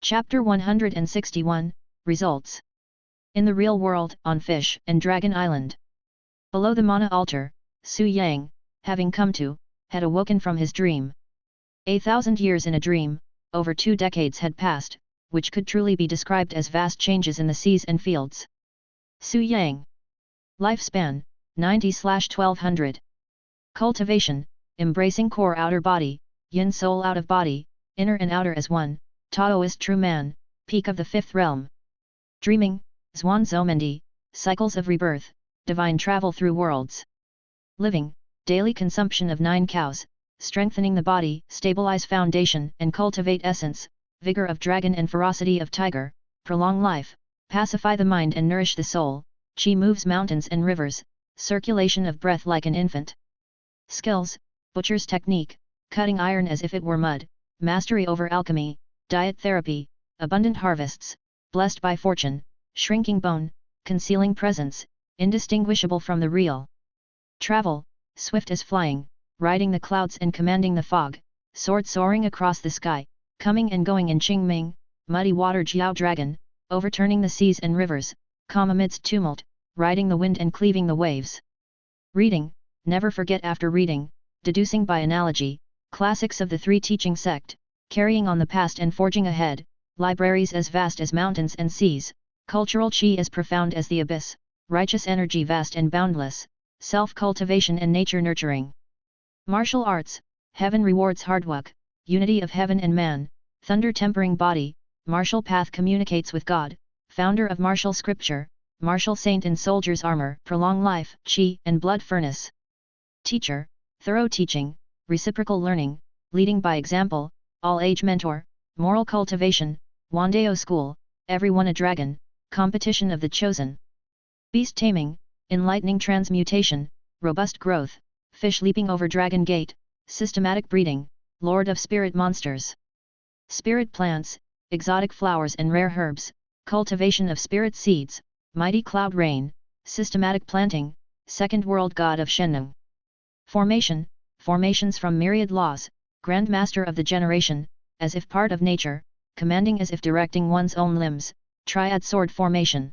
Chapter 161, Results. In the real world, on Fish and Dragon Island. Below the Mana altar, Su Yang, having come to, had awoken from his dream. 1,000 years in a dream, over 2 decades had passed, which could truly be described as vast changes in the seas and fields. Su Yang. Lifespan, 90/1200. Cultivation, embracing core outer body, yin soul out of body, inner and outer as one, Taoist true man, peak of the 5th realm. Dreaming, Zhuan Zhoumendi, cycles of rebirth, divine travel through worlds. Living, daily consumption of 9 cows, strengthening the body, stabilize foundation and cultivate essence, vigor of dragon and ferocity of tiger, prolong life, pacify the mind and nourish the soul, qi moves mountains and rivers, circulation of breath like an infant. Skills, butcher's technique, cutting iron as if it were mud, mastery over alchemy, diet therapy, abundant harvests, blessed by fortune, shrinking bone, concealing presence, indistinguishable from the real. Travel, swift as flying, riding the clouds and commanding the fog, sword soaring across the sky, coming and going in Qingming, muddy water Jiao dragon, overturning the seas and rivers, calm amidst tumult, riding the wind and cleaving the waves. Reading, never forget after reading, deducing by analogy, classics of the 3 teaching sect, carrying on the past and forging ahead, libraries as vast as mountains and seas, cultural qi as profound as the abyss, righteous energy vast and boundless, self-cultivation and nature nurturing. Martial arts, heaven rewards hard work, unity of heaven and man, thunder tempering body, martial path communicates with God, founder of martial scripture, martial saint in soldier's armor, prolong life, qi and blood furnace. Teacher, thorough teaching, reciprocal learning, leading by example, all-age mentor, moral cultivation, Wandao school, everyone a dragon, competition of the chosen. Beast taming, enlightening transmutation, robust growth, fish leaping over dragon gate, systematic breeding, lord of spirit monsters. Spirit plants, exotic flowers and rare herbs, cultivation of spirit seeds, mighty cloud rain, systematic planting, second world god of Sheneng. Formation, formations from myriad laws, Grand Master of the generation, as if part of nature, commanding as if directing one's own limbs, triad sword formation.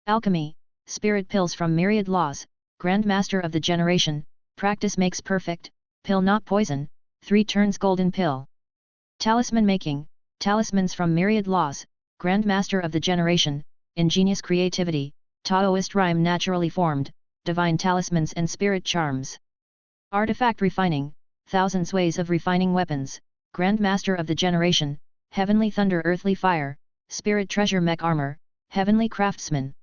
Alchemy, spirit pills from myriad laws, Grand Master of the generation, practice makes perfect, pill not poison, 3 turns golden pill. Talisman making, talismans from myriad laws, Grand Master of the generation, ingenious creativity, Taoist rhyme naturally formed, divine talismans and spirit charms. Artifact refining, thousands ways of refining weapons, Grand Master of the generation, heavenly thunder earthly fire, spirit treasure mech armor, heavenly craftsman.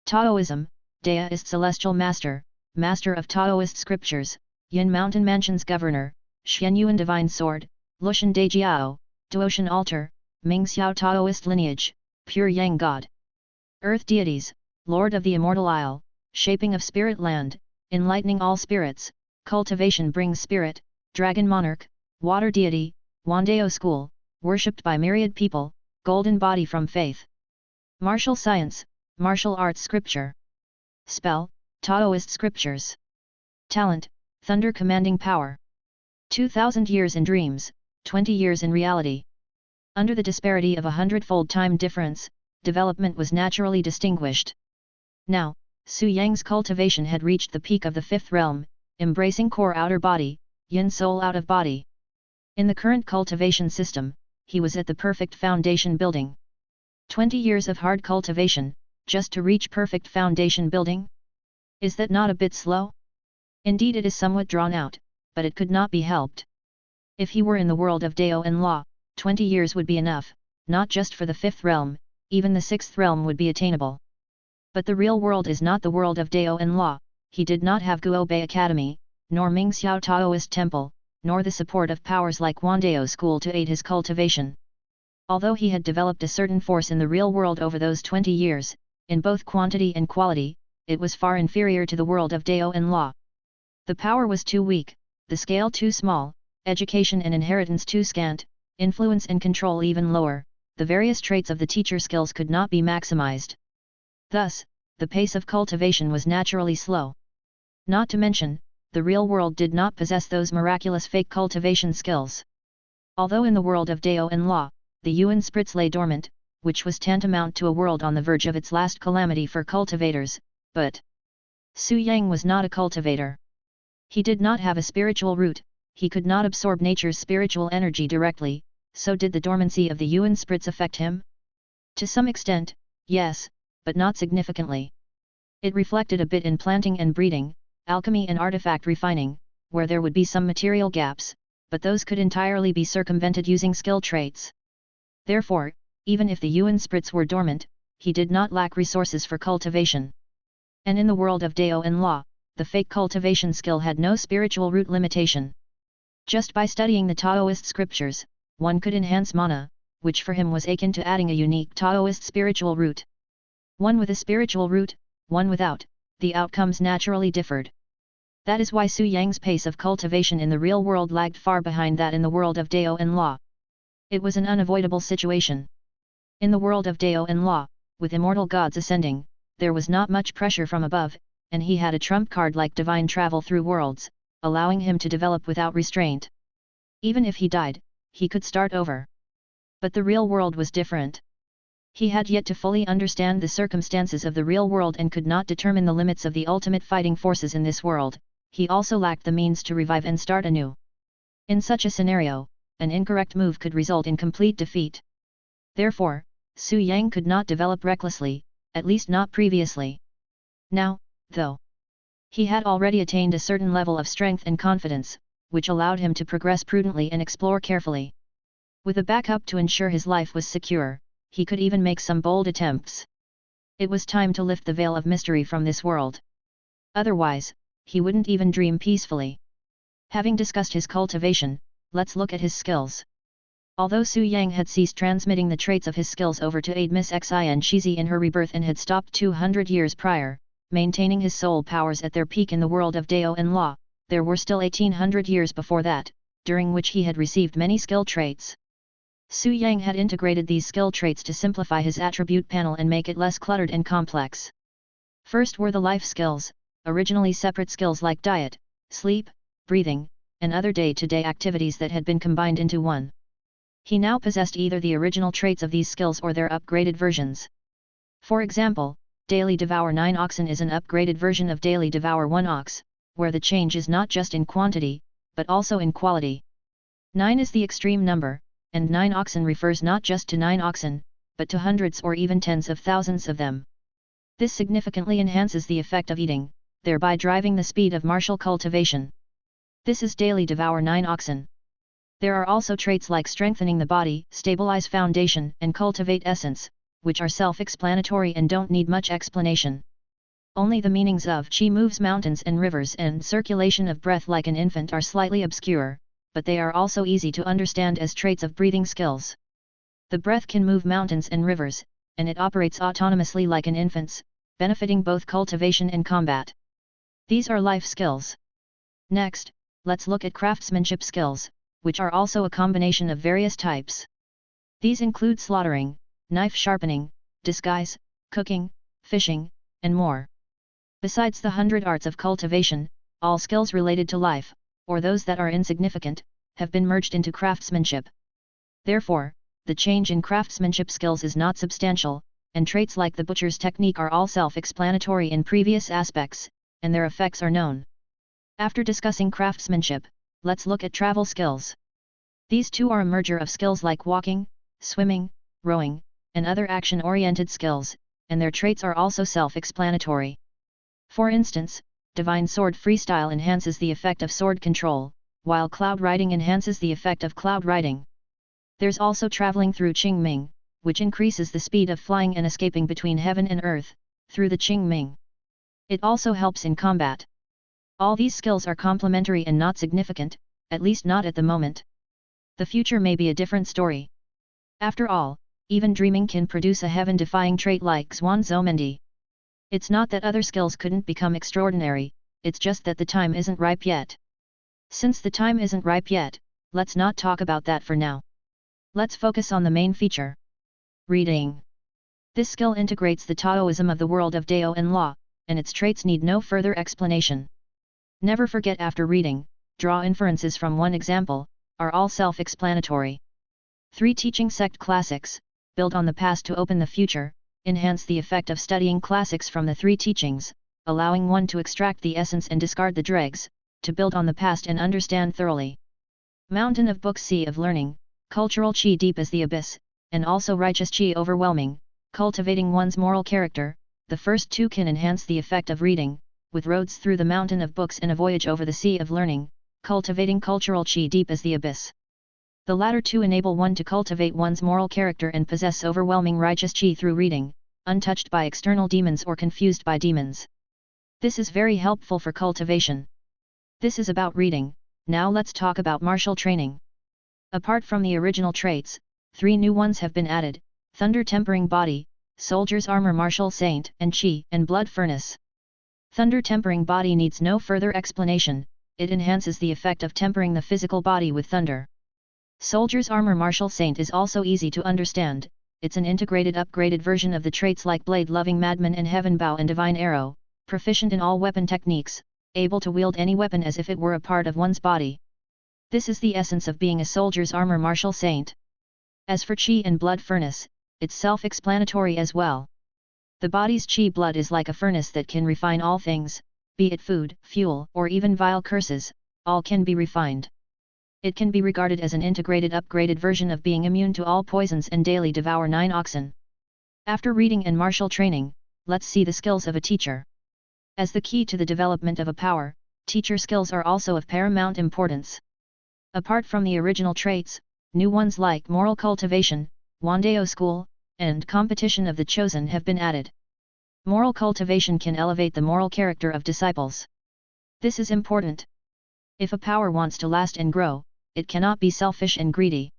Taoism, Daoist celestial master, master of Taoist scriptures, Yin mountain mansions governor, Xianyuan divine sword, Lushan Dejiao, Duotian altar, Mingxiao Taoist lineage, pure yang god. Earth deities, lord of the immortal isle, shaping of spirit land, enlightening all spirits, cultivation brings spirit, dragon monarch, water deity, Wandao school, worshipped by myriad people, golden body from faith. Martial science, martial arts scripture. Spell, Taoist scriptures. Talent, thunder commanding power. 2,000 years in dreams, 20 years in reality. Under the disparity of 100-fold time difference, development was naturally distinguished. Now, Su Yang's cultivation had reached the peak of the 5th realm, embracing core outer body, yin soul out of body. In the current cultivation system, he was at the perfect foundation building. 20 years of hard cultivation, just to reach perfect foundation building? Is that not a bit slow? Indeed it is somewhat drawn out, but it could not be helped. If he were in the world of Dao and Law, 20 years would be enough, not just for the 5th realm, even the 6th realm would be attainable. But the real world is not the world of Dao and Law. He did not have Guobei Academy, nor Mingxiao Taoist Temple, nor the support of powers like Wandao School to aid his cultivation. Although he had developed a certain force in the real world over those 20 years, in both quantity and quality, it was far inferior to the world of Dao and Law. The power was too weak, the scale too small, education and inheritance too scant, influence and control even lower, the various traits of the teacher skills could not be maximized. Thus, the pace of cultivation was naturally slow. Not to mention, the real world did not possess those miraculous fake cultivation skills. Although in the world of Dao and Law, the Yuan Spritz lay dormant, which was tantamount to a world on the verge of its last calamity for cultivators, but Su Yang was not a cultivator. He did not have a spiritual root, he could not absorb nature's spiritual energy directly, so did the dormancy of the Yuan Spritz affect him? To some extent, yes, but not significantly. It reflected a bit in planting and breeding, alchemy and artifact refining, where there would be some material gaps, but those could entirely be circumvented using skill traits. Therefore, even if the Yuan Spritz were dormant, he did not lack resources for cultivation. And in the world of Dao and Law, the fake cultivation skill had no spiritual root limitation. Just by studying the Taoist scriptures, one could enhance mana, which for him was akin to adding a unique Taoist spiritual root. One with a spiritual root, one without, the outcomes naturally differed. That is why Su Yang's pace of cultivation in the real world lagged far behind that in the world of Dao and Law. It was an unavoidable situation. In the world of Dao and Law, with immortal gods ascending, there was not much pressure from above, and he had a trump card like divine travel through worlds, allowing him to develop without restraint. Even if he died, he could start over. But the real world was different. He had yet to fully understand the circumstances of the real world and could not determine the limits of the ultimate fighting forces in this world. He also lacked the means to revive and start anew. In such a scenario, an incorrect move could result in complete defeat. Therefore, Su Yang could not develop recklessly, at least not previously. Now, though, he had already attained a certain level of strength and confidence, which allowed him to progress prudently and explore carefully. With a backup to ensure his life was secure, he could even make some bold attempts. It was time to lift the veil of mystery from this world. Otherwise, he wouldn't even dream peacefully. Having discussed his cultivation, let's look at his skills. Although Su Yang had ceased transmitting the traits of his skills over to aid Miss Xin Shizi in her rebirth and had stopped 200 years prior, maintaining his soul powers at their peak in the world of Dao and Law, there were still 1800 years before that, during which he had received many skill traits. Su Yang had integrated these skill traits to simplify his attribute panel and make it less cluttered and complex. First were the life skills, originally separate skills like diet, sleep, breathing, and other day-to-day activities that had been combined into one. He now possessed either the original traits of these skills or their upgraded versions. For example, Daily Devour 9 Oxen is an upgraded version of Daily Devour 1 Ox, where the change is not just in quantity, but also in quality. 9 is the extreme number, and 9 oxen refers not just to 9 oxen, but to hundreds or even tens of thousands of them. This significantly enhances the effect of eating, thereby driving the speed of martial cultivation. This is Daily Devour 9 Oxen. There are also traits like Strengthening the Body, Stabilize Foundation, and Cultivate Essence, which are self-explanatory and don't need much explanation. Only the meanings of Qi moves mountains and rivers and circulation of breath like an infant are slightly obscure, but they are also easy to understand as traits of breathing skills. The breath can move mountains and rivers, and it operates autonomously like an infant's, benefiting both cultivation and combat. These are life skills. Next, let's look at craftsmanship skills, which are also a combination of various types. These include slaughtering, knife sharpening, disguise, cooking, fishing, and more. Besides the 100 Arts of Cultivation, all skills related to life, or those that are insignificant, have been merged into craftsmanship. Therefore, the change in craftsmanship skills is not substantial, and traits like the butcher's technique are all self-explanatory in previous aspects, and their effects are known. After discussing craftsmanship, let's look at travel skills. These two are a merger of skills like walking, swimming, rowing, and other action-oriented skills, and their traits are also self-explanatory. For instance, Divine Sword Freestyle enhances the effect of sword control, while Cloud Riding enhances the effect of cloud riding. There's also Traveling through Qingming, which increases the speed of flying and escaping between heaven and earth, through the Qingming. It also helps in combat. All these skills are complementary and not significant, at least not at the moment. The future may be a different story. After all, even dreaming can produce a heaven-defying trait like Zhuanzhoumendi. It's not that other skills couldn't become extraordinary, it's just that the time isn't ripe yet. Since the time isn't ripe yet, let's not talk about that for now. Let's focus on the main feature. Reading. This skill integrates the Taoism of the world of Dao and Law, and its traits need no further explanation. Never forget, after reading, draw inferences from one example, are all self-explanatory. 3 teaching sect classics, build on the past to open the future, enhance the effect of studying classics from the 3 teachings, allowing one to extract the essence and discard the dregs, to build on the past and understand thoroughly. Mountain of books, sea of learning, cultural chi deep as the abyss, and also righteous chi overwhelming, cultivating one's moral character. The first 2 can enhance the effect of reading, with roads through the mountain of books and a voyage over the sea of learning, cultivating cultural chi deep as the abyss. The latter 2 enable one to cultivate one's moral character and possess overwhelming righteous chi through reading, untouched by external demons or confused by demons. This is very helpful for cultivation. This is about reading. Now let's talk about martial training. Apart from the original traits, 3 new ones have been added: Thunder Tempering Body, Soldier's Armor, Martial Saint, and Chi and Blood Furnace. Thunder Tempering Body needs no further explanation, it enhances the effect of tempering the physical body with thunder. Soldier's Armor, Martial Saint is also easy to understand, it's an integrated upgraded version of the traits like Blade Loving Madman and Heaven Bow and Divine Arrow, proficient in all weapon techniques, able to wield any weapon as if it were a part of one's body. This is the essence of being a Soldier's Armor Martial Saint. As for Chi and Blood Furnace, it's self-explanatory as well. The body's Chi blood is like a furnace that can refine all things, be it food, fuel, or even vile curses, all can be refined. It can be regarded as an integrated upgraded version of being immune to all poisons and daily devour 9 oxen. After reading and martial training, let's see the skills of a teacher. As the key to the development of a power, teacher skills are also of paramount importance. Apart from the original traits, new ones like moral cultivation, Wandeo school, and competition of the chosen have been added. Moral cultivation can elevate the moral character of disciples. This is important. If a power wants to last and grow, it cannot be selfish and greedy.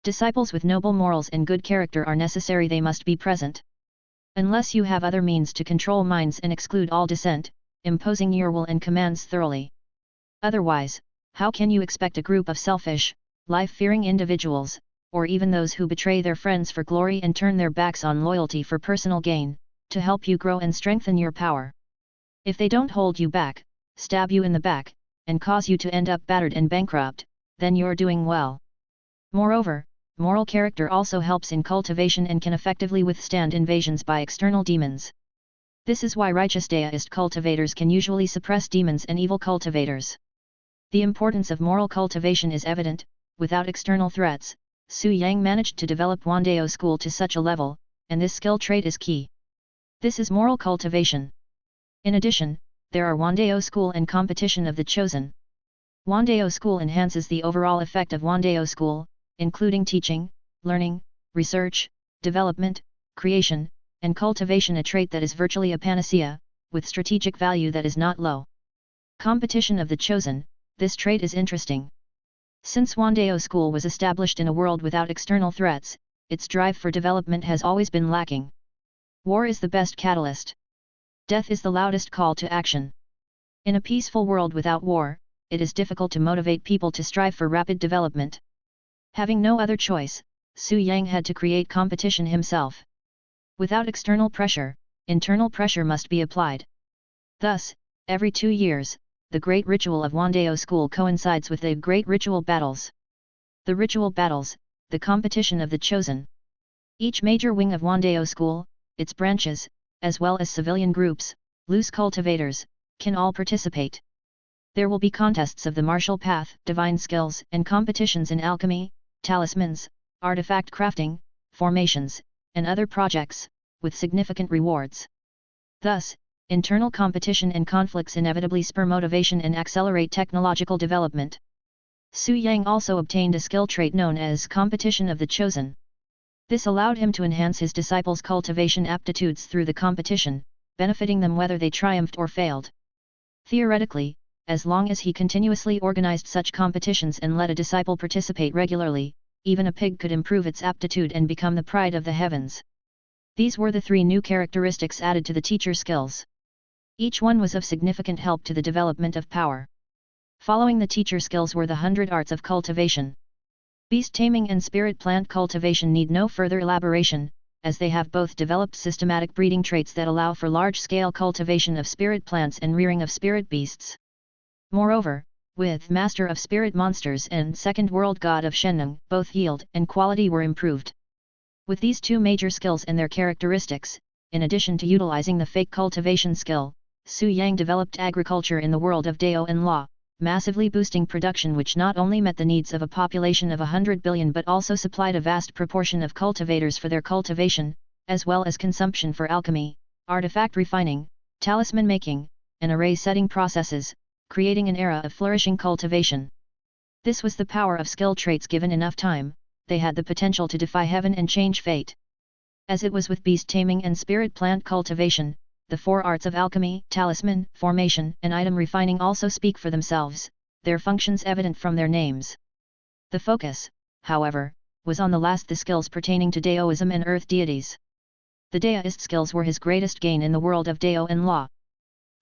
Disciples with noble morals and good character are necessary, they must be present. Unless you have other means to control minds and exclude all dissent, imposing your will and commands thoroughly. Otherwise, how can you expect a group of selfish, life-fearing individuals, or even those who betray their friends for glory and turn their backs on loyalty for personal gain, to help you grow and strengthen your power? If they don't hold you back, stab you in the back, and cause you to end up battered and bankrupt, then you're doing well. Moreover, moral character also helps in cultivation and can effectively withstand invasions by external demons. This is why righteous deist cultivators can usually suppress demons and evil cultivators. The importance of moral cultivation is evident. Without external threats, Su Yang managed to develop Wandeo school to such a level, and this skill trait is key. This is moral cultivation. In addition, there are Wandeo school and competition of the chosen. Wandeo school enhances the overall effect of Wandeo school, including teaching, learning, research, development, creation, and cultivation, a trait that is virtually a panacea, with strategic value that is not low. Competition of the chosen, this trait is interesting. Since Wandeo school was established in a world without external threats, its drive for development has always been lacking. War is the best catalyst. Death is the loudest call to action. In a peaceful world without war, it is difficult to motivate people to strive for rapid development. Having no other choice, Su Yang had to create competition himself. Without external pressure, internal pressure must be applied. Thus, every 2 years, the great ritual of Wandeo school coincides with the great ritual battles. The ritual battles, the competition of the chosen. Each major wing of Wandeo school, its branches, as well as civilian groups, loose cultivators, can all participate. There will be contests of the martial path, divine skills, and competitions in alchemy, talismans, artifact crafting, formations, and other projects, with significant rewards. Thus, internal competition and conflicts inevitably spur motivation and accelerate technological development. Su Yang also obtained a skill trait known as competition of the chosen. This allowed him to enhance his disciples' cultivation aptitudes through the competition, benefiting them whether they triumphed or failed. Theoretically, as long as he continuously organized such competitions and let a disciple participate regularly, even a pig could improve its aptitude and become the pride of the heavens. These were the 3 new characteristics added to the teacher skills. Each one was of significant help to the development of power. Following the teacher skills were the 100 Arts of Cultivation. Beast taming and spirit plant cultivation need no further elaboration, as they have both developed systematic breeding traits that allow for large-scale cultivation of spirit plants and rearing of spirit beasts. Moreover, with Master of Spirit Monsters and Second World God of Shenmeng, both yield and quality were improved. With these two major skills and their characteristics, in addition to utilizing the fake cultivation skill, Su Yang developed agriculture in the world of Dao and Law, massively boosting production which not only met the needs of a population of 100 billion but also supplied a vast proportion of cultivators for their cultivation, as well as consumption for alchemy, artifact refining, talisman making, and array setting processes, creating an era of flourishing cultivation. This was the power of skill traits. Given enough time, they had the potential to defy heaven and change fate. As it was with beast taming and spirit plant cultivation, the four arts of alchemy, talisman, formation, and item refining also speak for themselves, their functions evident from their names. The focus, however, was on the skills pertaining to Daoism and earth deities. The Daoist skills were his greatest gain in the world of Dao and Law.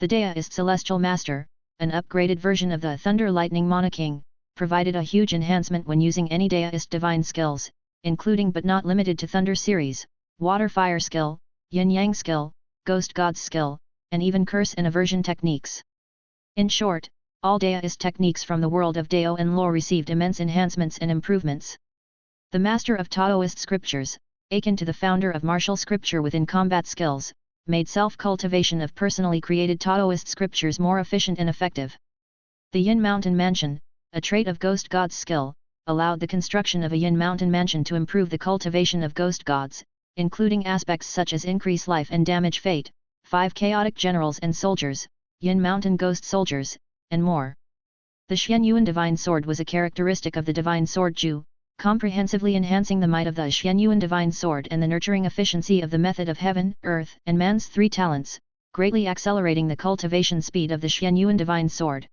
The Daoist Celestial Master, an upgraded version of the Thunder Lightning Monaking, provided a huge enhancement when using any Daoist divine skills, including but not limited to Thunder series, Water Fire skill, Yin Yang skill, Ghost God's skill, and even curse and aversion techniques. In short, all Daoist techniques from the world of Dao and Law received immense enhancements and improvements. The master of Taoist scriptures, akin to the founder of martial scripture within combat skills, made self-cultivation of personally created Taoist scriptures more efficient and effective. The Yin Mountain Mansion, a trait of Ghost God's skill, allowed the construction of a Yin Mountain Mansion to improve the cultivation of Ghost Gods, including aspects such as increase life and damage fate, 5 chaotic generals and soldiers, Yin Mountain Ghost Soldiers, and more. The Xian Yuan Divine Sword was a characteristic of the Divine Sword Ju, comprehensively enhancing the might of the Xian Yuan Divine Sword and the nurturing efficiency of the method of heaven, earth, and man's 3 talents, greatly accelerating the cultivation speed of the Xian Yuan Divine Sword.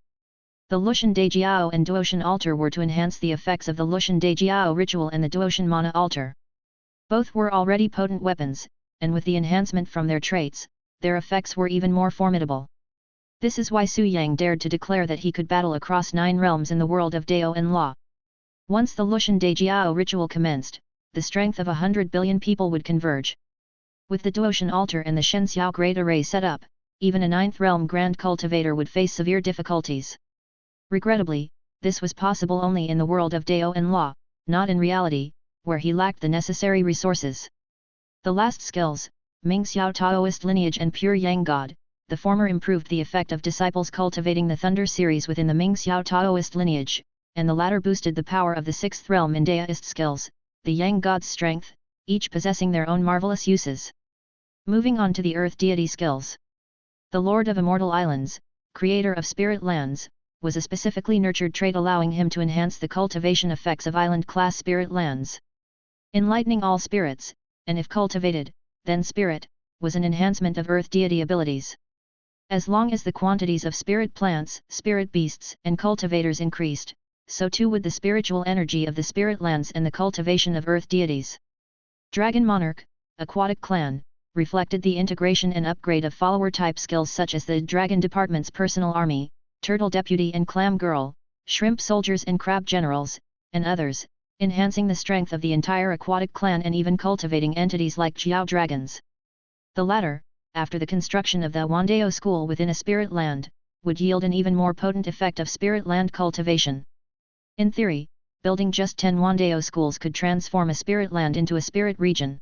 The Lushan Dejiao and Duoshan Altar were to enhance the effects of the Lushan Dejiao ritual and the Duoshan Mana Altar. Both were already potent weapons, and with the enhancement from their traits, their effects were even more formidable. This is why Su Yang dared to declare that he could battle across 9 realms in the world of Dao and Law. Once the Lushan Dejiao ritual commenced, the strength of 100 billion people would converge. With the Duoshan Altar and the Shenxiao Great Array set up, even a 9th realm Grand Cultivator would face severe difficulties. Regrettably, this was possible only in the world of Dao and Law, not in reality, where he lacked the necessary resources. The last skills, Mingxiao Taoist lineage and Pure Yang God, the former improved the effect of disciples cultivating the Thunder series within the Mingxiao Taoist lineage, and the latter boosted the power of the 6th realm in Daoist skills, the Yang God's strength, each possessing their own marvelous uses. Moving on to the Earth deity skills. The Lord of Immortal Islands, creator of spirit lands, was a specifically nurtured trait allowing him to enhance the cultivation effects of island-class spirit lands. Enlightening all spirits, and if cultivated, then spirit, was an enhancement of earth deity abilities. As long as the quantities of spirit plants, spirit beasts, and cultivators increased, so too would the spiritual energy of the spirit lands and the cultivation of earth deities. Dragon Monarch, Aquatic Clan, reflected the integration and upgrade of follower-type skills such as the Dragon Department's personal army, Turtle Deputy and Clam Girl, Shrimp Soldiers and Crab Generals, and others, enhancing the strength of the entire aquatic clan and even cultivating entities like Jiao Dragons. The latter, after the construction of the Wandao School within a spirit land, would yield an even more potent effect of spirit land cultivation. In theory, building just 10 Wandao schools could transform a spirit land into a spirit region.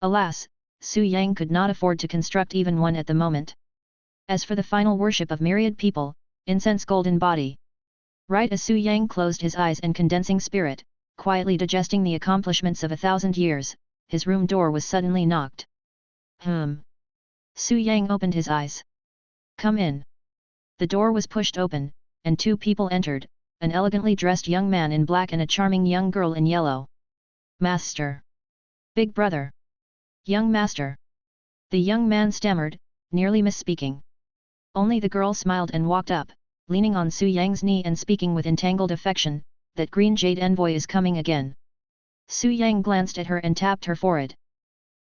Alas, Su Yang could not afford to construct even one at the moment. As for the final worship of myriad people, incense golden body. Right as Su Yang closed his eyes and condensing spirit, quietly digesting the accomplishments of 1,000 years, his room door was suddenly knocked. Su Yang opened his eyes. Come in. The door was pushed open, and 2 people entered, an elegantly dressed young man in black and a charming young girl in yellow. Master. Big brother. Young master. The young man stammered, nearly misspeaking. Only the girl smiled and walked up, leaning on Su Yang's knee and speaking with entangled affection, that green jade envoy is coming again. Su Yang glanced at her and tapped her forehead.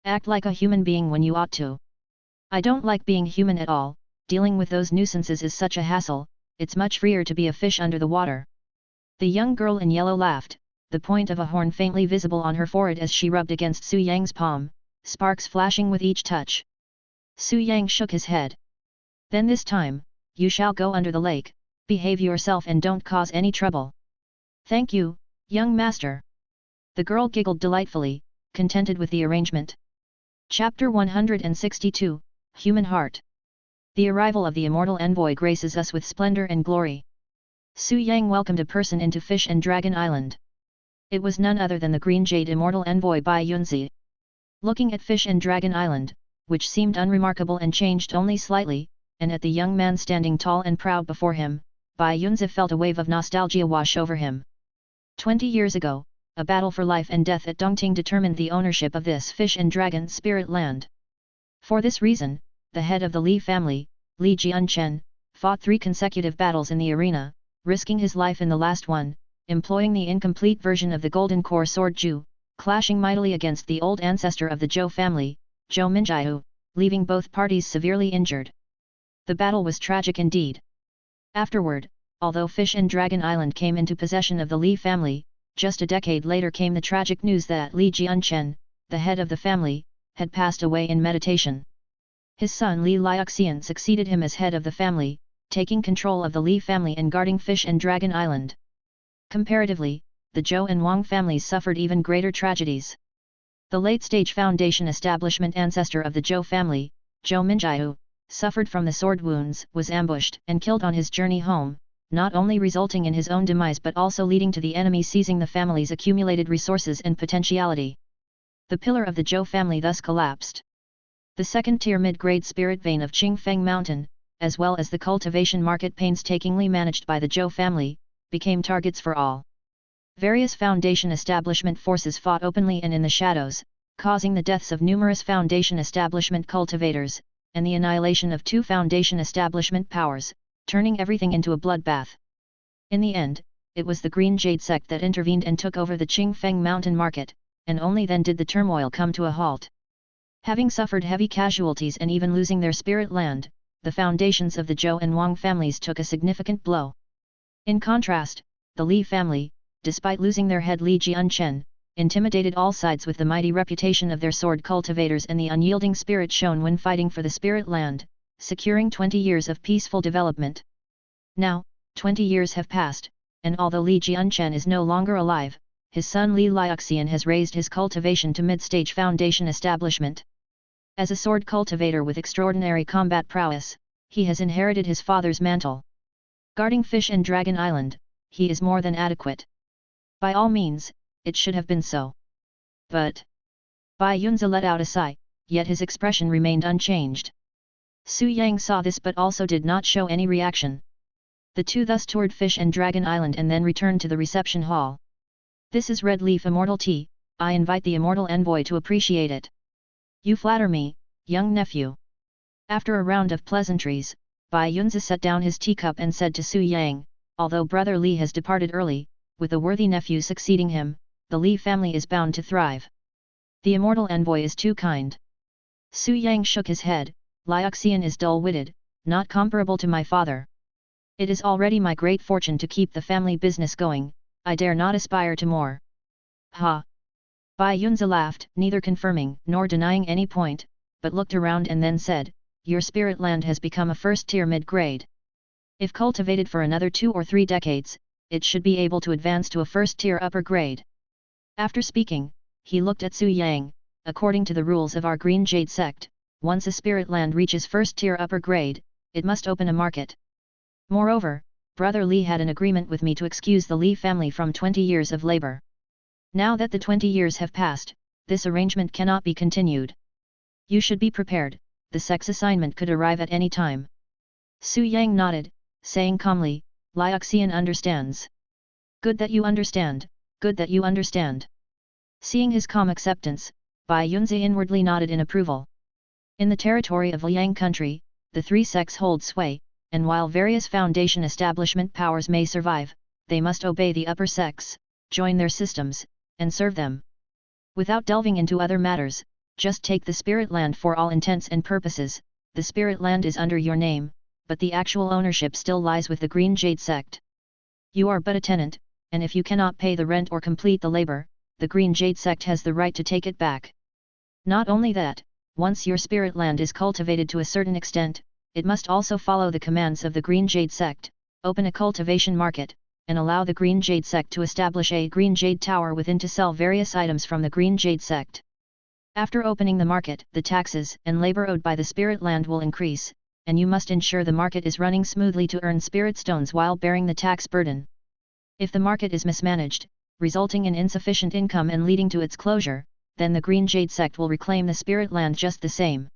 Act like a human being when you ought to. I don't like being human at all, dealing with those nuisances is such a hassle, it's much freer to be a fish under the water. The young girl in yellow laughed, the point of a horn faintly visible on her forehead as she rubbed against Su Yang's palm, sparks flashing with each touch. Su Yang shook his head. Then this time, you shall go under the lake, Behave yourself and don't cause any trouble. Thank you, young master. The girl giggled delightfully, contented with the arrangement. Chapter 162, Human Heart. The arrival of the immortal envoy graces us with splendor and glory. Su Yang welcomed a person into Fish and Dragon Island. It was none other than the Green Jade Immortal Envoy Bai Yunzi. Looking at Fish and Dragon Island, which seemed unremarkable and changed only slightly, and at the young man standing tall and proud before him, Bai Yunzi felt a wave of nostalgia wash over him. 20 years ago, a battle for life and death at Dongting determined the ownership of this Fish and Dragon Spirit Land. For this reason, the head of the Li family, Li Jianchen, fought 3 consecutive battles in the arena, risking his life in the last one, employing the incomplete version of the Golden Core Sword Ju, clashing mightily against the old ancestor of the Zhou family, Zhou Minjiu, leaving both parties severely injured. The battle was tragic indeed. Afterward, although Fish and Dragon Island came into possession of the Li family, just a decade later came the tragic news that Li Jianchen, the head of the family, had passed away in meditation. His son Li Liuxian succeeded him as head of the family, taking control of the Li family and guarding Fish and Dragon Island. Comparatively, the Zhou and Wang families suffered even greater tragedies. The late-stage Foundation establishment ancestor of the Zhou family, Zhou Minjiu, suffered from the sword wounds, was ambushed and killed on his journey home, not only resulting in his own demise but also leading to the enemy seizing the family's accumulated resources and potentiality. The pillar of the Zhou family thus collapsed. The second-tier mid-grade spirit vein of Qingfeng Mountain, as well as the cultivation market painstakingly managed by the Zhou family, became targets for all. Various Foundation establishment forces fought openly and in the shadows, causing the deaths of numerous Foundation establishment cultivators, and the annihilation of 2 Foundation establishment powers, turning everything into a bloodbath. In the end, it was the Green Jade sect that intervened and took over the Qingfeng Mountain market, and only then did the turmoil come to a halt. Having suffered heavy casualties and even losing their spirit land, the foundations of the Zhou and Wang families took a significant blow. In contrast, the Li family, despite losing their head Li Jianchen, intimidated all sides with the mighty reputation of their sword cultivators and the unyielding spirit shown when fighting for the spirit land, securing 20 years of peaceful development. Now, 20 years have passed, and although Li Jianchen is no longer alive, his son Li Liuxian has raised his cultivation to mid-stage Foundation establishment. As a sword cultivator with extraordinary combat prowess, he has inherited his father's mantle. Guarding Fish and Dragon Island, he is more than adequate. By all means, it should have been so. But Bai Yunzi let out a sigh, yet his expression remained unchanged. Su Yang saw this but also did not show any reaction. The two thus toured Fish and Dragon Island and then returned to the reception hall. This is Red Leaf Immortal Tea, I invite the Immortal Envoy to appreciate it. You flatter me, young nephew. After a round of pleasantries, Bai Yunzi set down his teacup and said to Su Yang, although brother Li has departed early, with a worthy nephew succeeding him, the Li family is bound to thrive. The Immortal Envoy is too kind. Su Yang shook his head, Liuxian is dull-witted, not comparable to my father. It is already my great fortune to keep the family business going, I dare not aspire to more. Ha! Bai Yunzi laughed, neither confirming nor denying any point, but looked around and then said, your spirit land has become a first-tier mid-grade. If cultivated for another 2 or 3 decades, it should be able to advance to a first-tier upper grade. After speaking, he looked at Su Yang, according to the rules of our Green Jade sect, once a spirit land reaches first-tier upper grade, it must open a market. Moreover, brother Li had an agreement with me to excuse the Li family from 20 years of labor. Now that the 20 years have passed, this arrangement cannot be continued. You should be prepared, the sex assignment could arrive at any time. Su Yang nodded, saying calmly, Liuxian understands. Good that you understand, good that you understand. Seeing his calm acceptance, Bai Yunzi inwardly nodded in approval. In the territory of Liang country, the 3 sects hold sway, and while various Foundation establishment powers may survive, they must obey the upper sects, join their systems, and serve them. Without delving into other matters, just take the spirit land for all intents and purposes, the spirit land is under your name, but the actual ownership still lies with the Green Jade sect. You are but a tenant, and if you cannot pay the rent or complete the labor, the Green Jade sect has the right to take it back. Not only that, once your spirit land is cultivated to a certain extent, it must also follow the commands of the Green Jade sect, open a cultivation market, and allow the Green Jade sect to establish a Green Jade tower within to sell various items from the Green Jade sect. After opening the market, the taxes and labor owed by the spirit land will increase, and you must ensure the market is running smoothly to earn spirit stones while bearing the tax burden. If the market is mismanaged, resulting in insufficient income and leading to its closure, then the Green Jade sect will reclaim the spirit land just the same.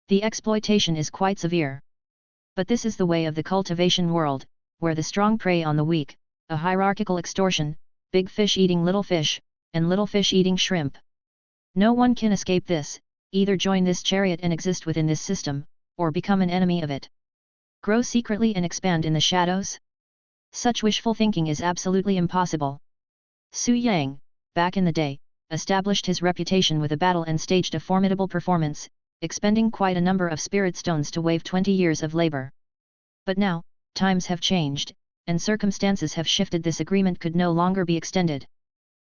The exploitation is quite severe. But this is the way of the cultivation world, where the strong prey on the weak, a hierarchical extortion, big fish eating little fish, and little fish eating shrimp. No one can escape this, either join this chariot and exist within this system, or become an enemy of it. Grow secretly and expand in the shadows? Such wishful thinking is absolutely impossible. Su Yang, back in the day, established his reputation with a battle and staged a formidable performance, expending quite a number of spirit stones to waive 20 years of labor. But now, times have changed, and circumstances have shifted. This agreement could no longer be extended.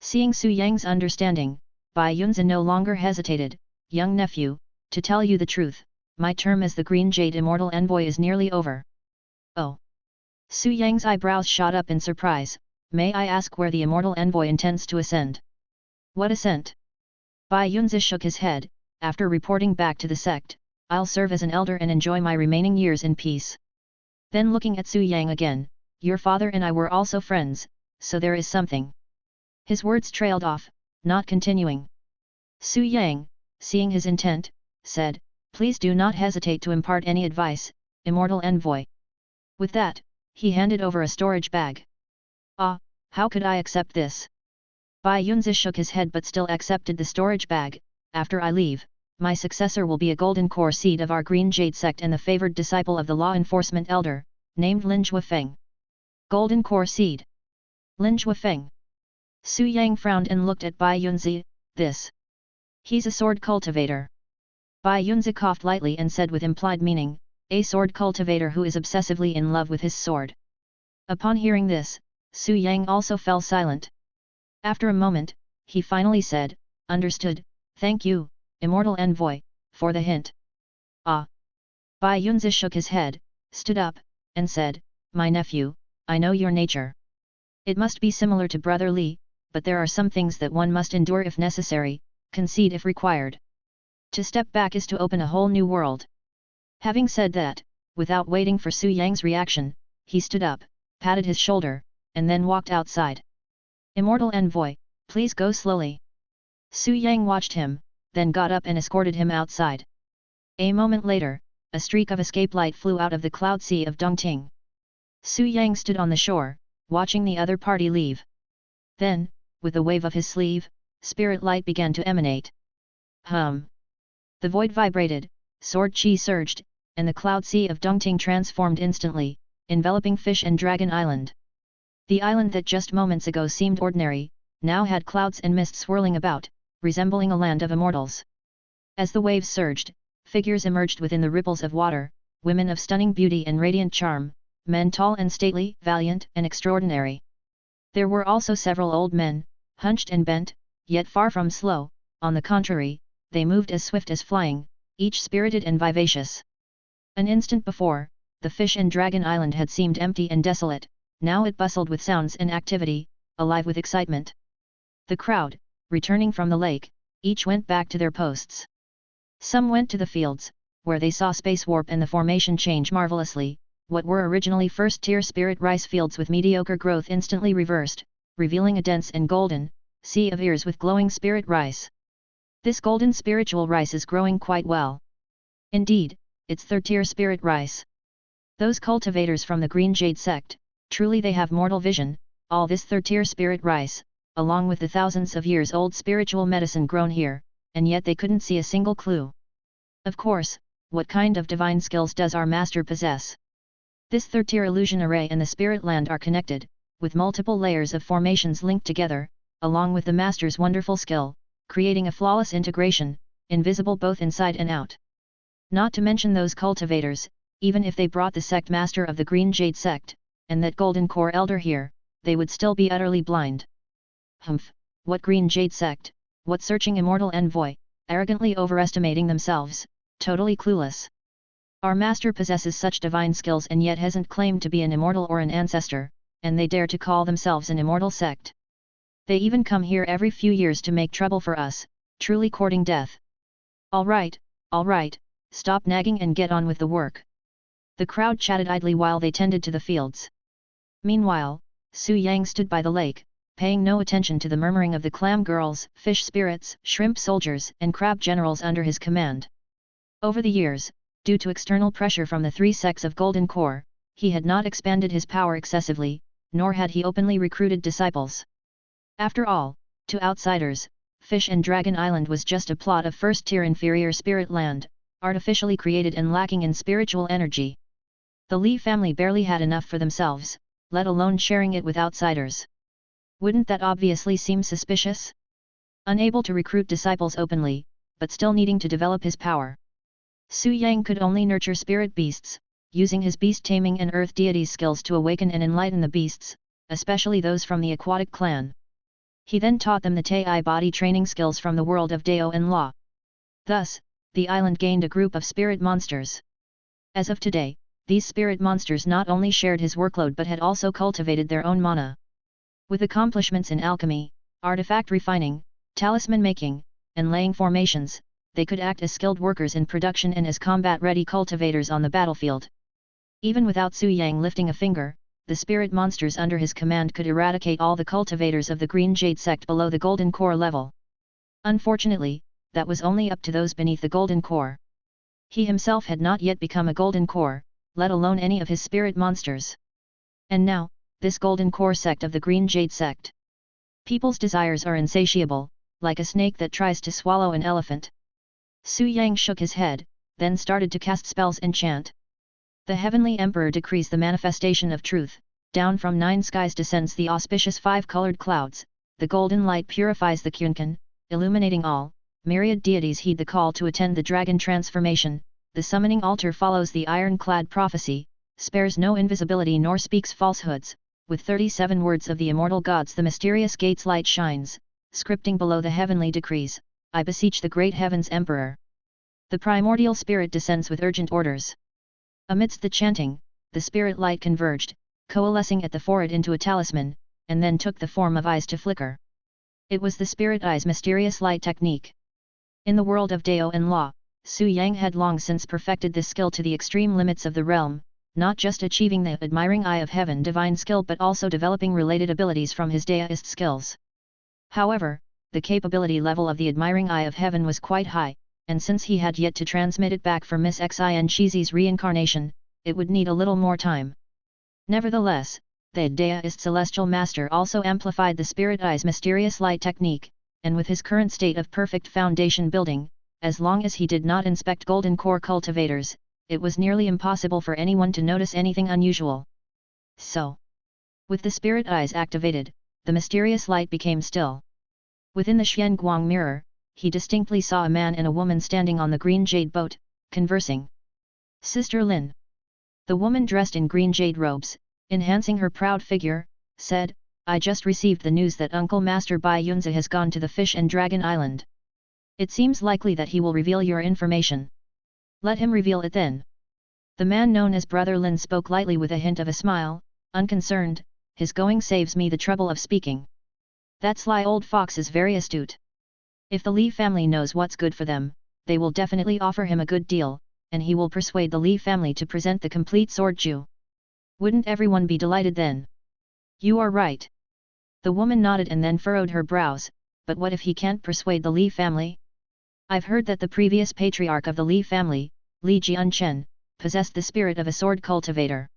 Seeing Su Yang's understanding, Bai Yunzin no longer hesitated. Young nephew, to tell you the truth, my term as the Green Jade Immortal Envoy is nearly over. Oh! Su Yang's eyebrows shot up in surprise. May I ask where the Immortal Envoy intends to ascend? What ascent? Bai Yunzi shook his head. After reporting back to the sect, I'll serve as an elder and enjoy my remaining years in peace. Then looking at Su Yang again, your father and I were also friends, so there is something. His words trailed off, not continuing. Su Yang, seeing his intent, said, please do not hesitate to impart any advice, Immortal Envoy. With that, he handed over a storage bag. Ah, how could I accept this? Bai Yunzi shook his head but still accepted the storage bag. After I leave, my successor will be a golden core seed of our Green Jade sect and the favored disciple of the law enforcement elder, named Lin Juefeng. Golden core seed. Lin Juefeng. Su Yang frowned and looked at Bai Yunzi. This. He's a sword cultivator. Bai Yunzi coughed lightly and said with implied meaning, a sword cultivator who is obsessively in love with his sword. Upon hearing this, Su Yang also fell silent. After a moment, he finally said, understood, thank you, Immortal Envoy, for the hint. Ah! Bai Yunzi shook his head, stood up, and said, my nephew, I know your nature. It must be similar to Brother Li, but there are some things that one must endure if necessary, concede if required. To step back is to open a whole new world. Having said that, without waiting for Su Yang's reaction, he stood up, patted his shoulder, and then walked outside. Immortal Envoy, please go slowly. Su Yang watched him, then got up and escorted him outside. A moment later, a streak of escape light flew out of the cloud sea of Dongting. Su Yang stood on the shore, watching the other party leave. Then, with a wave of his sleeve, spirit light began to emanate. Hum! The void vibrated, sword chi surged, and the cloud sea of Dongting transformed instantly, enveloping Fish and Dragon Island. The island that just moments ago seemed ordinary, now had clouds and mist swirling about, resembling a land of immortals. As the waves surged, figures emerged within the ripples of water, women of stunning beauty and radiant charm, men tall and stately, valiant and extraordinary. There were also several old men, hunched and bent, yet far from slow, on the contrary, they moved as swift as flying, each spirited and vivacious. An instant before, the Fish and Dragon Island had seemed empty and desolate, now it bustled with sounds and activity, alive with excitement. The crowd, returning from the lake, each went back to their posts. Some went to the fields, where they saw space warp and the formation change marvelously. What were originally first-tier spirit rice fields with mediocre growth instantly reversed, revealing a dense and golden sea of ears with glowing spirit rice. This golden spiritual rice is growing quite well. Indeed, it's third-tier spirit rice. Those cultivators from the Green Jade sect, truly they have mortal vision. All this third-tier spirit rice, along with the thousands of years-old spiritual medicine grown here, and yet they couldn't see a single clue. Of course, what kind of divine skills does our master possess? This third-tier illusion array and the spirit land are connected, with multiple layers of formations linked together, along with the master's wonderful skill, creating a flawless integration, invisible both inside and out. Not to mention those cultivators, even if they brought the sect master of the Green Jade sect, and that golden core elder here, they would still be utterly blind. Humph, what Green Jade sect, what searching Immortal Envoy, arrogantly overestimating themselves, totally clueless. Our master possesses such divine skills and yet hasn't claimed to be an immortal or an ancestor, and they dare to call themselves an immortal sect. They even come here every few years to make trouble for us, truly courting death. All right, stop nagging and get on with the work. The crowd chatted idly while they tended to the fields. Meanwhile, Su Yang stood by the lake, paying no attention to the murmuring of the clam girls, fish spirits, shrimp soldiers, and crab generals under his command. Over the years, due to external pressure from the three sects of Golden Core, he had not expanded his power excessively, nor had he openly recruited disciples. After all, to outsiders, Fish and Dragon Island was just a plot of first-tier inferior spirit land, artificially created and lacking in spiritual energy. The Li family barely had enough for themselves, let alone sharing it with outsiders. Wouldn't that obviously seem suspicious? Unable to recruit disciples openly, but still needing to develop his power. Su Yang could only nurture spirit beasts, using his beast taming and earth deities skills to awaken and enlighten the beasts, especially those from the aquatic clan. He then taught them the Tai body training skills from the world of Dao and Law. Thus, the island gained a group of spirit monsters. As of today, these spirit monsters not only shared his workload but had also cultivated their own mana. With accomplishments in alchemy, artifact refining, talisman making, and laying formations, they could act as skilled workers in production and as combat-ready cultivators on the battlefield. Even without Su Yang lifting a finger, the spirit monsters under his command could eradicate all the cultivators of the Green Jade sect below the Golden Core level. Unfortunately, that was only up to those beneath the Golden Core. He himself had not yet become a Golden Core, let alone any of his spirit monsters. And now, this Golden Core sect of the Green Jade sect. People's desires are insatiable, like a snake that tries to swallow an elephant. Su Yang shook his head, then started to cast spells and chant. The Heavenly Emperor decrees the manifestation of truth, down from 9 skies descends the auspicious 5-colored clouds, the golden light purifies the Kyunkan, illuminating all, myriad deities heed the call to attend the dragon transformation, the summoning altar follows the iron-clad prophecy, spares no invisibility nor speaks falsehoods, with 37 words of the immortal gods the mysterious gate's light shines, scripting below the heavenly decrees, I beseech the great heaven's emperor. The primordial spirit descends with urgent orders. Amidst the chanting, the spirit light converged, coalescing at the forehead into a talisman, and then took the form of eyes to flicker. It was the spirit eye's mysterious light technique. In the world of Dao and Law, Su Yang had long since perfected this skill to the extreme limits of the realm, not just achieving the admiring eye of heaven divine skill but also developing related abilities from his Daoist skills. However, the capability level of the admiring eye of heaven was quite high, and since he had yet to transmit it back for Miss Xin Shizi's reincarnation, it would need a little more time. Nevertheless, the Daoist celestial master also amplified the spirit eye's mysterious light technique, and with his current state of perfect foundation building, as long as he did not inspect Golden Core cultivators, it was nearly impossible for anyone to notice anything unusual. So, with the spirit eyes activated, the mysterious light became still. Within the Xuanguang mirror, he distinctly saw a man and a woman standing on the green jade boat, conversing. Sister Lin. The woman dressed in green jade robes, enhancing her proud figure, said, I just received the news that Uncle Master Bai Yunzi has gone to the Fish and Dragon Island. It seems likely that he will reveal your information. Let him reveal it then. The man known as Brother Lin spoke lightly with a hint of a smile, unconcerned, his going saves me the trouble of speaking. That sly old fox is very astute. If the Li family knows what's good for them, they will definitely offer him a good deal, and he will persuade the Li family to present the complete sword ju. Wouldn't everyone be delighted then? You are right. The woman nodded and then furrowed her brows, but what if he can't persuade the Li family? I've heard that the previous patriarch of the Li family, Li Jianchen, possessed the spirit of a sword cultivator.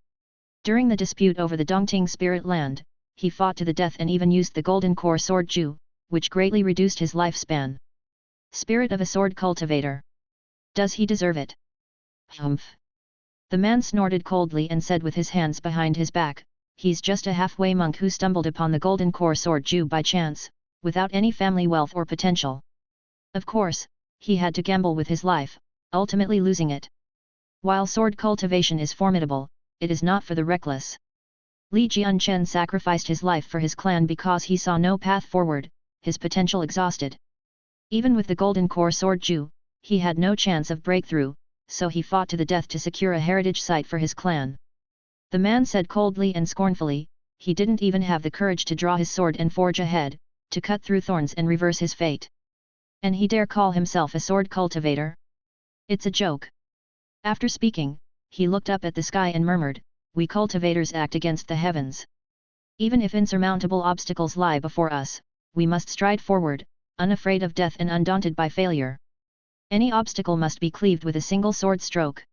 During the dispute over the Dongting spirit land, he fought to the death and even used the Golden Core sword ju, which greatly reduced his lifespan. Spirit of a sword cultivator. Does he deserve it? Humph. The man snorted coldly and said with his hands behind his back, he's just a halfway monk who stumbled upon the Golden Core sword ju by chance, without any family wealth or potential. Of course, he had to gamble with his life, ultimately losing it. While sword cultivation is formidable, it is not for the reckless. Li Jianchen sacrificed his life for his clan because he saw no path forward, his potential exhausted. Even with the Golden Core sword ju, he had no chance of breakthrough, so he fought to the death to secure a heritage site for his clan. The man said coldly and scornfully, he didn't even have the courage to draw his sword and forge ahead, to cut through thorns and reverse his fate. And he dare call himself a sword cultivator? It's a joke. After speaking, he looked up at the sky and murmured, we cultivators act against the heavens. Even if insurmountable obstacles lie before us, we must stride forward, unafraid of death and undaunted by failure. Any obstacle must be cleaved with a single sword stroke.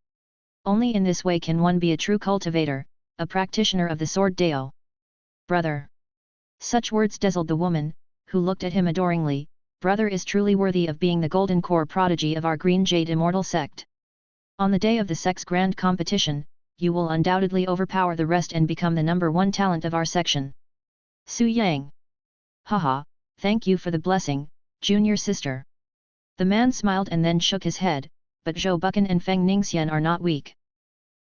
Only in this way can one be a true cultivator, a practitioner of the sword Dao. Brother. Such words dazzled the woman, who looked at him adoringly. Brother is truly worthy of being the golden core prodigy of our Green Jade Immortal sect. On the day of the sect's grand competition, you will undoubtedly overpower the rest and become the #1 talent of our section. Su Yang. Haha, thank you for the blessing, junior sister. The man smiled and then shook his head, but Zhou Bucan and Feng Ningxian are not weak.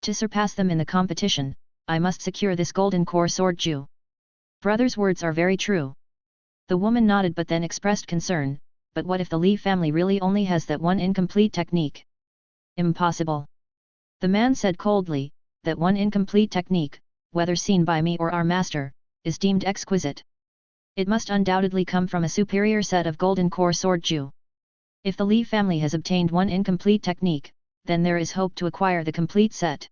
To surpass them in the competition, I must secure this golden core sword Ju. Brother's words are very true. The woman nodded but then expressed concern, but what if the Li family really only has that one incomplete technique? Impossible. The man said coldly, that one incomplete technique, whether seen by me or our master, is deemed exquisite. It must undoubtedly come from a superior set of golden core sword Ju. If the Li family has obtained one incomplete technique, then there is hope to acquire the complete set.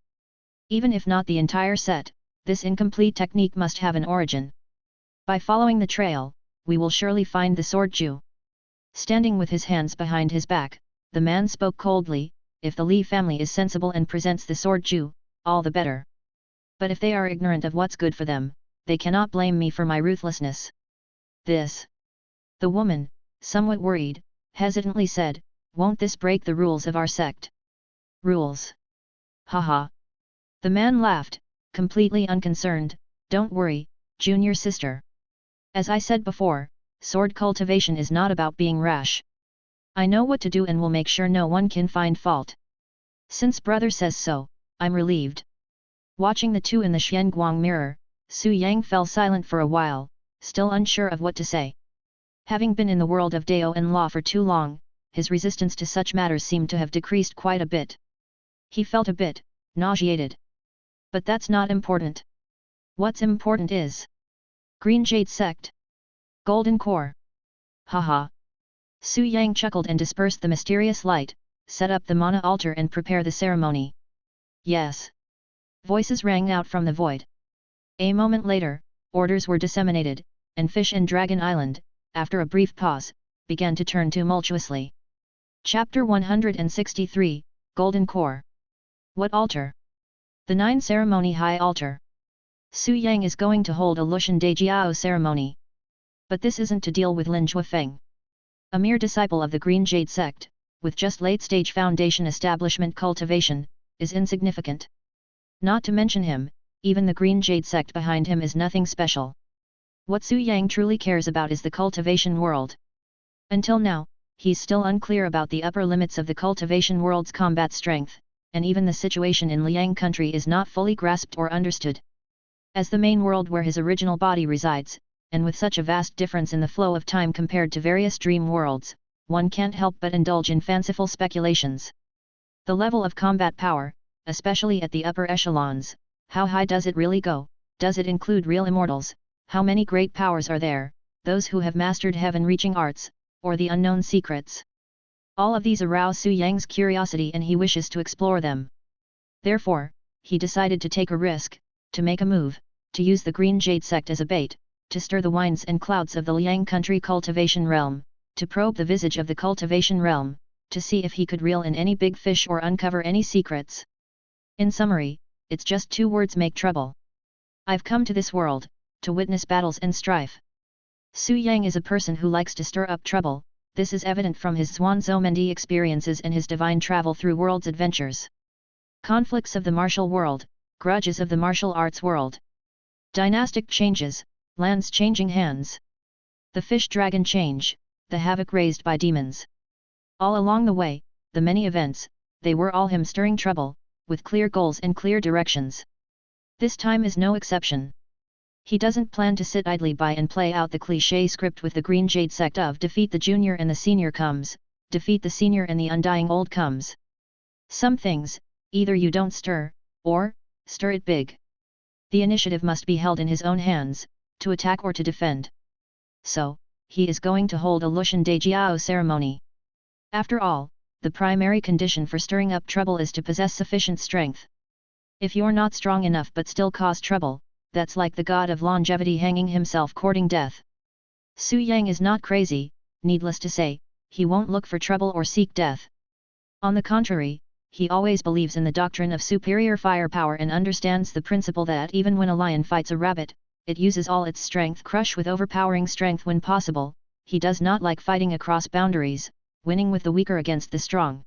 Even if not the entire set, this incomplete technique must have an origin. By following the trail, we will surely find the sword Ju. Standing with his hands behind his back, the man spoke coldly, if the Li family is sensible and presents the sword Ju, all the better. But if they are ignorant of what's good for them, they cannot blame me for my ruthlessness. This. The woman, somewhat worried, hesitantly said, won't this break the rules of our sect? Rules? Haha. The man laughed, completely unconcerned, don't worry, junior sister. As I said before, sword cultivation is not about being rash. I know what to do and will make sure no one can find fault. Since brother says so, I'm relieved. Watching the two in the Xianguang mirror, Su Yang fell silent for a while, still unsure of what to say. Having been in the world of Dao and law for too long, his resistance to such matters seemed to have decreased quite a bit. He felt a bit nauseated. But that's not important. What's important is Green Jade Sect. Golden Core. Haha. Su Yang chuckled and dispersed the mysterious light, set up the mana altar and prepare the ceremony. Yes. Voices rang out from the void. A moment later, orders were disseminated, and Fish and Dragon Island, after a brief pause, began to turn tumultuously. Chapter 163, Golden Core. What altar? The 9 Ceremony High Altar. Su Yang is going to hold a Lushan Dejiao ceremony. But this isn't to deal with Lin Juefeng. A mere disciple of the Green Jade sect, with just late-stage foundation establishment cultivation, is insignificant. Not to mention him, even the Green Jade sect behind him is nothing special. What Su Yang truly cares about is the cultivation world. Until now, he's still unclear about the upper limits of the cultivation world's combat strength, and even the situation in Liang country is not fully grasped or understood. As the main world where his original body resides, and with such a vast difference in the flow of time compared to various dream worlds, one can't help but indulge in fanciful speculations. The level of combat power, especially at the upper echelons, how high does it really go? Does it include real immortals? How many great powers are there, those who have mastered heaven-reaching arts, or the unknown secrets? All of these arouse Su Yang's curiosity and he wishes to explore them. Therefore, he decided to take a risk, to make a move, to use the Green Jade sect as a bait, to stir the winds and clouds of the Liang country cultivation realm, to probe the visage of the cultivation realm, to see if he could reel in any big fish or uncover any secrets. In summary, it's just 2 words: make trouble. I've come to this world, to witness battles and strife. Su Yang is a person who likes to stir up trouble, this is evident from his Zhuangzhoumendi experiences and his divine travel through worlds adventures. Conflicts of the martial world, grudges of the martial arts world. Dynastic changes, lands changing hands. The fish-dragon change, the havoc raised by demons. All along the way, the many events, they were all him stirring trouble, with clear goals and clear directions. This time is no exception. He doesn't plan to sit idly by and play out the cliché script with the Green Jade sect of defeat the junior and the senior comes, defeat the senior and the undying old comes. Some things, either you don't stir, or stir it big. The initiative must be held in his own hands, to attack or to defend. So, he is going to hold a Lushan Dejiao ceremony. After all, the primary condition for stirring up trouble is to possess sufficient strength. If you're not strong enough but still cause trouble, that's like the god of longevity hanging himself courting death. Su Yang is not crazy, needless to say, he won't look for trouble or seek death. On the contrary, he always believes in the doctrine of superior firepower and understands the principle that even when a lion fights a rabbit, it uses all its strength, crush with overpowering strength when possible. He does not like fighting across boundaries, winning with the weaker against the strong.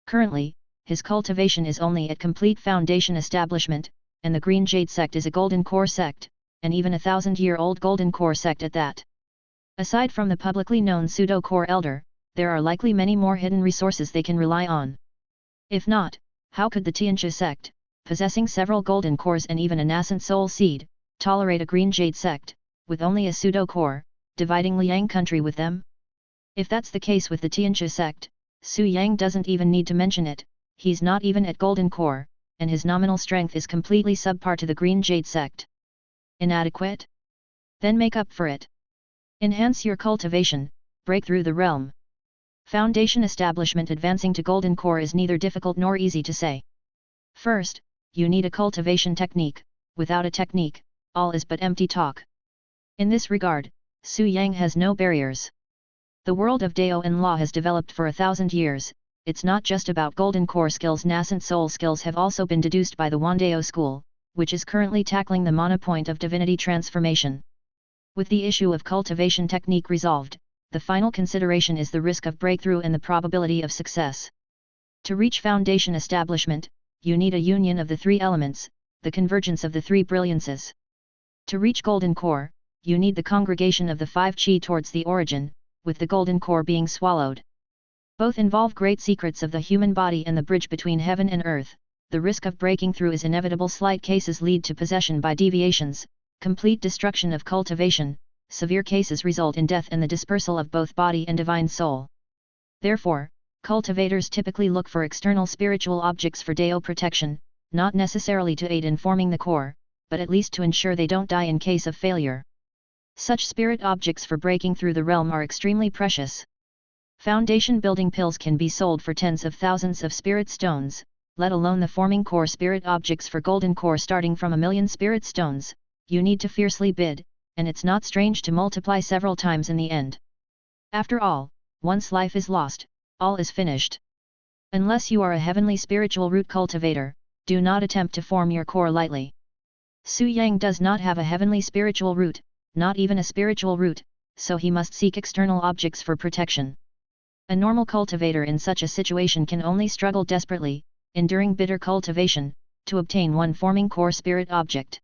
Currently, his cultivation is only at complete foundation establishment, and the Green Jade sect is a golden core sect, and even a 1,000-year-old golden core sect at that. Aside from the publicly known pseudo-core elder, there are likely many more hidden resources they can rely on. If not, how could the Tianxia sect, possessing several golden cores and even a nascent soul seed, tolerate a Green Jade sect, with only a pseudo-core, dividing Liang country with them? If that's the case with the Tianxia sect, Su Yang doesn't even need to mention it, he's not even at golden core, and his nominal strength is completely subpar to the Green Jade sect. Inadequate? Then make up for it. Enhance your cultivation, break through the realm. Foundation establishment advancing to golden core is neither difficult nor easy to say. First, you need a cultivation technique. Without a technique, all is but empty talk. In this regard, Su Yang has no barriers. The world of Dao and Law has developed for 1,000 years. It's not just about golden core skills. Nascent soul skills have also been deduced by the Wandao school, which is currently tackling the mana point of divinity transformation. With the issue of cultivation technique resolved, the final consideration is the risk of breakthrough and the probability of success. To reach foundation establishment, you need a union of the three elements, the convergence of the three brilliances. To reach golden core, you need the congregation of the five qi towards the origin, with the golden core being swallowed. Both involve great secrets of the human body and the bridge between heaven and earth. The risk of breaking through is inevitable. Slight cases lead to possession by deviations, complete destruction of cultivation, severe cases result in death and the dispersal of both body and divine soul. Therefore, cultivators typically look for external spiritual objects for Dao protection, not necessarily to aid in forming the core, but at least to ensure they don't die in case of failure. Such spirit objects for breaking through the realm are extremely precious. Foundation building pills can be sold for tens of thousands of spirit stones, let alone the forming core spirit objects for golden core starting from 1,000,000 spirit stones. You need to fiercely bid, and it's not strange to multiply several times in the end. After all, once life is lost, all is finished. Unless you are a heavenly spiritual root cultivator, do not attempt to form your core lightly. Su Yang does not have a heavenly spiritual root, not even a spiritual root, so he must seek external objects for protection. A normal cultivator in such a situation can only struggle desperately, enduring bitter cultivation, to obtain one forming core spirit object.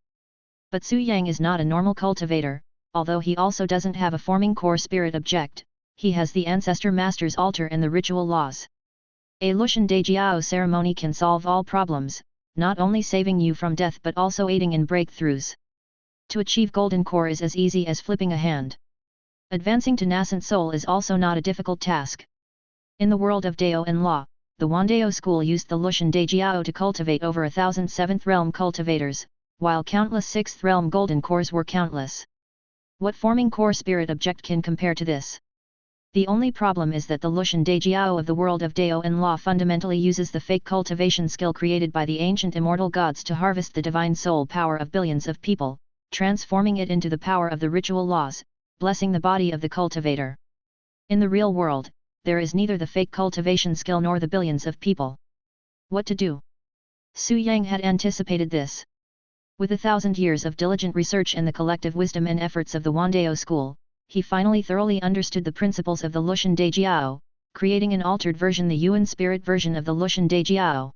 But Su Yang is not a normal cultivator, although he also doesn't have a forming core spirit object. He has the Ancestor Master's altar and the ritual laws. A Lushan Dejiao ceremony can solve all problems, not only saving you from death but also aiding in breakthroughs. To achieve golden core is as easy as flipping a hand. Advancing to nascent soul is also not a difficult task. In the world of Dao and Law, the Wandao school used the Lushan Dejiao to cultivate over 1,000 7th realm cultivators, while countless 6th realm golden cores were countless. What forming core spirit object can compare to this? The only problem is that the Lushan Dejiao of the world of Dao and Law fundamentally uses the fake cultivation skill created by the ancient immortal gods to harvest the divine soul power of billions of people, transforming it into the power of the ritual laws, blessing the body of the cultivator. In the real world, there is neither the fake cultivation skill nor the billions of people. What to do? Su Yang had anticipated this. With 1,000 years of diligent research and the collective wisdom and efforts of the Wandao school, he finally thoroughly understood the principles of the Lushan Dejiao, creating an altered version, the Yuan spirit version of the Lushan Dejiao.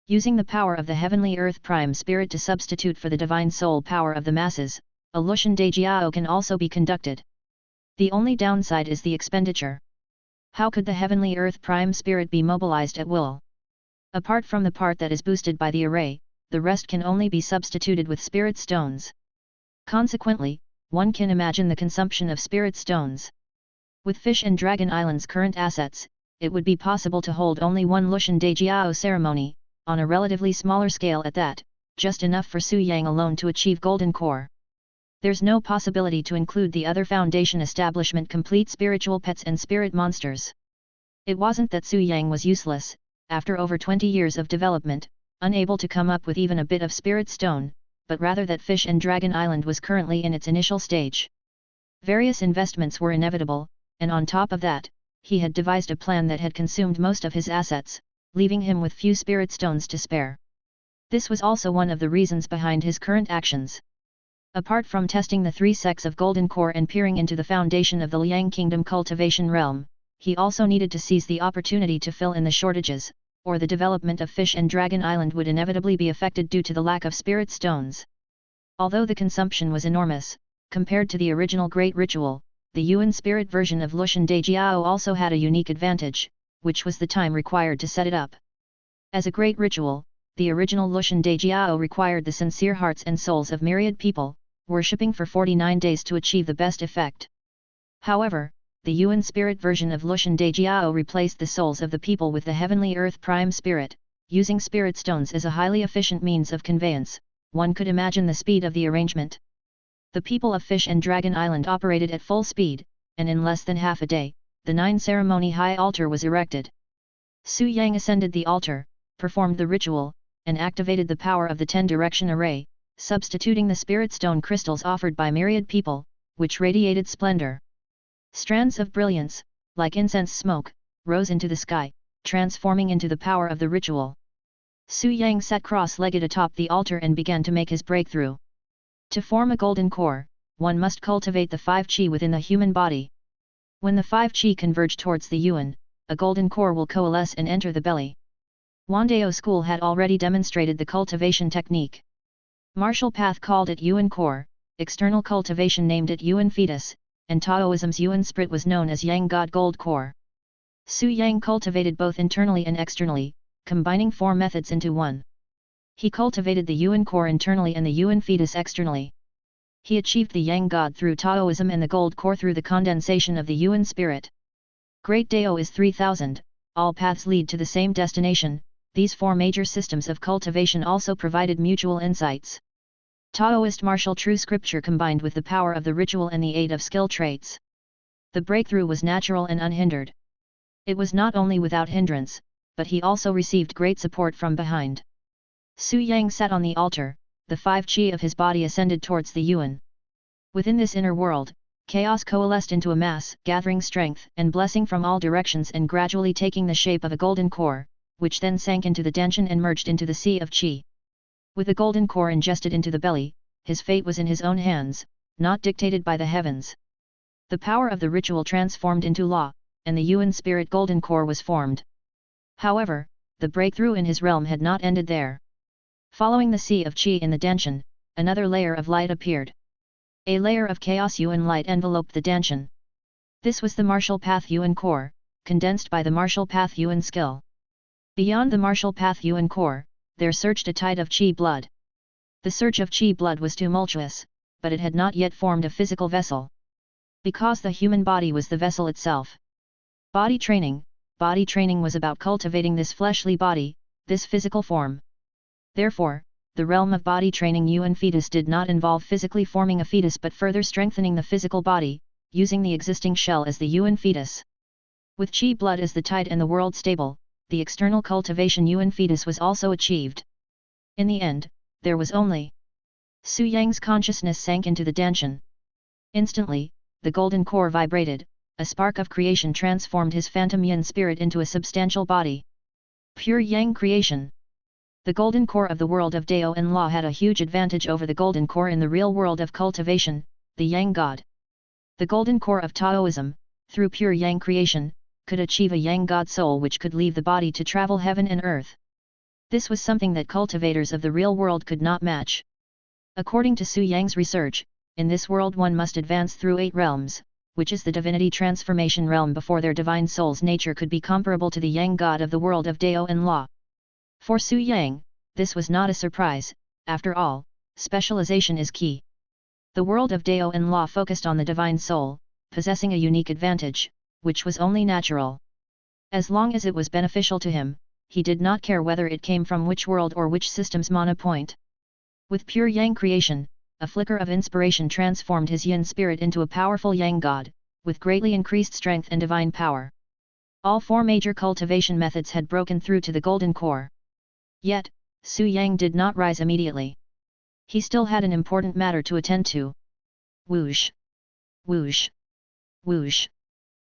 Using the power of the heavenly earth prime spirit to substitute for the divine soul power of the masses, a Lushan Dejiao can also be conducted. The only downside is the expenditure. How could the heavenly earth prime spirit be mobilized at will? Apart from the part that is boosted by the array, the rest can only be substituted with spirit stones. Consequently, one can imagine the consumption of spirit stones. With Fish and Dragon Island's current assets, it would be possible to hold only one Lushan Dejiao ceremony, on a relatively smaller scale at that, just enough for Su Yang alone to achieve golden core. There's no possibility to include the other Foundation establishment complete spiritual pets and spirit monsters. It wasn't that Su Yang was useless, after over 20 years of development, unable to come up with even a bit of spirit stone, but rather that Fish and Dragon Island was currently in its initial stage. Various investments were inevitable, and on top of that, he had devised a plan that had consumed most of his assets, leaving him with few spirit stones to spare. This was also one of the reasons behind his current actions. Apart from testing the 3 sects of golden core and peering into the foundation of the Liang Kingdom cultivation realm, he also needed to seize the opportunity to fill in the shortages, or the development of Fish and Dragon Island would inevitably be affected due to the lack of spirit stones. Although the consumption was enormous, compared to the original Great Ritual, the Yuan spirit version of Lushan Dejiao also had a unique advantage, which was the time required to set it up. As a Great Ritual, the original Lushan Dejiao required the sincere hearts and souls of myriad people, worshipping for 49 days to achieve the best effect. However, the Yuan spirit version of Lushan Dejiao replaced the souls of the people with the heavenly earth prime spirit, using spirit stones as a highly efficient means of conveyance. One could imagine the speed of the arrangement. The people of Fish and Dragon Island operated at full speed, and in less than half a day, the 9-ceremony high altar was erected. Su Yang ascended the altar, performed the ritual, and activated the power of the 10-direction array, substituting the spirit stone crystals offered by myriad people, which radiated splendor. Strands of brilliance, like incense smoke, rose into the sky, transforming into the power of the ritual. Su Yang sat cross-legged atop the altar and began to make his breakthrough. To form a golden core, one must cultivate the 5 qi within the human body. When the 5 qi converge towards the Yuan, a golden core will coalesce and enter the belly. Wandao school had already demonstrated the cultivation technique. Martial path called it Yuan core, external cultivation named it Yuan fetus, and Taoism's Yuan spirit was known as Yang God Gold core. Su Yang cultivated both internally and externally, combining 4 methods into one. He cultivated the Yuan core internally and the Yuan fetus externally. He achieved the Yang God through Taoism and the Gold core through the condensation of the Yuan spirit. Great Dao is 3000, all paths lead to the same destination. These 4 major systems of cultivation also provided mutual insights. Taoist martial true scripture combined with the power of the ritual and the aid of skill traits. The breakthrough was natural and unhindered. It was not only without hindrance, but he also received great support from behind. Su Yang sat on the altar, the 5 qi of his body ascended towards the Yuan. Within this inner world, chaos coalesced into a mass, gathering strength and blessing from all directions and gradually taking the shape of a golden core, which then sank into the Danshan and merged into the sea of qi. With the golden core ingested into the belly, his fate was in his own hands, not dictated by the heavens. The power of the ritual transformed into law, and the Yuan spirit golden core was formed. However, the breakthrough in his realm had not ended there. Following the sea of qi in the Danshan, another layer of light appeared. A layer of chaos Yuan light enveloped the Danshan. This was the martial path Yuan core, condensed by the martial path Yuan skill. Beyond the martial path Yuan core, there surged a tide of qi blood. The surge of qi blood was tumultuous, but it had not yet formed a physical vessel. Because the human body was the vessel itself. Body training was about cultivating this fleshly body, this physical form. Therefore, the realm of body training Yuan fetus did not involve physically forming a fetus but further strengthening the physical body, using the existing shell as the Yuan fetus. With qi blood as the tide and the world stable, the external cultivation Yuan fetus was also achieved. In the end, there was only Su Yang's consciousness sank into the Danshan. Instantly, the golden core vibrated, a spark of creation transformed his phantom Yin spirit into a substantial body. Pure Yang creation. The golden core of the world of Dao and Law had a huge advantage over the golden core in the real world of cultivation, the Yang God. The golden core of Taoism, through pure Yang creation, could achieve a Yang God soul which could leave the body to travel heaven and earth. This was something that cultivators of the real world could not match. According to Su Yang's research, in this world one must advance through 8 realms, which is the divinity transformation realm before their divine soul's nature could be comparable to the Yang God of the world of Dao and Law. For Su Yang, this was not a surprise. After all, specialization is key. The world of Dao and Law focused on the divine soul, possessing a unique advantage, which was only natural. As long as it was beneficial to him, he did not care whether it came from which world or which system's mana point. With pure yang creation, a flicker of inspiration transformed his yin spirit into a powerful yang god, with greatly increased strength and divine power. All four major cultivation methods had broken through to the golden core. Yet, Su Yang did not rise immediately. He still had an important matter to attend to. Whoosh! Whoosh! Whoosh!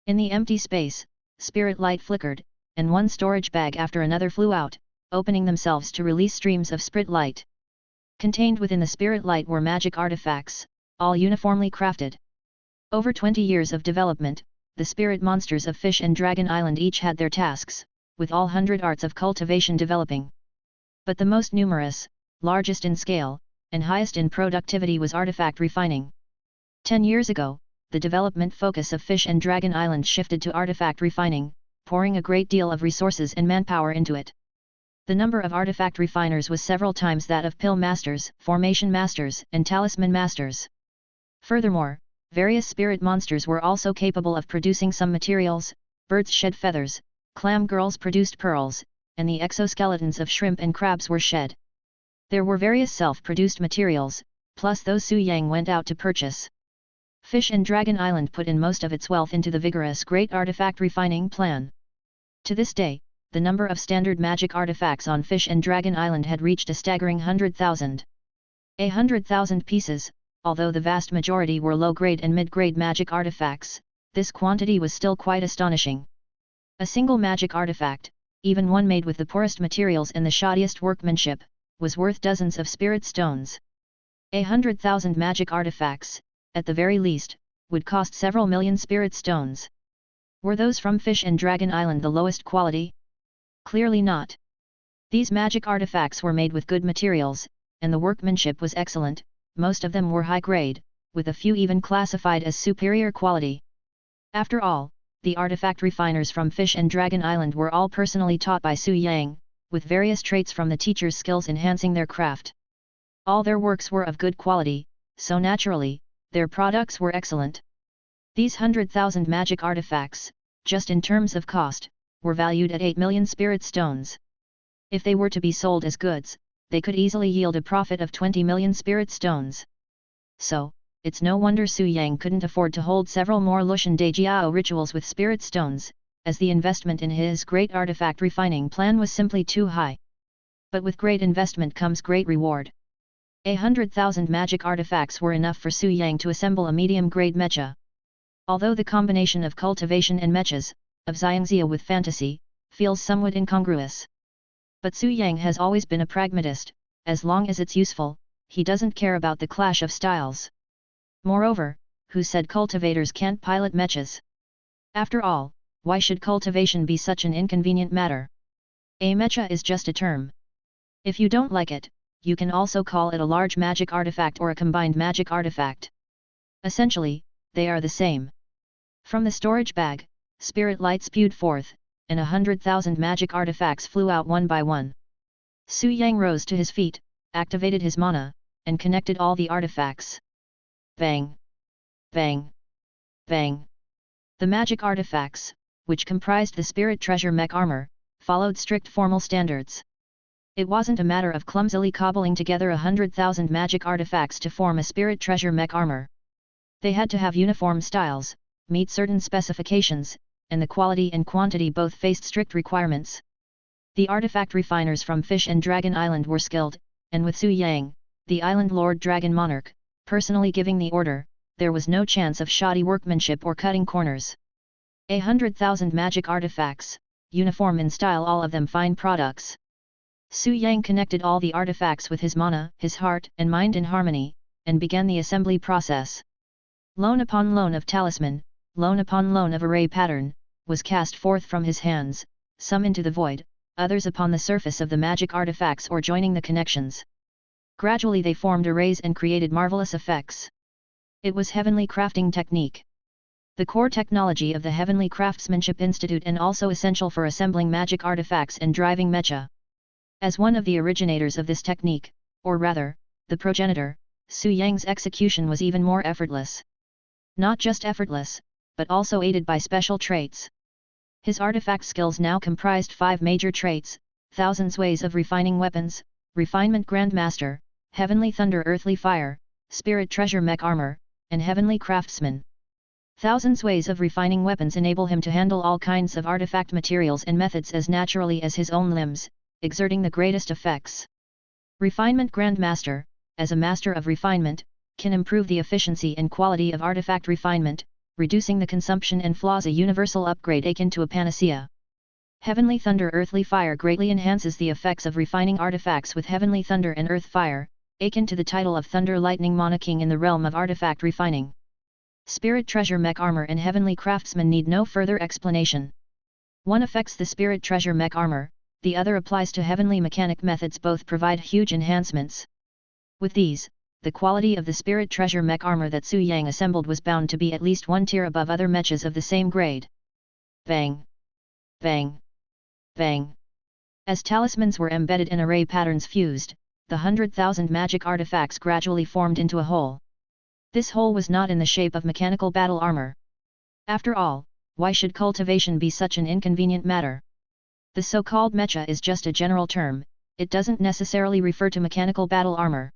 In the empty space, spirit light flickered, and one storage bag after another flew out, opening themselves to release streams of spirit light. Contained within the spirit light were magic artifacts, all uniformly crafted. Over 20 years of development, the spirit monsters of Fish and Dragon Island each had their tasks, with all 100 arts of cultivation developing. But the most numerous, largest in scale, and highest in productivity was artifact refining. 10 years ago, the development focus of Fish and Dragon Island shifted to artifact refining, pouring a great deal of resources and manpower into it. The number of artifact refiners was several times that of pill masters, formation masters, and talisman masters. Furthermore, various spirit monsters were also capable of producing some materials. Birds shed feathers, clam girls produced pearls, and the exoskeletons of shrimp and crabs were shed. There were various self-produced materials, plus those Su Yang went out to purchase. Fish and Dragon Island put in most of its wealth into the vigorous great artifact refining plan. To this day, the number of standard magic artifacts on Fish and Dragon Island had reached a staggering 100,000. 100,000 pieces, although the vast majority were low-grade and mid-grade magic artifacts, this quantity was still quite astonishing. A single magic artifact, even one made with the poorest materials and the shoddiest workmanship, was worth dozens of spirit stones. 100,000 magic artifacts, at the very least, would cost several million spirit stones. Were those from Fish and Dragon Island the lowest quality? Clearly not. These magic artifacts were made with good materials, and the workmanship was excellent. Most of them were high grade, with a few even classified as superior quality. After all, the artifact refiners from Fish and Dragon Island were all personally taught by Su Yang, with various traits from the teacher's skills enhancing their craft. All their works were of good quality, so naturally, their products were excellent. These 100,000 magic artifacts, just in terms of cost, were valued at 8 million spirit stones. If they were to be sold as goods, they could easily yield a profit of 20 million spirit stones. So, it's no wonder Su Yang couldn't afford to hold several more Lushan Dejiao rituals with spirit stones, as the investment in his great artifact refining plan was simply too high. But with great investment comes great reward. 100,000 magic artifacts were enough for Su Yang to assemble a medium-grade mecha. Although the combination of cultivation and mechas, of Xiangxia with fantasy, feels somewhat incongruous. But Su Yang has always been a pragmatist. As long as it's useful, he doesn't care about the clash of styles. Moreover, who said cultivators can't pilot mechas? After all, why should cultivation be such an inconvenient matter? A mecha is just a term. If you don't like it, you can also call it a large magic artifact or a combined magic artifact. Essentially, they are the same. From the storage bag, spirit light spewed forth, and 100,000 magic artifacts flew out one by one. Su Yang rose to his feet, activated his mana, and connected all the artifacts. Bang! Bang! Bang! The magic artifacts, which comprised the spirit treasure mech armor, followed strict formal standards. It wasn't a matter of clumsily cobbling together 100,000 magic artifacts to form a spirit treasure mech armor. They had to have uniform styles, meet certain specifications, and the quality and quantity both faced strict requirements. The artifact refiners from Fish and Dragon Island were skilled, and with Su Yang, the island lord dragon monarch, personally giving the order, there was no chance of shoddy workmanship or cutting corners. 100,000 magic artifacts, uniform in style, all of them fine products. Su Yang connected all the artifacts with his mana, his heart and mind in harmony, and began the assembly process. Loan upon loan of talisman, loan upon loan of array pattern, was cast forth from his hands, some into the void, others upon the surface of the magic artifacts or joining the connections. Gradually they formed arrays and created marvelous effects. It was heavenly crafting technique. The core technology of the Heavenly Craftsmanship Institute, and also essential for assembling magic artifacts and driving mecha. As one of the originators of this technique, or rather, the progenitor, Su Yang's execution was even more effortless. Not just effortless, but also aided by special traits. His artifact skills now comprised 5 major traits: Thousands Ways of Refining Weapons, Refinement Grandmaster, Heavenly Thunder Earthly Fire, Spirit Treasure Mech Armor, and Heavenly Craftsman. Thousands Ways of Refining Weapons enable him to handle all kinds of artifact materials and methods as naturally as his own limbs, exerting the greatest effects. Refinement Grandmaster, as a master of refinement, can improve the efficiency and quality of artifact refinement, reducing the consumption and flaws, a universal upgrade akin to a panacea. Heavenly Thunder Earthly Fire greatly enhances the effects of refining artifacts with Heavenly Thunder and Earth Fire, akin to the title of Thunder Lightning Monarching in the realm of artifact refining. Spirit Treasure Mech Armor and Heavenly Craftsman need no further explanation. One affects the Spirit Treasure Mech Armor, the other applies to Heavenly Mechanic methods. Both provide huge enhancements. With these, the quality of the Spirit Treasure Mech Armor that Su Yang assembled was bound to be at least one tier above other mechas of the same grade. Bang! Bang! Bang! As talismans were embedded and array patterns fused, the 100,000 magic artifacts gradually formed into a whole. This whole was not in the shape of mechanical battle armor. After all, why should cultivation be such an inconvenient matter? The so-called mecha is just a general term, it doesn't necessarily refer to mechanical battle armor.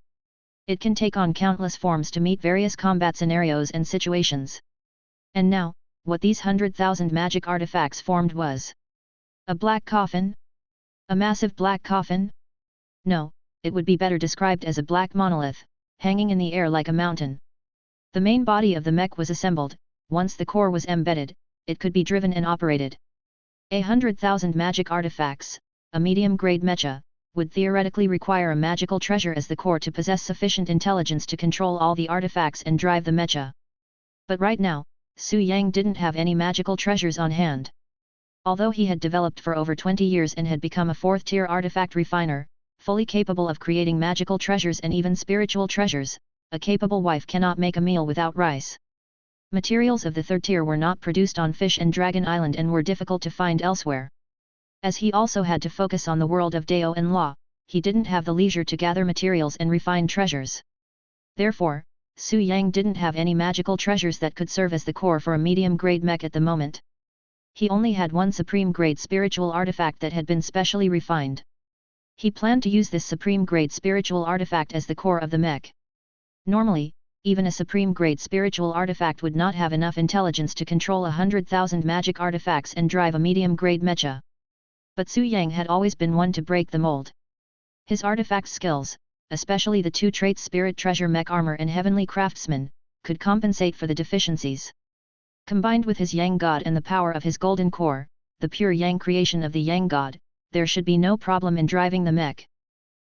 It can take on countless forms to meet various combat scenarios and situations. And now, what these 100,000 magic artifacts formed was a black coffin? A massive black coffin? No, it would be better described as a black monolith, hanging in the air like a mountain. The main body of the mech was assembled. Once the core was embedded, it could be driven and operated. 100,000 magic artifacts, a medium-grade mecha, would theoretically require a magical treasure as the core to possess sufficient intelligence to control all the artifacts and drive the mecha. But right now, Su Yang didn't have any magical treasures on hand. Although he had developed for over 20 years and had become a 4th-tier artifact refiner, fully capable of creating magical treasures and even spiritual treasures, a capable wife cannot make a meal without rice. Materials of the 3rd tier were not produced on Fish and Dragon Island and were difficult to find elsewhere. As he also had to focus on the world of Dao and Law, he didn't have the leisure to gather materials and refine treasures. Therefore, Su Yang didn't have any magical treasures that could serve as the core for a medium-grade mech at the moment. He only had one supreme-grade spiritual artifact that had been specially refined. He planned to use this supreme-grade spiritual artifact as the core of the mech. Normally, even a supreme-grade spiritual artifact would not have enough intelligence to control 100,000 magic artifacts and drive a medium-grade mecha. But Su Yang had always been one to break the mold. His artifact skills, especially the 2 traits Spirit Treasure Mech Armor and Heavenly Craftsman, could compensate for the deficiencies. Combined with his Yang God and the power of his golden core, the pure Yang creation of the Yang God, there should be no problem in driving the mech.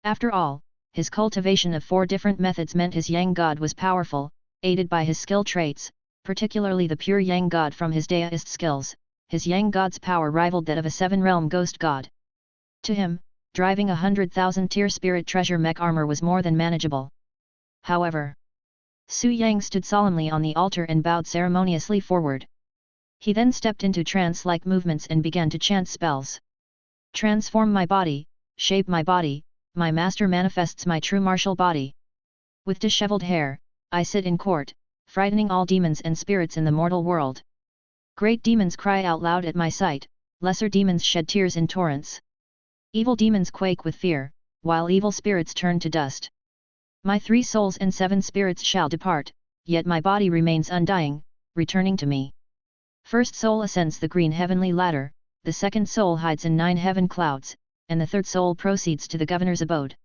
After all, his cultivation of 4 different methods meant his Yang God was powerful, aided by his skill traits, particularly the pure Yang God from his Daoist skills. His Yang God's power rivaled that of a 7-realm ghost god. To him, driving 100,000 tier Spirit Treasure Mech Armor was more than manageable. However, Su Yang stood solemnly on the altar and bowed ceremoniously forward. He then stepped into trance-like movements and began to chant spells. Transform my body, shape my body, my master manifests my true martial body. With disheveled hair, I sit in court, frightening all demons and spirits in the mortal world. Great demons cry out loud at my sight, lesser demons shed tears in torrents. Evil demons quake with fear, while evil spirits turn to dust. My 3 souls and 7 spirits shall depart, yet my body remains undying, returning to me. First soul ascends the green heavenly ladder, the second soul hides in 9 heaven clouds, and the third soul proceeds to the governor's abode.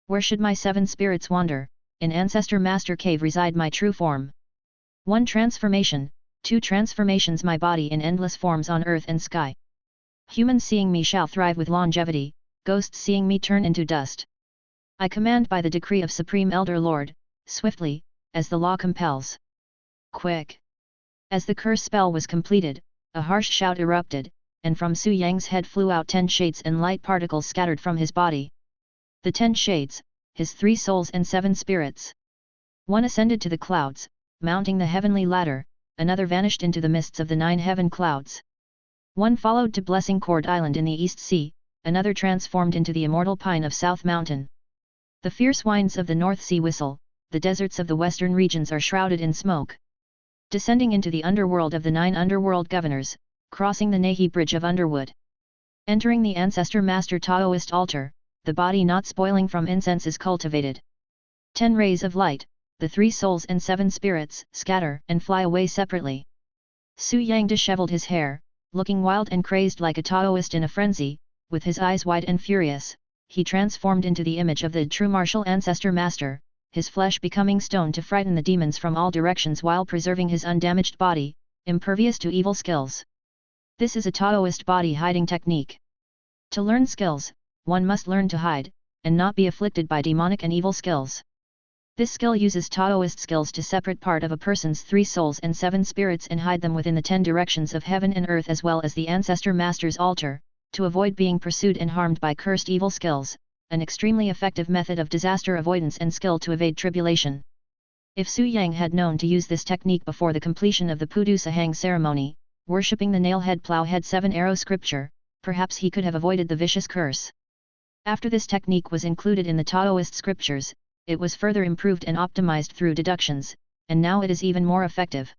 Where should my 7 spirits wander? In Ancestor Master Cave reside my true form. 1 transformation, 2 transformations, my body in endless forms on earth and sky. Humans seeing me shall thrive with longevity, ghosts seeing me turn into dust. I command by the decree of Supreme Elder Lord, swiftly, as the law compels. Quick! As the curse spell was completed, a harsh shout erupted, and from Su Yang's head flew out 10 shades and light particles scattered from his body. The 10 shades, his 3 souls and 7 spirits. One ascended to the clouds, mounting the heavenly ladder, another vanished into the mists of the 9 heaven clouds. One followed to Blessing Cord Island in the East Sea, another transformed into the immortal pine of South Mountain. The fierce winds of the North Sea whistle, the deserts of the western regions are shrouded in smoke. Descending into the underworld of the 9 underworld governors, crossing the Nahi Bridge of Underwood. Entering the Ancestor Master Taoist altar, the body not spoiling from incense is cultivated. 10 rays of light, the 3 souls and 7 spirits, scatter and fly away separately. Su Yang disheveled his hair, looking wild and crazed like a Taoist in a frenzy, with his eyes wide and furious, he transformed into the image of the true martial Ancestor Master, his flesh becoming stone to frighten the demons from all directions while preserving his undamaged body, impervious to evil skills. This is a Taoist body hiding technique. To learn skills, one must learn to hide, and not be afflicted by demonic and evil skills. This skill uses Taoist skills to separate part of a person's 3 souls and 7 spirits and hide them within the 10 directions of heaven and earth as well as the Ancestor Master's altar, to avoid being pursued and harmed by cursed evil skills, an extremely effective method of disaster avoidance and skill to evade tribulation. If Su Yang had known to use this technique before the completion of the Pudu Sahang ceremony, worshipping the nail-head plow-head 7-arrow scripture, perhaps he could have avoided the vicious curse. After this technique was included in the Taoist scriptures, it was further improved and optimized through deductions, and now it is even more effective.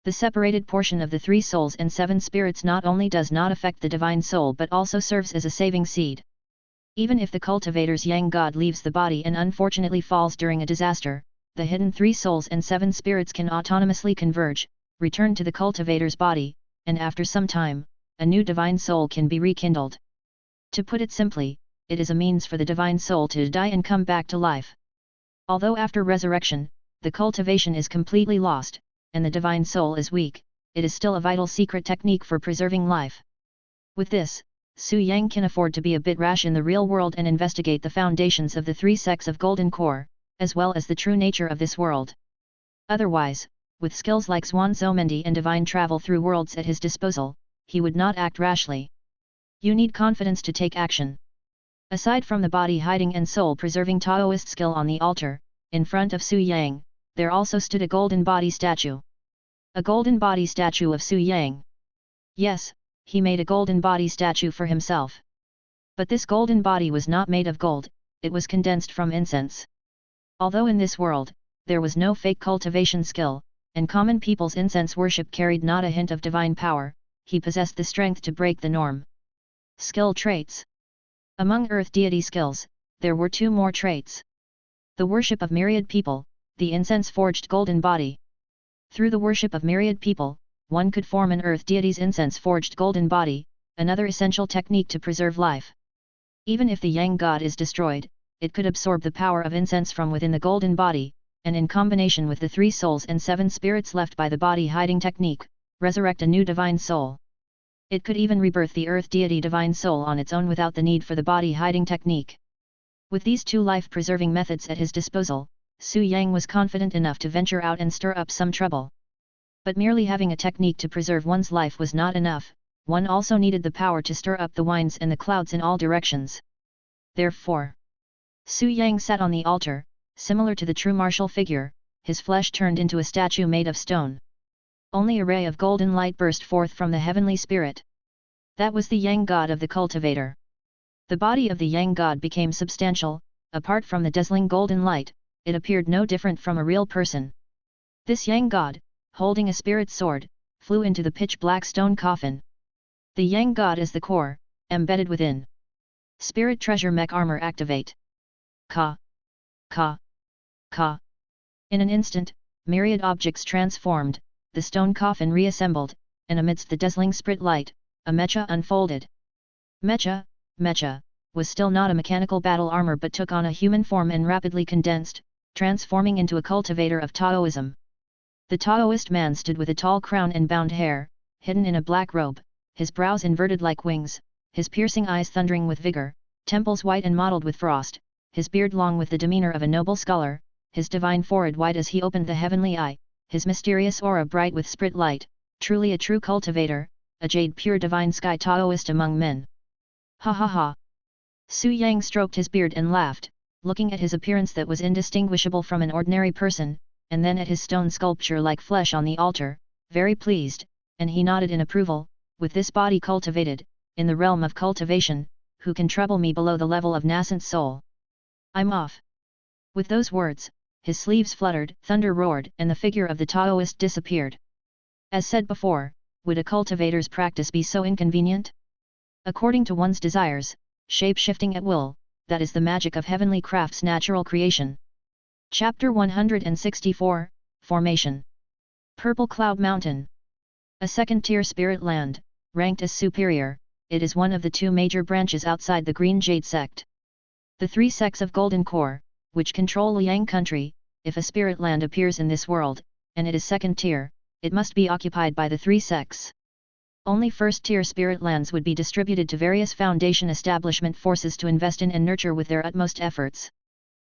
The separated portion of the 3 souls and 7 spirits not only does not affect the divine soul but also serves as a saving seed. Even if the cultivator's Yang God leaves the body and unfortunately falls during a disaster, the hidden 3 souls and 7 spirits can autonomously converge, return to the cultivator's body, and after some time, a new divine soul can be rekindled. To put it simply, it is a means for the divine soul to die and come back to life. Although after resurrection, the cultivation is completely lost, and the divine soul is weak, it is still a vital secret technique for preserving life. With this, Su Yang can afford to be a bit rash in the real world and investigate the foundations of the 3 sects of Golden Core, as well as the true nature of this world. Otherwise, with skills like Zhuan Zhoumendi and divine travel through worlds at his disposal, he would not act rashly. You need confidence to take action. Aside from the body hiding and soul preserving Taoist skill on the altar, in front of Su Yang, there also stood a golden body statue. A golden body statue of Su Yang. Yes, he made a golden body statue for himself. But this golden body was not made of gold, it was condensed from incense. Although in this world, there was no fake cultivation skill, and common people's incense worship carried not a hint of divine power, he possessed the strength to break the norm. Skill traits. Among earth deity skills, there were 2 more traits. The worship of myriad people, the incense-forged golden body. Through the worship of myriad people, one could form an earth deity's incense-forged golden body, another essential technique to preserve life. Even if the Yang God is destroyed, it could absorb the power of incense from within the golden body, and in combination with the 3 souls and 7 spirits left by the body hiding technique, resurrect a new divine soul. It could even rebirth the earth deity divine soul on its own without the need for the body hiding technique. With these 2 life-preserving methods at his disposal, Su Yang was confident enough to venture out and stir up some trouble. But merely having a technique to preserve one's life was not enough, one also needed the power to stir up the winds and the clouds in all directions. Therefore, Su Yang sat on the altar, similar to the true martial figure, his flesh turned into a statue made of stone. Only a ray of golden light burst forth from the heavenly spirit. That was the Yang God of the cultivator. The body of the Yang God became substantial, apart from the dazzling golden light, it appeared no different from a real person. This Yang God, holding a spirit sword, flew into the pitch-black stone coffin. The Yang God is the core, embedded within. Spirit treasure mech armor activate. Ka. Ka. Ka. In an instant, myriad objects transformed, the stone coffin reassembled, and amidst the dazzling spirit light, a mecha unfolded. Mecha, was still not a mechanical battle armor but took on a human form and rapidly condensed, transforming into a cultivator of Taoism. The Taoist man stood with a tall crown and bound hair, hidden in a black robe, his brows inverted like wings, his piercing eyes thundering with vigor, temples white and mottled with frost, his beard long with the demeanor of a noble scholar, his divine forehead wide as he opened the heavenly eye, his mysterious aura bright with spirit light, truly a true cultivator, a jade pure divine sky Taoist among men. Ha ha ha! Su Yang stroked his beard and laughed, looking at his appearance that was indistinguishable from an ordinary person, and then at his stone sculpture like flesh on the altar, very pleased, and he nodded in approval. With this body cultivated, in the realm of cultivation, who can trouble me below the level of nascent soul? I'm off. With those words, his sleeves fluttered, thunder roared, and the figure of the Taoist disappeared. As said before, would a cultivator's practice be so inconvenient? According to one's desires, shape-shifting at will, that is the magic of heavenly craft's natural creation. Chapter 164, Formation. Purple Cloud Mountain. A second-tier spirit land, ranked as superior, it is one of the two major branches outside the Green Jade sect. The three sects of Golden Core, which control Liang country, if a spirit land appears in this world, and it is second tier, it must be occupied by the three sects. Only first-tier spirit lands would be distributed to various Foundation establishment forces to invest in and nurture with their utmost efforts.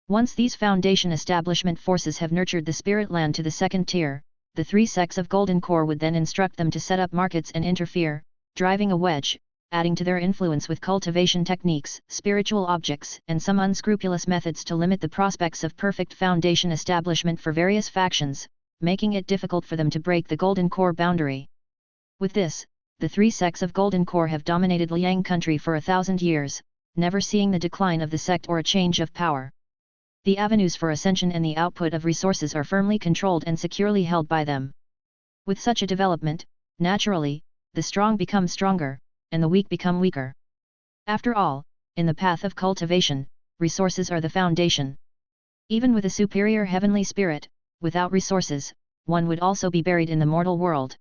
Once these Foundation establishment forces have nurtured the spirit land to the second tier, the three sects of Golden Core would then instruct them to set up markets and interfere, driving a wedge, adding to their influence with cultivation techniques, spiritual objects, and some unscrupulous methods to limit the prospects of perfect Foundation establishment for various factions, making it difficult for them to break the Golden Core boundary. With this, the three sects of Golden Core have dominated Liang country for 1,000 years, never seeing the decline of the sect or a change of power. The avenues for ascension and the output of resources are firmly controlled and securely held by them. With such a development, naturally, the strong become stronger, and the weak become weaker. After all, in the path of cultivation, resources are the foundation. Even with a superior heavenly spirit, without resources, one would also be buried in the mortal world.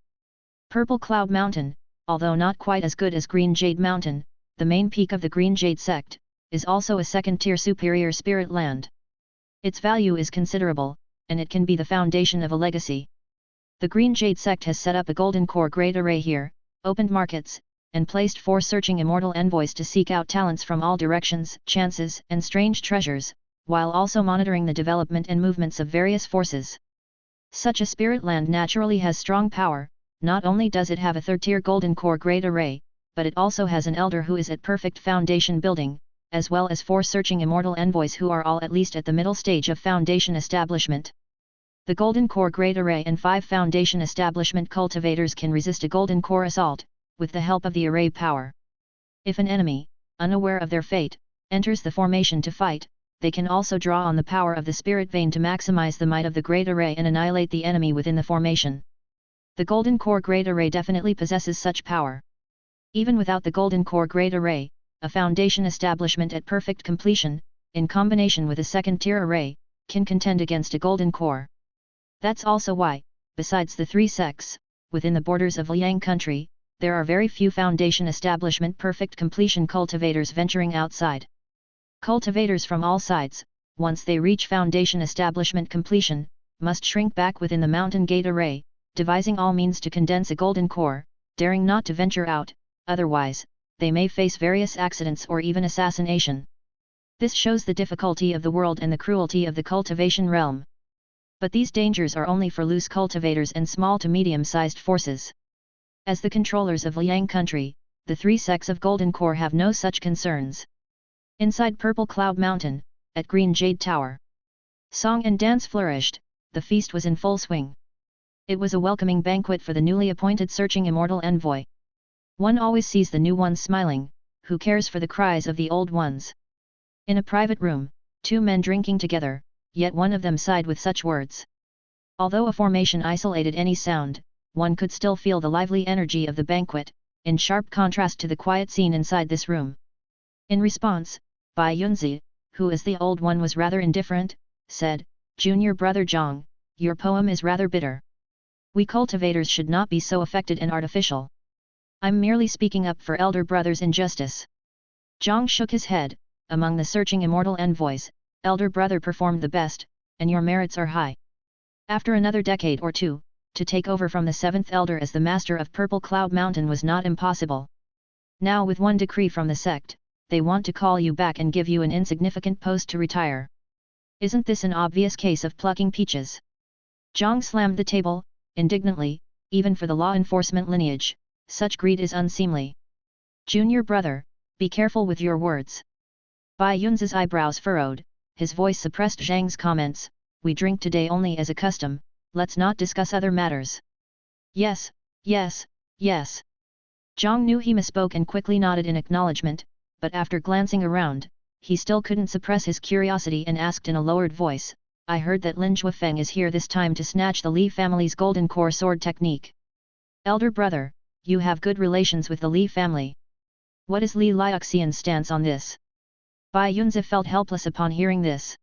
Purple Cloud Mountain, although not quite as good as Green Jade Mountain, the main peak of the Green Jade sect, is also a second-tier superior spirit land. Its value is considerable, and it can be the foundation of a legacy. The Green Jade sect has set up a Golden Core Great Array here, opened markets, and placed 4 searching immortal envoys to seek out talents from all directions, chances, and strange treasures, while also monitoring the development and movements of various forces. Such a spirit land naturally has strong power. Not only does it have a third-tier Golden Core Great Array, but it also has an elder who is at perfect foundation building, as well as 4 searching immortal envoys who are all at least at the middle stage of Foundation establishment. The Golden Core Great Array and 5 Foundation establishment cultivators can resist a Golden Core assault, with the help of the array power. If an enemy, unaware of their fate, enters the formation to fight, they can also draw on the power of the spirit vein to maximize the might of the Great Array and annihilate the enemy within the formation. The Golden Core Great Array definitely possesses such power. Even without the Golden Core Great Array, a Foundation establishment at perfect completion, in combination with a second-tier array, can contend against a Golden Core. That's also why, besides the 3 sects, within the borders of Liang country, there are very few Foundation establishment perfect completion cultivators venturing outside. Cultivators from all sides, once they reach Foundation establishment completion, must shrink back within the Mountain Gate array, devising all means to condense a Golden Core, daring not to venture out, otherwise, they may face various accidents or even assassination. This shows the difficulty of the world and the cruelty of the cultivation realm. But these dangers are only for loose cultivators and small to medium-sized forces. As the controllers of Liang country, the 3 sects of Golden Core have no such concerns. Inside Purple Cloud Mountain, at Green Jade Tower, song and dance flourished, the feast was in full swing. It was a welcoming banquet for the newly appointed searching immortal envoy. One always sees the new ones smiling, who cares for the cries of the old ones. In a private room, 2 men drinking together, yet one of them sighed with such words. Although a formation isolated any sound, one could still feel the lively energy of the banquet, in sharp contrast to the quiet scene inside this room. In response, Bai Yunzi, who as the old one was rather indifferent, said, "Junior brother Zhang, your poem is rather bitter. We cultivators should not be so affected and artificial. I'm merely speaking up for elder brother's injustice." Zhang shook his head. Among the searching immortal envoys, elder brother performed the best, and your merits are high. After another decade or 2, to take over from the 7th elder as the master of Purple Cloud Mountain was not impossible. Now with one decree from the sect, they want to call you back and give you an insignificant post to retire. Isn't this an obvious case of plucking peaches? Zhang slammed the table, indignantly, even for the law enforcement lineage, such greed is unseemly. Junior brother, be careful with your words. Bai Yunzi's eyebrows furrowed, his voice suppressed Zhang's comments, we drink today only as a custom, let's not discuss other matters. Yes, yes, yes. Zhang knew he misspoke and quickly nodded in acknowledgement, but after glancing around, he still couldn't suppress his curiosity and asked in a lowered voice, I heard that Lin Zhuofeng is here this time to snatch the Li family's Golden Core sword technique. Elder brother, you have good relations with the Li family. What is Li Liuxian's stance on this? Bai Yunzi felt helpless upon hearing this.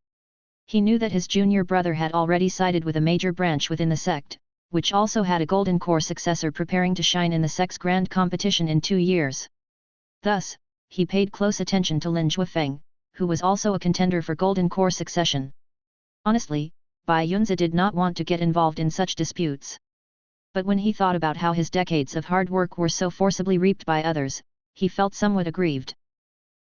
He knew that his junior brother had already sided with a major branch within the sect, which also had a golden core successor preparing to shine in the sect's grand competition in 2 years. Thus, he paid close attention to Lin Zhuofeng, who was also a contender for golden core succession. Honestly, Bai Yunzi did not want to get involved in such disputes. But when he thought about how his decades of hard work were so forcibly reaped by others, he felt somewhat aggrieved.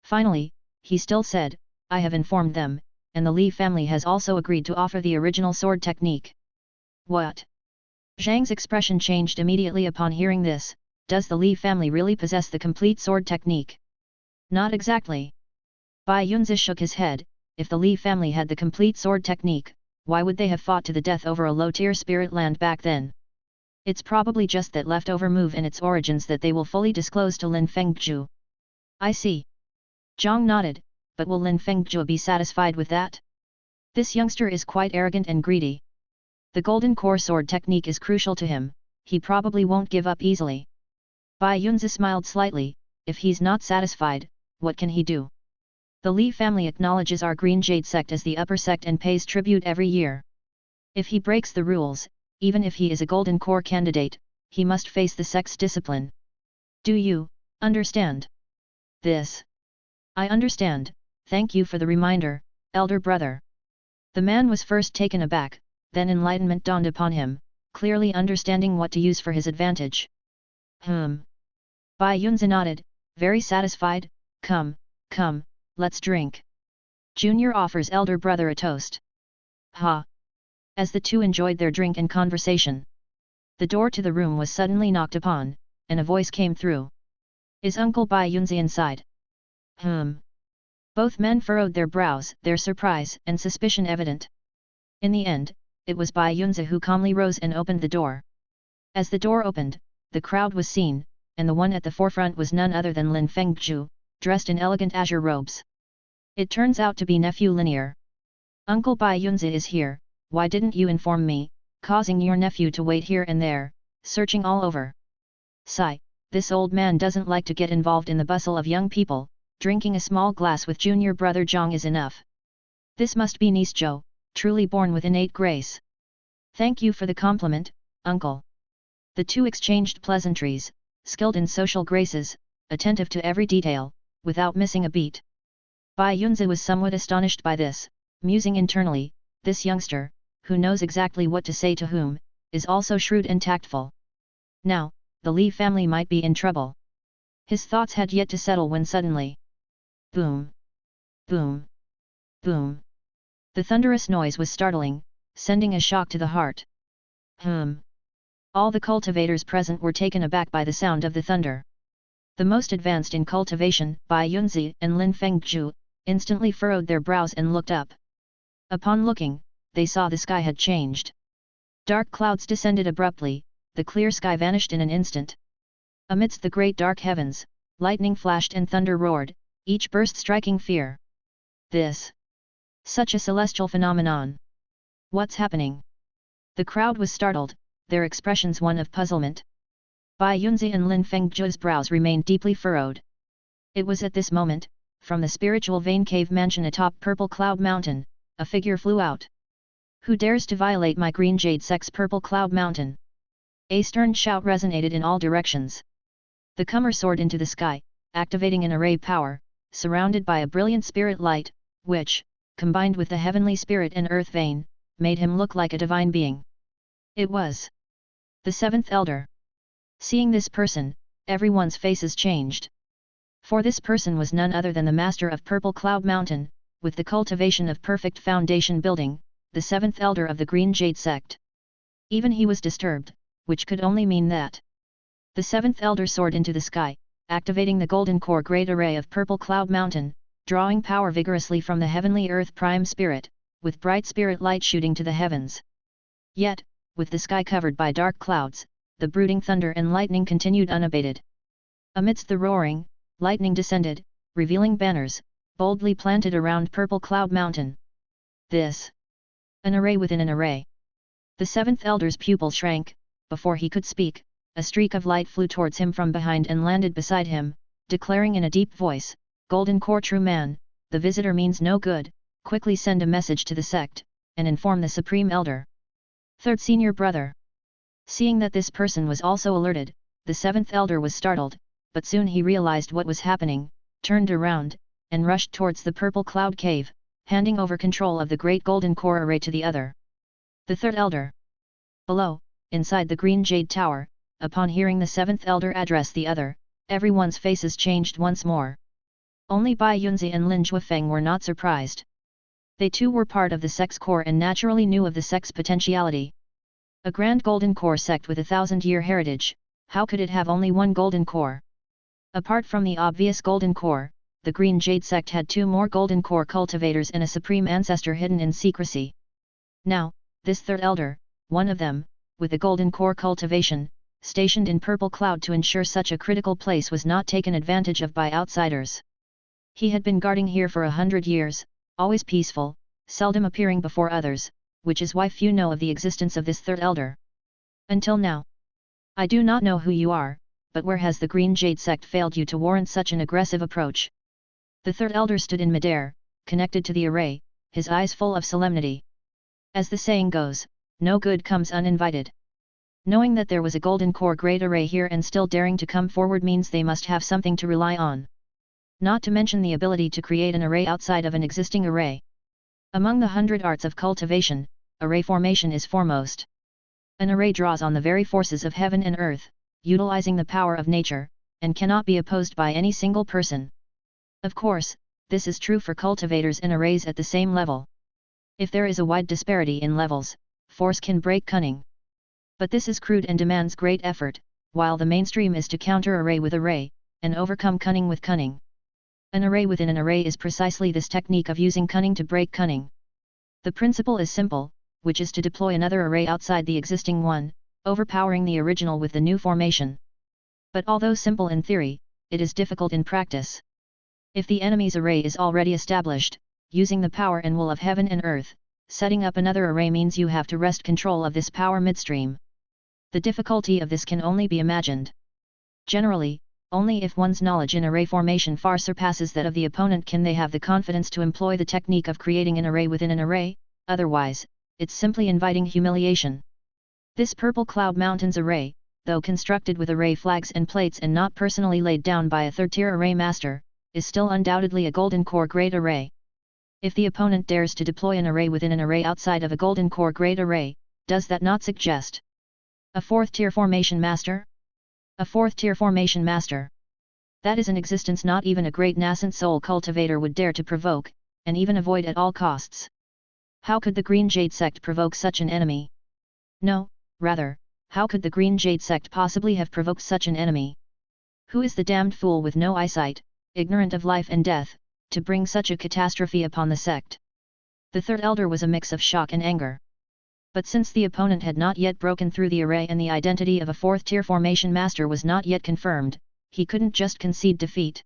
Finally, he still said, I have informed them, and the Li family has also agreed to offer the original sword technique. What? Zhang's expression changed immediately upon hearing this. Does the Li family really possess the complete sword technique? Not exactly. Bai Yunzi shook his head. If the Li family had the complete sword technique, why would they have fought to the death over a low-tier spirit land back then? It's probably just that leftover move in its origins that they will fully disclose to Lin Fengzhu. I see. Zhang nodded, but will Lin Fengzhu be satisfied with that? This youngster is quite arrogant and greedy. The golden core sword technique is crucial to him, he probably won't give up easily. Bai Yunzi smiled slightly. If he's not satisfied, what can he do? The Li family acknowledges our Green Jade sect as the upper sect and pays tribute every year. If he breaks the rules, even if he is a golden core candidate, he must face the sect's discipline. Do you understand this? I understand, thank you for the reminder, elder brother. The man was first taken aback, then enlightenment dawned upon him, clearly understanding what to use for his advantage. Bai Yunzi nodded, very satisfied. Come, let's drink. Junior offers elder brother a toast. Ha! As the two enjoyed their drink and conversation, the door to the room was suddenly knocked upon, and a voice came through. Is Uncle Bai Yunzi inside? Both men furrowed their brows, their surprise and suspicion evident. In the end, it was Bai Yunzi who calmly rose and opened the door. As the door opened, the crowd was seen, and the one at the forefront was none other than Lin Fengzhu, dressed in elegant azure robes. It turns out to be nephew Linear. Uncle Bai Yunzi is here, why didn't you inform me, causing your nephew to wait here and there, searching all over. Sigh, this old man doesn't like to get involved in the bustle of young people, drinking a small glass with junior brother Zhang is enough. This must be niece Zhou, truly born with innate grace. Thank you for the compliment, uncle. The two exchanged pleasantries, skilled in social graces, attentive to every detail, without missing a beat. Bai Yunzi was somewhat astonished by this, musing internally, this youngster, who knows exactly what to say to whom, is also shrewd and tactful. Now, the Li family might be in trouble. His thoughts had yet to settle when suddenly, boom! Boom! Boom! The thunderous noise was startling, sending a shock to the heart. All the cultivators present were taken aback by the sound of the thunder. The most advanced in cultivation, Bai Yunzi and Lin Fengzhu, instantly furrowed their brows and looked up. Upon looking, they saw the sky had changed. Dark clouds descended abruptly, the clear sky vanished in an instant. Amidst the great dark heavens, lightning flashed and thunder roared, each burst striking fear. This! Such a celestial phenomenon! What's happening? The crowd was startled, their expressions one of puzzlement. Bai Yunzi and Lin Fengzhu's brows remained deeply furrowed. It was at this moment, from the spiritual vein cave mansion atop Purple Cloud Mountain, a figure flew out. Who dares to violate my Green Jade Sect's Purple Cloud Mountain? A stern shout resonated in all directions. The comer soared into the sky, activating an array power, surrounded by a brilliant spirit light, which, combined with the heavenly spirit and earth vein, made him look like a divine being. It was the seventh elder. Seeing this person, everyone's faces changed. For this person was none other than the master of Purple Cloud Mountain, with the cultivation of perfect foundation building, the seventh elder of the Green Jade sect. Even he was disturbed, which could only mean that the seventh elder soared into the sky, activating the golden core great array of Purple Cloud Mountain, drawing power vigorously from the heavenly earth prime spirit, with bright spirit light shooting to the heavens. Yet, with the sky covered by dark clouds, the brooding thunder and lightning continued unabated. Amidst the roaring, lightning descended, revealing banners, boldly planted around Purple Cloud Mountain. This! An array within an array. The seventh elder's pupil shrank, before he could speak, a streak of light flew towards him from behind and landed beside him, declaring in a deep voice, "Golden Core true man, the visitor means no good, quickly send a message to the sect, and inform the Supreme Elder." Third senior brother. Seeing that this person was also alerted, the seventh elder was startled, but soon he realized what was happening, turned around, and rushed towards the purple cloud cave, handing over control of the great golden core array to the other. The third elder. Below, inside the green jade tower, upon hearing the seventh elder address the other, everyone's faces changed once more. Only Bai Yunzi and Lin Zhuofeng were not surprised. They too were part of the sect's core and naturally knew of the sect's potentiality. A grand golden core sect with 1,000-year heritage, how could it have only one golden core? Apart from the obvious golden core, the Green Jade sect had 2 more golden core cultivators and a supreme ancestor hidden in secrecy. Now, this third elder, one of them, with the golden core cultivation, stationed in Purple Cloud to ensure such a critical place was not taken advantage of by outsiders. He had been guarding here for 100 years, always peaceful, seldom appearing before others, which is why few know of the existence of this third elder. Until now. I do not know who you are, but where has the Green Jade sect failed you to warrant such an aggressive approach? The third elder stood in midair, connected to the array, his eyes full of solemnity. As the saying goes, no good comes uninvited. Knowing that there was a golden core great array here and still daring to come forward means they must have something to rely on. Not to mention the ability to create an array outside of an existing array. Among the 100 arts of cultivation, array formation is foremost. An array draws on the very forces of heaven and earth, utilizing the power of nature, and cannot be opposed by any single person. Of course, this is true for cultivators and arrays at the same level. If there is a wide disparity in levels, force can break cunning. But this is crude and demands great effort, while the mainstream is to counter array with array, and overcome cunning with cunning. An array within an array is precisely this technique of using cunning to break cunning. The principle is simple, which is to deploy another array outside the existing one, overpowering the original with the new formation. But although simple in theory, it is difficult in practice. If the enemy's array is already established, using the power and will of heaven and earth, setting up another array means you have to wrest control of this power midstream. The difficulty of this can only be imagined. Generally, only if one's knowledge in array formation far surpasses that of the opponent can they have the confidence to employ the technique of creating an array within an array, otherwise, it's simply inviting humiliation. This Purple Cloud Mountains array, though constructed with array flags and plates and not personally laid down by a third-tier array master, is still undoubtedly a golden core grade array. If the opponent dares to deploy an array within an array outside of a golden core grade array, does that not suggest a 4th-tier formation master? A 4th-tier formation master. That is an existence not even a great nascent soul cultivator would dare to provoke, and even avoid at all costs. How could the Green Jade sect provoke such an enemy? No, rather, how could the Green Jade sect possibly have provoked such an enemy? Who is the damned fool with no eyesight, ignorant of life and death, to bring such a catastrophe upon the sect? The third elder was a mix of shock and anger. But since the opponent had not yet broken through the array and the identity of a 4th-tier formation master was not yet confirmed, he couldn't just concede defeat.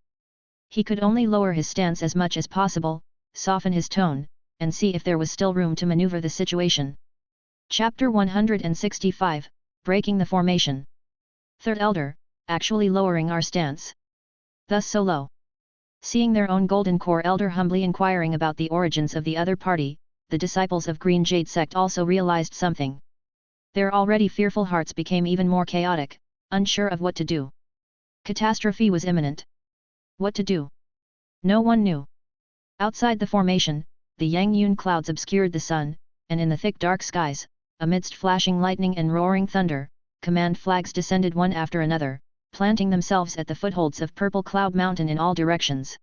He could only lower his stance as much as possible, soften his tone, and see if there was still room to maneuver the situation. Chapter 165, Breaking the Formation. Third Elder, actually lowering our stance. Thus so low. Seeing their own Golden Core Elder humbly inquiring about the origins of the other party, the disciples of Green Jade sect also realized something. Their already fearful hearts became even more chaotic, unsure of what to do. Catastrophe was imminent. What to do? No one knew. Outside the formation, the Yangyun clouds obscured the sun, and in the thick dark skies, amidst flashing lightning and roaring thunder, command flags descended one after another, planting themselves at the footholds of Purple Cloud Mountain in all directions.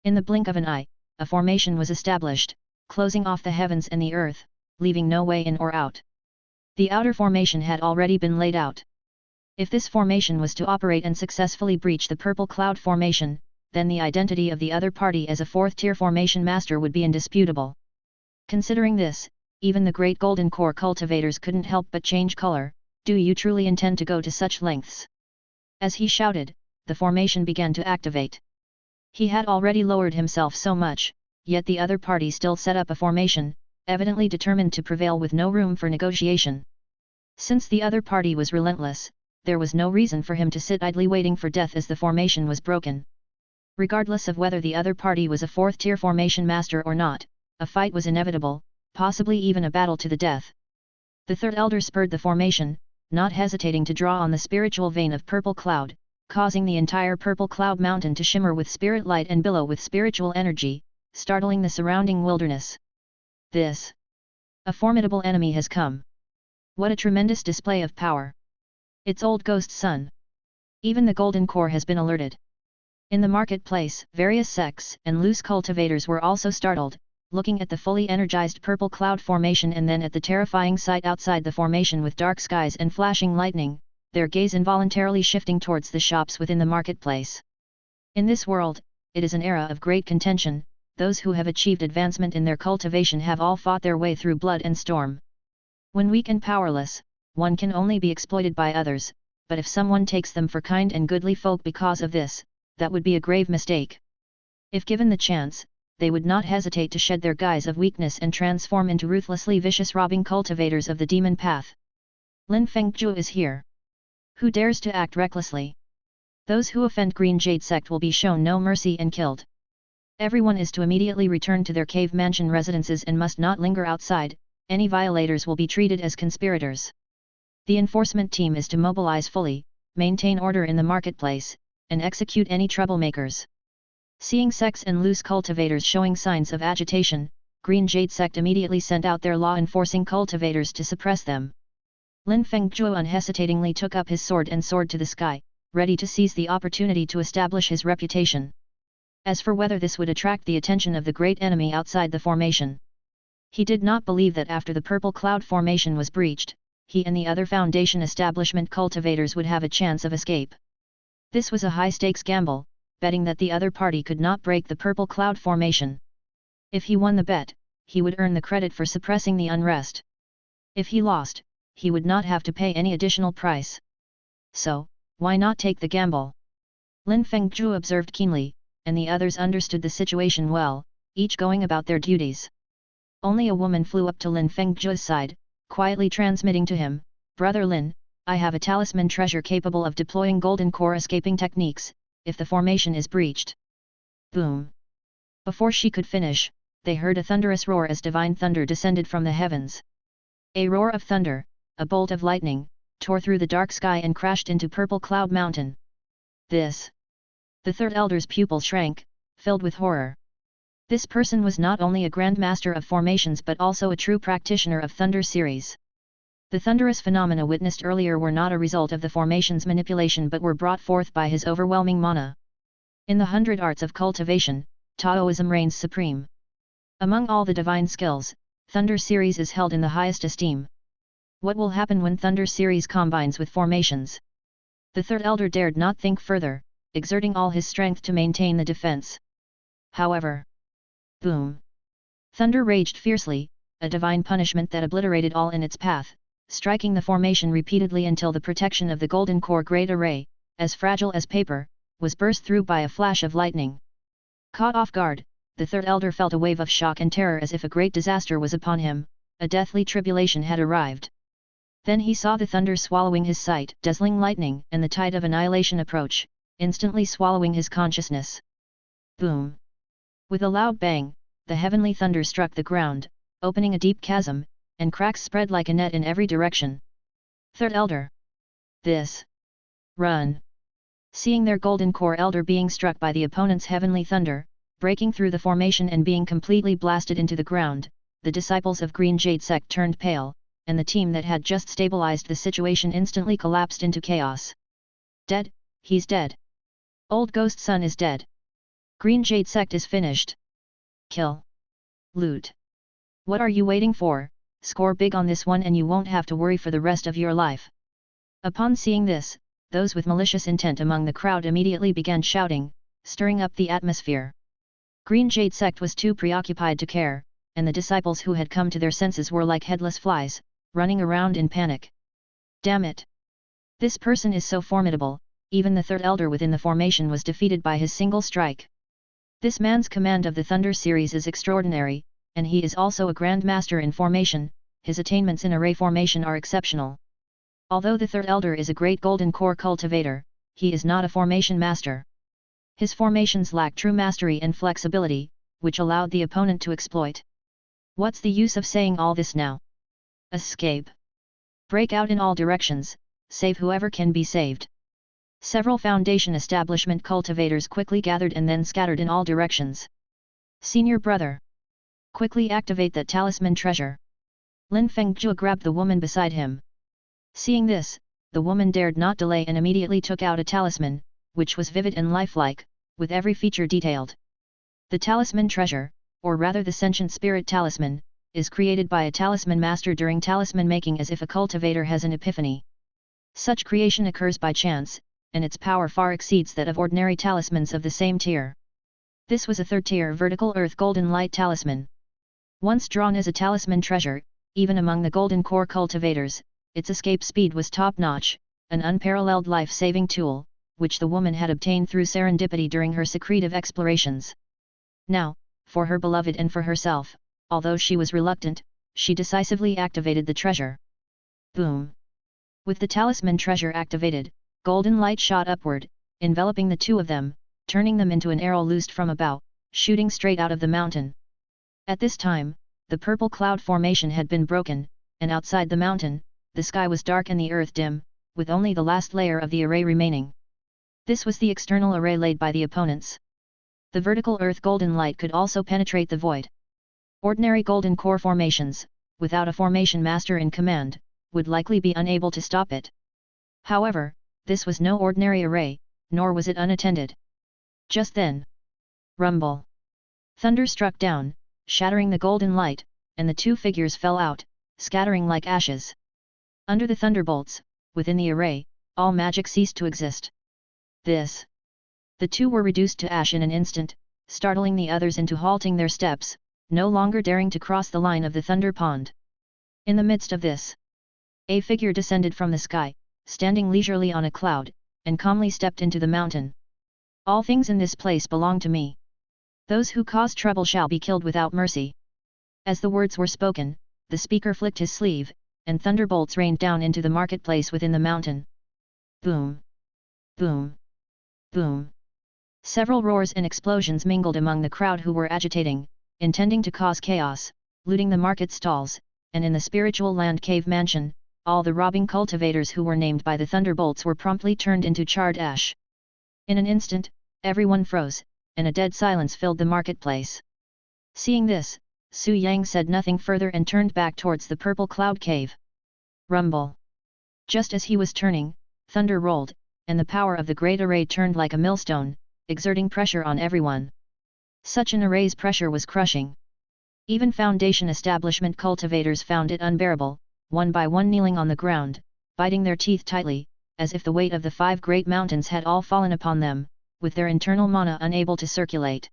In the blink of an eye, a formation was established, closing off the heavens and the earth, leaving no way in or out. The outer formation had already been laid out. If this formation was to operate and successfully breach the Purple Cloud formation, then the identity of the other party as a 4th-tier formation master would be indisputable. Considering this, even the great Golden Core cultivators couldn't help but change color. Do you truly intend to go to such lengths? As he shouted, the formation began to activate. He had already lowered himself so much, yet the other party still set up a formation, evidently determined to prevail with no room for negotiation. Since the other party was relentless, there was no reason for him to sit idly waiting for death as the formation was broken. Regardless of whether the other party was a fourth-tier formation master or not, a fight was inevitable, possibly even a battle to the death. The third elder spurred the formation, not hesitating to draw on the spiritual vein of purple cloud, causing the entire purple cloud mountain to shimmer with spirit light and billow with spiritual energy, startling the surrounding wilderness. This! A formidable enemy has come. What a tremendous display of power! It's old ghost son. Even the golden core has been alerted. In the marketplace, various sects and loose cultivators were also startled, looking at the fully energized purple cloud formation and then at the terrifying sight outside the formation with dark skies and flashing lightning, their gaze involuntarily shifting towards the shops within the marketplace. In this world, it is an era of great contention. Those who have achieved advancement in their cultivation have all fought their way through blood and storm. When weak and powerless, one can only be exploited by others, but if someone takes them for kind and goodly folk because of this, that would be a grave mistake. If given the chance, they would not hesitate to shed their guise of weakness and transform into ruthlessly vicious robbing cultivators of the demon path. Lin Fengzhu is here. Who dares to act recklessly? Those who offend Green Jade sect will be shown no mercy and killed. Everyone is to immediately return to their cave mansion residences and must not linger outside. Any violators will be treated as conspirators. The enforcement team is to mobilize fully, maintain order in the marketplace, and execute any troublemakers. Seeing sects and loose cultivators showing signs of agitation, Green Jade sect immediately sent out their law-enforcing cultivators to suppress them. Lin Fengzhu unhesitatingly took up his sword and soared to the sky, ready to seize the opportunity to establish his reputation. As for whether this would attract the attention of the great enemy outside the formation, he did not believe that after the purple cloud formation was breached, he and the other Foundation establishment cultivators would have a chance of escape. This was a high-stakes gamble, betting that the other party could not break the purple cloud formation. If he won the bet, he would earn the credit for suppressing the unrest. If he lost, he would not have to pay any additional price. So, why not take the gamble? Lin Fengzhu observed keenly, and the others understood the situation well, each going about their duties. Only a woman flew up to Lin Fengzhu's side, quietly transmitting to him, "Brother Lin, I have a talisman treasure capable of deploying golden core escaping techniques, if the formation is breached." Boom! Before she could finish, they heard a thunderous roar as divine thunder descended from the heavens. A roar of thunder, a bolt of lightning, tore through the dark sky and crashed into Purple Cloud Mountain. This! The third elder's pupil shrank, filled with horror. This person was not only a grandmaster of formations but also a true practitioner of Thunder series. The thunderous phenomena witnessed earlier were not a result of the formation's manipulation but were brought forth by his overwhelming mana. In the 100 Arts of Cultivation, Taoism reigns supreme. Among all the divine skills, Thunder series is held in the highest esteem. What will happen when Thunder series combines with formations? The third elder dared not think further, exerting all his strength to maintain the defense. However, boom! Thunder raged fiercely, a divine punishment that obliterated all in its path, striking the formation repeatedly until the protection of the golden core great array, as fragile as paper, was burst through by a flash of lightning. Caught off guard, the third elder felt a wave of shock and terror as if a great disaster was upon him, a deathly tribulation had arrived. Then he saw the thunder swallowing his sight, dazzling lightning and the tide of annihilation approach, instantly swallowing his consciousness. Boom! With a loud bang, the heavenly thunder struck the ground, opening a deep chasm, and cracks spread like a net in every direction. Third elder! This! Run! Seeing their golden core elder being struck by the opponent's heavenly thunder, breaking through the formation and being completely blasted into the ground, the disciples of Green Jade sect turned pale, and the team that had just stabilized the situation instantly collapsed into chaos. Dead, he's dead. Old Ghost Son is dead. Green Jade sect is finished. Kill. Loot. What are you waiting for? Score big on this one and you won't have to worry for the rest of your life. Upon seeing this, those with malicious intent among the crowd immediately began shouting, stirring up the atmosphere. Green Jade sect was too preoccupied to care, and the disciples who had come to their senses were like headless flies, running around in panic. Damn it! This person is so formidable, even the third elder within the formation was defeated by his single strike. This man's command of the Thunder series is extraordinary, and he is also a Grand Master in formation, his attainments in array formation are exceptional. Although the third elder is a great golden core cultivator, he is not a formation master. His formations lack true mastery and flexibility, which allowed the opponent to exploit. What's the use of saying all this now? Escape. Break out in all directions, save whoever can be saved. Several Foundation establishment cultivators quickly gathered and then scattered in all directions. Senior brother. Quickly activate that talisman treasure. Lin Fengjue grabbed the woman beside him. Seeing this, the woman dared not delay and immediately took out a talisman, which was vivid and lifelike, with every feature detailed. The talisman treasure, or rather the sentient spirit talisman, is created by a talisman master during talisman making as if a cultivator has an epiphany. Such creation occurs by chance, and its power far exceeds that of ordinary talismans of the same tier. This was a third-tier vertical earth golden light talisman. Once drawn as a talisman treasure, even among the golden core cultivators, its escape speed was top-notch, an unparalleled life-saving tool, which the woman had obtained through serendipity during her secretive explorations. Now, for her beloved and for herself, although she was reluctant, she decisively activated the treasure. Boom! With the talisman treasure activated, golden light shot upward, enveloping the two of them, turning them into an arrow loosed from a bow, shooting straight out of the mountain. At this time, the purple cloud formation had been broken, and outside the mountain, the sky was dark and the earth dim, with only the last layer of the array remaining. This was the external array laid by the opponents. The vertical earth golden light could also penetrate the void. Ordinary golden core formations, without a formation master in command, would likely be unable to stop it. However, this was no ordinary array, nor was it unattended. Just then, rumble! Thunder struck down, shattering the golden light, and the two figures fell out, scattering like ashes. Under the thunderbolts, within the array, all magic ceased to exist. The two were reduced to ash in an instant, startling the others into halting their steps, no longer daring to cross the line of the thunder pond. In the midst of this, a figure descended from the sky, standing leisurely on a cloud, and calmly stepped into the mountain. All things in this place belong to me. Those who cause trouble shall be killed without mercy. As the words were spoken, the speaker flicked his sleeve, and thunderbolts rained down into the marketplace within the mountain. Boom! Boom! Boom! Several roars and explosions mingled among the crowd who were agitating, intending to cause chaos, looting the market stalls, and in the spiritual land cave mansion, all the robbing cultivators who were named by the thunderbolts were promptly turned into charred ash. In an instant, everyone froze, and a dead silence filled the marketplace. Seeing this, Su Yang said nothing further and turned back towards the purple cloud cave. Rumble! Just as he was turning, thunder rolled, and the power of the great array turned like a millstone, exerting pressure on everyone. Such an array's pressure was crushing. Even Foundation establishment cultivators found it unbearable, one by one kneeling on the ground, biting their teeth tightly, as if the weight of the 5 great mountains had all fallen upon them, with their internal mana unable to circulate.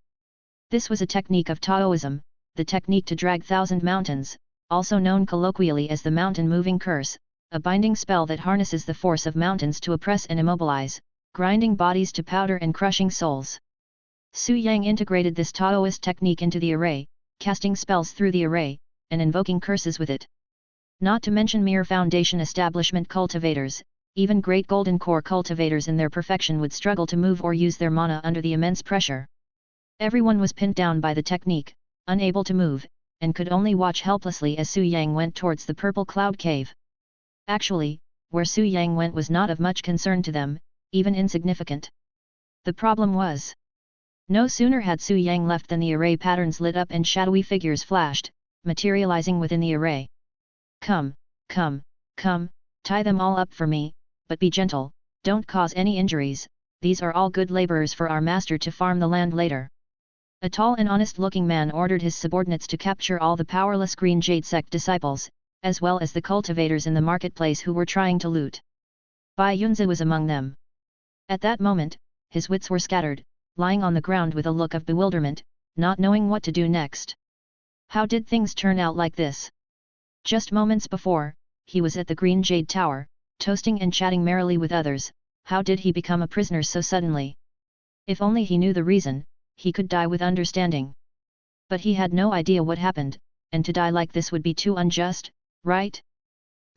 This was a technique of Taoism, the technique to drag 1,000 mountains, also known colloquially as the mountain moving curse, a binding spell that harnesses the force of mountains to oppress and immobilize, grinding bodies to powder and crushing souls. Su Yang integrated this Taoist technique into the array, casting spells through the array, and invoking curses with it. Not to mention mere Foundation establishment cultivators, even great golden core cultivators in their perfection would struggle to move or use their mana under the immense pressure. Everyone was pinned down by the technique, unable to move, and could only watch helplessly as Su Yang went towards the purple cloud cave. Actually, where Su Yang went was not of much concern to them, even insignificant. The problem was, no sooner had Su Yang left than the array patterns lit up and shadowy figures flashed, materializing within the array. Come, come, come, tie them all up for me, but be gentle, don't cause any injuries, these are all good laborers for our master to farm the land later. A tall and honest-looking man ordered his subordinates to capture all the powerless Green Jade sect disciples, as well as the cultivators in the marketplace who were trying to loot. Bai Yunzi was among them. At that moment, his wits were scattered, lying on the ground with a look of bewilderment, not knowing what to do next. How did things turn out like this? Just moments before, he was at the Green Jade Tower, toasting and chatting merrily with others. How did he become a prisoner so suddenly? If only he knew the reason, he could die with understanding. But he had no idea what happened, and to die like this would be too unjust, right?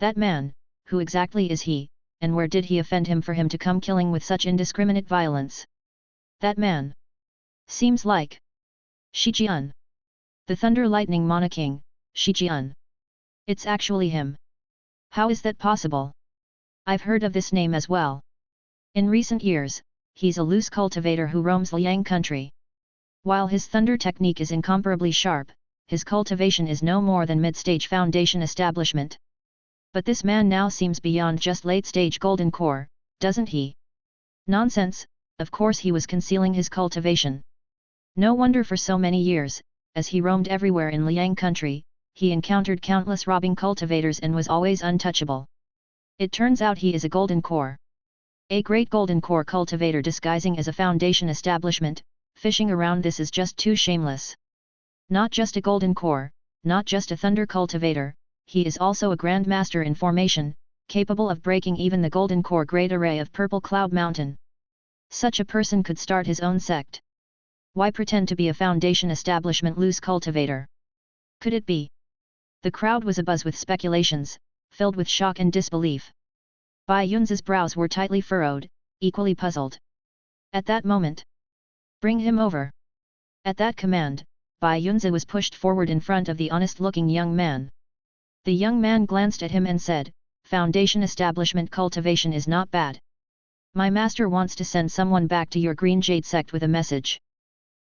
That man, who exactly is he, and where did he offend him for him to come killing with such indiscriminate violence? That man. Seems like Shijian. The Thunder Lightning Mana King, Shijian. It's actually him. How is that possible? I've heard of this name as well. In recent years, he's a loose cultivator who roams Liang country. While his thunder technique is incomparably sharp, his cultivation is no more than mid-stage foundation establishment. But this man now seems beyond just late-stage golden core, doesn't he? Nonsense, of course he was concealing his cultivation. No wonder for so many years, as he roamed everywhere in Liang country, he encountered countless robbing cultivators and was always untouchable. It turns out he is a golden core. A great golden core cultivator disguising as a foundation establishment, fishing around this is just too shameless. Not just a golden core, not just a thunder cultivator, he is also a grand master in formation, capable of breaking even the golden core great array of Purple Cloud Mountain. Such a person could start his own sect. Why pretend to be a foundation establishment loose cultivator? Could it be? The crowd was abuzz with speculations, filled with shock and disbelief. Bai Yunzi's brows were tightly furrowed, equally puzzled. At that moment, bring him over. At that command, Bai Yunzi was pushed forward in front of the honest-looking young man. The young man glanced at him and said, "Foundation establishment cultivation is not bad. My master wants to send someone back to your Green Jade sect with a message.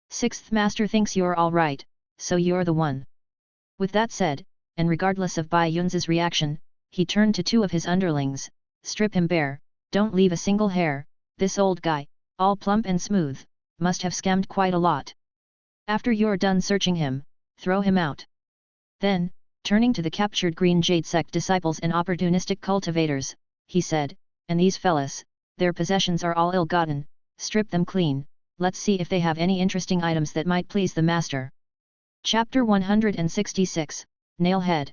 Sixth master thinks you're all right, so you're the one." With that said, and regardless of Bai Yunzi's reaction, he turned to two of his underlings, "Strip him bare, don't leave a single hair, this old guy, all plump and smooth, must have scammed quite a lot. After you're done searching him, throw him out." Then, turning to the captured Green Jade sect disciples and opportunistic cultivators, he said, "And these fellas, their possessions are all ill-gotten, strip them clean, let's see if they have any interesting items that might please the master." Chapter 166, Nailhead.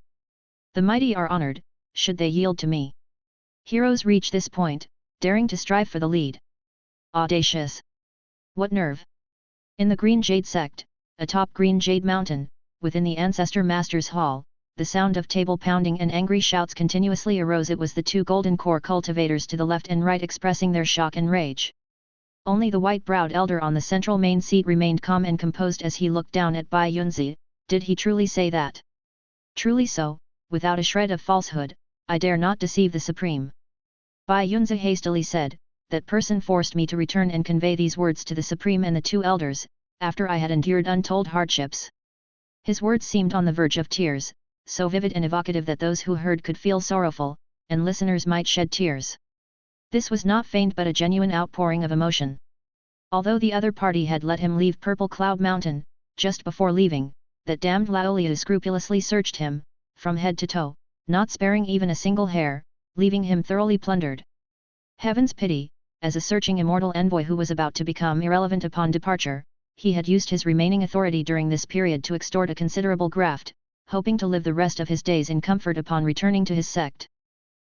The mighty are honored, should they yield to me. Heroes reach this point, daring to strive for the lead. Audacious! What nerve! In the Green Jade sect, atop Green Jade Mountain, within the Ancestor Master's Hall, the sound of table pounding and angry shouts continuously arose. It was the two golden core cultivators to the left and right expressing their shock and rage. Only the white-browed elder on the central main seat remained calm and composed as he looked down at Bai Yunzi. Did he truly say that? Truly so, without a shred of falsehood, I dare not deceive the Supreme. Bai Yunzi hastily said, "That person forced me to return and convey these words to the Supreme and the two elders, after I had endured untold hardships." His words seemed on the verge of tears, so vivid and evocative that those who heard could feel sorrowful, and listeners might shed tears. This was not feigned but a genuine outpouring of emotion. Although the other party had let him leave Purple Cloud Mountain, just before leaving, that damned Laoliu scrupulously searched him, from head to toe, not sparing even a single hair, leaving him thoroughly plundered. Heaven's pity, as a searching immortal envoy who was about to become irrelevant upon departure, he had used his remaining authority during this period to extort a considerable graft, hoping to live the rest of his days in comfort upon returning to his sect.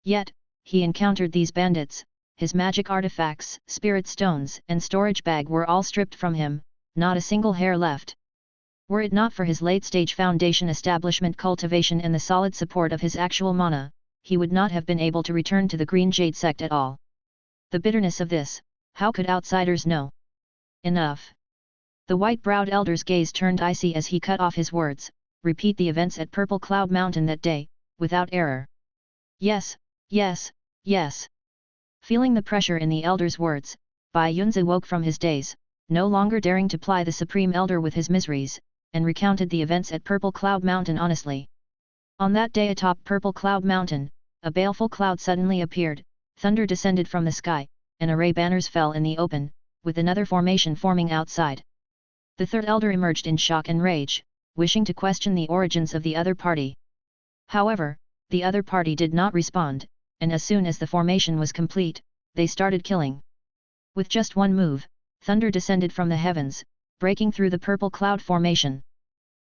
Yet, he encountered these bandits, his magic artifacts, spirit stones and storage bag were all stripped from him, not a single hair left. Were it not for his late-stage foundation establishment cultivation and the solid support of his actual mana, he would not have been able to return to the Green Jade sect at all. The bitterness of this, how could outsiders know? Enough! The white-browed elder's gaze turned icy as he cut off his words. Repeat the events at Purple Cloud Mountain that day, without error. Yes, yes, yes. Feeling the pressure in the elder's words, Bai Yunzi woke from his daze, no longer daring to ply the Supreme Elder with his miseries, and recounted the events at Purple Cloud Mountain honestly. On that day atop Purple Cloud Mountain, a baleful cloud suddenly appeared, thunder descended from the sky, and array banners fell in the open, with another formation forming outside. The third elder emerged in shock and rage, wishing to question the origins of the other party. However, the other party did not respond, and as soon as the formation was complete, they started killing. With just one move, thunder descended from the heavens, breaking through the purple cloud formation.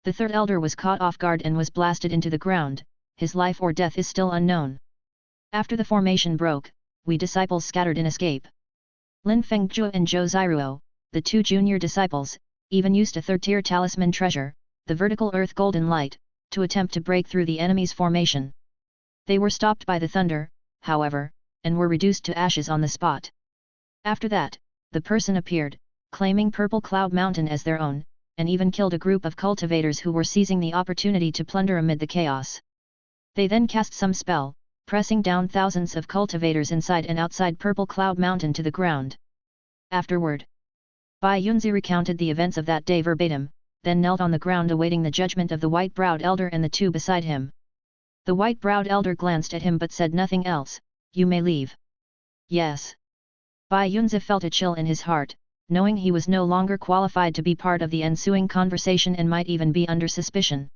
The third elder was caught off guard and was blasted into the ground, his life or death is still unknown. After the formation broke, we disciples scattered in escape. Lin Fengjue and Zhou Ziruo, the two junior disciples, even used a third-tier talisman treasure, the vertical earth golden light, to attempt to break through the enemy's formation. They were stopped by the thunder, however, and were reduced to ashes on the spot. After that, the person appeared, claiming Purple Cloud Mountain as their own, and even killed a group of cultivators who were seizing the opportunity to plunder amid the chaos. They then cast some spell, pressing down thousands of cultivators inside and outside Purple Cloud Mountain to the ground. Afterward, Bai Yunzi recounted the events of that day verbatim, then knelt on the ground awaiting the judgment of the white-browed elder and the two beside him. The white-browed elder glanced at him but said nothing else. "You may leave." "Yes." Bai Yunzi felt a chill in his heart, knowing he was no longer qualified to be part of the ensuing conversation and might even be under suspicion.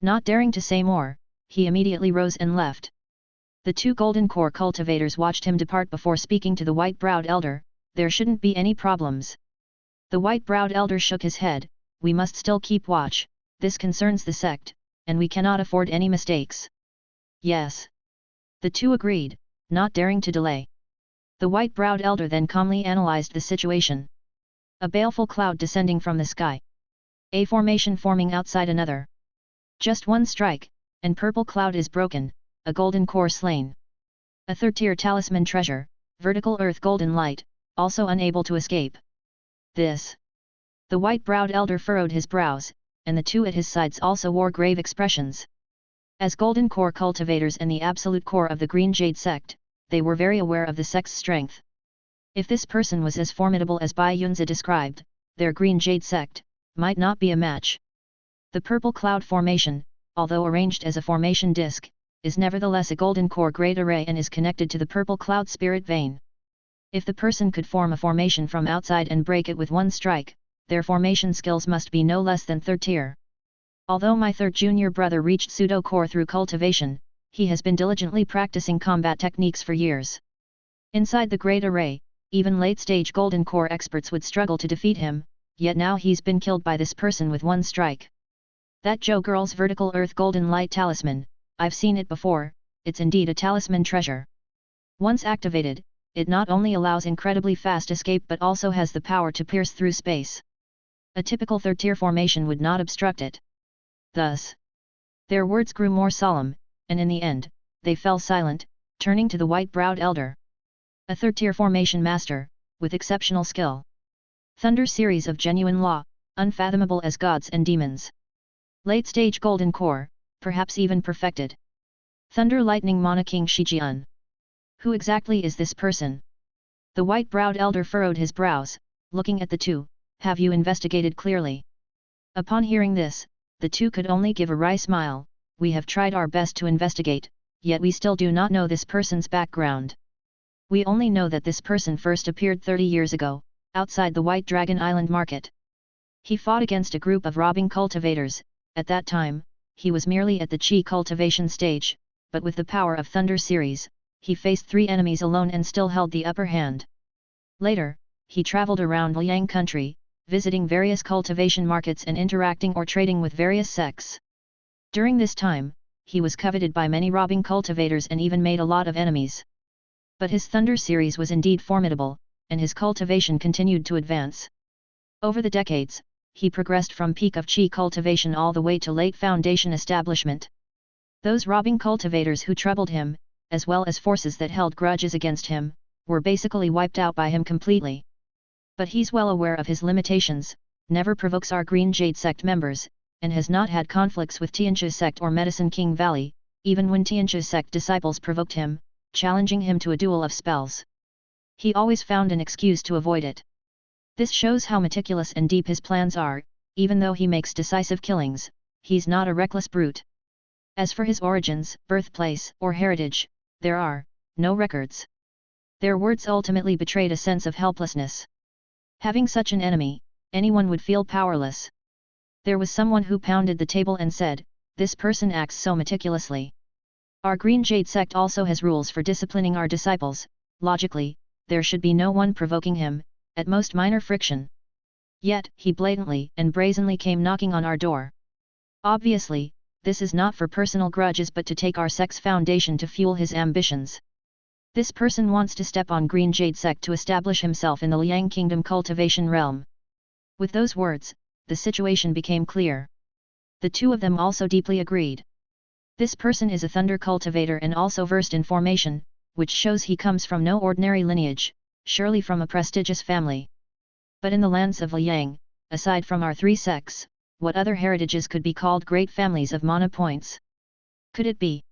Not daring to say more, he immediately rose and left. The two golden core cultivators watched him depart before speaking to the white-browed elder. "There shouldn't be any problems." The white-browed elder shook his head. "We must still keep watch, this concerns the sect, and we cannot afford any mistakes." "Yes." The two agreed, not daring to delay. The white-browed elder then calmly analyzed the situation. A baleful cloud descending from the sky. A formation forming outside another. Just one strike, and purple cloud is broken, a golden core slain. A third-tier talisman treasure, vertical earth golden light, also unable to escape. This. The white-browed elder furrowed his brows, and the two at his sides also wore grave expressions. As golden core cultivators and the absolute core of the Green Jade sect, they were very aware of the sect's strength. If this person was as formidable as Bai Yunzi described, their Green Jade sect might not be a match. The purple cloud formation, although arranged as a formation disk, is nevertheless a golden core great array and is connected to the purple cloud spirit vein. If the person could form a formation from outside and break it with one strike, their formation skills must be no less than third tier. Although my third junior brother reached pseudo core through cultivation, he has been diligently practicing combat techniques for years. Inside the great array, even late-stage golden core experts would struggle to defeat him, yet now he's been killed by this person with one strike. That Joe girl's vertical earth golden light talisman, I've seen it before, it's indeed a talisman treasure. Once activated, it not only allows incredibly fast escape but also has the power to pierce through space. A typical third-tier formation would not obstruct it. Thus, their words grew more solemn, and in the end, they fell silent, turning to the white-browed elder. A third-tier formation master, with exceptional skill. Thunder series of genuine law, unfathomable as gods and demons. Late-stage golden core, perhaps even perfected. Thunder lightning Mana King Shijian. Who exactly is this person? The white-browed elder furrowed his brows, looking at the two. Have you investigated clearly? Upon hearing this, the two could only give a wry smile. We have tried our best to investigate, yet we still do not know this person's background. We only know that this person first appeared 30 years ago, outside the White Dragon Island market. He fought against a group of robbing cultivators. At that time, he was merely at the Qi cultivation stage, but with the power of Thunder series, he faced 3 enemies alone and still held the upper hand. Later, he traveled around Liang country, visiting various cultivation markets and interacting or trading with various sects. During this time, he was coveted by many robbing cultivators and even made a lot of enemies. But his Thunder series was indeed formidable, and his cultivation continued to advance. Over the decades, he progressed from peak of Qi cultivation all the way to late Foundation establishment. Those robbing cultivators who troubled him, as well as forces that held grudges against him, were basically wiped out by him completely. But he's well aware of his limitations, never provokes our Green Jade sect members, and has not had conflicts with Tianchi sect or Medicine King Valley, even when Tianchi sect disciples provoked him, challenging him to a duel of spells. He always found an excuse to avoid it. This shows how meticulous and deep his plans are. Even though he makes decisive killings, he's not a reckless brute. As for his origins, birthplace, or heritage, there are no records. Their words ultimately betrayed a sense of helplessness. Having such an enemy, anyone would feel powerless. There was someone who pounded the table and said, "This person acts so meticulously. Our Green Jade sect also has rules for disciplining our disciples. Logically, there should be no one provoking him, at most minor friction. Yet, he blatantly and brazenly came knocking on our door. Obviously, this is not for personal grudges but to take our sect's foundation to fuel his ambitions. This person wants to step on Green Jade sect to establish himself in the Liang Kingdom cultivation realm." With those words, the situation became clear. The two of them also deeply agreed. This person is a thunder cultivator and also versed in formation, which shows he comes from no ordinary lineage, surely from a prestigious family. But in the lands of Liang, aside from our 3 sects, what other heritages could be called great families of mana points? Could it be?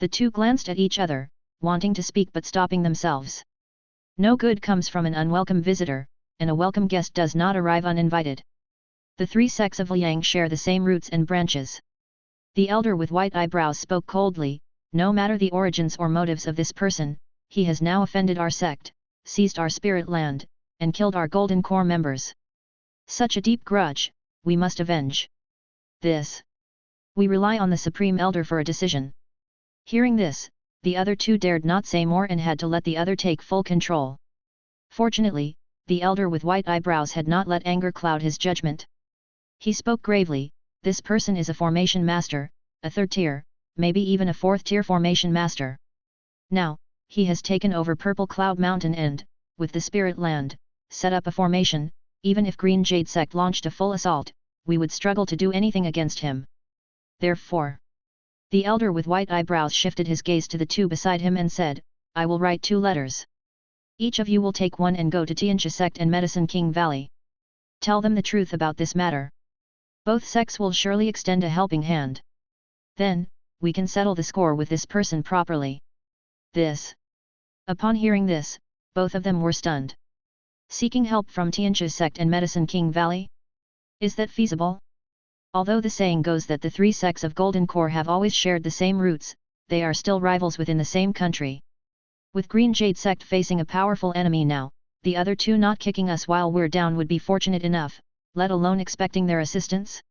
The two glanced at each other, wanting to speak but stopping themselves. No good comes from an unwelcome visitor, and a welcome guest does not arrive uninvited. The 3 sects of Liang share the same roots and branches. The elder with white eyebrows spoke coldly, no matter the origins or motives of this person, he has now offended our sect, seized our spirit land, and killed our golden core members. Such a deep grudge, we must avenge this. We rely on the Supreme Elder for a decision. Hearing this, the other 2 dared not say more and had to let the other take full control. Fortunately, the elder with white eyebrows had not let anger cloud his judgment. He spoke gravely, this person is a formation master, a 3rd tier, maybe even a 4th tier formation master. Now, he has taken over Purple Cloud Mountain and, with the Spirit Land, set up a formation. Even if Green Jade Sect launched a full assault, we would struggle to do anything against him. Therefore, the elder with white eyebrows shifted his gaze to the 2 beside him and said, I will write 2 letters. Each of you will take one and go to Tianxia Sect and Medicine King Valley. Tell them the truth about this matter. Both sects will surely extend a helping hand. Then, we can settle the score with this person properly. This. Upon hearing this, both of them were stunned. Seeking help from Tianxia Sect and Medicine King Valley? Is that feasible? Although the saying goes that the 3 sects of Golden Core have always shared the same roots, they are still rivals within the same country. With Green Jade Sect facing a powerful enemy now, the other 2 not kicking us while we're down would be fortunate enough, let alone expecting their assistance?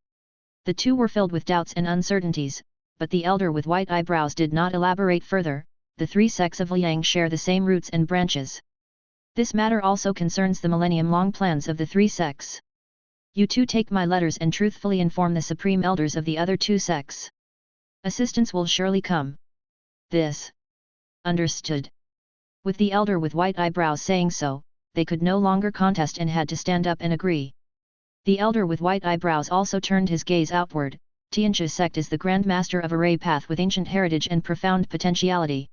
The 2 were filled with doubts and uncertainties, but the elder with white eyebrows did not elaborate further. The 3 sects of Liang share the same roots and branches. This matter also concerns the millennium-long plans of the 3 sects. You 2 take my letters and truthfully inform the supreme elders of the other 2 sects. Assistance will surely come. This. Understood. With the elder with white eyebrows saying so, they could no longer contest and had to stand up and agree. The elder with white eyebrows also turned his gaze outward. Tianxia Sect is the Grand Master of a Ray Path with ancient heritage and profound potentiality.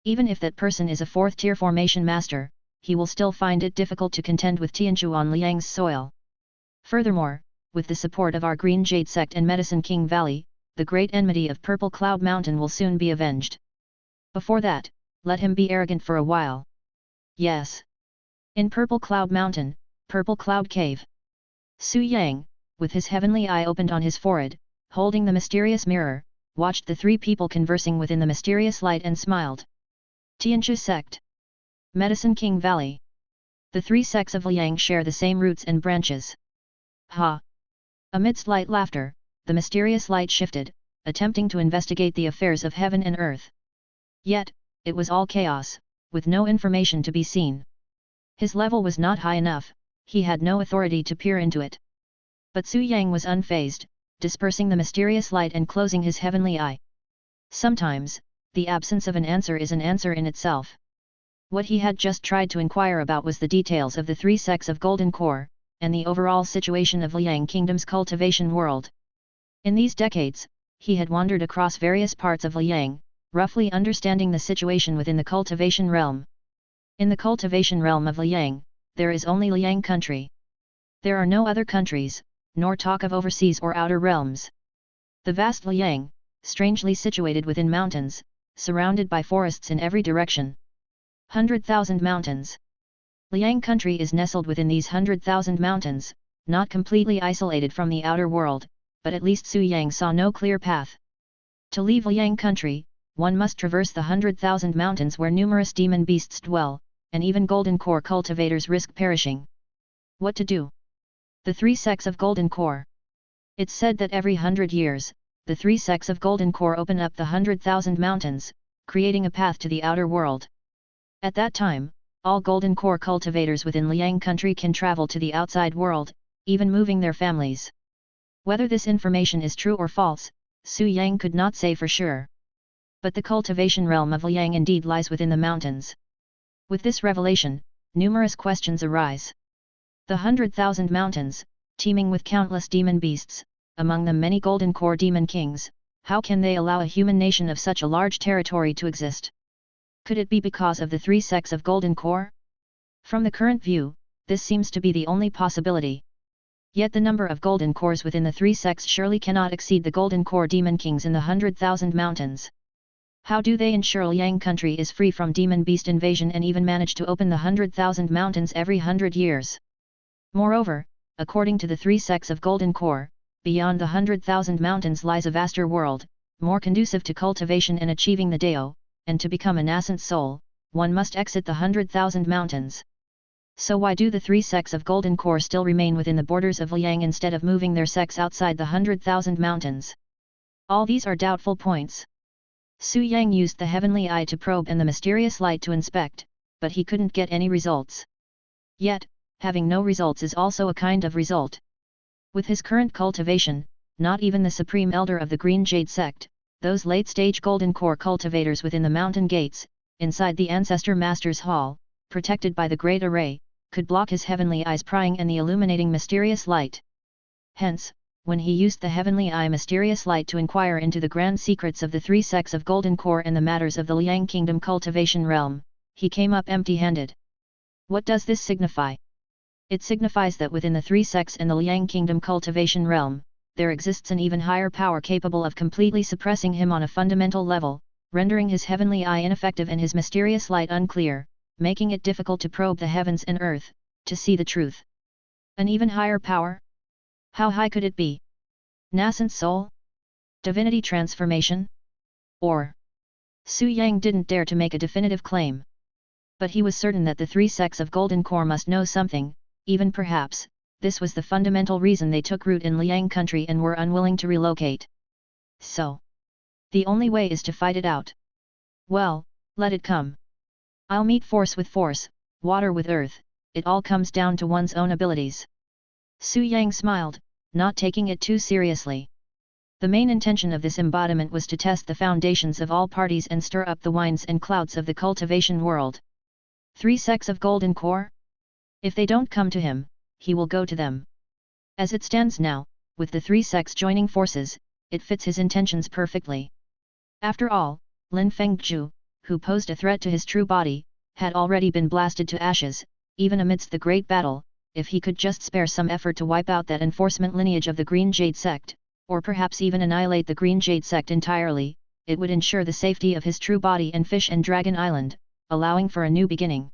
Even if that person is a 4th tier formation master, he will still find it difficult to contend with Tianxia on Liang's soil. Furthermore, with the support of our Green Jade Sect and Medicine King Valley, the great enmity of Purple Cloud Mountain will soon be avenged. Before that, let him be arrogant for a while. Yes. In Purple Cloud Mountain, Purple Cloud Cave. Su Yang, with his heavenly eye opened on his forehead, holding the mysterious mirror, watched the 3 people conversing within the mysterious light and smiled. Tianxia Sect. Medicine King Valley. The 3 sects of Liang share the same roots and branches. Ha! Amidst light laughter, the mysterious light shifted, attempting to investigate the affairs of heaven and earth. Yet, it was all chaos, with no information to be seen. His level was not high enough, he had no authority to peer into it. But Su Yang was unfazed, dispersing the mysterious light and closing his heavenly eye. Sometimes, the absence of an answer is an answer in itself. What he had just tried to inquire about was the details of the 3 sects of Golden Core, and the overall situation of Liang Kingdom's cultivation world. In these decades, he had wandered across various parts of Liang, roughly understanding the situation within the cultivation realm. In the cultivation realm of Liang, there is only Liang country. There are no other countries, nor talk of overseas or outer realms. The vast Liang, strangely situated within mountains, surrounded by forests in every direction. 100,000 mountains. Liang country is nestled within these 100,000 mountains, not completely isolated from the outer world, but at least Su Yang saw no clear path. To leave Liang country, one must traverse the 100,000 mountains where numerous demon beasts dwell, and even Golden Core cultivators risk perishing. What to do? The 3 sects of Golden Core. It's said that every 100 years, the 3 sects of Golden Core open up the 100,000 mountains, creating a path to the outer world. At that time, all Golden Core cultivators within Liang country can travel to the outside world, even moving their families. Whether this information is true or false, Su Yang could not say for sure. But the cultivation realm of Liang indeed lies within the mountains. With this revelation, numerous questions arise. The 100,000 mountains, teeming with countless demon beasts, among them many Golden Core demon kings, how can they allow a human nation of such a large territory to exist? Could it be because of the 3 sects of golden core? From the current view, this seems to be the only possibility. Yet the number of golden cores within the 3 sects surely cannot exceed the golden core demon kings in the 100,000 mountains. How do they ensure Liang country is free from demon beast invasion and even manage to open the 100,000 mountains every 100 years? Moreover, according to the 3 sects of golden core, beyond the 100,000 mountains lies a vaster world, more conducive to cultivation and achieving the Dao, and to become a nascent soul, one must exit the 100,000 mountains. So why do the 3 sects of golden core still remain within the borders of Liang instead of moving their sects outside the 100,000 mountains? All these are doubtful points. Su Yang used the heavenly eye to probe and the mysterious light to inspect, but he couldn't get any results. Yet, having no results is also a kind of result. With his current cultivation, not even the supreme elder of the Green Jade sect, those late-stage golden core cultivators within the mountain gates, inside the Ancestor Master's Hall, protected by the Great Array, could block his heavenly eye's prying and the illuminating mysterious light. Hence, when he used the heavenly eye mysterious light to inquire into the grand secrets of the 3 sects of golden core and the matters of the Liang kingdom cultivation realm, he came up empty-handed. What does this signify? It signifies that within the 3 sects and the Liang kingdom cultivation realm, there exists an even higher power capable of completely suppressing him on a fundamental level, rendering his heavenly eye ineffective and his mysterious light unclear, making it difficult to probe the heavens and earth, to see the truth. An even higher power? How high could it be? Nascent soul? Divinity transformation? Or? Su Yang didn't dare to make a definitive claim. But he was certain that the 3 sects of golden core must know something, even perhaps, this was the fundamental reason they took root in Liang country and were unwilling to relocate. So, the only way is to fight it out. Well, let it come. I'll meet force with force, water with earth, it all comes down to one's own abilities. Su Yang smiled, not taking it too seriously. The main intention of this embodiment was to test the foundations of all parties and stir up the winds and clouds of the cultivation world. 3 sects of golden core? If they don't come to him, he will go to them. As it stands now, with the 3 sects joining forces, it fits his intentions perfectly. After all, Lin Fengzhu, who posed a threat to his true body, had already been blasted to ashes, even amidst the great battle. If he could just spare some effort to wipe out that enforcement lineage of the Green Jade sect, or perhaps even annihilate the Green Jade sect entirely, it would ensure the safety of his true body and Fish and Dragon Island, allowing for a new beginning.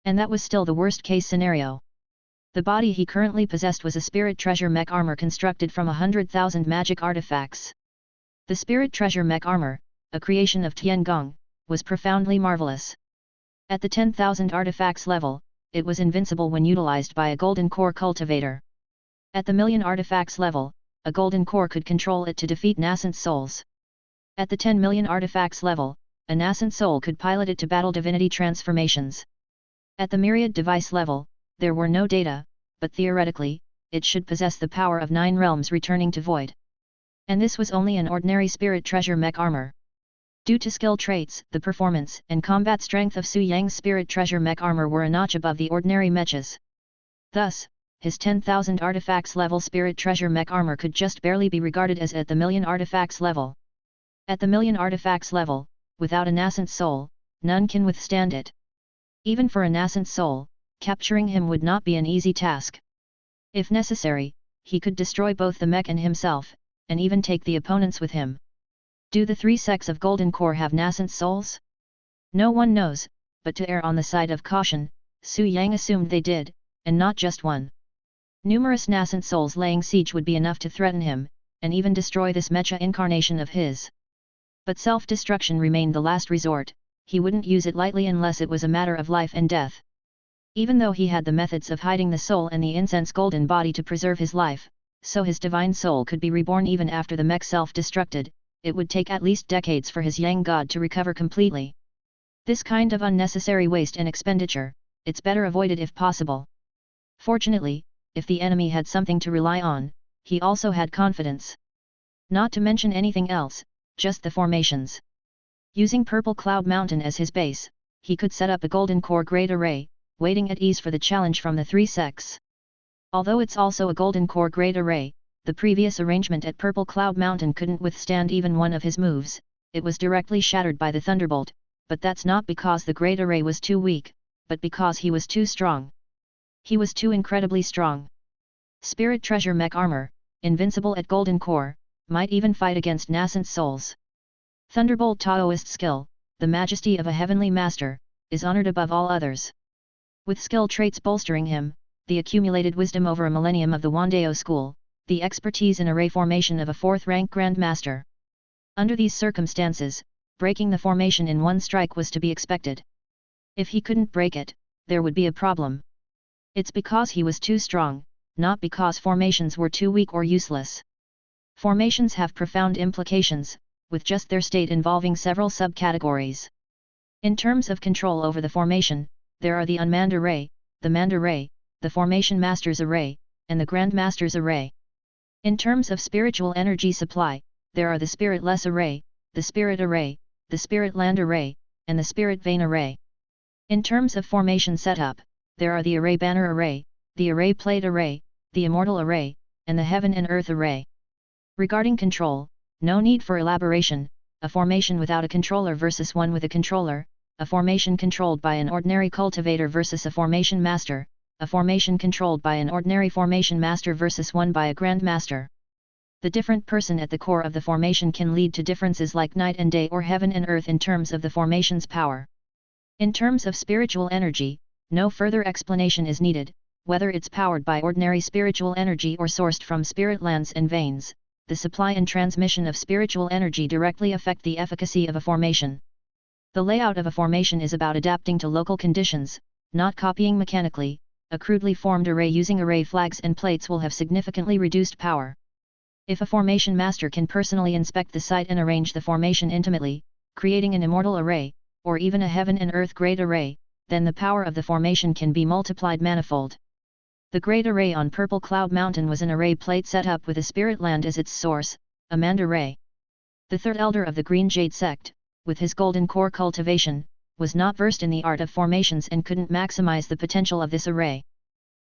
And that was still the worst-case scenario. The body he currently possessed was a spirit treasure mech armor constructed from 100,000 magic artifacts. The spirit treasure mech armor, a creation of Tiangong, was profoundly marvelous. At the 10,000 artifacts level, it was invincible when utilized by a golden core cultivator. At the million artifacts level, a golden core could control it to defeat nascent souls. At the 10 million artifacts level, a nascent soul could pilot it to battle divinity transformations. At the myriad device level, there were no data, but theoretically, it should possess the power of 9 realms returning to void. And this was only an ordinary spirit treasure mech armor. Due to skill traits, the performance and combat strength of Su Yang's spirit treasure mech armor were a notch above the ordinary mechas. Thus, his 10,000 artifacts level spirit treasure mech armor could just barely be regarded as at the million artifacts level. At the million artifacts level, without a nascent soul, none can withstand it. Even for a nascent soul, capturing him would not be an easy task. If necessary, he could destroy both the mech and himself, and even take the opponents with him. Do the 3 sects of golden core have nascent souls? No one knows, but to err on the side of caution, Su Yang assumed they did, and not just one. Numerous nascent souls laying siege would be enough to threaten him, and even destroy this mecha incarnation of his. But self-destruction remained the last resort, he wouldn't use it lightly unless it was a matter of life and death. Even though he had the methods of hiding the soul and the incense golden body to preserve his life, so his divine soul could be reborn even after the mech self-destructed, it would take at least decades for his Yang God to recover completely. This kind of unnecessary waste and expenditure, it's better avoided if possible. Fortunately, if the enemy had something to rely on, he also had confidence. Not to mention anything else, just the formations. Using Purple Cloud Mountain as his base, he could set up a golden core great array, waiting at ease for the challenge from the 3 sects. Although it's also a golden core great array, the previous arrangement at Purple Cloud Mountain couldn't withstand even one of his moves, it was directly shattered by the thunderbolt, but that's not because the great array was too weak, but because he was too strong. He was too incredibly strong. Spirit treasure mech armor, invincible at golden core, might even fight against nascent souls. Thunderbolt Taoist skill, the majesty of a heavenly master, is honored above all others. With skill traits bolstering him, the accumulated wisdom over a millennium of the Wandao school, the expertise in array formation of a fourth-rank grandmaster. Under these circumstances, breaking the formation in one strike was to be expected. If he couldn't break it, there would be a problem. It's because he was too strong, not because formations were too weak or useless. Formations have profound implications, with just their state involving several subcategories. In terms of control over the formation, there are the unmanned array, the manned array, the formation master's array, and the grandmaster's array. In terms of spiritual energy supply, there are the spiritless array, the spirit array, the spirit land array, and the spirit vein array. In terms of formation setup, there are the array banner array, the array plate array, the immortal array, and the heaven and earth array. Regarding control, no need for elaboration, a formation without a controller versus one with a controller, a formation controlled by an ordinary cultivator versus a formation master, a formation controlled by an ordinary formation master versus one by a grandmaster. The different person at the core of the formation can lead to differences like night and day or heaven and earth in terms of the formation's power. In terms of spiritual energy, no further explanation is needed, whether it's powered by ordinary spiritual energy or sourced from spirit lands and veins. The supply and transmission of spiritual energy directly affect the efficacy of a formation. The layout of a formation is about adapting to local conditions, not copying mechanically. A crudely formed array using array flags and plates will have significantly reduced power. If a formation master can personally inspect the site and arrange the formation intimately, creating an immortal array, or even a heaven and earth great array, then the power of the formation can be multiplied manifold. The great array on Purple Cloud Mountain was an array plate set up with a spirit land as its source, a manned array. The third elder of the Green Jade sect, with his golden core cultivation, was not versed in the art of formations and couldn't maximize the potential of this array.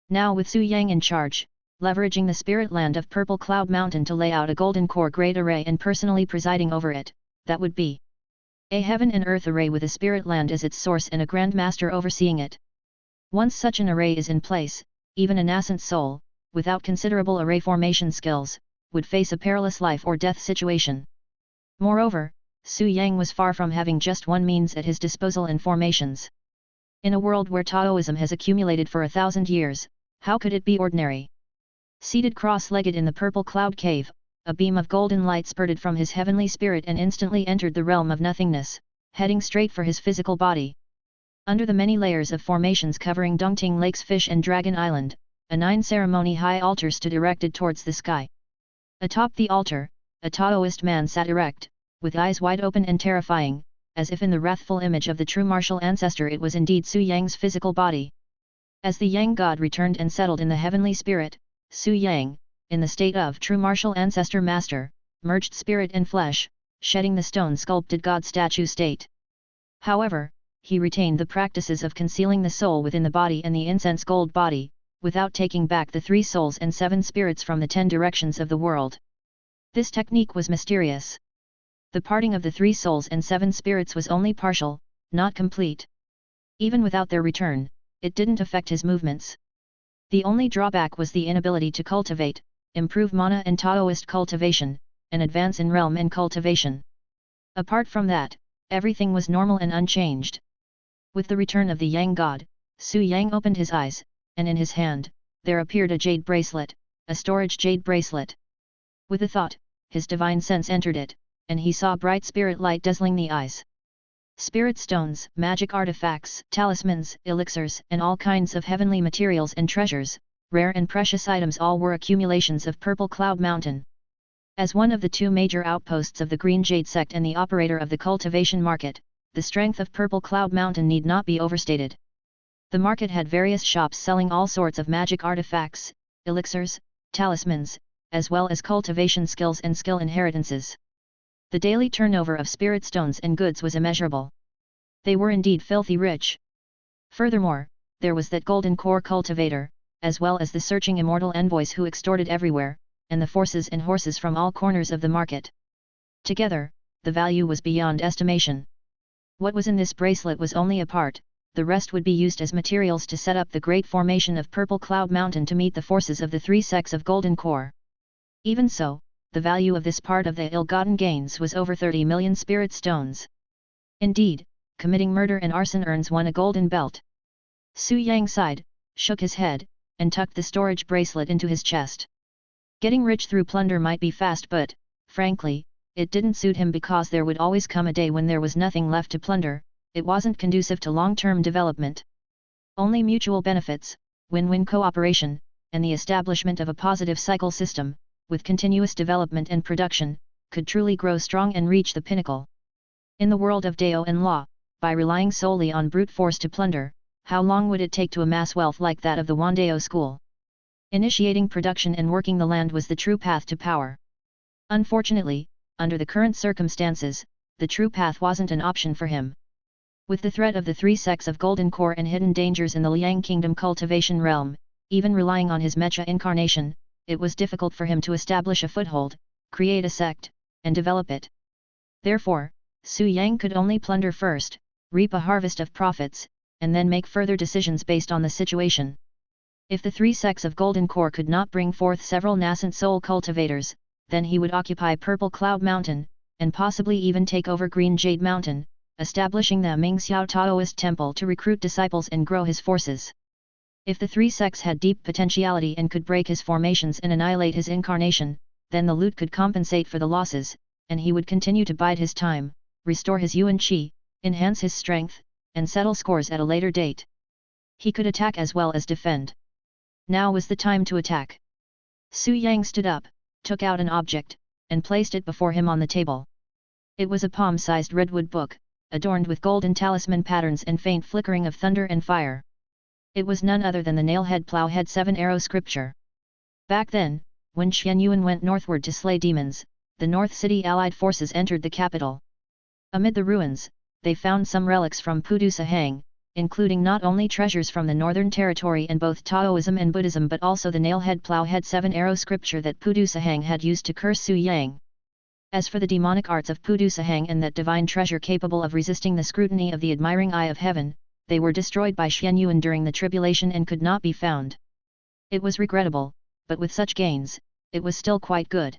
Now with Su Yang in charge, leveraging the spirit land of Purple Cloud Mountain to lay out a golden core great array and personally presiding over it, that would be a heaven and earth array with a spirit land as its source and a grandmaster overseeing it. Once such an array is in place, even a nascent soul, without considerable array formation skills, would face a perilous life or death situation. Moreover, Su Yang was far from having just one means at his disposal in formations. In a world where Taoism has accumulated for 1,000 years, how could it be ordinary? Seated cross-legged in the purple cloud cave, a beam of golden light spurted from his heavenly spirit and instantly entered the realm of nothingness, heading straight for his physical body. Under the many layers of formations covering Dongting Lake's Fish and Dragon Island, a 9-ceremony high altar stood erected towards the sky. Atop the altar, a Taoist man sat erect, with eyes wide open and terrifying, as if in the wrathful image of the true martial ancestor it was indeed Su Yang's physical body. As the Yang god returned and settled in the heavenly spirit, Su Yang, in the state of true martial ancestor master, merged spirit and flesh, shedding the stone-sculpted god statue state. However, he retained the practices of concealing the soul within the body and the incense gold body, without taking back the 3 souls and 7 spirits from the 10 directions of the world. This technique was mysterious. The parting of the 3 souls and 7 spirits was only partial, not complete. Even without their return, it didn't affect his movements. The only drawback was the inability to cultivate, improve mana and Taoist cultivation, and advance in realm and cultivation. Apart from that, everything was normal and unchanged. With the return of the Yang god, Su Yang opened his eyes, and in his hand, there appeared a jade bracelet, a storage jade bracelet. With a thought, his divine sense entered it, and he saw bright spirit light dazzling the eyes. Spirit stones, magic artifacts, talismans, elixirs, and all kinds of heavenly materials and treasures, rare and precious items all were accumulations of Purple Cloud Mountain. As one of the 2 major outposts of the Green Jade sect and the operator of the cultivation market, the strength of Purple Cloud Mountain need not be overstated. The market had various shops selling all sorts of magic artifacts, elixirs, talismans, as well as cultivation skills and skill inheritances. The daily turnover of spirit stones and goods was immeasurable. They were indeed filthy rich. Furthermore, there was that golden core cultivator, as well as the searching immortal envoys who extorted everywhere, and the forces and horses from all corners of the market. Together, the value was beyond estimation. What was in this bracelet was only a part, the rest would be used as materials to set up the great formation of Purple Cloud Mountain to meet the forces of the 3 sects of Golden Core. Even so, the value of this part of the ill-gotten gains was over 30 million spirit stones. Indeed, committing murder and arson earns one a golden belt. Su Yang sighed, shook his head, and tucked the storage bracelet into his chest. Getting rich through plunder might be fast, but, frankly, it didn't suit him because there would always come a day when there was nothing left to plunder. It wasn't conducive to long-term development. Only mutual benefits, win-win cooperation, and the establishment of a positive cycle system, with continuous development and production, could truly grow strong and reach the pinnacle. In the world of Dao and Law, by relying solely on brute force to plunder, how long would it take to amass wealth like that of the Wandao school? Initiating production and working the land was the true path to power. Unfortunately, under the current circumstances, the true path wasn't an option for him. With the threat of the 3 sects of Golden Core and hidden dangers in the Liang Kingdom cultivation realm, even relying on his mecha incarnation, it was difficult for him to establish a foothold, create a sect, and develop it. Therefore, Su Yang could only plunder first, reap a harvest of profits, and then make further decisions based on the situation. If the 3 sects of Golden Core could not bring forth several nascent soul cultivators, then he would occupy Purple Cloud Mountain, and possibly even take over Green Jade Mountain, establishing the Mingxiao Taoist Temple to recruit disciples and grow his forces. If the 3 sects had deep potentiality and could break his formations and annihilate his incarnation, then the loot could compensate for the losses, and he would continue to bide his time, restore his yuan qi, enhance his strength, and settle scores at a later date. He could attack as well as defend. Now was the time to attack. Su Yang stood up, took out an object, and placed it before him on the table. It was a palm-sized redwood book, adorned with golden talisman patterns and faint flickering of thunder and fire. It was none other than the Nailhead Plowhead 7-arrow scripture. Back then, when Xian Yuan went northward to slay demons, the North City allied forces entered the capital. Amid the ruins, they found some relics from Pudusahang, including not only treasures from the Northern Territory and both Taoism and Buddhism but also the Nailhead Plowhead 7-arrow scripture that Pudusahang had used to curse Su Yang. As for the demonic arts of Pudusahang and that divine treasure capable of resisting the scrutiny of the admiring eye of heaven, they were destroyed by Xian Yuan during the tribulation and could not be found. It was regrettable, but with such gains, it was still quite good.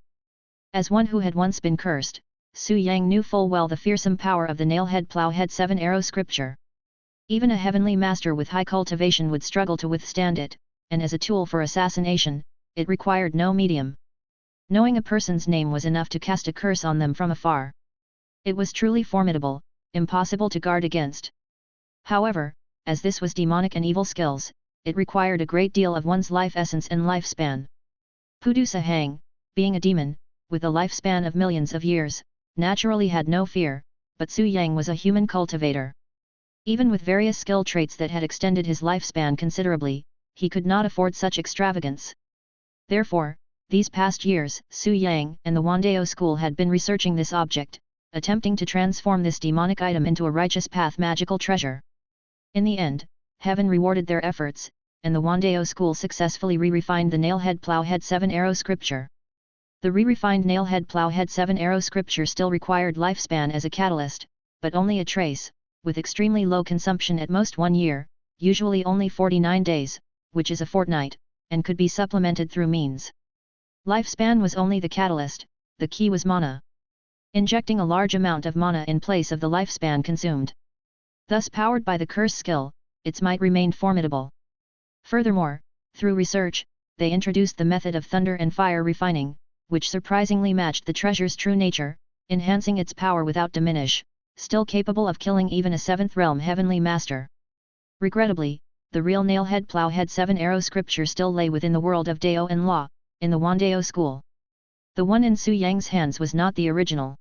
As one who had once been cursed, Su Yang knew full well the fearsome power of the Nailhead Plowhead 7-arrow scripture. Even a heavenly master with high cultivation would struggle to withstand it, and as a tool for assassination, it required no medium. Knowing a person's name was enough to cast a curse on them from afar. It was truly formidable, impossible to guard against. However, as this was demonic and evil skills, it required a great deal of one's life essence and lifespan. Pudusahang, being a demon, with a lifespan of millions of years, naturally had no fear, but Su Yang was a human cultivator. Even with various skill traits that had extended his lifespan considerably, he could not afford such extravagance. Therefore, these past years, Su Yang and the Wandao school had been researching this object, attempting to transform this demonic item into a righteous path magical treasure. In the end, heaven rewarded their efforts, and the Wandao school successfully re-refined the Nailhead Plowhead 7-arrow scripture. The re-refined Nailhead Plowhead 7-arrow scripture still required lifespan as a catalyst, but only a trace, with extremely low consumption at most 1 year, usually only 49 days, which is a fortnight, and could be supplemented through means. Lifespan was only the catalyst, the key was mana. Injecting a large amount of mana in place of the lifespan consumed. Thus powered by the curse skill, its might remained formidable. Furthermore, through research, they introduced the method of thunder and fire refining, which surprisingly matched the treasure's true nature, enhancing its power without diminish, still capable of killing even a 7th realm heavenly master. Regrettably, the real Nailhead Plowhead 7-arrow scripture still lay within the world of Dao and Law, in the Wandao school. The one in Su Yang's hands was not the original.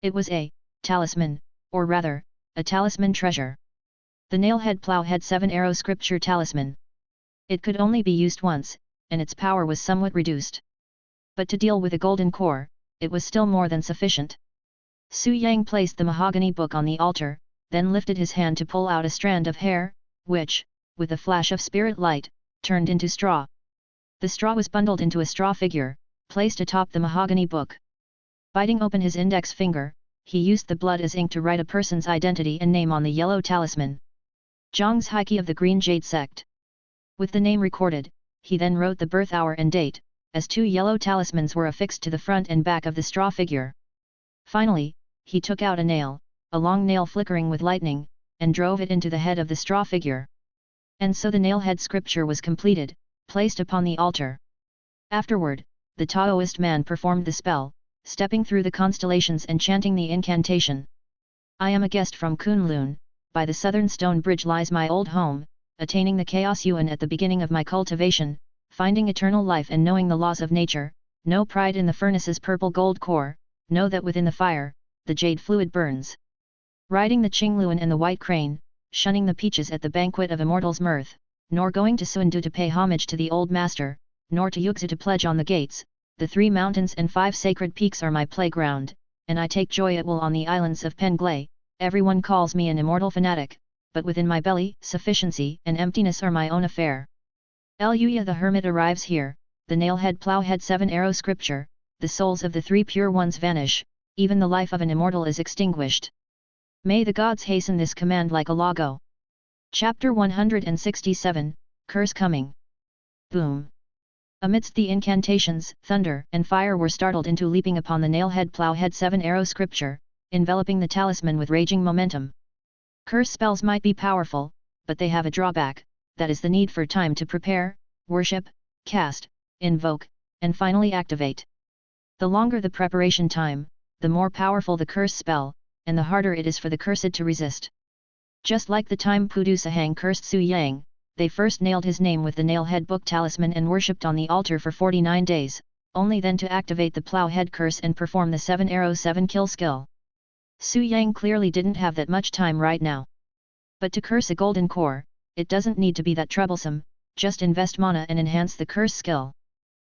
It was a talisman, or rather, a talisman treasure. The Nailhead Plowhead 7-arrow scripture talisman. It could only be used once, and its power was somewhat reduced. But to deal with a golden core, it was still more than sufficient. Su Yang placed the mahogany book on the altar, then lifted his hand to pull out a strand of hair, which, with a flash of spirit light, turned into straw. The straw was bundled into a straw figure, placed atop the mahogany book. Biting open his index finger, he used the blood as ink to write a person's identity and name on the yellow talisman. Zhang's Heike of the Green Jade Sect. With the name recorded, he then wrote the birth hour and date, as 2 yellow talismans were affixed to the front and back of the straw figure. Finally, he took out a nail, a long nail flickering with lightning, and drove it into the head of the straw figure. And so the nail-head scripture was completed, placed upon the altar. Afterward, the Taoist man performed the spell, stepping through the constellations and chanting the incantation. I am a guest from Kunlun, by the southern stone bridge lies my old home, attaining the chaos yuan at the beginning of my cultivation, finding eternal life and knowing the laws of nature, no pride in the furnace's purple gold core, know that within the fire, the jade fluid burns. Riding the Qingluan and the white crane, shunning the peaches at the banquet of immortals' mirth, nor going to Suandu to pay homage to the old master, nor to Yuxi to pledge on the gates, the 3 mountains and 5 sacred peaks are my playground, and I take joy at will on the islands of Penglay. Everyone calls me an immortal fanatic, but within my belly, sufficiency and emptiness are my own affair. Luya the hermit arrives here, the nailhead plowhead 7-arrow scripture, the souls of the 3 pure ones vanish, even the life of an immortal is extinguished. May the gods hasten this command like a lago. Chapter 167, Curse Coming. Boom! Amidst the incantations, thunder and fire were startled into leaping upon the nailhead plowhead 7-arrow scripture, enveloping the talisman with raging momentum. Curse spells might be powerful, but they have a drawback, that is the need for time to prepare, worship, cast, invoke, and finally activate. The longer the preparation time, the more powerful the curse spell, and the harder it is for the cursed to resist. Just like the time Pudu Sahang cursed Su Yang, they first nailed his name with the nailhead book talisman and worshipped on the altar for 49 days, only then to activate the plowhead curse and perform the 7-arrow 7-kill skill. Su Yang clearly didn't have that much time right now. But to curse a golden core, it doesn't need to be that troublesome, just invest mana and enhance the curse skill.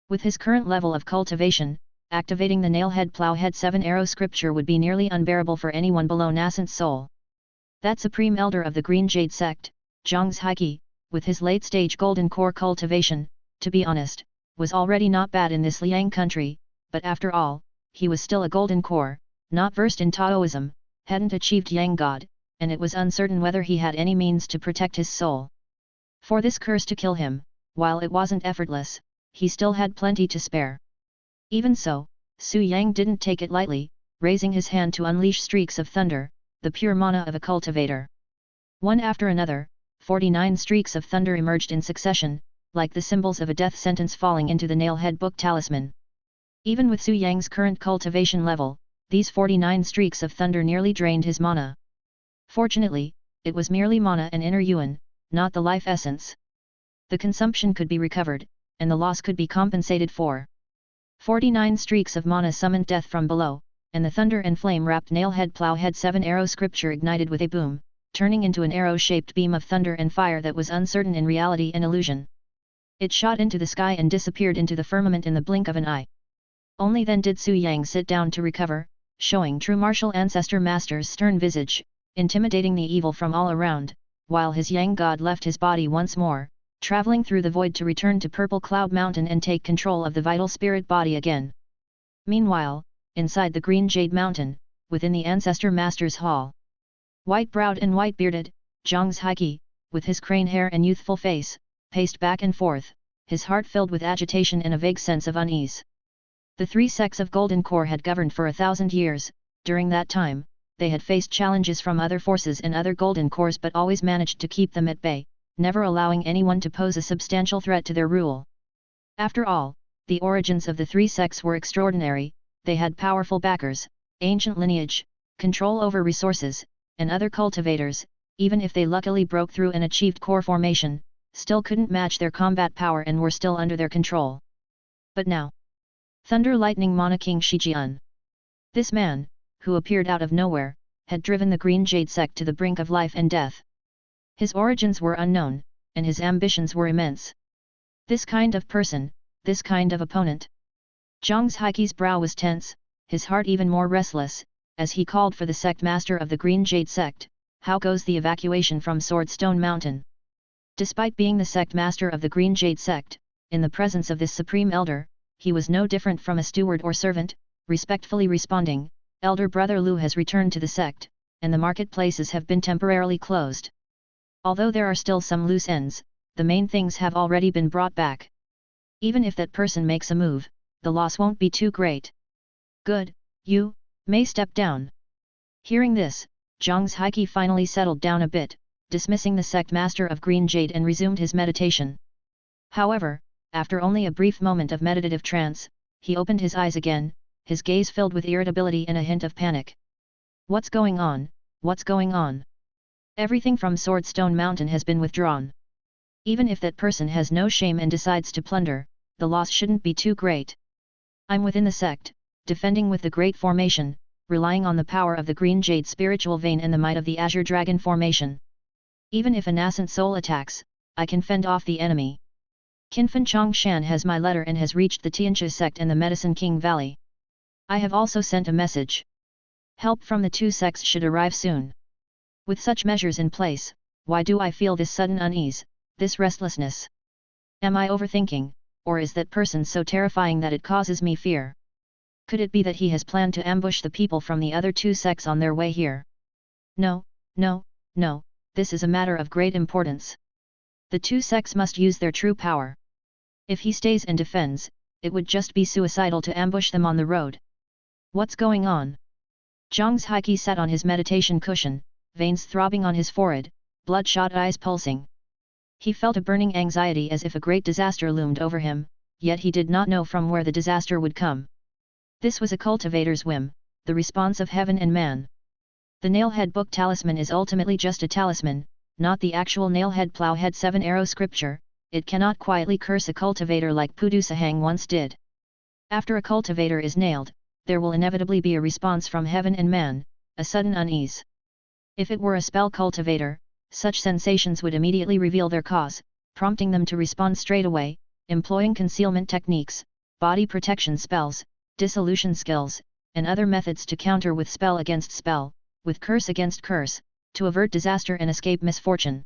With his current level of cultivation, activating the nailhead plowhead 7-arrow scripture would be nearly unbearable for anyone below nascent soul. That supreme elder of the Green Jade Sect, Zhang's Heike, with his late-stage golden core cultivation, to be honest, was already not bad in this Liang country, but after all, he was still a golden core, not versed in Taoism, hadn't achieved Yang God, and it was uncertain whether he had any means to protect his soul. For this curse to kill him, while it wasn't effortless, he still had plenty to spare. Even so, Su Yang didn't take it lightly, raising his hand to unleash streaks of thunder, the pure mana of a cultivator. One after another, 49 streaks of thunder emerged in succession, like the symbols of a death sentence falling into the nailhead book talisman. Even with Su Yang's current cultivation level, these 49 streaks of thunder nearly drained his mana. Fortunately, it was merely mana and inner yuan, not the life essence. The consumption could be recovered, and the loss could be compensated for. 49 streaks of mana summoned death from below, and the thunder and flame-wrapped nailhead plowhead 7-arrow scripture ignited with a boom, turning into an arrow-shaped beam of thunder and fire that was uncertain in reality and illusion. It shot into the sky and disappeared into the firmament in the blink of an eye. Only then did Su Yang sit down to recover, showing true martial ancestor master's stern visage, intimidating the evil from all around, while his Yang God left his body once more, traveling through the void to return to Purple Cloud Mountain and take control of the vital spirit body again. Meanwhile, inside the Green Jade Mountain, within the Ancestor Master's Hall, white-browed and white-bearded, Zhang's Heike, with his crane hair and youthful face, paced back and forth, his heart filled with agitation and a vague sense of unease. The 3 sects of Golden Core had governed for 1,000 years. During that time, they had faced challenges from other forces and other Golden Cores but always managed to keep them at bay, never allowing anyone to pose a substantial threat to their rule. After all, the origins of the 3 sects were extraordinary. They had powerful backers, ancient lineage, control over resources, and other cultivators. Even if they luckily broke through and achieved core formation, still couldn't match their combat power and were still under their control. But now, Thunder Lightning Mana King Shijian. This man, who appeared out of nowhere, had driven the Green Jade Sect to the brink of life and death. His origins were unknown, and his ambitions were immense. This kind of person, this kind of opponent. Zhang's Heike's brow was tense, his heart even more restless, as he called for the sect master of the Green Jade Sect. How goes the evacuation from Swordstone Mountain? Despite being the sect master of the Green Jade Sect, in the presence of this supreme elder, he was no different from a steward or servant, respectfully responding, Elder Brother Lu has returned to the sect, and the marketplaces have been temporarily closed. Although there are still some loose ends, the main things have already been brought back. Even if that person makes a move, the loss won't be too great. Good, you may step down. Hearing this, Zhang's Heike finally settled down a bit, dismissing the sect master of Green Jade and resumed his meditation. However, after only a brief moment of meditative trance, he opened his eyes again, his gaze filled with irritability and a hint of panic. What's going on? What's going on? Everything from Swordstone Mountain has been withdrawn. Even if that person has no shame and decides to plunder, the loss shouldn't be too great. I'm within the sect, defending with the Great Formation, relying on the power of the Green Jade spiritual vein and the might of the Azure Dragon Formation. Even if a nascent soul attacks, I can fend off the enemy. Qinfen Chongshan has my letter and has reached the Tianxia sect and the Medicine King Valley. I have also sent a message. Help from the two sects should arrive soon. With such measures in place, why do I feel this sudden unease, this restlessness? Am I overthinking, or is that person so terrifying that it causes me fear? Could it be that he has planned to ambush the people from the other two sects on their way here? No, no, no, this is a matter of great importance. The two sects must use their true power. If he stays and defends, it would just be suicidal to ambush them on the road. What's going on? Zhang's Heike sat on his meditation cushion, veins throbbing on his forehead, bloodshot eyes pulsing. He felt a burning anxiety as if a great disaster loomed over him, yet he did not know from where the disaster would come. This was a cultivator's whim, the response of heaven and man. The Nailhead Book Talisman is ultimately just a talisman, not the actual Nailhead Plowhead 7-arrow scripture. It cannot quietly curse a cultivator like Pudusahang once did. After a cultivator is nailed, there will inevitably be a response from heaven and man, a sudden unease. If it were a spell cultivator, such sensations would immediately reveal their cause, prompting them to respond straight away, employing concealment techniques, body protection spells, dissolution skills, and other methods to counter with spell against spell, with curse against curse, to avert disaster and escape misfortune.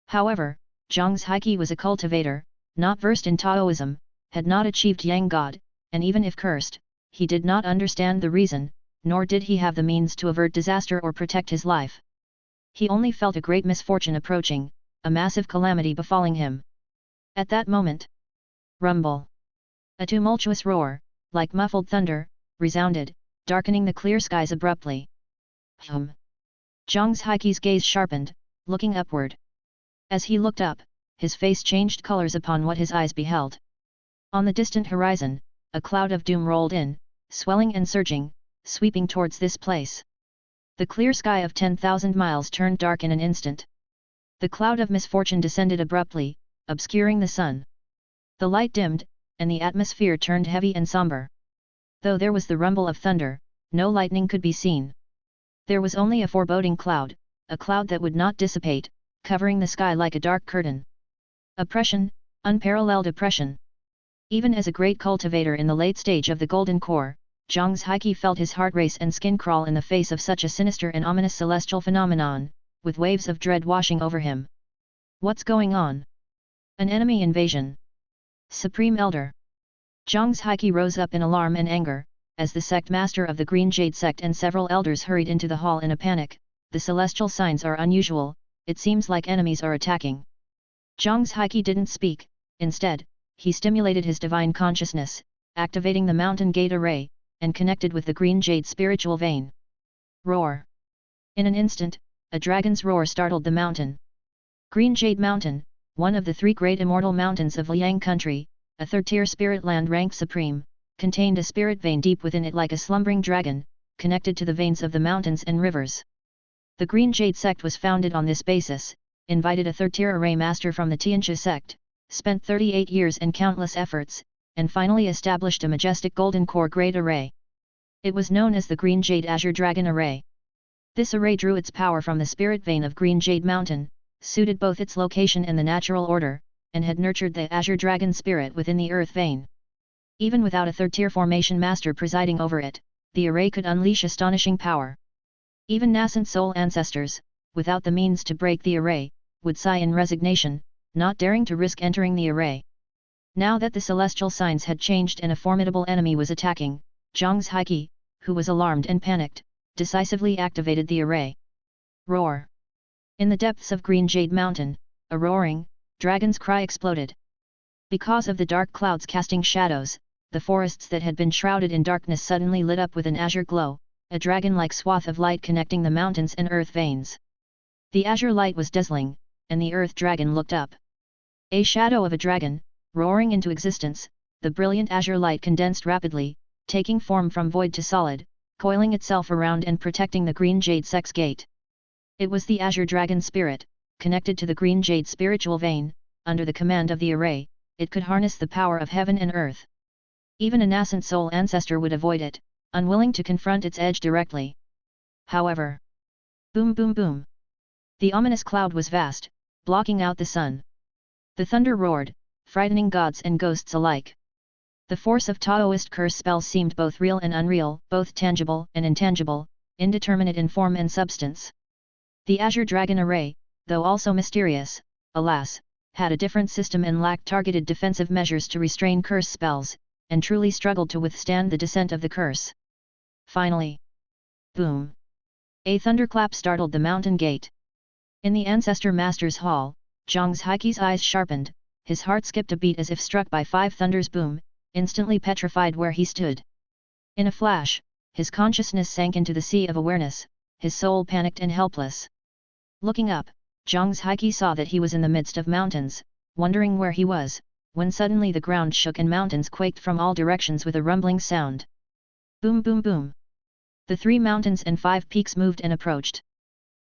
However, Zhang's Heike was a cultivator, not versed in Taoism, had not achieved Yang God, and even if cursed, he did not understand the reason, nor did he have the means to avert disaster or protect his life. He only felt a great misfortune approaching, a massive calamity befalling him. At that moment, rumble. A tumultuous roar, like muffled thunder, resounded, darkening the clear skies abruptly. Zhang's Heike's gaze sharpened, looking upward. As he looked up, his face changed colors upon what his eyes beheld. On the distant horizon, a cloud of doom rolled in, swelling and surging, sweeping towards this place. The clear sky of 10,000 miles turned dark in an instant. The cloud of misfortune descended abruptly, obscuring the sun. The light dimmed, and the atmosphere turned heavy and somber. Though there was the rumble of thunder, no lightning could be seen. There was only a foreboding cloud, a cloud that would not dissipate, covering the sky like a dark curtain. Oppression, unparalleled oppression. Even as a great cultivator in the late stage of the Golden Core, Zhang's Heike felt his heart race and skin crawl in the face of such a sinister and ominous celestial phenomenon, with waves of dread washing over him. What's going on? An enemy invasion. Supreme Elder. Zhang's Heike rose up in alarm and anger, as the sect master of the Green Jade sect and several elders hurried into the hall in a panic. The celestial signs are unusual, it seems like enemies are attacking. Zhang's Heike didn't speak, instead, he stimulated his divine consciousness, activating the mountain gate array, and connected with the Green Jade spiritual vein. Roar! In an instant, a dragon's roar startled the mountain. Green Jade Mountain, one of the three great immortal mountains of Liang country, a third-tier spirit land ranked supreme, contained a spirit vein deep within it like a slumbering dragon, connected to the veins of the mountains and rivers. The Green Jade sect was founded on this basis, invited a third-tier array master from the Tianxia sect, spent 38 years and countless efforts, and finally established a majestic golden core great array. It was known as the Green Jade Azure Dragon Array. This array drew its power from the spirit vein of Green Jade Mountain, suited both its location and the natural order, and had nurtured the Azure Dragon spirit within the earth vein. Even without a third-tier formation master presiding over it, the array could unleash astonishing power. Even nascent soul ancestors, without the means to break the array, would sigh in resignation, not daring to risk entering the array. Now that the celestial signs had changed and a formidable enemy was attacking, Zhang's Heike, who was alarmed and panicked, decisively activated the array. Roar! In the depths of Green Jade Mountain, a roaring, dragon's cry exploded. Because of the dark clouds casting shadows, the forests that had been shrouded in darkness suddenly lit up with an azure glow, a dragon-like swath of light connecting the mountains and earth veins. The azure light was dazzling, and the earth dragon looked up. A shadow of a dragon, roaring into existence, the brilliant azure light condensed rapidly, taking form from void to solid, coiling itself around and protecting the Green Jade Sex Gate. It was the azure dragon spirit, connected to the Green Jade spiritual vein. Under the command of the array, it could harness the power of heaven and earth. Even a nascent soul ancestor would avoid it, unwilling to confront its edge directly. However, boom boom boom! The ominous cloud was vast, blocking out the sun. The thunder roared, frightening gods and ghosts alike. The force of Taoist curse spells seemed both real and unreal, both tangible and intangible, indeterminate in form and substance. The Azure Dragon Array, though also mysterious, alas, had a different system and lacked targeted defensive measures to restrain curse spells, and truly struggled to withstand the descent of the curse. Finally, boom! A thunderclap startled the mountain gate. In the Ancestor Master's Hall, Zhang Haiqi's eyes sharpened, his heart skipped a beat as if struck by 5 thunders boom, instantly petrified where he stood. In a flash, his consciousness sank into the sea of awareness, his soul panicked and helpless. Looking up, Zhang Haiqi saw that he was in the midst of mountains, wondering where he was, when suddenly the ground shook and mountains quaked from all directions with a rumbling sound. Boom boom boom! The 3 mountains and 5 peaks moved and approached.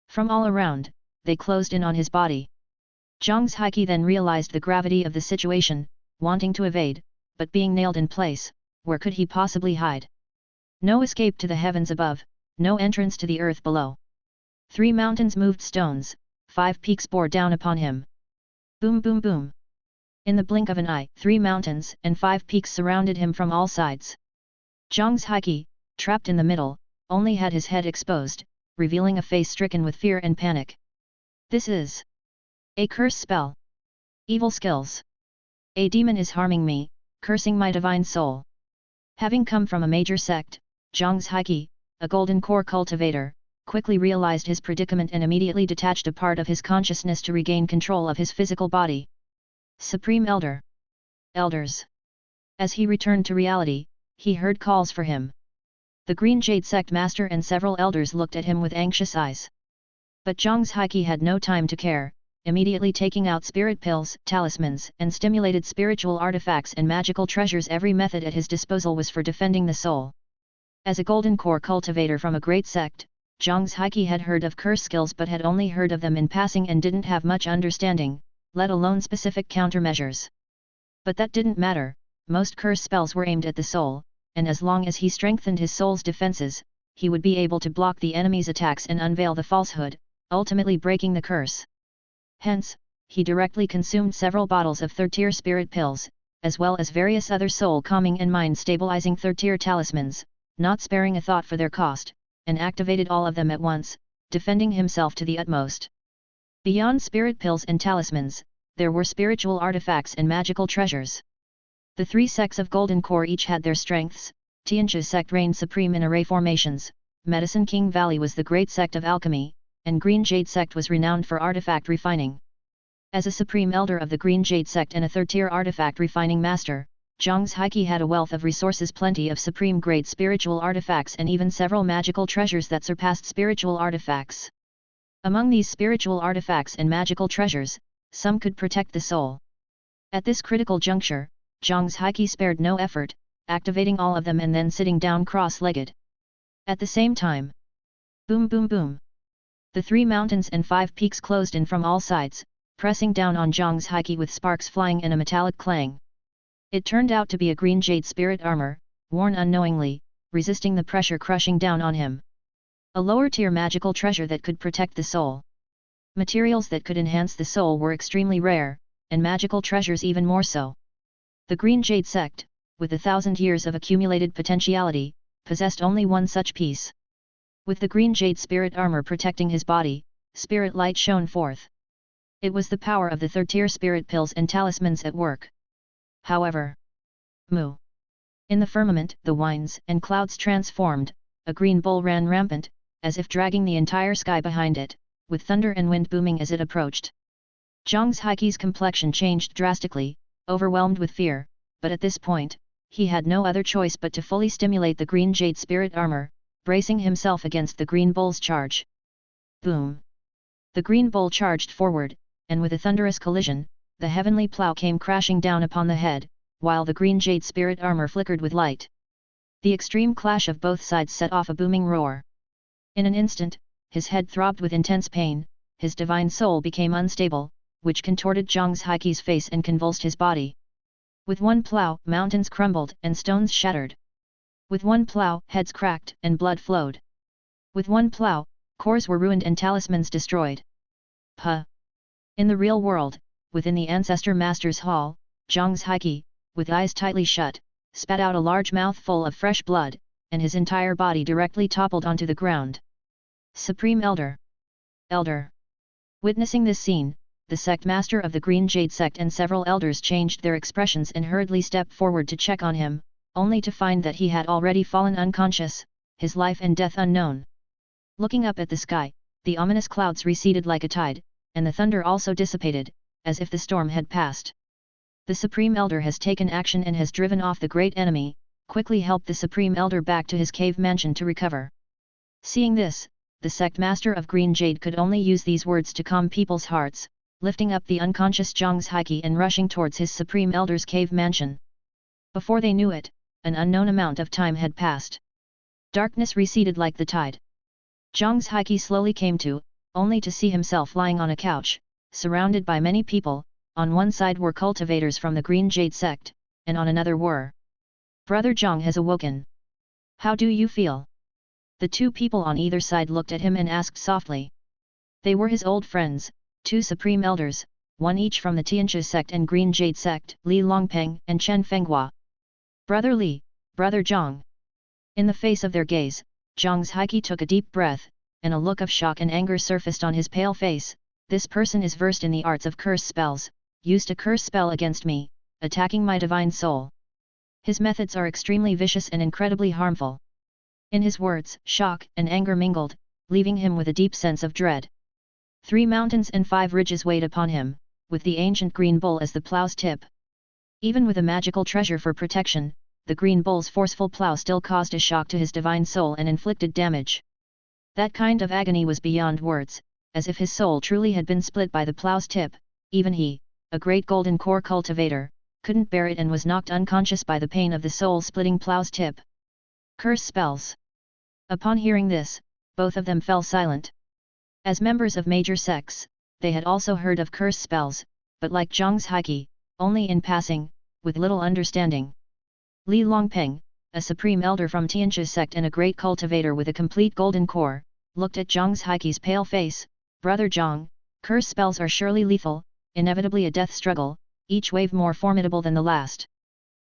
From all around, they closed in on his body. Zhang Haiqi then realized the gravity of the situation, wanting to evade, but being nailed in place, where could he possibly hide? No escape to the heavens above, no entrance to the earth below. 3 mountains moved stones, 5 peaks bore down upon him. Boom boom boom! In the blink of an eye, 3 mountains and 5 peaks surrounded him from all sides. Zhang Haiqi, trapped in the middle, only had his head exposed, revealing a face stricken with fear and panic. This is a curse spell. Evil skills. A demon is harming me, cursing my divine soul. Having come from a major sect, Zhang Haiqi, a golden core cultivator, quickly realized his predicament and immediately detached a part of his consciousness to regain control of his physical body. Supreme Elder. Elders. As he returned to reality, he heard calls for him. The Green Jade Sect Master and several elders looked at him with anxious eyes. But Zhang Haiqi had no time to care, immediately taking out spirit pills, talismans, and stimulated spiritual artifacts and magical treasures. Every method at his disposal was for defending the soul. As a golden core cultivator from a great sect, Zhang Haiqi had heard of curse skills but had only heard of them in passing and didn't have much understanding, let alone specific countermeasures. But that didn't matter, most curse spells were aimed at the soul, and as long as he strengthened his soul's defenses, he would be able to block the enemy's attacks and unveil the falsehood, ultimately breaking the curse. Hence, he directly consumed several bottles of 3rd-tier spirit pills, as well as various other soul-calming and mind-stabilizing 3rd-tier talismans, not sparing a thought for their cost, and activated all of them at once, defending himself to the utmost. Beyond spirit pills and talismans, there were spiritual artifacts and magical treasures. The 3 sects of Golden Core each had their strengths. Tianjia sect reigned supreme in array formations, Medicine King Valley was the great sect of alchemy, and Green Jade sect was renowned for artifact refining. As a supreme elder of the Green Jade sect and a 3rd-tier artifact refining master, Zhang Haiqi had a wealth of resources, plenty of supreme-grade spiritual artifacts and even several magical treasures that surpassed spiritual artifacts. Among these spiritual artifacts and magical treasures, some could protect the soul. At this critical juncture, Zhang Haiqi spared no effort, activating all of them and then sitting down cross-legged. At the same time, boom boom boom! The 3 mountains and 5 peaks closed in from all sides, pressing down on Zhang Haiqi with sparks flying and a metallic clang. It turned out to be a green jade spirit armor, worn unknowingly, resisting the pressure crushing down on him. A lower-tier magical treasure that could protect the soul. Materials that could enhance the soul were extremely rare, and magical treasures even more so. The Green Jade sect, with 1,000 years of accumulated potentiality, possessed only one such piece. With the Green Jade spirit armor protecting his body, spirit light shone forth. It was the power of the 3rd-tier spirit pills and talismans at work. However, moo! In the firmament, the winds and clouds transformed, a green bull ran rampant, as if dragging the entire sky behind it, with thunder and wind booming as it approached. Zhang Haiqi's complexion changed drastically, overwhelmed with fear, but at this point, he had no other choice but to fully stimulate the green jade spirit armor, bracing himself against the green bull's charge. Boom! The green bull charged forward, and with a thunderous collision, the heavenly plough came crashing down upon the head, while the green jade spirit armor flickered with light. The extreme clash of both sides set off a booming roar. In an instant, his head throbbed with intense pain, his divine soul became unstable, which contorted Zhang Haiqi's face and convulsed his body. With one plough, mountains crumbled and stones shattered. With one plough, heads cracked and blood flowed. With one plough, cores were ruined and talismans destroyed. Puh! In the real world, within the Ancestor Master's Hall, Zhang Haiqi, with eyes tightly shut, spat out a large mouthful of fresh blood, and his entire body directly toppled onto the ground. Supreme Elder! Elder! Witnessing this scene, the sect master of the Green Jade sect and several elders changed their expressions and hurriedly stepped forward to check on him, only to find that he had already fallen unconscious, his life and death unknown. Looking up at the sky, the ominous clouds receded like a tide, and the thunder also dissipated, as if the storm had passed. The Supreme Elder has taken action and has driven off the great enemy, quickly help the Supreme Elder back to his cave mansion to recover. Seeing this, the sect master of Green Jade could only use these words to calm people's hearts, lifting up the unconscious Zhang Haiqi and rushing towards his Supreme Elder's cave mansion. Before they knew it, an unknown amount of time had passed. Darkness receded like the tide. Zhang Haiqi slowly came to, only to see himself lying on a couch, surrounded by many people. On one side were cultivators from the Green Jade sect, and on another were. Brother Zhang has awoken. How do you feel? The two people on either side looked at him and asked softly. They were his old friends, two Supreme Elders, one each from the Tianchi sect and Green Jade sect, Li Longpeng and Chen Fenghua. Brother Li, Brother Zhang. In the face of their gaze, Zhang Haiqi took a deep breath, and a look of shock and anger surfaced on his pale face. This person is versed in the arts of curse spells, used a curse spell against me, attacking my divine soul. His methods are extremely vicious and incredibly harmful. In his words, shock and anger mingled, leaving him with a deep sense of dread. 3 mountains and 5 ridges weighed upon him, with the ancient green bull as the plough's tip. Even with a magical treasure for protection, the green bull's forceful plough still caused a shock to his divine soul and inflicted damage. That kind of agony was beyond words, as if his soul truly had been split by the plough's tip. Even he, a great golden core cultivator, couldn't bear it and was knocked unconscious by the pain of the soul-splitting plough's tip. Curse spells. Upon hearing this, both of them fell silent. As members of major sects, they had also heard of curse spells, but like Zhang Haiqi, only in passing, with little understanding. Li Longpeng, a supreme elder from Tianchi sect and a great cultivator with a complete golden core, looked at Zhang Haiqi's pale face. Brother Zhang, curse spells are surely lethal, inevitably a death struggle, each wave more formidable than the last.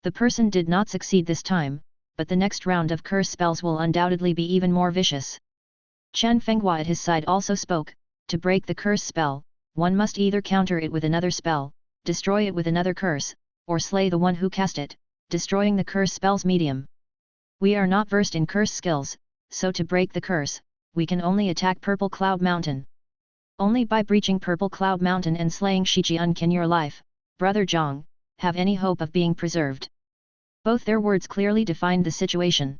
The person did not succeed this time, but the next round of curse spells will undoubtedly be even more vicious. Chen Fenghua at his side also spoke. To break the curse spell, one must either counter it with another spell, destroy it with another curse, or slay the one who cast it, destroying the curse spell's medium. We are not versed in curse skills, so to break the curse, we can only attack Purple Cloud Mountain. Only by breaching Purple Cloud Mountain and slaying Shijian can your life, Brother Zhang, have any hope of being preserved. Both their words clearly defined the situation.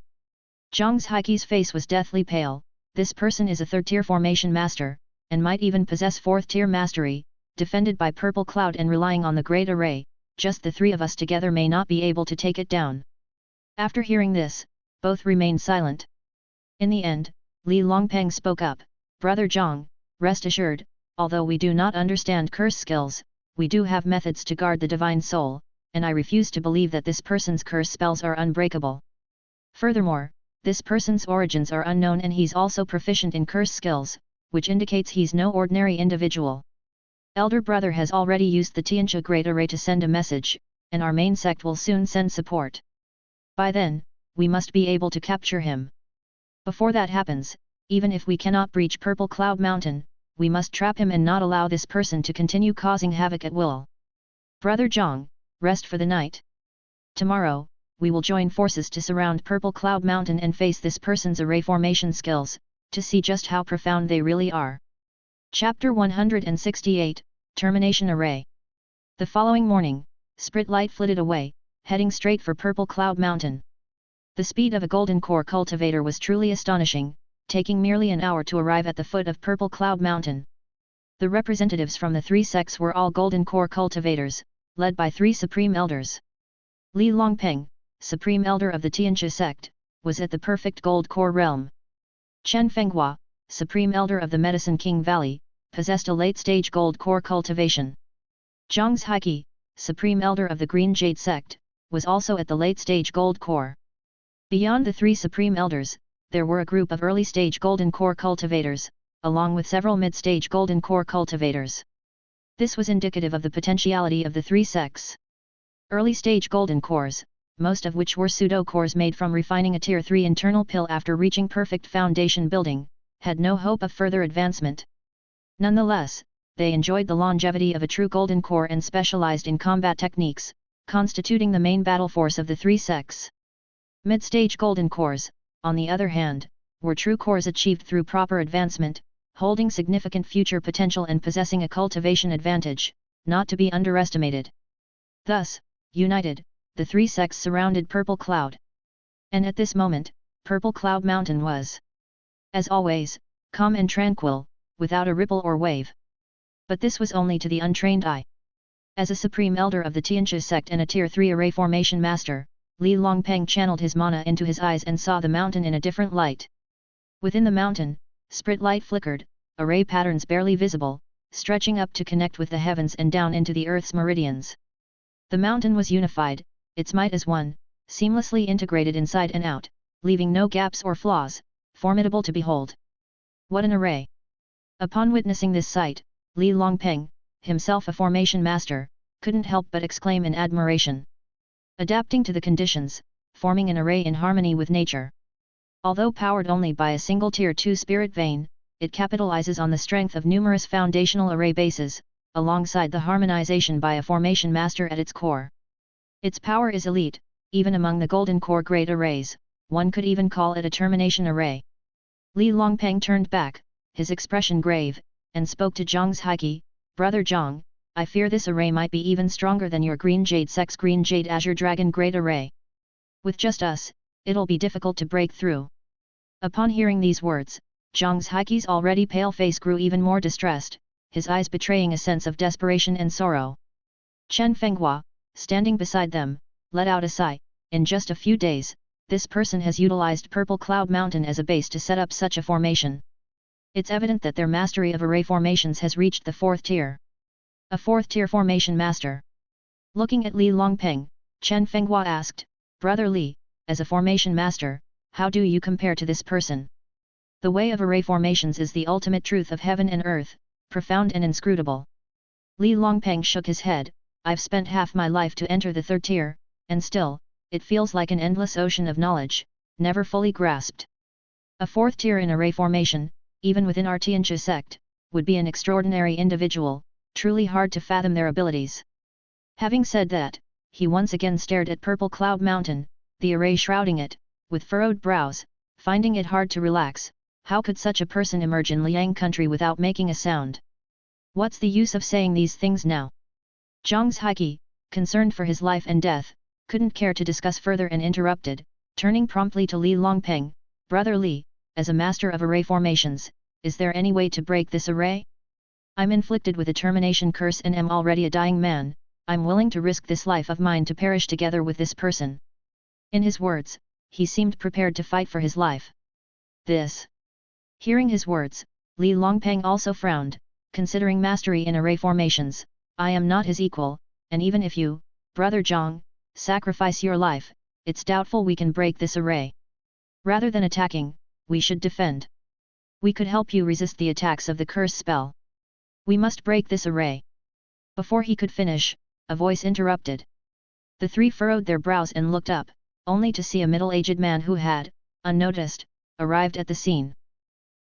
Zhang Haiqi's face was deathly pale. This person is a 3rd-tier formation master, and might even possess 4th-tier mastery, defended by Purple Cloud and relying on the Great Array. Just the 3 of us together may not be able to take it down. After hearing this, both remained silent. In the end, Li Longpeng spoke up. Brother Zhang, rest assured, although we do not understand curse skills, we do have methods to guard the divine soul, and I refuse to believe that this person's curse spells are unbreakable. Furthermore, this person's origins are unknown and he's also proficient in curse skills, which indicates he's no ordinary individual. Elder brother has already used the Tianchi Great Array to send a message, and our main sect will soon send support. By then, we must be able to capture him. Before that happens, even if we cannot breach Purple Cloud Mountain, we must trap him and not allow this person to continue causing havoc at will. Brother Zhang, rest for the night. Tomorrow, we will join forces to surround Purple Cloud Mountain and face this person's array formation skills, to see just how profound they really are. Chapter 168, Termination Array. The following morning, Spritlight flitted away, heading straight for Purple Cloud Mountain. The speed of a golden core cultivator was truly astonishing, taking merely an hour to arrive at the foot of Purple Cloud Mountain. The representatives from the three sects were all golden core cultivators, led by three supreme elders. Li Longpeng, supreme elder of the Tianchi sect, was at the perfect gold core realm. Chen Fenghua, supreme elder of the Medicine King Valley, possessed a late-stage gold core cultivation. Zhang Haiki, supreme elder of the Green Jade sect, was also at the late-stage gold core. Beyond the three supreme elders, there were a group of early-stage golden core cultivators, along with several mid-stage golden core cultivators. This was indicative of the potentiality of the three sects. Early-stage golden cores, most of which were pseudo-cores made from refining a Tier 3 internal pill after reaching perfect foundation building, had no hope of further advancement. Nonetheless, they enjoyed the longevity of a true golden core and specialized in combat techniques, constituting the main battle force of the three sects. Mid-stage golden cores, on the other hand, were true cores achieved through proper advancement, holding significant future potential and possessing a cultivation advantage, not to be underestimated. Thus, united, the three sects surrounded Purple Cloud. And at this moment, Purple Cloud Mountain was, as always, calm and tranquil, without a ripple or wave. But this was only to the untrained eye. As a supreme elder of the Tianchi sect and a Tier 3 array formation master, Li Longpeng channeled his mana into his eyes and saw the mountain in a different light. Within the mountain, Spritlight flickered, array patterns barely visible, stretching up to connect with the heavens and down into the earth's meridians. The mountain was unified, its might as one, seamlessly integrated inside and out, leaving no gaps or flaws, formidable to behold. What an array! Upon witnessing this sight, Li Longpeng, himself a formation master, couldn't help but exclaim in admiration. Adapting to the conditions, forming an array in harmony with nature. Although powered only by a single Tier 2 spirit vein, it capitalizes on the strength of numerous foundational array bases, alongside the harmonization by a formation master at its core. Its power is elite, even among the golden core grade arrays, one could even call it a termination array. Li Longpeng turned back, his expression grave, and spoke to Zhang Haiki, "Brother Zhang, I fear this array might be even stronger than your Green Jade sect's Green Jade Azure Dragon grade array. With just us, it'll be difficult to break through." Upon hearing these words, Zhang Haiki's already pale face grew even more distressed, his eyes betraying a sense of desperation and sorrow. Chen Fenghua, standing beside them, let out a sigh. In just a few days, this person has utilized Purple Cloud Mountain as a base to set up such a formation. It's evident that their mastery of array formations has reached the 4th tier. A 4th tier formation master. Looking at Li Longpeng, Chen Fenghua asked, "Brother Li, as a formation master, how do you compare to this person? The way of array formations is the ultimate truth of heaven and earth, profound and inscrutable." Li Longpeng shook his head, "I've spent half my life to enter the 3rd tier, and still, it feels like an endless ocean of knowledge, never fully grasped. A 4th tier in array formation, even within our Tianchi sect, would be an extraordinary individual, truly hard to fathom their abilities." Having said that, he once again stared at Purple Cloud Mountain, the array shrouding it, with furrowed brows, finding it hard to relax. How could such a person emerge in Liang country without making a sound? What's the use of saying these things now? Zhang Haiki, concerned for his life and death, couldn't care to discuss further and interrupted, turning promptly to Li Longpeng, "Brother Li, as a master of array formations, is there any way to break this array? I'm inflicted with a termination curse and am already a dying man. I'm willing to risk this life of mine to perish together with this person." In his words, he seemed prepared to fight for his life. This. Hearing his words, Li Longpeng also frowned, considering mastery in array formations. "I am not his equal, and even if you, Brother Zhang, sacrifice your life, it's doubtful we can break this array. Rather than attacking, we should defend. We could help you resist the attacks of the curse spell. We must break this array." Before he could finish, a voice interrupted. The three furrowed their brows and looked up, only to see a middle-aged man who had, unnoticed, arrived at the scene.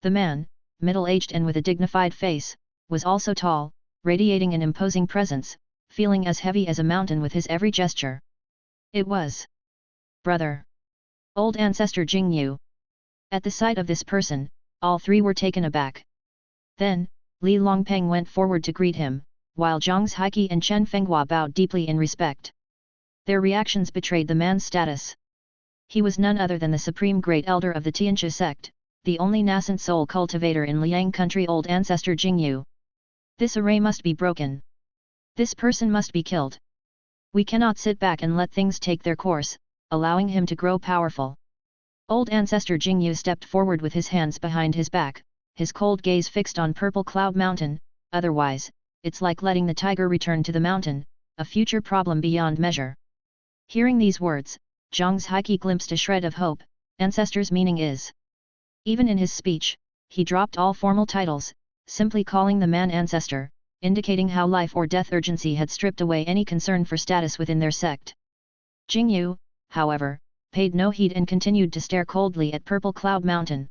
The man, middle-aged and with a dignified face, was also tall, radiating an imposing presence, feeling as heavy as a mountain with his every gesture. It was brother. Old ancestor Jingyu. At the sight of this person, all three were taken aback. Then, Li Longpeng went forward to greet him, while Zhang Haiki and Chen Fenghua bowed deeply in respect. Their reactions betrayed the man's status. He was none other than the supreme great elder of the Tianxia sect, the only nascent soul cultivator in Liang country, old ancestor Jingyu. This array must be broken. This person must be killed. We cannot sit back and let things take their course, allowing him to grow powerful. Old ancestor Jingyu stepped forward with his hands behind his back, his cold gaze fixed on Purple Cloud Mountain. Otherwise, it's like letting the tiger return to the mountain, a future problem beyond measure. Hearing these words, Zhang Haiki glimpsed a shred of hope. Ancestor's meaning is. Even in his speech, he dropped all formal titles, simply calling the man ancestor, indicating how life or death urgency had stripped away any concern for status within their sect. Jingyu, however, paid no heed and continued to stare coldly at Purple Cloud Mountain.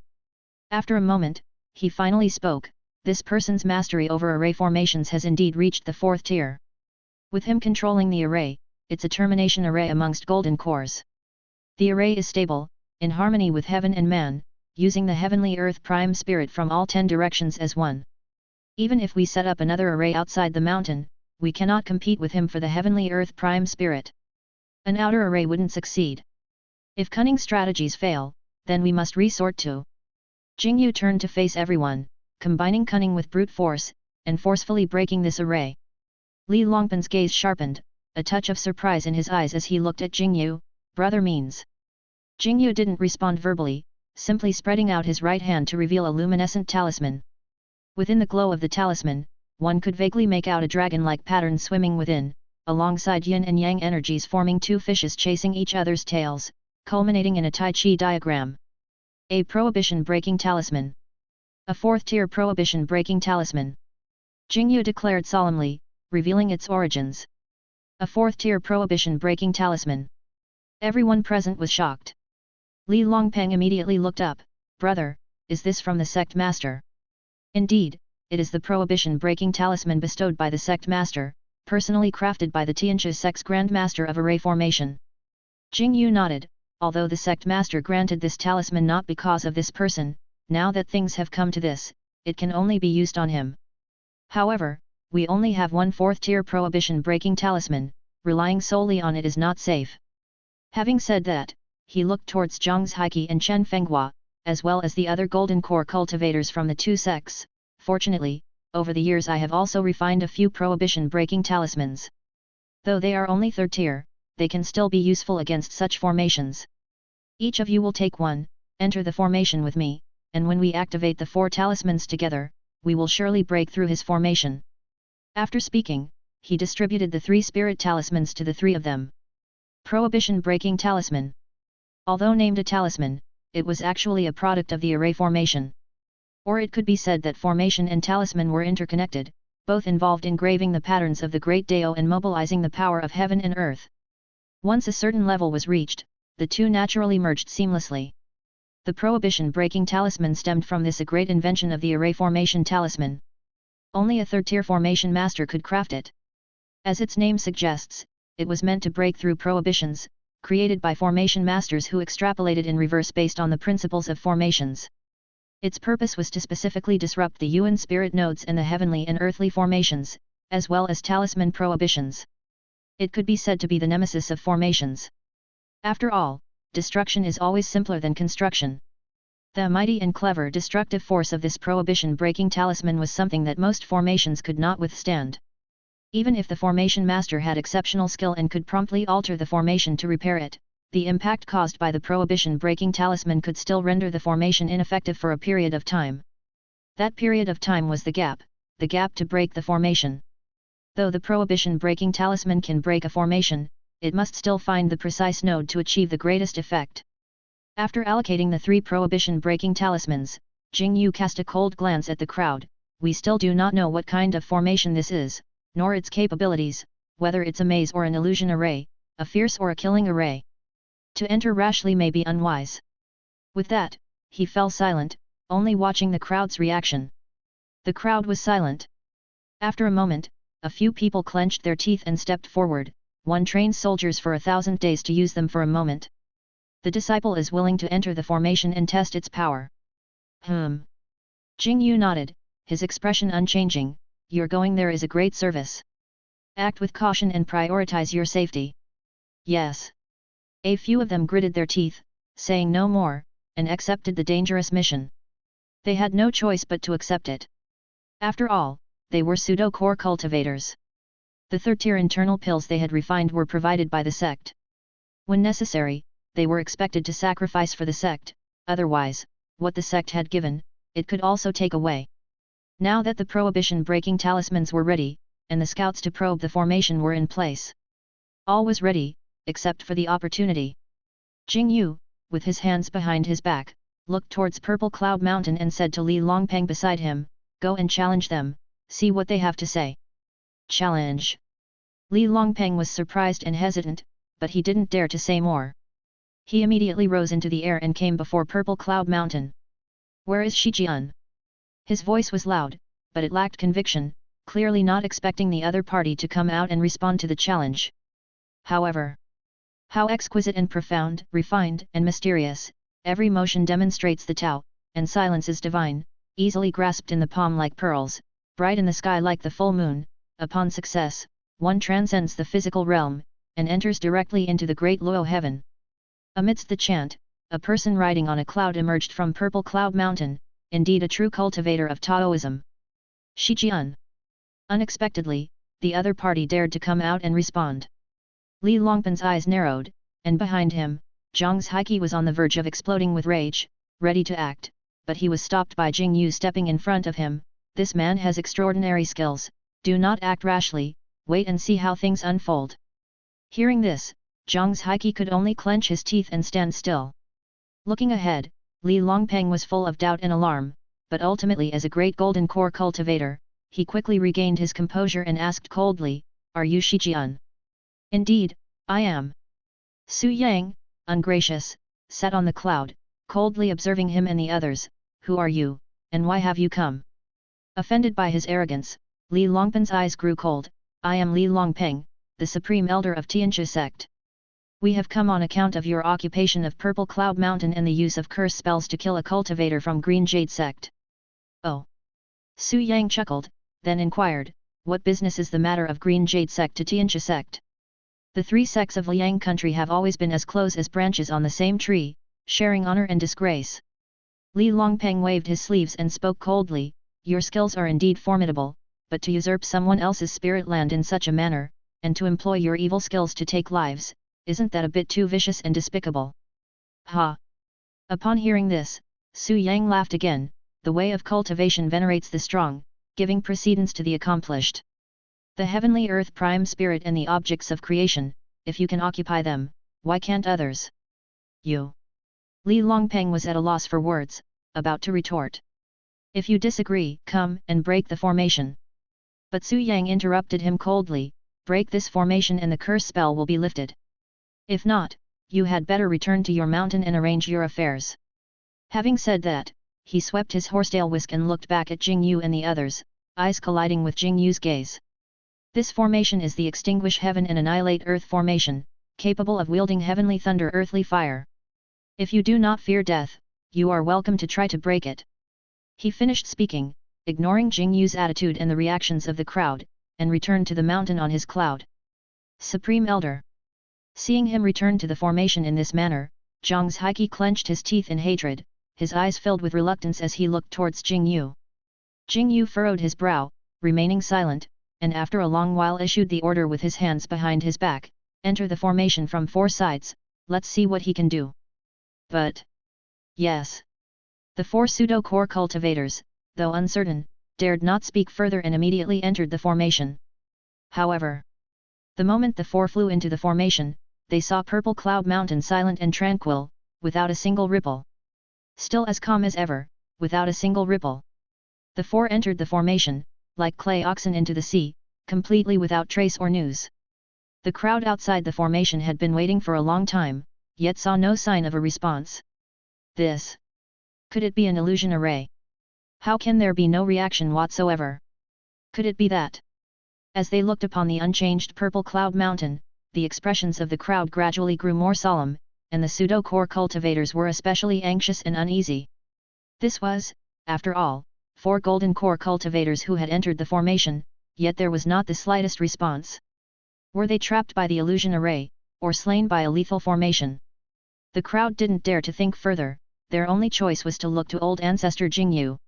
After a moment, he finally spoke. This person's mastery over array formations has indeed reached the 4th tier. With him controlling the array, it's a termination array amongst golden cores. The array is stable, in harmony with heaven and man, using the heavenly earth prime spirit from all 10 directions as one. Even if we set up another array outside the mountain, we cannot compete with him for the heavenly earth prime spirit. An outer array wouldn't succeed. If cunning strategies fail, then we must resort to. Jingyu turned to face everyone, combining cunning with brute force, and forcefully breaking this array. Li Longpen's gaze sharpened, a touch of surprise in his eyes as he looked at Jingyu. Brother means. Jingyu didn't respond verbally, simply spreading out his right hand to reveal a luminescent talisman. Within the glow of the talisman, one could vaguely make out a dragon-like pattern swimming within, alongside yin and yang energies forming 2 fishes chasing each other's tails, culminating in a Tai Chi diagram. A prohibition-breaking talisman. A 4th-tier prohibition-breaking talisman. Jingyu declared solemnly, revealing its origins. A 4th-tier prohibition-breaking talisman. Everyone present was shocked. Li Longpeng immediately looked up. Brother, is this from the sect master? Indeed, it is the prohibition-breaking talisman bestowed by the sect master, personally crafted by the Tianxia sect's Grand Master of Array Formation. Jingyu nodded. Although the sect master granted this talisman not because of this person, now that things have come to this, it can only be used on him. However, we only have one 4th-tier prohibition-breaking talisman, relying solely on it is not safe. Having said that, he looked towards Zhang Haiki and Chen Fenghua, as well as the other golden core cultivators from the 2 sects. Fortunately, over the years I have also refined a few prohibition-breaking talismans. Though they are only 3rd tier, they can still be useful against such formations. Each of you will take one, enter the formation with me, and when we activate the 4 talismans together, we will surely break through his formation. After speaking, he distributed the 3 spirit talismans to the 3 of them. Prohibition-breaking talisman. Although named a talisman, it was actually a product of the array formation. Or it could be said that formation and talisman were interconnected, both involved in engraving the patterns of the great Dao and mobilizing the power of heaven and earth. Once a certain level was reached, the 2 naturally merged seamlessly. The prohibition-breaking talisman stemmed from this a great invention of the array formation talisman. Only a 3rd-tier formation master could craft it. As its name suggests, it was meant to break through prohibitions, created by formation masters who extrapolated in reverse based on the principles of formations. Its purpose was to specifically disrupt the Yuan spirit nodes and the heavenly and earthly formations, as well as talisman prohibitions. It could be said to be the nemesis of formations. After all, destruction is always simpler than construction. The mighty and clever destructive force of this prohibition-breaking talisman was something that most formations could not withstand. Even if the formation master had exceptional skill and could promptly alter the formation to repair it, the impact caused by the prohibition-breaking talisman could still render the formation ineffective for a period of time. That period of time was the gap to break the formation. Though the prohibition-breaking talisman can break a formation, it must still find the precise node to achieve the greatest effect. After allocating the 3 prohibition-breaking talismans, Jingyu cast a cold glance at the crowd. We still do not know what kind of formation this is, nor its capabilities, whether it's a maze or an illusion array, a fierce or a killing array. To enter rashly may be unwise. With that, he fell silent, only watching the crowd's reaction. The crowd was silent. After a moment, a few people clenched their teeth and stepped forward. One trains soldiers for 1,000 days to use them for a moment. The disciple is willing to enter the formation and test its power. Jing Yu nodded, his expression unchanging. Your going there is a great service. Act with caution and prioritize your safety. Yes. A few of them gritted their teeth, saying no more, and accepted the dangerous mission. They had no choice but to accept it. After all, they were pseudo-core cultivators. The third-tier internal pills they had refined were provided by the sect. When necessary, they were expected to sacrifice for the sect, otherwise, what the sect had given, it could also take away. Now that the prohibition-breaking talismans were ready, and the scouts to probe the formation were in place. All was ready, except for the opportunity. Jing Yu, with his hands behind his back, looked towards Purple Cloud Mountain and said to Li Longpeng beside him, "Go and challenge them, see what they have to say." Challenge. Li Longpeng was surprised and hesitant, but he didn't dare to say more. He immediately rose into the air and came before Purple Cloud Mountain. "Where is Shijian?" His voice was loud, but it lacked conviction, clearly not expecting the other party to come out and respond to the challenge. However, how exquisite and profound, refined and mysterious, every motion demonstrates the Tao, and silence is divine, easily grasped in the palm like pearls, bright in the sky like the full moon. Upon success, one transcends the physical realm, and enters directly into the great Luo heaven. Amidst the chant, a person riding on a cloud emerged from Purple Cloud Mountain, indeed a true cultivator of Taoism. Shijian. Unexpectedly, the other party dared to come out and respond. Li Longpen's eyes narrowed, and behind him, Zhang's Heike was on the verge of exploding with rage, ready to act, but he was stopped by Jing Yu stepping in front of him. "This man has extraordinary skills, do not act rashly, wait and see how things unfold." Hearing this, Zhang's Heike could only clench his teeth and stand still. Looking ahead, Li Longpeng was full of doubt and alarm, but ultimately as a great golden core cultivator, he quickly regained his composure and asked coldly, "Are you Shijian?" "Indeed, I am." Su Yang, ungracious, sat on the cloud, coldly observing him and the others. "Who are you, and why have you come?" Offended by his arrogance, Li Longpen's eyes grew cold. "I am Li Longpeng, the supreme elder of Tianxia sect. We have come on account of your occupation of Purple Cloud Mountain and the use of curse spells to kill a cultivator from Green Jade sect." "Oh." Su Yang chuckled, then inquired, "What business is the matter of Green Jade sect to Tianxia sect?" The three sects of Liang country have always been as close as branches on the same tree, sharing honor and disgrace. Li Longpeng waved his sleeves and spoke coldly, "Your skills are indeed formidable, but to usurp someone else's spirit land in such a manner, and to employ your evil skills to take lives, isn't that a bit too vicious and despicable?" "Ha!" Upon hearing this, Su Yang laughed again. "The way of cultivation venerates the strong, giving precedence to the accomplished. The heavenly earth prime spirit and the objects of creation, if you can occupy them, why can't others?" "You." Li Longpeng was at a loss for words, about to retort. "If you disagree, come and break the formation." But Su Yang interrupted him coldly, "Break this formation and the curse spell will be lifted. If not, you had better return to your mountain and arrange your affairs." Having said that, he swept his horsetail whisk and looked back at Jing Yu and the others, eyes colliding with Jing Yu's gaze. "This formation is the Extinguish Heaven and Annihilate Earth formation, capable of wielding heavenly thunder earthly fire. If you do not fear death, you are welcome to try to break it." He finished speaking, ignoring Jing Yu's attitude and the reactions of the crowd, and returned to the mountain on his cloud. Supreme Elder. Seeing him return to the formation in this manner, Zhang's Heike clenched his teeth in hatred, his eyes filled with reluctance as he looked towards Jing Yu. Jing Yu furrowed his brow, remaining silent, and after a long while issued the order with his hands behind his back, "Enter the formation from four sides, let's see what he can do." "But..." "Yes." The four pseudo-core cultivators, though uncertain, dared not speak further and immediately entered the formation. However, the moment the four flew into the formation, they saw Purple Cloud Mountain silent and tranquil, without a single ripple. Still as calm as ever, without a single ripple. The four entered the formation, like clay oxen into the sea, completely without trace or news. The crowd outside the formation had been waiting for a long time, yet saw no sign of a response. This. Could it be an illusion array? How can there be no reaction whatsoever? Could it be that? As they looked upon the unchanged Purple Cloud Mountain, the expressions of the crowd gradually grew more solemn, and the pseudo-core cultivators were especially anxious and uneasy. This was, after all, 4 golden core cultivators who had entered the formation, yet there was not the slightest response. Were they trapped by the illusion array, or slain by a lethal formation? The crowd didn't dare to think further, their only choice was to look to old ancestor Jingyu.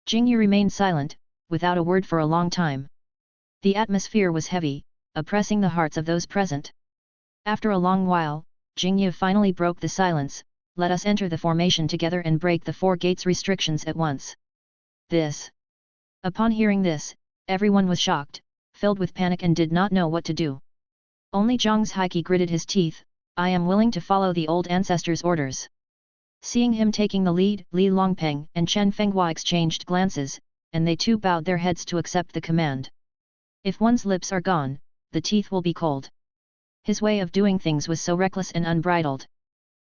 Jingyu remained silent, without a word for a long time. The atmosphere was heavy, oppressing the hearts of those present. After a long while, Jingyu finally broke the silence. Let us enter the formation together and break the 4 gates restrictions at once. This. Upon hearing this, everyone was shocked, filled with panic and did not know what to do. Only Zhang's Heike gritted his teeth. I am willing to follow the old ancestor's orders. Seeing him taking the lead, Li Longpeng and Chen Fenghua exchanged glances, and they too bowed their heads to accept the command. If one's lips are gone, the teeth will be cold. His way of doing things was so reckless and unbridled.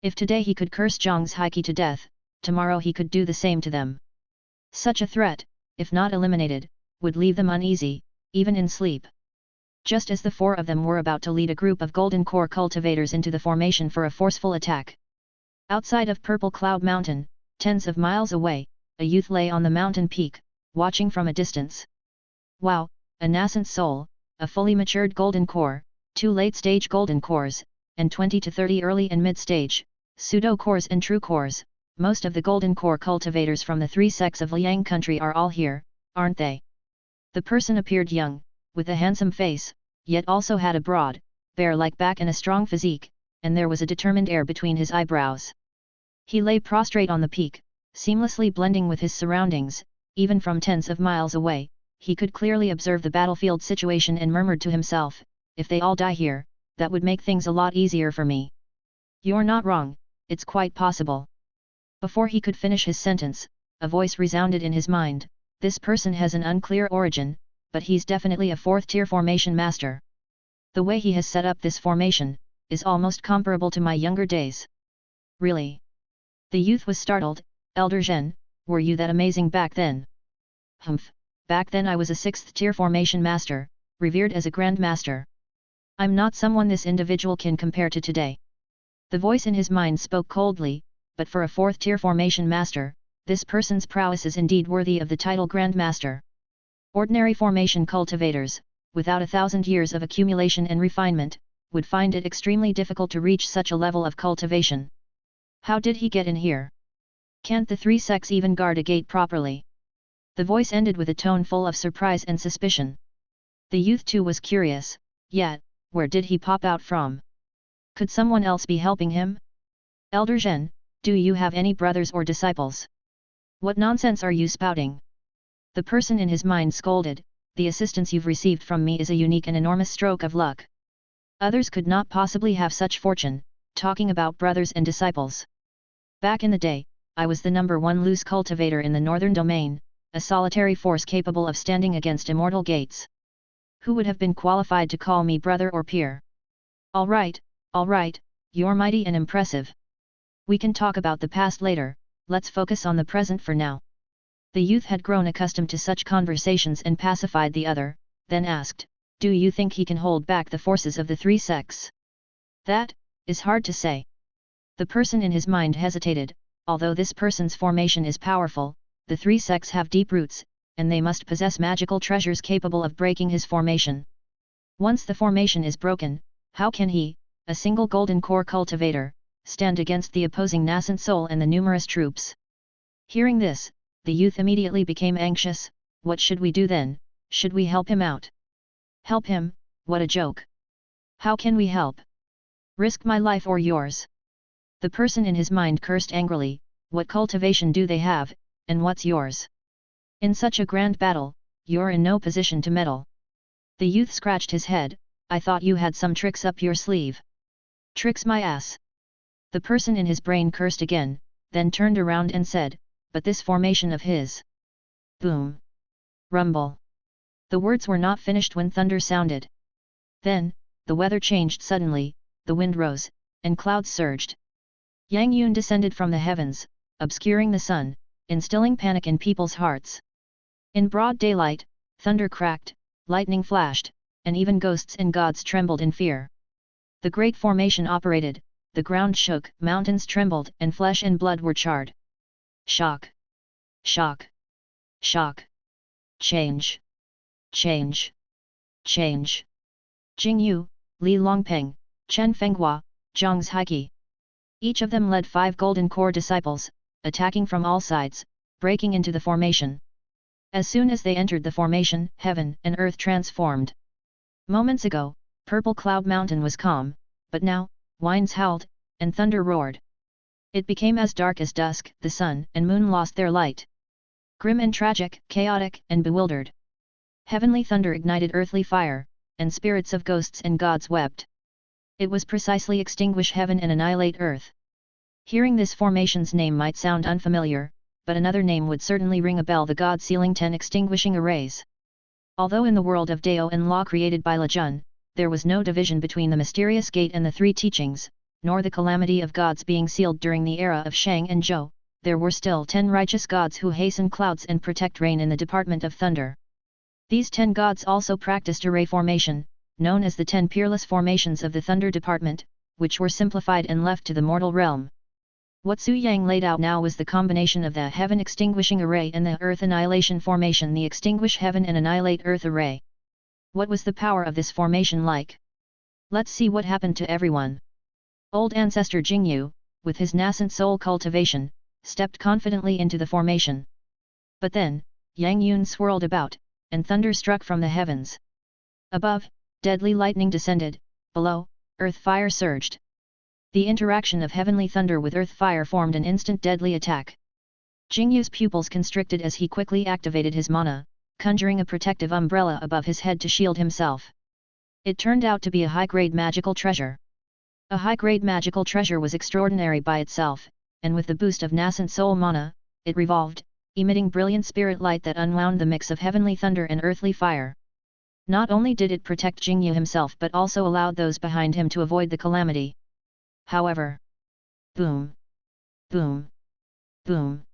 If today he could curse Zhang's Heike to death, tomorrow he could do the same to them. Such a threat, if not eliminated, would leave them uneasy, even in sleep. Just as the 4 of them were about to lead a group of golden core cultivators into the formation for a forceful attack. Outside of Purple Cloud Mountain, tens of miles away, a youth lay on the mountain peak, watching from a distance. Wow, a nascent soul, a fully matured golden core, 2 late-stage golden cores, and 20 to 30 early and mid-stage, pseudo-cores and true cores. Most of the golden core cultivators from the 3 sects of Liang country are all here, aren't they? The person appeared young, with a handsome face, yet also had a broad, bear-like back and a strong physique, and there was a determined air between his eyebrows. He lay prostrate on the peak, seamlessly blending with his surroundings. Even from tens of miles away, he could clearly observe the battlefield situation and murmured to himself, if they all die here, that would make things a lot easier for me. You're not wrong, it's quite possible. Before he could finish his sentence, a voice resounded in his mind, this person has an unclear origin, but he's definitely a 4th-tier formation master. The way he has set up this formation, is almost comparable to my younger days. Really? The youth was startled. Elder Zhen, were you that amazing back then? Humph, back then I was a 6th-tier formation master, revered as a grand master. I'm not someone this individual can compare to today. The voice in his mind spoke coldly, but for a 4th-tier formation master, this person's prowess is indeed worthy of the title Grand Master. Ordinary formation cultivators, without 1,000 years of accumulation and refinement, would find it extremely difficult to reach such a level of cultivation. How did he get in here? Can't the 3 sects even guard a gate properly? The voice ended with a tone full of surprise and suspicion. The youth too was curious, yet, where did he pop out from? Could someone else be helping him? Elder Zhen, do you have any brothers or disciples? What nonsense are you spouting? The person in his mind scolded, the assistance you've received from me is a unique and enormous stroke of luck. Others could not possibly have such fortune, talking about brothers and disciples. Back in the day, I was the #1 loose cultivator in the northern domain, a solitary force capable of standing against immortal gates. Who would have been qualified to call me brother or peer? All right, you're mighty and impressive. We can talk about the past later, let's focus on the present for now. The youth had grown accustomed to such conversations and pacified the other, then asked, do you think he can hold back the forces of the 3 sects? That is hard to say. The person in his mind hesitated. Although this person's formation is powerful, the 3 sects have deep roots, and they must possess magical treasures capable of breaking his formation. Once the formation is broken, how can he, a single golden core cultivator, stand against the opposing nascent soul and the numerous troops? Hearing this, the youth immediately became anxious. What should we do then? Should we help him out? Help him? What a joke! How can we help? Risk my life or yours? The person in his mind cursed angrily. What cultivation do they have, and what's yours? In such a grand battle, you're in no position to meddle. The youth scratched his head. I thought you had some tricks up your sleeve. Tricks my ass! The person in his brain cursed again, then turned around and said, but this formation of his. Boom! Rumble! The words were not finished when thunder sounded. Then, the weather changed suddenly, the wind rose, and clouds surged. Yang Yun descended from the heavens, obscuring the sun, instilling panic in people's hearts. In broad daylight, thunder cracked, lightning flashed, and even ghosts and gods trembled in fear. The great formation operated, the ground shook, mountains trembled, and flesh and blood were charred. Shock! Shock! Shock! Change! Change! Change! Jingyu, Li Longpeng, Chen Fenghua, Zhang Haiki. Each of them led 5 golden core disciples, attacking from all sides, breaking into the formation. As soon as they entered the formation, heaven and earth transformed. Moments ago, Purple Cloud Mountain was calm, but now, winds howled, and thunder roared. It became as dark as dusk, the sun and moon lost their light. Grim and tragic, chaotic and bewildered. Heavenly thunder ignited earthly fire, and spirits of ghosts and gods wept. It was precisely extinguish heaven and annihilate earth. Hearing this formation's name might sound unfamiliar, but another name would certainly ring a bell: the God sealing 10 extinguishing arrays. Although in the world of Dao and Law created by Le Jun, there was no division between the mysterious gate and the 3 teachings, nor the calamity of gods being sealed during the era of Shang and Zhou, there were still 10 righteous gods who hasten clouds and protect rain in the department of thunder. These 10 gods also practiced array formation, known as the 10 peerless formations of the thunder department, which were simplified and left to the mortal realm. What Su Yang laid out now was the combination of the heaven extinguishing array and the earth annihilation formation, the extinguish heaven and annihilate earth array. What was the power of this formation like? Let's see what happened to everyone. Old ancestor Jingyu, with his nascent soul cultivation, stepped confidently into the formation. But then, Yang Yun swirled about, and thunder struck from the heavens. Above, deadly lightning descended, below, earth fire surged. The interaction of heavenly thunder with earth fire formed an instant deadly attack. Jingyu's pupils constricted as he quickly activated his mana, conjuring a protective umbrella above his head to shield himself. It turned out to be a high-grade magical treasure. A high-grade magical treasure was extraordinary by itself, and with the boost of nascent soul mana, it revolved, emitting brilliant spirit light that unwound the mix of heavenly thunder and earthly fire. Not only did it protect Jingyu himself but also allowed those behind him to avoid the calamity. However, boom! Boom! Boom!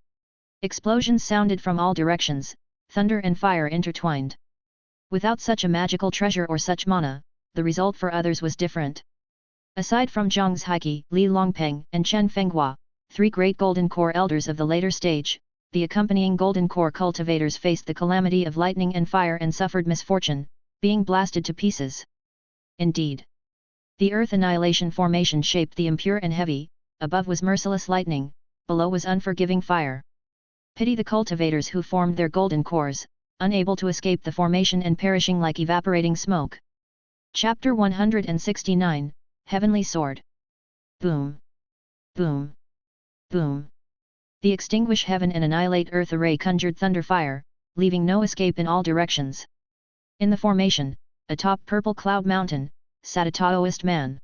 Explosions sounded from all directions, thunder and fire intertwined. Without such a magical treasure or such mana, the result for others was different. Aside from Zhang Haiki, Li Longpeng and Chen Fenghua, 3 great golden core elders of the later stage, the accompanying golden core cultivators faced the calamity of lightning and fire and suffered misfortune, being blasted to pieces. Indeed, the earth annihilation formation shaped the impure and heavy, above was merciless lightning, below was unforgiving fire. Pity the cultivators who formed their golden cores, unable to escape the formation and perishing like evaporating smoke. Chapter 169, Heavenly Sword. Boom! Boom! Boom! The extinguish heaven and annihilate earth array conjured thunder fire, leaving no escape in all directions. In the formation, atop Purple Cloud Mountain, sat a Taoist man.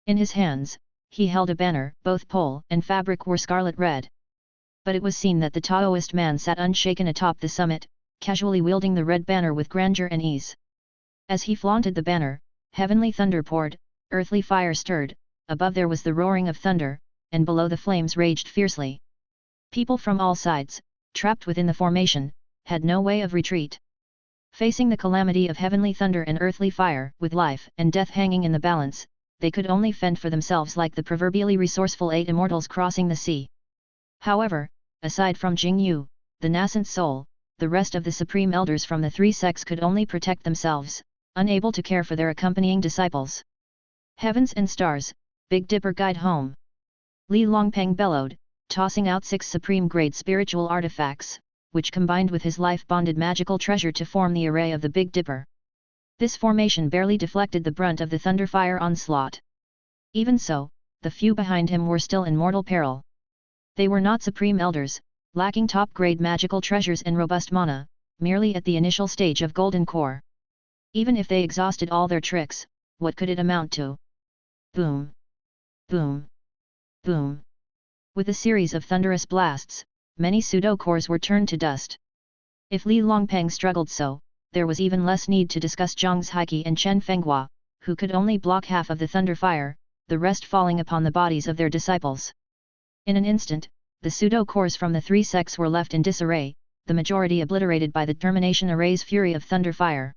In his hands, he held a banner, both pole and fabric were scarlet red. But it was seen that the Taoist man sat unshaken atop the summit, casually wielding the red banner with grandeur and ease. As he flaunted the banner, heavenly thunder poured, earthly fire stirred, above there was the roaring of thunder, and below the flames raged fiercely. People from all sides, trapped within the formation, had no way of retreat. Facing the calamity of heavenly thunder and earthly fire, with life and death hanging in the balance, they could only fend for themselves like the proverbially resourceful 8 immortals crossing the sea. However, aside from Jingyu, the nascent soul, the rest of the supreme elders from the 3 sects could only protect themselves, unable to care for their accompanying disciples. Heavens and stars, Big Dipper guide home! Li Longpeng bellowed, tossing out 6 supreme-grade spiritual artifacts, which combined with his life-bonded magical treasure to form the array of the Big Dipper. This formation barely deflected the brunt of the thunderfire onslaught. Even so, the few behind him were still in mortal peril. They were not supreme elders, lacking top-grade magical treasures and robust mana, merely at the initial stage of golden core. Even if they exhausted all their tricks, what could it amount to? Boom! Boom! Boom! With a series of thunderous blasts, many pseudo-cores were turned to dust. If Li Longpeng struggled so, there was even less need to discuss Zhang Haiki and Chen Fenghua, who could only block half of the thunderfire, the rest falling upon the bodies of their disciples. In an instant, the pseudo-cores from the 3 sects were left in disarray, the majority obliterated by the termination array's fury of thunderfire.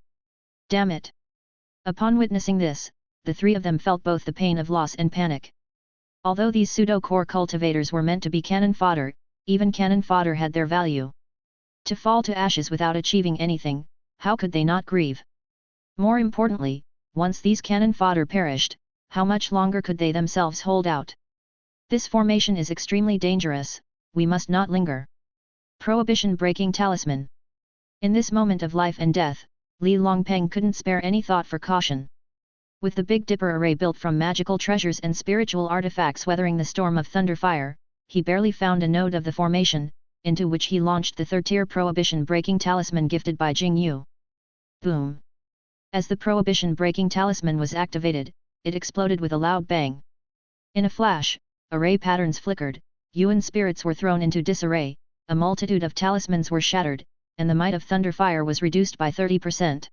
Damn it! Upon witnessing this, the 3 of them felt both the pain of loss and panic. Although these pseudo-core cultivators were meant to be cannon fodder, even cannon fodder had their value. To fall to ashes without achieving anything, how could they not grieve? More importantly, once these cannon fodder perished, how much longer could they themselves hold out? This formation is extremely dangerous, we must not linger. Prohibition-breaking talisman. In this moment of life and death, Li Longpeng couldn't spare any thought for caution. With the Big Dipper array built from magical treasures and spiritual artifacts weathering the storm of thunder fire, he barely found a node of the formation, into which he launched the third-tier prohibition-breaking talisman gifted by Jing Yu. Boom! As the prohibition-breaking talisman was activated, it exploded with a loud bang. In a flash, array patterns flickered, Yuan spirits were thrown into disarray, a multitude of talismans were shattered, and the might of thunder fire was reduced by 30%.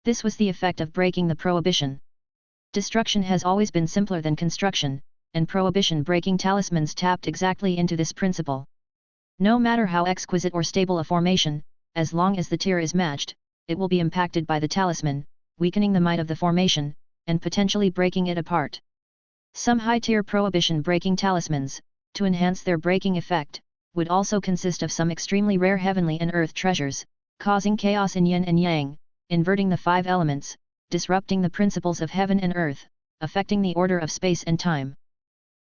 This was the effect of breaking the prohibition. Destruction has always been simpler than construction, and prohibition-breaking talismans tapped exactly into this principle. No matter how exquisite or stable a formation, as long as the tier is matched, it will be impacted by the talisman, weakening the might of the formation, and potentially breaking it apart. Some high-tier prohibition-breaking talismans, to enhance their breaking effect, would also consist of some extremely rare heavenly and earth treasures, causing chaos in yin and yang, inverting the five elements, disrupting the principles of heaven and earth, affecting the order of space and time.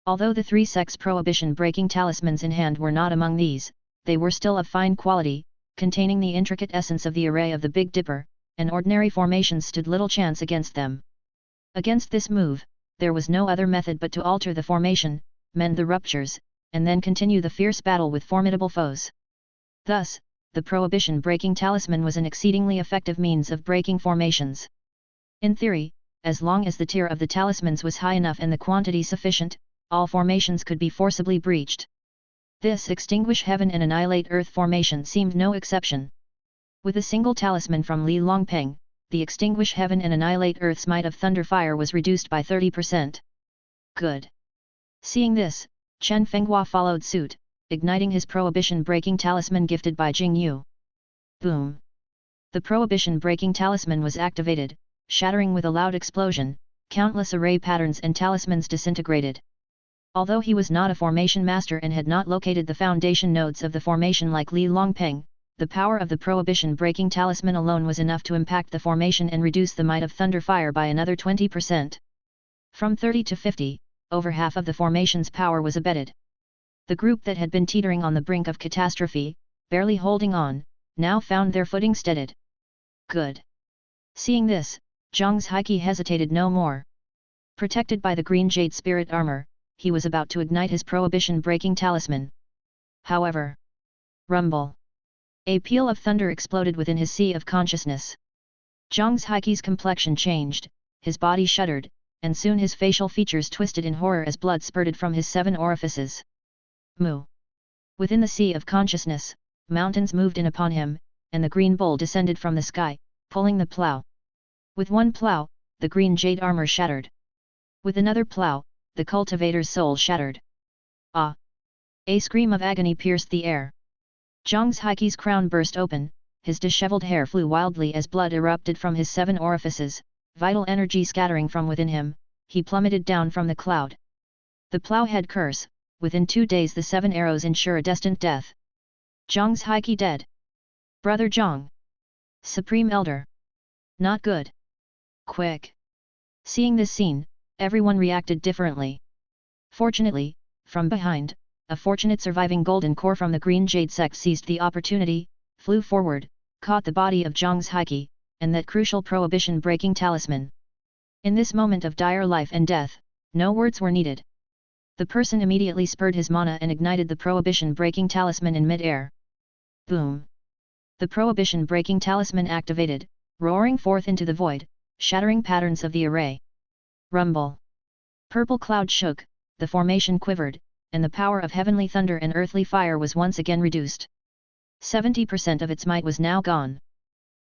Although the three sex prohibition-breaking talismans in hand were not among these, they were still of fine quality, containing the intricate essence of the array of the Big Dipper, and ordinary formations stood little chance against them. Against this move, there was no other method but to alter the formation, mend the ruptures, and then continue the fierce battle with formidable foes. Thus, the prohibition-breaking talisman was an exceedingly effective means of breaking formations. In theory, as long as the tier of the talismans was high enough and the quantity sufficient, all formations could be forcibly breached. This extinguish heaven and annihilate earth formation seemed no exception. With a single talisman from Li Longpeng, the extinguish heaven and annihilate earth's might of thunder fire was reduced by 30%. Good. Seeing this, Chen Fenghua followed suit, igniting his prohibition-breaking talisman gifted by Jing Yu. Boom! The prohibition-breaking talisman was activated, shattering with a loud explosion, countless array patterns and talismans disintegrated. Although he was not a formation master and had not located the foundation nodes of the formation like Li Longpeng, the power of the prohibition-breaking talisman alone was enough to impact the formation and reduce the might of thunder fire by another 20%. From 30 to 50, over half of the formation's power was abated. The group that had been teetering on the brink of catastrophe, barely holding on, now found their footing steadied. Good. Seeing this, Zhang's Heike hesitated no more. Protected by the green jade spirit armor, he was about to ignite his prohibition-breaking talisman. However, rumble! A peal of thunder exploded within his sea of consciousness. Zhang's Heike's complexion changed, his body shuddered, and soon his facial features twisted in horror as blood spurted from his 7 orifices. Moo! Within the sea of consciousness, mountains moved in upon him, and the green bull descended from the sky, pulling the plough. With one plough, the green jade armor shattered. With another plough, the cultivator's soul shattered. Ah! A scream of agony pierced the air. Zhang's Heike's crown burst open, his disheveled hair flew wildly as blood erupted from his 7 orifices, vital energy scattering from within him, he plummeted down from the cloud. The plowhead curse, within 2 days the 7 arrows ensure a destined death. Zhang's Heike dead. Brother Zhang. Supreme Elder. Not good. Quick. Seeing this scene, everyone reacted differently. Fortunately, from behind, a fortunate surviving golden core from the green jade sect seized the opportunity, flew forward, caught the body of Zhang's Heike, and that crucial prohibition-breaking talisman. In this moment of dire life and death, no words were needed. The person immediately spurred his mana and ignited the prohibition-breaking talisman in mid-air. Boom! The prohibition-breaking talisman activated, roaring forth into the void, shattering patterns of the array. Rumble! Purple cloud shook, the formation quivered, and the power of heavenly thunder and earthly fire was once again reduced. 70% of its might was now gone.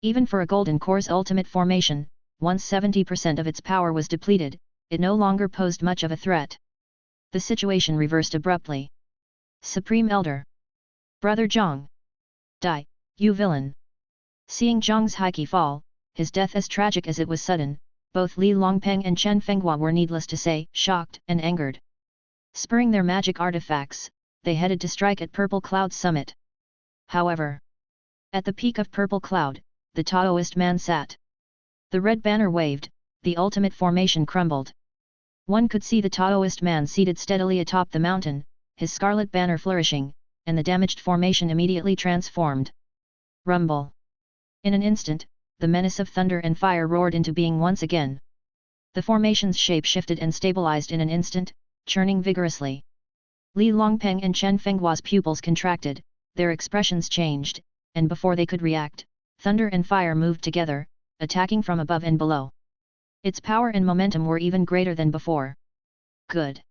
Even for a golden core's ultimate formation, once 70% of its power was depleted, it no longer posed much of a threat. The situation reversed abruptly. Supreme Elder! Brother Zhang! Die, you villain! Seeing Zhang's Heike fall, his death as tragic as it was sudden, both Li Longpeng and Chen Fenghua were needless to say shocked and angered. Spurring their magic artifacts, they headed to strike at Purple Cloud's summit. However, at the peak of Purple Cloud, the Taoist man sat. The red banner waved, the ultimate formation crumbled. One could see the Taoist man seated steadily atop the mountain, his scarlet banner flourishing, and the damaged formation immediately transformed. Rumble! In an instant, the menace of thunder and fire roared into being once again. The formation's shape shifted and stabilized in an instant, churning vigorously. Li Longpeng and Chen Fenghua's pupils contracted, their expressions changed, and before they could react, thunder and fire moved together, attacking from above and below. Its power and momentum were even greater than before. Good!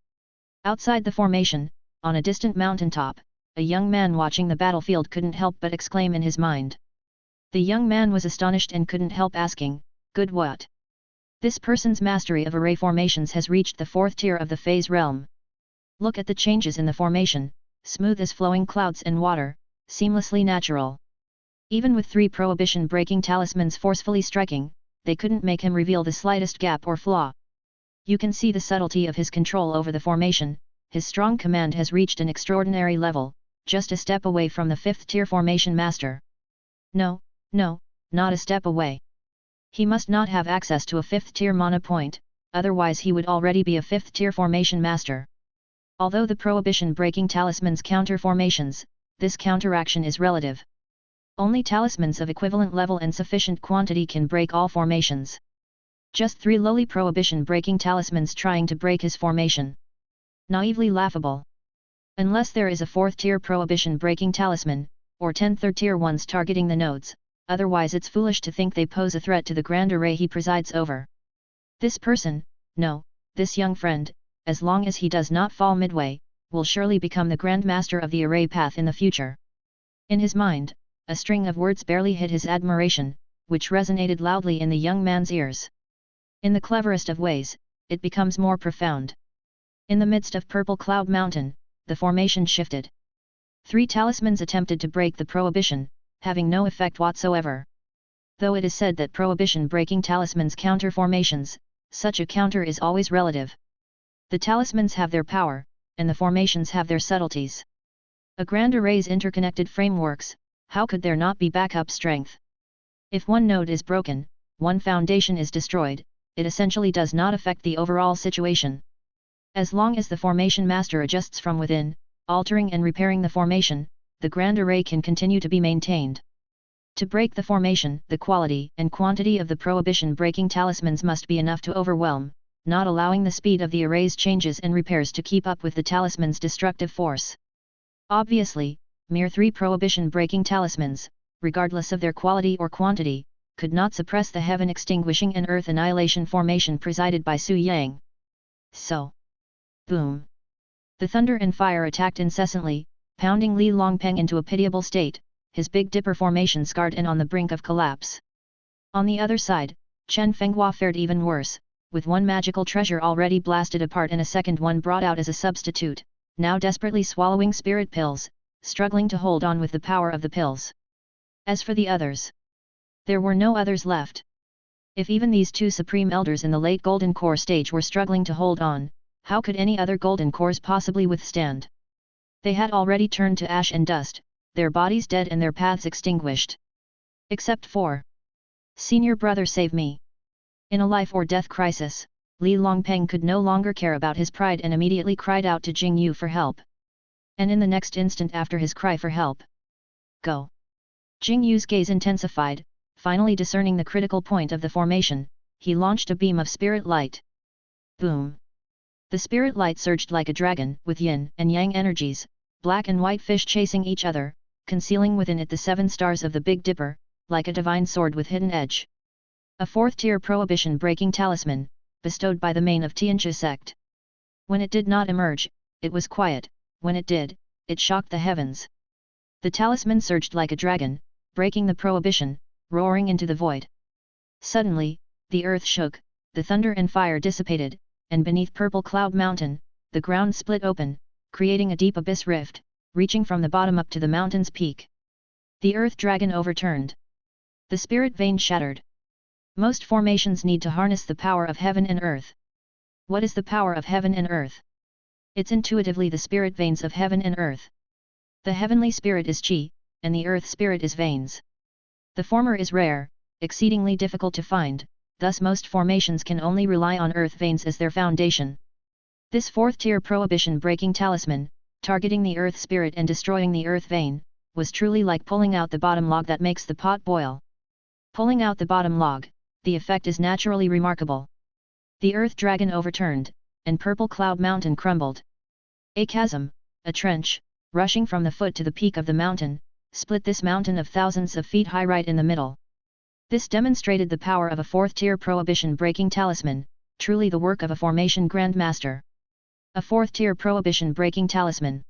Outside the formation, on a distant mountaintop, a young man watching the battlefield couldn't help but exclaim in his mind. The young man was astonished and couldn't help asking, "Good what?" This person's mastery of array formations has reached the 4th tier of the phase realm. Look at the changes in the formation, smooth as flowing clouds and water, seamlessly natural. Even with 3 prohibition-breaking talismans forcefully striking, they couldn't make him reveal the slightest gap or flaw. You can see the subtlety of his control over the formation, his strong command has reached an extraordinary level, just a step away from the 5th tier formation master. No, not a step away. He must not have access to a 5th tier mana point, otherwise he would already be a 5th tier formation master. Although the prohibition-breaking talismans counter formations, this counteraction is relative. Only talismans of equivalent level and sufficient quantity can break all formations. Just 3 lowly prohibition-breaking talismans trying to break his formation. Naively laughable. Unless there is a 4th tier prohibition-breaking talisman, or 10 3rd-tier ones targeting the nodes, otherwise it's foolish to think they pose a threat to the grand array he presides over. This person, no, this young friend, as long as he does not fall midway, will surely become the Grand Master of the array path in the future. In his mind, a string of words barely hid his admiration, which resonated loudly in the young man's ears. In the cleverest of ways, it becomes more profound. In the midst of Purple Cloud Mountain, the formation shifted. 3 talismans attempted to break the prohibition, having no effect whatsoever. Though it is said that prohibition-breaking talismans counter formations, such a counter is always relative. The talismans have their power, and the formations have their subtleties. A grand array's interconnected frameworks, how could there not be backup strength? If one node is broken, one foundation is destroyed, it essentially does not affect the overall situation. As long as the formation master adjusts from within, altering and repairing the formation, the grand array can continue to be maintained. To break the formation, the quality and quantity of the prohibition-breaking talismans must be enough to overwhelm, not allowing the speed of the array's changes and repairs to keep up with the talisman's destructive force. Obviously, mere 3 prohibition-breaking talismans, regardless of their quality or quantity, could not suppress the heaven-extinguishing and earth annihilation formation presided by Su Yang. So, boom! The thunder and fire attacked incessantly, pounding Li Longpeng into a pitiable state, his Big Dipper formation scarred and on the brink of collapse. On the other side, Chen Fenghua fared even worse, with one magical treasure already blasted apart and a second one brought out as a substitute, now desperately swallowing spirit pills, struggling to hold on with the power of the pills. As for the others, there were no others left. If even these 2 supreme elders in the late Golden Core stage were struggling to hold on, how could any other Golden Cores possibly withstand? They had already turned to ash and dust, their bodies dead and their paths extinguished. Except for Senior Brother Save Me! In a life or death crisis, Li Longpeng could no longer care about his pride and immediately cried out to Jing Yu for help. And in the next instant after his cry for help, go! Jing Yu's gaze intensified, finally discerning the critical point of the formation, he launched a beam of spirit light. Boom! The spirit light surged like a dragon, with yin and yang energies, black and white fish chasing each other, concealing within it the 7 stars of the Big Dipper, like a divine sword with hidden edge. A 4th-tier prohibition-breaking talisman, bestowed by the main of Tianchi sect. When it did not emerge, it was quiet, when it did, it shocked the heavens. The talisman surged like a dragon, breaking the prohibition, roaring into the void. Suddenly, the earth shook, the thunder and fire dissipated, and beneath Purple Cloud Mountain, the ground split open, creating a deep abyss rift, reaching from the bottom up to the mountain's peak. The earth dragon overturned. The spirit vein shattered. Most formations need to harness the power of heaven and earth. What is the power of heaven and earth? It's intuitively the spirit veins of heaven and earth. The heavenly spirit is chi, and the earth spirit is veins. The former is rare, exceedingly difficult to find, thus most formations can only rely on earth veins as their foundation. This fourth-tier prohibition-breaking talisman, targeting the earth spirit and destroying the earth vein, was truly like pulling out the bottom log that makes the pot boil. Pulling out the bottom log, the effect is naturally remarkable. The earth dragon overturned, and Purple Cloud Mountain crumbled. A chasm, a trench, rushing from the foot to the peak of the mountain, split this mountain of thousands of feet high right in the middle. This demonstrated the power of a fourth-tier prohibition-breaking talisman, truly the work of a formation grandmaster. A fourth-tier prohibition-breaking talisman.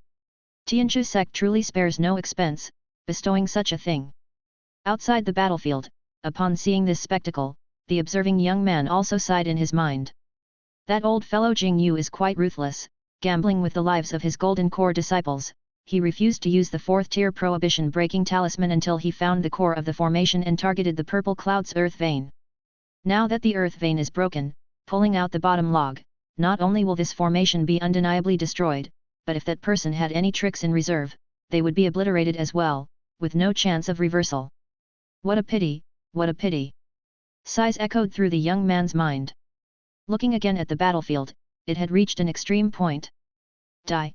Tianchu sect truly spares no expense, bestowing such a thing. Outside the battlefield, upon seeing this spectacle, the observing young man also sighed in his mind. That old fellow Jing Yu is quite ruthless, gambling with the lives of his golden core disciples. He refused to use the fourth-tier prohibition-breaking talisman until he found the core of the formation and targeted the purple cloud's earth vein. Now that the earth vein is broken, pulling out the bottom log, not only will this formation be undeniably destroyed, but if that person had any tricks in reserve, they would be obliterated as well, with no chance of reversal. What a pity, what a pity! Sighs echoed through the young man's mind. Looking again at the battlefield, it had reached an extreme point. Die!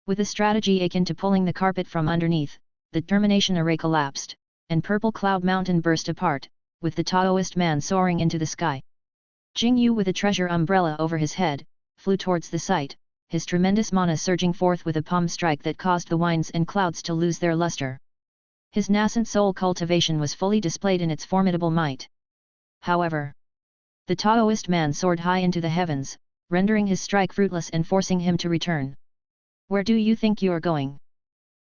With a strategy akin to pulling the carpet from underneath, the termination array collapsed, and Purple Cloud Mountain burst apart, with the Taoist man soaring into the sky. Jing Yu with a treasure umbrella over his head, flew towards the site, his tremendous mana surging forth with a palm strike that caused the winds and clouds to lose their luster. His nascent soul cultivation was fully displayed in its formidable might. However, the Taoist man soared high into the heavens, rendering his strike fruitless and forcing him to return. Where do you think you are going?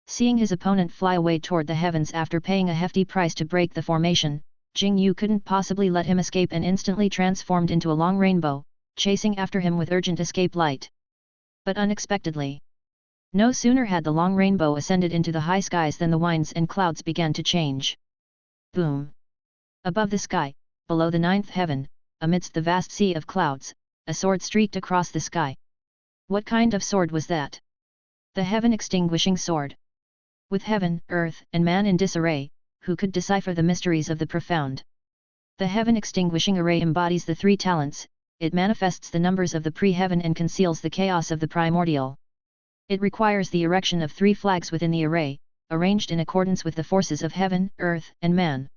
Seeing his opponent fly away toward the heavens after paying a hefty price to break the formation, Jing Yu couldn't possibly let him escape and instantly transformed into a long rainbow, chasing after him with urgent escape light. But unexpectedly, no sooner had the long rainbow ascended into the high skies than the winds and clouds began to change. Boom! Above the sky, below the ninth heaven, amidst the vast sea of clouds, a sword streaked across the sky. What kind of sword was that? The heaven-extinguishing sword. With heaven, earth, and man in disarray, who could decipher the mysteries of the profound? The heaven-extinguishing array embodies the three talents, it manifests the numbers of the pre-heaven and conceals the chaos of the primordial. It requires the erection of three flags within the array, arranged in accordance with the forces of heaven, earth, and man.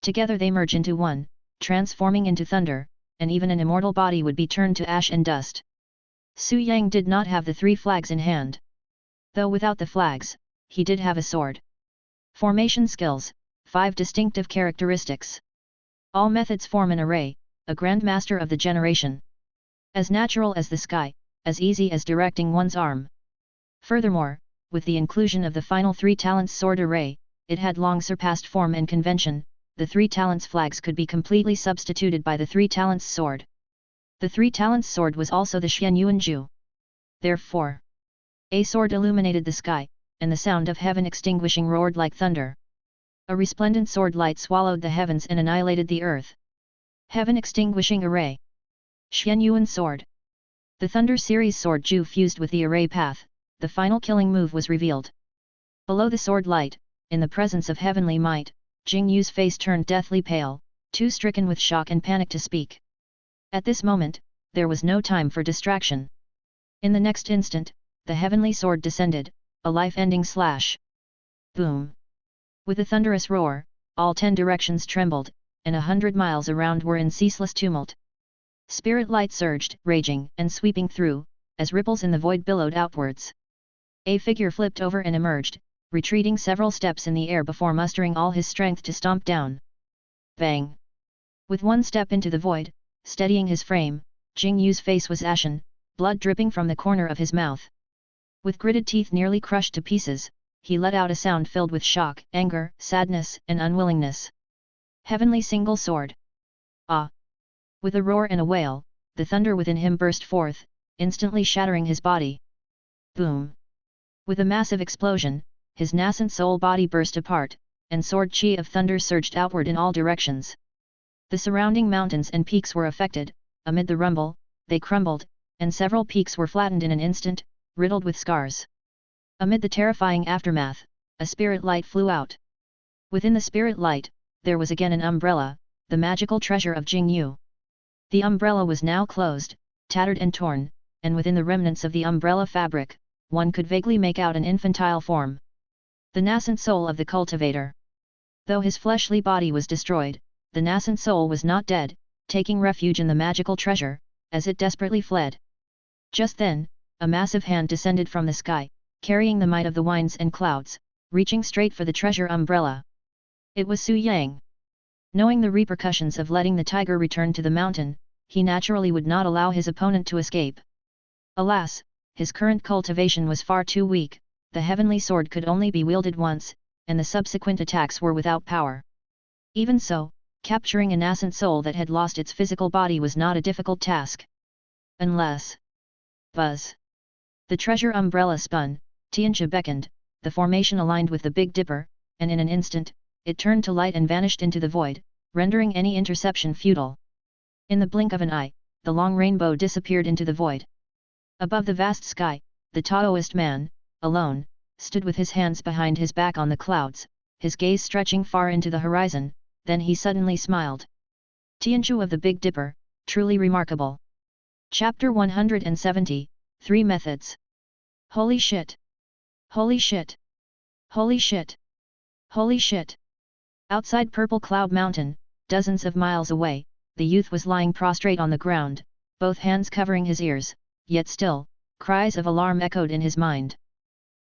Together they merge into one, transforming into thunder, and even an immortal body would be turned to ash and dust. Su Yang did not have the three flags in hand. Though without the flags, he did have a sword. Formation skills, 5 distinctive characteristics. All methods form an array, a grandmaster of the generation. As natural as the sky, as easy as directing one's arm. Furthermore, with the inclusion of the final 3 talents sword array, it had long surpassed form and convention, the 3 talents flags could be completely substituted by the 3 talents sword. The 3 talents sword was also the Xian Yuanju. Therefore, a sword illuminated the sky, and the sound of heaven extinguishing roared like thunder. A resplendent sword light swallowed the heavens and annihilated the earth. Heaven extinguishing array. Xian Yuan sword. The Thunder series sword Ju fused with the array path, the final killing move was revealed. Below the sword light, in the presence of heavenly might, Jing Yu's face turned deathly pale, too stricken with shock and panic to speak. At this moment, there was no time for distraction. In the next instant, the heavenly sword descended, a life-ending slash. Boom! With a thunderous roar, all 10 directions trembled, and 100 miles around were in ceaseless tumult. Spirit light surged, raging and sweeping through, as ripples in the void billowed outwards. A figure flipped over and emerged, retreating several steps in the air before mustering all his strength to stomp down. Bang! With one step into the void, steadying his frame, Jing Yu's face was ashen, blood dripping from the corner of his mouth. With gritted teeth nearly crushed to pieces, he let out a sound filled with shock, anger, sadness, and unwillingness. Heavenly single sword! Ah! With a roar and a wail, the thunder within him burst forth, instantly shattering his body. Boom! With a massive explosion, his nascent soul body burst apart, and sword chi of thunder surged outward in all directions. The surrounding mountains and peaks were affected, amid the rumble, they crumbled, and several peaks were flattened in an instant, riddled with scars. Amid the terrifying aftermath, a spirit light flew out. Within the spirit light, there was again an umbrella, the magical treasure of Jingyu. The umbrella was now closed, tattered and torn, and within the remnants of the umbrella fabric, one could vaguely make out an infantile form. The nascent soul of the cultivator. Though his fleshly body was destroyed, the nascent soul was not dead, taking refuge in the magical treasure, as it desperately fled. Just then, a massive hand descended from the sky, carrying the might of the winds and clouds, reaching straight for the treasure umbrella. It was Su Yang. Knowing the repercussions of letting the tiger return to the mountain, he naturally would not allow his opponent to escape. Alas, his current cultivation was far too weak, the heavenly sword could only be wielded once, and the subsequent attacks were without power. Even so, capturing a nascent soul that had lost its physical body was not a difficult task. Unless... Buzz! The treasure umbrella spun, Tianjia beckoned, the formation aligned with the Big Dipper, and in an instant, it turned to light and vanished into the void, rendering any interception futile. In the blink of an eye, the long rainbow disappeared into the void. Above the vast sky, the Taoist man, alone, stood with his hands behind his back on the clouds, his gaze stretching far into the horizon, then he suddenly smiled. Tianzhu of the Big Dipper, truly remarkable. Chapter 170, 3 Methods. Holy shit! Holy shit! Holy shit! Holy shit! Outside Purple Cloud Mountain, dozens of miles away, the youth was lying prostrate on the ground, both hands covering his ears, yet still, cries of alarm echoed in his mind.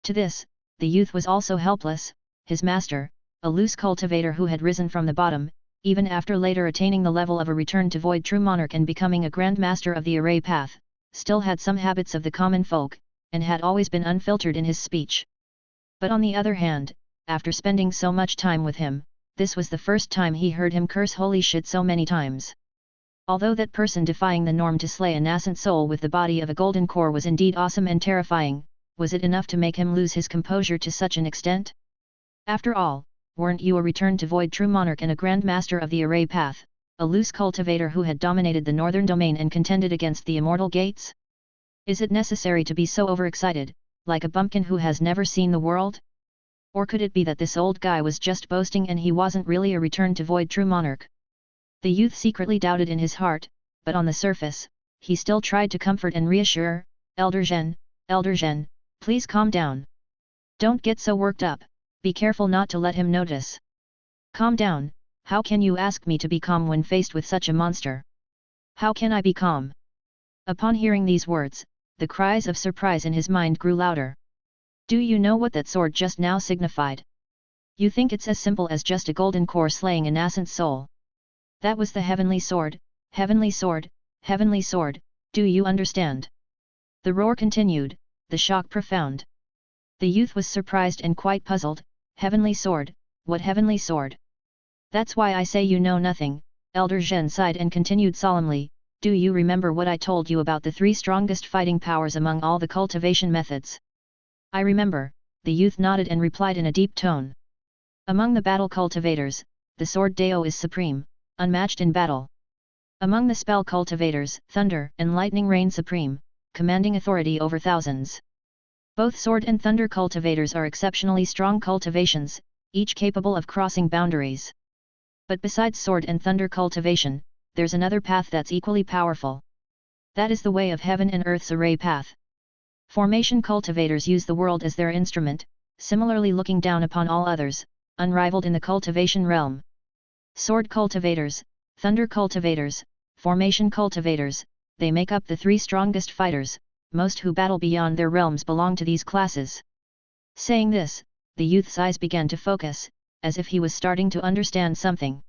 To this, the youth was also helpless. His master, a loose cultivator who had risen from the bottom, even after later attaining the level of a return to Void True Monarch and becoming a Grand Master of the Array Path, still had some habits of the common folk, and had always been unfiltered in his speech. But on the other hand, after spending so much time with him, this was the first time he heard him curse holy shit so many times. Although that person defying the norm to slay a nascent soul with the body of a golden core was indeed awesome and terrifying, was it enough to make him lose his composure to such an extent? After all, weren't you a return to Void True Monarch and a Grand Master of the Array Path, a loose cultivator who had dominated the northern domain and contended against the immortal gates? Is it necessary to be so overexcited, like a bumpkin who has never seen the world? Or could it be that this old guy was just boasting and he wasn't really a return to Void True Monarch? The youth secretly doubted in his heart, but on the surface, he still tried to comfort and reassure, Elder Zhen, please calm down. Don't get so worked up, be careful not to let him notice. Calm down, how can you ask me to be calm when faced with such a monster? How can I be calm? Upon hearing these words, the cries of surprise in his mind grew louder. Do you know what that sword just now signified? You think it's as simple as just a golden core slaying a nascent soul? That was the heavenly sword, heavenly sword, heavenly sword, do you understand? The roar continued, the shock profound. The youth was surprised and quite puzzled. Heavenly sword, what heavenly sword? That's why I say you know nothing, Elder Zhen sighed and continued solemnly, do you remember what I told you about the 3 strongest fighting powers among all the cultivation methods? I remember, the youth nodded and replied in a deep tone. Among the battle cultivators, the sword Dao is supreme, unmatched in battle. Among the spell cultivators, thunder and lightning reign supreme, commanding authority over thousands. Both sword and thunder cultivators are exceptionally strong cultivations, each capable of crossing boundaries. But besides sword and thunder cultivation, there's another path that's equally powerful. That is the way of heaven and earth's array path. Formation cultivators use the world as their instrument, similarly looking down upon all others, unrivaled in the cultivation realm. Sword cultivators, thunder cultivators, formation cultivators, they make up the 3 strongest fighters, most who battle beyond their realms belong to these classes. Saying this, the youth's eyes began to focus, as if he was starting to understand something.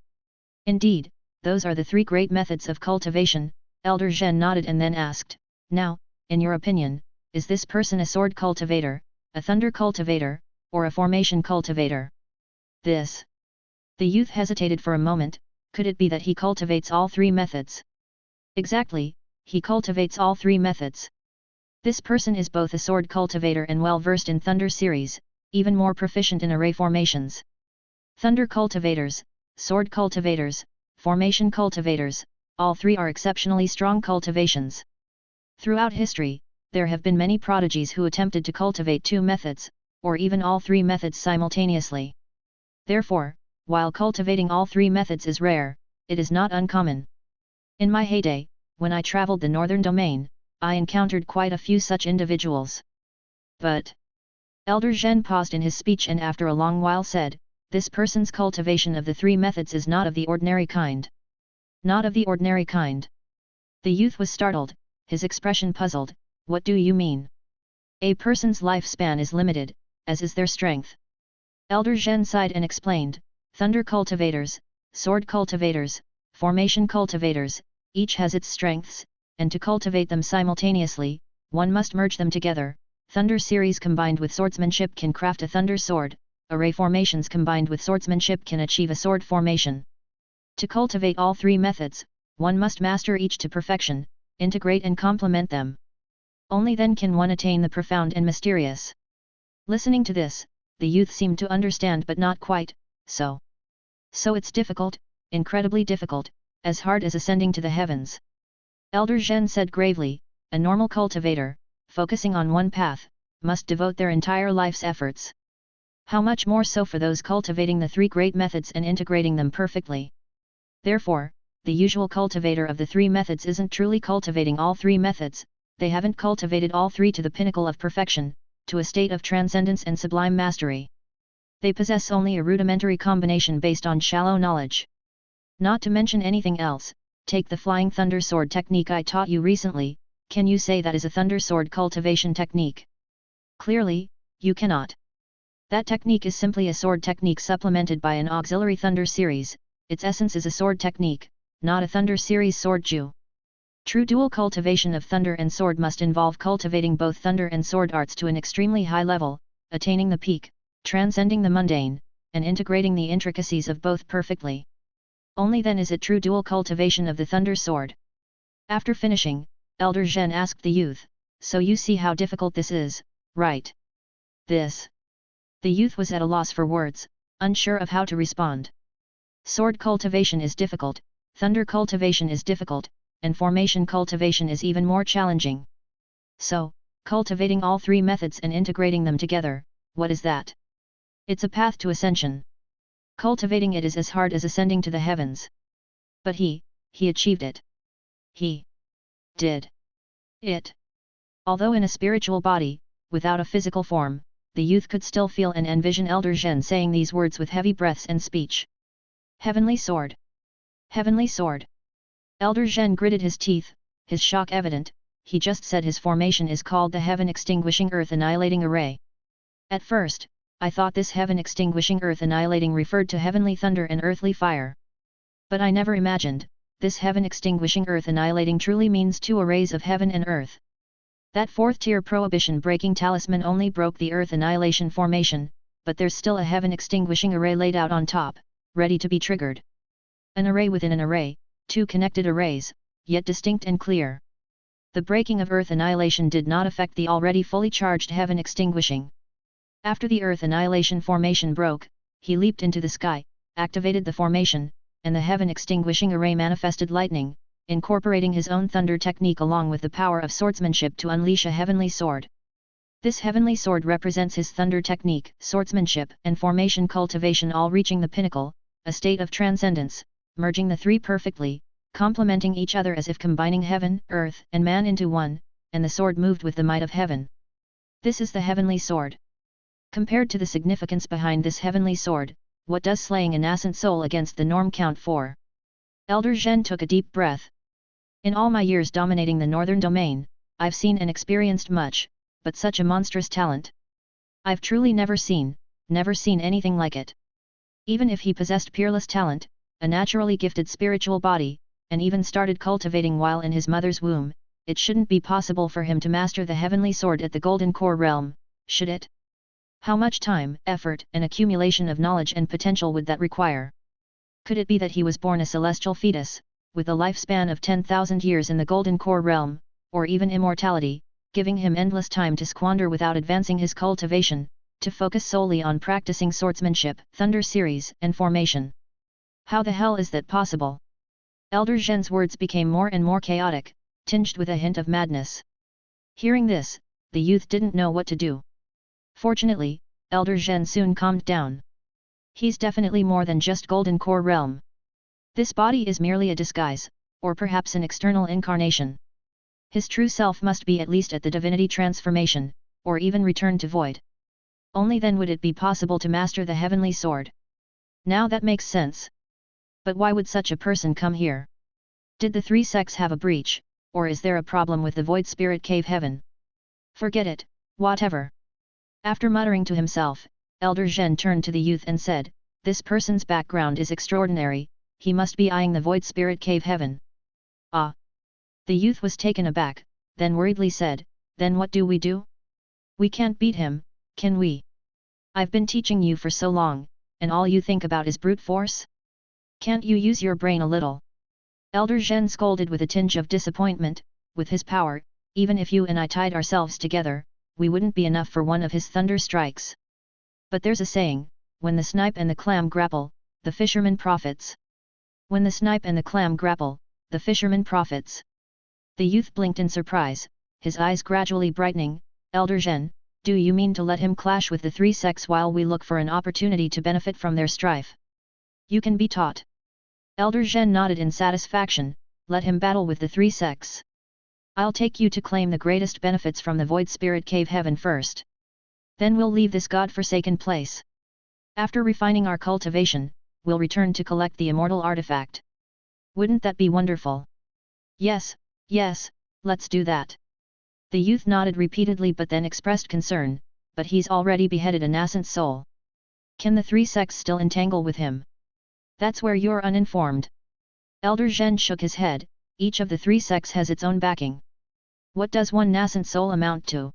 Indeed, those are the 3 great methods of cultivation, Elder Zhen nodded and then asked, now, in your opinion, is this person a sword cultivator, a thunder cultivator, or a formation cultivator? This. The youth hesitated for a moment, could it be that he cultivates all 3 methods? Exactly, he cultivates all 3 methods. This person is both a sword cultivator and well versed in thunder series, even more proficient in array formations. Thunder cultivators, sword cultivators, formation cultivators, all 3 are exceptionally strong cultivations. Throughout history, there have been many prodigies who attempted to cultivate 2 methods, or even all 3 methods simultaneously. Therefore, while cultivating all 3 methods is rare, it is not uncommon. In my heyday, when I traveled the northern domain, I encountered quite a few such individuals. But Elder Zhen paused in his speech and after a long while said, "This person's cultivation of the 3 methods is not of the ordinary kind." Not of the ordinary kind. The youth was startled, his expression puzzled. What do you mean? A person's lifespan is limited, as is their strength. Elder Zhen sighed and explained, thunder cultivators, sword cultivators, formation cultivators, each has its strengths, and to cultivate them simultaneously, one must merge them together. Thunder series combined with swordsmanship can craft a thunder sword, array formations combined with swordsmanship can achieve a sword formation. To cultivate all 3 methods, one must master each to perfection, integrate and complement them. Only then can one attain the profound and mysterious. Listening to this, the youth seemed to understand but not quite, so it's difficult, incredibly difficult, as hard as ascending to the heavens. Elder Zhen said gravely, a normal cultivator, focusing on one path, must devote their entire life's efforts. How much more so for those cultivating the 3 great methods and integrating them perfectly. Therefore, the usual cultivator of the 3 methods isn't truly cultivating all 3 methods, they haven't cultivated all 3 to the pinnacle of perfection, to a state of transcendence and sublime mastery. They possess only a rudimentary combination based on shallow knowledge. Not to mention anything else, take the flying thunder sword technique I taught you recently. Can you say that is a thunder sword cultivation technique? Clearly, you cannot. That technique is simply a sword technique supplemented by an auxiliary thunder series. Its essence is a sword technique, not a thunder series sword ju. True dual cultivation of thunder and sword must involve cultivating both thunder and sword arts to an extremely high level, attaining the peak, transcending the mundane, and integrating the intricacies of both perfectly. Only then is it true dual cultivation of the thunder sword. After finishing, Elder Zhen asked the youth, so you see how difficult this is, right? This. The youth was at a loss for words, unsure of how to respond. Sword cultivation is difficult, thunder cultivation is difficult, and formation cultivation is even more challenging. So, cultivating all 3 methods and integrating them together, what is that? It's a path to ascension. Cultivating it is as hard as ascending to the heavens. But he achieved it. He did it. Although in a spiritual body, without a physical form, the youth could still feel and envision Elder Zhen saying these words with heavy breaths and speech. Heavenly sword. Heavenly sword. Elder Zhen gritted his teeth, his shock evident. He just said his formation is called the Heaven Extinguishing Earth Annihilating Array. At first, I thought this Heaven Extinguishing Earth Annihilating referred to heavenly thunder and earthly fire. But I never imagined, this Heaven Extinguishing Earth Annihilating truly means 2 arrays of heaven and earth. That 4th tier prohibition breaking talisman only broke the earth annihilation formation, but there's still a heaven extinguishing array laid out on top, ready to be triggered. An array within an array, 2 connected arrays, yet distinct and clear. The breaking of earth annihilation did not affect the already fully charged heaven extinguishing. After the earth annihilation formation broke, he leaped into the sky, activated the formation, and the heaven extinguishing array manifested lightning, incorporating his own thunder technique along with the power of swordsmanship to unleash a heavenly sword. This heavenly sword represents his thunder technique, swordsmanship and formation cultivation all reaching the pinnacle, a state of transcendence, merging the 3 perfectly, complementing each other as if combining heaven, earth and man into one, and the sword moved with the might of heaven. This is the heavenly sword. Compared to the significance behind this heavenly sword, what does slaying a nascent soul against the norm count for? Elder Zhen took a deep breath. In all my years dominating the northern domain, I've seen and experienced much, but such a monstrous talent. I've truly never seen anything like it. Even if he possessed peerless talent, a naturally gifted spiritual body, and even started cultivating while in his mother's womb, it shouldn't be possible for him to master the heavenly sword at the Golden Core realm, should it? How much time, effort, and accumulation of knowledge and potential would that require? Could it be that he was born a celestial fetus, with a lifespan of 10,000 years in the Golden Core realm, or even immortality, giving him endless time to squander without advancing his cultivation, to focus solely on practicing swordsmanship, thunder series, and formation? How the hell is that possible? Elder Zhen's words became more and more chaotic, tinged with a hint of madness. Hearing this, the youth didn't know what to do. Fortunately, Elder Zhen soon calmed down. He's definitely more than just Golden Core Realm. This body is merely a disguise, or perhaps an external incarnation. His true self must be at least at the divinity transformation, or even return to void. Only then would it be possible to master the heavenly sword. Now that makes sense. But why would such a person come here? Did the three sects have a breach, or is there a problem with the void spirit cave heaven? Forget it, whatever. After muttering to himself, Elder Zhen turned to the youth and said, "This person's background is extraordinary, he must be eyeing the void spirit cave heaven." Ah! The youth was taken aback, then worriedly said, "Then what do we do? We can't beat him, can we? I've been teaching you for so long, and all you think about is brute force? Can't you use your brain a little?" Elder Zhen scolded with a tinge of disappointment. With his power, even if you and I tied ourselves together, we wouldn't be enough for one of his thunder strikes. But there's a saying, when the snipe and the clam grapple, the fisherman profits. When the snipe and the clam grapple, the fisherman profits. The youth blinked in surprise, his eyes gradually brightening. "Elder Zhen, do you mean to let him clash with the three sects while we look for an opportunity to benefit from their strife? You can be taught." Elder Zhen nodded in satisfaction. "Let him battle with the three sects. I'll take you to claim the greatest benefits from the Void Spirit Cave Heaven first. Then we'll leave this god-forsaken place. After refining our cultivation, we'll return to collect the immortal artifact. Wouldn't that be wonderful?" "Yes, yes, let's do that." The youth nodded repeatedly but then expressed concern, "But he's already beheaded a nascent soul. Can the three sects still entangle with him?" "That's where you're uninformed." Elder Zhen shook his head. "Each of the three sects has its own backing. What does one nascent soul amount to?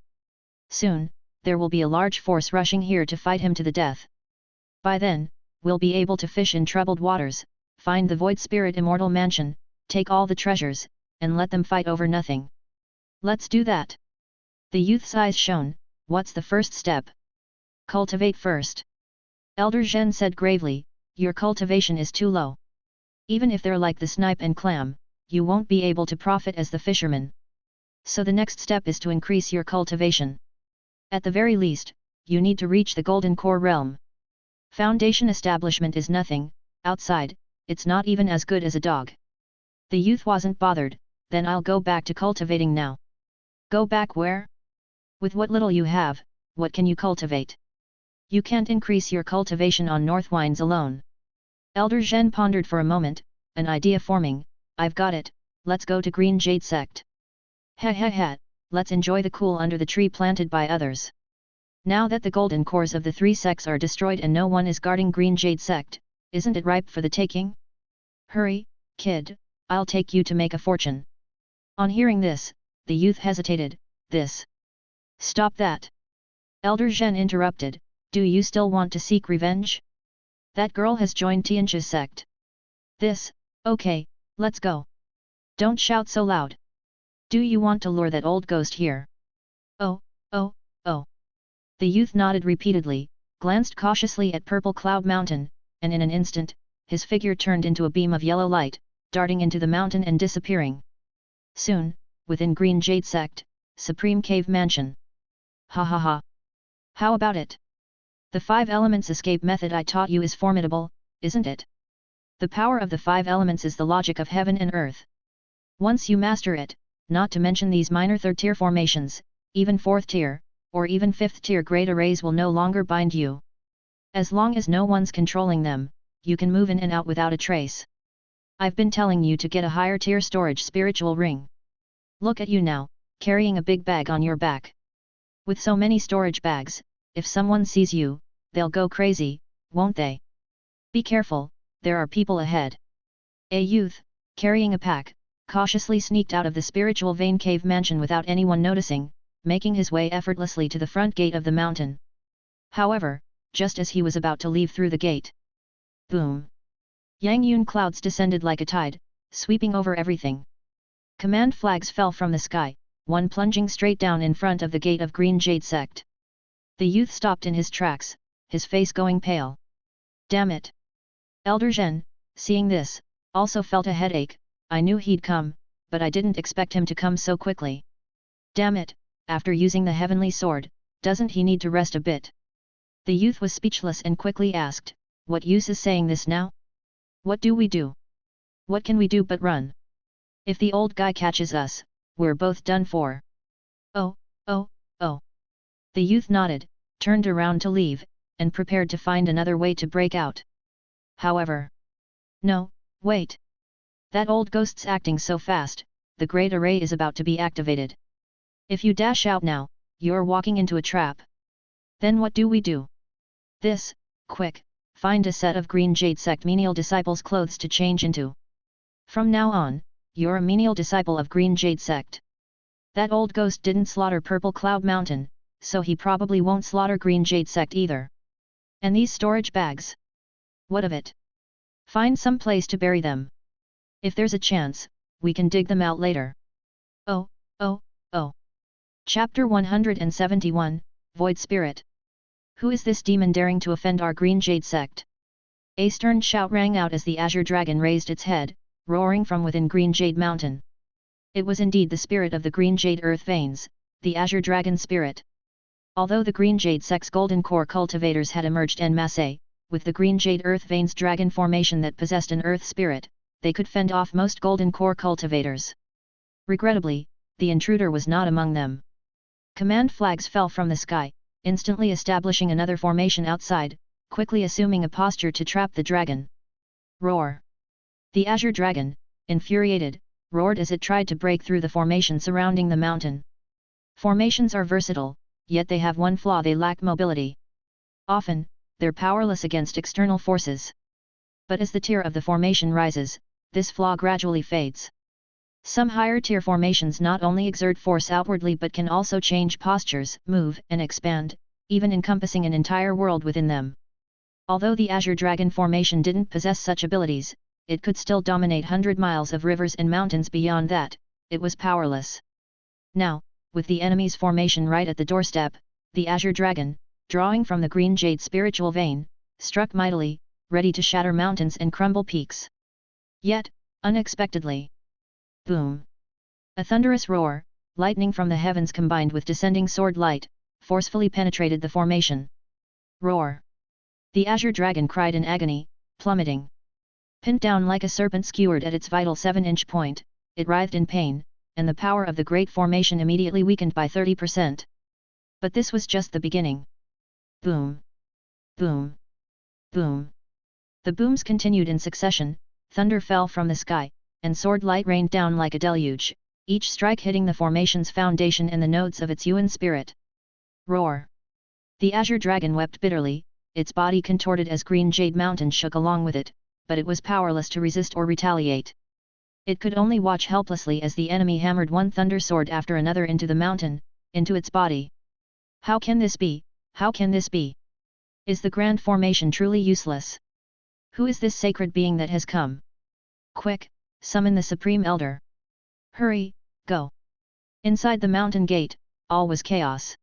Soon, there will be a large force rushing here to fight him to the death. By then, we'll be able to fish in troubled waters, find the Void Spirit Immortal Mansion, take all the treasures, and let them fight over nothing. Let's do that." The youth's eyes shone. "What's the first step?" "Cultivate first." Elder Zhen said gravely, "Your cultivation is too low. Even if they're like the snipe and clam, you won't be able to profit as the fisherman. So the next step is to increase your cultivation. At the very least, you need to reach the Golden Core Realm. Foundation establishment is nothing, outside, it's not even as good as a dog." The youth wasn't bothered. "Then I'll go back to cultivating now." "Go back where? With what little you have, what can you cultivate? You can't increase your cultivation on Northwinds alone." Elder Zhen pondered for a moment, an idea forming. "I've got it, let's go to Green Jade Sect. Ha, let's enjoy the cool under the tree planted by others. Now that the golden cores of the three sects are destroyed and no one is guarding Green Jade Sect, isn't it ripe for the taking? Hurry, kid, I'll take you to make a fortune." On hearing this, the youth hesitated. "This. Stop that!" Elder Zhen interrupted. "Do you still want to seek revenge? That girl has joined Tianji's sect. This, okay, let's go. Don't shout so loud. Do you want to lure that old ghost here?" Oh. The youth nodded repeatedly, glanced cautiously at Purple Cloud Mountain, and in an instant, his figure turned into a beam of yellow light, darting into the mountain and disappearing. Soon, within Green Jade Sect, Supreme Cave Mansion. Ha. How about it? The 5 elements escape method I taught you is formidable, isn't it? The power of the 5 elements is the logic of heaven and earth. Once you master it, not to mention these minor 3rd tier formations, even 4th tier, or even 5th tier great arrays will no longer bind you. As long as no one's controlling them, you can move in and out without a trace. I've been telling you to get a higher tier storage spiritual ring. Look at you now, carrying a big bag on your back. With so many storage bags, if someone sees you, they'll go crazy, won't they? Be careful, there are people ahead." A youth, carrying a pack, cautiously sneaked out of the spiritual vein cave mansion without anyone noticing, making his way effortlessly to the front gate of the mountain. However, just as he was about to leave through the gate, boom! Yangyun clouds descended like a tide, sweeping over everything. Command flags fell from the sky, one plunging straight down in front of the gate of Green Jade Sect. The youth stopped in his tracks, his face going pale. Damn it! Elder Zhen, seeing this, also felt a headache. I knew he'd come, but I didn't expect him to come so quickly. Damn it, after using the heavenly sword, doesn't he need to rest a bit? The youth was speechless and quickly asked, what use is saying this now? What do we do? What can we do but run? If the old guy catches us, we're both done for. Oh, oh, oh. The youth nodded, turned around to leave, and prepared to find another way to break out. However. No, wait. That old ghost's acting so fast, the great array is about to be activated. If you dash out now, you're walking into a trap. Then what do we do? This, quick, find a set of green jade sect menial disciples' clothes to change into. From now on, you're a menial disciple of green jade sect. That old ghost didn't slaughter Purple Cloud Mountain, so he probably won't slaughter green jade sect either. And these storage bags? What of it? Find some place to bury them. If there's a chance, we can dig them out later. Oh, oh, oh. Chapter 171, Void Spirit. Who is this demon daring to offend our green jade sect? A stern shout rang out as the azure dragon raised its head, roaring from within green jade mountain. It was indeed the spirit of the green jade earth veins, the azure dragon spirit. Although the green jade sect's golden core cultivators had emerged en masse, with the green jade earth veins dragon formation that possessed an earth spirit, they could fend off most golden core cultivators. Regrettably, the intruder was not among them. Command flags fell from the sky, instantly establishing another formation outside, quickly assuming a posture to trap the dragon. Roar! The azure dragon, infuriated, roared as it tried to break through the formation surrounding the mountain. Formations are versatile, yet they have one flaw: they lack mobility. Often, they're powerless against external forces. But as the tier of the formation rises, this flaw gradually fades. Some higher tier formations not only exert force outwardly but can also change postures, move and expand, even encompassing an entire world within them. Although the azure dragon formation didn't possess such abilities, it could still dominate 100 miles of rivers and mountains beyond that. It was powerless. Now, with the enemy's formation right at the doorstep, the azure dragon, drawing from the green jade spiritual vein, struck mightily, ready to shatter mountains and crumble peaks. Yet, unexpectedly. Boom! A thunderous roar, lightning from the heavens combined with descending sword light, forcefully penetrated the formation. Roar! The azure dragon cried in agony, plummeting. Pinned down like a serpent skewered at its vital 7-inch point, it writhed in pain, and the power of the great formation immediately weakened by 30%. But this was just the beginning. Boom! Boom! Boom! The booms continued in succession, thunder fell from the sky, and sword light rained down like a deluge, each strike hitting the formation's foundation and the nodes of its Yuan spirit. Roar! The azure dragon wept bitterly, its body contorted as green jade mountain shook along with it, but it was powerless to resist or retaliate. It could only watch helplessly as the enemy hammered one thunder sword after another into the mountain, into its body. How can this be? How can this be? Is the grand formation truly useless? Who is this sacred being that has come? Quick, summon the Supreme Elder. Hurry, go. Inside the mountain gate, all was chaos.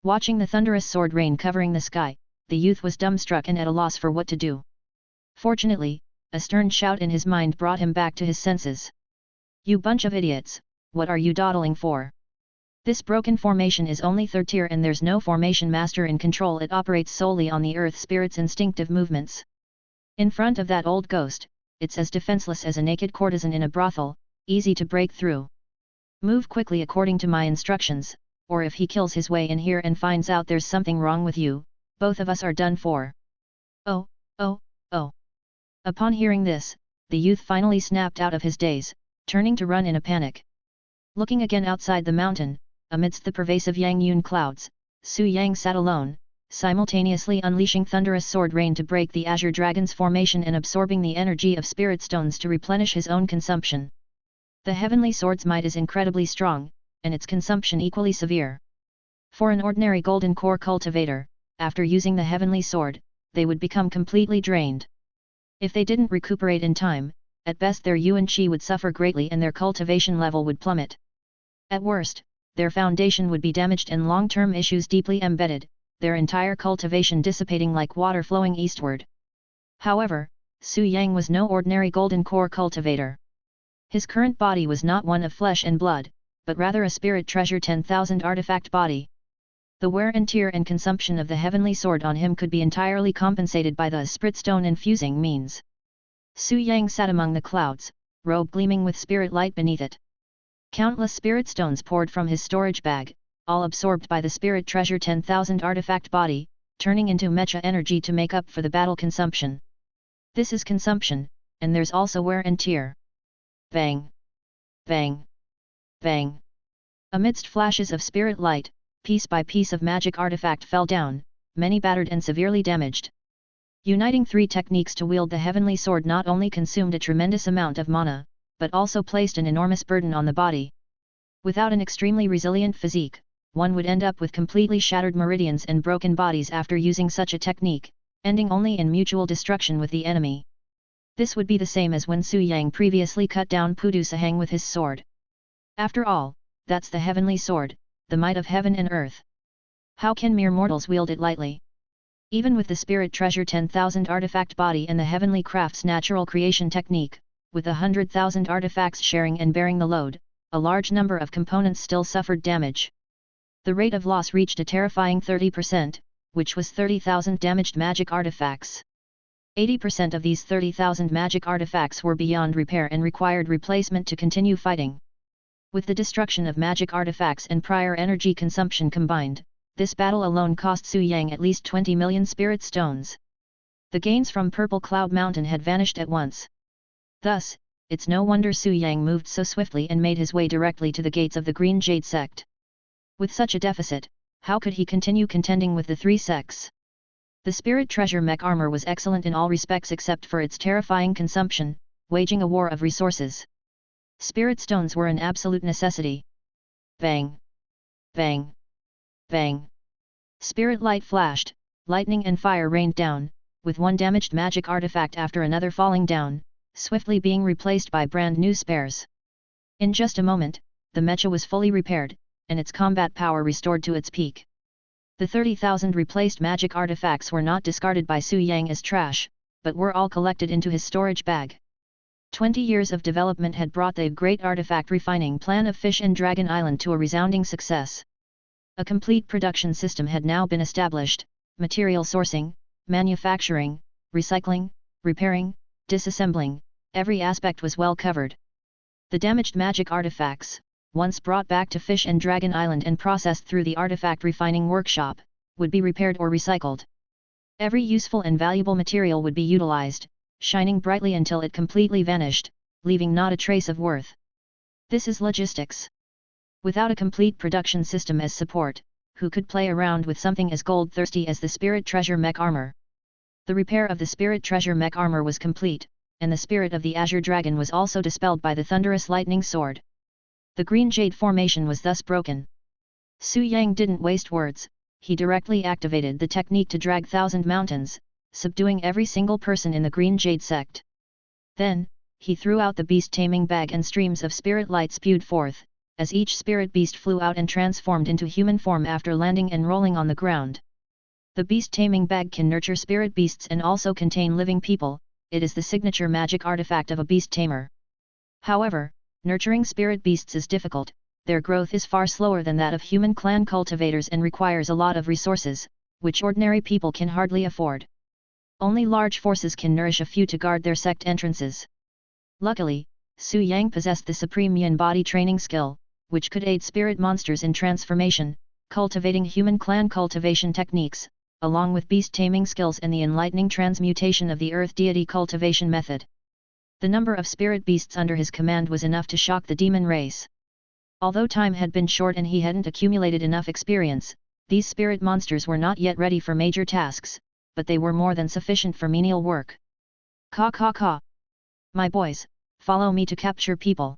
Watching the thunderous sword rain covering the sky, the youth was dumbstruck and at a loss for what to do. Fortunately, a stern shout in his mind brought him back to his senses. You bunch of idiots, what are you dawdling for? This broken formation is only third tier and there's no formation master in control. It operates solely on the earth spirit's instinctive movements. In front of that old ghost, it's as defenseless as a naked courtesan in a brothel, easy to break through. Move quickly according to my instructions, or if he kills his way in here and finds out there's something wrong with you, both of us are done for. Oh, oh, oh. Upon hearing this, the youth finally snapped out of his daze, turning to run in a panic. Looking again outside the mountain, amidst the pervasive Yang Yun clouds, Su Yang sat alone, simultaneously unleashing thunderous sword rain to break the azure dragon's formation and absorbing the energy of spirit stones to replenish his own consumption. The heavenly sword's might is incredibly strong, and its consumption equally severe. For an ordinary golden core cultivator, after using the heavenly sword, they would become completely drained. If they didn't recuperate in time, at best their yuan qi would suffer greatly and their cultivation level would plummet. At worst, their foundation would be damaged and long-term issues deeply embedded, their entire cultivation dissipating like water flowing eastward. However, Su Yang was no ordinary golden core cultivator. His current body was not one of flesh and blood, but rather a spirit treasure 10,000 artifact body. The wear and tear and consumption of the heavenly sword on him could be entirely compensated by the spirit stone infusing means. Su Yang sat among the clouds, robe gleaming with spirit light beneath it. Countless spirit stones poured from his storage bag, all absorbed by the spirit treasure 10,000 artifact body, turning into mecha energy to make up for the battle consumption. This is consumption, and there's also wear and tear. Bang! Bang! Bang! Amidst flashes of spirit light, piece by piece of magic artifact fell down, many battered and severely damaged. Uniting three techniques to wield the heavenly sword not only consumed a tremendous amount of mana, but also placed an enormous burden on the body. Without an extremely resilient physique, one would end up with completely shattered meridians and broken bodies after using such a technique, ending only in mutual destruction with the enemy. This would be the same as when Su Yang previously cut down Pudu Sahang with his sword. After all, that's the heavenly sword, the might of heaven and earth. How can mere mortals wield it lightly? Even with the spirit treasure 10,000 artifact body and the heavenly craft's natural creation technique, with 100,000 artifacts sharing and bearing the load, a large number of components still suffered damage. The rate of loss reached a terrifying 30%, which was 30,000 damaged magic artifacts. 80% of these 30,000 magic artifacts were beyond repair and required replacement to continue fighting. With the destruction of magic artifacts and prior energy consumption combined, this battle alone cost Su Yang at least 20 million spirit stones. The gains from Purple Cloud Mountain had vanished at once. Thus, it's no wonder Su Yang moved so swiftly and made his way directly to the gates of the Green Jade sect. With such a deficit, how could he continue contending with the three sects? The spirit treasure mech armor was excellent in all respects except for its terrifying consumption, waging a war of resources. Spirit stones were an absolute necessity. Bang! Bang! Bang! Spirit light flashed, lightning and fire rained down, with one damaged magic artifact after another falling down, swiftly being replaced by brand new spares. In just a moment, the mecha was fully repaired, and its combat power restored to its peak. The 30,000 replaced magic artifacts were not discarded by Su Yang as trash, but were all collected into his storage bag. 20 years of development had brought the great artifact refining plan of Fish and Dragon Island to a resounding success. A complete production system had now been established: material sourcing, manufacturing, recycling, repairing, disassembling, every aspect was well covered. The damaged magic artifacts, once brought back to Fish and Dragon Island and processed through the artifact refining workshop, would be repaired or recycled. Every useful and valuable material would be utilized, shining brightly until it completely vanished, leaving not a trace of worth. This is logistics. Without a complete production system as support, who could play around with something as gold-thirsty as the Spirit Treasure mech armor? The repair of the Spirit Treasure mech armor was complete, and the spirit of the Azure Dragon was also dispelled by the thunderous lightning sword. The Green Jade formation was thus broken. Su Yang didn't waste words, he directly activated the technique to drag 1,000 mountains, subduing every single person in the Green Jade sect. Then, he threw out the beast-taming bag and streams of spirit light spewed forth, as each spirit beast flew out and transformed into human form after landing and rolling on the ground. The beast-taming bag can nurture spirit beasts and also contain living people, it is the signature magic artifact of a beast tamer. However, nurturing spirit beasts is difficult, their growth is far slower than that of human clan cultivators and requires a lot of resources, which ordinary people can hardly afford. Only large forces can nourish a few to guard their sect entrances. Luckily, Su Yang possessed the supreme yin body training skill, which could aid spirit monsters in transformation, cultivating human clan cultivation techniques, along with beast taming skills and the enlightening transmutation of the earth deity cultivation method. The number of spirit beasts under his command was enough to shock the demon race. Although time had been short and he hadn't accumulated enough experience, these spirit monsters were not yet ready for major tasks, but they were more than sufficient for menial work. Caw caw caw! My boys, follow me to capture people!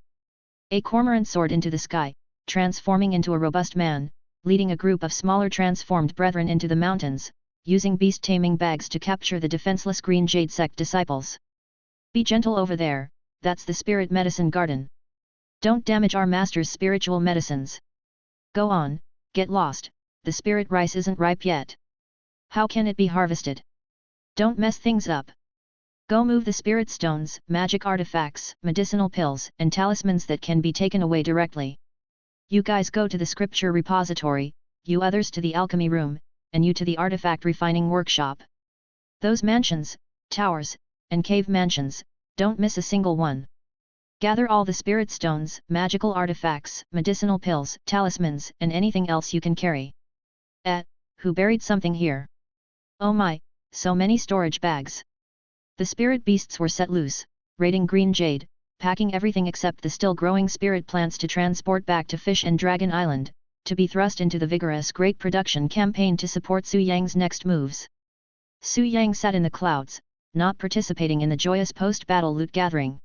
A cormorant soared into the sky, transforming into a robust man, leading a group of smaller transformed brethren into the mountains, using beast-taming bags to capture the defenseless Green Jade sect disciples. Be gentle over there, that's the spirit medicine garden. Don't damage our master's spiritual medicines. Go on, get lost, the spirit rice isn't ripe yet. How can it be harvested? Don't mess things up. Go move the spirit stones, magic artifacts, medicinal pills, and talismans that can be taken away directly. You guys go to the scripture repository, you others to the alchemy room, and you to the artifact refining workshop. Those mansions, towers, and cave mansions, don't miss a single one. Gather all the spirit stones, magical artifacts, medicinal pills, talismans, and anything else you can carry. Who buried something here? Oh my, so many storage bags. The spirit beasts were set loose, raiding Green Jade, packing everything except the still growing spirit plants to transport back to Fish and Dragon Island, to be thrust into the vigorous great production campaign to support Su Yang's next moves. Su Yang sat in the clouds, not participating in the joyous post-battle loot gathering.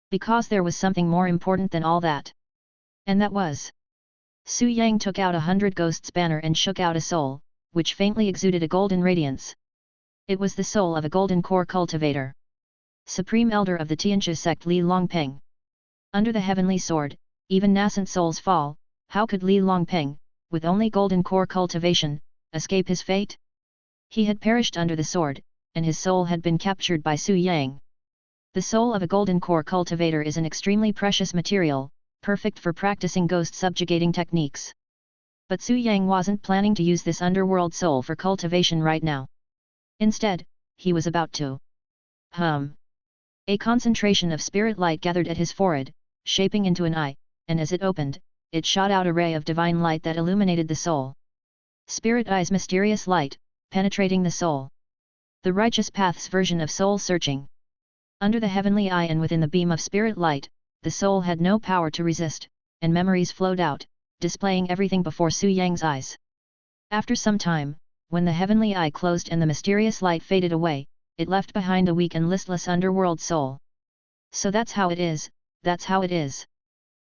Because there was something more important than all that. And that was... Su Yang took out 100 Ghosts banner and shook out a soul, which faintly exuded a golden radiance. It was the soul of a golden core cultivator. Supreme Elder of the Tianchu sect Li Longpeng. Under the heavenly sword, even nascent souls fall. How could Li Longpeng, with only golden core cultivation, escape his fate? He had perished under the sword, and his soul had been captured by Su Yang. The soul of a golden core cultivator is an extremely precious material, perfect for practicing ghost subjugating techniques. But Su Yang wasn't planning to use this underworld soul for cultivation right now. Instead, he was about to... A concentration of spirit light gathered at his forehead, shaping into an eye, and as it opened, it shot out a ray of divine light that illuminated the soul. Spirit Eye's mysterious light, penetrating the soul. The righteous path's version of soul searching. Under the heavenly eye and within the beam of spirit light, the soul had no power to resist, and memories flowed out, displaying everything before Su Yang's eyes. After some time, when the heavenly eye closed and the mysterious light faded away, it left behind a weak and listless underworld soul. So that's how it is, that's how it is.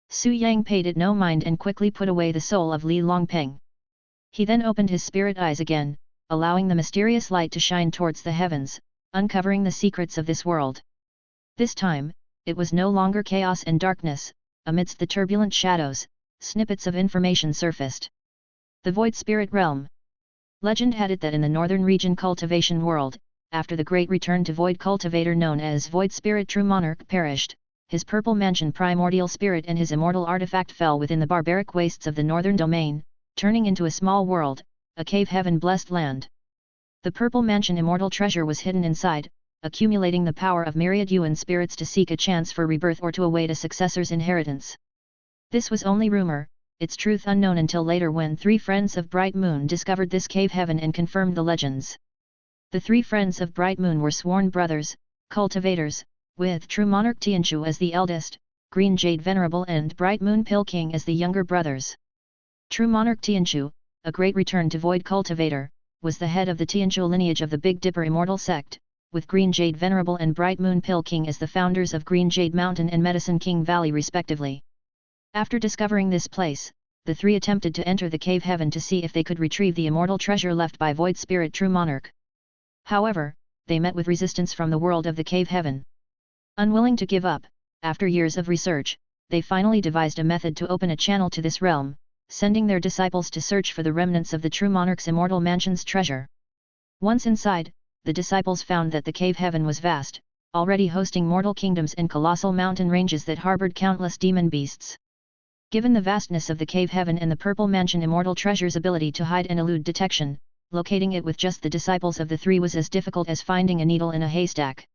Su Yang paid it no mind and quickly put away the soul of Li Longpeng. He then opened his spirit eyes again, allowing the mysterious light to shine towards the heavens, uncovering the secrets of this world. This time, it was no longer chaos and darkness. Amidst the turbulent shadows, snippets of information surfaced. The Void Spirit Realm. Legend had it that in the northern region Cultivation World, after the great return to Void Cultivator known as Void Spirit True Monarch perished, his purple mansion primordial spirit and his immortal artifact fell within the barbaric wastes of the northern domain, turning into a small world, a cave heaven blessed land. The purple mansion immortal treasure was hidden inside, accumulating the power of myriad Yuan spirits to seek a chance for rebirth or to await a successor's inheritance. This was only rumor, its truth unknown until later when 3 friends of Bright Moon discovered this cave heaven and confirmed the legends. The 3 friends of Bright Moon were sworn brothers, cultivators, with True Monarch Tianchu as the eldest, Green Jade Venerable and Bright Moon Pill King as the younger brothers. True Monarch Tianchu, a great return to Void Cultivator, was the head of the Tianchu lineage of the Big Dipper Immortal Sect, with Green Jade Venerable and Bright Moon Pill King as the founders of Green Jade Mountain and Medicine King Valley respectively. After discovering this place, the 3 attempted to enter the cave heaven to see if they could retrieve the immortal treasure left by Void Spirit True Monarch. However, they met with resistance from the world of the cave heaven. Unwilling to give up, after years of research, they finally devised a method to open a channel to this realm, sending their disciples to search for the remnants of the True Monarch's immortal mansion's treasure. Once inside, the disciples found that the cave heaven was vast, already hosting mortal kingdoms and colossal mountain ranges that harbored countless demon beasts. Given the vastness of the cave heaven and the purple mansion immortal treasure's ability to hide and elude detection, locating it with just the disciples of the 3 was as difficult as finding a needle in a haystack.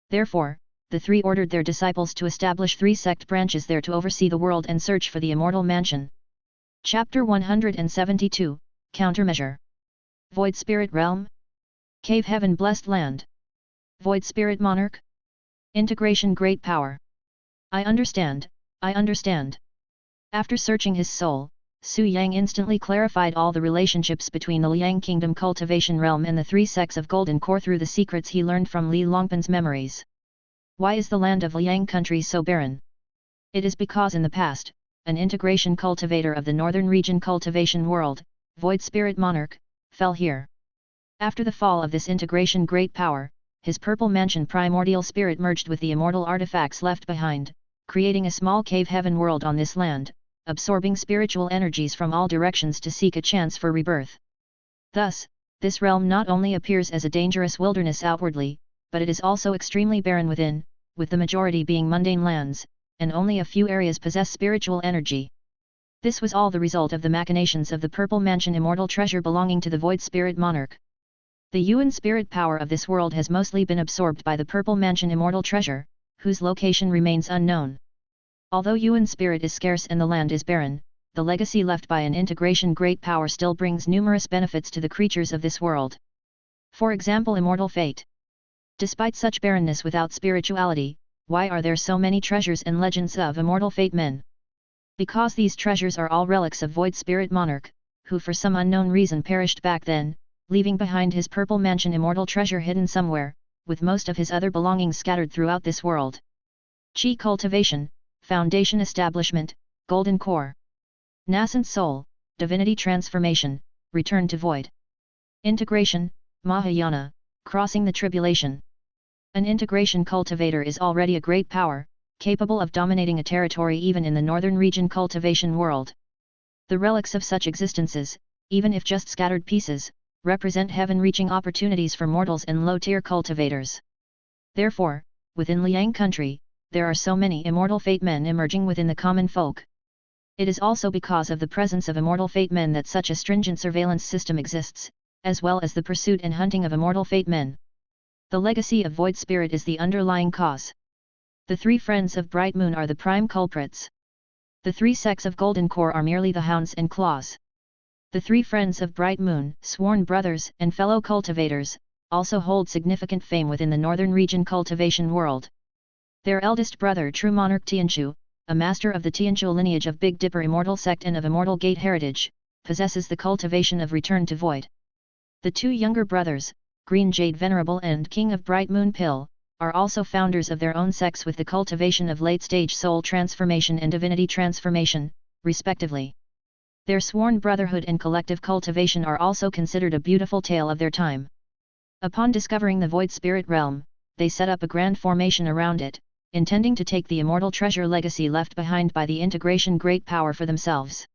Therefore, the 3 ordered their disciples to establish 3 sect branches there to oversee the world and search for the immortal mansion. Chapter 172, Countermeasure. Void Spirit Realm? Cave Heaven Blessed Land. Void Spirit Monarch? Integration Great Power. I understand, I understand. After searching his soul, Su Yang instantly clarified all the relationships between the Liang Kingdom Cultivation Realm and the 3 sects of Golden Core through the secrets he learned from Li Longpen's memories. Why is the land of Liang country so barren? It is because in the past, an integration cultivator of the northern region Cultivation World, Void Spirit Monarch, fell here. After the fall of this integration great power, his purple mansion primordial spirit merged with the immortal artifacts left behind, creating a small cave heaven world on this land, absorbing spiritual energies from all directions to seek a chance for rebirth. Thus, this realm not only appears as a dangerous wilderness outwardly, but it is also extremely barren within, with the majority being mundane lands, and only a few areas possess spiritual energy. This was all the result of the machinations of the Purple Mansion immortal treasure belonging to the Void Spirit Monarch. The Yuan spirit power of this world has mostly been absorbed by the Purple Mansion immortal treasure, whose location remains unknown. Although Yuan spirit is scarce and the land is barren, the legacy left by an integration great power still brings numerous benefits to the creatures of this world. For example, immortal fate. Despite such barrenness without spirituality, why are there so many treasures and legends of immortal fate men? Because these treasures are all relics of Void Spirit Monarch, who for some unknown reason perished back then, leaving behind his Purple Mansion immortal treasure hidden somewhere, with most of his other belongings scattered throughout this world. Qi cultivation, foundation establishment, golden core. Nascent soul, divinity transformation, return to void. Integration, Mahayana, crossing the tribulation. An integration cultivator is already a great power, capable of dominating a territory even in the northern region cultivation world. The relics of such existences, even if just scattered pieces, represent heaven-reaching opportunities for mortals and low-tier cultivators. Therefore, within Liang country, there are so many immortal fate men emerging within the common folk. It is also because of the presence of immortal fate men that such a stringent surveillance system exists, as well as the pursuit and hunting of immortal fate men. The legacy of Void Spirit is the underlying cause. The three friends of Bright Moon are the prime culprits. The three sects of Golden Core are merely the hounds and claws. The three friends of Bright Moon, sworn brothers and fellow cultivators, also hold significant fame within the northern region cultivation world. Their eldest brother True Monarch Tianchu, a master of the Tianchu lineage of Big Dipper Immortal Sect and of Immortal Gate heritage, possesses the cultivation of Return to Void. The two younger brothers, Green Jade Venerable and King of Bright Moon Pill, are also founders of their own sects with the cultivation of late-stage soul transformation and divinity transformation, respectively. Their sworn brotherhood and collective cultivation are also considered a beautiful tale of their time. Upon discovering the Void Spirit realm, they set up a grand formation around it, intending to take the immortal treasure legacy left behind by the integration great power for themselves.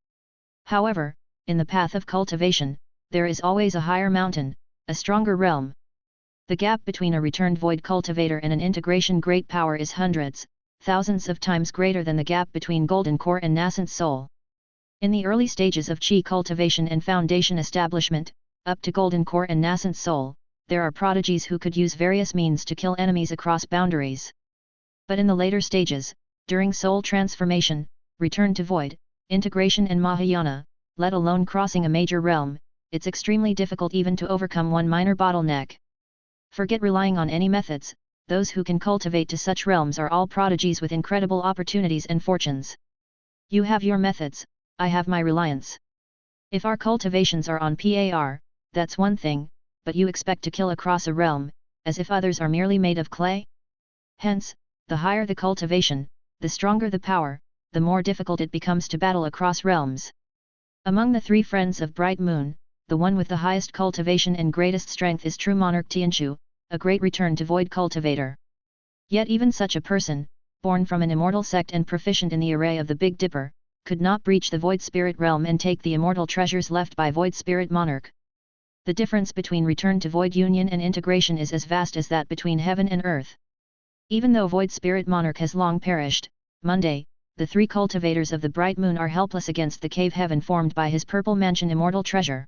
However, in the path of cultivation, there is always a higher mountain, a stronger realm. The gap between a returned void cultivator and an integration great power is hundreds, thousands of times greater than the gap between Golden Core and Nascent Soul. In the early stages of Qi cultivation and foundation establishment, up to Golden Core and Nascent Soul, there are prodigies who could use various means to kill enemies across boundaries. But in the later stages, during soul transformation, return to void, integration and Mahayana, let alone crossing a major realm, it's extremely difficult even to overcome one minor bottleneck. Forget relying on any methods, those who can cultivate to such realms are all prodigies with incredible opportunities and fortunes. You have your methods, I have my reliance. If our cultivations are on par, that's one thing, but you expect to kill across a realm, as if others are merely made of clay? Hence, the higher the cultivation, the stronger the power, the more difficult it becomes to battle across realms. Among the three friends of Bright Moon, the one with the highest cultivation and greatest strength is True Monarch Tianchu, a great return to void cultivator. Yet even such a person, born from an immortal sect and proficient in the array of the Big Dipper, could not breach the Void Spirit realm and take the immortal treasures left by Void Spirit Monarch. The difference between return to void union and integration is as vast as that between heaven and earth. Even though Void Spirit Monarch has long perished, Monday, the three cultivators of the Bright Moon are helpless against the cave heaven formed by his Purple Mansion immortal treasure.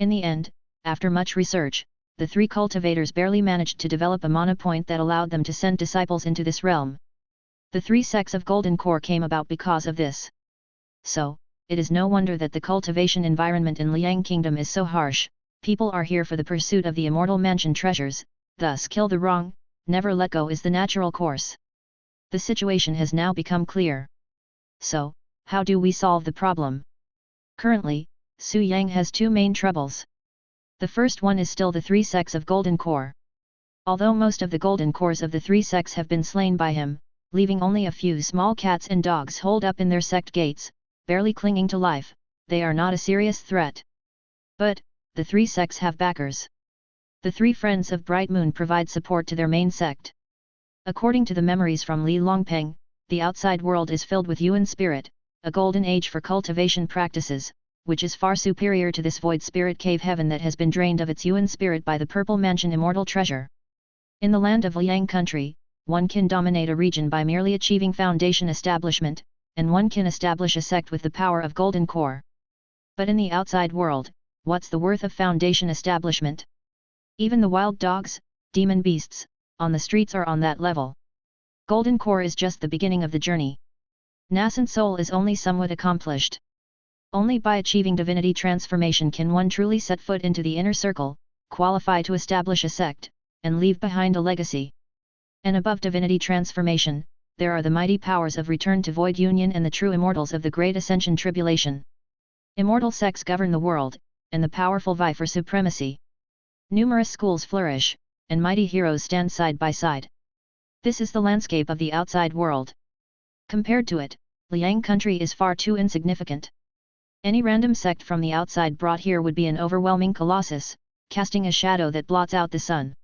In the end, after much research, the three cultivators barely managed to develop a mana point that allowed them to send disciples into this realm. The three sects of Golden Core came about because of this. So, it is no wonder that the cultivation environment in Liang Kingdom is so harsh. People are here for the pursuit of the immortal mansion treasures, thus kill the wrong, never let go is the natural course. The situation has now become clear. So, how do we solve the problem? Currently, Su Yang has two main troubles. The first one is still the three sects of Golden Core. Although most of the Golden Cores of the three sects have been slain by him, leaving only a few small cats and dogs holed up in their sect gates, barely clinging to life, they are not a serious threat. But, the three sects have backers. The three friends of Bright Moon provide support to their main sect. According to the memories from Li Longpeng, the outside world is filled with Yuan spirit, a golden age for cultivation practices, which is far superior to this void spirit cave heaven that has been drained of its Yuan spirit by the Purple Mansion immortal treasure. In the land of Liang country, one can dominate a region by merely achieving foundation establishment, and one can establish a sect with the power of golden core. But in the outside world, what's the worth of foundation establishment? Even the wild dogs, demon beasts, on the streets are on that level. Golden core is just the beginning of the journey. Nascent soul is only somewhat accomplished. Only by achieving divinity transformation can one truly set foot into the inner circle, qualify to establish a sect, and leave behind a legacy. And above divinity transformation, there are the mighty powers of return to void union and the true immortals of the great ascension tribulation. Immortal sects govern the world, and the powerful vie for supremacy. Numerous schools flourish, and mighty heroes stand side by side. This is the landscape of the outside world. Compared to it, Liang country is far too insignificant. Any random sect from the outside brought here would be an overwhelming colossus, casting a shadow that blots out the sun.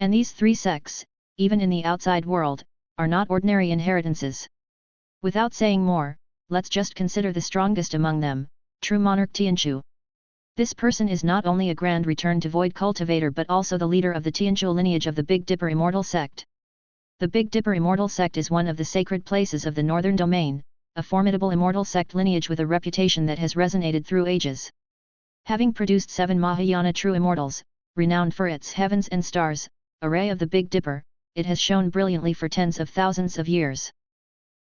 And these three sects, even in the outside world, are not ordinary inheritances. Without saying more, let's just consider the strongest among them, true monarch Tianchu. This person is not only a grand return to void cultivator but also the leader of the Tianchu lineage of the Big Dipper Immortal Sect. The Big Dipper Immortal Sect is one of the sacred places of the Northern Domain, a formidable immortal sect lineage with a reputation that has resonated through ages. Having produced 7 Mahayana true immortals, renowned for its heavens and stars, array of the Big Dipper, it has shone brilliantly for tens of thousands of years.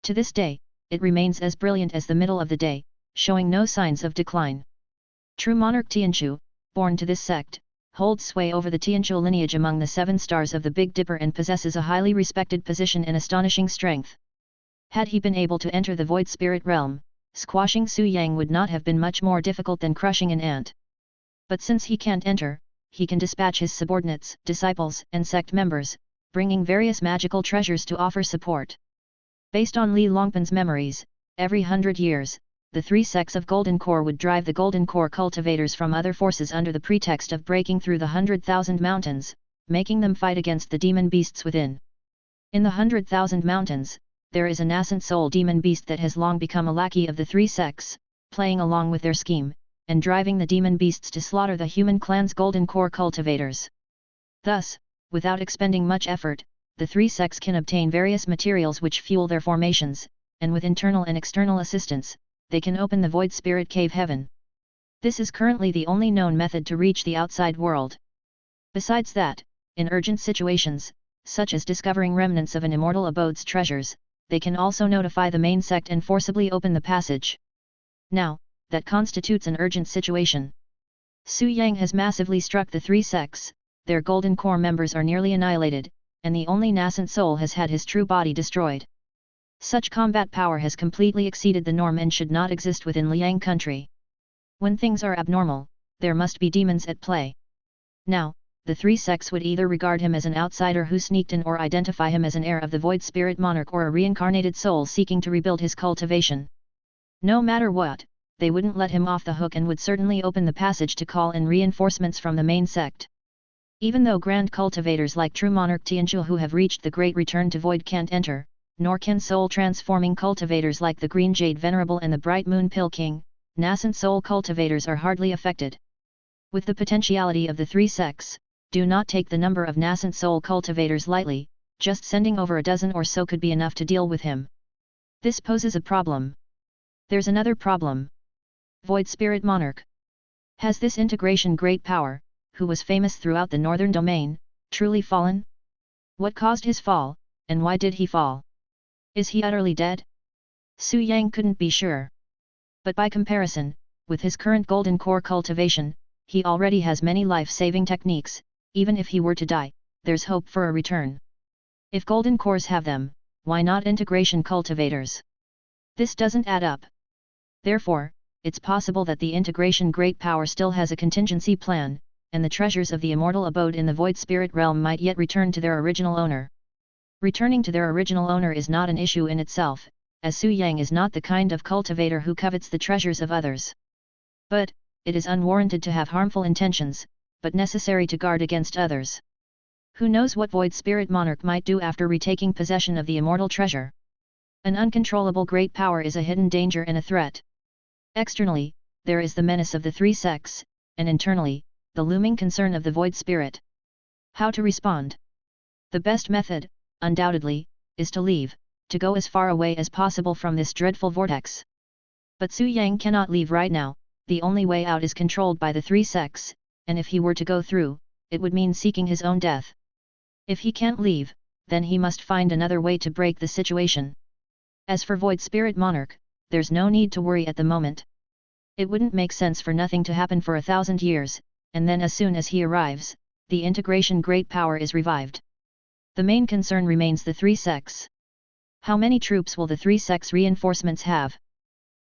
To this day, it remains as brilliant as the middle of the day, showing no signs of decline. True monarch Tianchu, born to this sect, holds sway over the Tianchu lineage among the 7 stars of the Big Dipper and possesses a highly respected position and astonishing strength. Had he been able to enter the void spirit realm, squashing Su Yang would not have been much more difficult than crushing an ant. But since he can't enter, he can dispatch his subordinates, disciples, and sect members, bringing various magical treasures to offer support. Based on Li Longpan's memories, every 100 years, the 3 sects of Golden Core would drive the Golden Core cultivators from other forces under the pretext of breaking through the 100,000 mountains, making them fight against the demon beasts within. In the 100,000 mountains, there is a nascent soul demon beast that has long become a lackey of the 3 sects, playing along with their scheme, and driving the demon beasts to slaughter the human clan's Golden Core cultivators. Thus, without expending much effort, the 3 sects can obtain various materials which fuel their formations, and with internal and external assistance, they can open the void spirit cave heaven. This is currently the only known method to reach the outside world. Besides that, in urgent situations, such as discovering remnants of an immortal abode's treasures, they can also notify the main sect and forcibly open the passage. Now, that constitutes an urgent situation. Su Yang has massively struck the 3 sects, their Golden Core members are nearly annihilated, and the only nascent soul has had his true body destroyed. Such combat power has completely exceeded the norm and should not exist within Liang country. When things are abnormal, there must be demons at play. Now, the 3 sects would either regard him as an outsider who sneaked in or identify him as an heir of the void spirit monarch or a reincarnated soul seeking to rebuild his cultivation. No matter what, they wouldn't let him off the hook and would certainly open the passage to call in reinforcements from the main sect. Even though grand cultivators like true monarch Tianchu who have reached the great return to void can't enter, nor can soul-transforming cultivators like the Green Jade Venerable and the Bright Moon Pill King, nascent soul cultivators are hardly affected. With the potentiality of the 3 sects, do not take the number of nascent soul cultivators lightly, just sending over a dozen or so could be enough to deal with him. This poses a problem. There's another problem. Void Spirit Monarch. Has this integration great power, who was famous throughout the Northern Domain, truly fallen? What caused his fall, and why did he fall? Is he utterly dead? Su Yang couldn't be sure. But by comparison, with his current Golden Core cultivation, he already has many life-saving techniques. Even if he were to die, there's hope for a return. If Golden Cores have them, why not integration cultivators? This doesn't add up. Therefore, it's possible that the integration great power still has a contingency plan, and the treasures of the immortal abode in the void spirit realm might yet return to their original owner. Returning to their original owner is not an issue in itself, as Su Yang is not the kind of cultivator who covets the treasures of others. But, it is unwarranted to have harmful intentions, but necessary to guard against others. Who knows what Void Spirit Monarch might do after retaking possession of the immortal treasure? An uncontrollable great power is a hidden danger and a threat. Externally, there is the menace of the 3 sects, and internally, the looming concern of the Void Spirit. How to respond? The best method, undoubtedly, is to leave, to go as far away as possible from this dreadful vortex. But Su Yang cannot leave right now, the only way out is controlled by the three sects, and if he were to go through, it would mean seeking his own death. If he can't leave, then he must find another way to break the situation. As for Void Spirit Monarch, there's no need to worry at the moment. It wouldn't make sense for nothing to happen for 1,000 years, and then as soon as he arrives, the integration great power is revived. The main concern remains the three sects. How many troops will the three sects reinforcements have?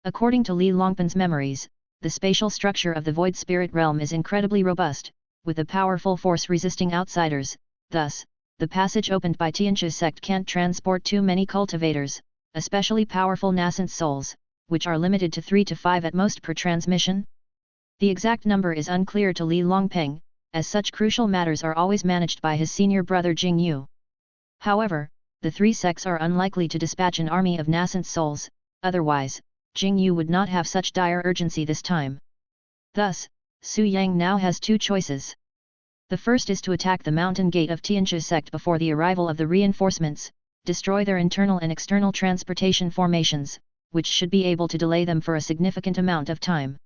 According to Li Longpan's memories, the spatial structure of the Void Spirit realm is incredibly robust, with a powerful force resisting outsiders. Thus, the passage opened by Tianqi's sect can't transport too many cultivators, especially powerful nascent souls, which are limited to 3 to 5 at most per transmission. The exact number is unclear to Li Longpeng, as such crucial matters are always managed by his senior brother Jing Yu. However, the three sects are unlikely to dispatch an army of nascent souls, otherwise, Jing Yu would not have such dire urgency this time. Thus, Su Yang now has two choices. The first is to attack the mountain gate of Tianqi's sect before the arrival of the reinforcements, destroy their internal and external transportation formations, which should be able to delay them for a significant amount of time.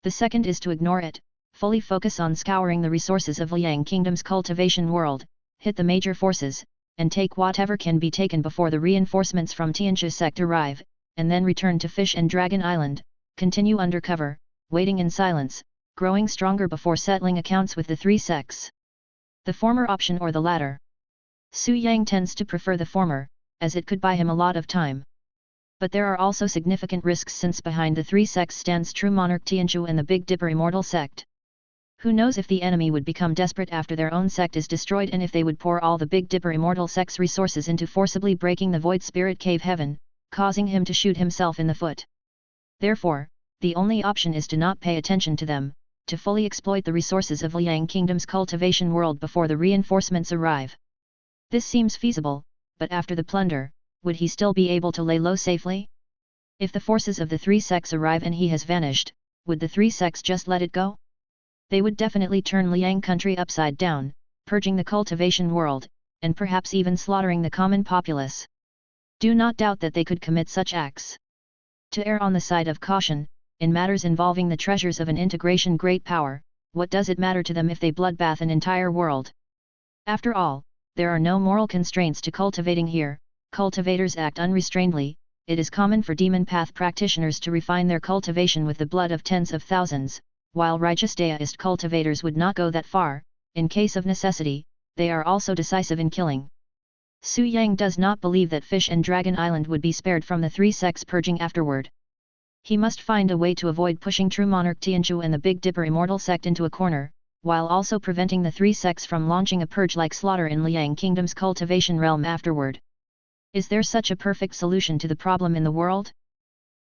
The second is to ignore it, fully focus on scouring the resources of Liang Kingdom's cultivation world, hit the major forces, and take whatever can be taken before the reinforcements from Tianqi's sect arrive, and then return to Fish and Dragon Island, continue undercover, waiting in silence, growing stronger before settling accounts with the three sects. The former option or the latter? Su Yang tends to prefer the former, as it could buy him a lot of time. But there are also significant risks since behind the three sects stands true monarch Tianqiu and the Big Dipper Immortal sect. Who knows if the enemy would become desperate after their own sect is destroyed and if they would pour all the Big Dipper Immortal sect's resources into forcibly breaking the Void Spirit Cave Heaven, causing him to shoot himself in the foot. Therefore, the only option is to not pay attention to them, to fully exploit the resources of Liang Kingdom's cultivation world before the reinforcements arrive. This seems feasible, but after the plunder, would he still be able to lay low safely? If the forces of the three sects arrive and he has vanished, would the three sects just let it go? They would definitely turn Liang country upside down, purging the cultivation world, and perhaps even slaughtering the common populace. Do not doubt that they could commit such acts. To err on the side of caution, in matters involving the treasures of an integration great power, what does it matter to them if they bloodbath an entire world? After all, there are no moral constraints to cultivating here, cultivators act unrestrainedly. It is common for demon path practitioners to refine their cultivation with the blood of tens of thousands, while righteous deist cultivators would not go that far. In case of necessity, they are also decisive in killing. Su Yang does not believe that Fish and Dragon Island would be spared from the three sects purging afterward. He must find a way to avoid pushing true monarch Tianqiu and the Big Dipper Immortal sect into a corner, while also preventing the three sects from launching a purge-like slaughter in Liang Kingdom's cultivation realm afterward. Is there such a perfect solution to the problem in the world?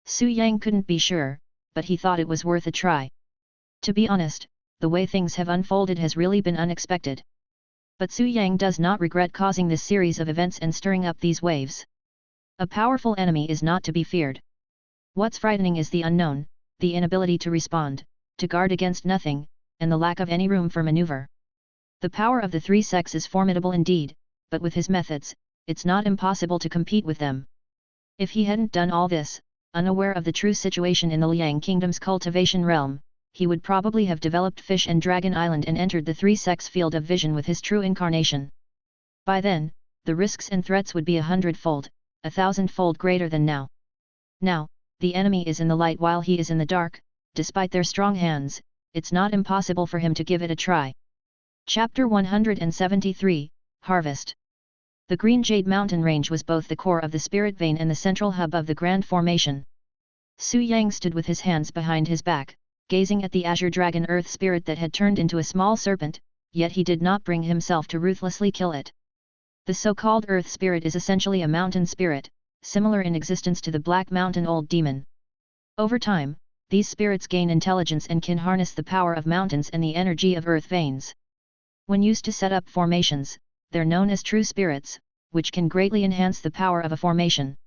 Su Yang couldn't be sure, but he thought it was worth a try. To be honest, the way things have unfolded has really been unexpected. But Su Yang does not regret causing this series of events and stirring up these waves. A powerful enemy is not to be feared. What's frightening is the unknown, the inability to respond, to guard against nothing, and the lack of any room for maneuver. The power of the three sects is formidable indeed, but with his methods, it's not impossible to compete with them. If he hadn't done all this, unaware of the true situation in the Liang Kingdom's cultivation realm, he would probably have developed Fish and Dragon Island and entered the three sects' field of vision with his true incarnation. By then, the risks and threats would be 100-fold, 1,000-fold greater than now. Now, the enemy is in the light while he is in the dark. Despite their strong hands, it's not impossible for him to give it a try. Chapter 173, Harvest. The Green Jade mountain range was both the core of the spirit vein and the central hub of the grand formation. Su Yang stood with his hands behind his back, gazing at the azure dragon earth spirit that had turned into a small serpent, yet he did not bring himself to ruthlessly kill it. The so-called earth spirit is essentially a mountain spirit, similar in existence to the Black Mountain Old Demon. Over time, these spirits gain intelligence and can harness the power of mountains and the energy of earth veins. When used to set up formations, they're known as true spirits, which can greatly enhance the power of a formation.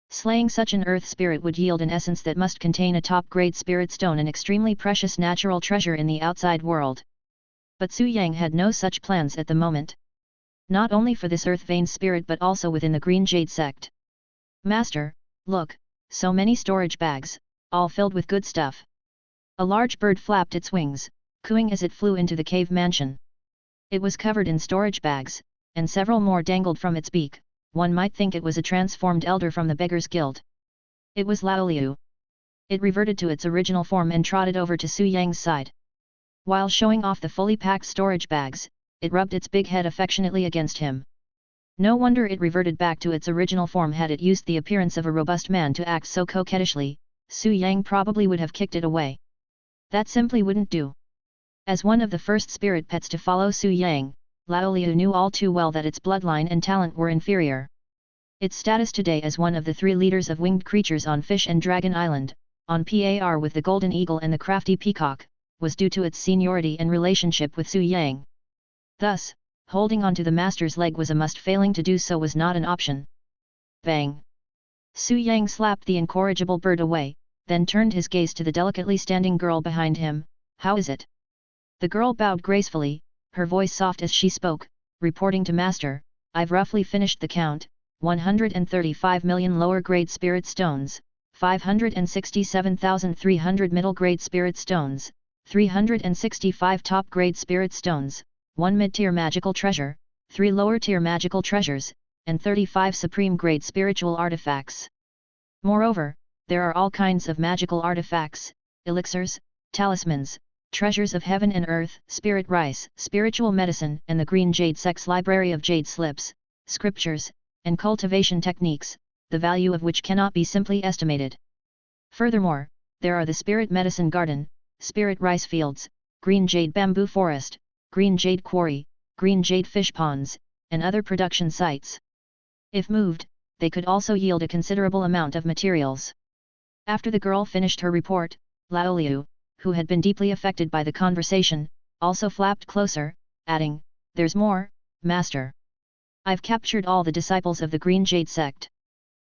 Slaying such an earth spirit would yield an essence that must contain a top-grade spirit stone, an extremely precious natural treasure in the outside world. But Su Yang had no such plans at the moment. Not only for this earth vein spirit but also within the Green Jade sect. Master, look, so many storage bags, all filled with good stuff. A large bird flapped its wings, cooing as it flew into the cave mansion. It was covered in storage bags, and several more dangled from its beak. One might think it was a transformed elder from the Beggars' Guild. It was Lao Liu. It reverted to its original form and trotted over to Su Yang's side. While showing off the fully packed storage bags, it rubbed its big head affectionately against him. No wonder it reverted back to its original form. Had it used the appearance of a robust man to act so coquettishly, Su Yang probably would have kicked it away. That simply wouldn't do. As one of the first spirit pets to follow Su Yang, Lao Liu knew all too well that its bloodline and talent were inferior. Its status today as one of the 3 leaders of winged creatures on Fish and Dragon Island, on par with the Golden Eagle and the Crafty Peacock, was due to its seniority and relationship with Su Yang. Thus, holding onto the master's leg was a must. Failing to do so was not an option. Bang! Su Yang slapped the incorrigible bird away, then turned his gaze to the delicately standing girl behind him. How is it? The girl bowed gracefully, her voice soft as she spoke, reporting to Master, I've roughly finished the count, 135 million lower-grade spirit stones, 567,300 middle-grade spirit stones, 365 top-grade spirit stones, 1 mid-tier magical treasure, 3 lower-tier magical treasures, and 35 supreme-grade spiritual artifacts. Moreover, there are all kinds of magical artifacts, elixirs, talismans, treasures of heaven and earth, spirit rice, spiritual medicine, and the green jade sex library of jade slips, scriptures, and cultivation techniques, the value of which cannot be simply estimated. Furthermore, there are the spirit medicine garden, spirit rice fields, green jade bamboo forest, green jade quarry, green jade fish ponds, and other production sites. If moved, they could also yield a considerable amount of materials. After the girl finished her report, Lao Liu, who had been deeply affected by the conversation, also flapped closer, adding, There's more, Master. I've captured all the disciples of the Green Jade sect.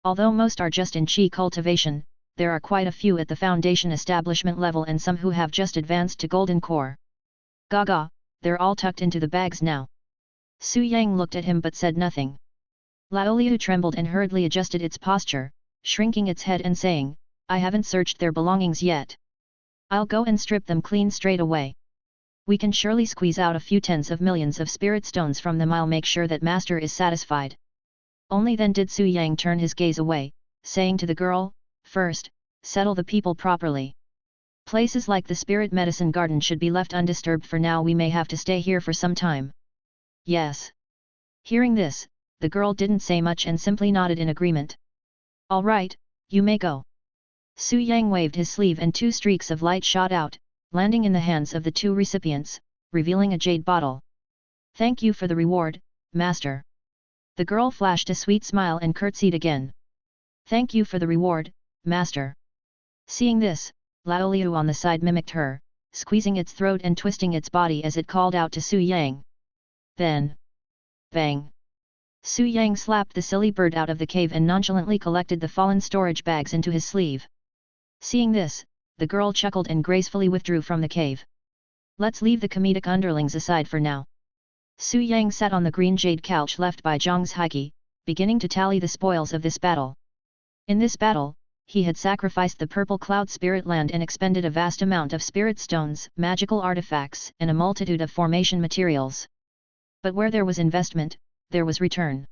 Although most are just in Qi cultivation, there are quite a few at the Foundation establishment level and some who have just advanced to Golden Core. Gaga, they're all tucked into the bags now. Su Yang looked at him but said nothing. Lao Liu trembled and hurriedly adjusted its posture, shrinking its head and saying, I haven't searched their belongings yet. I'll go and strip them clean straight away. We can surely squeeze out a few tens of millions of spirit stones from them. I'll make sure that Master is satisfied. Only then did Su Yang turn his gaze away, saying to the girl, First, settle the people properly. Places like the spirit medicine garden should be left undisturbed for now. We may have to stay here for some time. Yes. Hearing this, the girl didn't say much and simply nodded in agreement. All right, you may go. Su Yang waved his sleeve and 2 streaks of light shot out, landing in the hands of the 2 recipients, revealing a jade bottle. Thank you for the reward, Master. The girl flashed a sweet smile and curtsied again. Thank you for the reward, Master. Seeing this, Lao Liu on the side mimicked her, squeezing its throat and twisting its body as it called out to Su Yang. Then, bang! Su Yang slapped the silly bird out of the cave and nonchalantly collected the fallen storage bags into his sleeve. Seeing this, the girl chuckled and gracefully withdrew from the cave. Let's leave the comedic underlings aside for now. Su Yang sat on the green jade couch left by Zhang's Heike, beginning to tally the spoils of this battle. In this battle, he had sacrificed the purple cloud spirit land and expended a vast amount of spirit stones, magical artifacts, and a multitude of formation materials. But where there was investment, there was return.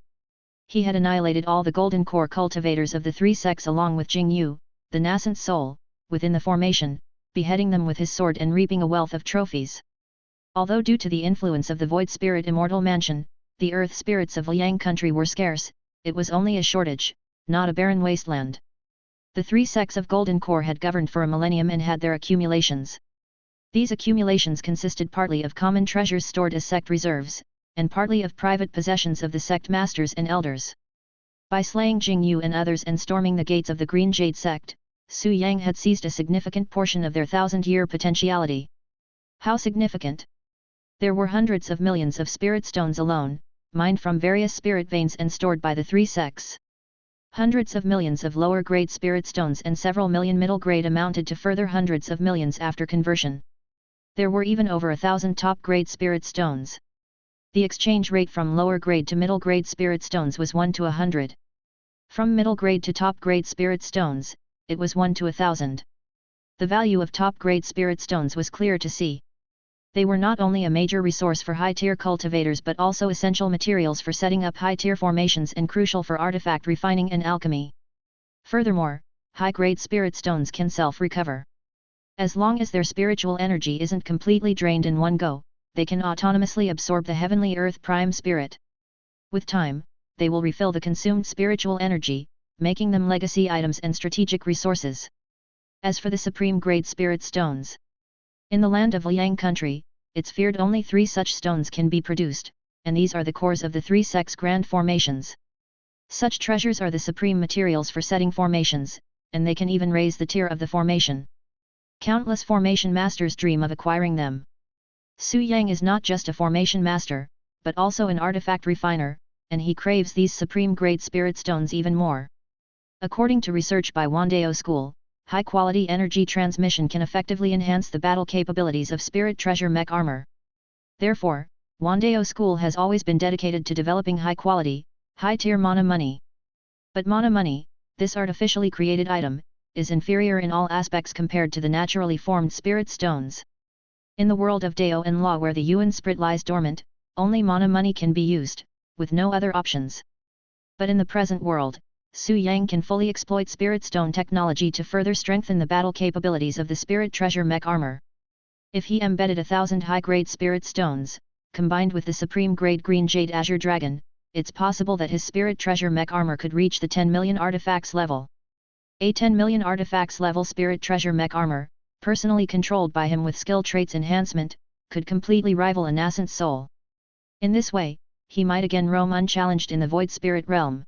He had annihilated all the golden core cultivators of the 3 sects along with Jing Yu, the nascent soul, within the formation, beheading them with his sword and reaping a wealth of trophies. Although due to the influence of the Void Spirit Immortal Mansion, the earth spirits of Liang country were scarce, it was only a shortage, not a barren wasteland. The 3 sects of Golden Core had governed for a millennium and had their accumulations. These accumulations consisted partly of common treasures stored as sect reserves, and partly of private possessions of the sect masters and elders. By slaying Jing Yu and others and storming the gates of the Green Jade sect, Su Yang had seized a significant portion of their 1,000-year potentiality. How significant? There were hundreds of millions of spirit stones alone, mined from various spirit veins and stored by the 3 sects. Hundreds of millions of lower-grade spirit stones and several million middle-grade amounted to further hundreds of millions after conversion. There were even over 1,000 top-grade spirit stones. The exchange rate from lower-grade to middle-grade spirit stones was 1 to 100. From middle grade to top grade spirit stones, it was 1 to 1,000. The value of top grade spirit stones was clear to see. They were not only a major resource for high-tier cultivators but also essential materials for setting up high-tier formations and crucial for artifact refining and alchemy. Furthermore, high-grade spirit stones can self-recover. As long as their spiritual energy isn't completely drained in one go, they can autonomously absorb the heavenly earth prime spirit. With time, they will refill the consumed spiritual energy, making them legacy items and strategic resources. As for the supreme grade spirit stones, in the land of Liang country, it's feared only 3 such stones can be produced, and these are the cores of the 3 sects' grand formations. Such treasures are the supreme materials for setting formations, and they can even raise the tier of the formation. Countless formation masters dream of acquiring them. Su Yang is not just a formation master, but also an artifact refiner, and he craves these supreme grade spirit stones even more. According to research by Wandao School, high-quality energy transmission can effectively enhance the battle capabilities of spirit treasure mech armor. Therefore, Wandao School has always been dedicated to developing high-quality, high-tier mana money. But mana money, this artificially created item, is inferior in all aspects compared to the naturally formed spirit stones. In the world of Dao and Law where the Yuan spirit lies dormant, only mana money can be used, with no other options. But in the present world, Su Yang can fully exploit spirit stone technology to further strengthen the battle capabilities of the spirit treasure mech armor. If he embedded 1,000 high-grade spirit stones, combined with the supreme grade green jade azure dragon, it's possible that his spirit treasure mech armor could reach the 10 million artifacts level. A 10 million artifacts level spirit treasure mech armor, personally controlled by him with skill traits enhancement, could completely rival a nascent soul. In this way, he might again roam unchallenged in the void spirit realm.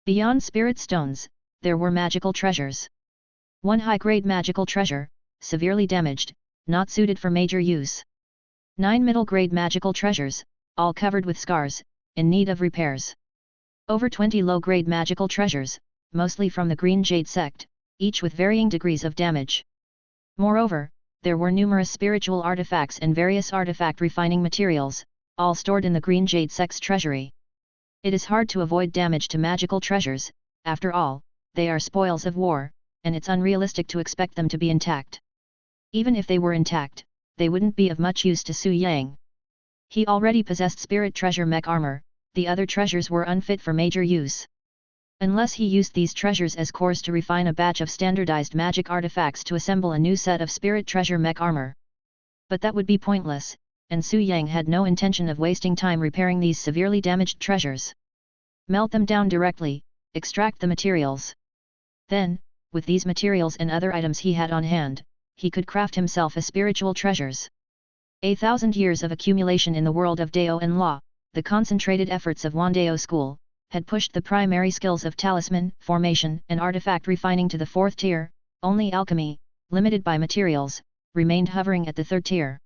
Beyond spirit stones, there were magical treasures. 1 high-grade magical treasure, severely damaged, not suited for major use. 9 middle-grade magical treasures, all covered with scars, in need of repairs. Over 20 low-grade magical treasures, mostly from the Green Jade sect, each with varying degrees of damage. Moreover, there were numerous spiritual artifacts and various artifact refining materials, all stored in the Green Jade sect's treasury. It is hard to avoid damage to magical treasures, after all, they are spoils of war, and it's unrealistic to expect them to be intact. Even if they were intact, they wouldn't be of much use to Su Yang. He already possessed spirit treasure mech armor, the other treasures were unfit for major use. Unless he used these treasures as cores to refine a batch of standardized magic artifacts to assemble a new set of spirit treasure mech armor. But that would be pointless, and Su Yang had no intention of wasting time repairing these severely damaged treasures. Melt them down directly, extract the materials. Then, with these materials and other items he had on hand, he could craft himself a spiritual treasures. 1,000 years of accumulation in the world of Dao and Law, the concentrated efforts of Wandao School, had pushed the primary skills of talisman, formation and artifact refining to the 4th tier, only alchemy, limited by materials, remained hovering at the 3rd tier.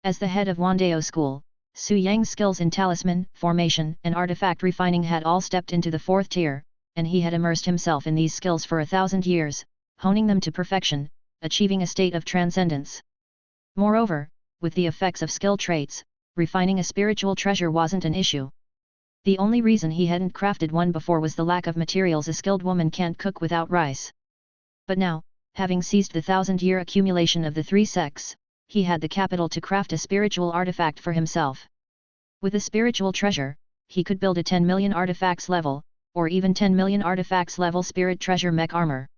As the head of Wandao School, Su Yang's skills in talisman, formation and artifact refining had all stepped into the 4th tier, and he had immersed himself in these skills for 1,000 years, honing them to perfection, achieving a state of transcendence. Moreover, with the effects of skill traits, refining a spiritual treasure wasn't an issue. The only reason he hadn't crafted one before was the lack of materials. A skilled woman can't cook without rice. But now, having seized the 1,000-year accumulation of the 3 sects, he had the capital to craft a spiritual artifact for himself. With a spiritual treasure, he could build a 10 million artifacts level, or even 10 million artifacts level spirit treasure mech armor.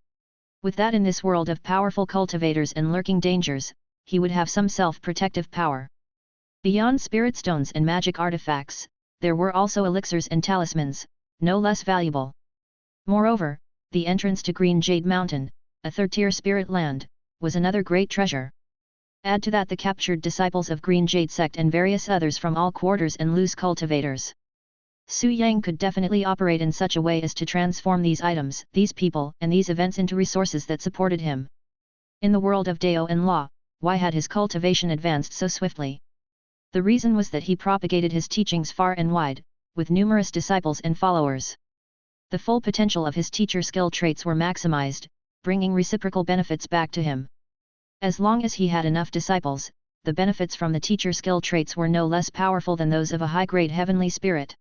With that, in this world of powerful cultivators and lurking dangers, he would have some self-protective power. Beyond spirit stones and magic artifacts, there were also elixirs and talismans, no less valuable. Moreover, the entrance to Green Jade Mountain, a 3rd-tier spirit land, was another great treasure. Add to that the captured disciples of Green Jade sect and various others from all quarters and loose cultivators. Su Yang could definitely operate in such a way as to transform these items, these people and these events into resources that supported him. In the world of Dao and Law, why had his cultivation advanced so swiftly? The reason was that he propagated his teachings far and wide, with numerous disciples and followers. The full potential of his teacher skill traits were maximized, bringing reciprocal benefits back to him. As long as he had enough disciples, the benefits from the teacher skill traits were no less powerful than those of a high-grade heavenly spirit.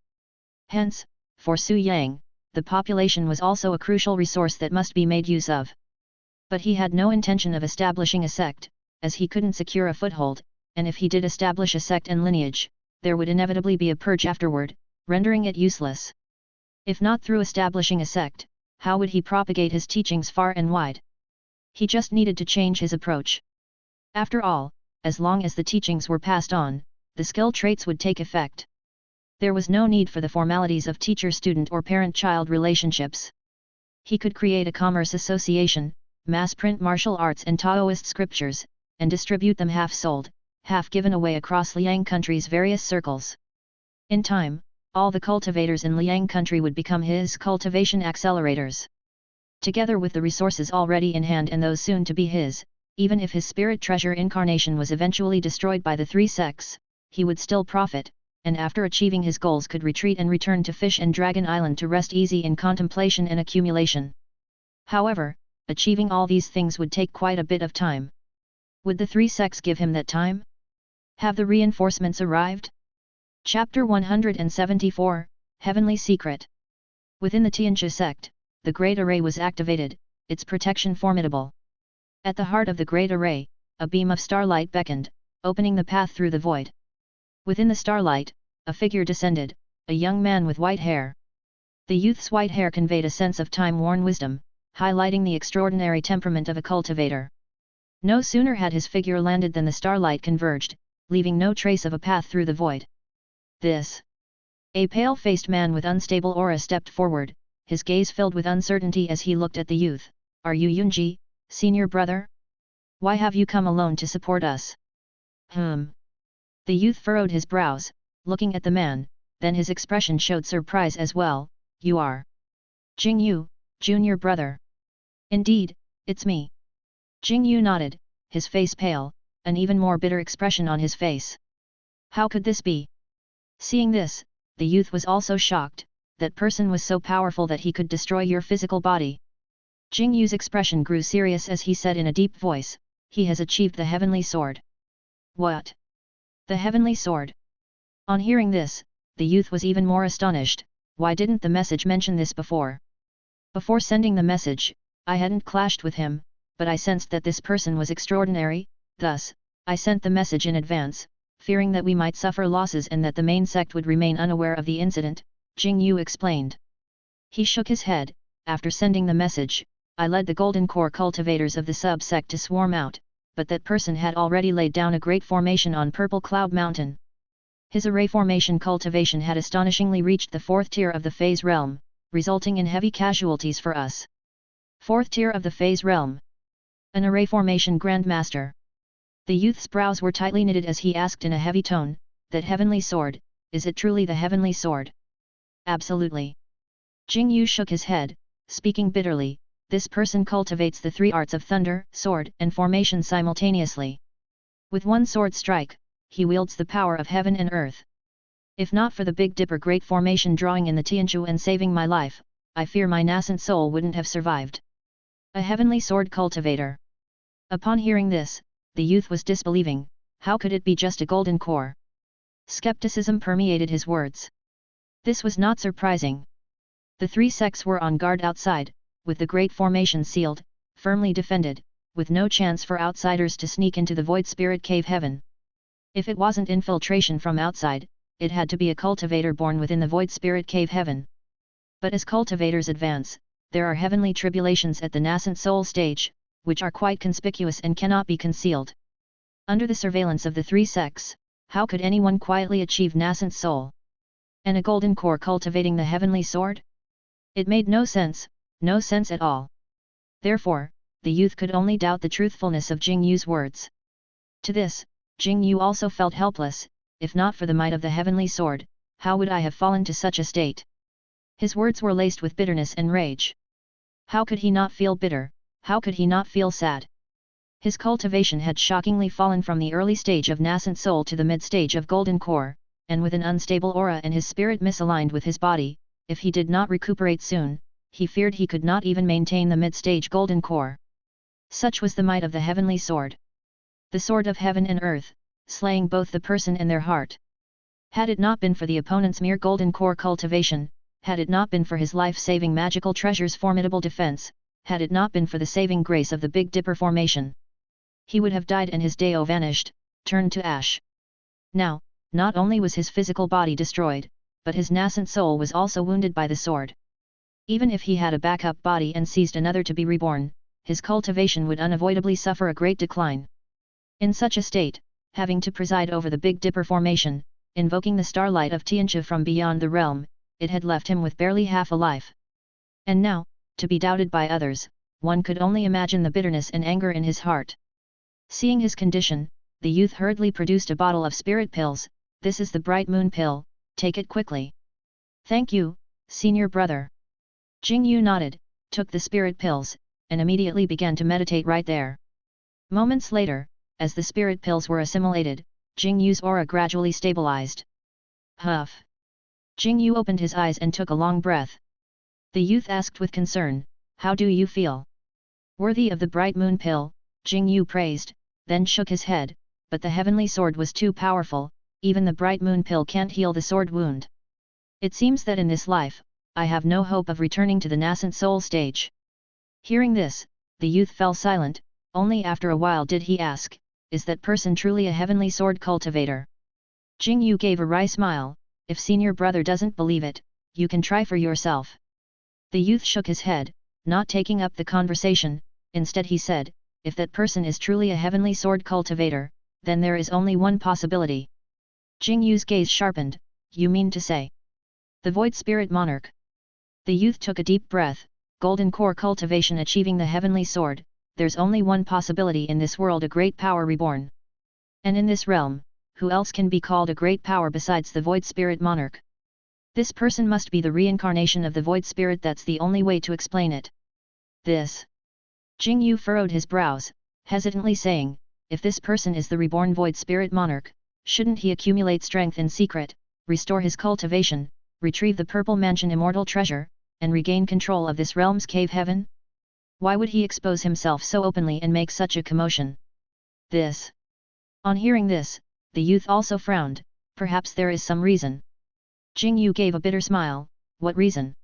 Hence, for Su Yang, the population was also a crucial resource that must be made use of. But he had no intention of establishing a sect, as he couldn't secure a foothold, and if he did establish a sect and lineage, there would inevitably be a purge afterward, rendering it useless. If not through establishing a sect, how would he propagate his teachings far and wide? He just needed to change his approach. After all, as long as the teachings were passed on, the skill traits would take effect. There was no need for the formalities of teacher-student or parent-child relationships. He could create a commerce association, mass-print martial arts and Taoist scriptures, and distribute them half-sold, half-given away across Liang country's various circles. In time, all the cultivators in Liang country would become his cultivation accelerators. Together with the resources already in hand and those soon to be his, even if his spirit treasure incarnation was eventually destroyed by the three sects, he would still profit, and after achieving his goals could retreat and return to Fish and Dragon Island to rest easy in contemplation and accumulation. However, achieving all these things would take quite a bit of time. Would the three sects give him that time? Have the reinforcements arrived? Chapter 174, Heavenly Secret. Within the Tianxia sect, the Great Array was activated, its protection formidable. At the heart of the Great Array, a beam of starlight beckoned, opening the path through the void. Within the starlight, a figure descended, a young man with white hair. The youth's white hair conveyed a sense of time-worn wisdom, highlighting the extraordinary temperament of a cultivator. No sooner had his figure landed than the starlight converged, leaving no trace of a path through the void. This. A pale-faced man with unstable aura stepped forward, his gaze filled with uncertainty as he looked at the youth. Are you Yunji, senior brother? Why have you come alone to support us? The youth furrowed his brows, looking at the man, then his expression showed surprise as well. You are Jingyu, junior brother. Indeed, it's me. Jingyu nodded, his face pale, an even more bitter expression on his face. How could this be? Seeing this, the youth was also shocked. That person was so powerful that he could destroy your physical body. Jingyu's expression grew serious as he said in a deep voice, he has achieved the heavenly sword. What? The heavenly sword? On hearing this, the youth was even more astonished. Why didn't the message mention this before? Before sending the message, I hadn't clashed with him, but I sensed that this person was extraordinary, thus, I sent the message in advance, fearing that we might suffer losses and that the main sect would remain unaware of the incident, Jingyu explained. He shook his head. After sending the message, I led the Golden Core cultivators of the sub-sect to swarm out, but that person had already laid down a great formation on Purple Cloud Mountain. His array formation cultivation had astonishingly reached the 4th tier of the phase realm, resulting in heavy casualties for us. 4th tier of the phase realm. An array formation grandmaster. The youth's brows were tightly knitted as he asked in a heavy tone, that heavenly sword, is it truly the heavenly sword? Absolutely. Jingyu shook his head, speaking bitterly, this person cultivates the 3 arts of thunder, sword, and formation simultaneously. With one sword strike, he wields the power of heaven and earth. If not for the Big Dipper great formation drawing in the Tianxia and saving my life, I fear my nascent soul wouldn't have survived. A heavenly sword cultivator. Upon hearing this, the youth was disbelieving. How could it be just a golden core? Skepticism permeated his words. This was not surprising. The 3 sects were on guard outside, with the great formation sealed, firmly defended, with no chance for outsiders to sneak into the Void Spirit Cave heaven. If it wasn't infiltration from outside, it had to be a cultivator born within the Void Spirit Cave heaven. But as cultivators advance, there are heavenly tribulations at the nascent soul stage, which are quite conspicuous and cannot be concealed. Under the surveillance of the 3 sects, how could anyone quietly achieve nascent soul? And a golden core cultivating the heavenly sword? It made no sense at all. Therefore, the youth could only doubt the truthfulness of Jingyu's words. To this, Jingyu also felt helpless. If not for the might of the heavenly sword, how would I have fallen to such a state? His words were laced with bitterness and rage. How could he not feel bitter? How could he not feel sad? His cultivation had shockingly fallen from the early stage of nascent soul to the mid-stage of golden core, and with an unstable aura and his spirit misaligned with his body, if he did not recuperate soon, he feared he could not even maintain the mid-stage golden core. Such was the might of the heavenly sword. The sword of heaven and earth, slaying both the person and their heart. Had it not been for the opponent's mere golden core cultivation, had it not been for his life-saving magical treasure's formidable defense, had it not been for the saving grace of the Big Dipper formation. He would have died and his Deo vanished, turned to ash. Now, not only was his physical body destroyed, but his nascent soul was also wounded by the sword. Even if he had a backup body and seized another to be reborn, his cultivation would unavoidably suffer a great decline. In such a state, having to preside over the Big Dipper formation, invoking the starlight of Tianxia from beyond the realm, it had left him with barely half a life. And now, to be doubted by others, one could only imagine the bitterness and anger in his heart. Seeing his condition, the youth hurriedly produced a bottle of spirit pills. "This is the bright moon pill, take it quickly." "Thank you, senior brother." Jing Yu nodded, took the spirit pills, and immediately began to meditate right there. Moments later, as the spirit pills were assimilated, Jing Yu's aura gradually stabilized. Huff! Jing Yu opened his eyes and took a long breath. The youth asked with concern, "How do you feel?" "Worthy of the bright moon pill," Jing Yu praised, then shook his head, "but the heavenly sword was too powerful, even the bright moon pill can't heal the sword wound. It seems that in this life, I have no hope of returning to the nascent soul stage." Hearing this, the youth fell silent. Only after a while did he ask, "Is that person truly a heavenly sword cultivator?" Jing Yu gave a wry smile, "If senior brother doesn't believe it, you can try for yourself." The youth shook his head, not taking up the conversation. Instead he said, "If that person is truly a heavenly sword cultivator, then there is only one possibility." Jing Yu's gaze sharpened, "You mean to say the Void Spirit Monarch?" The youth took a deep breath, "Golden core cultivation achieving the heavenly sword, there's only one possibility in this world, a great power reborn. And in this realm, who else can be called a great power besides the Void Spirit Monarch? This person must be the reincarnation of the Void Spirit, that's the only way to explain it." "This?" Jing Yu furrowed his brows, hesitantly saying, "If this person is the reborn Void Spirit Monarch, shouldn't he accumulate strength in secret, restore his cultivation, retrieve the Purple Mansion immortal treasure, and regain control of this realm's cave heaven? Why would he expose himself so openly and make such a commotion?" "This?" On hearing this, the youth also frowned, "Perhaps there is some reason." Jing Yu gave a bitter smile, "What reason?"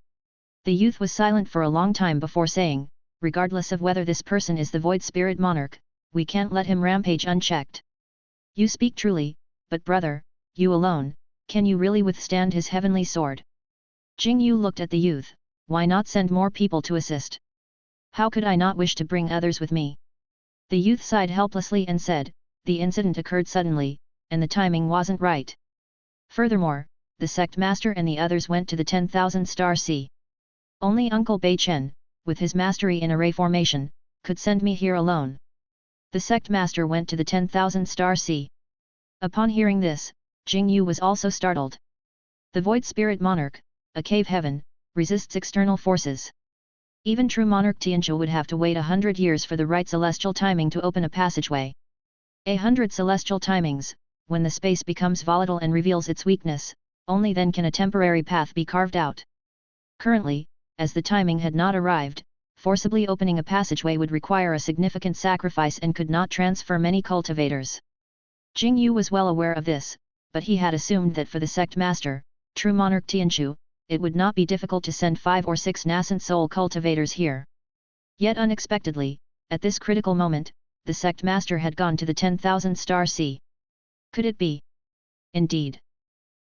The youth was silent for a long time before saying, "Regardless of whether this person is the Void Spirit Monarch, we can't let him rampage unchecked." "You speak truly, but brother, you alone, can you really withstand his heavenly sword?" Jing Yu looked at the youth, "Why not send more people to assist? How could I not wish to bring others with me?" The youth sighed helplessly and said, "The incident occurred suddenly, and the timing wasn't right. Furthermore, the sect master and the others went to the 10,000 star sea. Only Uncle Bei Chen, with his mastery in array formation, could send me here alone." The sect master went to the 10,000 star sea. Upon hearing this, Jing Yu was also startled. The Void Spirit Monarch, a cave heaven, resists external forces. Even true monarch Tianxia would have to wait 100 years for the right celestial timing to open a passageway. 100 celestial timings, when the space becomes volatile and reveals its weakness, only then can a temporary path be carved out. Currently, as the timing had not arrived, forcibly opening a passageway would require a significant sacrifice and could not transfer many cultivators. Jing Yu was well aware of this, but he had assumed that for the sect master, true monarch Tianxia, it would not be difficult to send 5 or 6 nascent soul cultivators here. Yet unexpectedly, at this critical moment, the sect master had gone to the 10,000 star sea. Could it be? Indeed.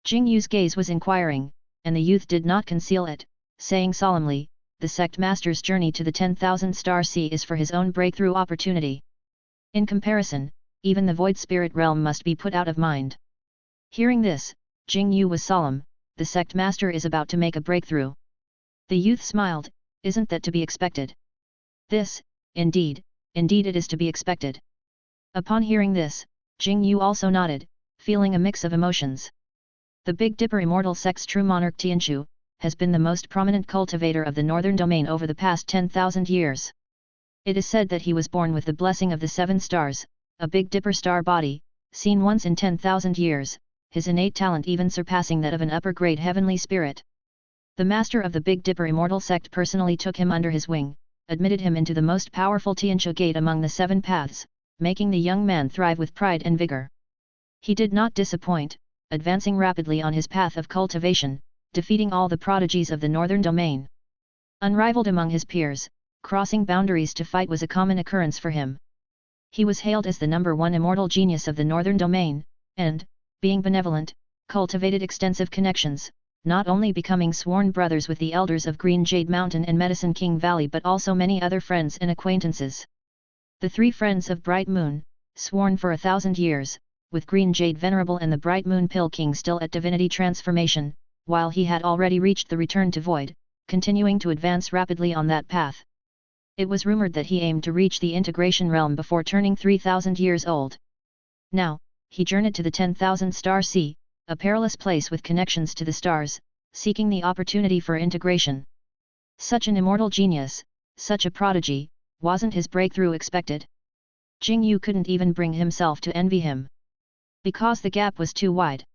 Jing Yu's gaze was inquiring, and the youth did not conceal it, saying solemnly, "The sect master's journey to the 10,000 star sea is for his own breakthrough opportunity. In comparison, even the Void Spirit realm must be put out of mind." Hearing this, Jing Yu was solemn, "The sect master is about to make a breakthrough." The youth smiled, "Isn't that to be expected?" "This, indeed it is to be expected." Upon hearing this, Jing Yu also nodded, feeling a mix of emotions. The Big Dipper Immortal Sect's true monarch Tianxia has been the most prominent cultivator of the northern domain over the past 10,000 years. It is said that he was born with the blessing of the 7 stars, a Big Dipper star body, seen once in 10,000 years, his innate talent even surpassing that of an upper-grade heavenly spirit. The master of the Big Dipper Immortal Sect personally took him under his wing, admitted him into the most powerful Tianxia gate among the 7 paths, making the young man thrive with pride and vigor. He did not disappoint, advancing rapidly on his path of cultivation, defeating all the prodigies of the northern domain. Unrivaled among his peers, crossing boundaries to fight was a common occurrence for him. He was hailed as the #1 immortal genius of the northern domain, and, being benevolent, cultivated extensive connections, not only becoming sworn brothers with the elders of Green Jade Mountain and Medicine King Valley but also many other friends and acquaintances. The 3 friends of Bright Moon, sworn for 1,000 years, with Green Jade Venerable and the Bright Moon Pill King still at divinity transformation, while he had already reached the return to void, continuing to advance rapidly on that path. It was rumored that he aimed to reach the integration realm before turning 3,000 years old. Now, he journeyed to the 10,000 star sea, a perilous place with connections to the stars, seeking the opportunity for integration. Such an immortal genius, such a prodigy, wasn't his breakthrough expected? Jing Yu couldn't even bring himself to envy him. Because the gap was too wide.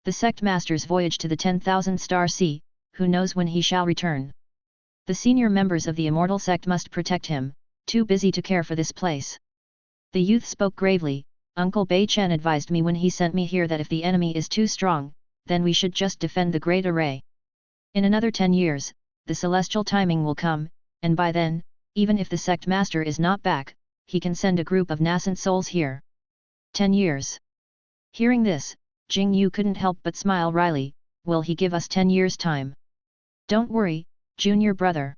The sect master's voyage to the 10,000 star sea, who knows when he shall return? The senior members of the immortal sect must protect him, too busy to care for this place. The youth spoke gravely. Uncle Bei Chen advised me when he sent me here that if the enemy is too strong, then we should just defend the Great Array. In another 10 years, the celestial timing will come, and by then, even if the sect master is not back, he can send a group of nascent souls here. 10 years. Hearing this, Jing Yu couldn't help but smile wryly. Will he give us 10 years' time? Don't worry, junior brother.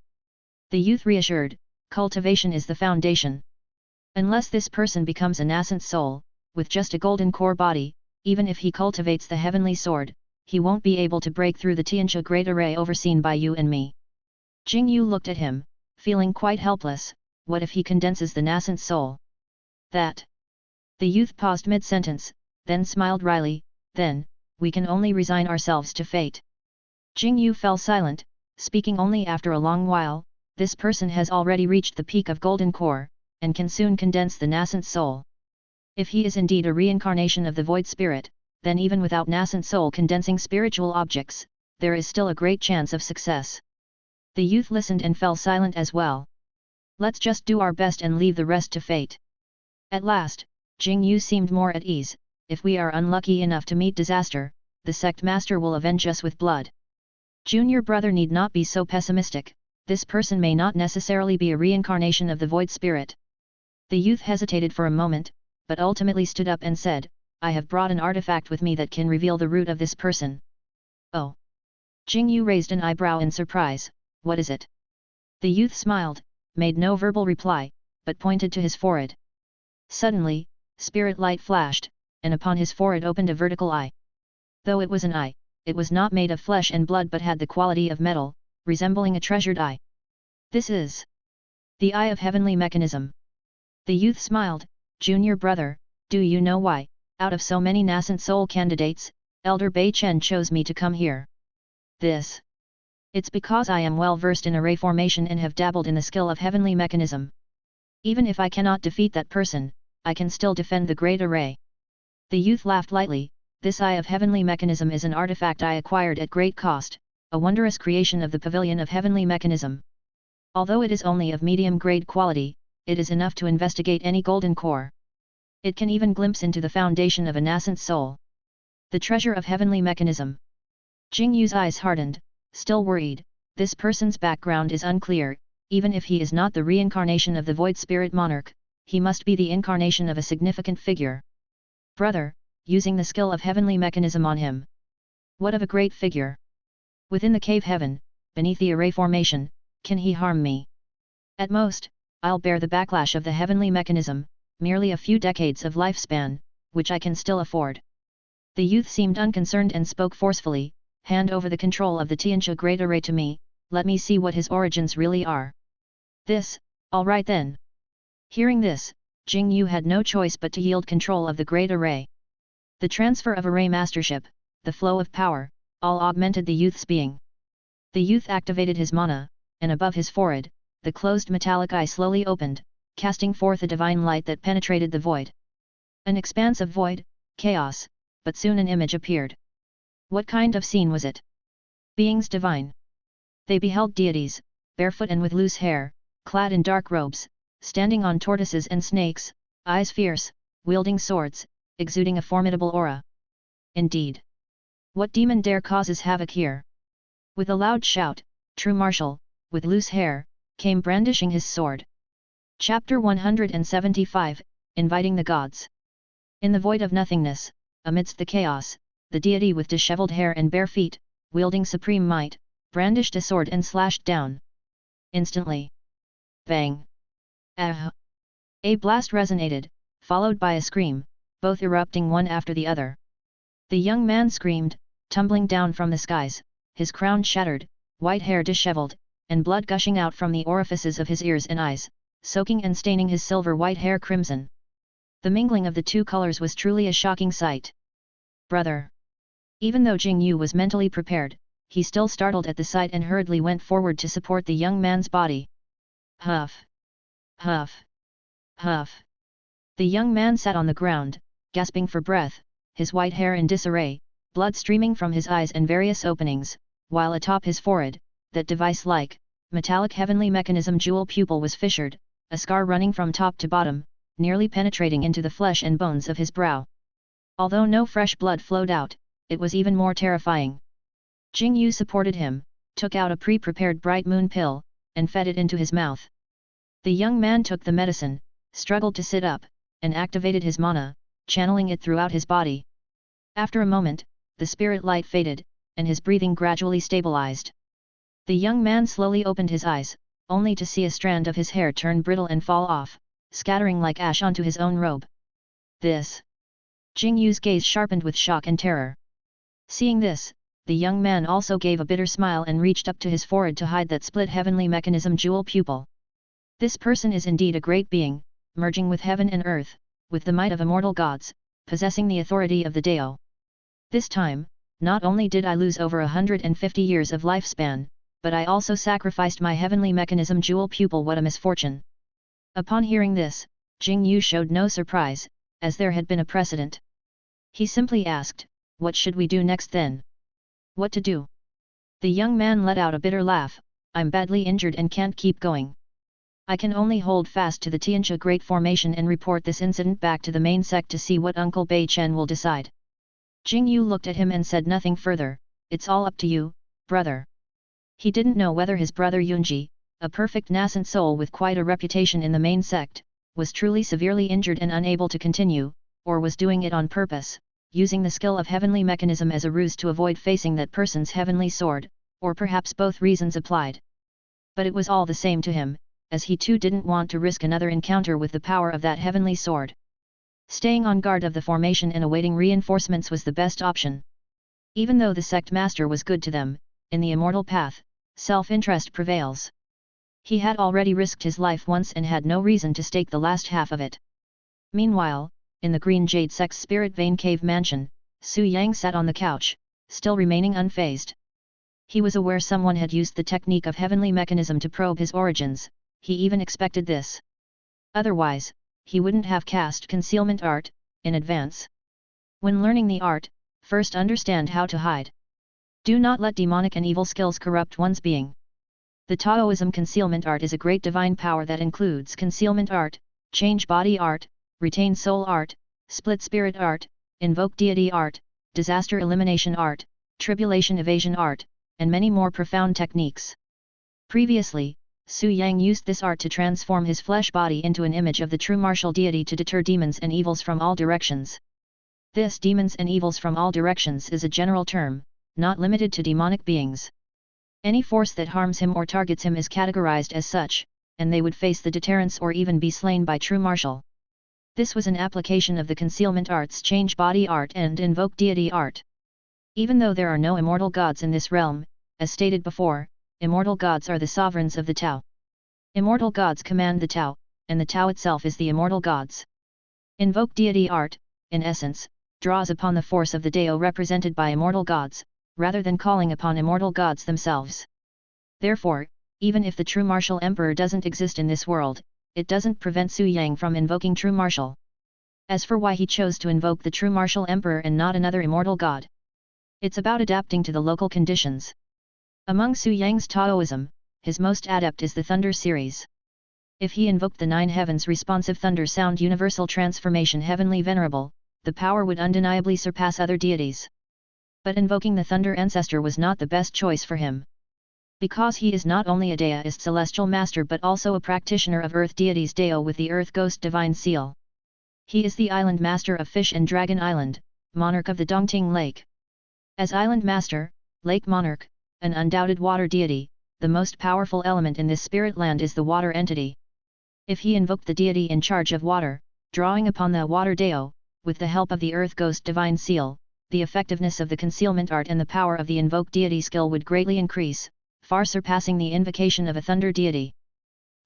The youth reassured, cultivation is the foundation. Unless this person becomes a nascent soul, with just a golden core body, even if he cultivates the heavenly sword, he won't be able to break through the Tianxia Great Array overseen by you and me. Jing Yu looked at him, feeling quite helpless. What if he condenses the nascent soul? That. The youth paused mid-sentence, then smiled wryly. Then, we can only resign ourselves to fate. Jing Yu fell silent, speaking only after a long while. This person has already reached the peak of golden core, and can soon condense the nascent soul. If he is indeed a reincarnation of the void spirit, then even without nascent soul condensing spiritual objects, there is still a great chance of success. The youth listened and fell silent as well. Let's just do our best and leave the rest to fate. At last, Jing Yu seemed more at ease. If we are unlucky enough to meet disaster, the sect master will avenge us with blood. Junior brother need not be so pessimistic. This person may not necessarily be a reincarnation of the void spirit. The youth hesitated for a moment, but ultimately stood up and said, I have brought an artifact with me that can reveal the root of this person. Oh! Jing Yu raised an eyebrow in surprise. What is it? The youth smiled, made no verbal reply, but pointed to his forehead. Suddenly, spirit light flashed, and upon his forehead opened a vertical eye. Though it was an eye, it was not made of flesh and blood but had the quality of metal, resembling a treasured eye. This is the eye of heavenly mechanism. The youth smiled. Junior brother, do you know why, out of so many nascent soul candidates, Elder Bei Chen chose me to come here? This. It's because I am well versed in array formation and have dabbled in the skill of heavenly mechanism. Even if I cannot defeat that person, I can still defend the great array. The youth laughed lightly. This eye of heavenly mechanism is an artifact I acquired at great cost, a wondrous creation of the pavilion of heavenly mechanism. Although it is only of medium-grade quality, it is enough to investigate any golden core. It can even glimpse into the foundation of a nascent soul. The treasure of heavenly mechanism. Jing Yu's eyes hardened, still worried. This person's background is unclear. Even if he is not the reincarnation of the void spirit monarch, he must be the incarnation of a significant figure. Brother, using the skill of heavenly mechanism on him. What of a great figure? Within the cave heaven, beneath the array formation, can he harm me? At most, I'll bear the backlash of the heavenly mechanism, merely a few decades of lifespan, which I can still afford. The youth seemed unconcerned and spoke forcefully. Hand over the control of the Tianxia Great Array to me, let me see what his origins really are. This, all right then. Hearing this, Jing Yu had no choice but to yield control of the Great Array. The transfer of array mastership, the flow of power, all augmented the youth's being. The youth activated his mana, and above his forehead, the closed metallic eye slowly opened, casting forth a divine light that penetrated the void. An expanse of void, chaos, but soon an image appeared. What kind of scene was it? Beings divine. They beheld deities, barefoot and with loose hair, clad in dark robes, standing on tortoises and snakes, eyes fierce, wielding swords, exuding a formidable aura. Indeed. What demon dare causes havoc here? With a loud shout, True Marshal, with loose hair, came brandishing his sword. Chapter 175, Inviting the Gods. In the void of nothingness, amidst the chaos, the deity with disheveled hair and bare feet, wielding supreme might, brandished a sword and slashed down. Instantly. Bang! Ah! A blast resonated, followed by a scream, both erupting one after the other. The young man screamed, tumbling down from the skies, his crown shattered, white hair disheveled, and blood gushing out from the orifices of his ears and eyes, soaking and staining his silver-white hair crimson. The mingling of the two colors was truly a shocking sight. Brother! Even though Jing Yu was mentally prepared, he still startled at the sight and hurriedly went forward to support the young man's body. Huff! Huff! Huff! The young man sat on the ground, gasping for breath, his white hair in disarray, blood streaming from his eyes and various openings, while atop his forehead, that device-like, metallic heavenly mechanism jewel pupil was fissured, a scar running from top to bottom, nearly penetrating into the flesh and bones of his brow. Although no fresh blood flowed out, it was even more terrifying. Jing Yu supported him, took out a pre-prepared bright moon pill, and fed it into his mouth. The young man took the medicine, struggled to sit up, and activated his mana, channeling it throughout his body. After a moment, the spirit light faded, and his breathing gradually stabilized. The young man slowly opened his eyes, only to see a strand of his hair turn brittle and fall off, scattering like ash onto his own robe. This! Jing Yu's gaze sharpened with shock and terror. Seeing this, the young man also gave a bitter smile and reached up to his forehead to hide that split heavenly mechanism jewel pupil. This person is indeed a great being, merging with heaven and earth, with the might of immortal gods, possessing the authority of the Dao. This time, not only did I lose over 150 years of lifespan, but I also sacrificed my heavenly mechanism jewel pupil. What a misfortune! Upon hearing this, Jing Yu showed no surprise, as there had been a precedent. He simply asked, "What should we do next then?" "What to do?" The young man let out a bitter laugh, "I'm badly injured and can't keep going. I can only hold fast to the Tianxia Great Formation and report this incident back to the main sect to see what Uncle Bei Chen will decide." Jing Yu looked at him and said nothing further. "It's all up to you, brother." He didn't know whether his brother Yunji, a perfect nascent soul with quite a reputation in the main sect, was truly severely injured and unable to continue, or was doing it on purpose, using the skill of heavenly mechanism as a ruse to avoid facing that person's heavenly sword, or perhaps both reasons applied. But it was all the same to him, as he too didn't want to risk another encounter with the power of that heavenly sword. Staying on guard of the formation and awaiting reinforcements was the best option. Even though the sect master was good to them, in the immortal path, self-interest prevails. He had already risked his life once and had no reason to stake the last half of it. Meanwhile, in the Green Jade sect's Spirit Vein Cave mansion, Su Yang sat on the couch, still remaining unfazed. He was aware someone had used the technique of heavenly mechanism to probe his origins, he even expected this. Otherwise, he wouldn't have cast concealment art in advance. When learning the art, first understand how to hide. Do not let demonic and evil skills corrupt one's being. The Taoism concealment art is a great divine power that includes concealment art, change body art, retain soul art, split spirit art, invoke deity art, disaster elimination art, tribulation evasion art, and many more profound techniques. Previously, Su Yang used this art to transform his flesh body into an image of the true martial deity to deter demons and evils from all directions. This demons and evils from all directions is a general term, not limited to demonic beings. Any force that harms him or targets him is categorized as such, and they would face the deterrence or even be slain by true martial. This was an application of the concealment arts change body art and invoke deity art. Even though there are no immortal gods in this realm, as stated before, immortal gods are the sovereigns of the Tao. Immortal gods command the Tao, and the Tao itself is the immortal gods. Invoke deity art, in essence, draws upon the force of the Dao represented by immortal gods, rather than calling upon immortal gods themselves. Therefore, even if the true martial emperor doesn't exist in this world, it doesn't prevent Su Yang from invoking true martial. As for why he chose to invoke the true martial emperor and not another immortal god, it's about adapting to the local conditions. Among Su Yang's Taoism, his most adept is the Thunder series. If he invoked the Nine Heavens responsive thunder sound universal transformation heavenly venerable, the power would undeniably surpass other deities. But invoking the Thunder Ancestor was not the best choice for him. Because he is not only a deist celestial master but also a practitioner of earth deities Deo with the earth ghost divine seal. He is the island master of Fish and Dragon Island, monarch of the Dongting Lake. As island master, lake monarch, an undoubted water deity, the most powerful element in this spirit land is the water entity. If he invoked the deity in charge of water, drawing upon the water Deo, with the help of the earth ghost divine seal, the effectiveness of the concealment art and the power of the invoked deity skill would greatly increase, far surpassing the invocation of a thunder deity.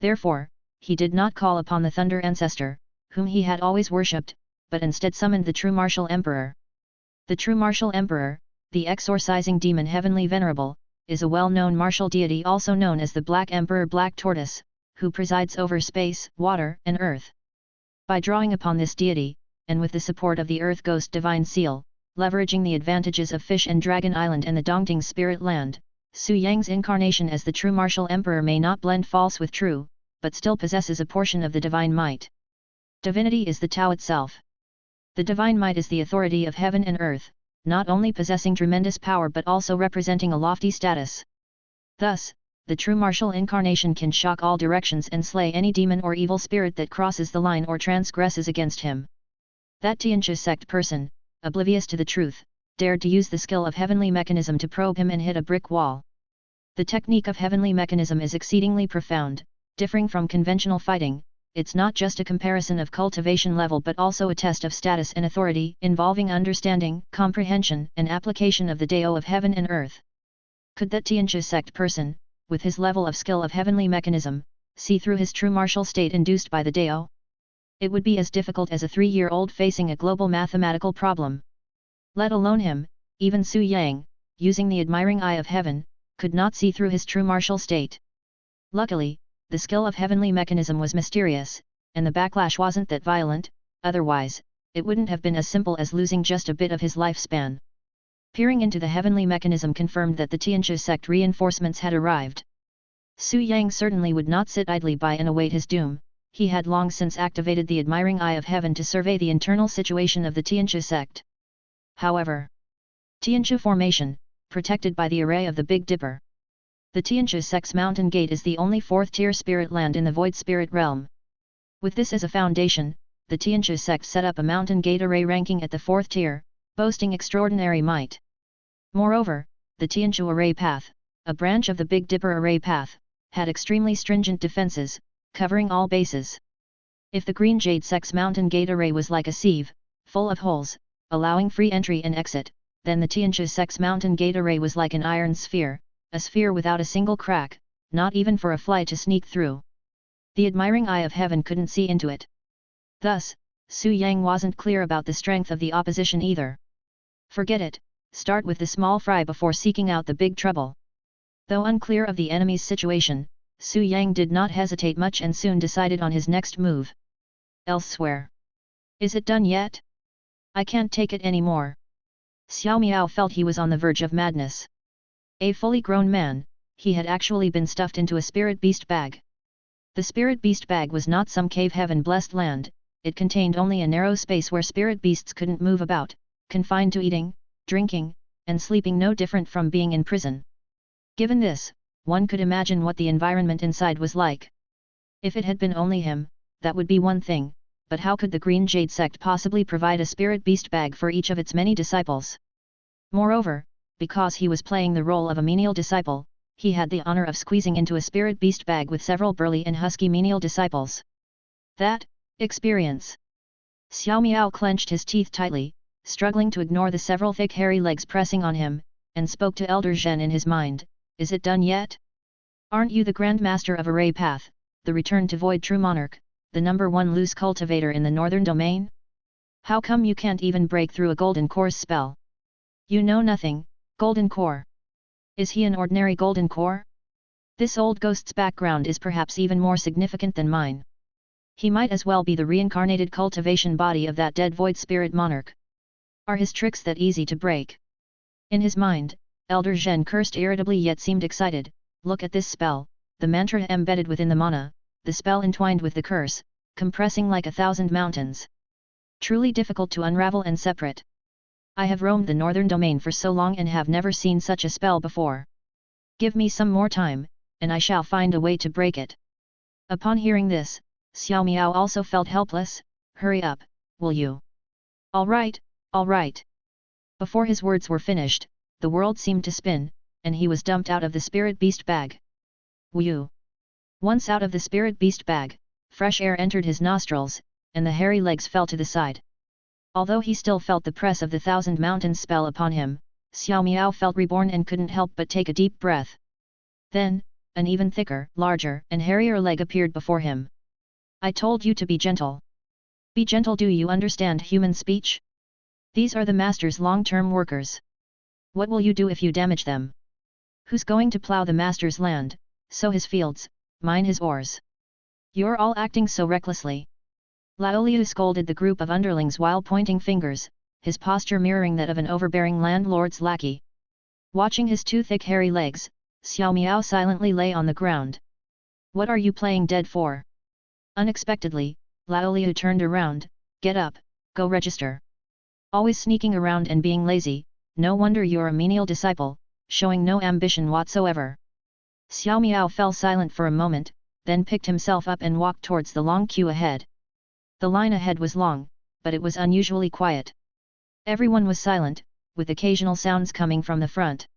Therefore, he did not call upon the Thunder Ancestor, whom he had always worshipped, but instead summoned the true martial emperor. The true martial emperor, the exorcising demon Heavenly Venerable, is a well-known martial deity also known as the Black Emperor Black Tortoise, who presides over space, water, and earth. By drawing upon this deity, and with the support of the Earth Ghost Divine Seal, leveraging the advantages of Fish and Dragon Island and the Dongting Spirit Land, Su Yang's incarnation as the true martial emperor may not blend false with true, but still possesses a portion of the divine might. Divinity is the Tao itself. The divine might is the authority of heaven and earth, not only possessing tremendous power but also representing a lofty status. Thus, the true martial incarnation can shock all directions and slay any demon or evil spirit that crosses the line or transgresses against him. That Tianchi sect person, oblivious to the truth, dared to use the skill of heavenly mechanism to probe him and hit a brick wall. The technique of heavenly mechanism is exceedingly profound, differing from conventional fighting. It's not just a comparison of cultivation level but also a test of status and authority involving understanding, comprehension, and application of the Deo of heaven and earth. Could that Tianchi sect person, with his level of skill of heavenly mechanism, see through his true martial state induced by the Deo? It would be as difficult as a 3-year-old facing a global mathematical problem. Let alone him, even Su Yang, using the admiring eye of heaven, could not see through his true martial state. Luckily, the skill of heavenly mechanism was mysterious, and the backlash wasn't that violent, otherwise, it wouldn't have been as simple as losing just a bit of his lifespan. Peering into the heavenly mechanism confirmed that the Tianchi sect reinforcements had arrived. Su Yang certainly would not sit idly by and await his doom, he had long since activated the admiring eye of heaven to survey the internal situation of the Tianchi sect. However, Tianchi formation, protected by the array of the Big Dipper. The Tianchi sect's mountain gate is the only 4th-tier spirit land in the void spirit realm. With this as a foundation, the Tianchi sect set up a mountain gate array ranking at the 4th tier, boasting extraordinary might. Moreover, the Tianchi array path, a branch of the Big Dipper array path, had extremely stringent defenses, covering all bases. If the Green Jade sect's mountain gate array was like a sieve, full of holes, allowing free entry and exit, then the Tianchi sect's mountain gate array was like an iron sphere, a sphere without a single crack, not even for a fly to sneak through. The admiring eye of heaven couldn't see into it. Thus, Su Yang wasn't clear about the strength of the opposition either. Forget it, start with the small fry before seeking out the big trouble. Though unclear of the enemy's situation, Su Yang did not hesitate much and soon decided on his next move. Elsewhere. Is it done yet? I can't take it anymore. Xiao Miao felt he was on the verge of madness. A fully grown man, he had actually been stuffed into a spirit beast bag. The spirit beast bag was not some cave heaven blessed land, it contained only a narrow space where spirit beasts couldn't move about, confined to eating, drinking, and sleeping no different from being in prison. Given this, one could imagine what the environment inside was like. If it had been only him, that would be one thing, but how could the Green Jade sect possibly provide a spirit beast bag for each of its many disciples? Moreover, because he was playing the role of a menial disciple, he had the honor of squeezing into a spirit beast bag with several burly and husky menial disciples. That experience. Xiao Miao clenched his teeth tightly, struggling to ignore the several thick hairy legs pressing on him, and spoke to Elder Zhen in his mind, is it done yet? Aren't you the Grand Master of Array Path, the return to Void True Monarch, the #1 loose cultivator in the Northern Domain? How come you can't even break through a Golden Core's spell? You know nothing, Golden Core. Is he an ordinary Golden Core? This old ghost's background is perhaps even more significant than mine. He might as well be the reincarnated cultivation body of that dead Void Spirit Monarch. Are his tricks that easy to break? In his mind, Elder Zhen cursed irritably yet seemed excited. Look at this spell, the mantra embedded within the mana, the spell entwined with the curse, compressing like 1,000 mountains. Truly difficult to unravel and separate. I have roamed the northern domain for so long and have never seen such a spell before. Give me some more time, and I shall find a way to break it. Upon hearing this, Xiao Miao also felt helpless. Hurry up, will you? All right, all right. Before his words were finished, the world seemed to spin, and he was dumped out of the spirit beast bag. Whew! Once out of the spirit beast bag, fresh air entered his nostrils, and the hairy legs fell to the side. Although he still felt the press of the Thousand Mountains spell upon him, Xiao Miao felt reborn and couldn't help but take a deep breath. Then, an even thicker, larger, and hairier leg appeared before him. I told you to be gentle. Be gentle, do you understand human speech? These are the master's long-term workers. What will you do if you damage them? Who's going to plow the master's land, sow his fields, mine his ores? You're all acting so recklessly. Laoliu scolded the group of underlings while pointing fingers, his posture mirroring that of an overbearing landlord's lackey. Watching his two thick hairy legs, Xiao Miao silently lay on the ground. What are you playing dead for? Unexpectedly, Laoliu turned around. Get up, go register. Always sneaking around and being lazy, no wonder you're a menial disciple, showing no ambition whatsoever. Xiao Miao fell silent for a moment, then picked himself up and walked towards the long queue ahead. The line ahead was long, but it was unusually quiet. Everyone was silent, with occasional sounds coming from the front.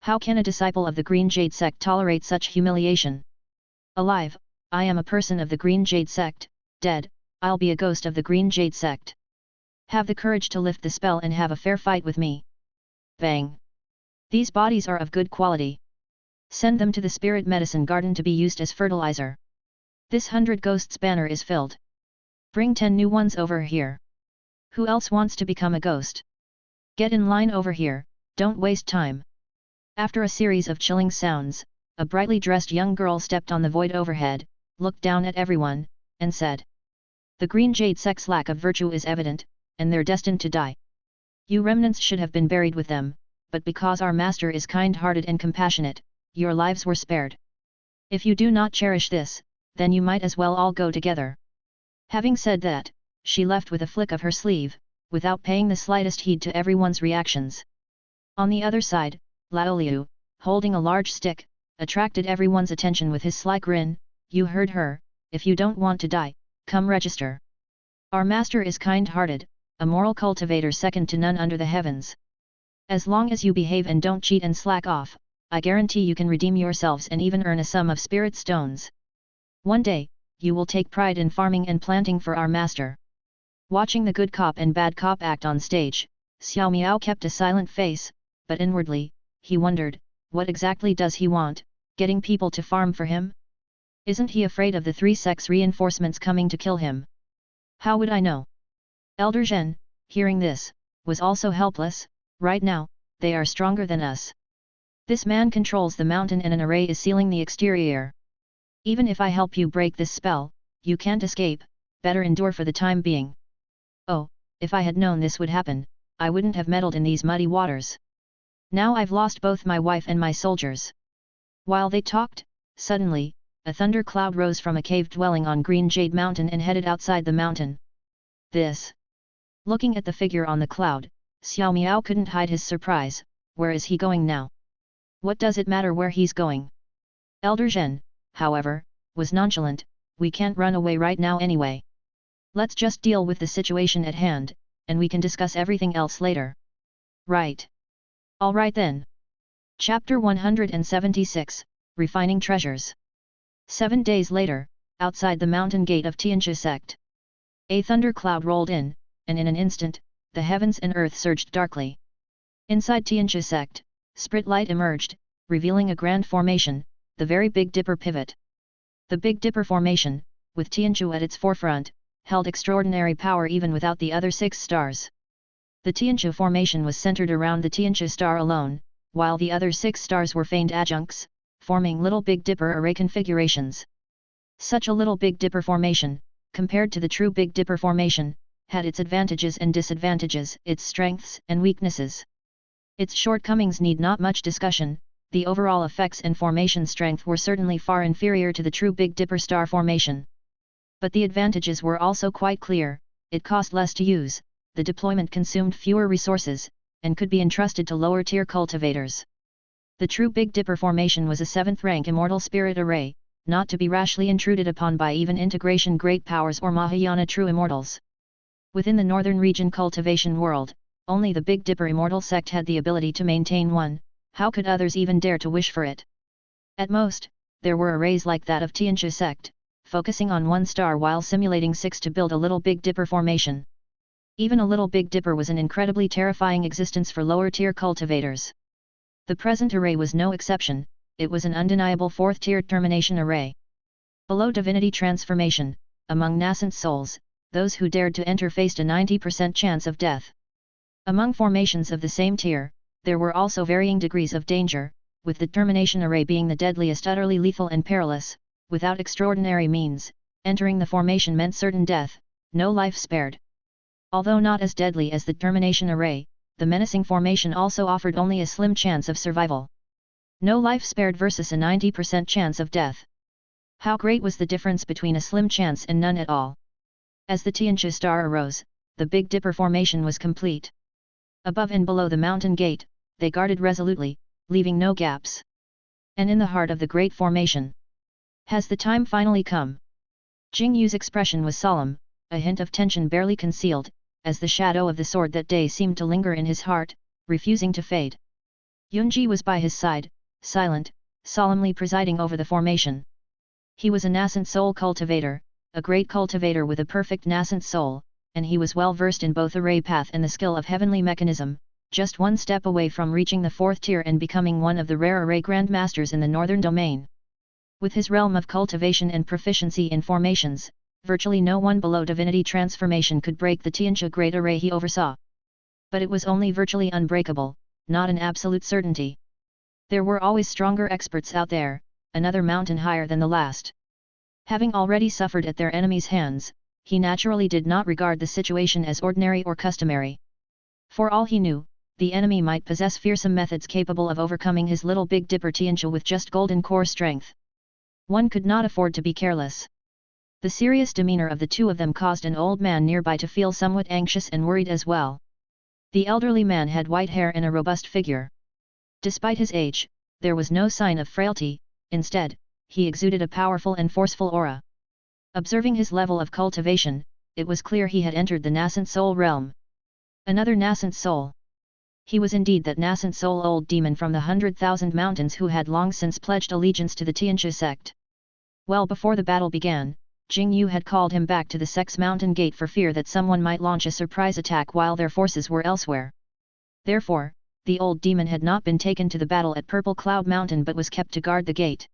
How can a disciple of the Green Jade sect tolerate such humiliation? Alive, I am a person of the Green Jade sect. Dead, I'll be a ghost of the Green Jade sect. Have the courage to lift the spell and have a fair fight with me. Bang! These bodies are of good quality. Send them to the spirit medicine garden to be used as fertilizer. This 100 ghosts banner is filled. Bring 10 new ones over here. Who else wants to become a ghost? Get in line over here, don't waste time. After a series of chilling sounds, a brightly dressed young girl stepped on the void overhead, looked down at everyone, and said, the Green Jade sect's lack of virtue is evident, and they're destined to die. You remnants should have been buried with them, but because our master is kind-hearted and compassionate, your lives were spared. If you do not cherish this, then you might as well all go together. Having said that, she left with a flick of her sleeve, without paying the slightest heed to everyone's reactions. On the other side, Laoliu, holding a large stick, attracted everyone's attention with his sly grin. You heard her, if you don't want to die, come register. Our master is kind-hearted, a moral cultivator second to none under the heavens. As long as you behave and don't cheat and slack off, I guarantee you can redeem yourselves and even earn a sum of spirit stones. One day, you will take pride in farming and planting for our master. Watching the good cop and bad cop act on stage, Xiao Miao kept a silent face, but inwardly, he wondered, what exactly does he want, getting people to farm for him? Isn't he afraid of the 3 sects reinforcements coming to kill him? How would I know? Elder Zhen, hearing this, was also helpless. Right now, they are stronger than us. This man controls the mountain and an array is sealing the exterior. Even if I help you break this spell, you can't escape, better endure for the time being. Oh, if I had known this would happen, I wouldn't have meddled in these muddy waters. Now I've lost both my wife and my soldiers. While they talked, suddenly, a thunder cloud rose from a cave dwelling on Green Jade Mountain and headed outside the mountain. This. Looking at the figure on the cloud, Xiao Miao couldn't hide his surprise. Where is he going now? What does it matter where he's going? Elder Zhen, however, was nonchalant. We can't run away right now anyway. Let's just deal with the situation at hand, and we can discuss everything else later. Right. All right then. Chapter 176, Refining Treasures. 7 days later, outside the mountain gate of Tianzhi sect. A thundercloud rolled in, and in an instant, the heavens and earth surged darkly. Inside Tianzhi sect, Sprit light emerged, revealing a grand formation, the very Big Dipper pivot. The Big Dipper formation, with Tianzhi at its forefront, held extraordinary power even without the other 6 stars. The Tianzhi formation was centered around the Tianzhi star alone, while the other 6 stars were feigned adjuncts, forming little Big Dipper array configurations. Such a little Big Dipper formation, compared to the true Big Dipper formation, had its advantages and disadvantages, its strengths and weaknesses. Its shortcomings need not much discussion. The overall effects and formation strength were certainly far inferior to the true Big Dipper star formation. But the advantages were also quite clear. It cost less to use, the deployment consumed fewer resources, and could be entrusted to lower-tier cultivators. The true Big Dipper formation was a 7th-rank immortal spirit array, not to be rashly intruded upon by even integration great powers or Mahayana true immortals. Within the northern region cultivation world, only the Big Dipper immortal sect had the ability to maintain one. How could others even dare to wish for it? At most, there were arrays like that of Tianxia sect, focusing on one star while simulating 6 to build a little Big Dipper formation. Even a little Big Dipper was an incredibly terrifying existence for lower-tier cultivators. The present array was no exception. It was an undeniable 4th-tier termination array. Below divinity transformation, among nascent souls, those who dared to enter faced a 90% chance of death. Among formations of the same tier, there were also varying degrees of danger, with the termination array being the deadliest, utterly lethal and perilous. Without extraordinary means, entering the formation meant certain death, no life spared. Although not as deadly as the termination array, the menacing formation also offered only a slim chance of survival. No life spared versus a 90% chance of death. How great was the difference between a slim chance and none at all? As the Tianxia star arose, the Big Dipper formation was complete. Above and below the mountain gate, they guarded resolutely, leaving no gaps. And in the heart of the great formation, has the time finally come? Jing Yu's expression was solemn, a hint of tension barely concealed, as the shadow of the sword that day seemed to linger in his heart, refusing to fade. Yunji was by his side, silent, solemnly presiding over the formation. He was a nascent soul cultivator, a great cultivator with a perfect nascent soul, and he was well versed in both array path and the skill of heavenly mechanism, just one step away from reaching the 4th tier and becoming one of the rare array grandmasters in the northern domain. With his realm of cultivation and proficiency in formations, virtually no one below divinity transformation could break the Tianxia great array he oversaw. But it was only virtually unbreakable, not an absolute certainty. There were always stronger experts out there, another mountain higher than the last. Having already suffered at their enemies' hands, he naturally did not regard the situation as ordinary or customary. For all he knew, the enemy might possess fearsome methods capable of overcoming his little Big Dipper Tianxia with just golden core strength. One could not afford to be careless. The serious demeanor of the two of them caused an old man nearby to feel somewhat anxious and worried as well. The elderly man had white hair and a robust figure. Despite his age, there was no sign of frailty. Instead, he exuded a powerful and forceful aura. Observing his level of cultivation, it was clear he had entered the nascent soul realm. Another nascent soul. He was indeed that nascent soul old demon from the 100,000 mountains who had long since pledged allegiance to the Tianxia sect. Well before the battle began, Jing Yu had called him back to the sect's mountain gate for fear that someone might launch a surprise attack while their forces were elsewhere. Therefore, the old demon had not been taken to the battle at Purple Cloud Mountain but was kept to guard the gate.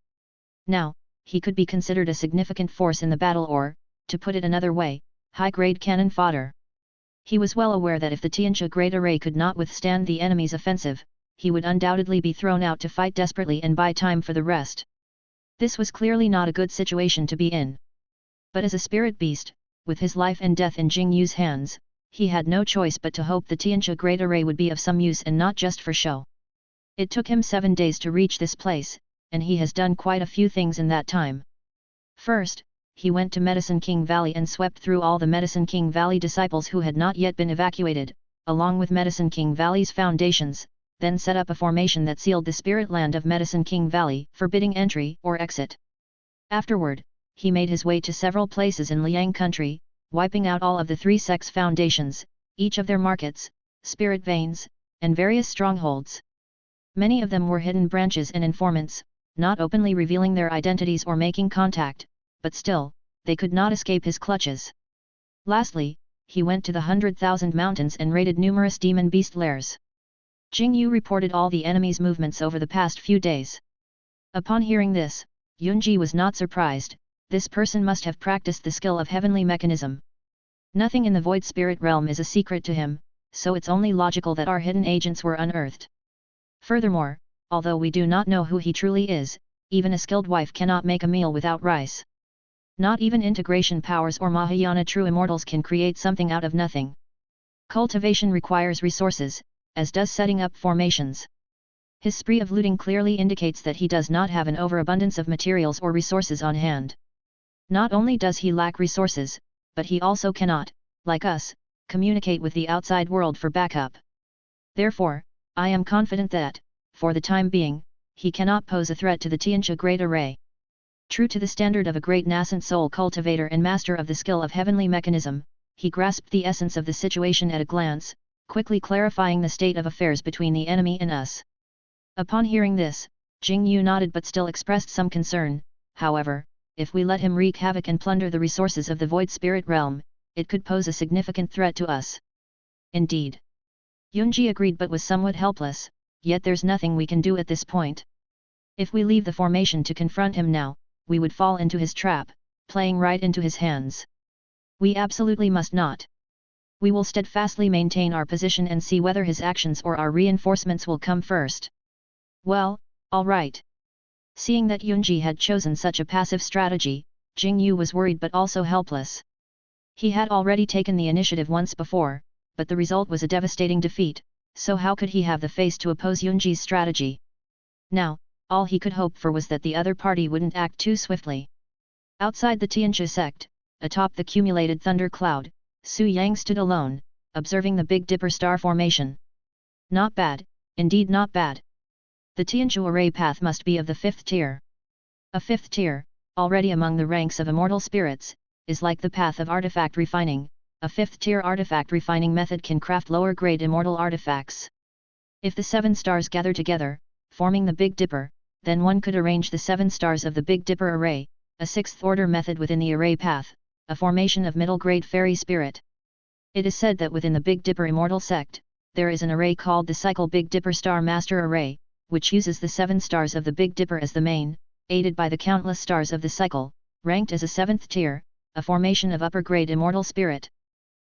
Now, he could be considered a significant force in the battle or, to put it another way, high-grade cannon fodder. He was well aware that if the Tianxia Great Array could not withstand the enemy's offensive, he would undoubtedly be thrown out to fight desperately and buy time for the rest. This was clearly not a good situation to be in. But as a spirit beast, with his life and death in Jing Yu's hands, he had no choice but to hope the Tianxia Great Array would be of some use and not just for show. It took him 7 days to reach this place, and he has done quite a few things in that time. First, he went to Medicine King Valley and swept through all the Medicine King Valley disciples who had not yet been evacuated, along with Medicine King Valley's foundations, then set up a formation that sealed the spirit land of Medicine King Valley, forbidding entry or exit. Afterward, he made his way to several places in Liang country, wiping out all of the 3 sects' foundations, each of their markets, spirit veins, and various strongholds. Many of them were hidden branches and informants, not openly revealing their identities or making contact, but still, they could not escape his clutches. Lastly, he went to the 100,000 mountains and raided numerous demon beast lairs. Jing Yu reported all the enemy's movements over the past few days. Upon hearing this, Yunji was not surprised. This person must have practiced the skill of heavenly mechanism. Nothing in the void spirit realm is a secret to him, so it's only logical that our hidden agents were unearthed. Furthermore, although we do not know who he truly is, even a skilled wife cannot make a meal without rice. Not even integration powers or Mahayana true immortals can create something out of nothing. Cultivation requires resources, as does setting up formations. His spree of looting clearly indicates that he does not have an overabundance of materials or resources on hand. Not only does he lack resources, but he also cannot, like us, communicate with the outside world for backup. Therefore, I am confident that, for the time being, he cannot pose a threat to the Tianxia Great Array. True to the standard of a great nascent soul cultivator and master of the skill of heavenly mechanism, he grasped the essence of the situation at a glance, quickly clarifying the state of affairs between the enemy and us. Upon hearing this, Jing Yu nodded but still expressed some concern. However, if we let him wreak havoc and plunder the resources of the Void Spirit realm, it could pose a significant threat to us. Indeed. Yunji agreed but was somewhat helpless, yet there's nothing we can do at this point. If we leave the formation to confront him now, we would fall into his trap, playing right into his hands. We absolutely must not. We will steadfastly maintain our position and see whether his actions or our reinforcements will come first. Well, all right. Seeing that Yunji had chosen such a passive strategy, Jing Yu was worried but also helpless. He had already taken the initiative once before, but the result was a devastating defeat, so how could he have the face to oppose Yunji's strategy? Now, all he could hope for was that the other party wouldn't act too swiftly. Outside the Tianxia sect, atop the cumulated thunder cloud, Su Yang stood alone, observing the Big Dipper star formation. Not bad, indeed not bad. The Tianxia array path must be of the 5th tier. A 5th tier, already among the ranks of immortal spirits, is like the path of artifact refining. A 5th tier artifact refining method can craft lower grade immortal artifacts. If the 7 stars gather together, forming the Big Dipper, then one could arrange the 7 stars of the Big Dipper array, a 6th order method within the array path, a formation of middle grade fairy spirit. It is said that within the Big Dipper immortal sect, there is an array called the Cycle Big Dipper Star Master Array, which uses the 7 stars of the Big Dipper as the main, aided by the countless stars of the cycle, ranked as a 7th tier, a formation of upper grade immortal spirit.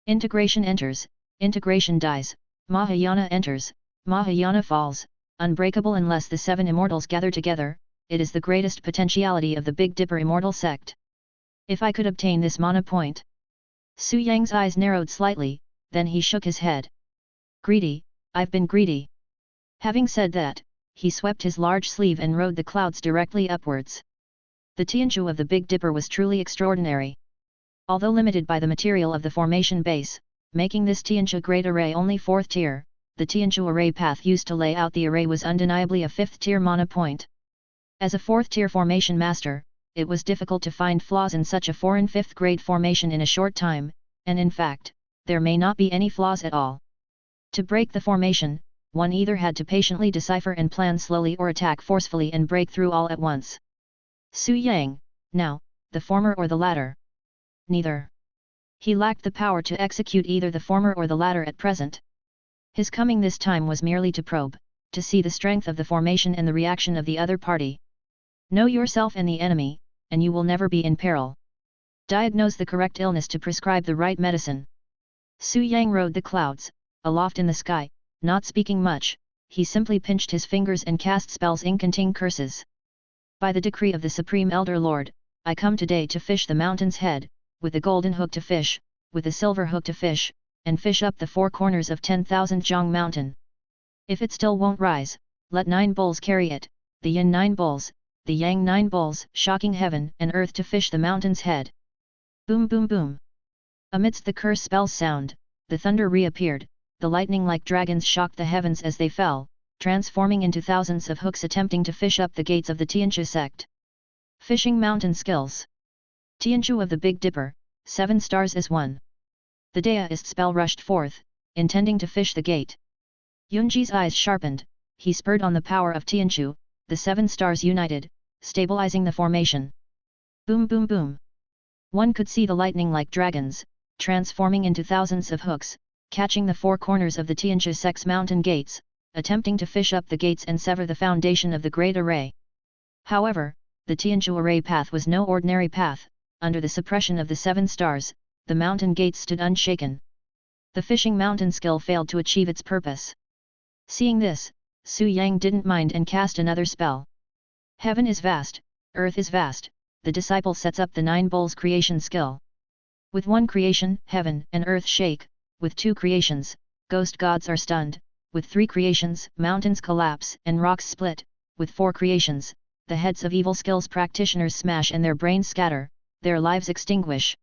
Integration enters, integration dies, Mahayana enters, Mahayana falls, unbreakable unless the 7 immortals gather together. It is the greatest potentiality of the Big Dipper immortal sect. If I could obtain this mana point. Su Yang's eyes narrowed slightly, then he shook his head. Greedy, I've been greedy. Having said that, he swept his large sleeve and rode the clouds directly upwards. The Tianxia of the Big Dipper was truly extraordinary. Although limited by the material of the formation base, making this Tianxia Great Array only 4th tier, the Tianxia array path used to lay out the array was undeniably a 5th tier mana point. As a 4th tier formation master, it was difficult to find flaws in such a foreign 5th grade formation in a short time, and in fact, there may not be any flaws at all. To break the formation, one either had to patiently decipher and plan slowly or attack forcefully and break through all at once. Su Yang, now, the former or the latter? Neither. He lacked the power to execute either the former or the latter at present. His coming this time was merely to probe, to see the strength of the formation and the reaction of the other party. Know yourself and the enemy, and you will never be in peril. Diagnose the correct illness to prescribe the right medicine. Su Yang rode the clouds, aloft in the sky, not speaking much. He simply pinched his fingers and cast spells incanting curses. By the decree of the Supreme Elder Lord, I come today to fish the mountain's head, with the golden hook to fish, with the silver hook to fish, and fish up the 4 corners of 10,000 Zhang Mountain. If it still won't rise, let 9 bulls carry it, the yin 9 bulls, the yang 9 bulls, shocking heaven and earth to fish the mountain's head. Boom boom boom. Amidst the curse spell's sound, the thunder reappeared, the lightning like dragons shocked the heavens as they fell, transforming into thousands of hooks attempting to fish up the gates of the Tianxia sect. Fishing mountain skills. Tianxia of the Big Dipper, 7 stars as 1. The Daoist spell rushed forth, intending to fish the gate. Yunji's eyes sharpened, he spurred on the power of Tianxia, the 7 stars united, stabilizing the formation. Boom boom boom. One could see the lightning like dragons, transforming into thousands of hooks, catching the 4 corners of the Tianxia sect's mountain gates, attempting to fish up the gates and sever the foundation of the Great Array. However, the Tianxia array path was no ordinary path. Under the suppression of the 7 stars, the mountain gates stood unshaken. The fishing mountain skill failed to achieve its purpose. Seeing this, Su Yang didn't mind and cast another spell. Heaven is vast, earth is vast, the disciple sets up the 9 bulls creation skill. With 1 creation, heaven and earth shake, with 2 creations, ghost gods are stunned, with 3 creations, mountains collapse and rocks split, with 4 creations, the heads of evil skills practitioners smash and their brains scatter, their lives extinguish.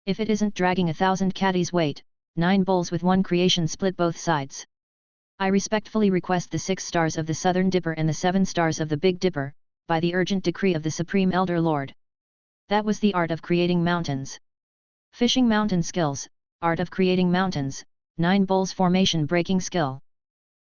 If it isn't dragging 1,000 caddies weight, 9 bowls with 1 creation split both sides. I respectfully request the 6 stars of the Southern Dipper and the 7 stars of the Big Dipper, by the urgent decree of the Supreme Elder Lord. That was the art of creating mountains. Fishing mountain skills, art of creating mountains, 9 bowls formation breaking skill.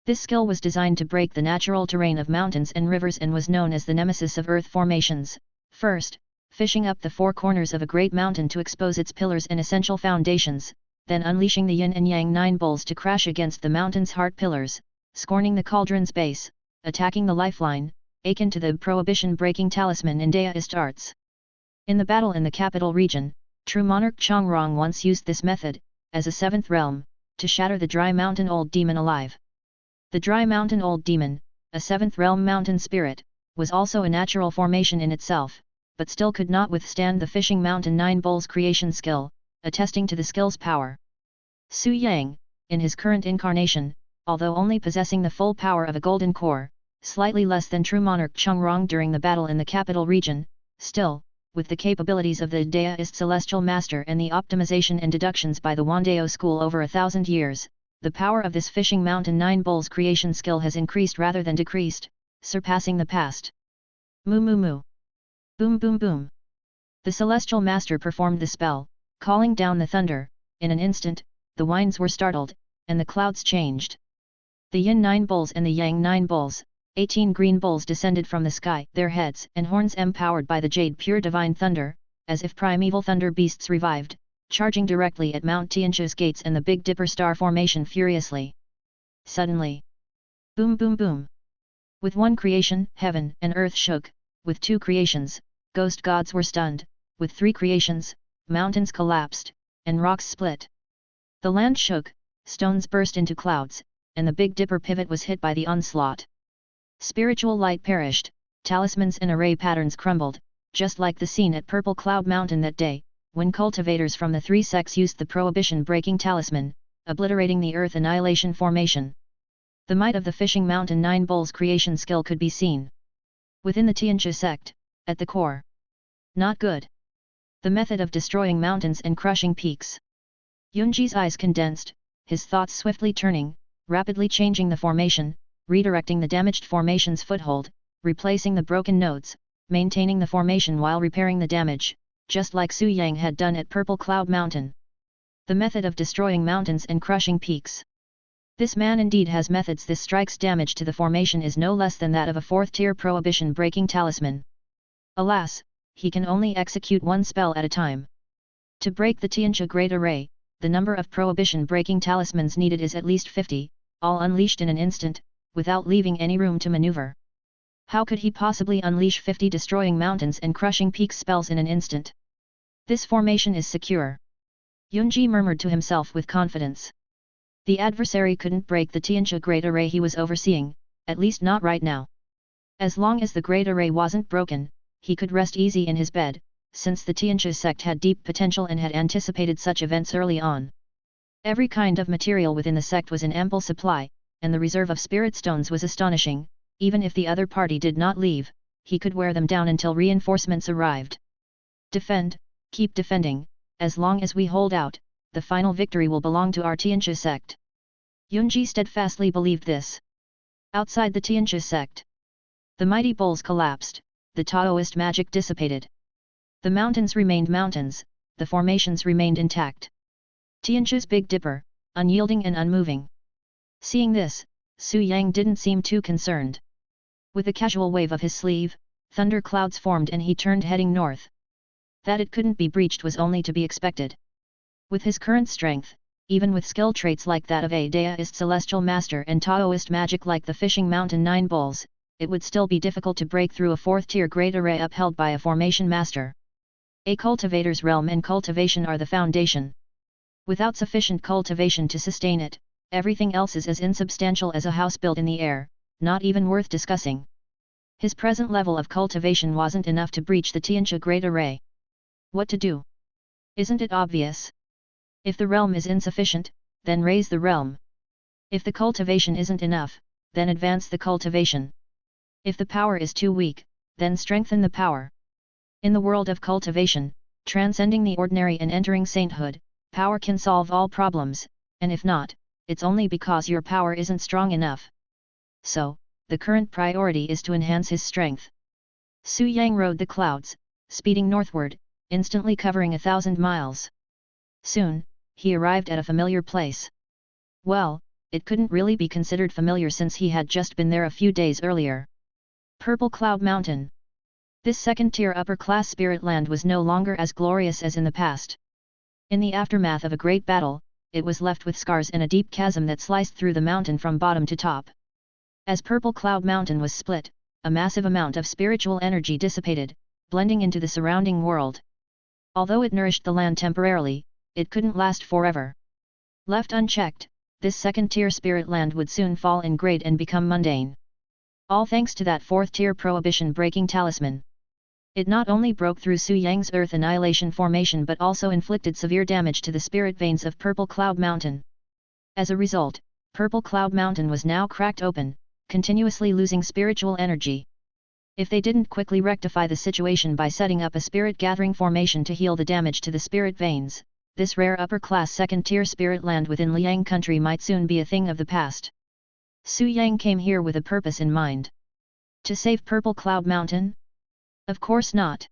This skill was designed to break the natural terrain of mountains and rivers and was known as the nemesis of earth formations. First, fishing up the 4 corners of a great mountain to expose its pillars and essential foundations, then unleashing the yin and yang 9 bowls to crash against the mountain's heart pillars, scorning the cauldron's base, attacking the lifeline, akin to the prohibition-breaking talisman in Daoist arts. In the battle in the capital region, true monarch Chongrong once used this method, as a 7th realm, to shatter the dry mountain old demon alive. The dry mountain old demon, a 7th realm mountain spirit, was also a natural formation in itself, but still could not withstand the fishing mountain 9 bowls creation skill, attesting to the skill's power. Su Yang, in his current incarnation, although only possessing the full power of a golden core, slightly less than true monarch Chongrong during the battle in the capital region, still, with the capabilities of the Daoist celestial master and the optimization and deductions by the Wandao school over 1,000 years, the power of this fishing mountain 9 bowls creation skill has increased rather than decreased, surpassing the past. Moo moo moo. Boom boom boom. The celestial master performed the spell, calling down the thunder. In an instant, the winds were startled, and the clouds changed. The yin 9 bowls and the yang 9 bowls, 18 green bowls descended from the sky, their heads and horns empowered by the jade pure divine thunder, as if primeval thunder beasts revived, charging directly at Mount Tianchu's gates and the Big Dipper star formation furiously. Suddenly. Boom boom boom. With 1 creation, heaven and earth shook, with 2 creations, ghost gods were stunned, with 3 creations, mountains collapsed, and rocks split. The land shook, stones burst into clouds, and the Big Dipper pivot was hit by the onslaught. Spiritual light perished, talismans and array patterns crumbled, just like the scene at Purple Cloud Mountain that day, when cultivators from the 3 sects used the prohibition-breaking talisman, obliterating the earth annihilation formation. The might of the fishing mountain 9 bowls creation skill could be seen. Within the Tianchu sect, at the core. Not good. The method of destroying mountains and crushing peaks. Yunji's eyes condensed, his thoughts swiftly turning, rapidly changing the formation, redirecting the damaged formation's foothold, replacing the broken nodes, maintaining the formation while repairing the damage, just like Su Yang had done at Purple Cloud Mountain. The method of destroying mountains and crushing peaks. This man indeed has methods. This strike's damage to the formation is no less than that of a 4th-tier prohibition-breaking talisman. Alas, he can only execute 1 spell at a time. To break the Tianchu Great Array, the number of prohibition-breaking talismans needed is at least 50, all unleashed in an instant, without leaving any room to maneuver. How could he possibly unleash 50 destroying mountains and crushing peaks spells in an instant? This formation is secure. Yunji murmured to himself with confidence. The adversary couldn't break the Tianchu Great Array he was overseeing, at least not right now. As long as the Great Array wasn't broken, he could rest easy in his bed, since the Tianchu sect had deep potential and had anticipated such events early on. Every kind of material within the sect was in ample supply, and the reserve of spirit stones was astonishing. Even if the other party did not leave, he could wear them down until reinforcements arrived. Defend, keep defending, as long as we hold out, the final victory will belong to our Tianchu sect. Yunji steadfastly believed this. Outside the Tianchu sect, the mighty bowls collapsed, the Taoist magic dissipated. The mountains remained mountains, the formations remained intact. Tianchu's Big Dipper, unyielding and unmoving. Seeing this, Su Yang didn't seem too concerned. With a casual wave of his sleeve, thunder clouds formed and he turned heading north. That it couldn't be breached was only to be expected. With his current strength, even with skill traits like that of a Daoist celestial master and Taoist magic like the fishing mountain 9 bowls, it would still be difficult to break through a 4th-tier great array upheld by a formation master. A cultivator's realm and cultivation are the foundation. Without sufficient cultivation to sustain it, everything else is as insubstantial as a house built in the air, not even worth discussing. His present level of cultivation wasn't enough to breach the Tianchu Great Array. What to do? Isn't it obvious? If the realm is insufficient, then raise the realm. If the cultivation isn't enough, then advance the cultivation. If the power is too weak, then strengthen the power. In the world of cultivation, transcending the ordinary and entering sainthood, power can solve all problems, and if not, it's only because your power isn't strong enough. So, the current priority is to enhance his strength. Su Yang rode the clouds, speeding northward, instantly covering 1,000 miles. Soon, he arrived at a familiar place. Well, it couldn't really be considered familiar since he had just been there a few days earlier. Purple Cloud Mountain. This second-tier upper-class spirit land was no longer as glorious as in the past. In the aftermath of a great battle, it was left with scars and a deep chasm that sliced through the mountain from bottom to top. As Purple Cloud Mountain was split, a massive amount of spiritual energy dissipated, blending into the surrounding world. Although it nourished the land temporarily, it couldn't last forever. Left unchecked, this second-tier spirit land would soon fall in grade and become mundane. All thanks to that fourth-tier prohibition-breaking talisman. It not only broke through Su Yang's Earth Annihilation formation but also inflicted severe damage to the spirit veins of Purple Cloud Mountain. As a result, Purple Cloud Mountain was now cracked open, continuously losing spiritual energy. If they didn't quickly rectify the situation by setting up a spirit gathering formation to heal the damage to the spirit veins, this rare upper-class second-tier spirit land within Liang country might soon be a thing of the past. Su Yang came here with a purpose in mind. To save Purple Cloud Mountain? Of course not.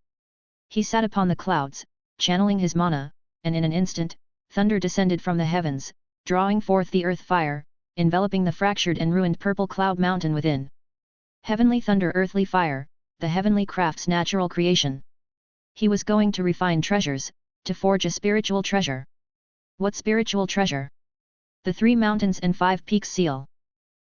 He sat upon the clouds, channeling his mana, and in an instant, thunder descended from the heavens, drawing forth the earth fire, enveloping the fractured and ruined Purple Cloud Mountain within. Heavenly thunder, earthly fire, the heavenly craft's natural creation. He was going to refine treasures, to forge a spiritual treasure. What spiritual treasure? The 3 mountains and 5 peaks seal.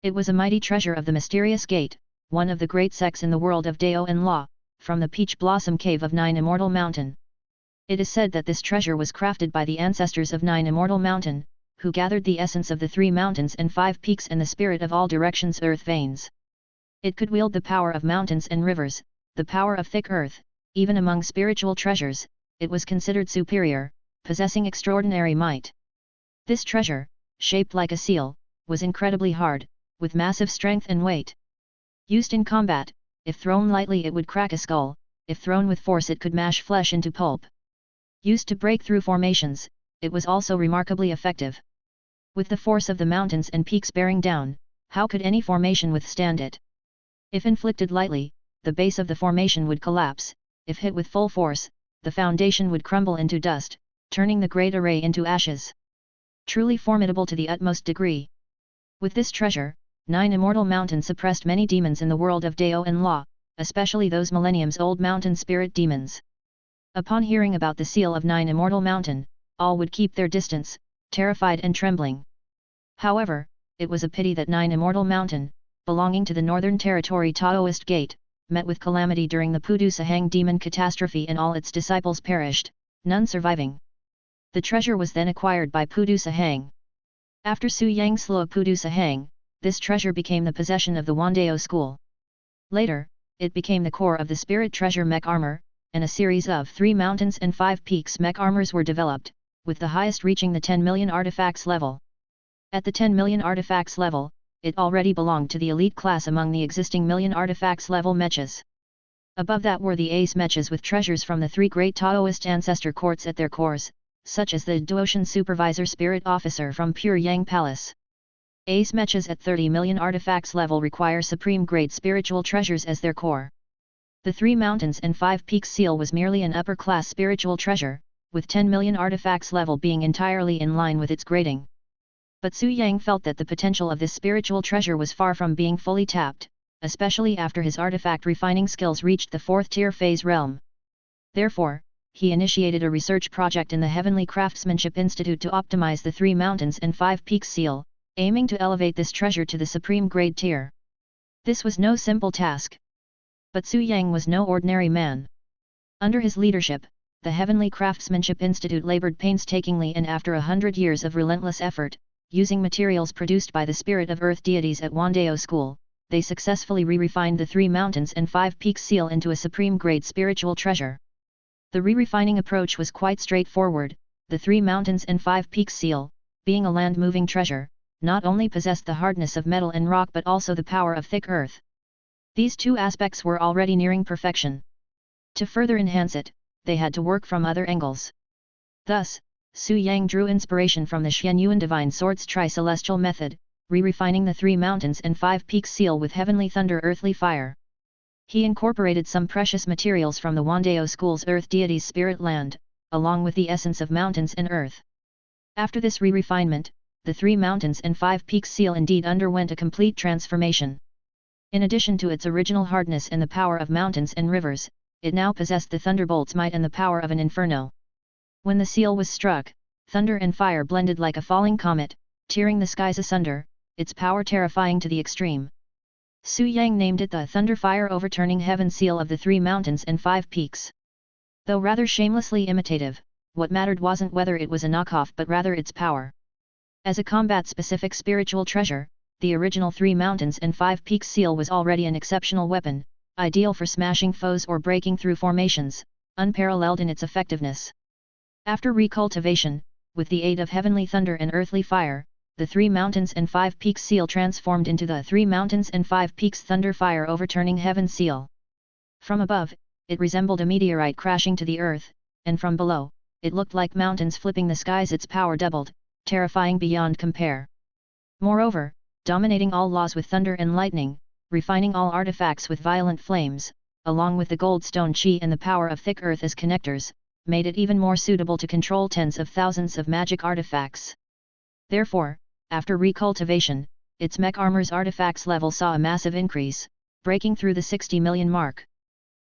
It was a mighty treasure of the mysterious gate, one of the great sects in the world of Dao and Law, from the peach blossom cave of 9 Immortal Mountain. It is said that this treasure was crafted by the ancestors of 9 Immortal Mountain, who gathered the essence of the 3 mountains and 5 peaks and the spirit of all directions earth veins. It could wield the power of mountains and rivers, the power of thick earth. Even among spiritual treasures, it was considered superior, possessing extraordinary might. This treasure, shaped like a seal, was incredibly hard, with massive strength and weight. Used in combat, if thrown lightly it would crack a skull, if thrown with force it could mash flesh into pulp. Used to break through formations, it was also remarkably effective. With the force of the mountains and peaks bearing down, how could any formation withstand it? If inflicted lightly, the base of the formation would collapse. If hit with full force, the foundation would crumble into dust, turning the great array into ashes. Truly formidable to the utmost degree. With this treasure, 9 Immortal Mountain suppressed many demons in the world of Dao and Law, especially those millenniums-old mountain spirit demons. Upon hearing about the seal of 9 Immortal Mountain, all would keep their distance, terrified and trembling. However, it was a pity that 9 Immortal Mountain, belonging to the Northern Territory Taoist Gate, met with calamity during the Pudu Sahang demon catastrophe and all its disciples perished, none surviving. The treasure was then acquired by Pudu Sahang. After Su Yang slew of Pudu Sahang, this treasure became the possession of the Wandao school. Later, it became the core of the spirit treasure mech armor, and a series of 3 mountains and 5 peaks mech armors were developed, with the highest reaching the 10 million artifacts level. At the 10 million artifacts level, it already belonged to the elite class among the existing million artifacts level mechas. Above that were the ace mechas with treasures from the 3 great Taoist ancestor courts at their cores, such as the Duotian Supervisor Spirit Officer from Pure Yang Palace. Ace mechas at 30 million artifacts level require supreme grade spiritual treasures as their core. The 3 mountains and 5 peaks seal was merely an upper class spiritual treasure, with 10 million artifacts level being entirely in line with its grading. But Su Yang felt that the potential of this spiritual treasure was far from being fully tapped, especially after his artifact refining skills reached the 4th tier phase realm. Therefore, he initiated a research project in the Heavenly Craftsmanship Institute to optimize the 3 mountains and 5 peaks seal, aiming to elevate this treasure to the supreme grade tier. This was no simple task. But Su Yang was no ordinary man. Under his leadership, the Heavenly Craftsmanship Institute labored painstakingly, and after 100 years of relentless effort, using materials produced by the spirit of earth deities at Wandao School, they successfully re-refined the 3 mountains and 5 peaks seal into a supreme grade spiritual treasure. The re-refining approach was quite straightforward. The 3 mountains and 5 peaks seal, being a land-moving treasure, not only possessed the hardness of metal and rock but also the power of thick earth. These 2 aspects were already nearing perfection. To further enhance it, they had to work from other angles. Thus, Su Yang drew inspiration from the Xianyuan Divine Swords Tri-Celestial Method, re-refining the 3 mountains and 5 peaks seal with heavenly thunder earthly fire. He incorporated some precious materials from the Wandao school's earth deity's spirit land, along with the essence of mountains and earth. After this re-refinement, the 3 mountains and 5 peaks seal indeed underwent a complete transformation. In addition to its original hardness and the power of mountains and rivers, it now possessed the thunderbolt's might and the power of an inferno. When the seal was struck, thunder and fire blended like a falling comet, tearing the skies asunder, its power terrifying to the extreme. Su Yang named it the Thunder-Fire Overturning Heaven Seal of the 3 Mountains and 5 Peaks. Though rather shamelessly imitative, what mattered wasn't whether it was a knockoff but rather its power. As a combat-specific spiritual treasure, the original 3 Mountains and 5 Peaks seal was already an exceptional weapon, ideal for smashing foes or breaking through formations, unparalleled in its effectiveness. After recultivation, with the aid of heavenly thunder and earthly fire, the 3 Mountains and 5 Peaks seal transformed into the 3 Mountains and 5 Peaks Thunder Fire Overturning Heaven seal. From above, it resembled a meteorite crashing to the earth, and from below, it looked like mountains flipping the skies. Its power doubled, terrifying beyond compare. Moreover, dominating all laws with thunder and lightning, refining all artifacts with violent flames, along with the gold stone chi and the power of thick earth as connectors, made it even more suitable to control tens of thousands of magic artifacts. Therefore, after recultivation, its mech armor's artifacts level saw a massive increase, breaking through the 60 million mark.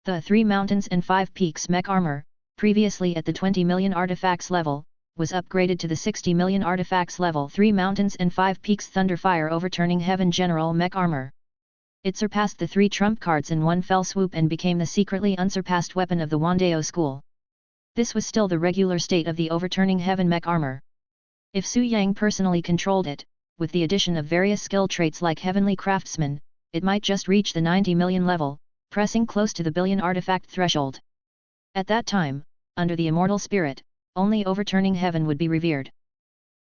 The 3 Mountains and 5 Peaks mech armor, previously at the 20 million artifacts level, was upgraded to the 60 million artifacts level 3 Mountains and 5 Peaks Thunderfire Overturning Heaven General mech armor. It surpassed the 3 trump cards in one fell swoop and became the secretly unsurpassed weapon of the Wandao school. This was still the regular state of the Overturning Heaven mech armor. If Su Yang personally controlled it, with the addition of various skill traits like Heavenly Craftsman, it might just reach the 90 million level, pressing close to the billion artifact threshold. At that time, under the immortal spirit, only Overturning Heaven would be revered.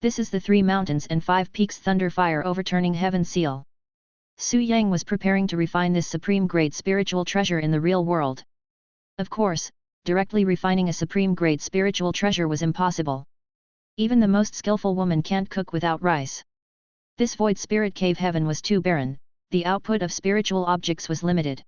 This is the 3 Mountains and 5 Peaks Thunderfire Overturning Heaven seal. Su Yang was preparing to refine this supreme-grade spiritual treasure in the real world. Of course, directly refining a supreme-grade spiritual treasure was impossible. Even the most skillful woman can't cook without rice. This void spirit cave heaven was too barren, the output of spiritual objects was limited.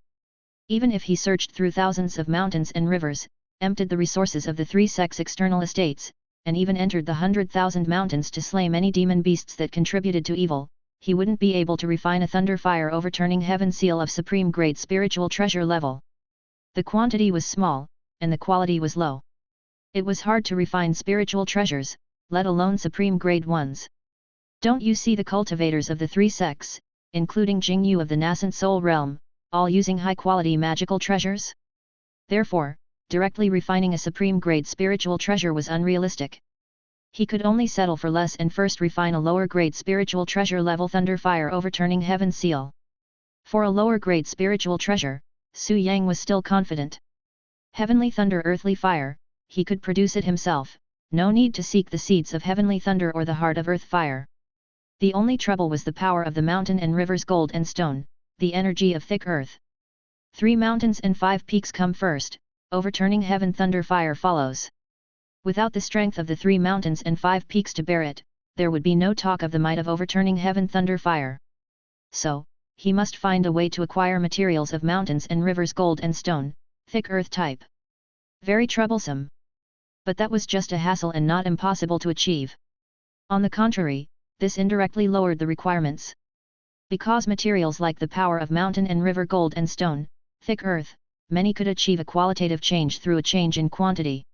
Even if he searched through thousands of mountains and rivers, emptied the resources of the 3 sects' external estates, and even entered the 100,000 mountains to slay many demon beasts that contributed to evil, he wouldn't be able to refine a Thunderfire Overturning Heaven seal of supreme-grade spiritual treasure level. The quantity was small, and the quality was low. It was hard to refine spiritual treasures, let alone supreme-grade ones. Don't you see the cultivators of the 3 sects, including Jingyu of the nascent soul realm, all using high-quality magical treasures? Therefore, directly refining a supreme-grade spiritual treasure was unrealistic. He could only settle for less and first refine a lower-grade spiritual treasure level Thunderfire Overturning Heaven seal. For a lower-grade spiritual treasure, Su Yang was still confident. Heavenly Thunder Earthly Fire, he could produce it himself, no need to seek the seeds of Heavenly Thunder or the heart of Earth Fire. The only trouble was the power of the mountain and rivers gold and stone, the energy of thick earth. 3 mountains and 5 peaks come first, Overturning Heaven Thunder Fire follows. Without the strength of the 3 mountains and 5 peaks to bear it, there would be no talk of the might of Overturning Heaven Thunder Fire. So, he must find a way to acquire materials of mountains and rivers gold and stone, thick earth type. Very troublesome. But that was just a hassle and not impossible to achieve. On the contrary, this indirectly lowered the requirements. Because materials like the power of mountain and river gold and stone, thick earth, many could achieve a qualitative change through a change in quantity.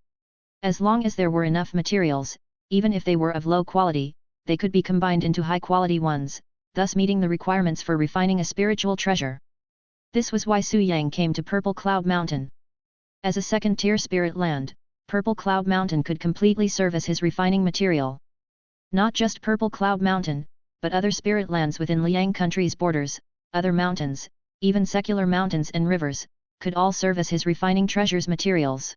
As long as there were enough materials, even if they were of low quality, they could be combined into high-quality ones, thus meeting the requirements for refining a spiritual treasure. This was why Su Yang came to Purple Cloud Mountain. As a second-tier spirit land, Purple Cloud Mountain could completely serve as his refining material. Not just Purple Cloud Mountain, but other spirit lands within Liang country's borders, other mountains, even secular mountains and rivers, could all serve as his refining treasures materials.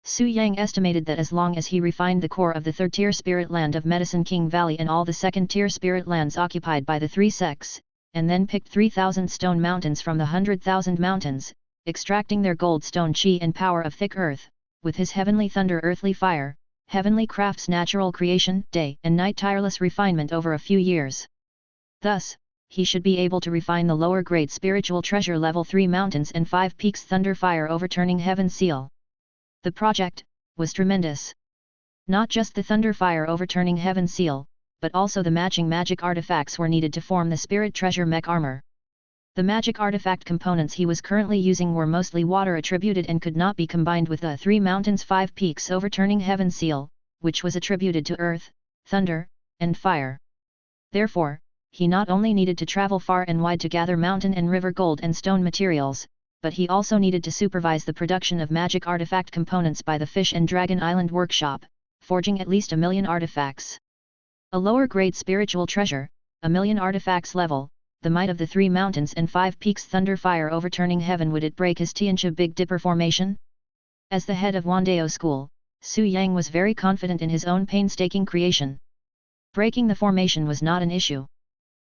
Su Yang estimated that as long as he refined the core of the third-tier spirit land of Medicine King Valley and all the second-tier spirit lands occupied by the 3 sects, and then picked 3,000 stone mountains from the 100,000 mountains, extracting their gold stone chi and power of thick earth, with his heavenly thunder earthly fire, heavenly crafts, natural creation, day and night, tireless refinement over a few years. Thus, he should be able to refine the lower grade spiritual treasure level 3 mountains and 5 peaks thunder fire overturning heaven seal. The project was tremendous. Not just the thunder fire overturning heaven seal, but also the matching magic artifacts were needed to form the spirit treasure mech armor. The magic artifact components he was currently using were mostly water attributed and could not be combined with the 3 mountains 5 peaks overturning heaven seal, which was attributed to earth, thunder, and fire. Therefore, he not only needed to travel far and wide to gather mountain and river gold and stone materials, but he also needed to supervise the production of magic artifact components by the Fish and Dragon Island workshop, forging at least 1,000,000 artifacts. A lower grade spiritual treasure, 1,000,000 artifacts level, the might of the 3 mountains and 5 peaks thunder fire overturning heaven, would it break his Tianxia Big Dipper formation? As the head of Wandao school, Su Yang was very confident in his own painstaking creation. Breaking the formation was not an issue.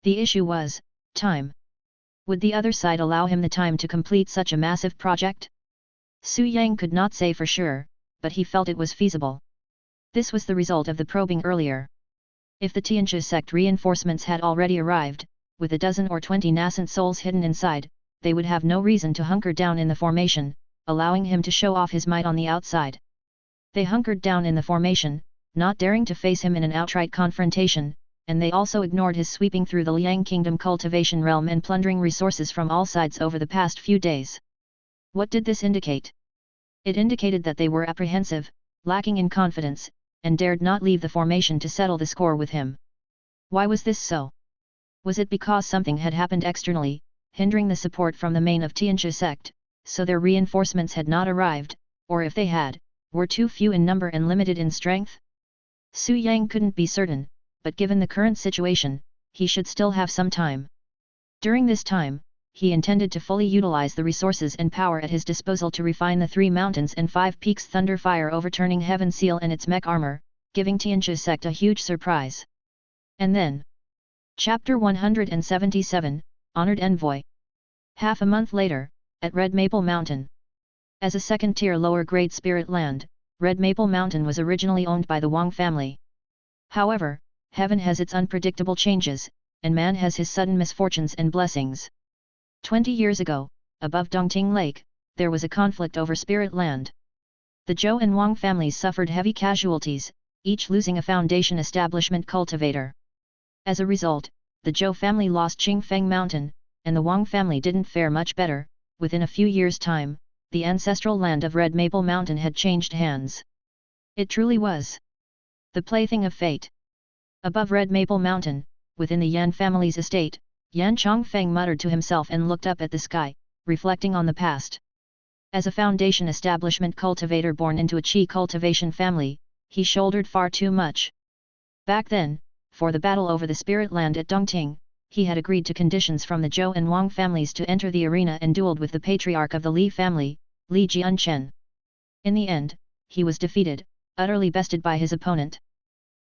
The issue was time. Would the other side allow him the time to complete such a massive project? Su Yang could not say for sure, but he felt it was feasible. This was the result of the probing earlier. If the Tianxia sect reinforcements had already arrived, with a dozen or 20 nascent souls hidden inside, they would have no reason to hunker down in the formation, allowing him to show off his might on the outside. They hunkered down in the formation, not daring to face him in an outright confrontation, and they also ignored his sweeping through the Liang Kingdom cultivation realm and plundering resources from all sides over the past few days. What did this indicate? It indicated that they were apprehensive, lacking in confidence, and dared not leave the formation to settle the score with him. Why was this so? Was it because something had happened externally, hindering the support from the main of Tianxia sect, so their reinforcements had not arrived, or if they had, were too few in number and limited in strength? Su Yang couldn't be certain, but given the current situation, he should still have some time. During this time, he intended to fully utilize the resources and power at his disposal to refine the 3 mountains and 5 peaks thunder fire overturning heaven seal and its mech armor, giving Tianxia sect a huge surprise. And then, Chapter 177, Honored Envoy. Half a month later, at Red Maple Mountain. As a second-tier lower-grade spirit land, Red Maple Mountain was originally owned by the Wang family. However, heaven has its unpredictable changes, and man has his sudden misfortunes and blessings. 20 years ago, above Dongting Lake, there was a conflict over spirit land. The Zhou and Wang families suffered heavy casualties, each losing a foundation establishment cultivator. As a result, the Zhou family lost Qingfeng Mountain, and the Wang family didn't fare much better. Within a few years' time, the ancestral land of Red Maple Mountain had changed hands. It truly was the plaything of fate. Above Red Maple Mountain, within the Yan family's estate, Yan Chongfeng muttered to himself and looked up at the sky, reflecting on the past. As a foundation establishment cultivator born into a Qi cultivation family, he shouldered far too much. Back then, for the battle over the spirit land at Dongting, he had agreed to conditions from the Zhou and Wang families to enter the arena and dueled with the patriarch of the Li family, Li Jianchen. In the end, he was defeated, utterly bested by his opponent.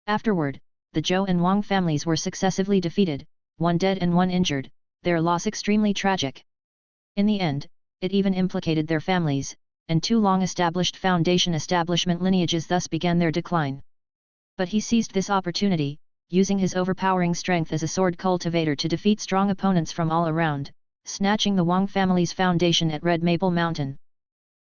Afterward, the Zhou and Wang families were successively defeated, one dead and one injured, their loss extremely tragic. In the end, it even implicated their families, and 2 long-established foundation establishment lineages thus began their decline. But he seized this opportunity, using his overpowering strength as a sword cultivator to defeat strong opponents from all around, snatching the Wang family's foundation at Red Maple Mountain.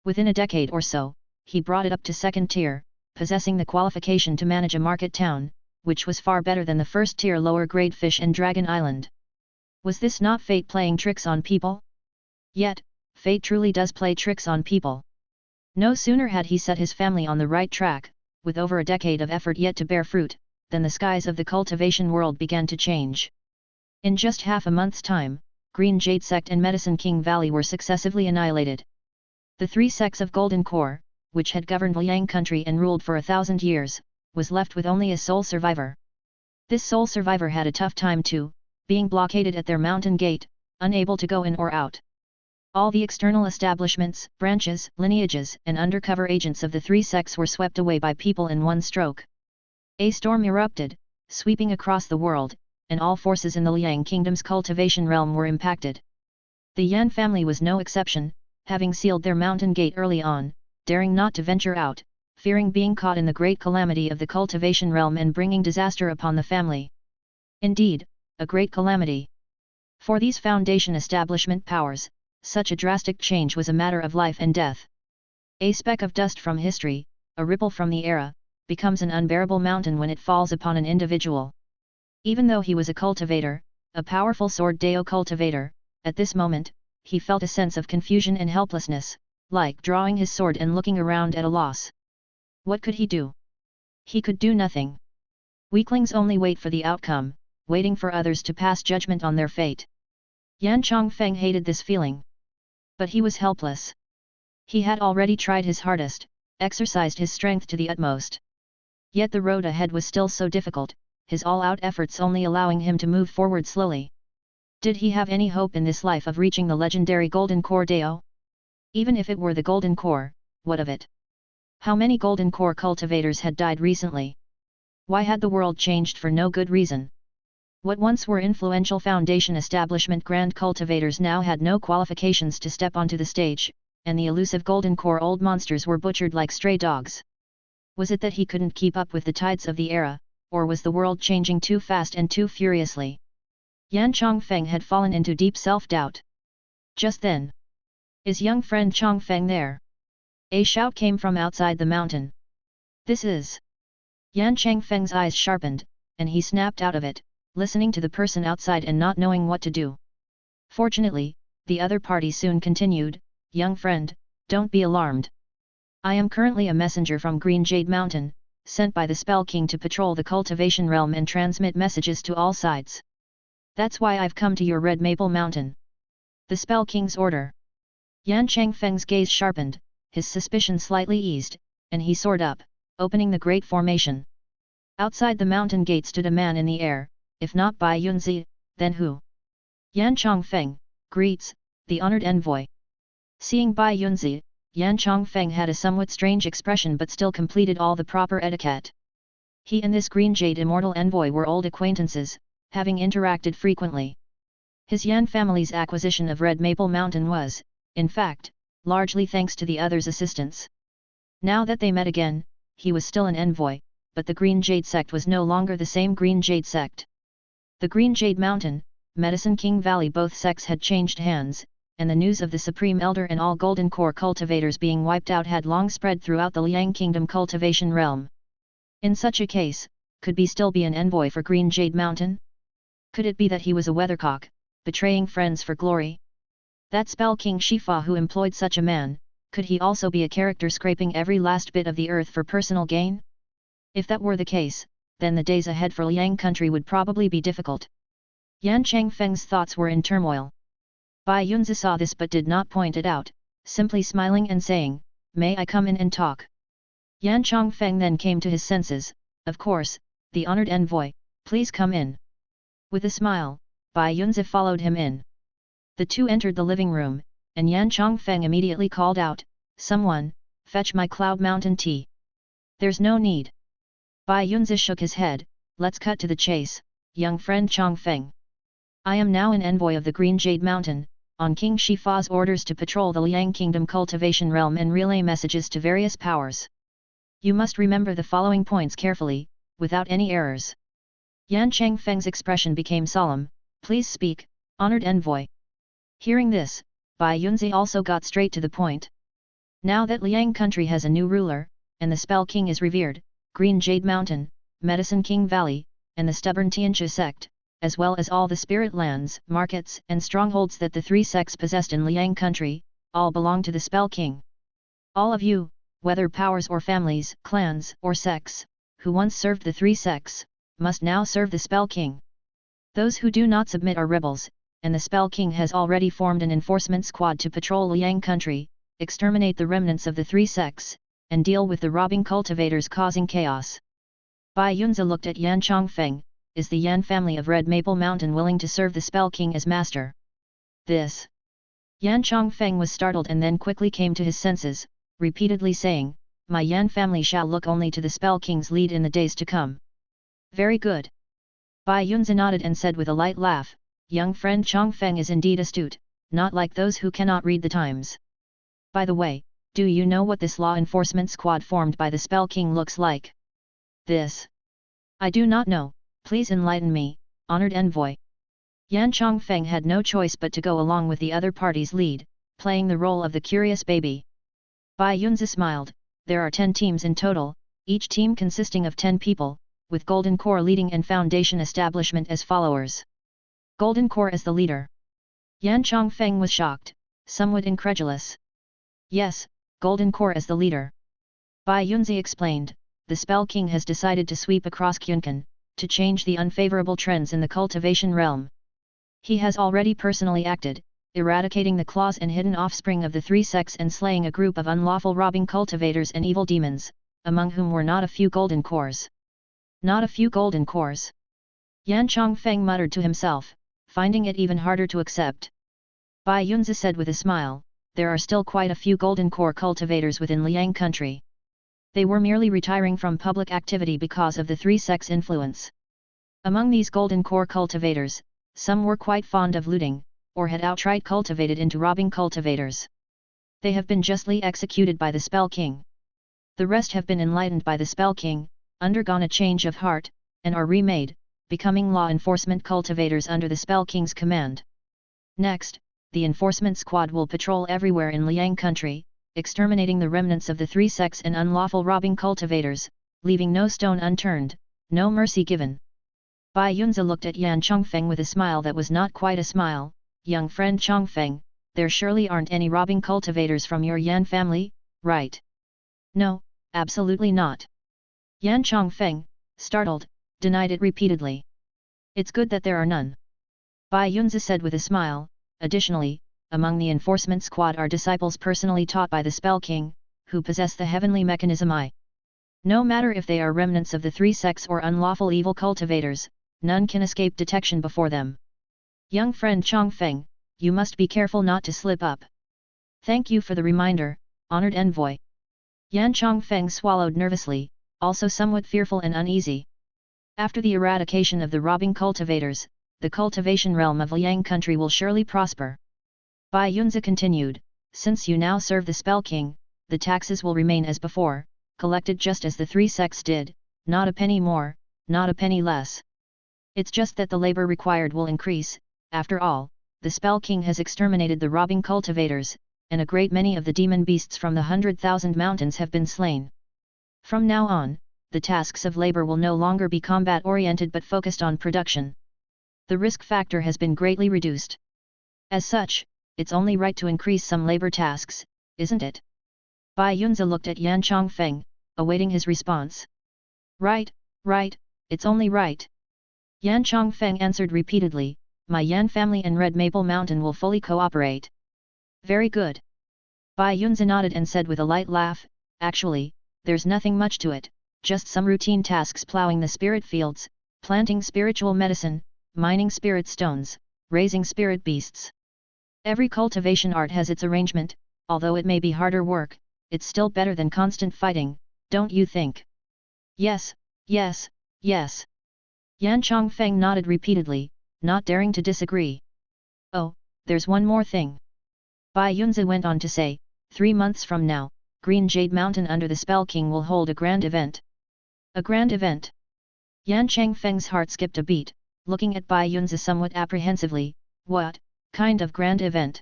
Within a decade or so, he brought it up to second tier, possessing the qualification to manage a market town, which was far better than the first-tier lower-grade Fish and Dragon Island. Was this not fate playing tricks on people? Yet, fate truly does play tricks on people. No sooner had he set his family on the right track, with over a decade of effort yet to bear fruit, than the skies of the cultivation world began to change. In just half a month's time, Green Jade Sect and Medicine King Valley were successively annihilated. The 3 sects of Golden Core, which had governed Liang country and ruled for 1,000 years, was left with only a sole survivor. This sole survivor had a tough time too, being blockaded at their mountain gate, unable to go in or out. All the external establishments, branches, lineages, and undercover agents of the 3 sects were swept away by people in one stroke. A storm erupted, sweeping across the world, and all forces in the Liang Kingdom's cultivation realm were impacted. The Yan family was no exception, having sealed their mountain gate early on, daring not to venture out, fearing being caught in the great calamity of the cultivation realm and bringing disaster upon the family. Indeed, a great calamity. For these Foundation establishment powers, such a drastic change was a matter of life and death. A speck of dust from history, a ripple from the era, becomes an unbearable mountain when it falls upon an individual. Even though he was a cultivator, a powerful sword Deo cultivator, at this moment, he felt a sense of confusion and helplessness, like drawing his sword and looking around at a loss. What could he do? He could do nothing. Weaklings only wait for the outcome, waiting for others to pass judgment on their fate. Yan Chongfeng hated this feeling. But he was helpless. He had already tried his hardest, exercised his strength to the utmost. Yet the road ahead was still so difficult, his all-out efforts only allowing him to move forward slowly. Did he have any hope in this life of reaching the legendary Golden Core Deo? Even if it were the Golden Core, what of it? How many Golden Core cultivators had died recently? Why had the world changed for no good reason? What once were influential Foundation establishment grand cultivators now had no qualifications to step onto the stage, and the elusive Golden Core old monsters were butchered like stray dogs. Was it that he couldn't keep up with the tides of the era, or was the world changing too fast and too furiously? Yan Chongfeng had fallen into deep self-doubt. Just then, is young friend Chongfeng there? A shout came from outside the mountain. This is... Yan Chongfeng's eyes sharpened, and he snapped out of it, listening to the person outside and not knowing what to do. Fortunately, the other party soon continued, young friend, don't be alarmed. I am currently a messenger from Green Jade Mountain, sent by the Spell King to patrol the cultivation realm and transmit messages to all sides. That's why I've come to your Red Maple Mountain. The Spell King's order. Yan Chongfeng's gaze sharpened, his suspicion slightly eased, and he soared up, opening the great formation. Outside the mountain gate stood a man in the air, if not Bai Yunzi, then who? Yan Chongfeng, greets, the honored envoy. Seeing Bai Yunzi, Yan Chongfeng had a somewhat strange expression but still completed all the proper etiquette. He and this Green Jade Immortal Envoy were old acquaintances, having interacted frequently. His Yan family's acquisition of Red Maple Mountain was, in fact, largely thanks to the other's assistance. Now that they met again, he was still an envoy, but the Green Jade sect was no longer the same Green Jade sect. The Green Jade Mountain, Medicine King Valley, both sects had changed hands, and the news of the Supreme Elder and all Golden Core cultivators being wiped out had long spread throughout the Liang Kingdom cultivation realm. In such a case, could he still be an envoy for Green Jade Mountain? Could it be that he was a weathercock, betraying friends for glory? That Spell King Shifa who employed such a man, could he also be a character scraping every last bit of the earth for personal gain? If that were the case, then the days ahead for Liang country would probably be difficult. Yan Chongfeng's thoughts were in turmoil. Bai Yunzi saw this but did not point it out, simply smiling and saying, "May I come in and talk?" Yan Chongfeng then came to his senses. Of course, the honored envoy, please come in. With a smile, Bai Yunzi followed him in. The two entered the living room, and Yan Chongfeng immediately called out, "Someone, fetch my Cloud Mountain tea." "There's no need." Bai Yunzi shook his head, "Let's cut to the chase, young friend Chongfeng. I am now an envoy of the Green Jade Mountain, on King Shifa's orders to patrol the Liang Kingdom cultivation realm and relay messages to various powers. You must remember the following points carefully, without any errors." Yan Chongfeng's expression became solemn. "Please speak, honored envoy." Hearing this, Bai Yunzi also got straight to the point. Now that Liang country has a new ruler, and the Spell King is revered, Green Jade Mountain, Medicine King Valley, and the stubborn Tianchi sect, as well as all the spirit lands, markets, and strongholds that the three sects possessed in Liang country, all belong to the Spell King. All of you, whether powers or families, clans or sects, who once served the three sects, must now serve the Spell King. Those who do not submit are rebels, and the Spell King has already formed an enforcement squad to patrol Liang country, exterminate the remnants of the three sects, and deal with the robbing cultivators causing chaos. Bai Yunzi looked at Yan Chongfeng. Is the Yan family of Red Maple Mountain willing to serve the Spell King as master? This. Yan Chongfeng was startled and then quickly came to his senses, repeatedly saying, "My Yan family shall look only to the Spell King's lead in the days to come." "Very good." Bai Yunzi nodded and said with a light laugh, "Young friend Chongfeng is indeed astute, not like those who cannot read the times. By the way, Do you know what this law enforcement squad formed by the Spell King looks like? This. I do not know, please enlighten me, honored envoy. Yan Chongfeng had no choice but to go along with the other party's lead, playing the role of the curious baby. Bai Yunzi smiled. There are 10 teams in total, each team consisting of 10 people, with Golden Core leading and Foundation establishment as followers. Golden Core as the leader. Yan Chongfeng was shocked, somewhat incredulous. Yes, Golden Core as the leader. Bai Yunzi explained, the Spell King has decided to sweep across Qunkan, to change the unfavorable trends in the cultivation realm. He has already personally acted, eradicating the claws and hidden offspring of the 3 sects and slaying a group of unlawful robbing cultivators and evil demons, among whom were not a few golden cores. Not a few golden cores. Yan Chongfeng muttered to himself, finding it even harder to accept. Bai Yunzi said with a smile, there are still quite a few golden core cultivators within Liang country. They were merely retiring from public activity because of the 3 sects' influence. Among these golden core cultivators, some were quite fond of looting, or had outright cultivated into robbing cultivators. They have been justly executed by the Spell King. The rest have been enlightened by the Spell King, undergone a change of heart, and are remade, becoming law enforcement cultivators under the Spell King's command. Next, the enforcement squad will patrol everywhere in Liang country, exterminating the remnants of the 3 sects and unlawful robbing cultivators, leaving no stone unturned, no mercy given. Bai Yunzi looked at Yan Chongfeng with a smile that was not quite a smile. Young friend Chongfeng, there surely aren't any robbing cultivators from your Yan family, right? No, absolutely not. Yan Chongfeng, startled, denied it repeatedly. It's good that there are none. Bai Yunzi said with a smile. Additionally, among the enforcement squad are disciples personally taught by the Spell King, who possess the heavenly mechanism I. No matter if they are remnants of the 3 sects or unlawful evil cultivators, none can escape detection before them. Young friend Chongfeng, you must be careful not to slip up. Thank you for the reminder, honored envoy. Yan Chongfeng swallowed nervously, also somewhat fearful and uneasy. After the eradication of the robbing cultivators, the cultivation realm of Liang country will surely prosper. Bai Yunzi continued, since you now serve the Spell King, the taxes will remain as before, collected just as the 3 sects did, not a penny more, not a penny less. It's just that the labor required will increase. After all, the Spell King has exterminated the robbing cultivators, and a great many of the demon beasts from the 100,000 mountains have been slain. From now on, the tasks of labor will no longer be combat-oriented but focused on production. The risk factor has been greatly reduced. As such, it's only right to increase some labor tasks, isn't it? Bai Yunzi looked at Yan Chongfeng, awaiting his response. Right, it's only right. Yan Chongfeng answered repeatedly, my Yan family and Red Maple Mountain will fully cooperate. Very good. Bai Yunzi nodded and said with a light laugh, actually, there's nothing much to it, just some routine tasks plowing the spirit fields, planting spiritual medicine, mining spirit stones, raising spirit beasts. Every cultivation art has its arrangement, although it may be harder work, it's still better than constant fighting, don't you think? Yes. Yan Chongfeng nodded repeatedly, not daring to disagree. Oh, there's one more thing. Bai Yunzi went on to say, 3 months from now, Green Jade Mountain under the Spell King will hold a grand event. A grand event? Yan Chongfeng's heart skipped a beat, looking at Bai Yunzi somewhat apprehensively. What kind of grand event?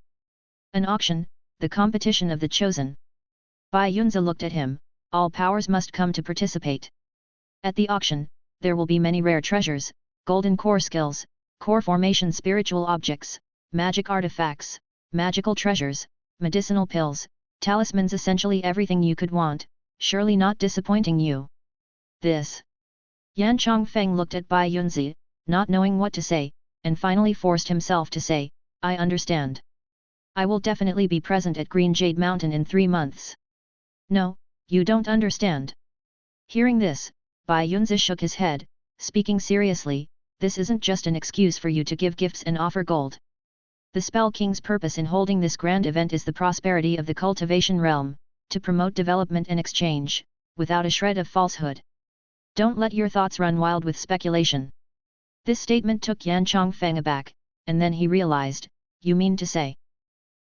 An auction, the competition of the chosen. Bai Yunzi looked at him, all powers must come to participate. At the auction, there will be many rare treasures, golden core skills, core formation spiritual objects, magic artifacts, magical treasures, medicinal pills, talismans, essentially everything you could want, surely not disappointing you. This. Yan Chongfeng looked at Bai Yunzi, not knowing what to say, and finally forced himself to say, I understand. I will definitely be present at Green Jade Mountain in 3 months. No, you don't understand. Hearing this, Bai Yunzi shook his head, speaking seriously, this isn't just an excuse for you to give gifts and offer gold. The Spell King's purpose in holding this grand event is the prosperity of the cultivation realm, to promote development and exchange, without a shred of falsehood. Don't let your thoughts run wild with speculation. This statement took Yan Chongfeng aback, and then he realized, you mean to say,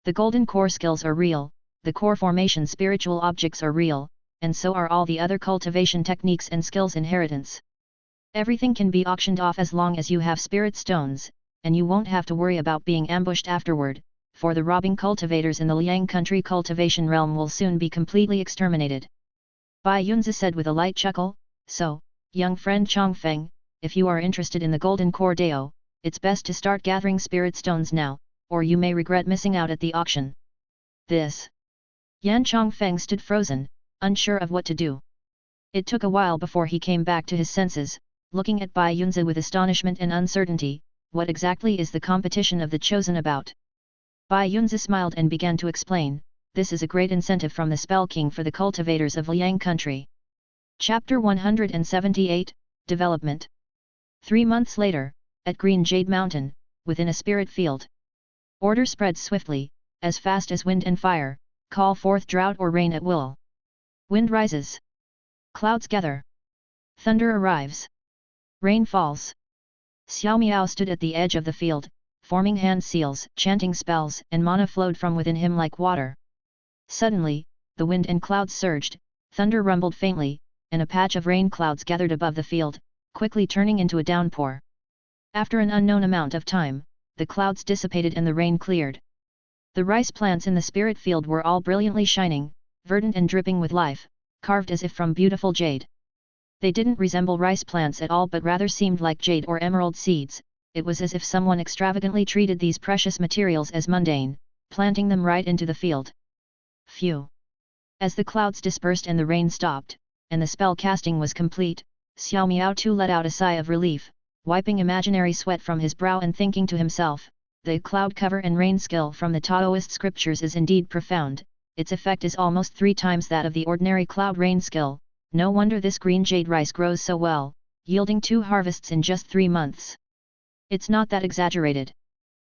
the golden core skills are real, the core formation spiritual objects are real, and so are all the other cultivation techniques and skills inheritance. Everything can be auctioned off as long as you have spirit stones, and you won't have to worry about being ambushed afterward, for the robbing cultivators in the Liang country cultivation realm will soon be completely exterminated. Bai Yunzi said with a light chuckle, so, young friend Chongfeng, if you are interested in the golden core Dao, it's best to start gathering spirit stones now, or you may regret missing out at the auction. This. Yan Chongfeng stood frozen, unsure of what to do. It took a while before he came back to his senses, looking at Bai Yunzi with astonishment and uncertainty. What exactly is the competition of the chosen about? Bai Yunzi smiled and began to explain, this is a great incentive from the Spell King for the cultivators of Liang country. Chapter 178, Development. 3 months later, at Green Jade Mountain, within a spirit field. Order spreads swiftly, as fast as wind and fire, call forth drought or rain at will. Wind rises. Clouds gather. Thunder arrives. Rain falls. Xiao Miao stood at the edge of the field, forming hand seals, chanting spells, and mana flowed from within him like water. Suddenly, the wind and clouds surged, thunder rumbled faintly, and a patch of rain clouds gathered above the field, quickly turning into a downpour. After an unknown amount of time, the clouds dissipated and the rain cleared. The rice plants in the spirit field were all brilliantly shining, verdant and dripping with life, carved as if from beautiful jade. They didn't resemble rice plants at all but rather seemed like jade or emerald seeds. It was as if someone extravagantly treated these precious materials as mundane, planting them right into the field. Phew! As the clouds dispersed and the rain stopped, and the spell casting was complete, Xiao Miao too let out a sigh of relief, wiping imaginary sweat from his brow and thinking to himself, the cloud cover and rain skill from the Taoist scriptures is indeed profound, its effect is almost 3 times that of the ordinary cloud rain skill. No wonder this green jade rice grows so well, yielding 2 harvests in just 3 months. It's not that exaggerated.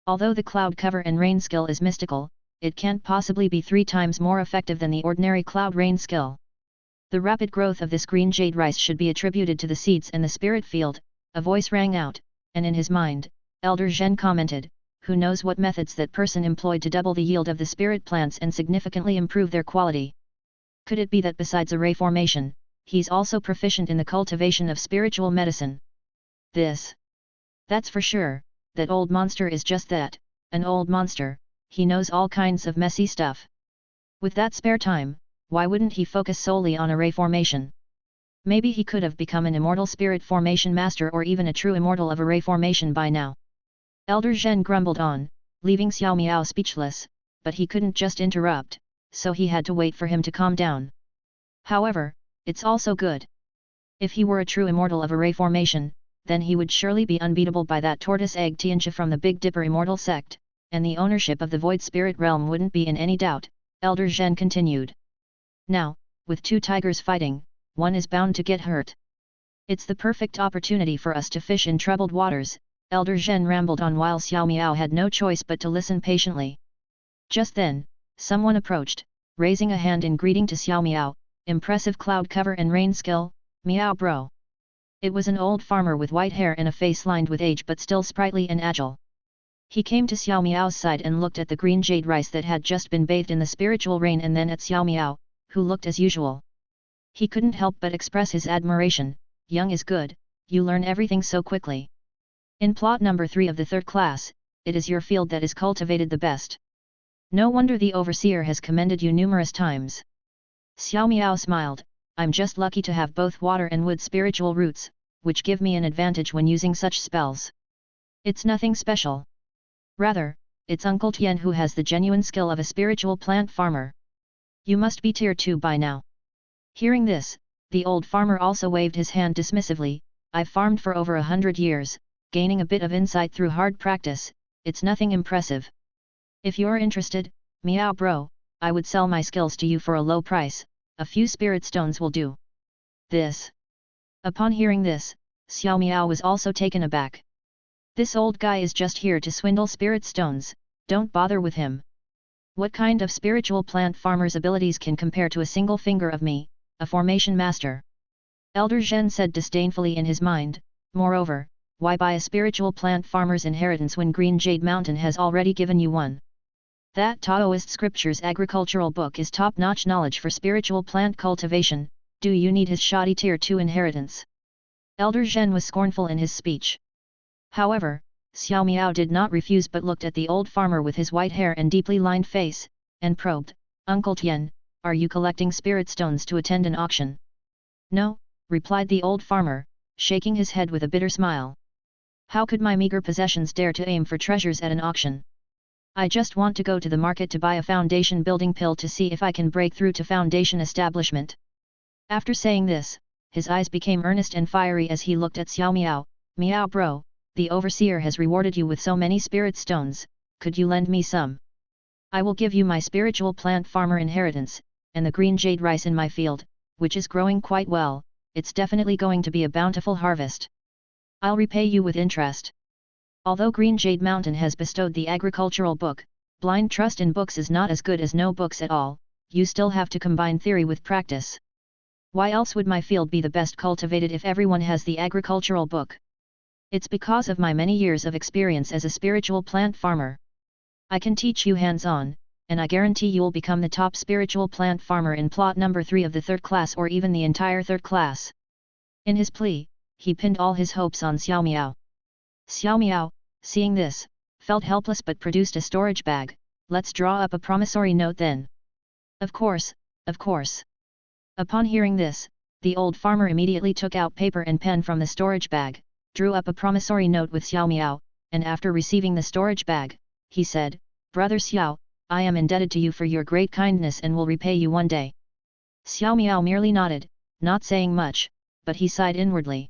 Although the cloud cover and rain skill is mystical, it can't possibly be 3 times more effective than the ordinary cloud rain skill. The rapid growth of this green jade rice should be attributed to the seeds and the spirit field, a voice rang out, and in his mind, Elder Zhen commented, who knows what methods that person employed to double the yield of the spirit plants and significantly improve their quality. Could it be that besides array formation, he's also proficient in the cultivation of spiritual medicine? That's for sure, that old monster is just that, an old monster, he knows all kinds of messy stuff. With that spare time, why wouldn't he focus solely on array formation? Maybe he could have become an immortal spirit formation master or even a true immortal of array formation by now. Elder Zhen grumbled on, leaving Xiao Miao speechless, but he couldn't just interrupt, so he had to wait for him to calm down. However, it's also good. If he were a true immortal of array formation, then he would surely be unbeatable by that tortoise egg Tianxia from the Big Dipper immortal sect, and the ownership of the void spirit realm wouldn't be in any doubt, Elder Zhen continued. Now, with 2 tigers fighting, one is bound to get hurt. It's the perfect opportunity for us to fish in troubled waters, Elder Zhen rambled on while Xiao Miao had no choice but to listen patiently. Just then, someone approached, raising a hand in greeting to Xiao Miao, impressive cloud cover and rain skill, Miao bro. It was an old farmer with white hair and a face lined with age but still sprightly and agile. He came to Xiao Miao's side and looked at the green jade rice that had just been bathed in the spiritual rain and then at Xiao Miao, who looked as usual. He couldn't help but express his admiration. Young is good, you learn everything so quickly. In plot number 3 of the 3rd class, it is your field that is cultivated the best. No wonder the overseer has commended you numerous times. Xiao Miao smiled, I'm just lucky to have both water and wood spiritual roots, which give me an advantage when using such spells. It's nothing special. Rather, it's Uncle Tian who has the genuine skill of a spiritual plant farmer. You must be tier 2 by now. Hearing this, the old farmer also waved his hand dismissively, I've farmed for over 100 years, gaining a bit of insight through hard practice, it's nothing impressive. If you're interested, Miao bro, I would sell my skills to you for a low price, a few spirit stones will do. Upon hearing this, Xiao Miao was also taken aback. This old guy is just here to swindle spirit stones, don't bother with him. What kind of spiritual plant farmer's abilities can compare to a single finger of me, a formation master? Elder Zhen said disdainfully in his mind, moreover, why buy a spiritual plant farmer's inheritance when Green Jade Mountain has already given you one? That Taoist scripture's agricultural book is top-notch knowledge for spiritual plant cultivation. Do you need his shoddy tier 2 inheritance? Elder Zhen was scornful in his speech. However, Xiao Miao did not refuse but looked at the old farmer with his white hair and deeply lined face, and probed, "Uncle Tian, are you collecting spirit stones to attend an auction?" "No," replied the old farmer, shaking his head with a bitter smile. "How could my meager possessions dare to aim for treasures at an auction? I just want to go to the market to buy a foundation building pill to see if I can break through to foundation establishment." After saying this, his eyes became earnest and fiery as he looked at Xiao Miao. "Miao bro, the overseer has rewarded you with so many spirit stones, could you lend me some? I will give you my spiritual plant farmer inheritance, and the green jade rice in my field, which is growing quite well, it's definitely going to be a bountiful harvest. I'll repay you with interest." Although Green Jade Mountain has bestowed the agricultural book, blind trust in books is not as good as no books at all. You still have to combine theory with practice. Why else would my field be the best cultivated if everyone has the agricultural book? It's because of my many years of experience as a spiritual plant farmer. I can teach you hands-on, and I guarantee you'll become the top spiritual plant farmer in plot number 3 of the 3rd class or even the entire 3rd class. In his plea, he pinned all his hopes on Xiao Miao. Xiao Miao, seeing this, felt helpless but produced a storage bag. "Let's draw up a promissory note then." Of course, of course." Upon hearing this, the old farmer immediately took out paper and pen from the storage bag, drew up a promissory note with Xiao Miao, and after receiving the storage bag, he said, "Brother Xiao, I am indebted to you for your great kindness and will repay you one day." Xiao Miao merely nodded, not saying much, but he sighed inwardly.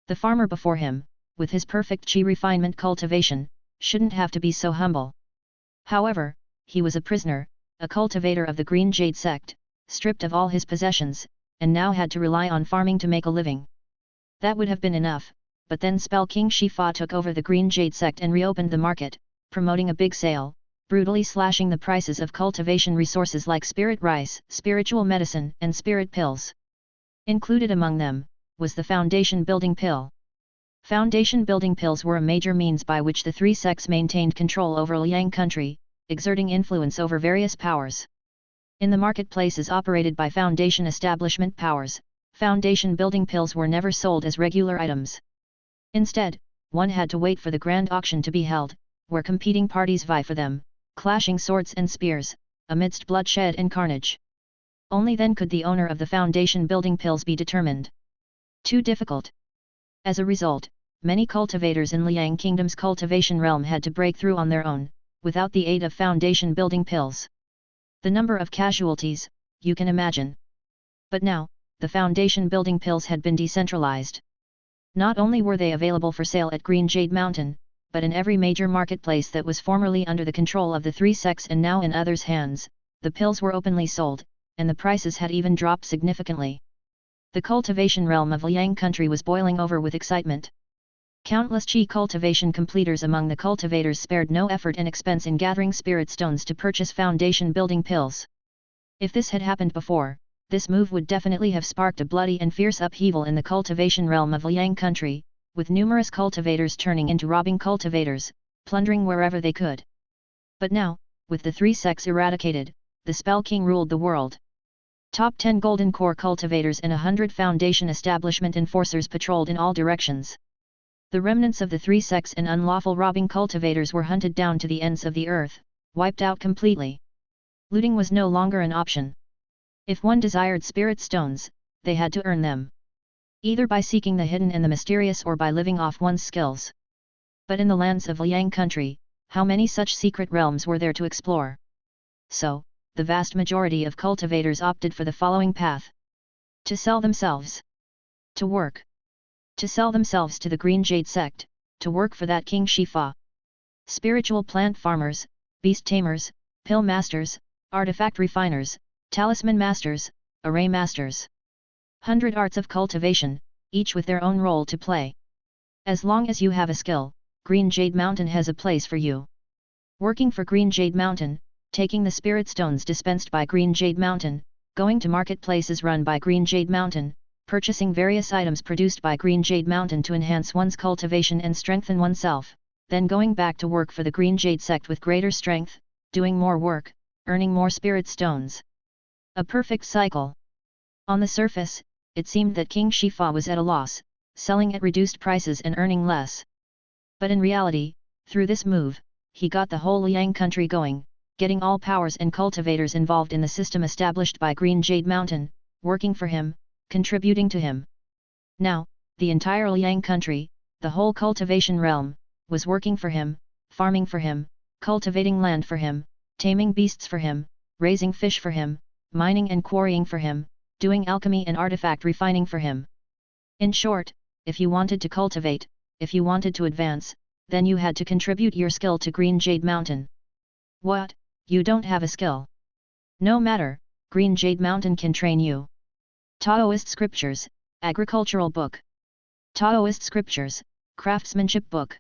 The farmer before him, with his perfect chi refinement cultivation, shouldn't have to be so humble. However, he was a prisoner, a cultivator of the Green Jade sect, stripped of all his possessions, and now had to rely on farming to make a living. That would have been enough, but then Spell King Shifa took over the Green Jade sect and reopened the market, promoting a big sale, brutally slashing the prices of cultivation resources like spirit rice, spiritual medicine, and spirit pills. Included among them, was the foundation building pill. Foundation building pills were a major means by which the 3 sects maintained control over Liang country, exerting influence over various powers. In the marketplaces operated by foundation establishment powers, foundation building pills were never sold as regular items. Instead, one had to wait for the grand auction to be held, where competing parties vie for them, clashing swords and spears, amidst bloodshed and carnage. Only then could the owner of the foundation building pills be determined. Too difficult. As a result, many cultivators in Liang Kingdom's cultivation realm had to break through on their own, without the aid of foundation building pills. The number of casualties, you can imagine. But now, the foundation building pills had been decentralized. Not only were they available for sale at Green Jade Mountain, but in every major marketplace that was formerly under the control of the 3 sects and now in others' hands, the pills were openly sold, and the prices had even dropped significantly. The cultivation realm of Liang country was boiling over with excitement. Countless chi cultivation completers among the cultivators spared no effort and expense in gathering spirit stones to purchase foundation building pills. If this had happened before, this move would definitely have sparked a bloody and fierce upheaval in the cultivation realm of Liang country, with numerous cultivators turning into robbing cultivators, plundering wherever they could. But now, with the 3 sects eradicated, the Spell King ruled the world. Top 10 Golden Core cultivators and 100 foundation establishment enforcers patrolled in all directions. The remnants of the 3 sects and unlawful robbing cultivators were hunted down to the ends of the earth, wiped out completely. Looting was no longer an option. If one desired spirit stones, they had to earn them. Either by seeking the hidden and the mysterious or by living off one's skills. But in the lands of Liang country, how many such secret realms were there to explore? So, the vast majority of cultivators opted for the following path. To sell themselves. To work. To sell themselves to the Green Jade sect, to work for that King Shifa. Spiritual plant farmers, beast tamers, pill masters, artifact refiners, talisman masters, array masters. 100 Arts of Cultivation, each with their own role to play. As long as you have a skill, Green Jade Mountain has a place for you. Working for Green Jade Mountain, taking the spirit stones dispensed by Green Jade Mountain, going to marketplaces run by Green Jade Mountain, purchasing various items produced by Green Jade Mountain to enhance one's cultivation and strengthen oneself, then going back to work for the Green Jade sect with greater strength, doing more work, earning more spirit stones. A perfect cycle. On the surface, it seemed that King Shifa was at a loss, selling at reduced prices and earning less. But in reality, through this move, he got the whole Liang country going, getting all powers and cultivators involved in the system established by Green Jade Mountain, working for him, contributing to him. Now, the entire Liang country, the whole cultivation realm, was working for him, farming for him, cultivating land for him, taming beasts for him, raising fish for him, mining and quarrying for him, doing alchemy and artifact refining for him. In short, if you wanted to cultivate, if you wanted to advance, then you had to contribute your skill to Green Jade Mountain. What? You don't have a skill? No matter, Green Jade Mountain can train you. Taoist Scriptures, Agricultural Book. Taoist Scriptures, Craftsmanship Book.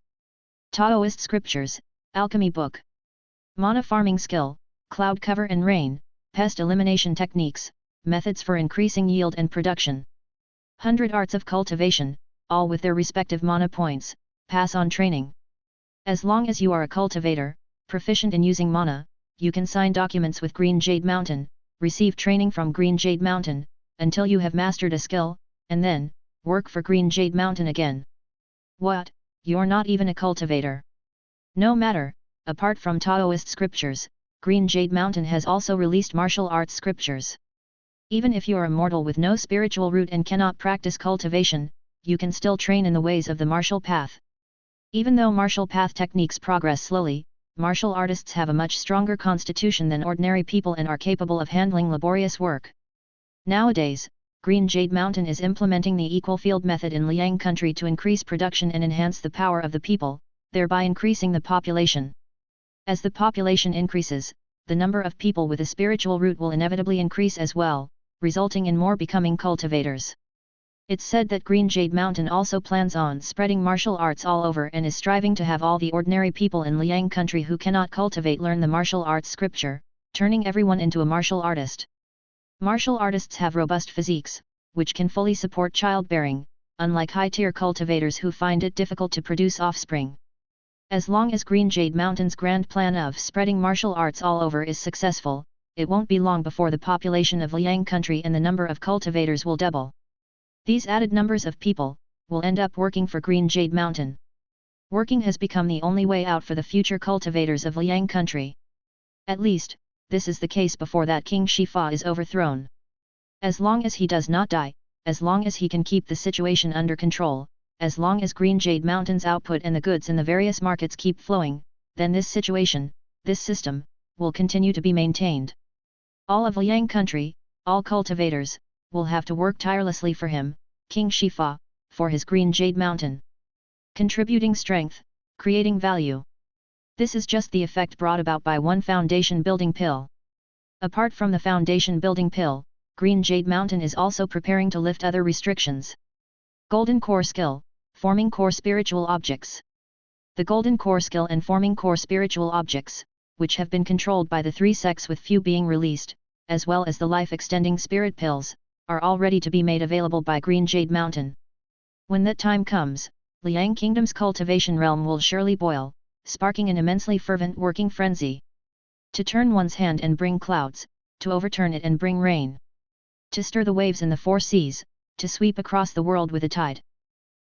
Taoist Scriptures, Alchemy Book. Mana Farming Skill, Cloud Cover and Rain, Pest Elimination Techniques, Methods for Increasing Yield and Production. 100 Arts of Cultivation, all with their respective mana points, pass on training. As long as you are a cultivator, proficient in using mana, you can sign documents with Green Jade Mountain, receive training from Green Jade Mountain, until you have mastered a skill, and then, work for Green Jade Mountain again. What? You're not even a cultivator? No matter, apart from Taoist scriptures, Green Jade Mountain has also released martial arts scriptures. Even if you are a mortal with no spiritual root and cannot practice cultivation, you can still train in the ways of the martial path. Even though martial path techniques progress slowly, martial artists have a much stronger constitution than ordinary people and are capable of handling laborious work. Nowadays, Green Jade Mountain is implementing the equal field method in Liang country to increase production and enhance the power of the people, thereby increasing the population. As the population increases, the number of people with a spiritual root will inevitably increase as well, resulting in more becoming cultivators. It's said that Green Jade Mountain also plans on spreading martial arts all over and is striving to have all the ordinary people in Liang country who cannot cultivate learn the martial arts scripture, turning everyone into a martial artist. Martial artists have robust physiques, which can fully support childbearing, unlike high-tier cultivators who find it difficult to produce offspring. As long as Green Jade Mountain's grand plan of spreading martial arts all over is successful, it won't be long before the population of Liang country and the number of cultivators will double. These added numbers of people will end up working for Green Jade Mountain. Working has become the only way out for the future cultivators of Liang country. At least, this is the case before that King Shifa is overthrown. As long as he does not die, as long as he can keep the situation under control, as long as Green Jade Mountain's output and the goods in the various markets keep flowing, then this situation, this system, will continue to be maintained. All of Liang country, all cultivators, will have to work tirelessly for him, King Shifa, for his Green Jade Mountain. Contributing strength, creating value. This is just the effect brought about by one foundation building pill. Apart from the foundation building pill, Green Jade Mountain is also preparing to lift other restrictions. Golden Core Skill, Forming Core Spiritual Objects. The Golden Core Skill and Forming Core Spiritual Objects, which have been controlled by the three sects with few being released, as well as the life-extending spirit pills, are all ready to be made available by Green Jade Mountain. When that time comes, Liang Kingdom's cultivation realm will surely boil, sparking an immensely fervent working frenzy. To turn one's hand and bring clouds, to overturn it and bring rain. To stir the waves in the four seas, to sweep across the world with a tide.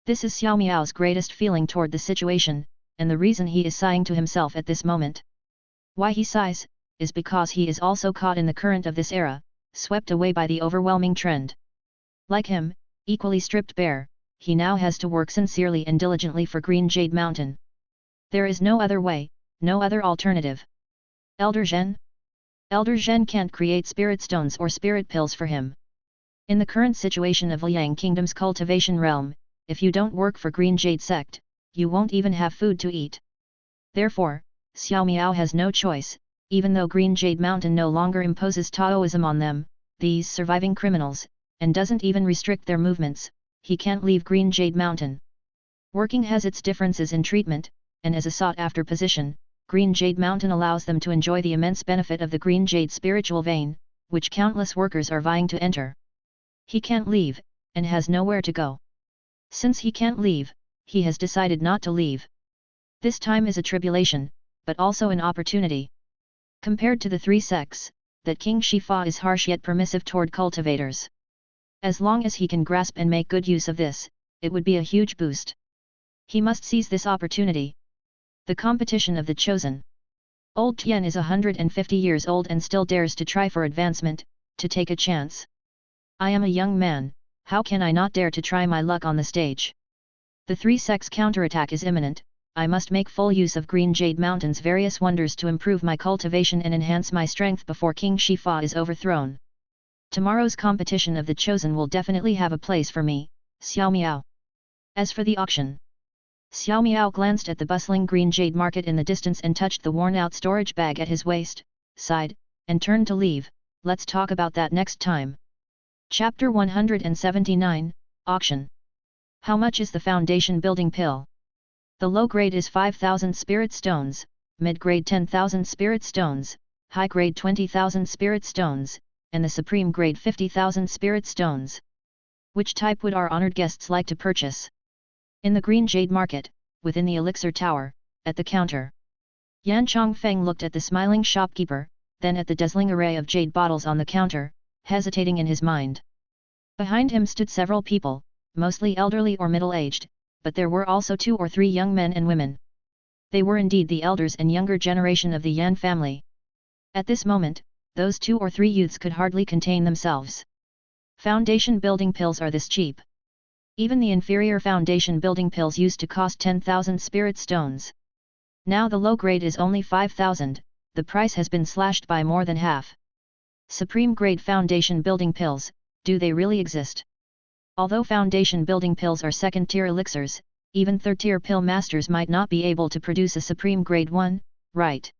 This is Xiao Miao's greatest feeling toward the situation, and the reason he is sighing to himself at this moment. Why he sighs, is because he is also caught in the current of this era, swept away by the overwhelming trend. Like him, equally stripped bare, he now has to work sincerely and diligently for Green Jade Mountain. There is no other way, no other alternative. Elder Zhen? Elder Zhen can't create spirit stones or spirit pills for him. In the current situation of Liang Kingdom's cultivation realm, if you don't work for Green Jade sect, you won't even have food to eat. Therefore, Xiao Miao has no choice. Even though Green Jade Mountain no longer imposes Taoism on them, these surviving criminals, and doesn't even restrict their movements, he can't leave Green Jade Mountain. Working has its differences in treatment, and as a sought-after position, Green Jade Mountain allows them to enjoy the immense benefit of the Green Jade spiritual vein, which countless workers are vying to enter. He can't leave, and has nowhere to go. Since he can't leave, he has decided not to leave. This time is a tribulation, but also an opportunity. Compared to the three sects, that King Shifa is harsh yet permissive toward cultivators. As long as he can grasp and make good use of this, it would be a huge boost. He must seize this opportunity. The competition of the chosen. Old Tian is 150 years old and still dares to try for advancement, to take a chance. I am a young man, how can I not dare to try my luck on the stage? The three sects counterattack is imminent, I must make full use of Green Jade Mountain's various wonders to improve my cultivation and enhance my strength before King Shifa is overthrown. Tomorrow's competition of the chosen will definitely have a place for me, Xiao Miao. As for the auction, Xiao Miao glanced at the bustling Green Jade market in the distance and touched the worn-out storage bag at his waist, sighed, and turned to leave. Let's talk about that next time. Chapter 179, Auction. How much is the foundation building pill? The low grade is 5,000 spirit stones, mid grade 10,000 spirit stones, high grade 20,000 spirit stones, and the supreme grade 50,000 spirit stones. Which type would our honored guests like to purchase? In the Green Jade Market, within the Elixir Tower, at the counter. Yan Chongfeng looked at the smiling shopkeeper, then at the dazzling array of jade bottles on the counter, hesitating in his mind. Behind him stood several people, mostly elderly or middle-aged, but there were also 2 or 3 young men and women. They were indeed the elders and younger generation of the Yan family. At this moment, those 2 or 3 youths could hardly contain themselves. Foundation building pills are this cheap. Even the inferior foundation building pills used to cost 10,000 spirit stones. Now the low grade is only 5,000, the price has been slashed by more than half. Supreme grade foundation building pills, do they really exist? Although foundation building pills are second-tier elixirs, even third-tier pill masters might not be able to produce a supreme grade one, right?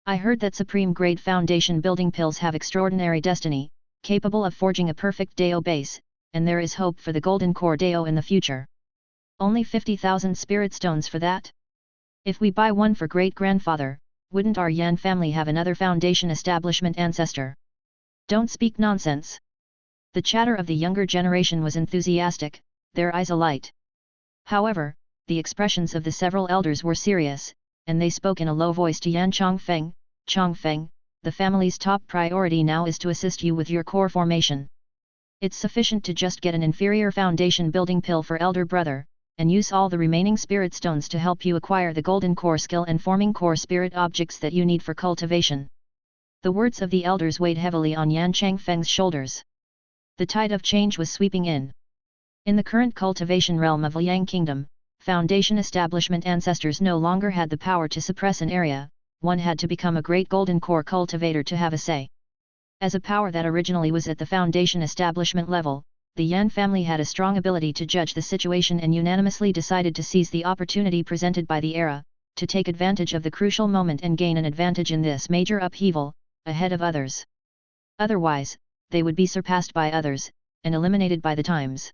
I heard that supreme grade foundation building pills have extraordinary destiny, capable of forging a perfect Dao base, and there is hope for the golden core Dao in the future. Only 50,000 spirit stones for that? If we buy one for great-grandfather, wouldn't our Yan family have another foundation establishment ancestor? Don't speak nonsense. The chatter of the younger generation was enthusiastic, their eyes alight. However, the expressions of the several elders were serious, and they spoke in a low voice to Yan Chongfeng. Chongfeng, the family's top priority now is to assist you with your core formation. It's sufficient to just get an inferior foundation building pill for elder brother, and use all the remaining spirit stones to help you acquire the golden core skill and forming core spirit objects that you need for cultivation. The words of the elders weighed heavily on Yan Changfeng's shoulders. The tide of change was sweeping in. In the current cultivation realm of Liang Kingdom, foundation establishment ancestors no longer had the power to suppress an area, one had to become a great golden core cultivator to have a say. As a power that originally was at the foundation establishment level, the Yan family had a strong ability to judge the situation and unanimously decided to seize the opportunity presented by the era, to take advantage of the crucial moment and gain an advantage in this major upheaval, ahead of others. Otherwise, they would be surpassed by others, and eliminated by the times.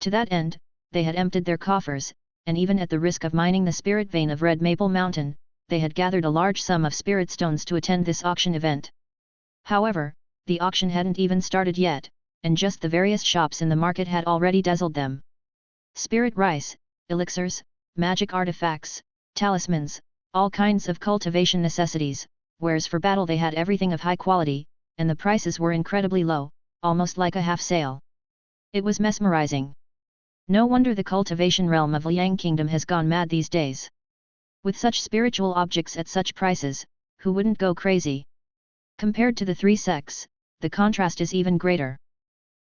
To that end, they had emptied their coffers, and even at the risk of mining the spirit vein of Red Maple Mountain, they had gathered a large sum of spirit stones to attend this auction event. However, the auction hadn't even started yet, and just the various shops in the market had already dazzled them. Spirit rice, elixirs, magic artifacts, talismans, all kinds of cultivation necessities, wares for battle, they had everything of high quality, and the prices were incredibly low, almost like a half sale. It was mesmerizing. No wonder the cultivation realm of Liang Kingdom has gone mad these days. With such spiritual objects at such prices, who wouldn't go crazy? Compared to the three sects, the contrast is even greater.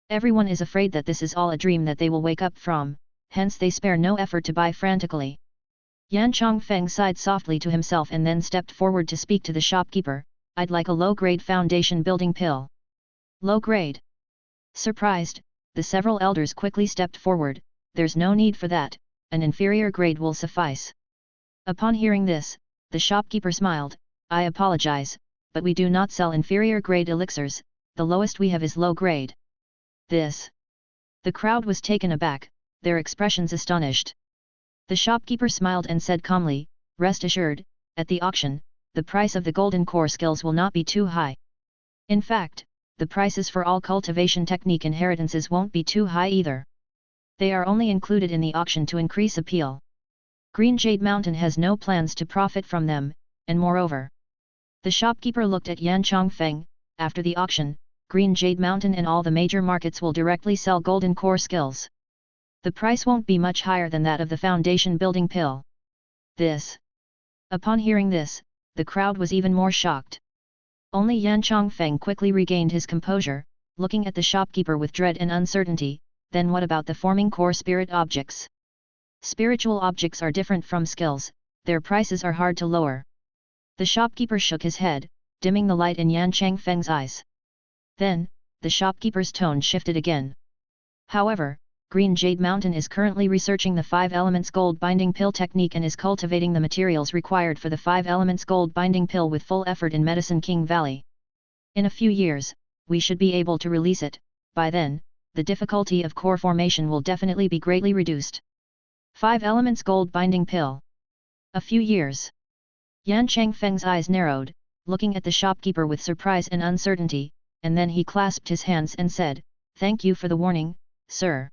Everyone is afraid that this is all a dream that they will wake up from, hence they spare no effort to buy frantically. Yan Chongfeng sighed softly to himself and then stepped forward to speak to the shopkeeper. I'd like a low-grade foundation building pill. Low grade? Surprised, the several elders quickly stepped forward. There's no need for that, an inferior grade will suffice. Upon hearing this, the shopkeeper smiled. I apologize, but we do not sell inferior grade elixirs, the lowest we have is low grade. This. The crowd was taken aback, their expressions astonished. The shopkeeper smiled and said calmly, rest assured, at the auction, the price of the golden core skills will not be too high. In fact, the prices for all cultivation technique inheritances won't be too high either. They are only included in the auction to increase appeal. Green Jade Mountain has no plans to profit from them, and moreover, The shopkeeper looked at Yan Chongfeng. After the auction, Green Jade Mountain and all the major markets will directly sell golden core skills. The price won't be much higher than that of the foundation building pill. This. Upon hearing this, the crowd was even more shocked. Only Yan Chongfeng quickly regained his composure, looking at the shopkeeper with dread and uncertainty. Then what about the forming core spirit objects? Spiritual objects are different from skills, their prices are hard to lower. The shopkeeper shook his head, dimming the light in Yan Chongfeng's eyes. Then, the shopkeeper's tone shifted again. However, Green Jade Mountain is currently researching the 5 elements gold binding pill technique and is cultivating the materials required for the 5 elements gold binding pill with full effort in Medicine King Valley. In a few years, we should be able to release it. By then, the difficulty of core formation will definitely be greatly reduced. 5 elements gold binding pill. A few years. Yan Chongfeng's eyes narrowed, looking at the shopkeeper with surprise and uncertainty, and then he clasped his hands and said, "Thank you for the warning, sir."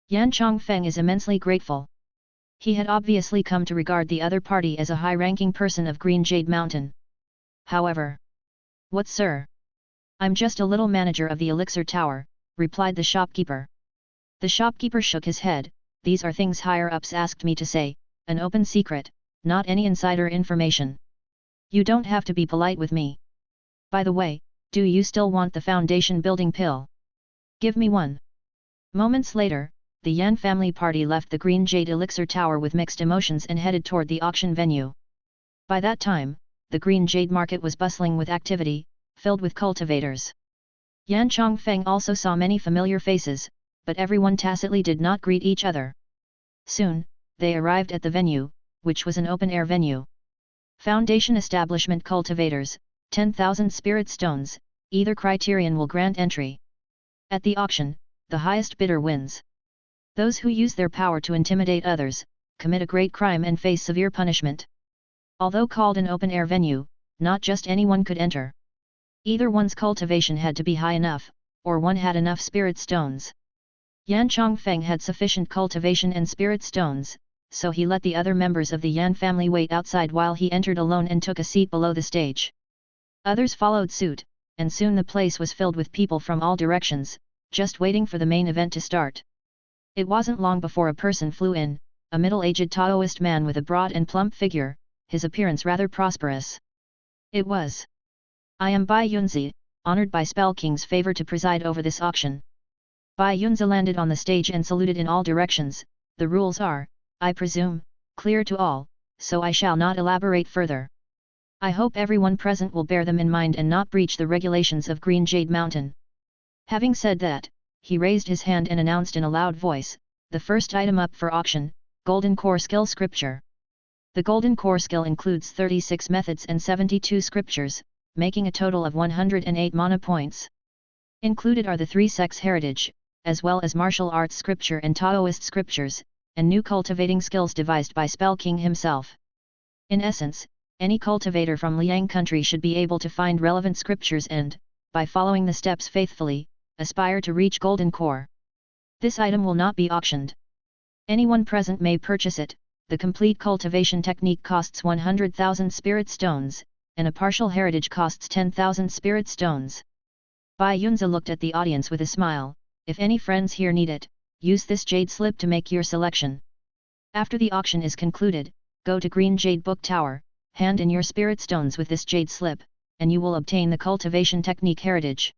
Yan Chongfeng is immensely grateful. He had obviously come to regard the other party as a high-ranking person of Green Jade Mountain. However, "What, sir? I'm just a little manager of the Elixir Tower," replied the shopkeeper. The shopkeeper shook his head. "These are things higher-ups asked me to say, an open secret, not any insider information. You don't have to be polite with me. By the way, do you still want the foundation building pill? Give me one." Moments later, the Yan family party left the Green Jade Elixir Tower with mixed emotions and headed toward the auction venue. By that time, the Green Jade market was bustling with activity, filled with cultivators. Yan Chongfeng also saw many familiar faces, but everyone tacitly did not greet each other. Soon, they arrived at the venue, which was an open-air venue. Foundation Establishment Cultivators, 10,000 Spirit Stones, either criterion will grant entry. At the auction, the highest bidder wins. Those who use their power to intimidate others, commit a great crime and face severe punishment. Although called an open-air venue, not just anyone could enter. Either one's cultivation had to be high enough, or one had enough spirit stones. Yan Chongfeng had sufficient cultivation and spirit stones, so he let the other members of the Yan family wait outside while he entered alone and took a seat below the stage. Others followed suit, and soon the place was filled with people from all directions, just waiting for the main event to start. It wasn't long before a person flew in, a middle-aged Taoist man with a broad and plump figure, his appearance rather prosperous. It was. "I am Bai Yunzi, honored by Spell King's favor to preside over this auction." Bai Yunzi landed on the stage and saluted in all directions. "The rules are, I presume, clear to all, so I shall not elaborate further. I hope everyone present will bear them in mind and not breach the regulations of Green Jade Mountain." Having said that, he raised his hand and announced in a loud voice, "The first item up for auction, Golden Core Skill Scripture." The Golden Core Skill includes 36 methods and 72 scriptures, making a total of 108 mana points. Included are the 3 sex heritage, as well as martial arts scripture and Taoist scriptures, and new cultivating skills devised by Spell King himself. In essence, any cultivator from Liang country should be able to find relevant scriptures and, by following the steps faithfully, aspire to reach Golden Core. This item will not be auctioned. Anyone present may purchase it. The complete cultivation technique costs 100,000 spirit stones, and a partial heritage costs 10,000 spirit stones. Bai Yunzi looked at the audience with a smile. "If any friends here need it, use this jade slip to make your selection. After the auction is concluded, go to Green Jade Book Tower, hand in your spirit stones with this jade slip, and you will obtain the cultivation technique heritage."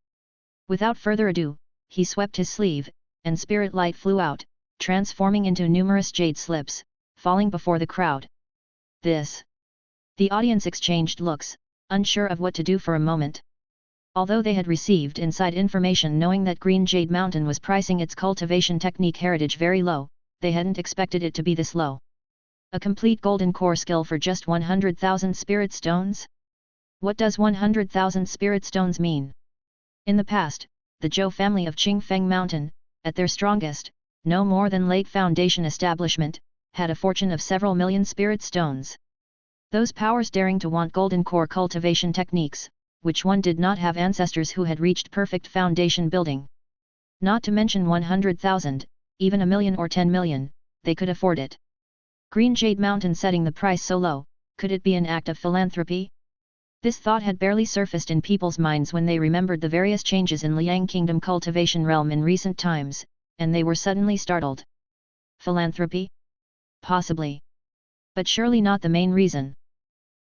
Without further ado, he swept his sleeve, and spirit light flew out, transforming into numerous jade slips, falling before the crowd. This. The audience exchanged looks, unsure of what to do for a moment. Although they had received inside information knowing that Green Jade Mountain was pricing its cultivation technique heritage very low, they hadn't expected it to be this low. A complete golden core skill for just 100,000 spirit stones? What does 100,000 spirit stones mean? In the past, the Zhou family of Qingfeng Mountain, at their strongest, no more than late foundation establishment, had a fortune of several million spirit stones. Those powers daring to want golden core cultivation techniques, which one did not have ancestors who had reached perfect foundation building. Not to mention 100,000, even a million or 10 million, they could afford it. Green Jade Mountain setting the price so low, could it be an act of philanthropy? This thought had barely surfaced in people's minds when they remembered the various changes in Liang Kingdom cultivation realm in recent times, and they were suddenly startled. Philanthropy? Possibly. But surely not the main reason.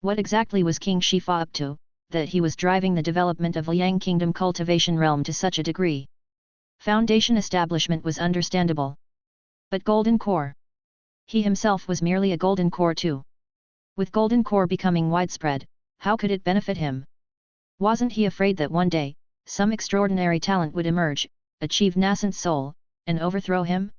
What exactly was King Shifa up to, that he was driving the development of Liang Kingdom cultivation realm to such a degree? Foundation establishment was understandable. But golden core? He himself was merely a golden core too. With golden core becoming widespread, how could it benefit him? Wasn't he afraid that one day, some extraordinary talent would emerge, achieve nascent soul, and overthrow him?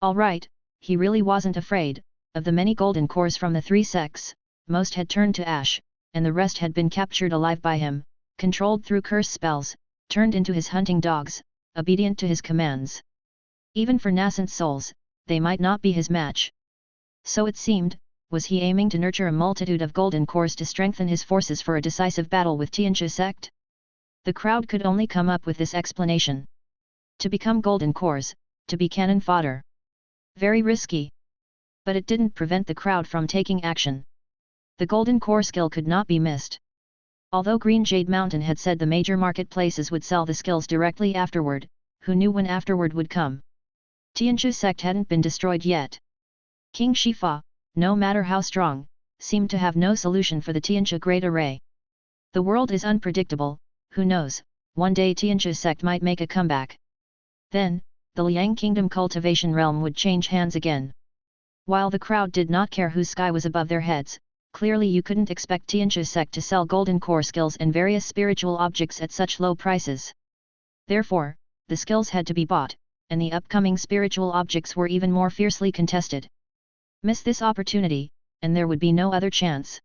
All right, he really wasn't afraid. Of the many golden cores from the 3 sects, most had turned to ash, and the rest had been captured alive by him, controlled through curse spells, turned into his hunting dogs, obedient to his commands. Even for nascent souls, they might not be his match. So it seemed, was he aiming to nurture a multitude of golden cores to strengthen his forces for a decisive battle with Tianxia sect? The crowd could only come up with this explanation. To become golden cores, to be cannon fodder. Very risky. But it didn't prevent the crowd from taking action. The golden core skill could not be missed. Although Green Jade Mountain had said the major marketplaces would sell the skills directly afterward, who knew when afterward would come? Tianxia sect hadn't been destroyed yet. King Shifa, no matter how strong, seemed to have no solution for the Tianxia Great Array. The world is unpredictable, who knows, one day Tianxia sect might make a comeback. Then, the Liang Kingdom cultivation realm would change hands again. While the crowd did not care whose sky was above their heads, clearly you couldn't expect Tianxia sect to sell golden core skills and various spiritual objects at such low prices. Therefore, the skills had to be bought, and the upcoming spiritual objects were even more fiercely contested. Miss this opportunity, and there would be no other chance.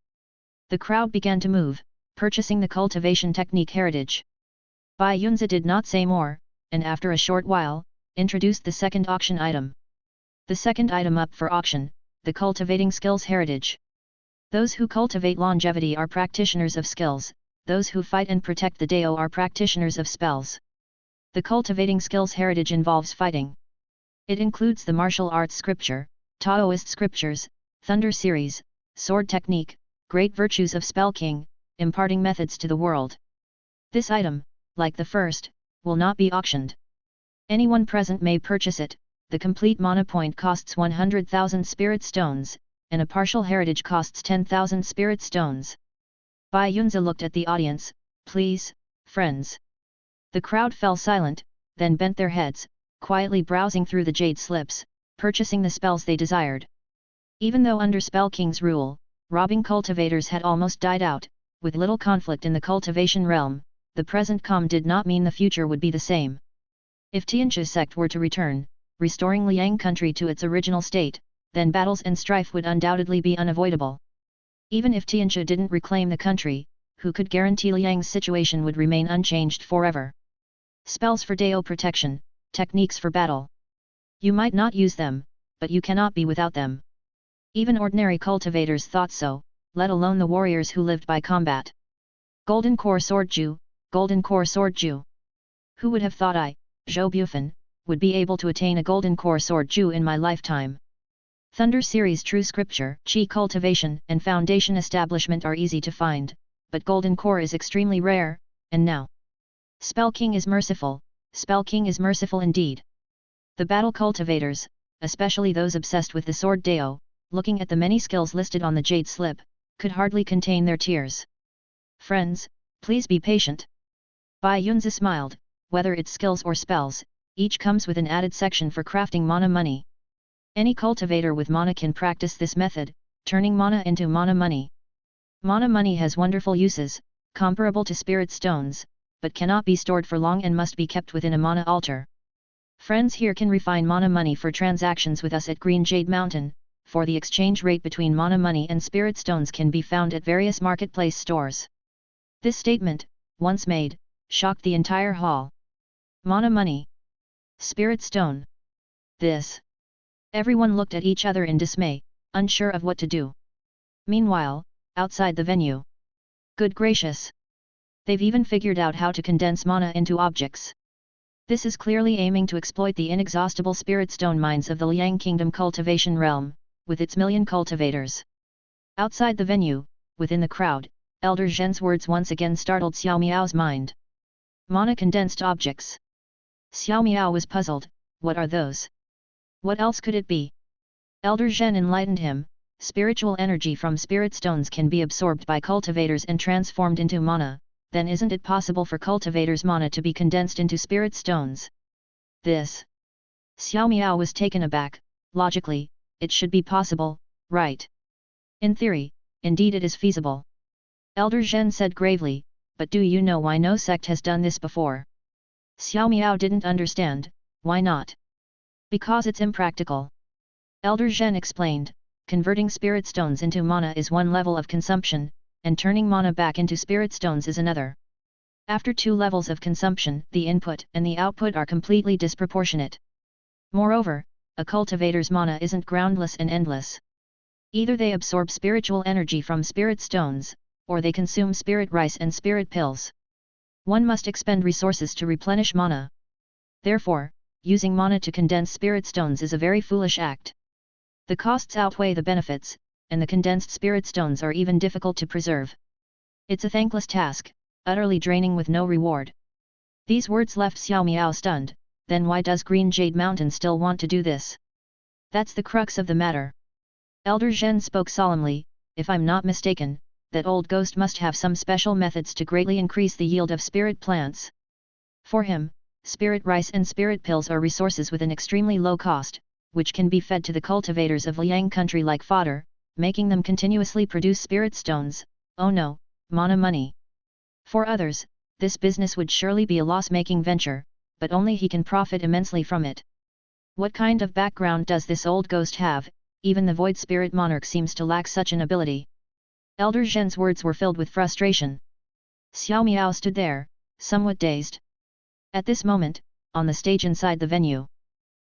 The crowd began to move, purchasing the cultivation technique heritage. Bai Yunzi did not say more, and after a short while, introduced the second auction item. The second item up for auction, the cultivating skills heritage. Those who cultivate longevity are practitioners of skills, those who fight and protect the Dao are practitioners of spells. The cultivating skills heritage involves fighting. It includes the martial arts scripture, Taoist scriptures, Thunder series, sword technique, great virtues of Spell King, imparting methods to the world. This item, like the first, will not be auctioned. Anyone present may purchase it. The complete mana point costs 100,000 spirit stones, and a partial heritage costs 10,000 spirit stones. Bai Yunzi looked at the audience. Please, friends. The crowd fell silent, then bent their heads, quietly browsing through the jade slips, purchasing the spells they desired. Even though under Spell King's rule, robbing cultivators had almost died out, with little conflict in the cultivation realm, the present calm did not mean the future would be the same. If Tianxia sect were to return, restoring Liang country to its original state, then battles and strife would undoubtedly be unavoidable. Even if Tianxia didn't reclaim the country, who could guarantee Liang's situation would remain unchanged forever? Spells for Dao protection, techniques for battle. You might not use them, but you cannot be without them. Even ordinary cultivators thought so, let alone the warriors who lived by combat. Golden Core Sword Ju, Golden Core Sword Ju. Who would have thought I, Zhou Bufan, would be able to attain a Golden Core Sword Ju in my lifetime? Thunder series True Scripture, Qi cultivation and foundation establishment are easy to find, but Golden Core is extremely rare, and now. Spell King is merciful, Spell King is merciful indeed. The battle cultivators, especially those obsessed with the sword Dao, looking at the many skills listed on the jade slip, could hardly contain their tears. Friends, please be patient. Bai Yunzi smiled. Whether it's skills or spells, each comes with an added section for crafting mana money. Any cultivator with mana can practice this method, turning mana into mana money. Mana money has wonderful uses, comparable to spirit stones, but cannot be stored for long and must be kept within a mana altar. Friends here can refine mana money for transactions with us at Green Jade Mountain, for the exchange rate between mana money and spirit stones can be found at various marketplace stores. This statement, once made, shocked the entire hall. Mana money. Spirit stone. This. Everyone looked at each other in dismay, unsure of what to do. Meanwhile, outside the venue. Good gracious! They've even figured out how to condense mana into objects. This is clearly aiming to exploit the inexhaustible spirit stone mines of the Liang Kingdom cultivation realm, with its million cultivators. Outside the venue, within the crowd, Elder Zhen's words once again startled Xiao Miao's mind. Mana condensed objects. Xiao Miao was puzzled, what are those? What else could it be? Elder Zhen enlightened him, spiritual energy from spirit stones can be absorbed by cultivators and transformed into mana, then isn't it possible for cultivators' mana to be condensed into spirit stones? This. Xiao Miao was taken aback, logically, it should be possible, right? In theory, indeed it is feasible. Elder Zhen said gravely, but do you know why no sect has done this before? Xiao Miao didn't understand, why not? Because it's impractical. Elder Zhen explained, converting spirit stones into mana is one level of consumption, and turning mana back into spirit stones is another. After two levels of consumption, the input and the output are completely disproportionate. Moreover, a cultivator's mana isn't groundless and endless. Either they absorb spiritual energy from spirit stones, or they consume spirit rice and spirit pills. One must expend resources to replenish mana. Therefore, using mana to condense spirit stones is a very foolish act. The costs outweigh the benefits, and the condensed spirit stones are even difficult to preserve. It's a thankless task, utterly draining with no reward. These words left Xiao Miao stunned. Then why does Green Jade Mountain still want to do this? That's the crux of the matter. Elder Zhen spoke solemnly, if I'm not mistaken, that old ghost must have some special methods to greatly increase the yield of spirit plants. For him, spirit rice and spirit pills are resources with an extremely low cost, which can be fed to the cultivators of Liang country like fodder, making them continuously produce spirit stones, oh no, mana money. For others, this business would surely be a loss-making venture, but only he can profit immensely from it. What kind of background does this old ghost have? Even the void spirit monarch seems to lack such an ability. Elder Zhen's words were filled with frustration. Xiao Miao stood there, somewhat dazed. At this moment, on the stage inside the venue,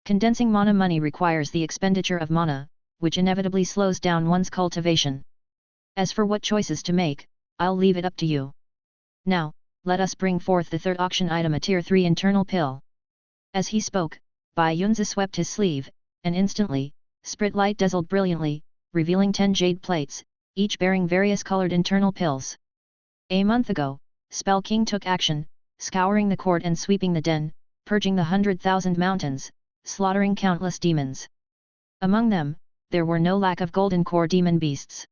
condensing mana money requires the expenditure of mana, which inevitably slows down one's cultivation. As for what choices to make, I'll leave it up to you. Now, let us bring forth the third auction item, a Tier 3 internal pill. As he spoke, Bai Yunzi swept his sleeve, and instantly, sprit light dazzled brilliantly, revealing 10 jade plates, each bearing various colored internal pills. A month ago, Spell King took action, scouring the court and sweeping the den, purging the 100,000 mountains, slaughtering countless demons. Among them, there were no lack of golden core demon beasts.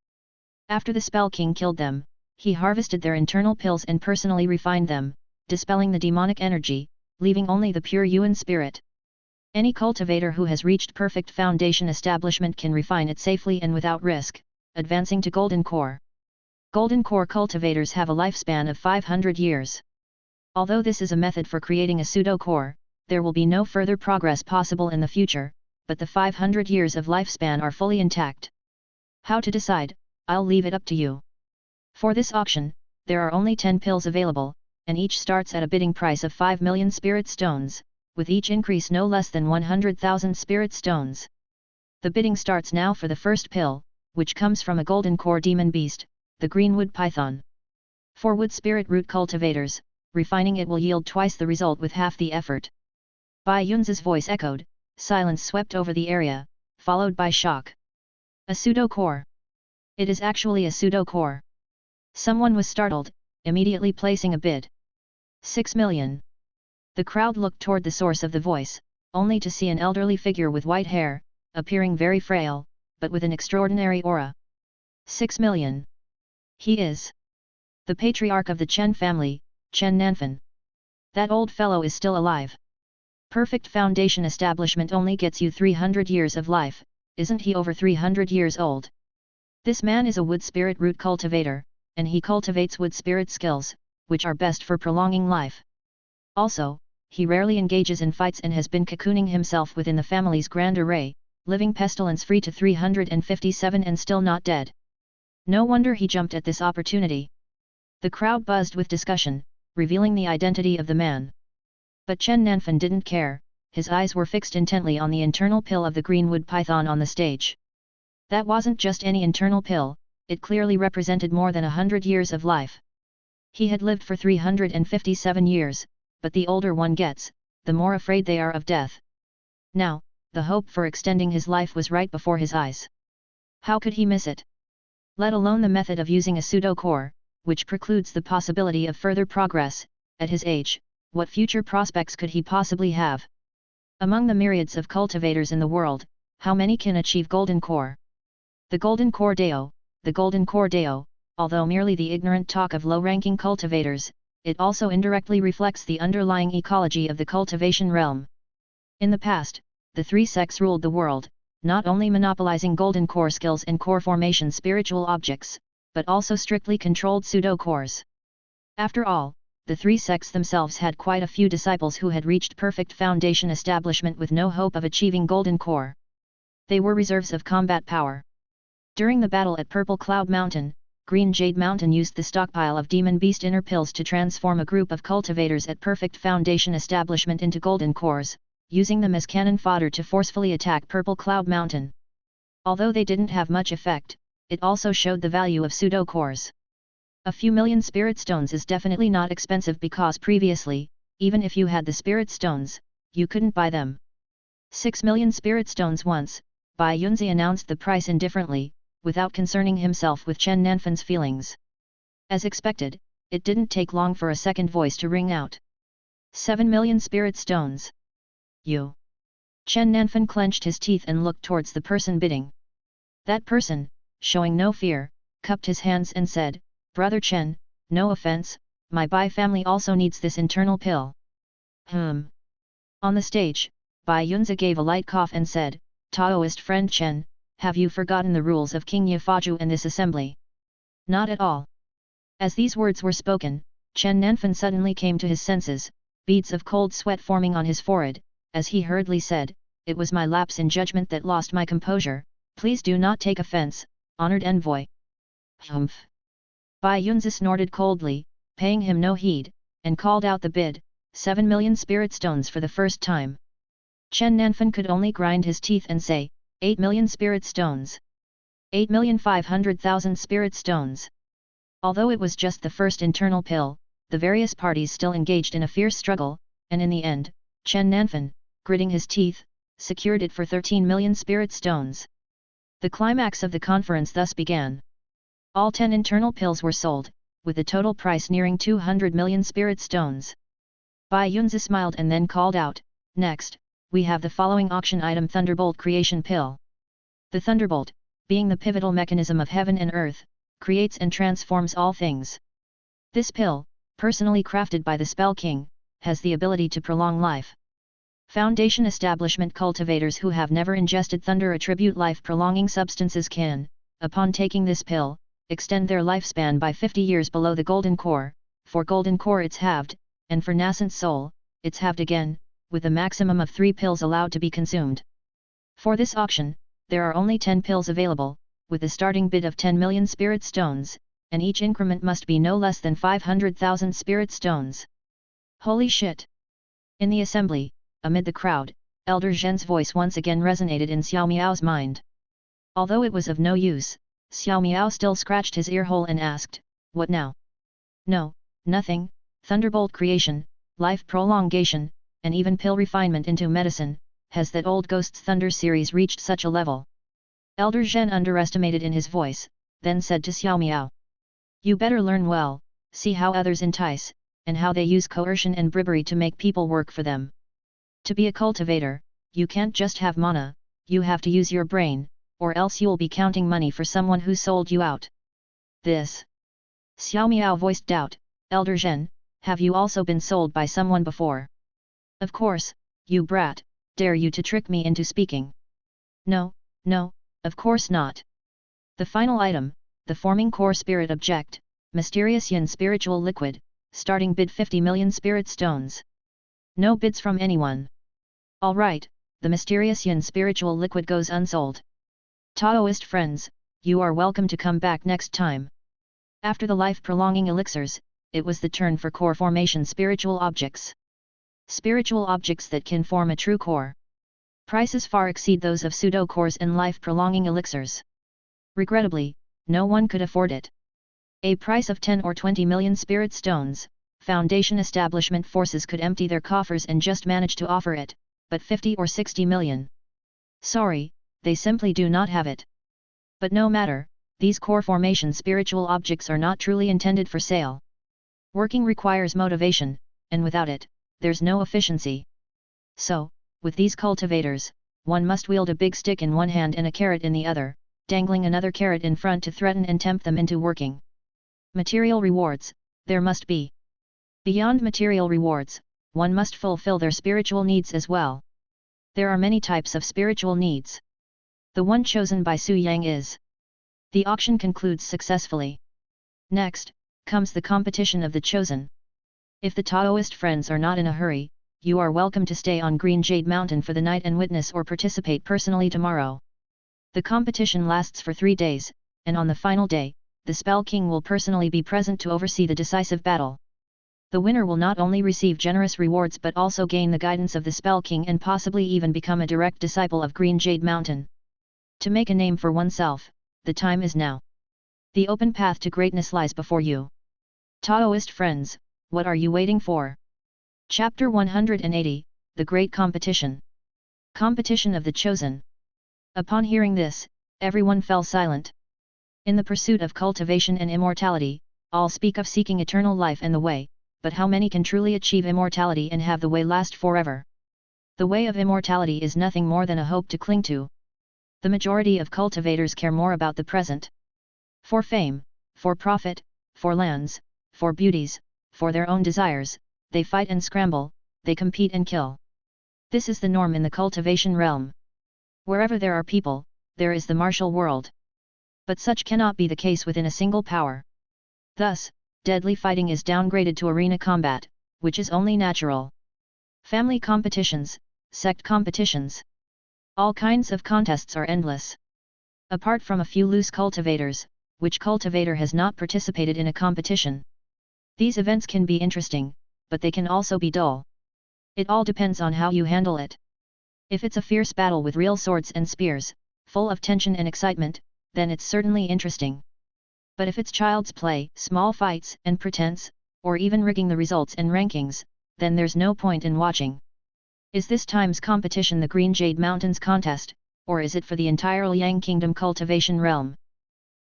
After the Spell King killed them, he harvested their internal pills and personally refined them, dispelling the demonic energy, leaving only the pure Yuan spirit. Any cultivator who has reached perfect foundation establishment can refine it safely and without risk, advancing to golden core. Golden core cultivators have a lifespan of 500 years. Although this is a method for creating a pseudo-core, there will be no further progress possible in the future, but the 500 years of lifespan are fully intact. How to decide, I'll leave it up to you. For this auction, there are only 10 pills available, and each starts at a bidding price of 5 million spirit stones, with each increase no less than 100,000 spirit stones. The bidding starts now for the first pill, which comes from a golden core demon beast, the greenwood python. For wood spirit root cultivators, refining it will yield twice the result with half the effort. Bai Yunzi's voice echoed, silence swept over the area, followed by shock. A pseudo-core. It is actually a pseudo-core. Someone was startled, immediately placing a bid. 6 million. The crowd looked toward the source of the voice, only to see an elderly figure with white hair, appearing very frail, but with an extraordinary aura. 6 million. He is the patriarch of the Chen family, Chen Nanfan. That old fellow is still alive. Perfect foundation establishment only gets you 300 years of life, isn't he over 300 years old? This man is a wood spirit root cultivator, and he cultivates wood spirit skills, which are best for prolonging life. Also, he rarely engages in fights and has been cocooning himself within the family's grand array, living pestilence-free to 357 and still not dead. No wonder he jumped at this opportunity. The crowd buzzed with discussion, revealing the identity of the man. But Chen Nanfan didn't care, his eyes were fixed intently on the internal pill of the greenwood python on the stage. That wasn't just any internal pill, it clearly represented more than 100 years of life. He had lived for 357 years, but the older one gets, the more afraid they are of death. Now, the hope for extending his life was right before his eyes. How could he miss it? Let alone the method of using a pseudo-core, which precludes the possibility of further progress. At his age, what future prospects could he possibly have? Among the myriads of cultivators in the world, how many can achieve Golden Core? The Golden Core Deo, the Golden Core Deo, although merely the ignorant talk of low-ranking cultivators, it also indirectly reflects the underlying ecology of the cultivation realm. In the past, the three sects ruled the world, not only monopolizing Golden Core skills and core formation spiritual objects, but also strictly controlled pseudo-cores. After all, the three sects themselves had quite a few disciples who had reached perfect foundation establishment with no hope of achieving Golden Core. They were reserves of combat power. During the battle at Purple Cloud Mountain, Green Jade Mountain used the stockpile of Demon Beast inner pills to transform a group of cultivators at perfect foundation establishment into Golden Cores, using them as cannon fodder to forcefully attack Purple Cloud Mountain. Although they didn't have much effect, it also showed the value of pseudo-cores. A few million spirit stones is definitely not expensive because previously, even if you had the spirit stones, you couldn't buy them. 6 million spirit stones once, Bai Yunzi announced the price indifferently, without concerning himself with Chen Nanfan's feelings. As expected, it didn't take long for a second voice to ring out. 7 million spirit stones. You. Chen Nanfan clenched his teeth and looked towards the person bidding. That person, showing no fear, cupped his hands and said, "Brother Chen, no offense, my Bai family also needs this internal pill." On the stage, Bai Yunzi gave a light cough and said, "Taoist friend Chen, have you forgotten the rules of King Yafaju and this assembly?" "Not at all." As these words were spoken, Chen Nanfan suddenly came to his senses, beads of cold sweat forming on his forehead, as he hurriedly said, "It was my lapse in judgment that lost my composure, please do not take offense, honored envoy." Humph! Bai Yunzi snorted coldly, paying him no heed, and called out the bid, 7 million spirit stones for the first time. Chen Nanfan could only grind his teeth and say, 8 million spirit stones. 8,500,000 spirit stones. Although it was just the first internal pill, the various parties still engaged in a fierce struggle, and in the end, Chen Nanfan, gritting his teeth, secured it for 13 million spirit stones. The climax of the conference thus began. All 10 internal pills were sold, with the total price nearing 200 million spirit stones. Bai Yunzi smiled and then called out, "Next, we have the following auction item: Thunderbolt Creation Pill." The Thunderbolt, being the pivotal mechanism of heaven and earth, creates and transforms all things. This pill, personally crafted by the Spell King, has the ability to prolong life. Foundation establishment cultivators who have never ingested thunder attribute life-prolonging substances can, upon taking this pill, extend their lifespan by 50 years below the Golden Core. For Golden Core it's halved, and for Nascent Soul, it's halved again, with a maximum of 3 pills allowed to be consumed. For this auction, there are only 10 pills available, with a starting bid of 10 million spirit stones, and each increment must be no less than 500,000 spirit stones. Holy shit! In the assembly, amid the crowd, Elder Zhen's voice once again resonated in Xiao Miao's mind. Although it was of no use, Xiao Miao still scratched his earhole and asked, "What now?" "No, nothing. Thunderbolt creation, life prolongation, and even pill refinement into medicine. Has that old Ghost's Thunder series reached such a level?" Elder Zhen underestimated in his voice, then said to Xiao Miao, "You better learn well, see how others entice, and how they use coercion and bribery to make people work for them. To be a cultivator, you can't just have mana, you have to use your brain, or else you'll be counting money for someone who sold you out." This. Xiao Miao voiced doubt, "Elder Zhen, have you also been sold by someone before?" "Of course, you brat, dare you to trick me into speaking?" No, of course not." The final item, the forming core spirit object, mysterious yin spiritual liquid, starting bid 50 million spirit stones. No bids from anyone. Alright, the mysterious yin spiritual liquid goes unsold. Taoist friends, you are welcome to come back next time. After the life-prolonging elixirs, it was the turn for core formation spiritual objects. Spiritual objects that can form a true core. Prices far exceed those of pseudo-cores and life-prolonging elixirs. Regrettably, no one could afford it. A price of 10 or 20 million spirit stones, Foundation establishment forces could empty their coffers and just manage to offer it, but 50 or 60 million. Sorry, they simply do not have it. But no matter, these core formation spiritual objects are not truly intended for sale. Working requires motivation, and without it, there's no efficiency. So, with these cultivators, one must wield a big stick in one hand and a carrot in the other, dangling another carrot in front to threaten and tempt them into working. Material rewards, there must be. Beyond material rewards, one must fulfill their spiritual needs as well. There are many types of spiritual needs. The one chosen by Su Yang is. The auction concludes successfully. Next, comes the competition of the chosen. If the Taoist friends are not in a hurry, you are welcome to stay on Green Jade Mountain for the night and witness or participate personally tomorrow. The competition lasts for 3 days, and on the final day, the Spell King will personally be present to oversee the decisive battle. The winner will not only receive generous rewards but also gain the guidance of the Spell King and possibly even become a direct disciple of Green Jade Mountain. To make a name for oneself, the time is now. The open path to greatness lies before you. Taoist friends, what are you waiting for? Chapter 180, The Great Competition. Competition of the Chosen. Upon hearing this, everyone fell silent. In the pursuit of cultivation and immortality, all speak of seeking eternal life and the way, but how many can truly achieve immortality and have the way last forever? The way of immortality is nothing more than a hope to cling to. The majority of cultivators care more about the present. For fame, for profit, for lands, for beauties, for their own desires, they fight and scramble, they compete and kill. This is the norm in the cultivation realm. Wherever there are people, there is the martial world. But such cannot be the case within a single power. Thus, deadly fighting is downgraded to arena combat, which is only natural. Family competitions, sect competitions. All kinds of contests are endless. Apart from a few loose cultivators, which cultivator has not participated in a competition? These events can be interesting, but they can also be dull. It all depends on how you handle it. If it's a fierce battle with real swords and spears, full of tension and excitement, then it's certainly interesting. But if it's child's play, small fights and pretense, or even rigging the results and rankings, then there's no point in watching. Is this time's competition the Green Jade Mountains contest, or is it for the entire Liang Kingdom cultivation realm?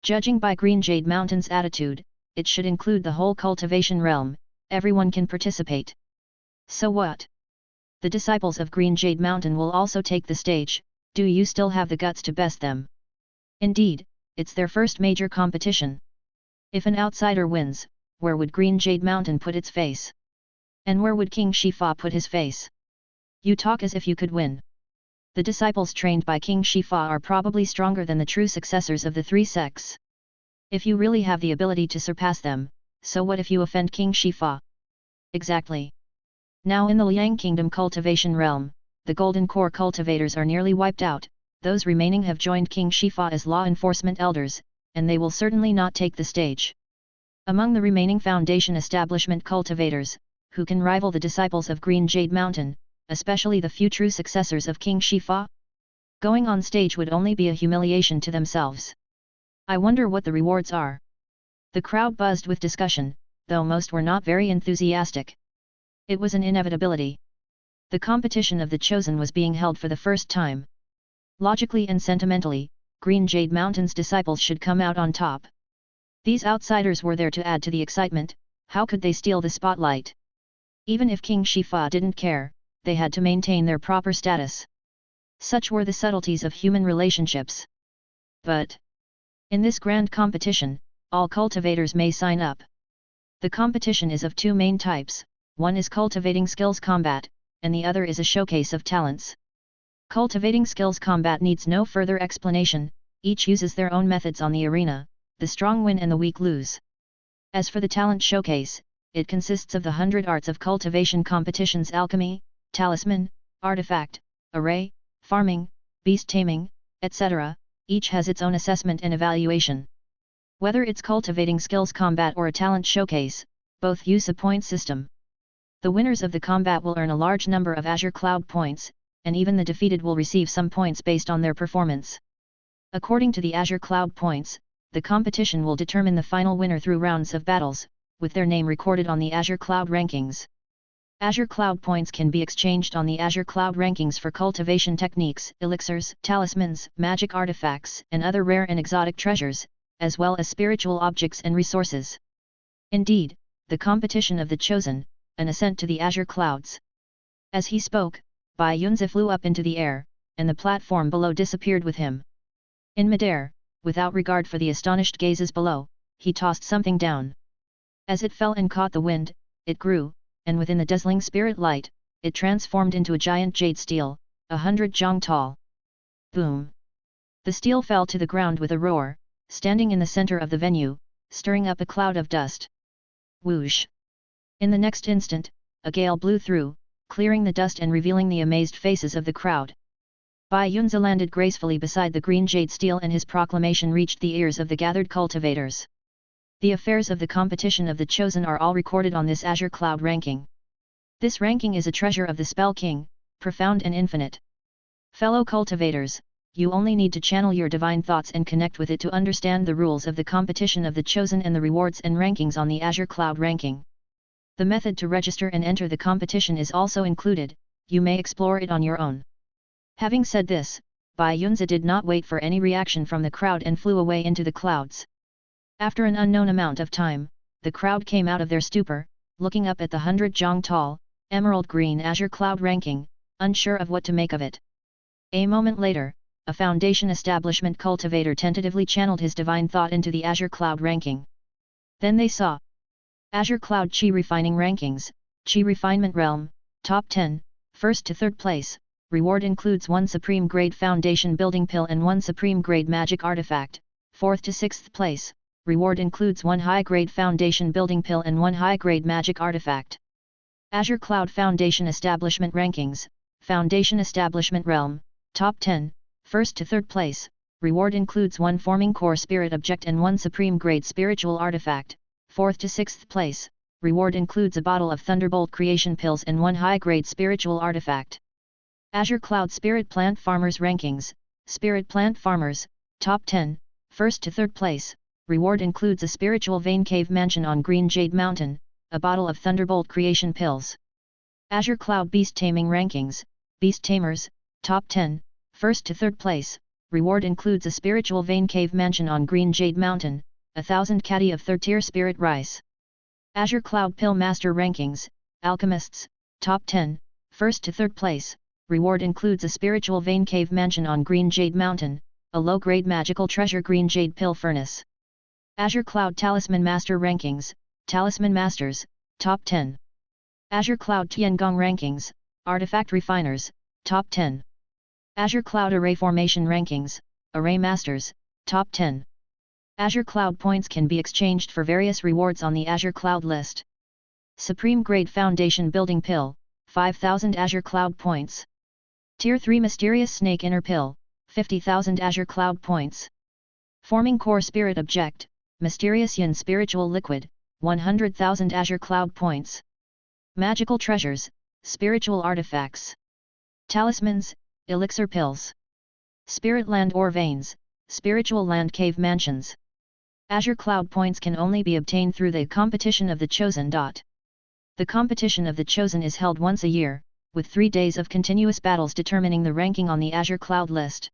Judging by Green Jade Mountains' attitude, it should include the whole cultivation realm, everyone can participate. So what? The disciples of Green Jade Mountain will also take the stage, do you still have the guts to best them? Indeed, it's their first major competition. If an outsider wins, where would Green Jade Mountain put its face? And where would King Shifa put his face? You talk as if you could win. The disciples trained by King Shifa are probably stronger than the true successors of the 3 sects. If you really have the ability to surpass them, so what if you offend King Shifa? Exactly. Now in the Liang Kingdom cultivation realm, the Golden Core cultivators are nearly wiped out, those remaining have joined King Shifa as law enforcement elders, and they will certainly not take the stage. Among the remaining Foundation establishment cultivators, who can rival the disciples of Green Jade Mountain, especially the few true successors of King Shifa? Going on stage would only be a humiliation to themselves. I wonder what the rewards are. The crowd buzzed with discussion, though most were not very enthusiastic. It was an inevitability. The competition of the chosen was being held for the first time. Logically and sentimentally, Green Jade Mountain's disciples should come out on top. These outsiders were there to add to the excitement, how could they steal the spotlight? Even if King Shifa didn't care, they had to maintain their proper status. Such were the subtleties of human relationships. But in this grand competition, all cultivators may sign up. The competition is of 2 main types, one is cultivating skills combat, and the other is a showcase of talents. Cultivating skills combat needs no further explanation, each uses their own methods on the arena, the strong win and the weak lose. As for the talent showcase, it consists of the 100 Arts of Cultivation competitions: alchemy, talisman, artifact, array, farming, beast taming, etc., each has its own assessment and evaluation. Whether it's cultivating skills combat or a talent showcase, both use a point system. The winners of the combat will earn a large number of Azure Cloud points, and even the defeated will receive some points based on their performance. According to the Azure Cloud points, the competition will determine the final winner through rounds of battles, with their name recorded on the Azure Cloud rankings. Azure Cloud points can be exchanged on the Azure Cloud rankings for cultivation techniques, elixirs, talismans, magic artifacts, and other rare and exotic treasures, as well as spiritual objects and resources. Indeed, the competition of the chosen, an ascent to the azure clouds. As he spoke, Bai Yunzi flew up into the air, and the platform below disappeared with him. In midair, without regard for the astonished gazes below, he tossed something down. As it fell and caught the wind, it grew, and within the dazzling spirit light, it transformed into a giant jade steel, 100 jong tall. Boom! The steel fell to the ground with a roar, standing in the center of the venue, stirring up a cloud of dust. Whoosh! In the next instant, a gale blew through, clearing the dust and revealing the amazed faces of the crowd. Bai Yunzi landed gracefully beside the green jade steel, and his proclamation reached the ears of the gathered cultivators. The affairs of the competition of the chosen are all recorded on this azure cloud ranking. This ranking is a treasure of the Spell King, profound and infinite. Fellow cultivators, you only need to channel your divine thoughts and connect with it to understand the rules of the competition of the chosen and the rewards and rankings on the azure cloud ranking. The method to register and enter the competition is also included, you may explore it on your own. Having said this, Bai Yunzi did not wait for any reaction from the crowd and flew away into the clouds. After an unknown amount of time, the crowd came out of their stupor, looking up at the 100 jong tall, emerald green azure cloud ranking, unsure of what to make of it. A moment later, a Foundation establishment cultivator tentatively channeled his divine thought into the azure cloud ranking. Then they saw Azure Cloud Chi Refining Rankings, Chi Refinement Realm, Top 10, 1st to 3rd place, reward includes 1 Supreme Grade Foundation Building Pill and 1 Supreme Grade Magic Artifact, 4th to 6th place, reward includes 1 High Grade Foundation Building Pill and 1 High Grade Magic Artifact. Azure Cloud Foundation Establishment Rankings, Foundation Establishment Realm, Top 10, 1st to 3rd place, reward includes 1 Forming Core Spirit Object and 1 Supreme Grade Spiritual Artifact, 4th to 6th place, reward includes a bottle of Thunderbolt Creation Pills and 1 High Grade Spiritual Artifact. Azure Cloud Spirit Plant Farmers Rankings, Spirit Plant Farmers, Top 10, 1st to 3rd place, reward includes a Spiritual Vein Cave Mansion on Green Jade Mountain, a bottle of Thunderbolt Creation Pills. Azure Cloud Beast Taming Rankings, Beast Tamers, Top 10, 1st to 3rd place, reward includes a Spiritual Vein Cave Mansion on Green Jade Mountain, 1,000 caddy of 3rd tier Spirit Rice. Azure Cloud Pill Master Rankings, Alchemists, Top 10, 1st to 3rd place, reward includes a Spiritual Vein Cave Mansion on Green Jade Mountain, a low-grade magical treasure Green Jade Pill Furnace. Azure Cloud Talisman Master Rankings, Talisman Masters, Top 10. Azure Cloud Tiangong Rankings, Artifact Refiners, Top 10. Azure Cloud Array Formation Rankings, Array Masters, Top 10. Azure Cloud points can be exchanged for various rewards on the Azure Cloud list. Supreme Grade Foundation Building Pill, 5,000 Azure Cloud points. Tier 3 Mysterious Snake Inner Pill, 50,000 Azure Cloud points. Forming Core Spirit Object, Mysterious Yin Spiritual Liquid, 100,000 Azure Cloud points. Magical Treasures, Spiritual Artifacts. Talismans, Elixir Pills. Spirit Land Ore Veins, Spiritual Land Cave Mansions. Azure Cloud points can only be obtained through the competition of the chosen. The competition of the chosen is held once a year, with 3 days of continuous battles determining the ranking on the Azure Cloud list.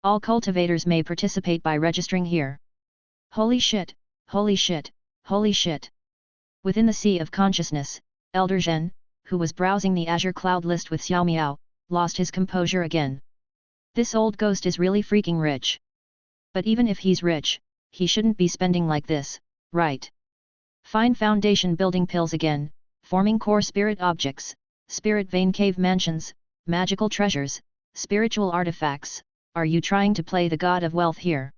All cultivators may participate by registering here. Holy shit, holy shit, holy shit. Within the sea of consciousness, Elder Zhen, who was browsing the Azure Cloud list with Xiao Miao, lost his composure again. This old ghost is really freaking rich. But even if he's rich, he shouldn't be spending like this, right? Fine Foundation Building Pills again, Forming Core Spirit Objects, Spirit Vein Cave Mansions, Magical Treasures, Spiritual Artifacts, are you trying to play the god of wealth here?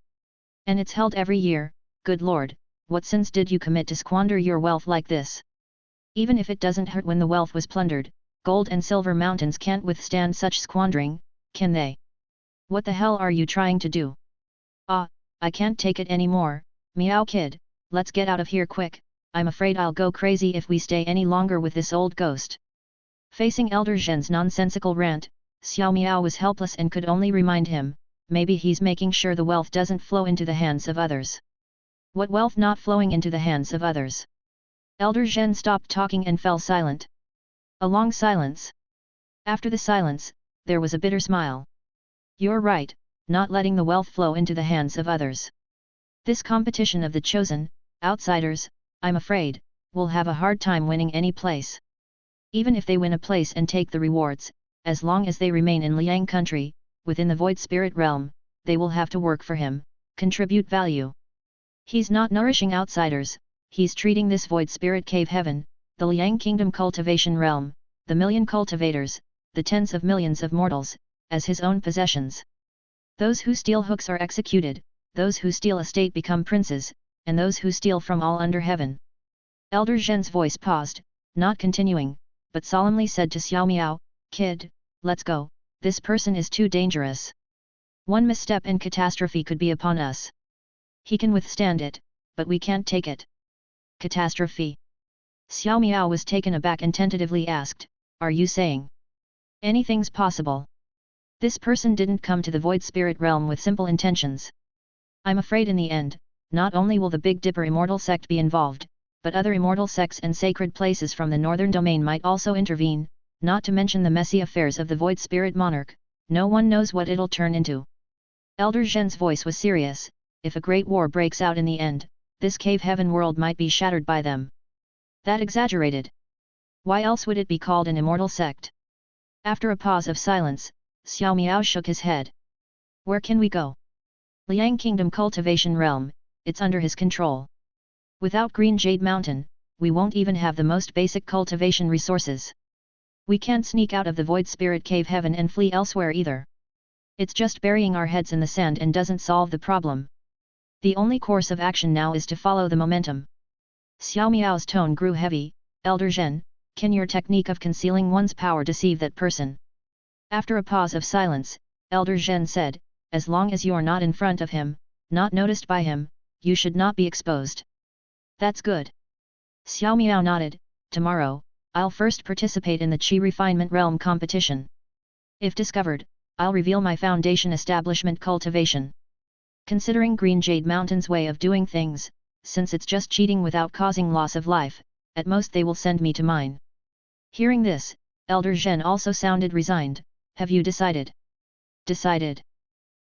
And it's held every year, good lord, what sins did you commit to squander your wealth like this? Even if it doesn't hurt when the wealth was plundered, gold and silver mountains can't withstand such squandering, can they? What the hell are you trying to do? Ah, I can't take it anymore, meow kid, let's get out of here quick, I'm afraid I'll go crazy if we stay any longer with this old ghost. Facing Elder Zhen's nonsensical rant, Xiao Miao was helpless and could only remind him, maybe he's making sure the wealth doesn't flow into the hands of others. What wealth not flowing into the hands of others? Elder Zhen stopped talking and fell silent. A long silence. After the silence, there was a bitter smile. You're right, not letting the wealth flow into the hands of others. This competition of the chosen, outsiders, I'm afraid, will have a hard time winning any place. Even if they win a place and take the rewards, as long as they remain in Liang country, within the void spirit realm, they will have to work for him, contribute value. He's not nourishing outsiders, he's treating this void spirit cave heaven, the Liang kingdom cultivation realm, the million cultivators, the tens of millions of mortals, as his own possessions. Those who steal hooks are executed, those who steal a state become princes, and those who steal from all under heaven. Elder Zhen's voice paused, not continuing, but solemnly said to Xiao Miao, "Kid, let's go, this person is too dangerous. One misstep and catastrophe could be upon us. He can withstand it, but we can't take it." Catastrophe? Xiao Miao was taken aback and tentatively asked, "Are you saying anything's possible?" This person didn't come to the void spirit realm with simple intentions. I'm afraid in the end, not only will the Big Dipper immortal sect be involved, but other immortal sects and sacred places from the northern domain might also intervene, not to mention the messy affairs of the void spirit monarch. No one knows what it'll turn into. Elder Zhen's voice was serious. If a great war breaks out in the end, this cave heaven world might be shattered by them. That exaggerated. Why else would it be called an immortal sect? After a pause of silence, Xiao Miao shook his head. Where can we go? Liang Kingdom Cultivation Realm, it's under his control. Without Green Jade Mountain, we won't even have the most basic cultivation resources. We can't sneak out of the Void Spirit Cave Heaven and flee elsewhere either. It's just burying our heads in the sand and doesn't solve the problem. The only course of action now is to follow the momentum. Xiao Miao's tone grew heavy. Elder Zhen, can your technique of concealing one's power deceive that person? After a pause of silence, Elder Zhen said, as long as you're not in front of him, not noticed by him, you should not be exposed. That's good. Xiao Miao nodded. Tomorrow, I'll first participate in the Qi Refinement Realm competition. If discovered, I'll reveal my Foundation Establishment Cultivation. Considering Green Jade Mountain's way of doing things, since it's just cheating without causing loss of life, at most they will send me to mine. Hearing this, Elder Zhen also sounded resigned. Have you decided? Decided.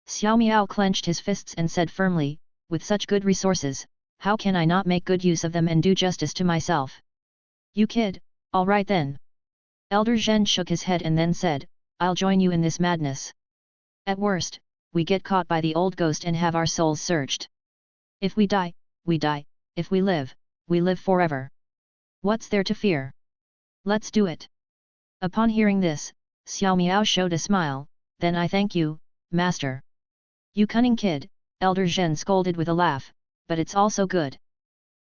Xiao Miao clenched his fists and said firmly, with such good resources, how can I not make good use of them and do justice to myself? You kid, all right then. Elder Zhen shook his head and then said, I'll join you in this madness. At worst, we get caught by the old ghost and have our souls searched. If we die, we die, if we live forever. What's there to fear? Let's do it. Upon hearing this, Xiao Miao showed a smile. Then I thank you, Master. You cunning kid, Elder Zhen scolded with a laugh, but it's also good.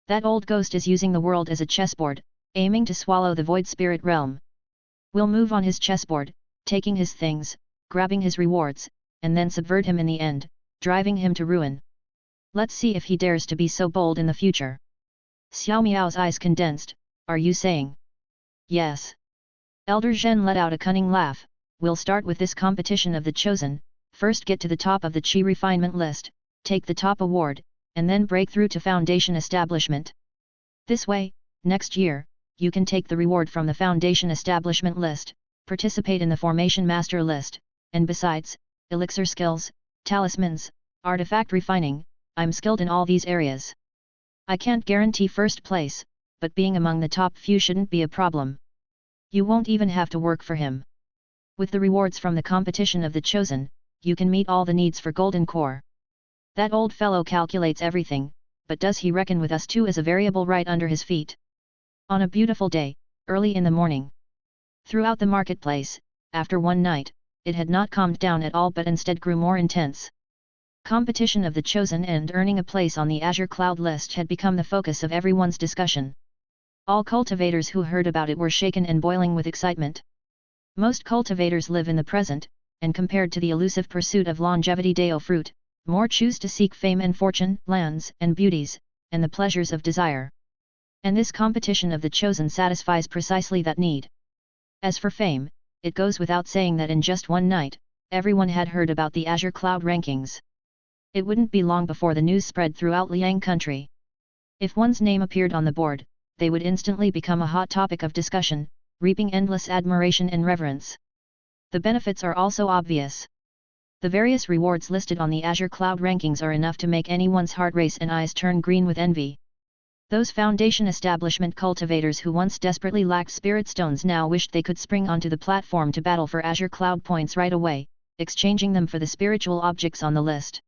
That old ghost is using the world as a chessboard, aiming to swallow the void spirit realm. We'll move on his chessboard, taking his things, grabbing his rewards, and then subvert him in the end, driving him to ruin. Let's see if he dares to be so bold in the future. Xiao Miao's eyes condensed. Are you saying? Yes. Elder Zhen let out a cunning laugh. We'll start with this competition of the chosen, first get to the top of the Qi refinement list, take the top award, and then break through to Foundation establishment. This way, next year, you can take the reward from the Foundation establishment list, participate in the Formation Master list, and besides, elixir skills, talismans, artifact refining, I'm skilled in all these areas. I can't guarantee first place, but being among the top few shouldn't be a problem. You won't even have to work for him. With the rewards from the competition of the chosen, you can meet all the needs for golden core. That old fellow calculates everything, but does he reckon with us too as a variable right under his feet? On a beautiful day, early in the morning. Throughout the marketplace, after one night, it had not calmed down at all but instead grew more intense. Competition of the chosen and earning a place on the Azure Cloud list had become the focus of everyone's discussion. All cultivators who heard about it were shaken and boiling with excitement. Most cultivators live in the present, and compared to the elusive pursuit of longevity Dao fruit, more choose to seek fame and fortune, lands and beauties, and the pleasures of desire. And this competition of the chosen satisfies precisely that need. As for fame, it goes without saying that in just one night, everyone had heard about the Azure Cloud rankings. It wouldn't be long before the news spread throughout Liang country. If one's name appeared on the board, they would instantly become a hot topic of discussion, reaping endless admiration and reverence. The benefits are also obvious. The various rewards listed on the Azure Cloud rankings are enough to make anyone's heart race and eyes turn green with envy. Those Foundation establishment cultivators who once desperately lacked spirit stones now wished they could spring onto the platform to battle for Azure Cloud points right away, exchanging them for the spiritual objects on the list.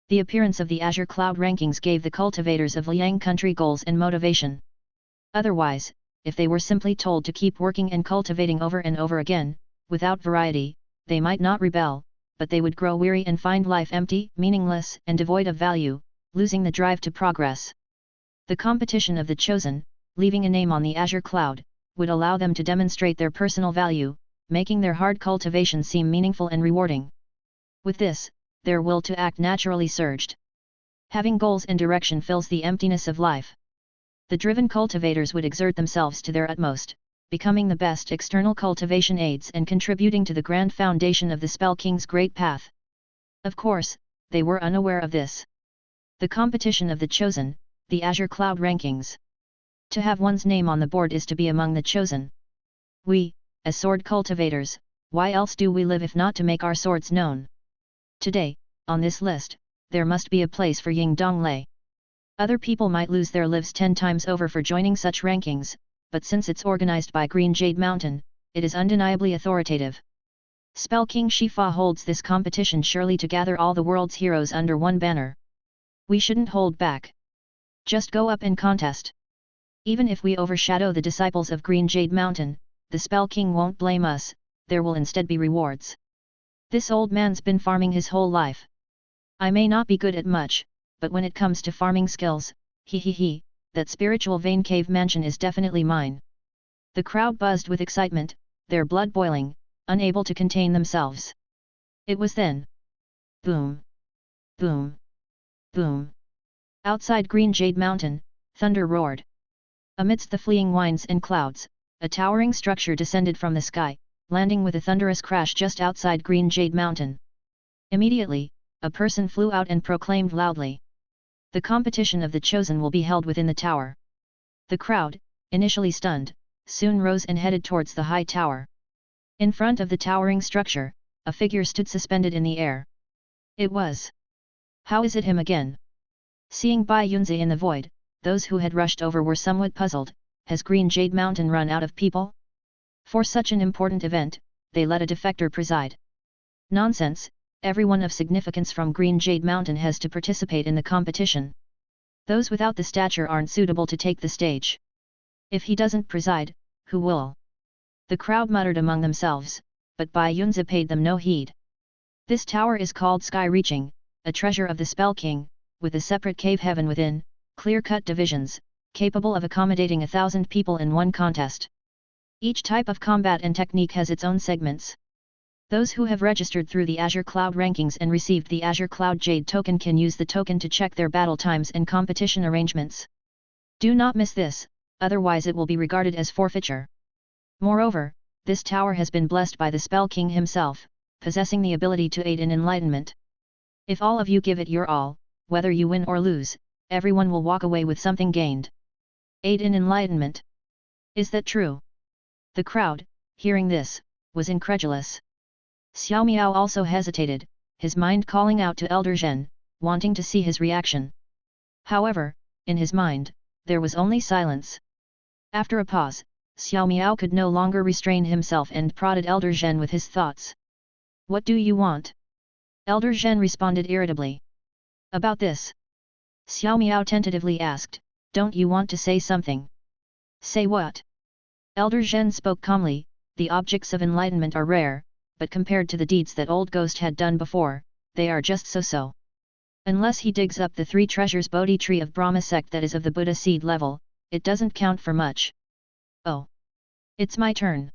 The appearance of the Azure Cloud rankings gave the cultivators of Liang country goals and motivation. Otherwise, if they were simply told to keep working and cultivating over and over again, without variety, they might not rebel, but they would grow weary and find life empty, meaningless, and devoid of value, losing the drive to progress. The competition of the chosen, leaving a name on the Azure Cloud, would allow them to demonstrate their personal value, making their hard cultivation seem meaningful and rewarding. With this, their will to act naturally surged. Having goals and direction fills the emptiness of life. The driven cultivators would exert themselves to their utmost, becoming the best external cultivation aids and contributing to the grand foundation of the Spell King's great path. Of course, they were unaware of this. The competition of the chosen, the Azure Cloud rankings. To have one's name on the board is to be among the chosen. We, as sword cultivators, why else do we live if not to make our swords known? Today, on this list, there must be a place for Ying Donglei. Other people might lose their lives 10 times over for joining such rankings, but since it's organized by Green Jade Mountain, it is undeniably authoritative. Spell King Shifa holds this competition surely to gather all the world's heroes under one banner. We shouldn't hold back. Just go up and contest. Even if we overshadow the disciples of Green Jade Mountain, the Spell King won't blame us, there will instead be rewards. This old man's been farming his whole life. I may not be good at much, but when it comes to farming skills, that spiritual vein cave mansion is definitely mine. The crowd buzzed with excitement, their blood boiling, unable to contain themselves. It was then. Boom! Boom! Boom! Outside Green Jade Mountain, thunder roared. Amidst the fleeing winds and clouds, a towering structure descended from the sky, landing with a thunderous crash just outside Green Jade Mountain. Immediately, a person flew out and proclaimed loudly. The competition of the chosen will be held within the tower. The crowd, initially stunned, soon rose and headed towards the high tower. In front of the towering structure, a figure stood suspended in the air. It was. How is it him again? Seeing Bai Yunzi in the void, those who had rushed over were somewhat puzzled. Has Green Jade Mountain run out of people? For such an important event, they let a defector preside. Nonsense, everyone of significance from Green Jade Mountain has to participate in the competition. Those without the stature aren't suitable to take the stage. If he doesn't preside, who will? The crowd muttered among themselves, but Bai Yunzi paid them no heed. This tower is called Sky Reaching, a treasure of the Spell King, with a separate cave heaven within, clear-cut divisions, capable of accommodating 1,000 people in one contest. Each type of combat and technique has its own segments. Those who have registered through the Azure Cloud rankings and received the Azure Cloud Jade token can use the token to check their battle times and competition arrangements. Do not miss this, otherwise it will be regarded as forfeiture. Moreover, this tower has been blessed by the Spell King himself, possessing the ability to aid in enlightenment. If all of you give it your all, whether you win or lose, everyone will walk away with something gained. Aid in enlightenment. Is that true? The crowd, hearing this, was incredulous. Xiao Miao also hesitated, his mind calling out to Elder Zhen, wanting to see his reaction. However, in his mind, there was only silence. After a pause, Xiao Miao could no longer restrain himself and prodded Elder Zhen with his thoughts. What do you want? Elder Zhen responded irritably. About this? Xiao Miao tentatively asked, don't you want to say something? Say what? Elder Zhen spoke calmly, the objects of enlightenment are rare, but compared to the deeds that old Ghost had done before, they are just so-so. Unless he digs up the 3 treasures Bodhi tree of Brahma sect that is of the Buddha seed level, it doesn't count for much. Oh. It's my turn.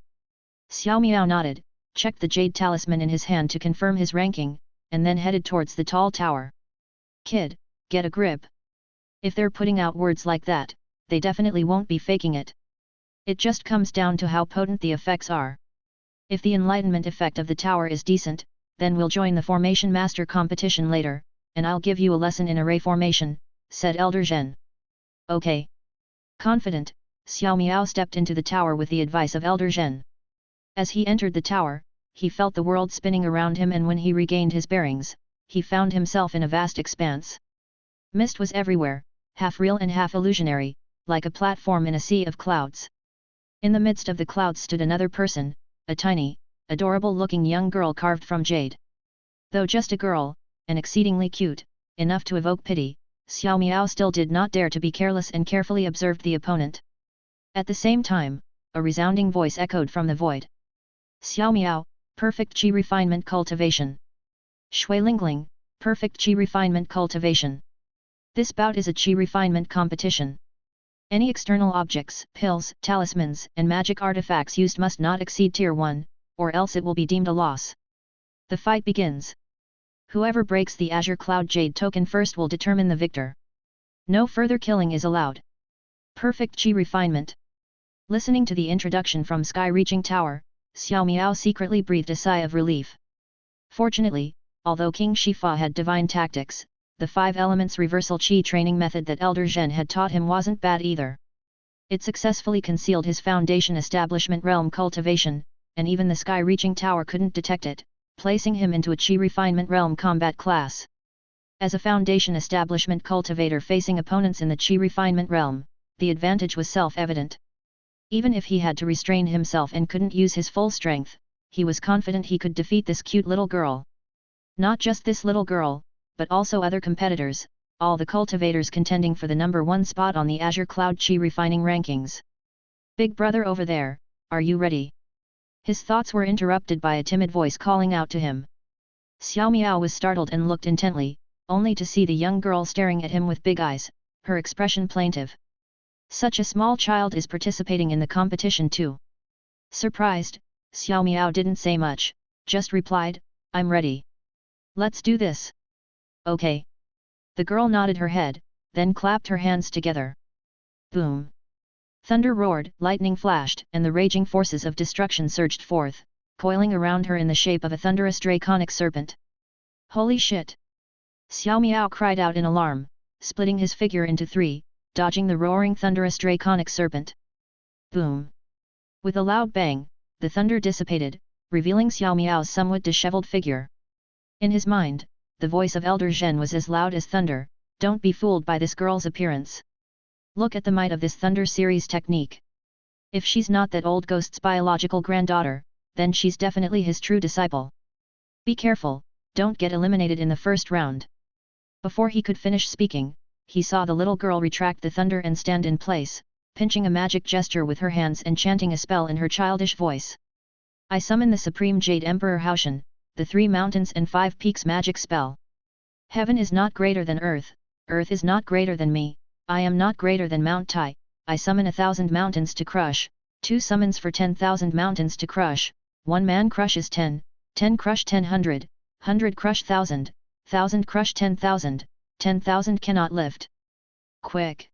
Xiao Miao nodded, checked the jade talisman in his hand to confirm his ranking, and then headed towards the tall tower. Kid, get a grip. If they're putting out words like that, they definitely won't be faking it. It just comes down to how potent the effects are. If the enlightenment effect of the tower is decent, then we'll join the formation master competition later, and I'll give you a lesson in array formation, said Elder Zhen. Okay. Confident, Xiao Miao stepped into the tower with the advice of Elder Zhen. As he entered the tower, he felt the world spinning around him, and when he regained his bearings, he found himself in a vast expanse. Mist was everywhere, half real and half illusionary, like a platform in a sea of clouds. In the midst of the clouds stood another person, a tiny, adorable-looking young girl carved from jade. Though just a girl, and exceedingly cute, enough to evoke pity, Xiao Miao still did not dare to be careless and carefully observed the opponent. At the same time, a resounding voice echoed from the void. Xiao Miao, perfect qi refinement cultivation. Shui Lingling, perfect qi refinement cultivation. This bout is a qi refinement competition. Any external objects, pills, talismans, and magic artifacts used must not exceed Tier 1, or else it will be deemed a loss. The fight begins. Whoever breaks the Azure Cloud Jade token first will determine the victor. No further killing is allowed. Perfect qi refinement. Listening to the introduction from Sky-reaching Tower, Xiao Miao secretly breathed a sigh of relief. Fortunately, although King Shifa had divine tactics, the 5 elements reversal qi training method that Elder Zhen had taught him wasn't bad either. It successfully concealed his Foundation establishment realm cultivation, and even the Sky-reaching Tower couldn't detect it, placing him into a qi refinement realm combat class. As a Foundation establishment cultivator facing opponents in the qi refinement realm, the advantage was self-evident. Even if he had to restrain himself and couldn't use his full strength, he was confident he could defeat this cute little girl. Not just this little girl, but also other competitors, all the cultivators contending for the number 1 spot on the Azure Cloud Qi refining rankings. Big brother over there, are you ready? His thoughts were interrupted by a timid voice calling out to him. Xiao Miao was startled and looked intently, only to see the young girl staring at him with big eyes, her expression plaintive. Such a small child is participating in the competition too. Surprised, Xiao Miao didn't say much, just replied, I'm ready. Let's do this. Okay. The girl nodded her head, then clapped her hands together. Boom! Thunder roared, lightning flashed, and the raging forces of destruction surged forth, coiling around her in the shape of a thunderous draconic serpent. Holy shit! Xiao Miao cried out in alarm, splitting his figure into 3, dodging the roaring thunderous draconic serpent. Boom! With a loud bang, the thunder dissipated, revealing Xiao Miao's somewhat disheveled figure. In his mind, the voice of Elder Zhen was as loud as thunder, don't be fooled by this girl's appearance. Look at the might of this Thunder series technique. If she's not that old ghost's biological granddaughter, then she's definitely his true disciple. Be careful, don't get eliminated in the first round. Before he could finish speaking, he saw the little girl retract the thunder and stand in place, pinching a magic gesture with her hands and chanting a spell in her childish voice. I summon the Supreme Jade Emperor Haoshan, the 3 mountains and 5 peaks magic spell. Heaven is not greater than earth is not greater than me, I am not greater than Mount Tai, I summon 1,000 mountains to crush, 2 summons for 10,000 mountains to crush, 1 man crushes 10, 10 crush 10 100, 100 crush 1,000, 1,000 crush 10,000, 10,000 cannot lift. Quick!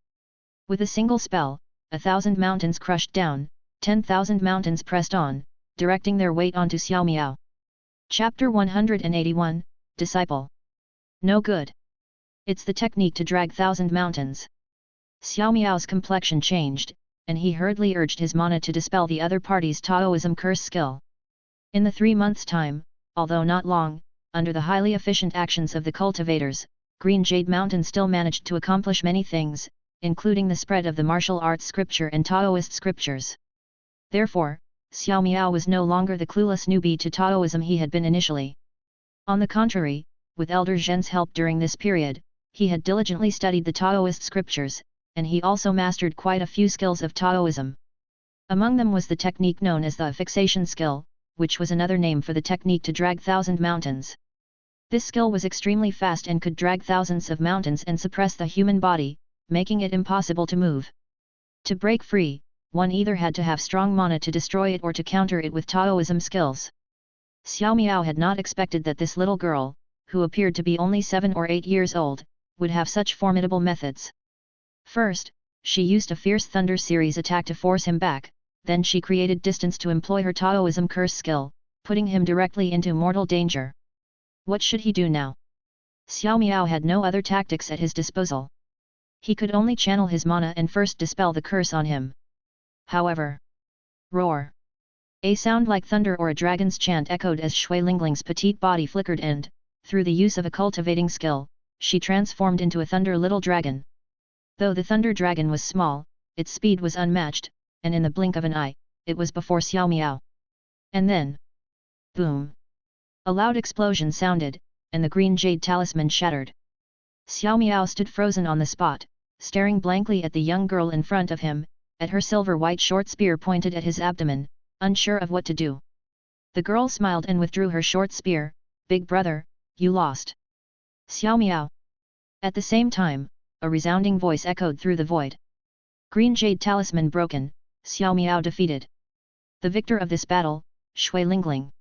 With a single spell, 1,000 mountains crushed down, 10,000 mountains pressed on, directing their weight onto Xiao Miao. Chapter 181, Disciple. No good. It's the technique to drag 1,000 mountains. Xiao Miao's complexion changed, and he hurriedly urged his mana to dispel the other party's Taoism curse skill. In the 3 months' time, although not long, under the highly efficient actions of the cultivators, Green Jade Mountain still managed to accomplish many things, including the spread of the martial arts scripture and Taoist scriptures. Therefore, Xiao Miao was no longer the clueless newbie to Taoism he had been initially. On the contrary, with Elder Zhen's help during this period, he had diligently studied the Taoist scriptures, and he also mastered quite a few skills of Taoism. Among them was the technique known as the fixation skill, which was another name for the technique to drag 1,000 mountains. This skill was extremely fast and could drag thousands of mountains and suppress the human body, making it impossible to move. To break free, one either had to have strong mana to destroy it or to counter it with Taoism skills. Xiao Miao had not expected that this little girl, who appeared to be only 7 or 8 years old, would have such formidable methods. First, she used a fierce Thunder series attack to force him back, then she created distance to employ her Taoism curse skill, putting him directly into mortal danger. What should he do now? Xiao Miao had no other tactics at his disposal. He could only channel his mana and first dispel the curse on him. However, roar! A sound like thunder or a dragon's chant echoed as Shui Lingling's petite body flickered and, through the use of a cultivating skill, she transformed into a thunder little dragon. Though the thunder dragon was small, its speed was unmatched, and in the blink of an eye, it was before Xiao Miao. And then, boom! A loud explosion sounded, and the green jade talisman shattered. Xiao Miao stood frozen on the spot, staring blankly at the young girl in front of him, at her silver-white short spear pointed at his abdomen, unsure of what to do. The girl smiled and withdrew her short spear. Big brother, you lost. Xiao Miao. At the same time, a resounding voice echoed through the void. Green jade talisman broken, Xiao Miao defeated. The victor of this battle, Shui Lingling.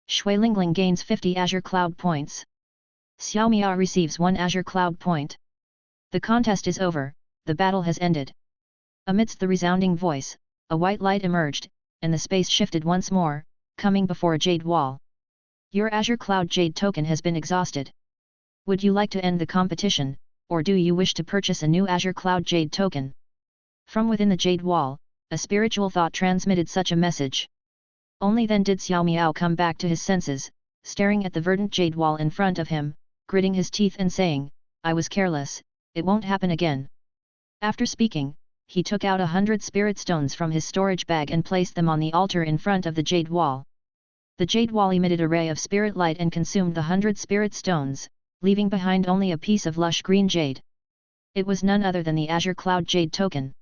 Shui Lingling gains 50 Azure Cloud points. Xiao Miao receives 1 Azure Cloud point. The contest is over, the battle has ended. Amidst the resounding voice, a white light emerged, and the space shifted once more, coming before a jade wall. Your Azure Cloud Jade token has been exhausted. Would you like to end the competition, or do you wish to purchase a new Azure Cloud Jade token? From within the jade wall, a spiritual thought transmitted such a message. Only then did Xiao Miao come back to his senses, staring at the verdant jade wall in front of him, gritting his teeth and saying, I was careless, it won't happen again. After speaking, he took out 100 spirit stones from his storage bag and placed them on the altar in front of the jade wall. The jade wall emitted a ray of spirit light and consumed the 100 spirit stones, leaving behind only a piece of lush green jade. It was none other than the Azure Cloud Jade token.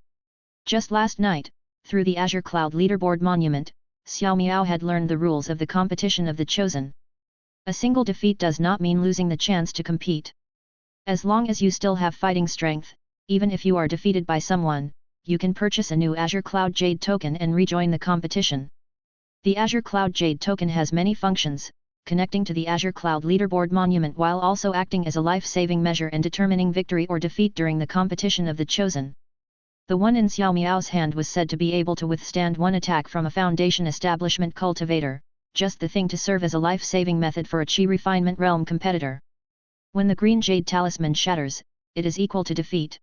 Just last night, through the Azure Cloud leaderboard monument, Xiao Miao had learned the rules of the competition of the chosen. A single defeat does not mean losing the chance to compete. As long as you still have fighting strength, even if you are defeated by someone, you can purchase a new Azure Cloud Jade token and rejoin the competition. The Azure Cloud Jade token has many functions, connecting to the Azure Cloud leaderboard monument while also acting as a life-saving measure and determining victory or defeat during the competition of the chosen. The one in Xiao Miao's hand was said to be able to withstand one attack from a Foundation establishment cultivator, just the thing to serve as a life-saving method for a Qi refinement realm competitor. When the green jade talisman shatters, it is equal to defeat.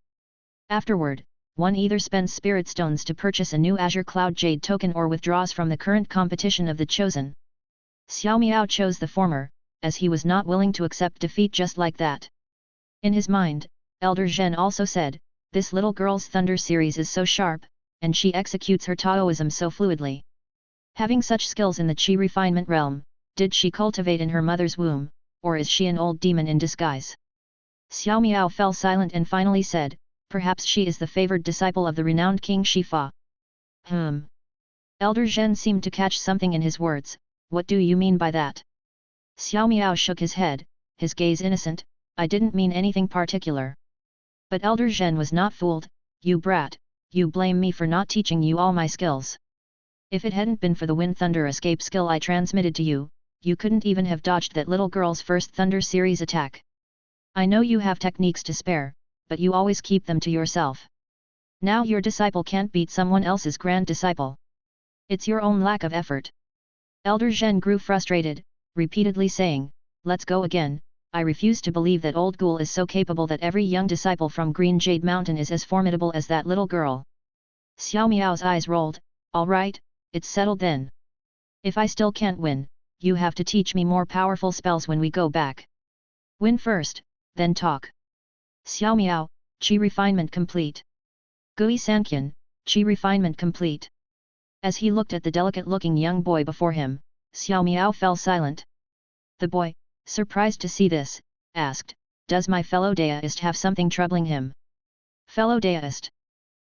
Afterward, one either spends spirit stones to purchase a new Azure Cloud Jade token or withdraws from the current competition of the chosen. Xiao Miao chose the former, as he was not willing to accept defeat just like that. In his mind, Elder Zhen also said, this little girl's thunder series is so sharp, and she executes her Taoism so fluidly. Having such skills in the Qi refinement realm, did she cultivate in her mother's womb, or is she an old demon in disguise? Xiao Miao fell silent and finally said, perhaps she is the favored disciple of the renowned King Shifa. Elder Zhen seemed to catch something in his words. What do you mean by that? Xiao Miao shook his head, his gaze innocent. I didn't mean anything particular. But Elder Zhen was not fooled. You brat, you blame me for not teaching you all my skills. If it hadn't been for the wind thunder escape skill I transmitted to you, you couldn't even have dodged that little girl's first thunder series attack. I know you have techniques to spare, but you always keep them to yourself. Now your disciple can't beat someone else's grand disciple. It's your own lack of effort. Elder Zhen grew frustrated, repeatedly saying, let's go again. I refuse to believe that old ghoul is so capable that every young disciple from Green Jade Mountain is as formidable as that little girl. Xiao Miao's eyes rolled. All right, it's settled then. If I still can't win, you have to teach me more powerful spells when we go back. Win first, then talk. Xiao Miao, Qi refinement complete. Gui Sanqian, Qi refinement complete. As he looked at the delicate-looking young boy before him, Xiao Miao fell silent. The boy, surprised to see this, asked, does my fellow Daoist have something troubling him? Fellow Daoist.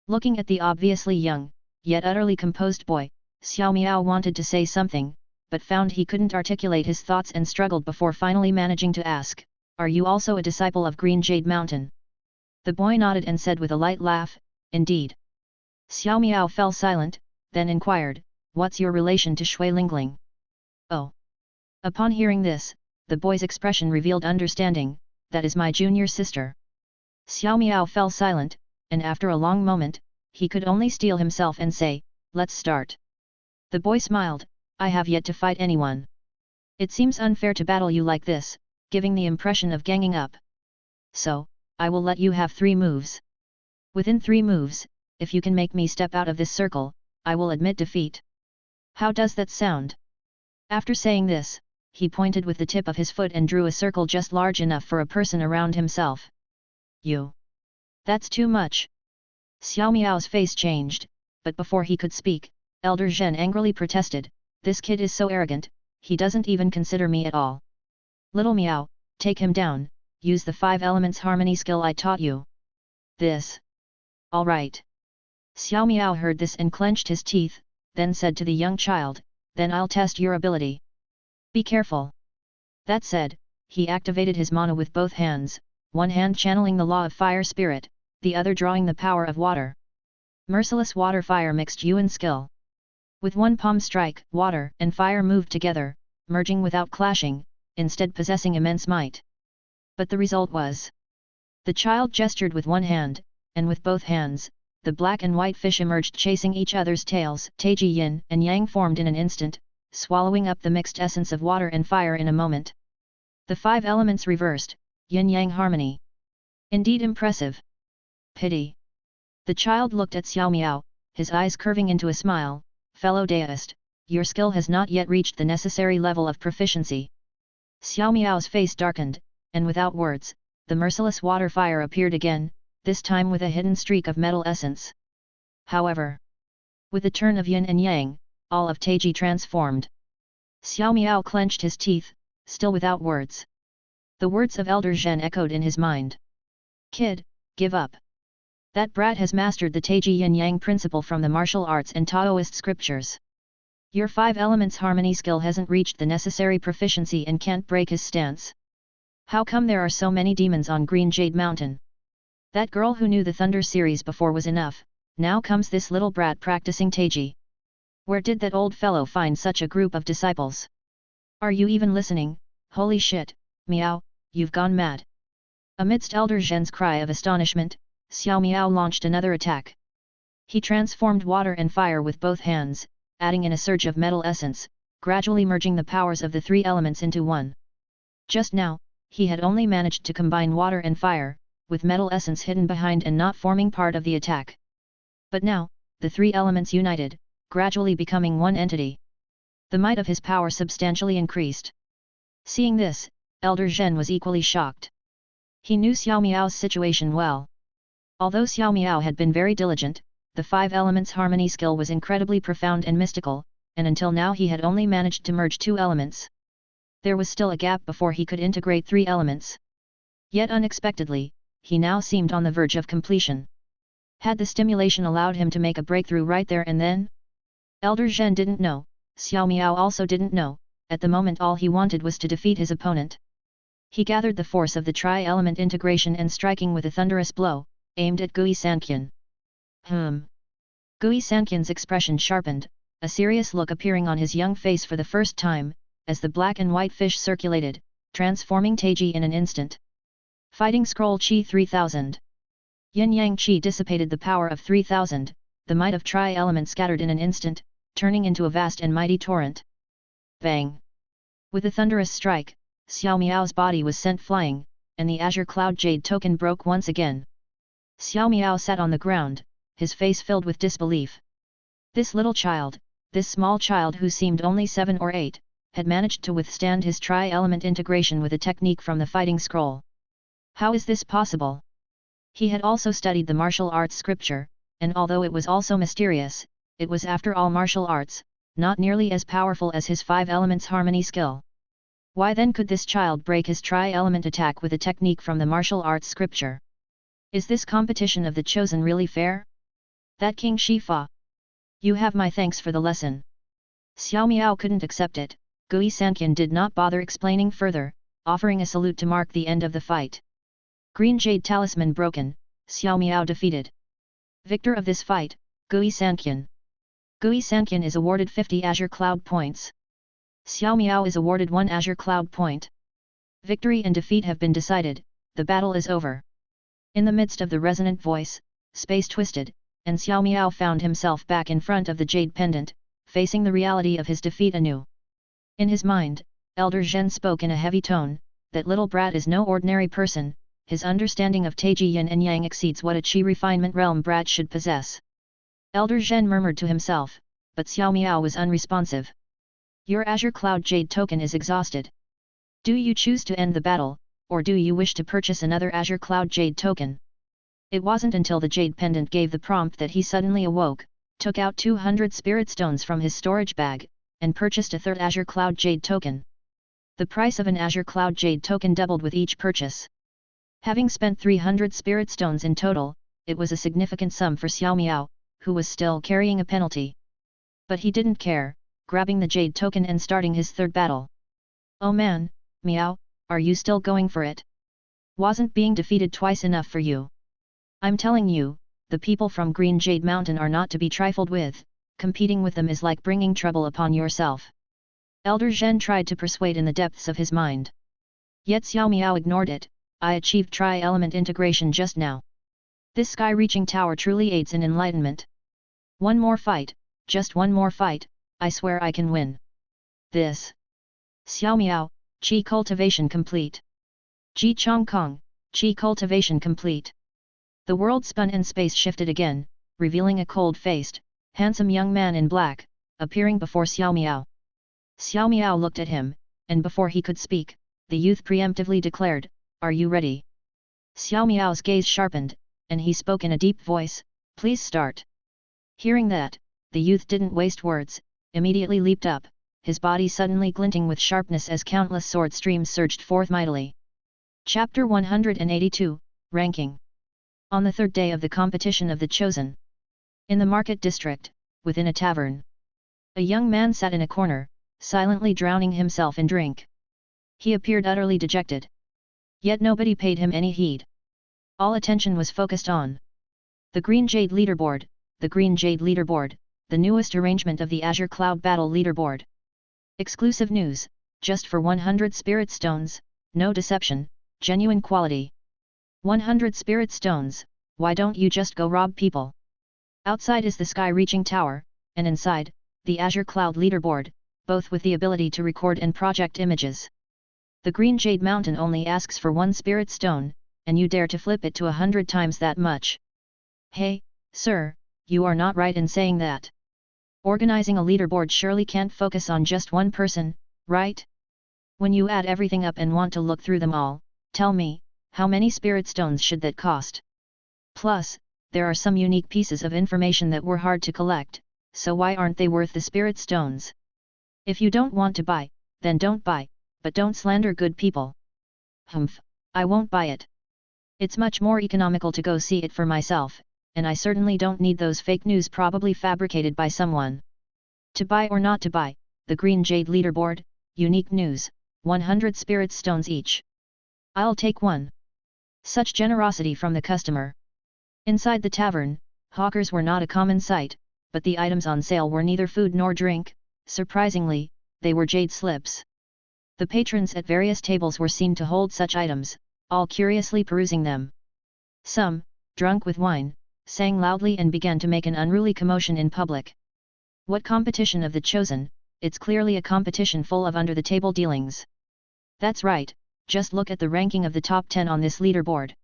Looking at the obviously young, yet utterly composed boy, Xiao Miao wanted to say something, but found he couldn't articulate his thoughts and struggled before finally managing to ask, are you also a disciple of Green Jade Mountain? The boy nodded and said with a light laugh, indeed. Xiao Miao fell silent, then inquired, what's your relation to Shui Lingling? Oh. Upon hearing this, the boy's expression revealed understanding, that is my junior sister. Xiao Miao fell silent, and after a long moment, he could only steel himself and say, let's start. The boy smiled, I have yet to fight anyone. It seems unfair to battle you like this, giving the impression of ganging up. So, I will let you have 3 moves. Within 3 moves, if you can make me step out of this circle, I will admit defeat. How does that sound? After saying this, he pointed with the tip of his foot and drew a circle just large enough for a person around himself. You. That's too much. Xiao Miao's face changed, but before he could speak, Elder Zhen angrily protested, this kid is so arrogant, he doesn't even consider me at all. Little Miao, take him down, use the 5 elements harmony skill I taught you. This. All right. Xiao Miao heard this and clenched his teeth, then said to the young child, then I'll test your ability. Be careful. That said, he activated his mana with both hands, one hand channeling the law of fire spirit, the other drawing the power of water. Merciless water-fire mixed yuan skill. With one palm strike, water and fire moved together, merging without clashing, instead possessing immense might. But the result was. The child gestured with one hand, and with both hands, the black and white fish emerged chasing each other's tails. Taiji yin and yang formed in an instant, swallowing up the mixed essence of water and fire in a moment. The 5 elements reversed, yin-yang harmony. Indeed impressive. Pity. The child looked at Xiao Miao, his eyes curving into a smile, fellow deist, your skill has not yet reached the necessary level of proficiency. Xiao Miao's face darkened, and without words, the merciless water fire appeared again, this time with a hidden streak of metal essence. However, with the turn of yin and yang, all of Taiji transformed. Xiao Miao clenched his teeth, still without words. The words of Elder Zhen echoed in his mind. Kid, give up. That brat has mastered the Taiji yin-yang principle from the martial arts and Taoist scriptures. Your 5 elements harmony skill hasn't reached the necessary proficiency and can't break his stance. How come there are so many demons on Green Jade Mountain? That girl who knew the Thunder series before was enough, now comes this little brat practicing Taiji. Where did that old fellow find such a group of disciples? Are you even listening? Holy shit, Miao, you've gone mad. Amidst Elder Zhen's cry of astonishment, Xiao Miao launched another attack. He transformed water and fire with both hands, adding in a surge of metal essence, gradually merging the powers of the 3 elements into one. Just now, he had only managed to combine water and fire, with metal essence hidden behind and not forming part of the attack. But now, the 3 elements united, gradually becoming one entity. The might of his power substantially increased. Seeing this, Elder Zhen was equally shocked. He knew Xiao Miao's situation well. Although Xiao Miao had been very diligent, the 5 elements harmony skill was incredibly profound and mystical, and until now he had only managed to merge 2 elements. There was still a gap before he could integrate 3 elements. Yet unexpectedly, he now seemed on the verge of completion. Had the stimulation allowed him to make a breakthrough right there and then? Elder Zhen didn't know, Xiao Miao also didn't know, at the moment all he wanted was to defeat his opponent. He gathered the force of the tri-element integration and striking with a thunderous blow, aimed at Gui Sanqian. Gui Sanqian's expression sharpened, a serious look appearing on his young face for the first time, as the black and white fish circulated, transforming Taiji in an instant. Fighting Scroll Qi 3000. Yin-Yang Qi dissipated the power of 3000, the might of tri-element scattered in an instant, turning into a vast and mighty torrent. Bang! With a thunderous strike, Xiao Miao's body was sent flying, and the Azure Cloud Jade token broke once again. Xiao Miao sat on the ground, his face filled with disbelief. This little child, this small child who seemed only 7 or 8, had managed to withstand his tri-element integration with a technique from the fighting scroll. How is this possible? He had also studied the martial arts scripture, and although it was also mysterious, it was after all martial arts, not nearly as powerful as his 5 elements harmony skill. Why then could this child break his tri-element attack with a technique from the martial arts scripture? Is this competition of the chosen really fair? That King Shifa. You have my thanks for the lesson. Xiao Miao couldn't accept it. Gui Sanqian did not bother explaining further, offering a salute to mark the end of the fight. Green Jade Talisman broken, Xiao Miao defeated. Victor of this fight, Gui Sanqian. Gui Sanqian is awarded 50 Azure Cloud points. Xiao Miao is awarded 1 Azure Cloud point. Victory and defeat have been decided, the battle is over. In the midst of the resonant voice, space twisted, and Xiao Miao found himself back in front of the jade pendant, facing the reality of his defeat anew. In his mind, Elder Zhen spoke in a heavy tone, that little brat is no ordinary person, his understanding of Taiji yin and yang exceeds what a Qi refinement realm brat should possess. Elder Zhen murmured to himself, but Xiao Miao was unresponsive. Your Azure Cloud Jade token is exhausted. Do you choose to end the battle, or do you wish to purchase another Azure Cloud Jade token? It wasn't until the Jade Pendant gave the prompt that he suddenly awoke, took out 200 Spirit Stones from his storage bag, and purchased a third Azure Cloud Jade token. The price of an Azure Cloud Jade token doubled with each purchase. Having spent 300 Spirit Stones in total, it was a significant sum for Xiao Miao, who was still carrying a penalty. But he didn't care, grabbing the Jade token and starting his third battle. Oh man, Miao, are you still going for it? Wasn't being defeated twice enough for you? I'm telling you, the people from Green Jade Mountain are not to be trifled with, competing with them is like bringing trouble upon yourself. Elder Zhen tried to persuade in the depths of his mind. Yet Xiao Miao ignored it. I achieved tri-element integration just now. This sky-reaching tower truly aids in enlightenment. One more fight, just one more fight, I swear I can win. This. Xiao Miao, Qi cultivation complete. Ji Chong Kong, Qi cultivation complete. The world spun and space shifted again, revealing a cold-faced, handsome young man in black, appearing before Xiao Miao. Xiao Miao looked at him, and before he could speak, the youth preemptively declared, "Are you ready?" Xiao Miao's gaze sharpened, and he spoke in a deep voice, "Please start." Hearing that, the youth didn't waste words, immediately leaped up, his body suddenly glinting with sharpness as countless sword streams surged forth mightily. Chapter 182, Ranking. On the third day of the competition of the Chosen. In the market district, within a tavern. A young man sat in a corner, silently drowning himself in drink. He appeared utterly dejected. Yet nobody paid him any heed. All attention was focused on the Green Jade Leaderboard, the Green Jade Leaderboard, the newest arrangement of the Azure Cloud Battle Leaderboard. Exclusive news, just for 100 Spirit Stones, no deception, genuine quality. 100 Spirit Stones, why don't you just go rob people? Outside is the sky-reaching tower, and inside, the Azure Cloud Leaderboard, both with the ability to record and project images. The Green Jade Mountain only asks for 1 Spirit Stone, and you dare to flip it to 100 times that much. Hey, sir, you are not right in saying that. Organizing a leaderboard surely can't focus on just one person, right? When you add everything up and want to look through them all, tell me, how many Spirit Stones should that cost? Plus, there are some unique pieces of information that were hard to collect, so why aren't they worth the Spirit Stones? If you don't want to buy, then don't buy, but don't slander good people. Humph, I won't buy it. It's much more economical to go see it for myself, and I certainly don't need those fake news probably fabricated by someone. To buy or not to buy, the Green Jade Leaderboard, unique news, 100 Spirit Stones each. I'll take one. Such generosity from the customer. Inside the tavern, hawkers were not a common sight, but the items on sale were neither food nor drink. Surprisingly, they were jade slips. The patrons at various tables were seen to hold such items, all curiously perusing them. Some, drunk with wine, sang loudly and began to make an unruly commotion in public. What competition of the Chosen? It's clearly a competition full of under-the-table dealings. That's right, just look at the ranking of the top 10 on this leaderboard.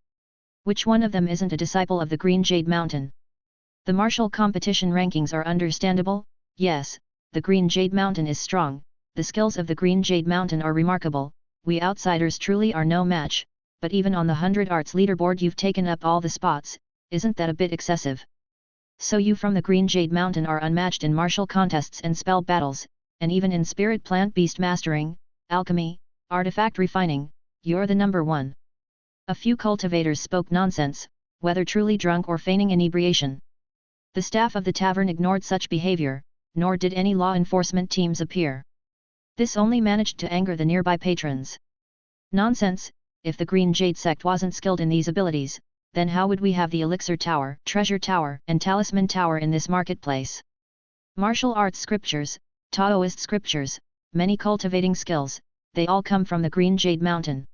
Which one of them isn't a disciple of the Green Jade Mountain? The martial competition rankings are understandable, yes, the Green Jade Mountain is strong, the skills of the Green Jade Mountain are remarkable, we outsiders truly are no match, but even on the 100 Arts leaderboard you've taken up all the spots, isn't that a bit excessive? So you from the Green Jade Mountain are unmatched in martial contests and spell battles, and even in spirit plant beast mastering, alchemy, artifact refining, you're the number one. A few cultivators spoke nonsense, whether truly drunk or feigning inebriation. The staff of the tavern ignored such behavior, nor did any law enforcement teams appear. This only managed to anger the nearby patrons. Nonsense, if the Green Jade sect wasn't skilled in these abilities, then how would we have the Elixir Tower, Treasure Tower, and Talisman Tower in this marketplace? Martial arts scriptures, Taoist scriptures, many cultivating skills, they all come from the Green Jade Mountain.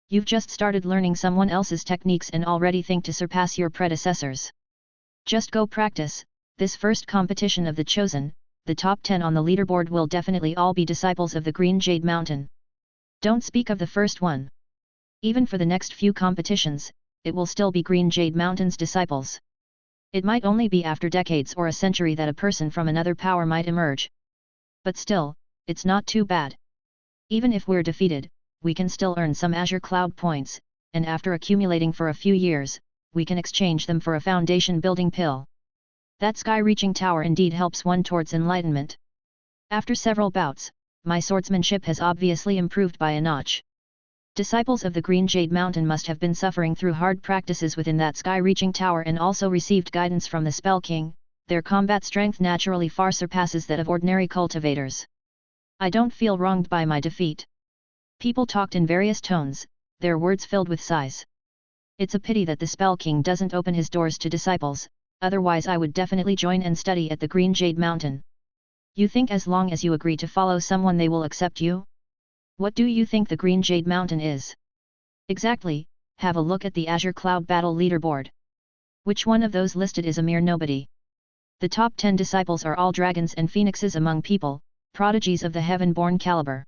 You've just started learning someone else's techniques and already think to surpass your predecessors. Just go practice, this first competition of the Chosen, the top 10 on the leaderboard will definitely all be disciples of the Green Jade Mountain. Don't speak of the first one. Even for the next few competitions, it will still be Green Jade Mountain's disciples. It might only be after decades or a century that a person from another power might emerge. But still, it's not too bad. Even if we're defeated, we can still earn some Azure Cloud points, and after accumulating for a few years, we can exchange them for a foundation building pill. That sky-reaching tower indeed helps one towards enlightenment. After several bouts, my swordsmanship has obviously improved by a notch. Disciples of the Green Jade Mountain must have been suffering through hard practices within that sky-reaching tower and also received guidance from the Spell King. Their combat strength naturally far surpasses that of ordinary cultivators. I don't feel wronged by my defeat. People talked in various tones, their words filled with sighs. It's a pity that the Spell King doesn't open his doors to disciples, otherwise I would definitely join and study at the Green Jade Mountain. You think as long as you agree to follow someone they will accept you? What do you think the Green Jade Mountain is? Exactly, have a look at the Azure Cloud Battle leaderboard. Which one of those listed is a mere nobody? The top 10 disciples are all dragons and phoenixes among people, prodigies of the heaven-born caliber.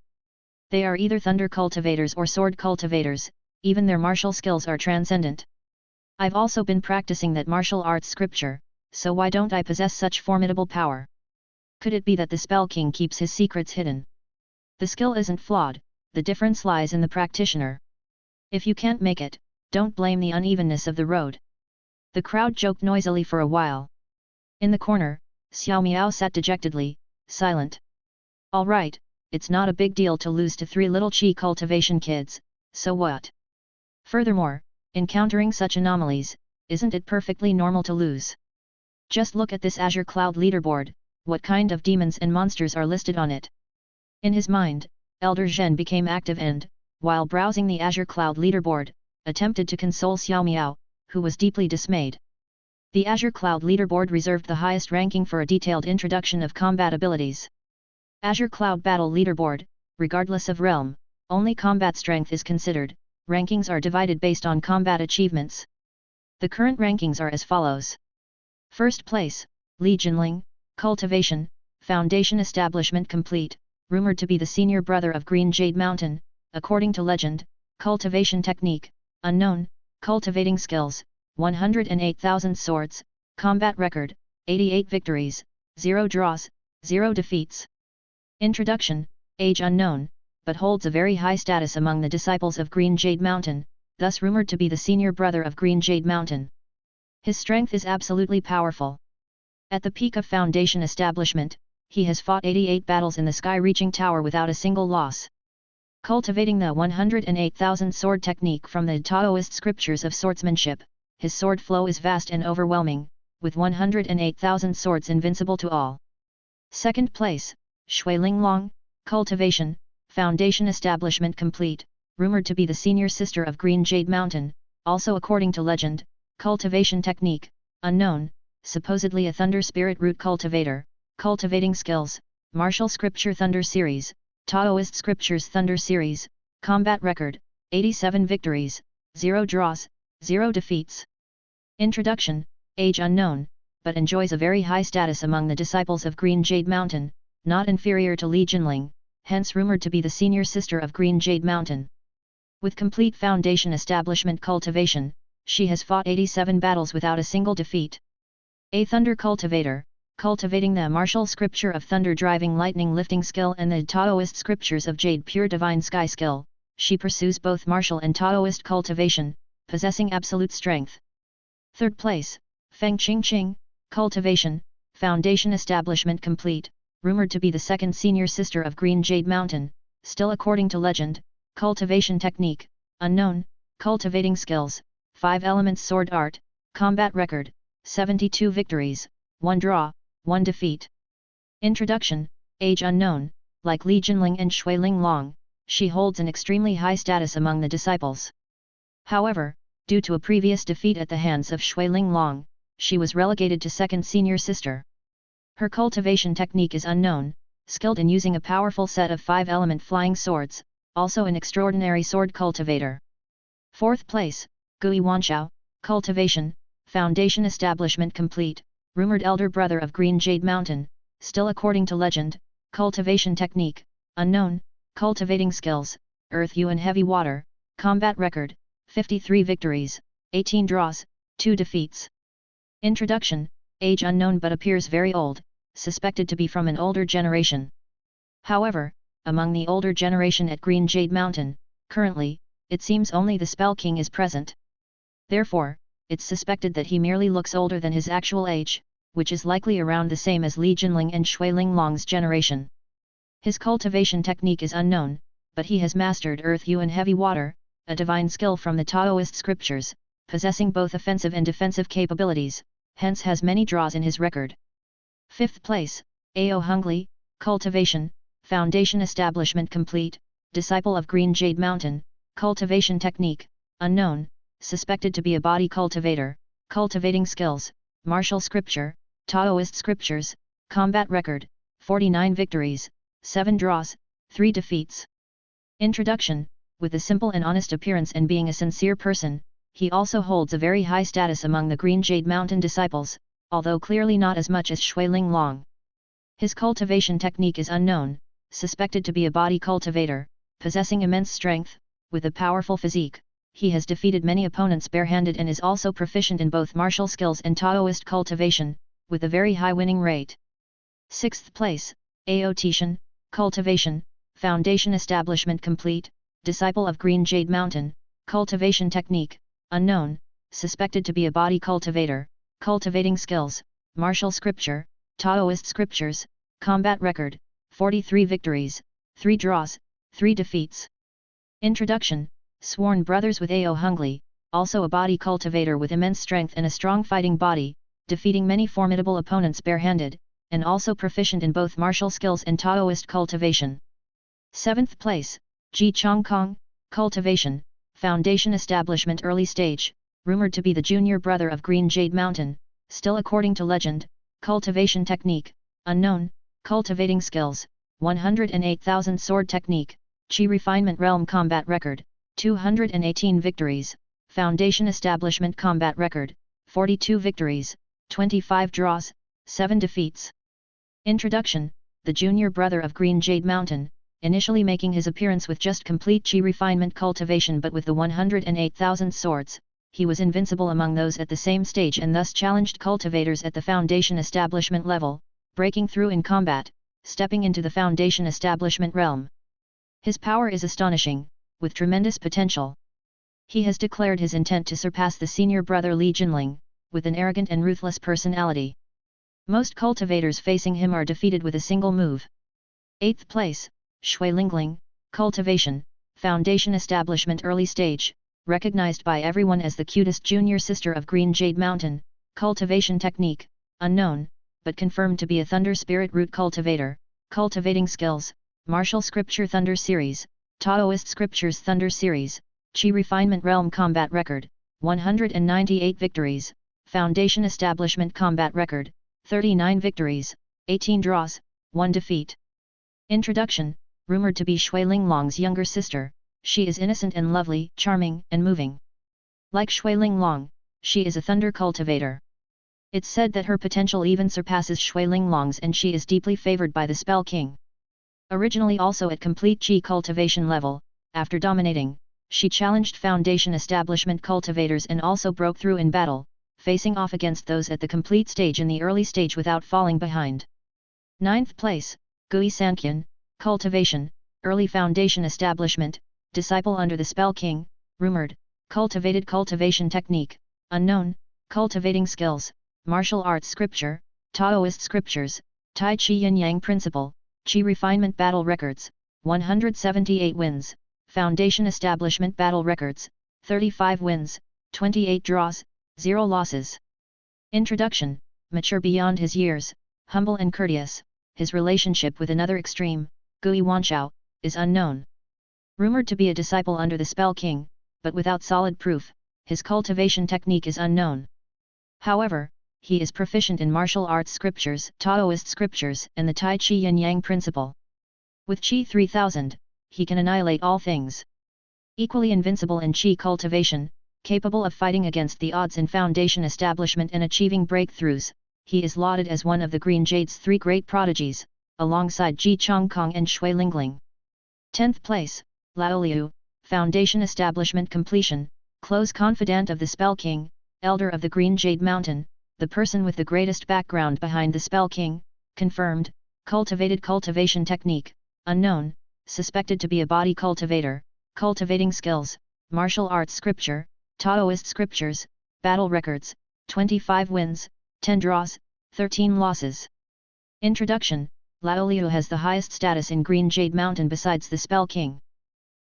They are either thunder cultivators or sword cultivators, even their martial skills are transcendent. I've also been practicing that martial arts scripture, so why don't I possess such formidable power? Could it be that the Spell King keeps his secrets hidden? The skill isn't flawed, the difference lies in the practitioner. If you can't make it, don't blame the unevenness of the road. The crowd joked noisily for a while. In the corner, Xiao Miao sat dejectedly, silent. All right, it's not a big deal to lose to 3 little chi cultivation kids, so what? Furthermore, encountering such anomalies, isn't it perfectly normal to lose? Just look at this Azure Cloud leaderboard, what kind of demons and monsters are listed on it? In his mind, Elder Zhen became active and, while browsing the Azure Cloud leaderboard, attempted to console Xiao Miao, who was deeply dismayed. The Azure Cloud leaderboard reserved the highest ranking for a detailed introduction of combat abilities. Azure Cloud Battle leaderboard, regardless of realm, only combat strength is considered, rankings are divided based on combat achievements. The current rankings are as follows. First place, Li Jinling, Cultivation, Foundation Establishment Complete, rumored to be the senior brother of Green Jade Mountain, according to legend, Cultivation Technique, unknown, Cultivating Skills, 108,000 swords, Combat Record, 88 victories, 0 draws, 0 defeats. Introduction, age unknown, but holds a very high status among the disciples of Green Jade Mountain, thus rumored to be the senior brother of Green Jade Mountain. His strength is absolutely powerful. At the peak of Foundation establishment, he has fought 88 battles in the sky-reaching tower without a single loss. Cultivating the 108,000 sword technique from the Taoist scriptures of swordsmanship, his sword flow is vast and overwhelming, with 108,000 swords invincible to all. Second place, Shui Linglong, Cultivation, Foundation Establishment Complete, rumored to be the senior sister of Green Jade Mountain, also according to legend, Cultivation Technique, unknown, supposedly a Thunder Spirit Root cultivator, Cultivating Skills, Martial Scripture Thunder Series, Taoist Scriptures Thunder Series, Combat Record, 87 victories, 0 draws, 0 defeats. Introduction, age unknown, but enjoys a very high status among the disciples of Green Jade Mountain, not inferior to Li Jinling, hence rumored to be the senior sister of Green Jade Mountain. With complete Foundation Establishment Cultivation, she has fought 87 battles without a single defeat. A Thunder Cultivator, cultivating the martial scripture of Thunder Driving Lightning Lifting Skill and the Taoist scriptures of Jade Pure Divine Sky Skill, she pursues both martial and Taoist cultivation, possessing absolute strength. Third place, Feng Qingqing, Cultivation, Foundation Establishment Complete, rumored to be the second senior sister of Green Jade Mountain, still according to legend, Cultivation Technique, unknown, Cultivating Skills, 5 Elements Sword Art, Combat Record, 72 victories, 1 draw, 1 defeat. Introduction, age unknown, like Li Jinling and Shui Linglong, she holds an extremely high status among the disciples. However, due to a previous defeat at the hands of Shui Linglong, she was relegated to second senior sister. Her cultivation technique is unknown, skilled in using a powerful set of 5-element flying swords, also an extraordinary sword cultivator. Fourth place, Gui Wanshao, Cultivation, Foundation Establishment Complete, rumored elder brother of Green Jade Mountain, still according to legend, Cultivation Technique, unknown, Cultivating Skills, Earth You and Heavy Water, Combat Record, 53 victories, 18 draws, 2 defeats. Introduction, age unknown but appears very old, suspected to be from an older generation. However, among the older generation at Green Jade Mountain, currently, it seems only the Spell King is present. Therefore, it's suspected that he merely looks older than his actual age, which is likely around the same as Li Jinling and Shui Linglong's generation. His cultivation technique is unknown, but he has mastered Earth Yu and Heavy Water, a divine skill from the Taoist scriptures, possessing both offensive and defensive capabilities, hence has many draws in his record. 5th place, Ao Hungli, Cultivation, Foundation Establishment Complete, Disciple of Green Jade Mountain, Cultivation Technique, Unknown, suspected to be a body cultivator, cultivating skills, martial scripture, Taoist scriptures, combat record, 49 victories, 7 draws, 3 defeats. Introduction, with a simple and honest appearance and being a sincere person, he also holds a very high status among the Green Jade Mountain disciples, although clearly not as much as Shui Linglong. His cultivation technique is unknown, suspected to be a body cultivator, possessing immense strength, with a powerful physique. He has defeated many opponents barehanded and is also proficient in both martial skills and Taoist cultivation, with a very high winning rate. 6th place, Ao Tishan, Cultivation, Foundation Establishment Complete, Disciple of Green Jade Mountain, Cultivation Technique, Unknown, suspected to be a body cultivator, cultivating skills, martial scripture, Taoist scriptures, combat record, 43 victories, 3 draws, 3 defeats. Introduction, sworn brothers with Ao Hungli, also a body cultivator with immense strength and a strong fighting body, defeating many formidable opponents barehanded, and also proficient in both martial skills and Taoist cultivation. 7th place, Ji Chongkong, Cultivation, Foundation Establishment Early Stage, rumored to be the junior brother of Green Jade Mountain, still according to legend, cultivation technique, unknown, cultivating skills, 108,000 sword technique, Qi refinement realm combat record, 218 victories, Foundation Establishment combat record, 42 victories, 25 draws, 7 defeats. Introduction, the junior brother of Green Jade Mountain, initially making his appearance with just complete Qi refinement cultivation but with the 108,000 swords, he was invincible among those at the same stage and thus challenged cultivators at the Foundation Establishment level, breaking through in combat, stepping into the Foundation Establishment realm. His power is astonishing, with tremendous potential. He has declared his intent to surpass the senior brother Li Jinling, with an arrogant and ruthless personality. Most cultivators facing him are defeated with a single move. 8th place, Shui Lingling, Cultivation, Foundation Establishment Early Stage, recognized by everyone as the cutest junior sister of Green Jade Mountain, cultivation technique, unknown, but confirmed to be a Thunder Spirit Root cultivator, cultivating skills, martial scripture Thunder Series, Taoist Scriptures Thunder Series, Qi Refinement Realm combat record, 198 victories, Foundation Establishment combat record, 39 victories, 18 draws, 1 defeat. Introduction, rumored to be Shui Linglong's younger sister, she is innocent and lovely, charming and moving. Like Shui Linglong, she is a thunder cultivator. It's said that her potential even surpasses Shui Linglong's and she is deeply favored by the Spell King. Originally also at complete Qi cultivation level, after dominating, she challenged Foundation Establishment cultivators and also broke through in battle, facing off against those at the complete stage in the early stage without falling behind. 9th place, Gui Sanqian, Cultivation, Early Foundation Establishment, Disciple under the Spell King, rumored, cultivated cultivation technique, unknown, cultivating skills, martial arts scripture, Taoist scriptures, Tai Chi Yin Yang principle, Qi refinement battle records, 178 wins, Foundation Establishment battle records, 35 wins, 28 draws, 0 losses. Introduction, mature beyond his years, humble and courteous, his relationship with another extreme, Gui Wanshao, is unknown. Rumored to be a disciple under the Spell King, but without solid proof, his cultivation technique is unknown. However, he is proficient in martial arts scriptures, Taoist scriptures and the Tai Chi Yin Yang principle. With Qi 3000, he can annihilate all things. Equally invincible in Qi cultivation, capable of fighting against the odds in Foundation Establishment and achieving breakthroughs, he is lauded as one of the Green Jade's 3 great prodigies, alongside Ji Chongkong and Shui Lingling. 10th place, Lao Liu, Foundation Establishment Completion, close confidant of the Spell King, Elder of the Green Jade Mountain, the person with the greatest background behind the spell king, confirmed, cultivated cultivation technique, unknown, suspected to be a body cultivator, cultivating skills, martial arts scripture, Taoist scriptures, battle records, 25 wins, 10 draws, 13 losses. Introduction: Laoliu has the highest status in Green Jade Mountain besides the Spell King.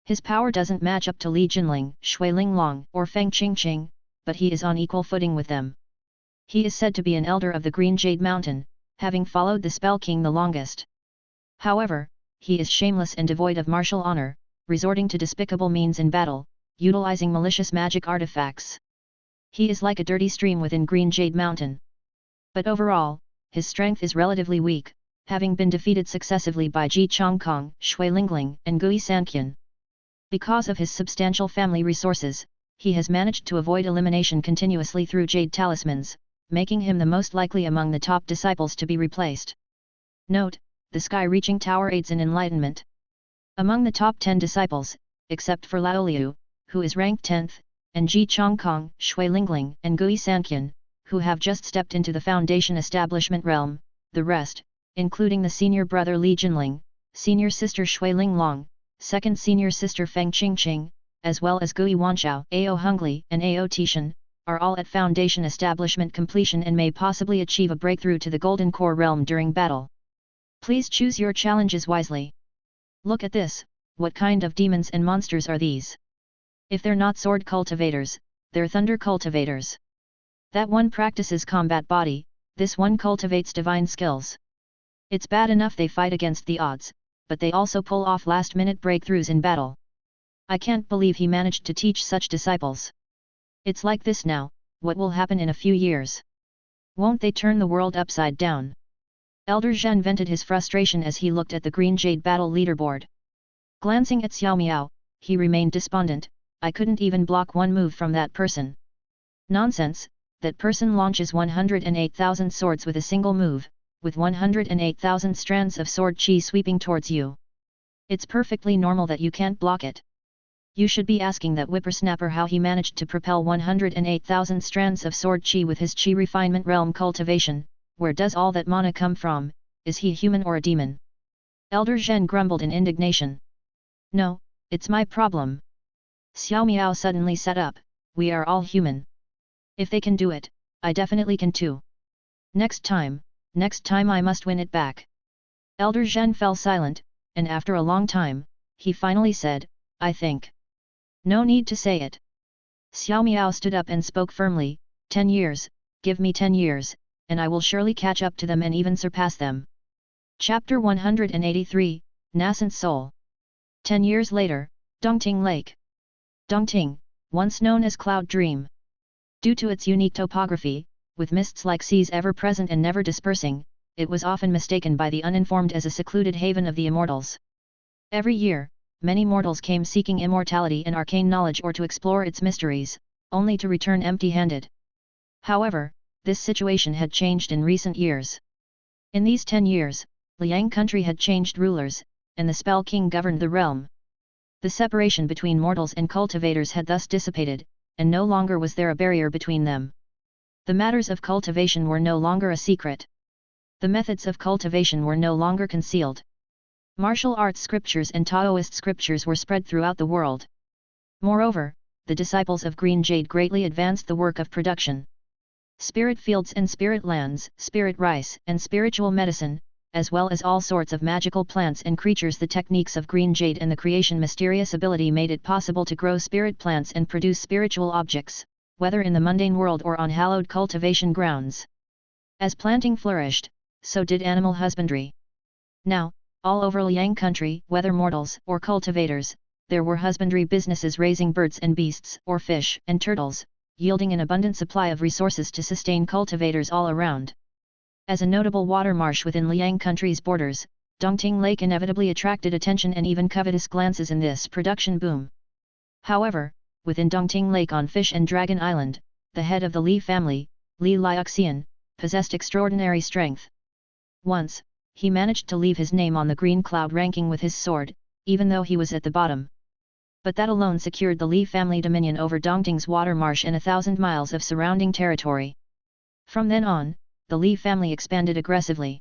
His power doesn't match up to Li Jinling, Shui Linglong, or Feng Qingqing, but he is on equal footing with them. He is said to be an elder of the Green Jade Mountain, having followed the Spell King the longest. However, he is shameless and devoid of martial honor, resorting to despicable means in battle, utilizing malicious magic artifacts. He is like a dirty stream within Green Jade Mountain. But overall, his strength is relatively weak, having been defeated successively by Ji Chongkong, Shui Lingling, and Gui Sanqian. Because of his substantial family resources, he has managed to avoid elimination continuously through Jade Talismans, making him the most likely among the top disciples to be replaced. Note: the sky-reaching tower aids in enlightenment. Among the top 10 disciples, except for Laoliu, who is ranked 10th, and Ji Chongkong, Shui Lingling, and Gui Sanqian, who have just stepped into the Foundation establishment realm, the rest, including the senior brother Li Jinling, senior sister Shui Linglong, second senior sister Feng Qingqing, as well as Gui Wanshao, Ao Hungli, and Ao Tishan, are all at Foundation establishment completion and may possibly achieve a breakthrough to the Golden Core realm during battle. Please choose your challenges wisely. Look at this, what kind of demons and monsters are these? If they're not sword cultivators, they're thunder cultivators. That one practices combat body, this one cultivates divine skills. It's bad enough they fight against the odds, but they also pull off last-minute breakthroughs in battle. I can't believe he managed to teach such disciples. It's like this now, what will happen in a few years? Won't they turn the world upside down? Elder Zhen vented his frustration as he looked at the Green Jade battle leaderboard. Glancing at Xiao Miao, he remained despondent. I couldn't even block one move from that person. Nonsense, that person launches 108,000 swords with a single move, with 108,000 strands of sword chi sweeping towards you. It's perfectly normal that you can't block it. You should be asking that whippersnapper how he managed to propel 108,000 strands of sword chi with his chi refinement realm cultivation. Where does all that mana come from? Is he human or a demon? Elder Zhen grumbled in indignation. No, it's my problem. Xiao Miao suddenly sat up. We are all human. If they can do it, I definitely can too. Next time I must win it back. Elder Zhen fell silent, and after a long time, he finally said, I think. No need to say it. Xiao Miao stood up and spoke firmly, 10 years, give me 10 years, and I will surely catch up to them and even surpass them. Chapter 183, Nascent Soul. 10 years later, Dongting Lake. Dongting, once known as Cloud Dream. Due to its unique topography, with mists like seas ever present and never dispersing, it was often mistaken by the uninformed as a secluded haven of the immortals. Every year, many mortals came seeking immortality and arcane knowledge or to explore its mysteries, only to return empty-handed. However, this situation had changed in recent years. In these 10 years, Liang country had changed rulers, and the Spell King governed the realm. The separation between mortals and cultivators had thus dissipated, and no longer was there a barrier between them. The matters of cultivation were no longer a secret. The methods of cultivation were no longer concealed. Martial arts scriptures and Taoist scriptures were spread throughout the world. Moreover, the disciples of Green Jade greatly advanced the work of production. Spirit fields and spirit lands, spirit rice and spiritual medicine, as well as all sorts of magical plants and creatures. The techniques of Green Jade and the creation mysterious ability made it possible to grow spirit plants and produce spiritual objects, whether in the mundane world or on hallowed cultivation grounds. As planting flourished, so did animal husbandry. Now, all over Liang country, whether mortals or cultivators, there were husbandry businesses raising birds and beasts or fish and turtles, yielding an abundant supply of resources to sustain cultivators all around. As a notable water marsh within Liang country's borders, Dongting Lake inevitably attracted attention and even covetous glances in this production boom. However, within Dongting Lake on Fish and Dragon Island, the head of the Li family, Li Liuxian, possessed extraordinary strength. Once, he managed to leave his name on the green cloud ranking with his sword, even though he was at the bottom. But that alone secured the Li family dominion over Dongting's water marsh and 1,000 miles of surrounding territory. From then on, the Li family expanded aggressively.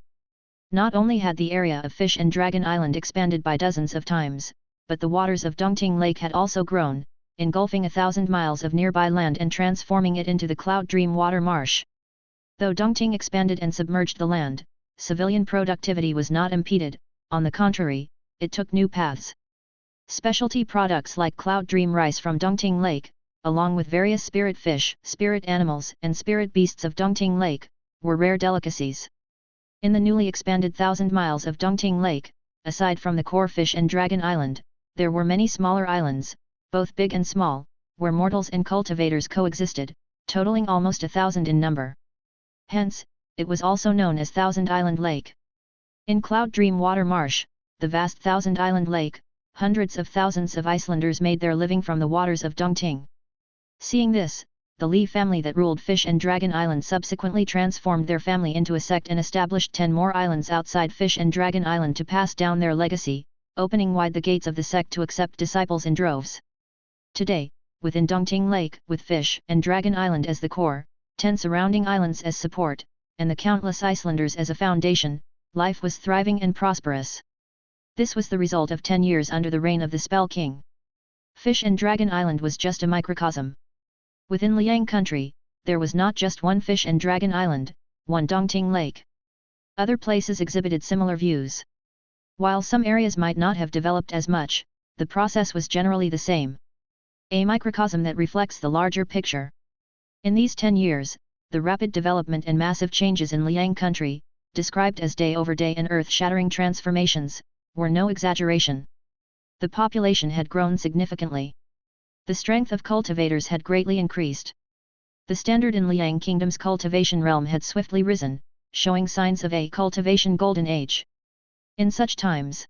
Not only had the area of Fish and Dragon Island expanded by dozens of times, but the waters of Dongting Lake had also grown, engulfing 1,000 miles of nearby land and transforming it into the Cloud Dream water marsh. Though Dongting expanded and submerged the land, civilian productivity was not impeded, on the contrary, it took new paths. Specialty products like Cloud Dream rice from Dongting Lake, along with various spirit fish, spirit animals and spirit beasts of Dongting Lake, were rare delicacies. In the newly expanded 1,000 miles of Dongting Lake, aside from the core Fish and Dragon Island, there were many smaller islands, both big and small, where mortals and cultivators coexisted, totaling almost 1,000 in number. Hence, it was also known as Thousand Island Lake. In Cloud Dream Water Marsh, the vast Thousand Island Lake, hundreds of thousands of Icelanders made their living from the waters of Dongting. Seeing this, the Li family that ruled Fish and Dragon Island subsequently transformed their family into a sect and established 10 more islands outside Fish and Dragon Island to pass down their legacy, opening wide the gates of the sect to accept disciples in droves. Today, within Dongting Lake, with Fish and Dragon Island as the core, 10 surrounding islands as support, and the countless Icelanders as a foundation, life was thriving and prosperous. This was the result of 10 years under the reign of the Spell King. Fish and Dragon Island was just a microcosm. Within Liang country, there was not just one Fish and Dragon Island, one Dongting Lake. Other places exhibited similar views. While some areas might not have developed as much, the process was generally the same. A microcosm that reflects the larger picture. In these 10 years, the rapid development and massive changes in Liang country, described as day-over-day and earth-shattering transformations, were no exaggeration. The population had grown significantly. The strength of cultivators had greatly increased. The standard in Liang Kingdom's cultivation realm had swiftly risen, showing signs of a cultivation golden age. In such times,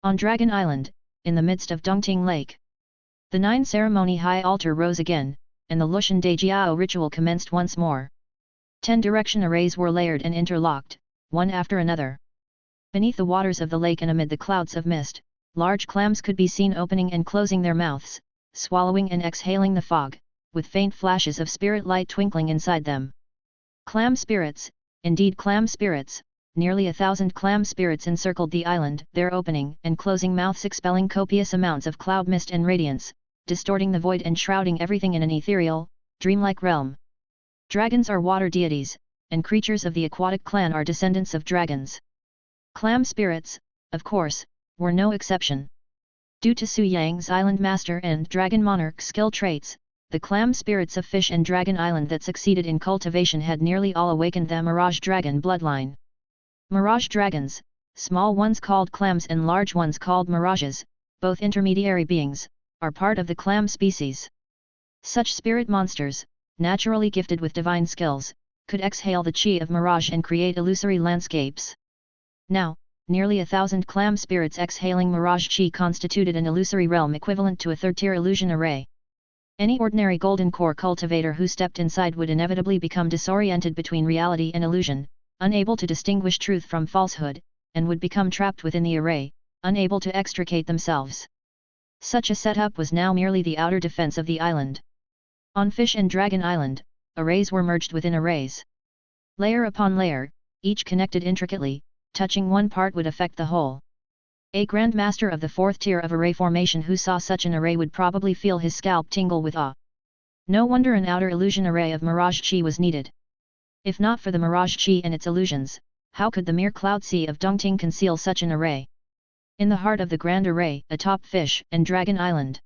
on Dragon Island, in the midst of Dongting Lake, the 9-ceremony high altar rose again, and the Lushan Dejiao ritual commenced once more. 10 direction arrays were layered and interlocked, one after another. Beneath the waters of the lake and amid the clouds of mist, large clams could be seen opening and closing their mouths, swallowing and exhaling the fog, with faint flashes of spirit light twinkling inside them. Clam spirits, indeed clam spirits, nearly 1,000 clam spirits encircled the island, their opening and closing mouths expelling copious amounts of cloud mist and radiance, distorting the void and shrouding everything in an ethereal, dreamlike realm. Dragons are water deities, and creatures of the aquatic clan are descendants of dragons. Clam spirits, of course, were no exception. Due to Su Yang's Island Master and Dragon Monarch skill traits, the clam spirits of Fish and Dragon Island that succeeded in cultivation had nearly all awakened the Mirage Dragon bloodline. Mirage dragons, small ones called clams and large ones called mirages, both intermediary beings, are part of the clam species. Such spirit monsters, naturally gifted with divine skills, could exhale the chi of mirage and create illusory landscapes. Now, nearly 1,000 clam spirits exhaling mirage chi constituted an illusory realm equivalent to a third-tier illusion array. Any ordinary golden core cultivator who stepped inside would inevitably become disoriented between reality and illusion, unable to distinguish truth from falsehood, and would become trapped within the array, unable to extricate themselves. Such a setup was now merely the outer defense of the island. On Fish and Dragon Island, arrays were merged within arrays. Layer upon layer, each connected intricately, touching one part would affect the whole. A Grand Master of the 4th tier of array formation who saw such an array would probably feel his scalp tingle with awe. No wonder an outer illusion array of Mirage Chi was needed. If not for the Mirage Chi and its illusions, how could the mere cloud sea of Dongting conceal such an array? In the heart of the Grand Array, atop Fish and Dragon Island,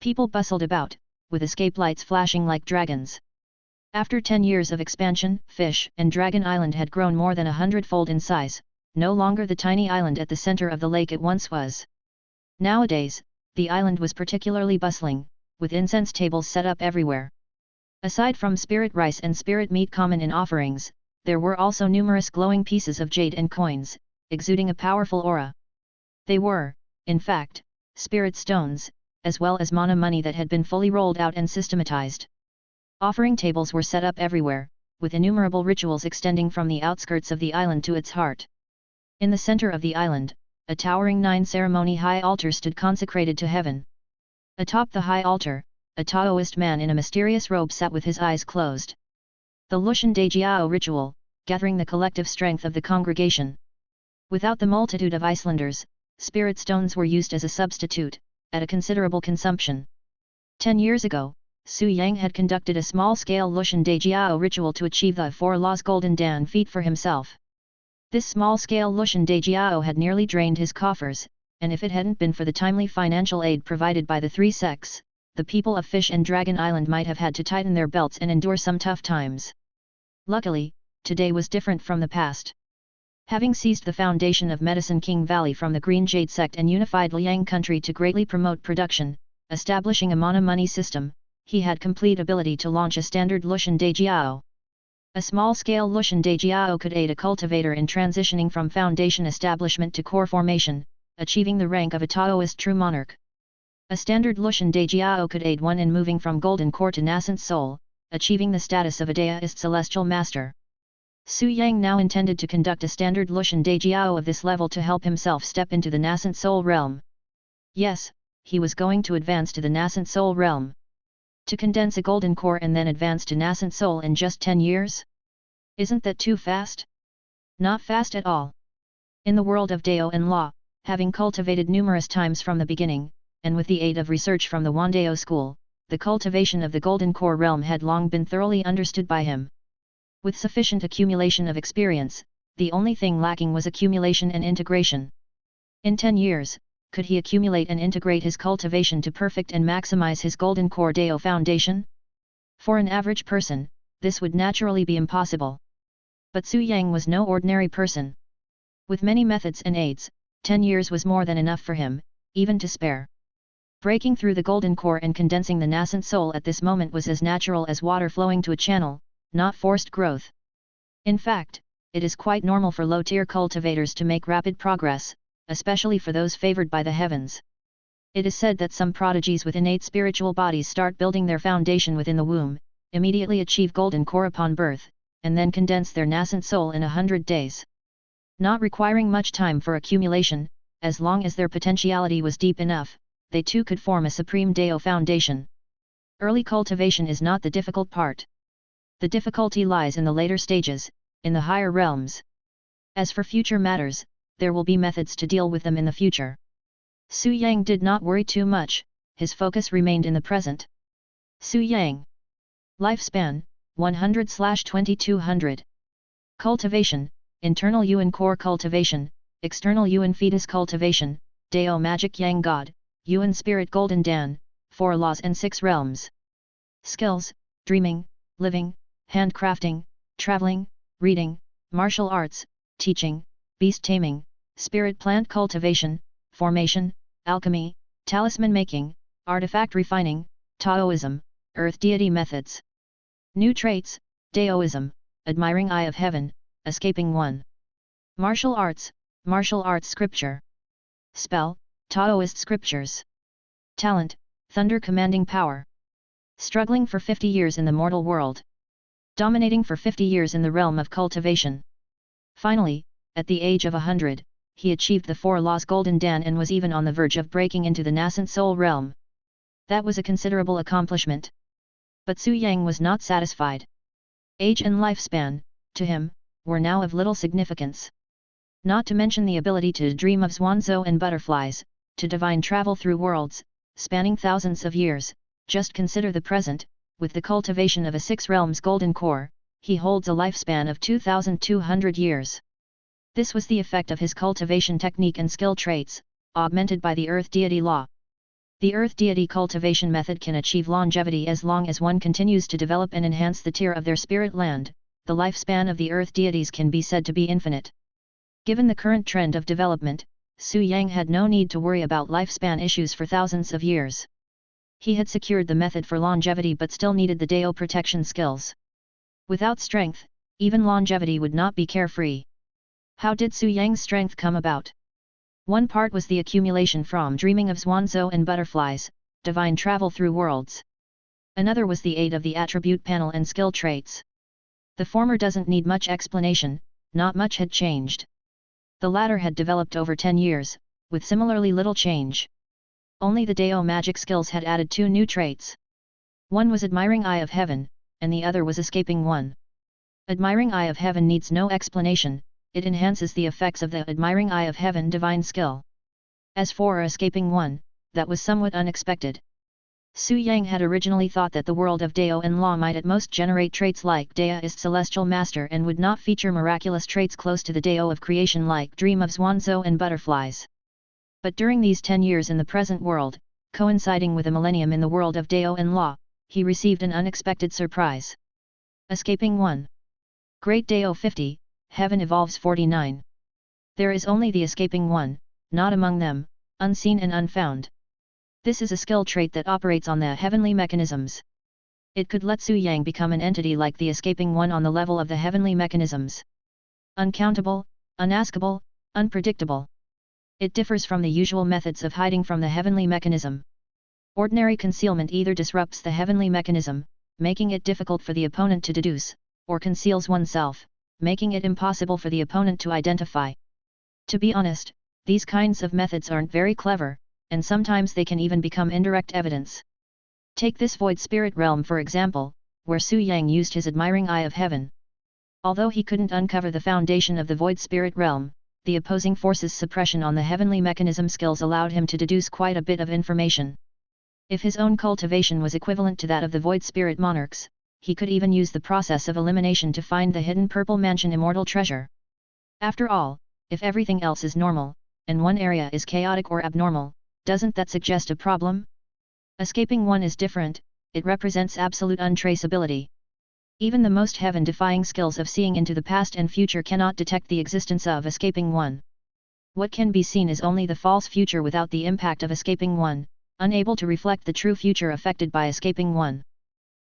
people bustled about, with escape lights flashing like dragons. After 10 years of expansion, Fish and Dragon Island had grown more than 100-fold in size, no longer the tiny island at the center of the lake it once was. Nowadays, the island was particularly bustling, with incense tables set up everywhere. Aside from spirit rice and spirit meat common in offerings, there were also numerous glowing pieces of jade and coins, exuding a powerful aura. They were, in fact, spirit stones, as well as mana money that had been fully rolled out and systematized. Offering tables were set up everywhere, with innumerable rituals extending from the outskirts of the island to its heart. In the center of the island, a towering 9-ceremony high altar stood consecrated to heaven. Atop the high altar, a Taoist man in a mysterious robe sat with his eyes closed. The Lushan Dajiao ritual, gathering the collective strength of the congregation. Without the multitude of Icelanders, spirit stones were used as a substitute, at a considerable consumption. 10 years ago, Su Yang had conducted a small-scale Lushan Dajiao ritual to achieve the Four Laws Golden Dan feat for himself. This small-scale Lushan Dajiao had nearly drained his coffers, and if it hadn't been for the timely financial aid provided by the three sects, the people of Fish and Dragon Island might have had to tighten their belts and endure some tough times. Luckily, today was different from the past. Having seized the foundation of Medicine King Valley from the Green Jade sect and unified Liang country to greatly promote production, establishing a mana money system, he had complete ability to launch a standard Lushan Dajiao. A small-scale Lushan Dajiao could aid a cultivator in transitioning from foundation establishment to core formation, achieving the rank of a Taoist true monarch. A standard Lushan Dajiao could aid one in moving from golden core to nascent soul, achieving the status of a Daoist celestial master. Su Yang now intended to conduct a standard Lushan Dajiao of this level to help himself step into the nascent soul realm. Yes, he was going to advance to the nascent soul realm. To condense a golden core and then advance to nascent soul in just 10 years? Isn't that too fast? Not fast at all. In the world of Dao and Law, having cultivated numerous times from the beginning, and with the aid of research from the Wandao school, the cultivation of the golden core realm had long been thoroughly understood by him. With sufficient accumulation of experience, the only thing lacking was accumulation and integration. In 10 years, could he accumulate and integrate his cultivation to perfect and maximize his golden core Dao foundation? For an average person, this would naturally be impossible. But Su Yang was no ordinary person. With many methods and aids, 10 years was more than enough for him, even to spare. Breaking through the golden core and condensing the nascent soul at this moment was as natural as water flowing to a channel, not forced growth. In fact, it is quite normal for low-tier cultivators to make rapid progress, especially for those favored by the heavens. It is said that some prodigies with innate spiritual bodies start building their foundation within the womb, immediately achieve golden core upon birth, and then condense their nascent soul in 100 days. Not requiring much time for accumulation, as long as their potentiality was deep enough, they too could form a supreme Dao foundation. Early cultivation is not the difficult part. The difficulty lies in the later stages, in the higher realms. As for future matters, there will be methods to deal with them in the future. Su Yang did not worry too much, his focus remained in the present. Su Yang. Lifespan, 100/2200. Cultivation, internal Yuan core cultivation, external Yuan fetus cultivation, Dao magic Yang God, Yuan spirit golden Dan, 4 laws and 6 realms. Skills, dreaming, living, handcrafting, traveling, reading, martial arts, teaching, beast taming, spirit plant cultivation, formation, alchemy, talisman making, artifact refining, Taoism, earth deity methods. New traits, Daoism, admiring eye of heaven, escaping one. Martial arts scripture. Spell, Taoist scriptures. Talent, thunder commanding power. Struggling for 50 years in the mortal world. Dominating for 50 years in the realm of cultivation. Finally, at the age of 100, he achieved the 4 laws golden Dan and was even on the verge of breaking into the nascent soul realm. That was a considerable accomplishment. But Su Yang was not satisfied. Age and lifespan, to him, were now of little significance. Not to mention the ability to dream of Zhuanzhou and butterflies, to divine travel through worlds, spanning thousands of years. Just consider the present, with the cultivation of a 6 realms golden core, he holds a lifespan of 2,200 years. This was the effect of his cultivation technique and skill traits, augmented by the earth deity law. The earth deity cultivation method can achieve longevity as long as one continues to develop and enhance the tier of their spirit land. The lifespan of the earth deities can be said to be infinite. Given the current trend of development, Su Yang had no need to worry about lifespan issues for thousands of years. He had secured the method for longevity but still needed the Dao protection skills. Without strength, even longevity would not be carefree. How did Su Yang's strength come about? One part was the accumulation from dreaming of Zhuanzhou and butterflies, divine travel through worlds. Another was the aid of the attribute panel and skill traits. The former doesn't need much explanation, not much had changed. The latter had developed over 10 years, with similarly little change. Only the Dao magic skills had added 2 new traits. One was admiring eye of heaven, and the other was escaping one. Admiring Eye of Heaven needs no explanation, it enhances the effects of the Admiring Eye of Heaven divine skill. As for Escaping One, that was somewhat unexpected. Su Yang had originally thought that the world of Dao and Law might at most generate traits like Daoist Celestial Master and would not feature miraculous traits close to the Dao of creation like Dream of Zhuanzhou and Butterflies. But during these 10 years in the present world, coinciding with a millennium in the world of Dao and Law, he received an unexpected surprise. Escaping One. Great Dao 50, Heaven Evolves 49. There is only the Escaping One, not among them, unseen and unfound. This is a skill trait that operates on the heavenly mechanisms. It could let Su Yang become an entity like the Escaping One on the level of the heavenly mechanisms. Uncountable, unaskable, unpredictable. It differs from the usual methods of hiding from the heavenly mechanism. Ordinary concealment either disrupts the heavenly mechanism, making it difficult for the opponent to deduce, or conceals oneself, making it impossible for the opponent to identify. To be honest, these kinds of methods aren't very clever, and sometimes they can even become indirect evidence. Take this void spirit realm for example, where Su Yang used his Admiring Eye of Heaven. Although he couldn't uncover the foundation of the void spirit realm, the opposing force's suppression on the heavenly mechanism skills allowed him to deduce quite a bit of information. If his own cultivation was equivalent to that of the void spirit monarchs, he could even use the process of elimination to find the hidden purple mansion immortal treasure. After all, if everything else is normal, and one area is chaotic or abnormal, doesn't that suggest a problem? Escaping One is different, it represents absolute untraceability. Even the most heaven-defying skills of seeing into the past and future cannot detect the existence of Escaping One. What can be seen is only the false future without the impact of Escaping One, unable to reflect the true future affected by Escaping One.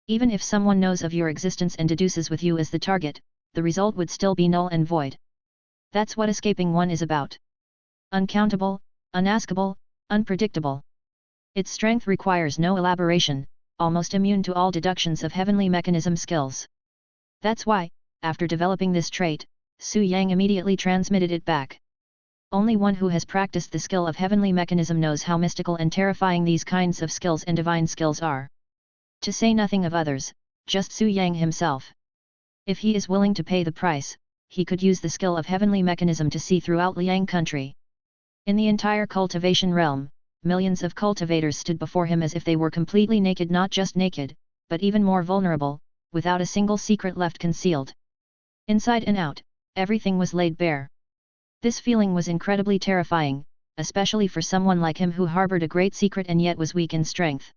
Even if someone knows of your existence and deduces with you as the target, the result would still be null and void. That's what Escaping One is about. Uncountable, unaskable, unpredictable. Its strength requires no elaboration, almost immune to all deductions of heavenly mechanism skills. That's why, after developing this trait, Su Yang immediately transmitted it back. Only one who has practiced the skill of heavenly mechanism knows how mystical and terrifying these kinds of skills and divine skills are. To say nothing of others, just Su Yang himself. If he is willing to pay the price, he could use the skill of heavenly mechanism to see throughout Liang country. In the entire cultivation realm, millions of cultivators stood before him as if they were completely naked, not just naked, but even more vulnerable, without a single secret left concealed. Inside and out, everything was laid bare. This feeling was incredibly terrifying, especially for someone like him who harbored a great secret and yet was weak in strength.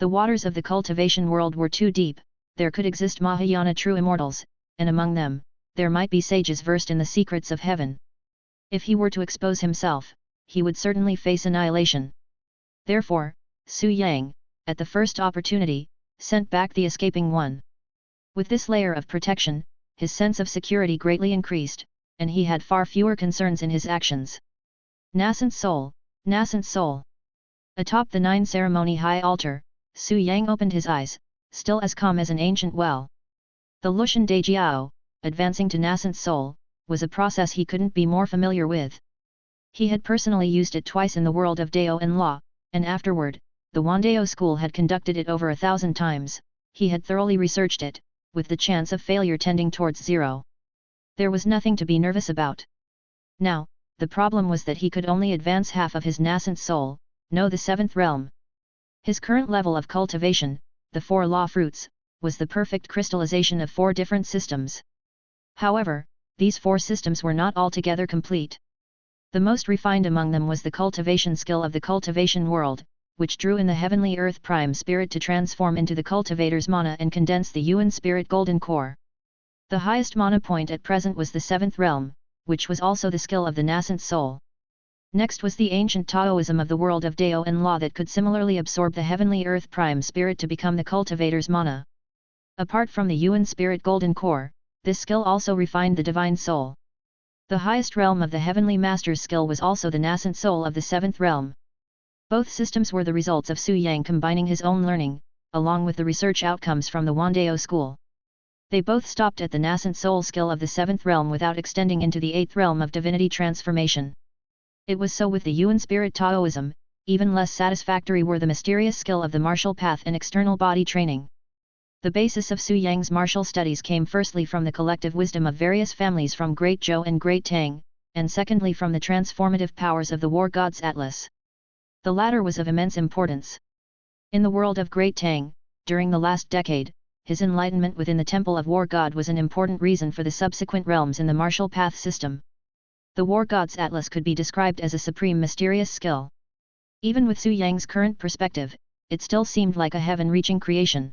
The waters of the cultivation world were too deep, there could exist Mahayana true immortals, and among them, there might be sages versed in the secrets of heaven. If he were to expose himself, he would certainly face annihilation. Therefore, Su Yang, at the first opportunity, sent back the Escaping One. With this layer of protection, his sense of security greatly increased, and he had far fewer concerns in his actions. Nascent soul, nascent soul. Atop the 9-ceremony high altar, Su Yang opened his eyes, still as calm as an ancient well. The Lushan Daijiao, advancing to nascent soul, was a process he couldn't be more familiar with. He had personally used it twice in the world of Dao and Law, and afterward, the Wandao school had conducted it over 1,000 times, he had thoroughly researched it, with the chance of failure tending towards zero. There was nothing to be nervous about. Now, the problem was that he could only advance half of his nascent soul, know the 7th realm. His current level of cultivation, the 4 law fruits, was the perfect crystallization of 4 different systems. However, these 4 systems were not altogether complete. The most refined among them was the cultivation skill of the cultivation world, which drew in the heavenly earth prime spirit to transform into the cultivator's mana and condense the Yuan spirit golden core. The highest mana point at present was the 7th realm, which was also the skill of the nascent soul. Next was the ancient Taoism of the world of Dao and Law that could similarly absorb the heavenly earth prime spirit to become the cultivator's mana. Apart from the Yuan spirit golden core, this skill also refined the divine soul. The highest realm of the heavenly master's skill was also the nascent soul of the 7th realm. Both systems were the results of Su Yang combining his own learning, along with the research outcomes from the Wandao school. They both stopped at the nascent soul skill of the 7th realm without extending into the 8th realm of divinity transformation. It was so with the Yuan spirit Taoism, even less satisfactory were the mysterious skill of the martial path and external body training. The basis of Su Yang's martial studies came firstly from the collective wisdom of various families from Great Zhou and Great Tang, and secondly from the transformative powers of the war god's atlas. The latter was of immense importance. In the world of Great Tang, during the last decade, his enlightenment within the Temple of War God was an important reason for the subsequent realms in the martial path system. The War God's Atlas could be described as a supreme mysterious skill. Even with Su Yang's current perspective, it still seemed like a heaven-reaching creation.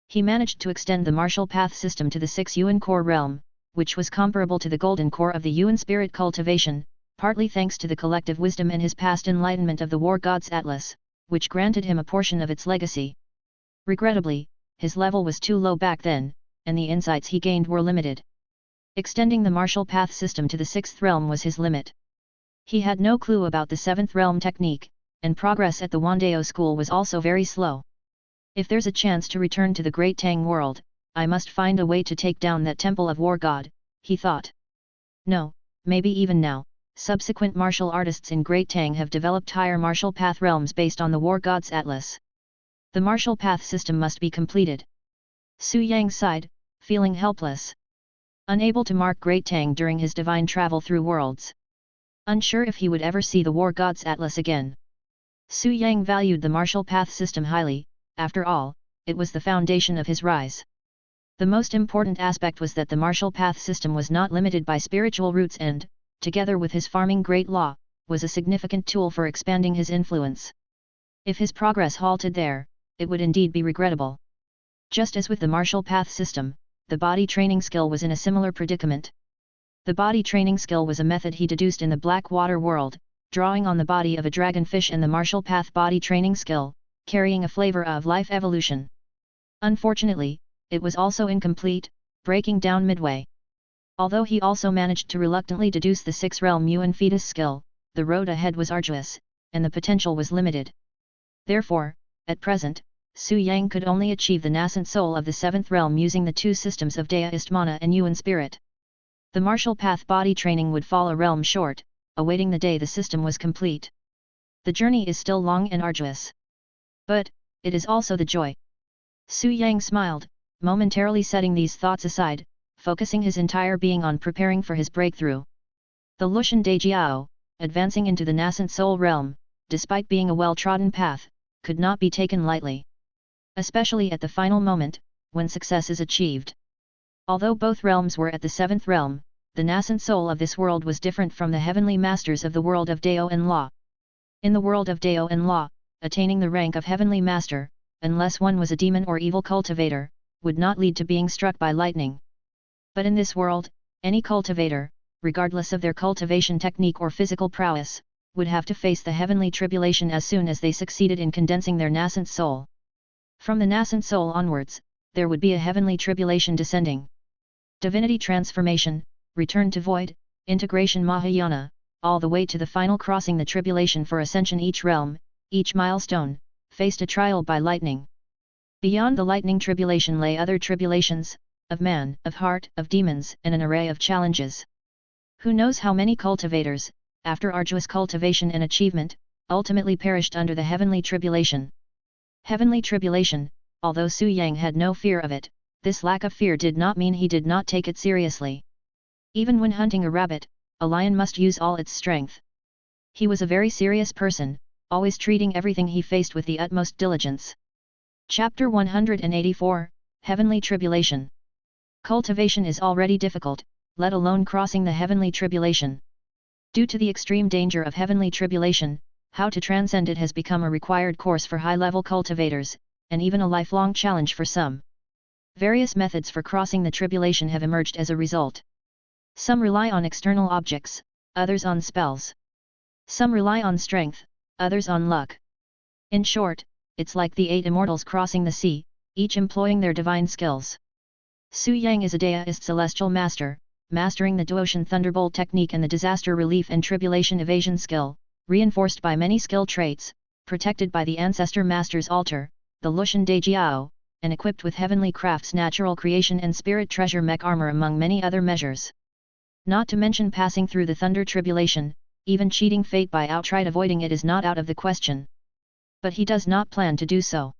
He managed to extend the martial path system to the 6 Yuan core realm, which was comparable to the golden core of the Yuan spirit cultivation, partly thanks to the collective wisdom and his past enlightenment of the War God's Atlas, which granted him a portion of its legacy. Regrettably, his level was too low back then, and the insights he gained were limited. Extending the martial path system to the 6th realm was his limit. He had no clue about the 7th realm technique, and progress at the Wandao school was also very slow. If there's a chance to return to the Great Tang world, I must find a way to take down that Temple of War God, he thought. No, maybe even now, subsequent martial artists in Great Tang have developed higher martial path realms based on the War God's Atlas. The martial path system must be completed. Su Yang sighed, feeling helpless. Unable to mark Great Tang during his divine travel through worlds. Unsure if he would ever see the War God's Atlas again. Su Yang valued the martial path system highly, after all, it was the foundation of his rise. The most important aspect was that the martial path system was not limited by spiritual roots and, together with his farming great law, was a significant tool for expanding his influence. If his progress halted there, it would indeed be regrettable. Just as with the martial path system, the body training skill was in a similar predicament. The body training skill was a method he deduced in the black water world, drawing on the body of a dragonfish and the martial path body training skill, carrying a flavor of life evolution. Unfortunately, it was also incomplete, breaking down midway. Although he also managed to reluctantly deduce the 6th realm Yuan fetus skill, the road ahead was arduous, and the potential was limited. Therefore, at present, Su Yang could only achieve the nascent soul of the 7th realm using the 2 systems of Daoist mana and Yuan spirit. The martial path body training would fall a realm short, awaiting the day the system was complete. The journey is still long and arduous. But, it is also the joy. Su Yang smiled, momentarily setting these thoughts aside, focusing his entire being on preparing for his breakthrough. The Lushan Daijiao, advancing into the nascent soul realm, despite being a well-trodden path, could not be taken lightly. Especially at the final moment, when success is achieved. Although both realms were at the 7th realm, the nascent soul of this world was different from the heavenly masters of the world of Dao and Law. In the world of Dao and Law, attaining the rank of heavenly master, unless one was a demon or evil cultivator, would not lead to being struck by lightning. But in this world, any cultivator, regardless of their cultivation technique or physical prowess, would have to face the heavenly tribulation as soon as they succeeded in condensing their nascent soul. From the nascent soul onwards, there would be a heavenly tribulation descending. Divinity transformation, return to void, integration Mahayana, all the way to the final crossing the tribulation for ascension. Each realm, each milestone, faced a trial by lightning. Beyond the lightning tribulation lay other tribulations, of man, of heart, of demons, and an array of challenges. Who knows how many cultivators, after arduous cultivation and achievement, ultimately perished under the heavenly tribulation. Heavenly tribulation, although Su Yang had no fear of it, this lack of fear did not mean he did not take it seriously. Even when hunting a rabbit, a lion must use all its strength. He was a very serious person, always treating everything he faced with the utmost diligence. Chapter 184, Heavenly Tribulation. Cultivation is already difficult, let alone crossing the heavenly tribulation. Due to the extreme danger of heavenly tribulation, how to transcend it has become a required course for high-level cultivators, and even a lifelong challenge for some. Various methods for crossing the tribulation have emerged as a result. Some rely on external objects, others on spells. Some rely on strength, others on luck. In short, it's like the 8 immortals crossing the sea, each employing their divine skills. Su Yang is a Daoist celestial master, mastering the Duotian thunderbolt technique and the disaster relief and tribulation evasion skill, reinforced by many skill traits, protected by the ancestor master's altar, the Lushan Daijiao, and equipped with heavenly crafts, natural creation and spirit treasure mech armor among many other measures. Not to mention passing through the thunder tribulation, even cheating fate by outright avoiding it is not out of the question. But he does not plan to do so.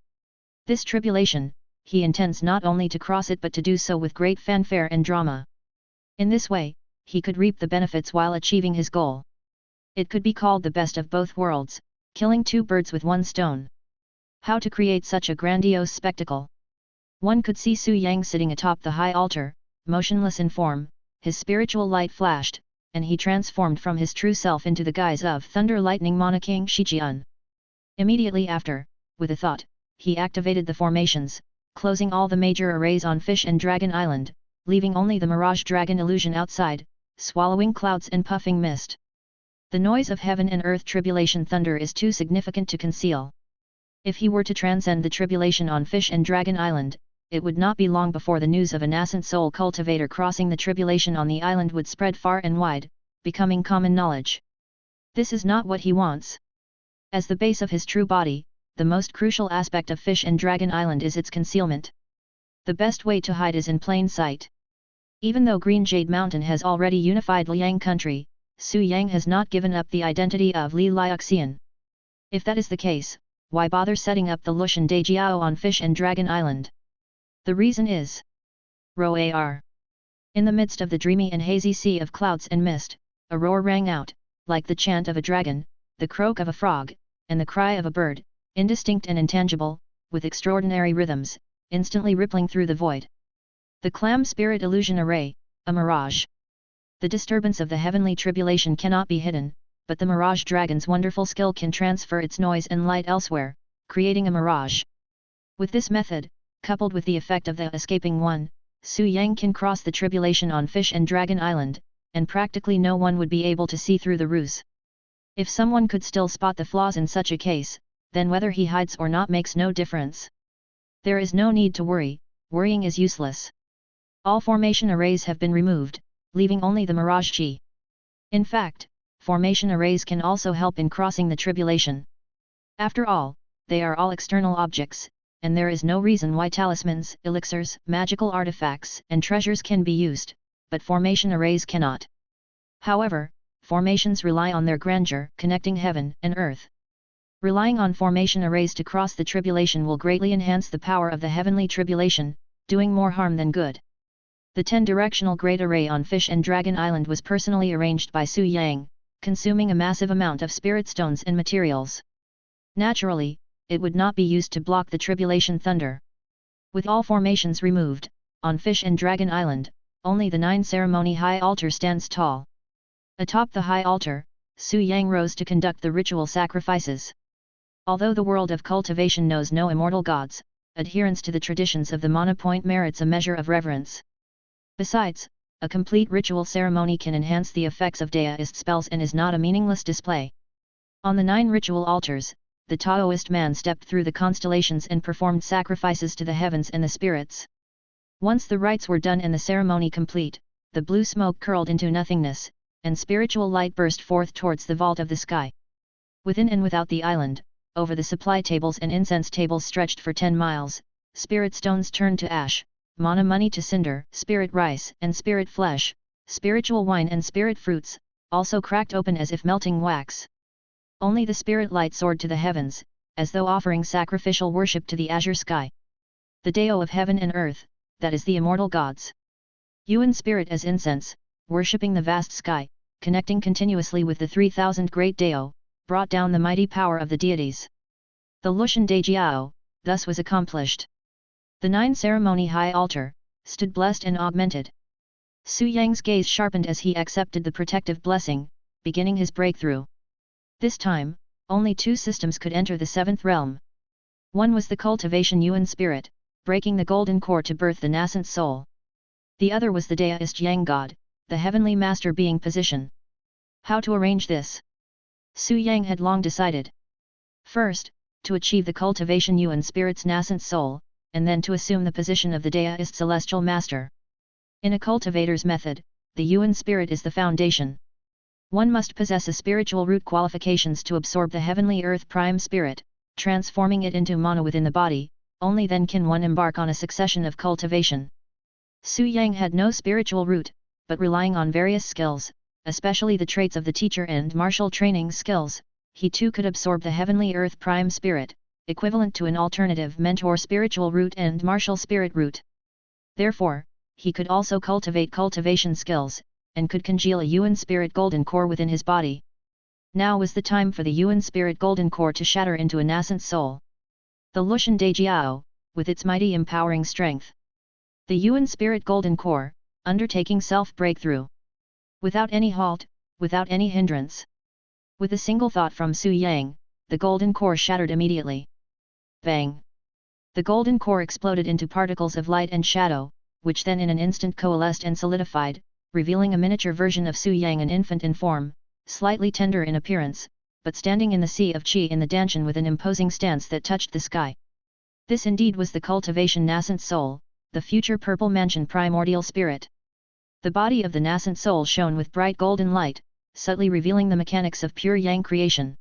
This tribulation, he intends not only to cross it but to do so with great fanfare and drama. In this way, he could reap the benefits while achieving his goal. It could be called the best of both worlds, killing two birds with one stone. How to create such a grandiose spectacle? One could see Su Yang sitting atop the high altar, motionless in form, his spiritual light flashed, and he transformed from his true self into the guise of Thunder Lightning Mana King Shijian. Immediately after, with a thought, he activated the formations, closing all the major arrays on Fish and Dragon Island, leaving only the Mirage Dragon illusion outside, swallowing clouds and puffing mist. The noise of heaven and earth tribulation thunder is too significant to conceal. If he were to transcend the tribulation on Fish and Dragon Island, it would not be long before the news of a nascent soul cultivator crossing the tribulation on the island would spread far and wide, becoming common knowledge. This is not what he wants. As the base of his true body, the most crucial aspect of Fish and Dragon Island is its concealment. The best way to hide is in plain sight. Even though Green Jade Mountain has already unified Liang country, Su Yang has not given up the identity of Li Liuxian. If that is the case, why bother setting up the Lushan Dejiao on Fish and Dragon Island? The reason is Roar. In the midst of the dreamy and hazy sea of clouds and mist, a roar rang out, like the chant of a dragon, the croak of a frog, and the cry of a bird, indistinct and intangible, with extraordinary rhythms, instantly rippling through the void. The Clam Spirit Illusion Array, a mirage. The disturbance of the heavenly tribulation cannot be hidden, but the Mirage Dragon's wonderful skill can transfer its noise and light elsewhere, creating a mirage. With this method, coupled with the effect of the escaping one, Su Yang can cross the tribulation on Fish and Dragon Island, and practically no one would be able to see through the ruse. If someone could still spot the flaws in such a case, then whether he hides or not makes no difference. There is no need to worry, worrying is useless. All formation arrays have been removed, leaving only the Mirage Chi. In fact, formation arrays can also help in crossing the tribulation. After all, they are all external objects, and there is no reason why talismans, elixirs, magical artifacts, and treasures can be used, but formation arrays cannot. However, formations rely on their grandeur, connecting heaven and earth. Relying on formation arrays to cross the tribulation will greatly enhance the power of the heavenly tribulation, doing more harm than good. The 10-directional Great Array on Fish and Dragon Island was personally arranged by Su Yang, consuming a massive amount of spirit stones and materials. Naturally, it would not be used to block the tribulation thunder. With all formations removed, on Fish and Dragon Island, only the 9-ceremony high altar stands tall. Atop the high altar, Su Yang rose to conduct the ritual sacrifices. Although the world of cultivation knows no immortal gods, adherence to the traditions of the Mana Point merits a measure of reverence. Besides, a complete ritual ceremony can enhance the effects of Daoist spells and is not a meaningless display. On the 9 ritual altars, the Taoist man stepped through the constellations and performed sacrifices to the heavens and the spirits. Once the rites were done and the ceremony complete, the blue smoke curled into nothingness, and spiritual light burst forth towards the vault of the sky. Within and without the island, over the supply tables and incense tables stretched for 10 miles, spirit stones turned to ash, mana money to cinder, spirit rice and spirit flesh, spiritual wine and spirit fruits, also cracked open as if melting wax. Only the spirit light soared to the heavens, as though offering sacrificial worship to the azure sky. The Dao of heaven and earth, that is the immortal gods. Yuan spirit as incense, worshipping the vast sky, connecting continuously with the 3000 great Dao, brought down the mighty power of the deities. The Lushan Dejiao, thus was accomplished. The 9-ceremony high altar, stood blessed and augmented. Su Yang's gaze sharpened as he accepted the protective blessing, beginning his breakthrough. This time, only 2 systems could enter the 7th realm. One was the cultivation Yuan spirit, breaking the golden core to birth the nascent soul. The other was the Daoist Yang God, the heavenly master being position. How to arrange this? Su Yang had long decided. First, to achieve the cultivation Yuan spirit's nascent soul, and then to assume the position of the Daoist celestial master. In a cultivator's method, the Yuan spirit is the foundation. One must possess a spiritual root qualifications to absorb the heavenly earth prime spirit, transforming it into mana within the body, only then can one embark on a succession of cultivation. Su Yang had no spiritual root, but relying on various skills, especially the traits of the teacher and martial training skills, he too could absorb the heavenly earth prime spirit, equivalent to an alternative mentor spiritual route and martial spirit route. Therefore, he could also cultivate cultivation skills, and could congeal a Yuan spirit golden core within his body. Now was the time for the Yuan spirit golden core to shatter into a nascent soul. The Lushan Dejiao, with its mighty empowering strength. The Yuan spirit golden core, undertaking self-breakthrough. Without any halt, without any hindrance. With a single thought from Su Yang, the golden core shattered immediately. Bang! The golden core exploded into particles of light and shadow, which then in an instant coalesced and solidified, revealing a miniature version of Su Yang, an infant in form, slightly tender in appearance, but standing in the sea of qi in the danshan with an imposing stance that touched the sky. This indeed was the cultivation nascent soul, the future purple mansion primordial spirit. The body of the nascent soul shone with bright golden light, subtly revealing the mechanics of pure yang creation.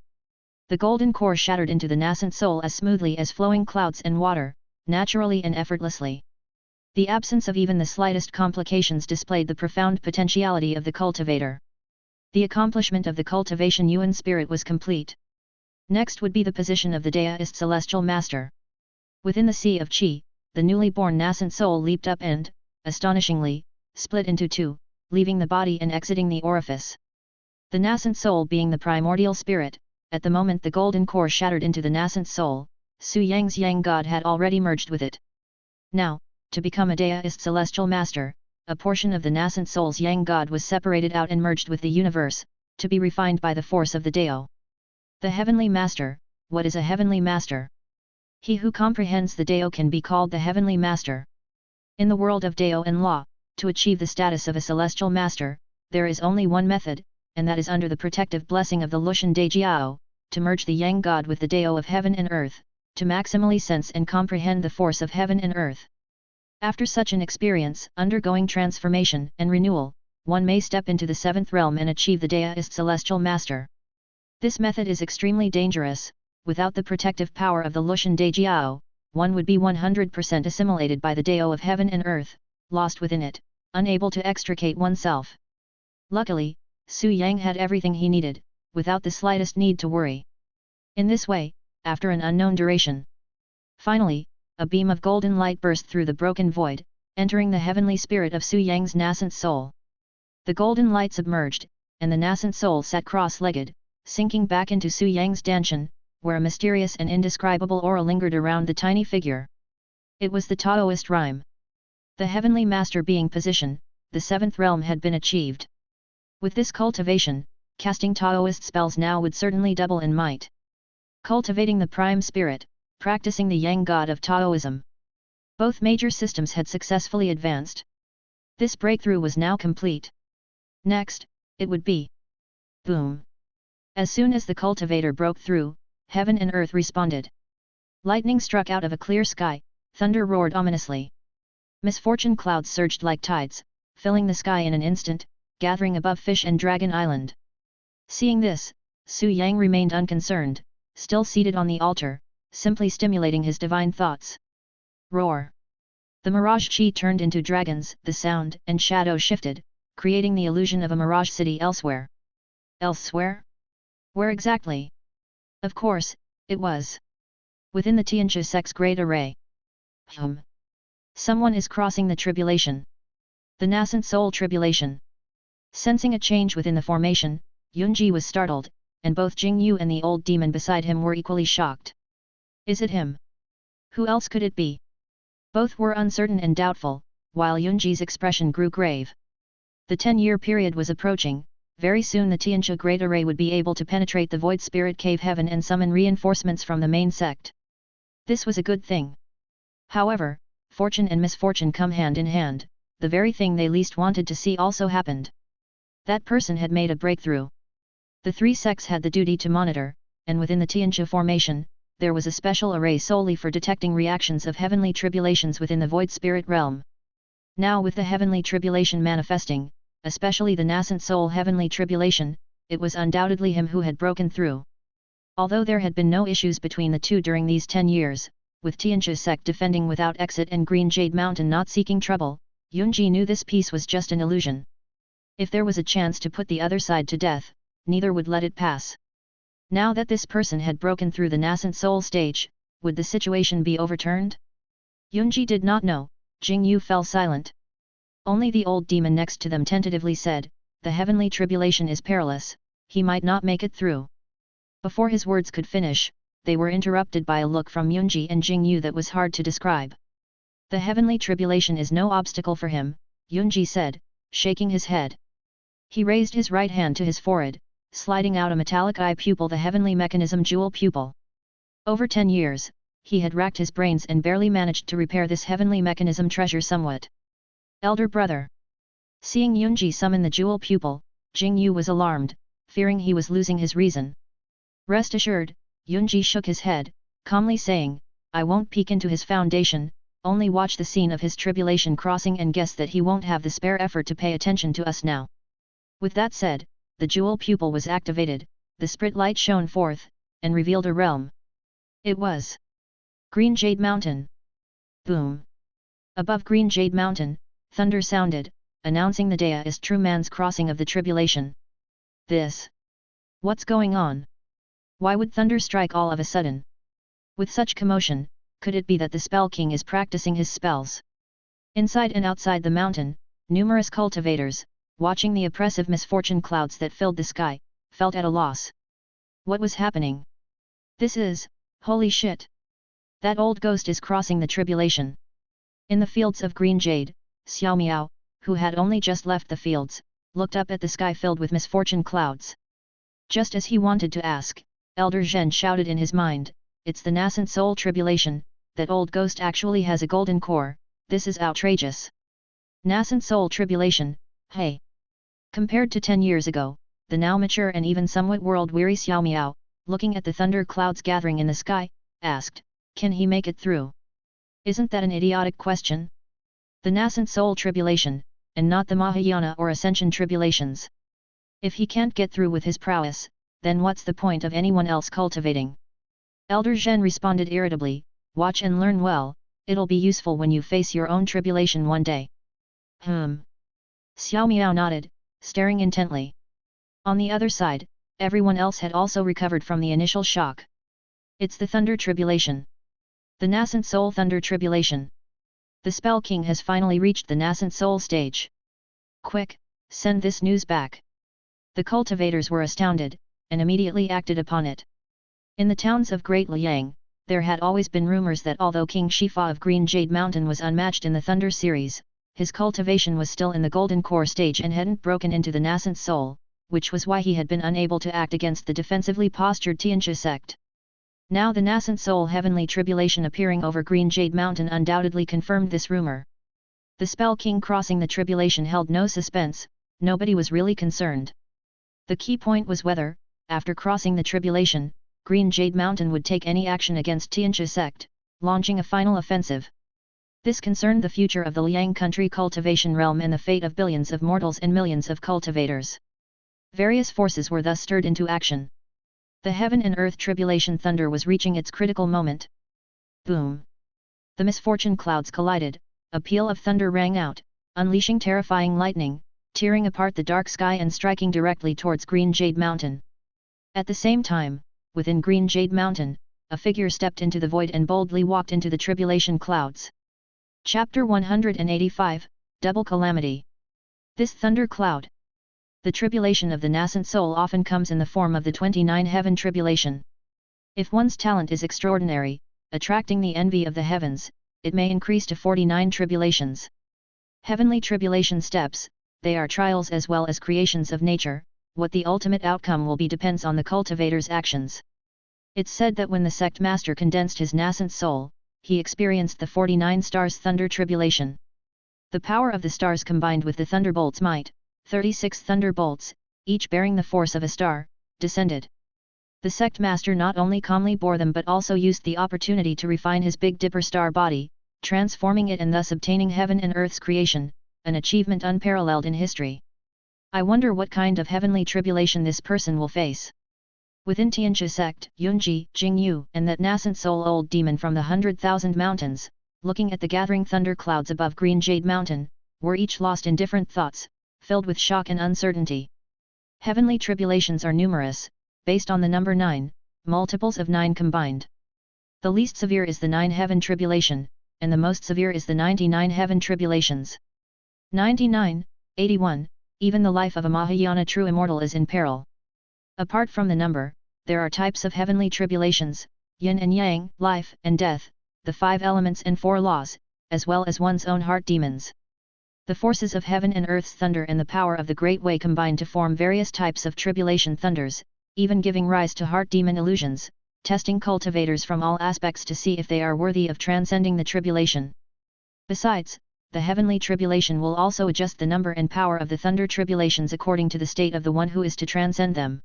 The golden core shattered into the nascent soul as smoothly as flowing clouds and water, naturally and effortlessly. The absence of even the slightest complications displayed the profound potentiality of the cultivator. The accomplishment of the cultivation Yuan spirit was complete. Next would be the position of the Daoist celestial master. Within the sea of qi, the newly born nascent soul leaped up and, astonishingly, split into two, leaving the body and exiting the orifice. The nascent soul being the primordial spirit, at the moment the golden core shattered into the nascent soul, Su Yang's yang god had already merged with it. Now, to become a Daoist celestial master, a portion of the nascent soul's yang god was separated out and merged with the universe, to be refined by the force of the Dao. The heavenly master. What is a heavenly master? He who comprehends the Dao can be called the heavenly master. In the world of Dao and law, to achieve the status of a celestial master, there is only one method, and that is under the protective blessing of the Lushan Dejiao, to merge the yang god with the Dao of heaven and earth, to maximally sense and comprehend the force of heaven and earth. After such an experience, undergoing transformation and renewal, one may step into the seventh realm and achieve the Daoist celestial master. This method is extremely dangerous. Without the protective power of the Lushan Dejiao, one would be 100% assimilated by the Dao of heaven and earth, lost within it, unable to extricate oneself. Luckily, Su Yang had everything he needed, without the slightest need to worry. In this way, after an unknown duration, finally, a beam of golden light burst through the broken void, entering the heavenly spirit of Su Yang's nascent soul. The golden light submerged, and the nascent soul sat cross-legged, sinking back into Su Yang's danshan, where a mysterious and indescribable aura lingered around the tiny figure. It was the Taoist rhyme. The heavenly master being position, the seventh realm had been achieved. With this cultivation, casting Taoist spells now would certainly double in might. Cultivating the prime spirit, practicing the yang god of Taoism. Both major systems had successfully advanced. This breakthrough was now complete. Next, it would be boom. As soon as the cultivator broke through, heaven and earth responded. Lightning struck out of a clear sky, thunder roared ominously. Misfortune clouds surged like tides, filling the sky in an instant, gathering above Fish and Dragon Island. Seeing this, Su Yang remained unconcerned, still seated on the altar, simply stimulating his divine thoughts. Roar! The mirage chi turned into dragons, the sound and shadow shifted, creating the illusion of a mirage city elsewhere. Elsewhere? Where exactly? Of course, it was within the Tianchi sect's great array. Someone is crossing the tribulation. The nascent soul tribulation. Sensing a change within the formation, Yunji was startled, and both Jingyu and the old demon beside him were equally shocked. Is it him? Who else could it be? Both were uncertain and doubtful, while Yunji's expression grew grave. The 10-year period was approaching. Very soon the Tianchi Great Array would be able to penetrate the Void Spirit Cave Heaven and summon reinforcements from the main sect. This was a good thing. However, fortune and misfortune come hand in hand, the very thing they least wanted to see also happened. That person had made a breakthrough. The three sects had the duty to monitor, and within the Tianchi formation, there was a special array solely for detecting reactions of heavenly tribulations within the Void Spirit realm. Now with the heavenly tribulation manifesting, especially the nascent soul heavenly tribulation, it was undoubtedly him who had broken through. Although there had been no issues between the two during these 10 years, with Tianchi sect defending without exit and Green Jade Mountain not seeking trouble, Yunji knew this peace was just an illusion. If there was a chance to put the other side to death, neither would let it pass. Now that this person had broken through the nascent soul stage, would the situation be overturned? Yunji did not know. Jingyu fell silent. Only the old demon next to them tentatively said, "The heavenly tribulation is perilous, he might not make it through." Before his words could finish, they were interrupted by a look from Yunji and Jingyu that was hard to describe. "The heavenly tribulation is no obstacle for him," Yunji said, shaking his head. He raised his right hand to his forehead, sliding out a metallic eye pupil, the heavenly mechanism jewel pupil. Over 10 years, he had racked his brains and barely managed to repair this heavenly mechanism treasure somewhat. "Elder brother." Seeing Yunji summon the jewel pupil, Jingyu was alarmed, fearing he was losing his reason. "Rest assured," Yunji shook his head, calmly saying, "I won't peek into his foundation, only watch the scene of his tribulation crossing and guess that he won't have the spare effort to pay attention to us now." With that said, the jewel pupil was activated, the sprit light shone forth, and revealed a realm. It was Green Jade Mountain. Boom! Above Green Jade Mountain, thunder sounded, announcing the day is true man's crossing of the tribulation. What's going on? Why would thunder strike all of a sudden? With such commotion, could it be that the Spell King is practicing his spells? Inside and outside the mountain, numerous cultivators, watching the oppressive misfortune clouds that filled the sky, felt at a loss. What was happening? Holy shit! That old ghost is crossing the tribulation. In the fields of Green Jade, Xiao Miao, who had only just left the fields, looked up at the sky filled with misfortune clouds. Just as he wanted to ask, Elder Zhen shouted in his mind, "It's the nascent soul tribulation, that old ghost actually has a golden core, this is outrageous." Nascent soul tribulation, hey! Compared to 10 years ago, the now mature and even somewhat world-weary Xiao Miao, looking at the thunder clouds gathering in the sky, asked, "Can he make it through?" Isn't that an idiotic question? The nascent soul tribulation, and not the Mahayana or Ascension tribulations. If he can't get through with his prowess, then what's the point of anyone else cultivating? Elder Zhen responded irritably, "Watch and learn well, it'll be useful when you face your own tribulation one day." Xiao Miao nodded, staring intently. On the other side, everyone else had also recovered from the initial shock. It's the thunder tribulation. The nascent soul thunder tribulation. The Spell King has finally reached the nascent soul stage. Quick, send this news back. The cultivators were astounded, and immediately acted upon it. In the towns of Great Liang, there had always been rumors that although King Shifa of Green Jade Mountain was unmatched in the Thunder series, his cultivation was still in the Golden Core stage and hadn't broken into the nascent soul, which was why he had been unable to act against the defensively postured Tianxia sect. Now the nascent soul heavenly tribulation appearing over Green Jade Mountain undoubtedly confirmed this rumor. The Spell King crossing the tribulation held no suspense, nobody was really concerned. The key point was whether, after crossing the tribulation, Green Jade Mountain would take any action against Tianxia sect, launching a final offensive. This concerned the future of the Liang country cultivation realm and the fate of billions of mortals and millions of cultivators. Various forces were thus stirred into action. The heaven and earth tribulation thunder was reaching its critical moment. Boom! The misfortune clouds collided, a peal of thunder rang out, unleashing terrifying lightning, tearing apart the dark sky and striking directly towards Green Jade Mountain. At the same time, within Green Jade Mountain, a figure stepped into the void and boldly walked into the tribulation clouds. Chapter 185, Double Calamity. This thunder cloud. The tribulation of the nascent soul often comes in the form of the 29 heaven tribulation. If one's talent is extraordinary, attracting the envy of the heavens, it may increase to 49 tribulations. Heavenly tribulation steps, they are trials as well as creations of nature. What the ultimate outcome will be depends on the cultivator's actions. It's said that when the sect master condensed his nascent soul, he experienced the 49 stars thunder tribulation. The power of the stars combined with the thunderbolt's might, 36 thunderbolts, each bearing the force of a star, descended. The sect master not only calmly bore them but also used the opportunity to refine his Big Dipper star body, transforming it and thus obtaining heaven and earth's creation, an achievement unparalleled in history. I wonder what kind of heavenly tribulation this person will face. Within Tianxia sect, Yunji, Jingyu, and that nascent soul old demon from the 100,000 mountains, looking at the gathering thunder clouds above Green Jade Mountain, were each lost in different thoughts, filled with shock and uncertainty. Heavenly tribulations are numerous, based on the number 9, multiples of 9 combined. The least severe is the 9 heaven tribulation, and the most severe is the 99 heaven tribulations. 99, 81, even the life of a Mahayana true immortal is in peril. Apart from the number, there are types of heavenly tribulations, yin and yang, life and death, the 5 elements and 4 laws, as well as one's own heart demons. The forces of heaven and earth's thunder and the power of the Great Way combine to form various types of tribulation thunders, even giving rise to heart demon illusions, testing cultivators from all aspects to see if they are worthy of transcending the tribulation. Besides, the heavenly tribulation will also adjust the number and power of the thunder tribulations according to the state of the one who is to transcend them.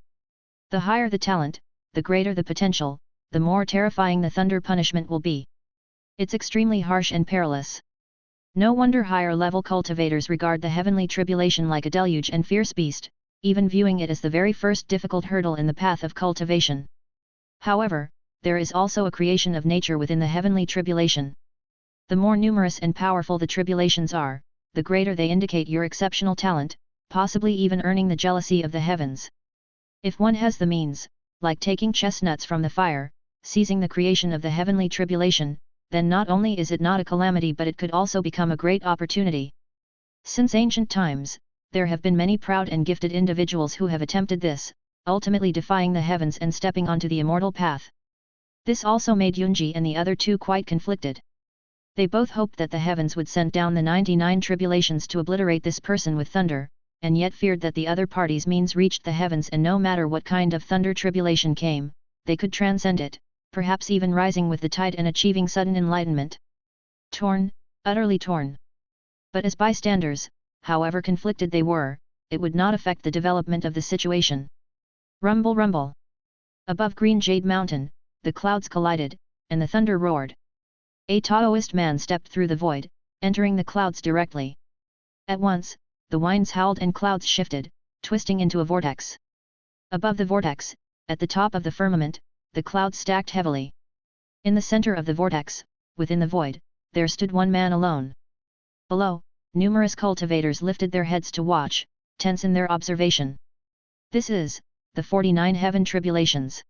The higher the talent, the greater the potential, the more terrifying the thunder punishment will be. It's extremely harsh and perilous. No wonder higher-level cultivators regard the heavenly tribulation like a deluge and fierce beast, even viewing it as the very first difficult hurdle in the path of cultivation. However, there is also a creation of nature within the heavenly tribulation. The more numerous and powerful the tribulations are, the greater they indicate your exceptional talent, possibly even earning the jealousy of the heavens. If one has the means, like taking chestnuts from the fire, seizing the creation of the heavenly tribulation, then not only is it not a calamity but it could also become a great opportunity. Since ancient times, there have been many proud and gifted individuals who have attempted this, ultimately defying the heavens and stepping onto the immortal path. This also made Yunji and the other two quite conflicted. They both hoped that the heavens would send down the 99 tribulations to obliterate this person with thunder, and yet feared that the other party's means reached the heavens and no matter what kind of thunder tribulation came, they could transcend it, perhaps even rising with the tide and achieving sudden enlightenment. Torn, utterly torn. But as bystanders, however conflicted they were, it would not affect the development of the situation. Rumble rumble. Above Green Jade Mountain, the clouds collided, and the thunder roared. A Taoist man stepped through the void, entering the clouds directly. At once, the winds howled and clouds shifted, twisting into a vortex. Above the vortex, at the top of the firmament, the clouds stacked heavily. In the center of the vortex, within the void, there stood one man alone. Below, numerous cultivators lifted their heads to watch, tense in their observation. This is the 49 heaven tribulations.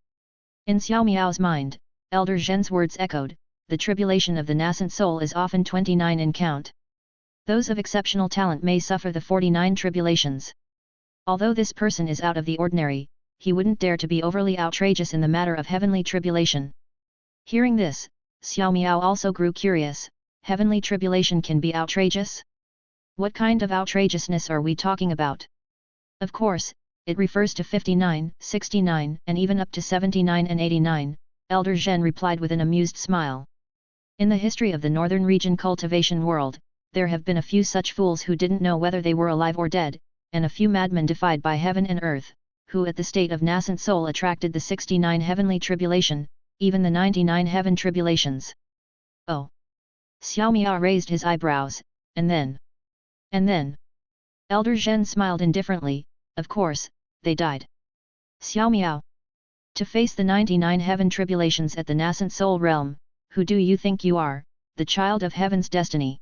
In Xiao Miao's mind, Elder Zhen's words echoed, the tribulation of the nascent soul is often 29 in count. Those of exceptional talent may suffer the 49 tribulations. Although this person is out of the ordinary, he wouldn't dare to be overly outrageous in the matter of heavenly tribulation. Hearing this, Xiao Miao also grew curious. Heavenly tribulation can be outrageous? What kind of outrageousness are we talking about? Of course, it refers to 59, 69, and even up to 79 and 89, Elder Zhen replied with an amused smile. In the history of the northern region cultivation world, there have been a few such fools who didn't know whether they were alive or dead, and a few madmen defied by heaven and earth, who at the state of nascent soul attracted the 69 heavenly tribulation, even the 99 heaven tribulations. Oh! Xiao Miao raised his eyebrows, and then... Elder Zhen smiled indifferently, of course, they died. Xiao Miao. To face the 99 heaven tribulations at the nascent soul realm, who do you think you are, the child of heaven's destiny?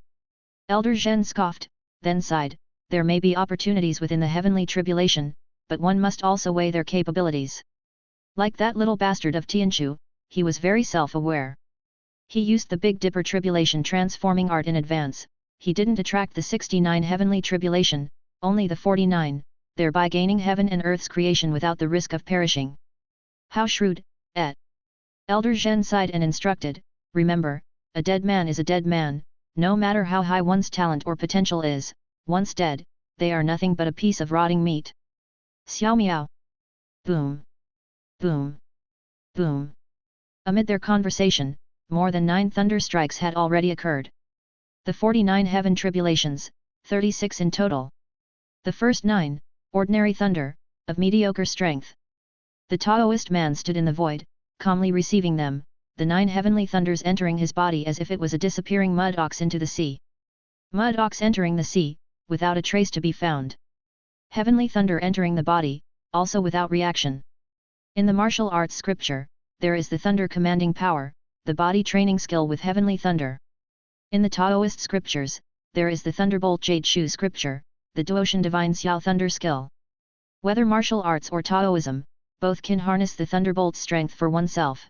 Elder Zhen scoffed, then sighed, there may be opportunities within the heavenly tribulation, but one must also weigh their capabilities. Like that little bastard of Tianchu, he was very self-aware. He used the Big Dipper tribulation transforming art in advance, he didn't attract the 69 heavenly tribulation, only the 49, thereby gaining heaven and earth's creation without the risk of perishing. How shrewd, eh? Elder Zhen sighed and instructed, remember, a dead man is a dead man, no matter how high one's talent or potential is, once dead, they are nothing but a piece of rotting meat. Xiao Miao. Boom. Boom. Boom. Amid their conversation, more than 9 thunder strikes had already occurred. The 49 heaven tribulations, 36 in total. The first 9, ordinary thunder, of mediocre strength. The Taoist man stood in the void, calmly receiving them, the 9 heavenly thunders entering his body as if it was a disappearing mud ox into the sea. Mud ox entering the sea, without a trace to be found. Heavenly thunder entering the body, also without reaction. In the martial arts scripture, there is the thunder commanding power, the body training skill with heavenly thunder. In the Taoist scriptures, there is the thunderbolt jade shu scripture, the Duotian divine xiao thunder skill. Whether martial arts or Taoism, both can harness the thunderbolt's strength for oneself.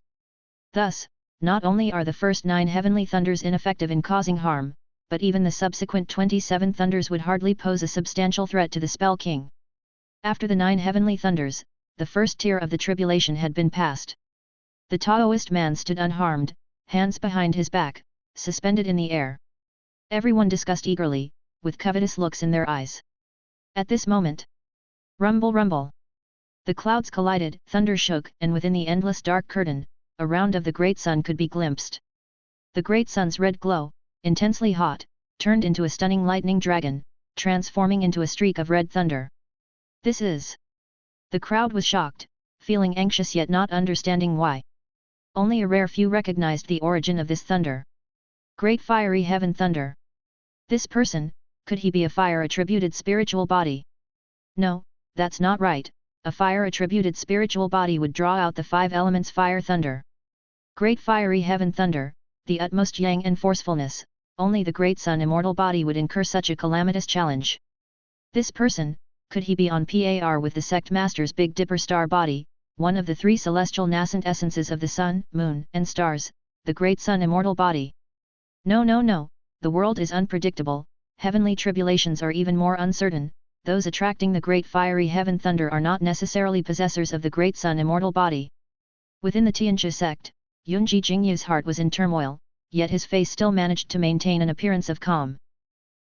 Thus, Not only are the first 9 heavenly thunders ineffective in causing harm, but even the subsequent 27 thunders would hardly pose a substantial threat to the Spell King. After the 9 heavenly thunders, the first tier of the tribulation had been passed. The Taoist man stood unharmed, hands behind his back, suspended in the air. Everyone discussed eagerly, with covetous looks in their eyes. At this moment, rumble rumble. The clouds collided, thunder shook, and within the endless dark curtain, a round of the great sun could be glimpsed. The great sun's red glow, intensely hot, turned into a stunning lightning dragon, transforming into a streak of red thunder. This is... The crowd was shocked, feeling anxious yet not understanding why. Only a rare few recognized the origin of this thunder. Great fiery heaven thunder. This person, could he be a fire-attributed spiritual body? No, that's not right. A fire-attributed spiritual body would draw out the 5 elements fire thunder. Great fiery heaven thunder, the utmost yang and forcefulness, only the great sun immortal body would incur such a calamitous challenge. This person, could he be on par with the sect master's Big Dipper star body, one of the 3 celestial nascent essences of the sun, moon, and stars, the great sun immortal body? No no no, the world is unpredictable, heavenly tribulations are even more uncertain. Those attracting the great fiery heaven thunder are not necessarily possessors of the great sun immortal body. Within the Tianjia sect, Yunji Jingyu's heart was in turmoil, yet his face still managed to maintain an appearance of calm.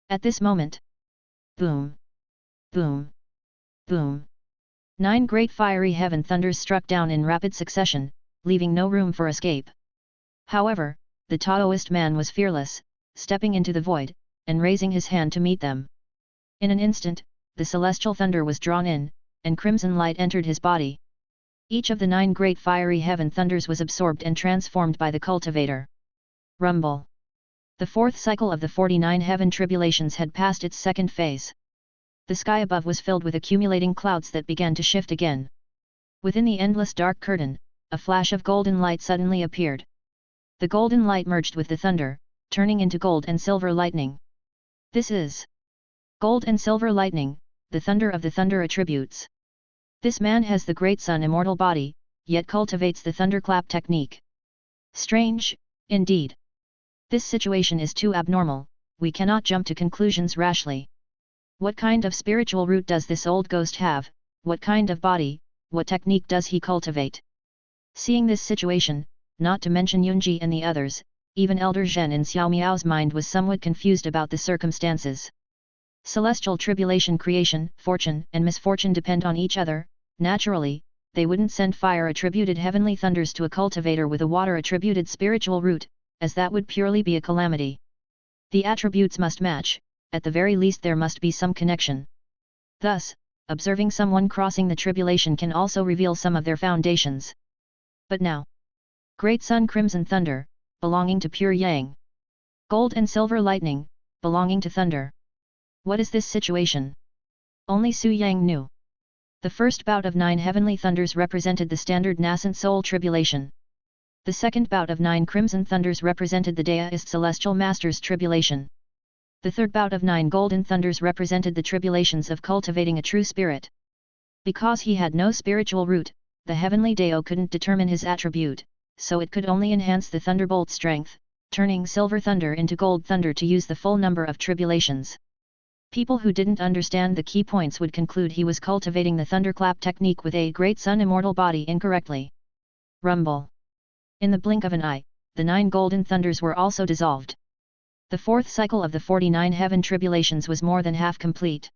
At this moment, boom, boom, boom. 9 great fiery heaven thunders struck down in rapid succession, leaving no room for escape. However, the Taoist man was fearless, stepping into the void, and raising his hand to meet them. In an instant, the celestial thunder was drawn in, and crimson light entered his body. Each of the 9 great fiery heaven thunders was absorbed and transformed by the cultivator. Rumble. The 4th cycle of the 49 heaven tribulations had passed its second phase. The sky above was filled with accumulating clouds that began to shift again. Within the endless dark curtain, a flash of golden light suddenly appeared. The golden light merged with the thunder, turning into gold and silver lightning. This is gold and silver lightning, the thunder of the thunder attributes. This man has the great sun immortal body, yet cultivates the thunderclap technique. Strange, indeed. This situation is too abnormal, we cannot jump to conclusions rashly. What kind of spiritual root does this old ghost have, what kind of body, what technique does he cultivate? Seeing this situation, not to mention Yunji and the others, even Elder Zhen in Xiao Miao's mind was somewhat confused about the circumstances. Celestial tribulation creation, fortune and misfortune depend on each other. Naturally, they wouldn't send fire-attributed heavenly thunders to a cultivator with a water-attributed spiritual root, as that would purely be a calamity. The attributes must match, at the very least there must be some connection. Thus, observing someone crossing the tribulation can also reveal some of their foundations. But now, great sun crimson thunder, belonging to pure yang. Gold and silver lightning, belonging to thunder. What is this situation? Only Su Yang knew. The first bout of 9 heavenly thunders represented the standard nascent soul tribulation. The second bout of 9 crimson thunders represented the Daoist celestial master's tribulation. The third bout of 9 golden thunders represented the tribulations of cultivating a true spirit. Because he had no spiritual root, the heavenly Dao couldn't determine his attribute, so it could only enhance the thunderbolt's strength, turning silver thunder into gold thunder to use the full number of tribulations. People who didn't understand the key points would conclude he was cultivating the thunderclap technique with a great sun immortal body incorrectly. Rumble. In the blink of an eye, the 9 golden thunders were also dissolved. The 4th cycle of the 49 heaven tribulations was more than half complete.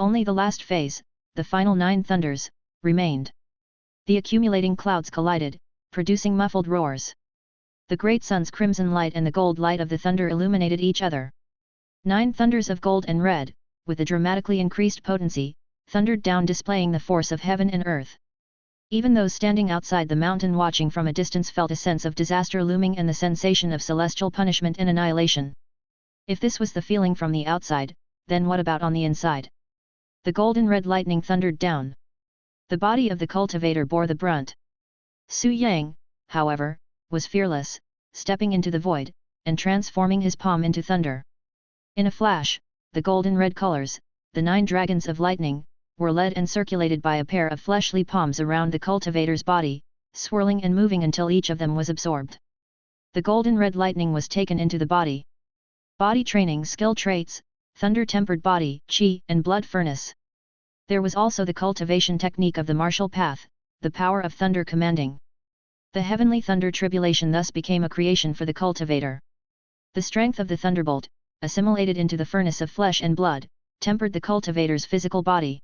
Only the last phase, the final 9 thunders, remained. The accumulating clouds collided, producing muffled roars. The great sun's crimson light and the gold light of the thunder illuminated each other. 9 thunders of gold and red, with a dramatically increased potency, thundered down displaying the force of heaven and earth. Even those standing outside the mountain watching from a distance felt a sense of disaster looming and the sensation of celestial punishment and annihilation. If this was the feeling from the outside, then what about on the inside? The golden red lightning thundered down. The body of the cultivator bore the brunt. Su Yang, however, was fearless, stepping into the void, and transforming his palm into thunder. In a flash, the golden red colors, the 9 dragons of lightning, were led and circulated by a pair of fleshly palms around the cultivator's body, swirling and moving until each of them was absorbed. The golden red lightning was taken into the body. Body training skill traits, thunder-tempered body, chi, and blood furnace. There was also the cultivation technique of the martial path, the power of thunder commanding. The heavenly thunder tribulation thus became a creation for the cultivator. The strength of the thunderbolt, assimilated into the furnace of flesh and blood, tempered the cultivator's physical body.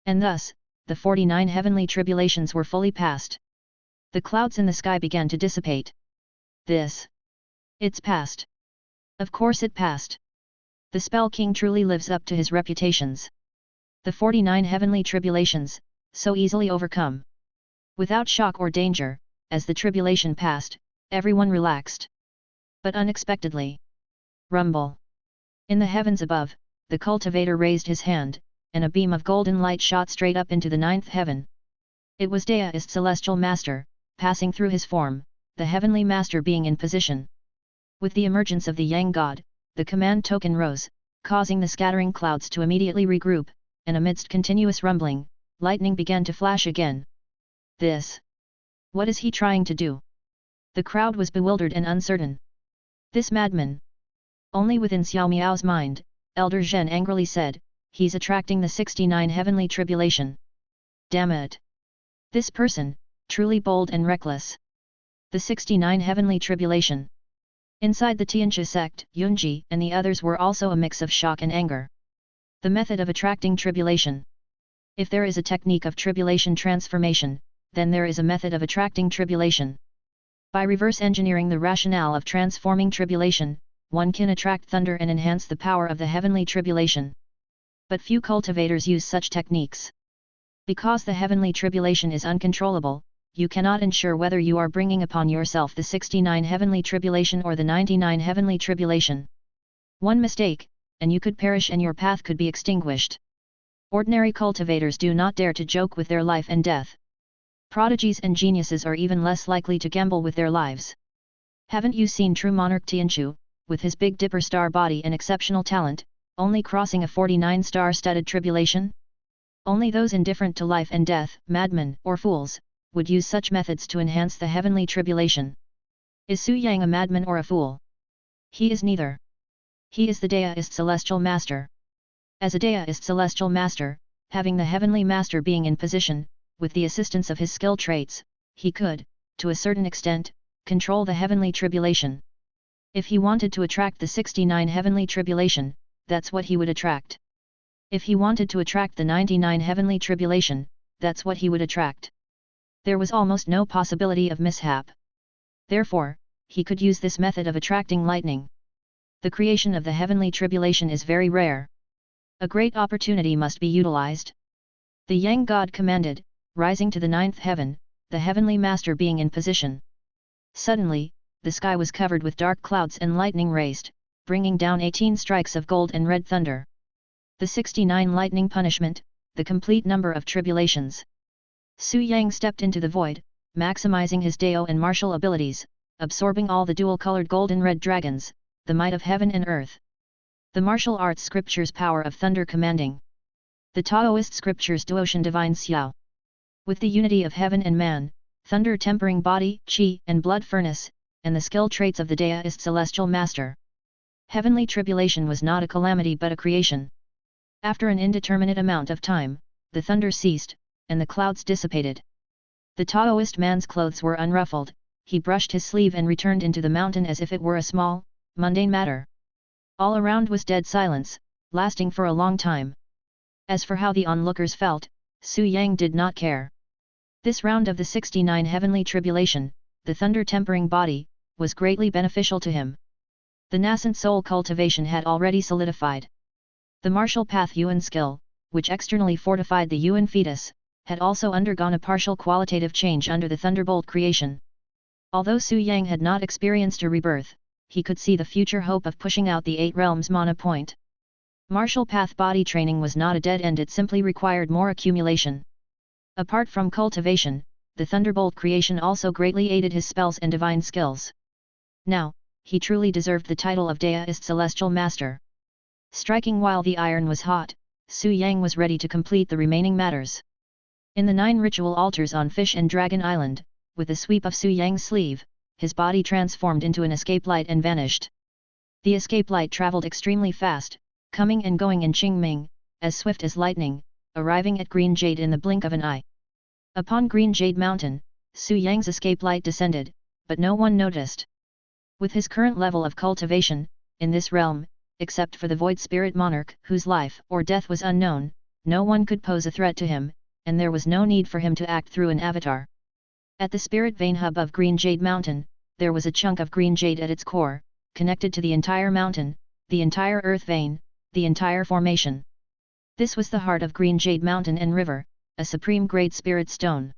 And thus, the 49 heavenly tribulations were fully passed. The clouds in the sky began to dissipate. It's passed. Of course it passed. The Spell King truly lives up to his reputations. The 49 heavenly tribulations, so easily overcome. Without shock or danger, as the tribulation passed, everyone relaxed. But unexpectedly. Rumble. In the heavens above, the cultivator raised his hand, and a beam of golden light shot straight up into the 9th heaven. It was Deist Celestial Master, passing through his form, the heavenly master being in position. With the emergence of the Yang God, the command token rose, causing the scattering clouds to immediately regroup, and amidst continuous rumbling, lightning began to flash again. What is he trying to do? The crowd was bewildered and uncertain. This madman. Only within Xiao Miao's mind, Elder Zhen angrily said, he's attracting the 69 heavenly tribulation. Damn it! This person, truly bold and reckless. The 69 heavenly tribulation. Inside the Tianchi sect, Yunji and the others were also a mix of shock and anger. The method of attracting tribulation. If there is a technique of tribulation transformation, then there is a method of attracting tribulation. By reverse engineering the rationale of transforming tribulation, one can attract thunder and enhance the power of the heavenly tribulation. But few cultivators use such techniques. Because the heavenly tribulation is uncontrollable, you cannot ensure whether you are bringing upon yourself the 69 heavenly tribulation or the 99 heavenly tribulation. One mistake, and you could perish and your path could be extinguished. Ordinary cultivators do not dare to joke with their life and death. Prodigies and geniuses are even less likely to gamble with their lives. Haven't you seen true monarch Tianchu, with his Big Dipper star body and exceptional talent, only crossing a 49 star-studded tribulation? Only those indifferent to life and death, madmen or fools, would use such methods to enhance the heavenly tribulation. Is Su Yang a madman or a fool? He is neither. He is the Deist Celestial Master. As a Deist Celestial Master, having the heavenly master being in position, with the assistance of his skill traits, he could, to a certain extent, control the heavenly tribulation. If he wanted to attract the 69 heavenly tribulation, that's what he would attract. If he wanted to attract the 99 heavenly tribulation, that's what he would attract. There was almost no possibility of mishap. Therefore, he could use this method of attracting lightning. The creation of the heavenly tribulation is very rare. A great opportunity must be utilized. The Yang God commanded, rising to the 9th heaven, the heavenly master being in position. Suddenly, the sky was covered with dark clouds and lightning raised, bringing down 18 strikes of gold and red thunder. The 69 lightning punishment, the complete number of tribulations. Su Yang stepped into the void, maximizing his Dao and martial abilities, absorbing all the dual-colored golden red dragons, the might of heaven and earth. The martial arts scriptures power of thunder commanding. The Taoist scriptures Duotian divine Xiao. With the unity of heaven and man, thunder tempering body, chi, and blood furnace, and the skill traits of the Deist Celestial Master. Heavenly tribulation was not a calamity but a creation. After an indeterminate amount of time, the thunder ceased, and the clouds dissipated. The Taoist man's clothes were unruffled, he brushed his sleeve and returned into the mountain as if it were a small, mundane matter. All around was dead silence, lasting for a long time. As for how the onlookers felt, Su Yang did not care. This round of the 69 heavenly tribulation, the thunder-tempering body, was greatly beneficial to him. The nascent soul cultivation had already solidified. The martial path Yuan skill, which externally fortified the Yuan fetus, had also undergone a partial qualitative change under the thunderbolt creation. Although Su Yang had not experienced a rebirth, he could see the future hope of pushing out the 8 realms mana point. Martial path body training was not a dead end, it simply required more accumulation. Apart from cultivation, the thunderbolt creation also greatly aided his spells and divine skills. Now, he truly deserved the title of Deist Celestial Master. Striking while the iron was hot, Su Yang was ready to complete the remaining matters. In the 9 ritual altars on Fish and Dragon Island, with a sweep of Su Yang's sleeve, his body transformed into an escape light and vanished. The escape light traveled extremely fast, coming and going in Qingming, as swift as lightning, arriving at Green Jade in the blink of an eye. Upon Green Jade Mountain, Su Yang's escape light descended, but no one noticed. With his current level of cultivation, in this realm, except for the Void Spirit Monarch whose life or death was unknown, no one could pose a threat to him, and there was no need for him to act through an avatar. At the spirit vein hub of Green Jade Mountain, there was a chunk of green jade at its core, connected to the entire mountain, the entire earth vein, the entire formation. This was the heart of Green Jade Mountain and River, a supreme grade spirit stone.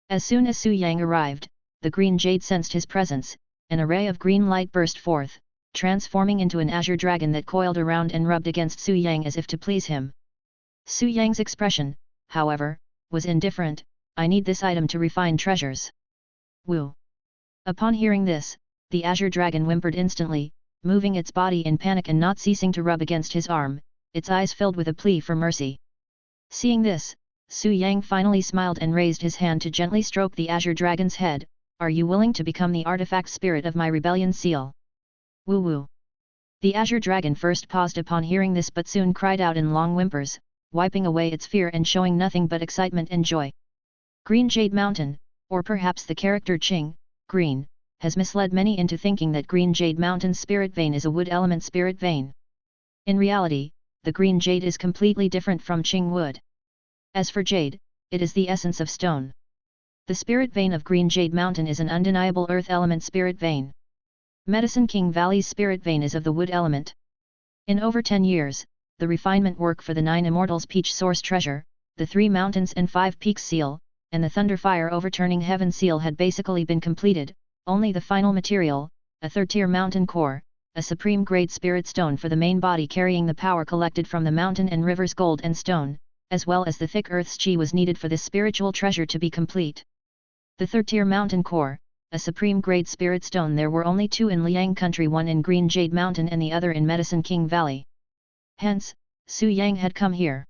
As soon as Su Yang arrived, the green jade sensed his presence, an array of green light burst forth, transforming into an azure dragon that coiled around and rubbed against Su Yang as if to please him. Su Yang's expression, however, was indifferent. I need this item to refine treasures. Woo! Upon hearing this, the azure dragon whimpered instantly, moving its body in panic and not ceasing to rub against his arm, its eyes filled with a plea for mercy. Seeing this, Su Yang finally smiled and raised his hand to gently stroke the azure dragon's head. Are you willing to become the artifact spirit of my rebellion seal? Woo woo! The azure dragon first paused upon hearing this but soon cried out in long whimpers, wiping away its fear and showing nothing but excitement and joy. Green Jade Mountain, or perhaps the character Qing, Green, has misled many into thinking that Green Jade Mountain's spirit vein is a wood element spirit vein. In reality, the green jade is completely different from Qing wood. As for jade, it is the essence of stone. The spirit vein of Green Jade Mountain is an undeniable earth element spirit vein. Medicine King Valley's spirit vein is of the wood element. In over 10 years, the refinement work for the 9 Immortals Peach Source Treasure, the 3 Mountains and 5 Peaks Seal, and the Thunderfire Overturning Heaven Seal had basically been completed. Only the final material, a 3rd-tier mountain core, a supreme-grade spirit stone for the main body carrying the power collected from the mountain and river's gold and stone, as well as the thick earth's chi was needed for this spiritual treasure to be complete. The 3rd-tier mountain core, a supreme-grade spirit stone. There were only 2 in Liang country, one in Green Jade Mountain and the other in Medicine King Valley. Hence, Su Yang had come here.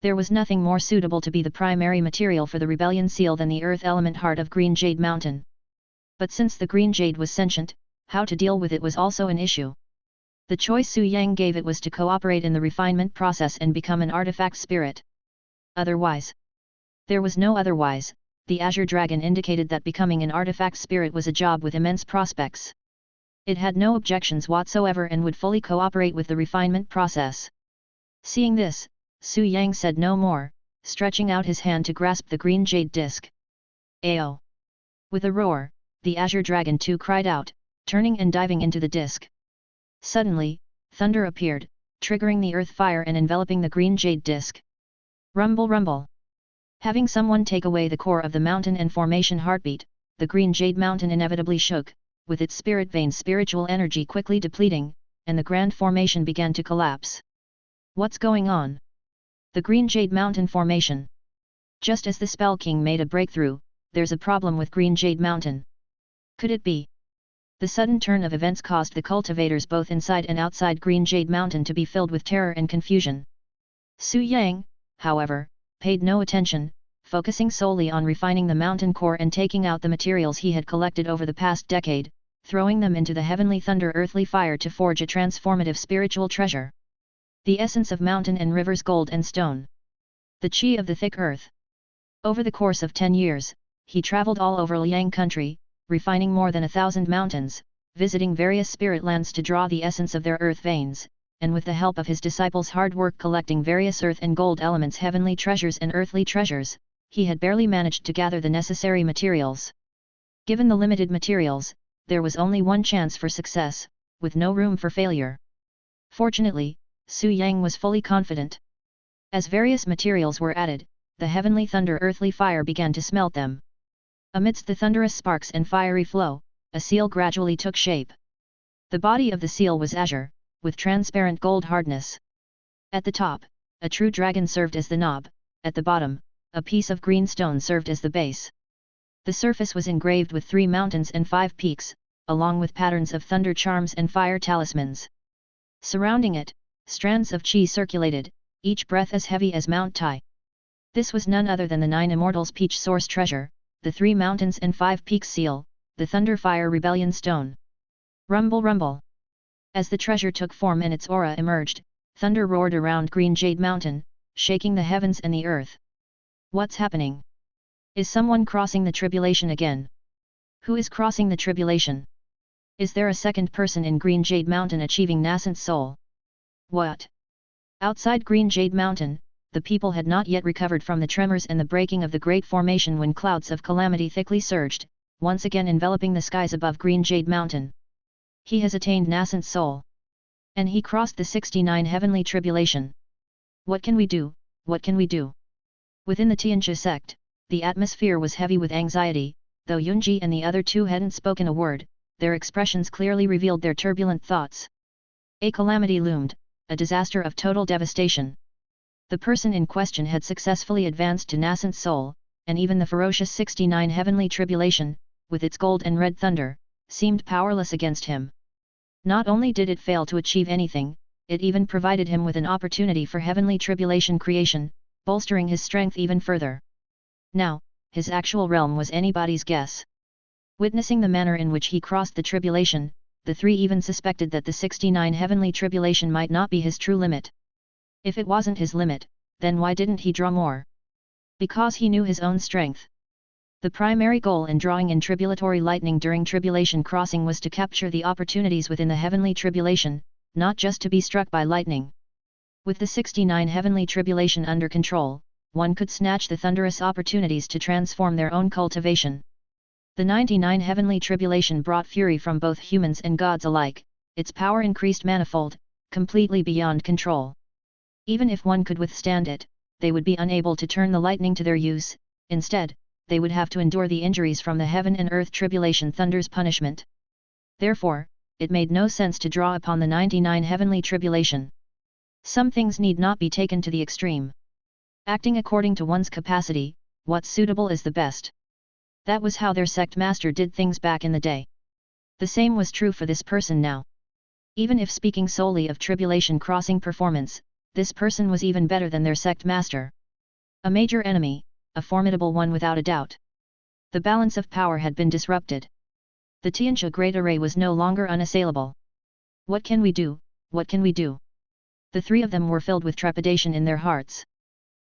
There was nothing more suitable to be the primary material for the rebellion seal than the earth element heart of Green Jade Mountain. But since the green jade was sentient, how to deal with it was also an issue. The choice Su Yang gave it was to cooperate in the refinement process and become an artifact spirit. Otherwise. There was no otherwise. The azure dragon indicated that becoming an artifact spirit was a job with immense prospects. It had no objections whatsoever and would fully cooperate with the refinement process. Seeing this, Su Yang said no more, stretching out his hand to grasp the green jade disc. Ayo! With a roar, the azure dragon too cried out, turning and diving into the disc. Suddenly, thunder appeared, triggering the earth fire and enveloping the green jade disc. Rumble rumble! Having someone take away the core of the mountain and formation heartbeat, the Green Jade Mountain inevitably shook, with its spirit vein spiritual energy quickly depleting, and the grand formation began to collapse. What's going on? The Green Jade Mountain formation. Just as the Spell King made a breakthrough, there's a problem with Green Jade Mountain. Could it be? The sudden turn of events caused the cultivators both inside and outside Green Jade Mountain to be filled with terror and confusion. Su Yang, however, paid no attention, focusing solely on refining the mountain core and taking out the materials he had collected over the past decade, throwing them into the heavenly thunder earthly fire to forge a transformative spiritual treasure. The essence of mountain and rivers gold and stone. The chi of the thick earth. Over the course of 10 years, he traveled all over Liang country, refining more than 1,000 mountains, visiting various spirit lands to draw the essence of their earth veins, and with the help of his disciples' hard work collecting various earth and gold elements, heavenly treasures and earthly treasures, he had barely managed to gather the necessary materials. Given the limited materials, there was only one chance for success, with no room for failure. Fortunately, Su Yang was fully confident. As various materials were added, the heavenly thunder earthly fire began to smelt them. Amidst the thunderous sparks and fiery flow, a seal gradually took shape. The body of the seal was azure, with transparent gold hardness. At the top, a true dragon served as the knob, at the bottom, a piece of green stone served as the base. The surface was engraved with 3 mountains and 5 peaks, along with patterns of thunder charms and fire talismans. Surrounding it, strands of chi circulated, each breath as heavy as Mount Tai. This was none other than the 9 Immortals Peach Source Treasure, the 3 Mountains and 5 Peaks Seal, the Thunder Fire Rebellion Stone. Rumble rumble. As the treasure took form and its aura emerged, thunder roared around Green Jade Mountain, shaking the heavens and the earth. What's happening? Is someone crossing the tribulation again? Who is crossing the tribulation? Is there a second person in Green Jade Mountain achieving nascent soul? What? Outside Green Jade Mountain, the people had not yet recovered from the tremors and the breaking of the Great Formation when clouds of calamity thickly surged, once again enveloping the skies above Green Jade Mountain. He has attained nascent soul. And he crossed the 69 heavenly tribulation. What can we do? What can we do? Within the Tianjia sect, the atmosphere was heavy with anxiety, though Yunji and the other two hadn't spoken a word, their expressions clearly revealed their turbulent thoughts. A calamity loomed, a disaster of total devastation. The person in question had successfully advanced to nascent soul, and even the ferocious 69 heavenly tribulation, with its gold and red thunder, seemed powerless against him. Not only did it fail to achieve anything, it even provided him with an opportunity for heavenly tribulation creation, bolstering his strength even further. Now, his actual realm was anybody's guess. Witnessing the manner in which he crossed the tribulation, the three even suspected that the 69 heavenly tribulation might not be his true limit. If it wasn't his limit, then why didn't he draw more? Because he knew his own strength. The primary goal in drawing in tribulatory lightning during tribulation crossing was to capture the opportunities within the heavenly tribulation, not just to be struck by lightning. With the 69 heavenly tribulation under control, one could snatch the thunderous opportunities to transform their own cultivation. The 99 heavenly tribulation brought fury from both humans and gods alike, its power increased manifold, completely beyond control. Even if one could withstand it, they would be unable to turn the lightning to their use, instead, they would have to endure the injuries from the heaven and earth tribulation thunder's punishment. Therefore, it made no sense to draw upon the 99 heavenly tribulation. Some things need not be taken to the extreme. Acting according to one's capacity, what's suitable is the best. That was how their sect master did things back in the day. The same was true for this person now. Even if speaking solely of tribulation crossing performance, this person was even better than their sect master. A major enemy, a formidable one without a doubt. The balance of power had been disrupted. The Tianjia Great Array was no longer unassailable. What can we do? What can we do? The three of them were filled with trepidation in their hearts.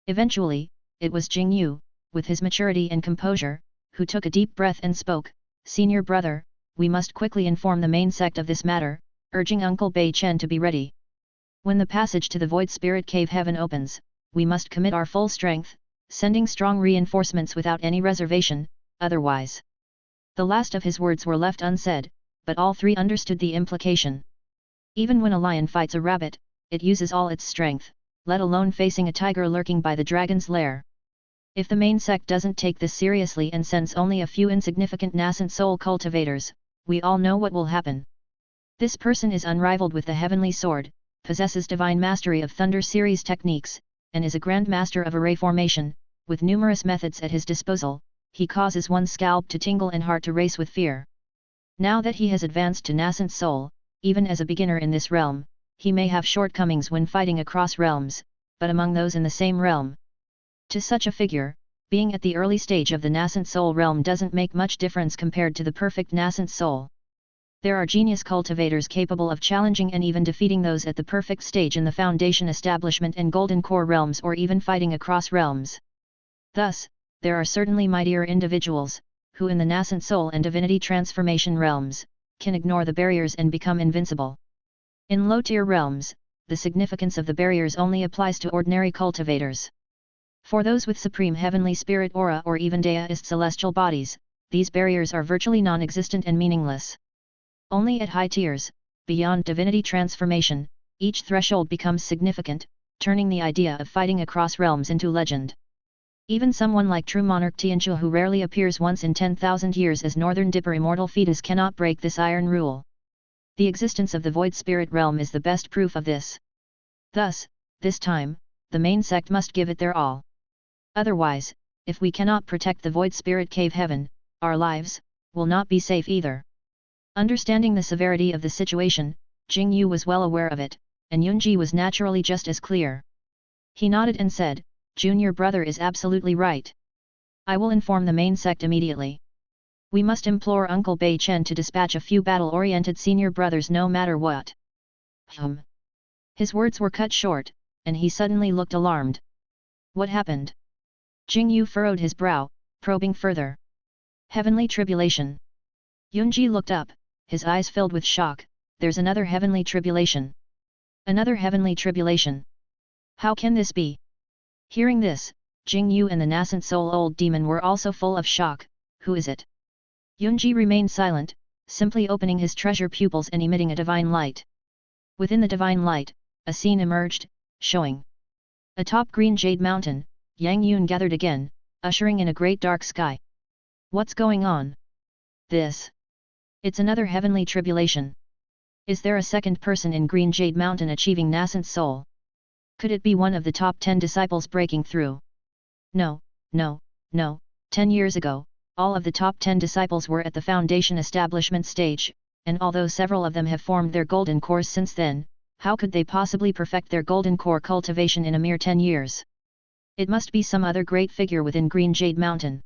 Eventually, it was Jingyu, with his maturity and composure, who took a deep breath and spoke, "Senior brother, we must quickly inform the main sect of this matter," urging Uncle Bei Chen to be ready. When the passage to the Void Spirit Cave Heaven opens, we must commit our full strength, sending strong reinforcements without any reservation, otherwise. The last of his words were left unsaid, but all three understood the implication. Even when a lion fights a rabbit, it uses all its strength, let alone facing a tiger lurking by the dragon's lair. If the main sect doesn't take this seriously and sends only a few insignificant nascent soul cultivators, we all know what will happen. This person is unrivaled with the heavenly sword, possesses divine mastery of Thunder series techniques, and is a grand master of array formation. With numerous methods at his disposal, he causes one's scalp to tingle and heart to race with fear. Now that he has advanced to nascent soul, even as a beginner in this realm, he may have shortcomings when fighting across realms, but among those in the same realm. To such a figure, being at the early stage of the nascent soul realm doesn't make much difference compared to the perfect nascent soul. There are genius cultivators capable of challenging and even defeating those at the perfect stage in the Foundation establishment and Golden Core realms, or even fighting across realms. Thus, there are certainly mightier individuals, who in the nascent soul and divinity transformation realms, can ignore the barriers and become invincible. In low-tier realms, the significance of the barriers only applies to ordinary cultivators. For those with supreme heavenly spirit aura or even deist celestial bodies, these barriers are virtually non-existent and meaningless. Only at high tiers, beyond divinity transformation, each threshold becomes significant, turning the idea of fighting across realms into legend. Even someone like true monarch Tianjia, who rarely appears once in 10,000 years as Northern Dipper immortal fetus, cannot break this iron rule. The existence of the void spirit realm is the best proof of this. Thus, this time, the main sect must give it their all. Otherwise, if we cannot protect the void spirit cave heaven, our lives will not be safe either. Understanding the severity of the situation, Jingyu was well aware of it, and Yunji was naturally just as clear. He nodded and said, "Junior brother is absolutely right. I will inform the main sect immediately." We must implore Uncle Bei Chen to dispatch a few battle-oriented senior brothers no matter what. His words were cut short, and he suddenly looked alarmed. What happened? Jing Yu furrowed his brow, probing further. Heavenly tribulation. Yunji looked up, his eyes filled with shock. There's another heavenly tribulation. Another heavenly tribulation. How can this be? Hearing this, Jing Yu and the nascent soul old demon were also full of shock. Who is it? Yunji remained silent, simply opening his treasure pupils and emitting a divine light. Within the divine light, a scene emerged, showing. Atop green jade mountain, Yang Yun gathered again, ushering in a great dark sky. What's going on? This. It's another heavenly tribulation. Is there a second person in green jade mountain achieving nascent soul? Could it be one of the top 10 disciples breaking through? No, no, no, 10 years ago, all of the top 10 disciples were at the foundation establishment stage, and although several of them have formed their golden cores since then, how could they possibly perfect their golden core cultivation in a mere 10 years? It must be some other great figure within Green Jade Mountain.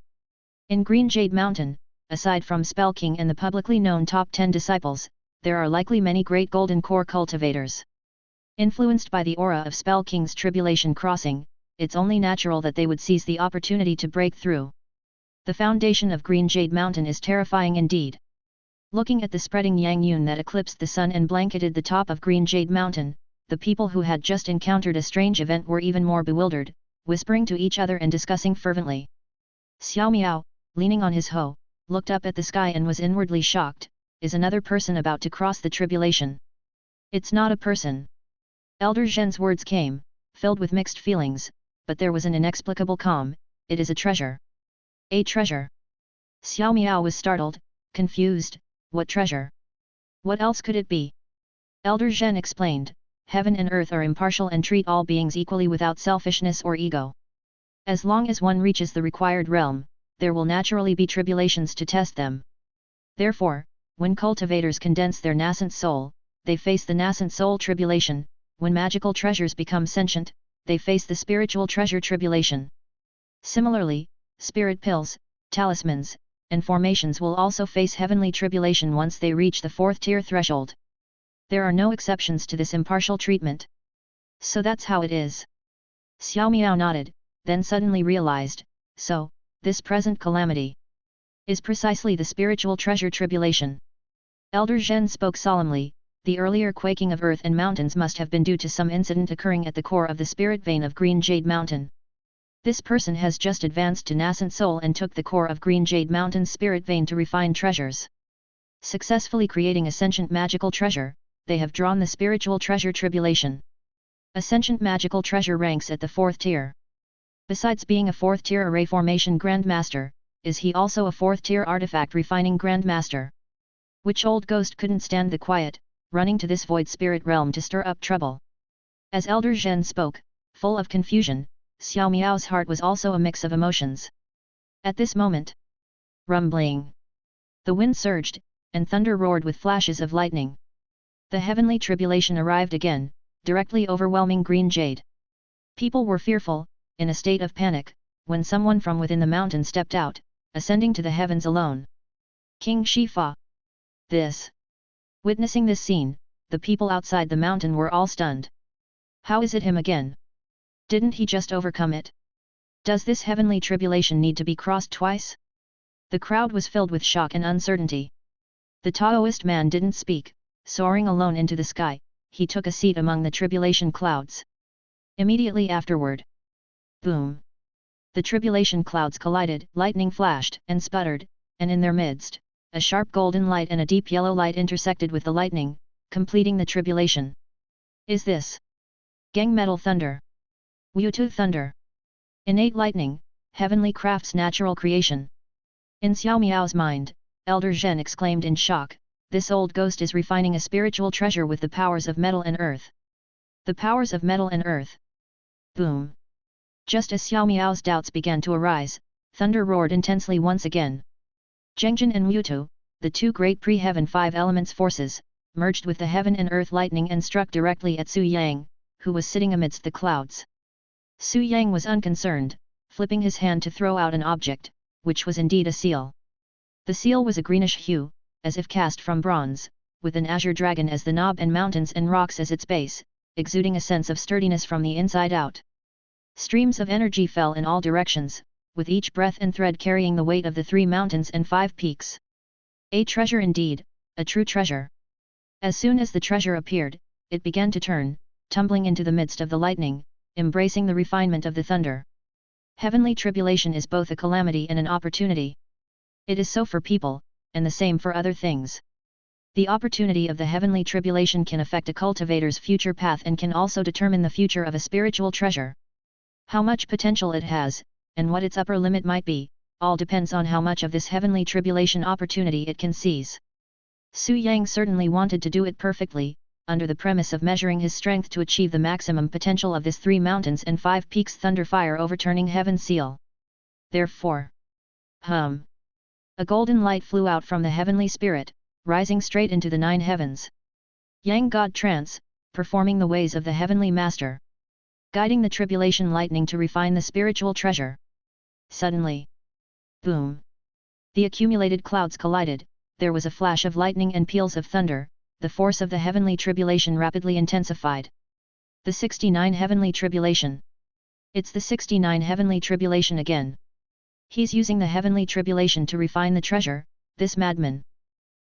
In Green Jade Mountain, aside from Spell King and the publicly known top 10 disciples, there are likely many great golden core cultivators. Influenced by the aura of Spell King's tribulation crossing, it's only natural that they would seize the opportunity to break through. The foundation of Green Jade Mountain is terrifying indeed. Looking at the spreading Yang Yun that eclipsed the sun and blanketed the top of Green Jade Mountain, the people who had just encountered a strange event were even more bewildered, whispering to each other and discussing fervently. Xiao Miao, leaning on his hoe, looked up at the sky and was inwardly shocked. Is another person about to cross the tribulation? It's not a person. Elder Zhen's words came, filled with mixed feelings, but there was an inexplicable calm. It is a treasure. A treasure. Xiao Miao was startled, confused. What treasure? What else could it be? Elder Zhen explained, heaven and earth are impartial and treat all beings equally without selfishness or ego. As long as one reaches the required realm, there will naturally be tribulations to test them. Therefore, when cultivators condense their nascent soul, they face the nascent soul tribulation. When magical treasures become sentient, they face the spiritual treasure tribulation. Similarly, spirit pills, talismans, and formations will also face heavenly tribulation once they reach the 4th tier threshold. There are no exceptions to this impartial treatment. So that's how it is. Xiao Miao nodded, then suddenly realized, so, this present calamity is precisely the spiritual treasure tribulation. Elder Zhen spoke solemnly, the earlier quaking of earth and mountains must have been due to some incident occurring at the core of the spirit vein of Green Jade Mountain. This person has just advanced to nascent soul and took the core of Green Jade Mountain's spirit vein to refine treasures. Successfully creating a sentient magical treasure, they have drawn the spiritual treasure tribulation. A sentient magical treasure ranks at the 4th tier. Besides being a 4th tier array formation grandmaster, is he also a 4th tier artifact refining grandmaster? Which old ghost couldn't stand the quiet, running to this void spirit realm to stir up trouble? As Elder Zhen spoke, full of confusion, Xiao Miao's heart was also a mix of emotions. At this moment, rumbling. The wind surged, and thunder roared with flashes of lightning. The heavenly tribulation arrived again, directly overwhelming Green Jade. People were fearful, in a state of panic, when someone from within the mountain stepped out, ascending to the heavens alone. King Shifa. This. Witnessing this scene, the people outside the mountain were all stunned. How is it him again? Didn't he just overcome it? Does this heavenly tribulation need to be crossed twice? The crowd was filled with shock and uncertainty. The Taoist man didn't speak, soaring alone into the sky, he took a seat among the tribulation clouds. Immediately afterward. Boom! The tribulation clouds collided, lightning flashed and sputtered, and in their midst, a sharp golden light and a deep yellow light intersected with the lightning, completing the tribulation. Is this Gang Metal Thunder? Wutu Thunder? Innate lightning, heavenly craft's natural creation. In Xiao Miao's mind, Elder Zhen exclaimed in shock, this old ghost is refining a spiritual treasure with the powers of metal and earth. The powers of metal and earth. Boom! Just as Xiao Miao's doubts began to arise, thunder roared intensely once again. Zhengjin and Wutu, the two great pre-heaven 5 elements forces, merged with the heaven and earth lightning and struck directly at Su Yang, who was sitting amidst the clouds. Su Yang was unconcerned, flipping his hand to throw out an object, which was indeed a seal. The seal was a greenish hue, as if cast from bronze, with an azure dragon as the knob and mountains and rocks as its base, exuding a sense of sturdiness from the inside out. Streams of energy fell in all directions, with each breath and thread carrying the weight of the 3 mountains and 5 peaks. A treasure indeed, a true treasure. As soon as the treasure appeared, it began to turn, tumbling into the midst of the lightning, embracing the refinement of the thunder. Heavenly tribulation is both a calamity and an opportunity. It is so for people, and the same for other things. The opportunity of the heavenly tribulation can affect a cultivator's future path and can also determine the future of a spiritual treasure. How much potential it has, and what its upper limit might be, all depends on how much of this heavenly tribulation opportunity it can seize. Su Yang certainly wanted to do it perfectly, under the premise of measuring his strength to achieve the maximum potential of this 3 mountains and 5 peaks thunder fire overturning heaven seal. Therefore, a golden light flew out from the heavenly spirit, rising straight into the 9 heavens. Yang God trance, performing the ways of the heavenly master. Guiding the tribulation lightning to refine the spiritual treasure. Suddenly, boom! The accumulated clouds collided, there was a flash of lightning and peals of thunder, the force of the heavenly tribulation rapidly intensified. The 69 heavenly tribulation. It's the 69 heavenly tribulation again. He's using the heavenly tribulation to refine the treasure, this madman.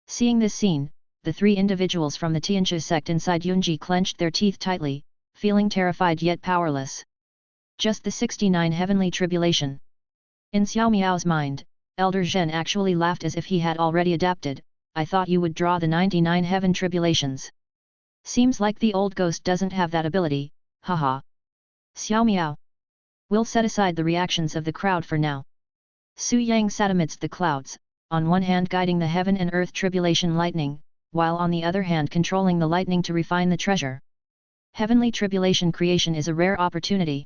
Seeing this scene, the 3 individuals from the Tianxia sect inside Yunji clenched their teeth tightly, feeling terrified yet powerless. Just the 69 heavenly tribulation. In Xiao Miao's mind, Elder Zhen actually laughed as if he had already adapted. I thought you would draw the 99 heaven tribulations. Seems like the old ghost doesn't have that ability, haha. Xiao Miao. We'll set aside the reactions of the crowd for now. Su Yang sat amidst the clouds, on one hand guiding the heaven and earth tribulation lightning, while on the other hand controlling the lightning to refine the treasure. Heavenly tribulation creation is a rare opportunity.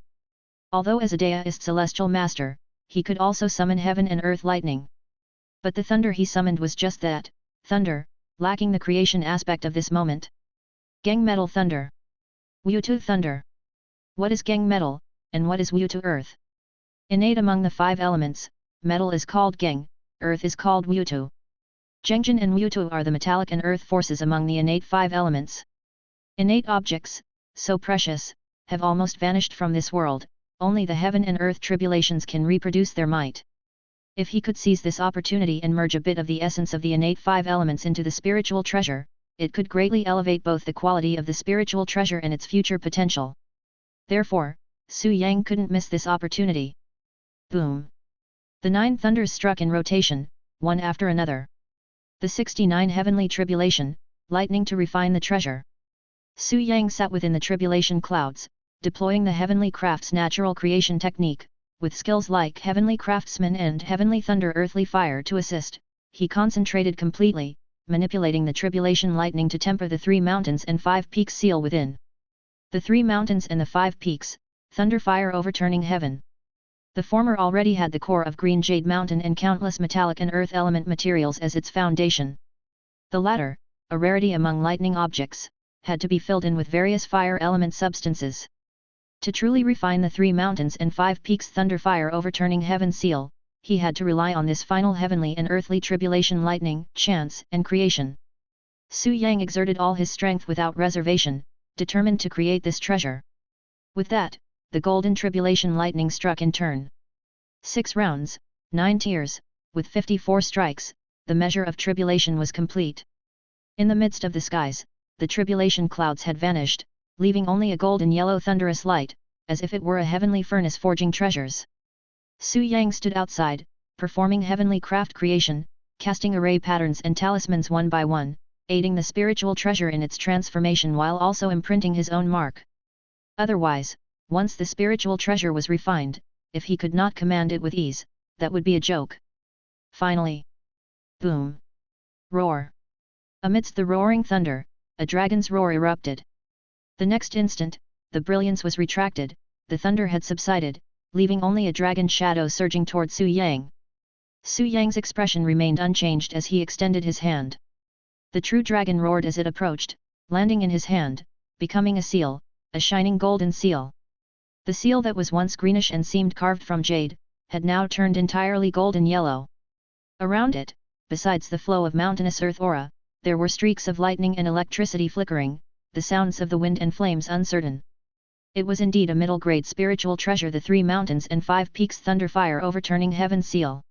Although as a deist celestial master, he could also summon heaven and earth lightning. But the thunder he summoned was just that, thunder, lacking the creation aspect of this moment. Gang metal thunder. Wutu thunder. What is gang metal, and what is Wutu earth? Innate among the 5 elements, metal is called Geng, earth is called Wutu. Gengjin and Wutu are the metallic and earth forces among the innate 5 elements. Innate objects, so precious, have almost vanished from this world, only the heaven and earth tribulations can reproduce their might. If he could seize this opportunity and merge a bit of the essence of the innate 5 elements into the spiritual treasure, it could greatly elevate both the quality of the spiritual treasure and its future potential. Therefore, Su Yang couldn't miss this opportunity. Boom! The 9 thunders struck in rotation, one after another. The 69 heavenly tribulation, lightning to refine the treasure. Su Yang sat within the tribulation clouds, deploying the heavenly craft's natural creation technique, with skills like heavenly craftsman and heavenly thunder earthly fire to assist. He concentrated completely, manipulating the tribulation lightning to temper the 3 mountains and 5 peaks seal within. The 3 mountains and the 5 peaks, thunder fire overturning heaven. The former already had the core of green jade mountain and countless metallic and earth element materials as its foundation. The latter, a rarity among lightning objects, had to be filled in with various fire element substances. To truly refine the 3 mountains and 5 peaks thunder fire overturning heaven seal, he had to rely on this final heavenly and earthly tribulation lightning, chance and creation. Su Yang exerted all his strength without reservation, determined to create this treasure. With that, the golden tribulation lightning struck in turn. 6 rounds, 9 tiers, with 54 strikes, the measure of tribulation was complete. In the midst of the skies, the tribulation clouds had vanished, leaving only a golden yellow thunderous light, as if it were a heavenly furnace forging treasures. Su Yang stood outside, performing heavenly craft creation, casting array patterns and talismans one by one, aiding the spiritual treasure in its transformation while also imprinting his own mark. Otherwise, once the spiritual treasure was refined, if he could not command it with ease, that would be a joke. Finally, boom! Roar! Amidst the roaring thunder, a dragon's roar erupted. The next instant, the brilliance was retracted, the thunder had subsided, leaving only a dragon shadow surging toward Su Yang. Su Yang's expression remained unchanged as he extended his hand. The true dragon roared as it approached, landing in his hand, becoming a seal, a shining golden seal. The seal that was once greenish and seemed carved from jade, had now turned entirely golden yellow. Around it, besides the flow of mountainous earth aura, there were streaks of lightning and electricity flickering, the sounds of the wind and flames uncertain. It was indeed a middle-grade spiritual treasure, the 3 mountains and 5 peaks thunderfire overturning heaven's seal.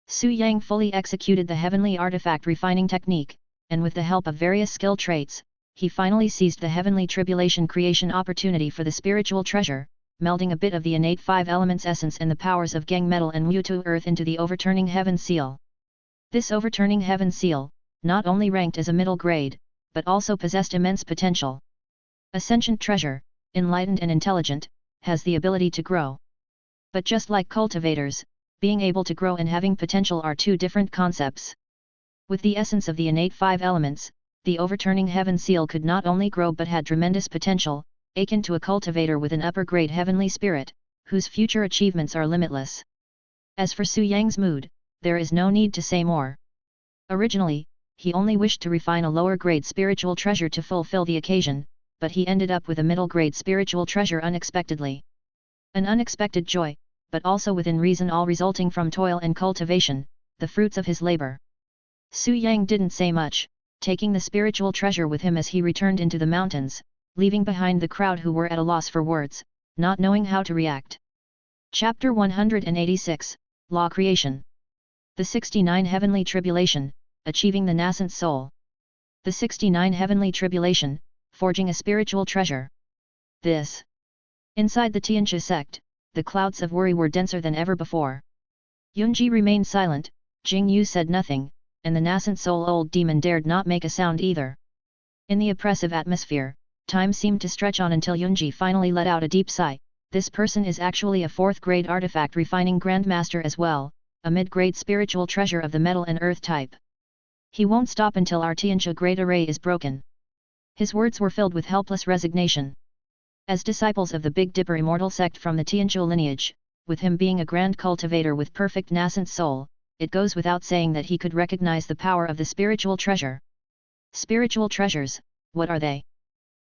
Su Yang fully executed the heavenly artifact refining technique, and with the help of various skill traits, he finally seized the heavenly tribulation creation opportunity for the spiritual treasure, melding a bit of the innate 5 elements essence and the powers of Gang metal and Wutu earth into the overturning heaven seal. This overturning heaven seal, not only ranked as a middle grade, but also possessed immense potential. A sentient treasure, enlightened and intelligent, has the ability to grow. But just like cultivators, being able to grow and having potential are 2 different concepts. With the essence of the innate 5 elements, the overturning heaven seal could not only grow but had tremendous potential, akin to a cultivator with an upper-grade heavenly spirit, whose future achievements are limitless. As for Su Yang's mood, there is no need to say more. Originally, he only wished to refine a lower-grade spiritual treasure to fulfill the occasion, but he ended up with a middle-grade spiritual treasure unexpectedly. An unexpected joy, but also within reason, all resulting from toil and cultivation, the fruits of his labor. Su Yang didn't say much, taking the spiritual treasure with him as he returned into the mountains, leaving behind the crowd who were at a loss for words, not knowing how to react. Chapter 186, Law Creation. The 69 Heavenly Tribulation, Achieving the Nascent Soul. The 69 Heavenly Tribulation, Forging a Spiritual Treasure. This. Inside the Tianxia sect, the clouds of worry were denser than ever before. Yunji remained silent, Jing Yu said nothing, and the nascent soul old demon dared not make a sound either. In the oppressive atmosphere, time seemed to stretch on until Yunji finally let out a deep sigh. This person is actually a 4th-grade artifact refining grandmaster as well, a mid-grade spiritual treasure of the metal and earth type. He won't stop until our Tianxia great array is broken. His words were filled with helpless resignation. As disciples of the Big Dipper immortal sect from the Tianxia lineage, with him being a grand cultivator with perfect nascent soul, it goes without saying that he could recognize the power of the spiritual treasure. Spiritual treasures, what are they?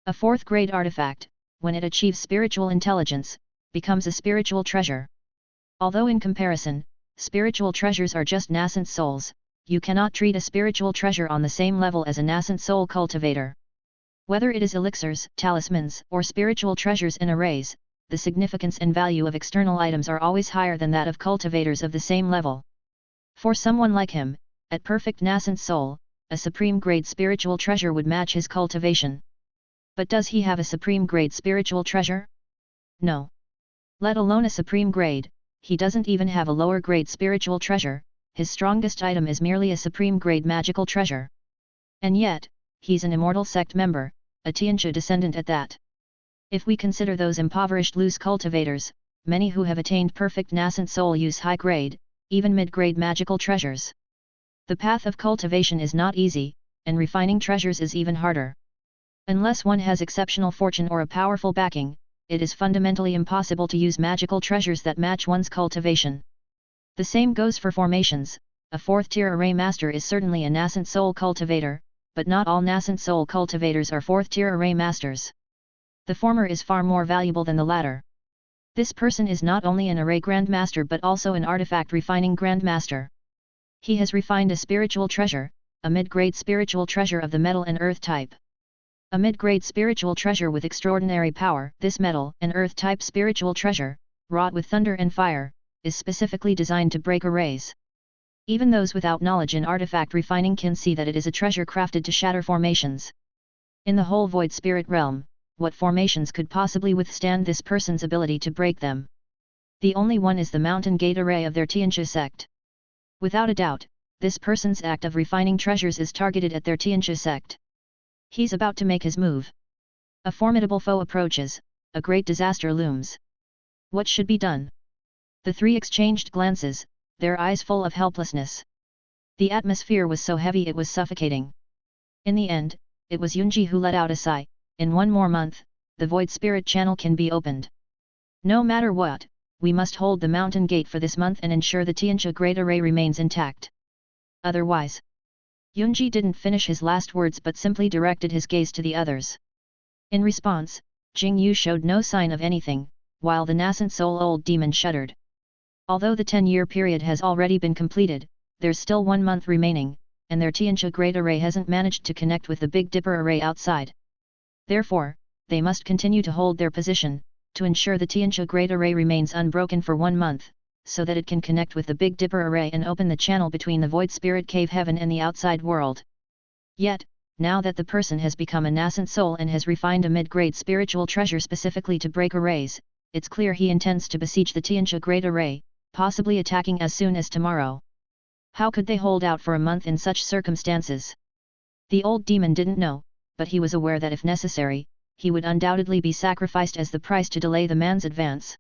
A 4th-grade artifact, when it achieves spiritual intelligence, becomes a spiritual treasure. Although in comparison, spiritual treasures are just nascent souls, you cannot treat a spiritual treasure on the same level as a nascent soul cultivator. Whether it is elixirs, talismans, or spiritual treasures in arrays, the significance and value of external items are always higher than that of cultivators of the same level. For someone like him, at perfect nascent soul, a supreme grade spiritual treasure would match his cultivation. But does he have a supreme grade spiritual treasure? No. Let alone a supreme grade, he doesn't even have a lower grade spiritual treasure, his strongest item is merely a supreme grade magical treasure. And yet, he's an immortal sect member, a Tianxia descendant at that. If we consider those impoverished loose cultivators, many who have attained perfect nascent soul use high grade, even mid-grade magical treasures. The path of cultivation is not easy, and refining treasures is even harder. Unless one has exceptional fortune or a powerful backing, it is fundamentally impossible to use magical treasures that match one's cultivation. The same goes for formations. A 4th-tier array master is certainly a nascent soul cultivator, but not all nascent soul cultivators are 4th-tier array masters. The former is far more valuable than the latter. This person is not only an array grandmaster but also an artifact refining grandmaster. He has refined a spiritual treasure, a mid-grade spiritual treasure of the metal and earth type. A mid-grade spiritual treasure with extraordinary power. This metal and earth type spiritual treasure, wrought with thunder and fire, is specifically designed to break arrays. Even those without knowledge in artifact refining can see that it is a treasure crafted to shatter formations. In the whole void spirit realm, what formations could possibly withstand this person's ability to break them? The only one is the mountain gate array of their Tianxia sect. Without a doubt, this person's act of refining treasures is targeted at their Tianxia sect. He's about to make his move. A formidable foe approaches, a great disaster looms. What should be done? The 3 exchanged glances, their eyes full of helplessness. The atmosphere was so heavy it was suffocating. In the end, it was Yunji who let out a sigh. In 1 more month, the void spirit channel can be opened. No matter what, we must hold the mountain gate for this month and ensure the Tianxia great array remains intact. Otherwise. Yunji didn't finish his last words but simply directed his gaze to the others. In response, Jing Yu showed no sign of anything, while the nascent soul old demon shuddered. Although the 10-year period has already been completed, there's still 1 month remaining, and their Tianxia Great Array hasn't managed to connect with the Big Dipper Array outside. Therefore, they must continue to hold their position, to ensure the Tianxia Great Array remains unbroken for 1 month, so that it can connect with the Big Dipper Array and open the channel between the Void Spirit Cave Heaven and the outside world. Yet, now that the person has become a nascent soul and has refined a mid-grade spiritual treasure specifically to break arrays, it's clear he intends to besiege the Tianxia Great Array, possibly attacking as soon as tomorrow. How could they hold out for a month in such circumstances? The old demon didn't know, but he was aware that if necessary, he would undoubtedly be sacrificed as the price to delay the man's advance.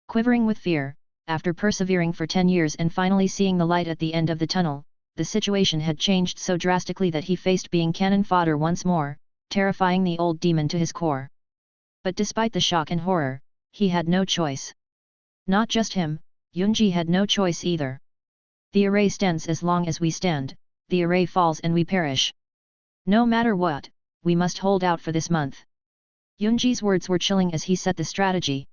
Quivering with fear, after persevering for 10 years and finally seeing the light at the end of the tunnel, the situation had changed so drastically that he faced being cannon fodder once more, terrifying the old demon to his core. But despite the shock and horror, he had no choice. Not just him, Yunji had no choice either. The array stands as long as we stand, the array falls and we perish. No matter what, we must hold out for this month. Yunji's words were chilling as he set the strategy.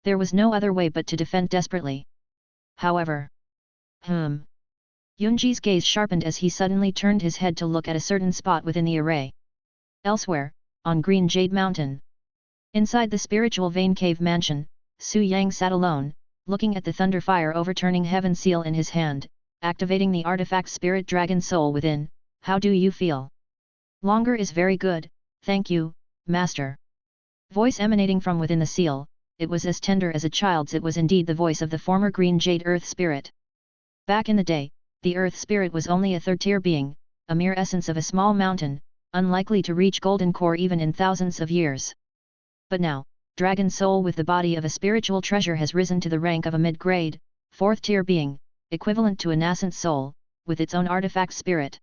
There was no other way but to defend desperately. However, Yunji's gaze sharpened as he suddenly turned his head to look at a certain spot within the array. Elsewhere, on Green Jade Mountain. Inside the spiritual vein cave mansion, Su Yang sat alone, looking at the thunder fire overturning heaven seal in his hand, activating the artifact spirit dragon soul within. How do you feel? Longer is very good, thank you, master. Voice emanating from within the seal, it was as tender as a child's. It was indeed the voice of the former Green Jade Earth Spirit. Back in the day, the Earth Spirit was only a third-tier being, a mere essence of a small mountain, unlikely to reach Golden Core even in thousands of years. But now, Dragon Soul with the body of a spiritual treasure has risen to the rank of a mid-grade, fourth-tier being, equivalent to a nascent soul, with its own artifact spirit.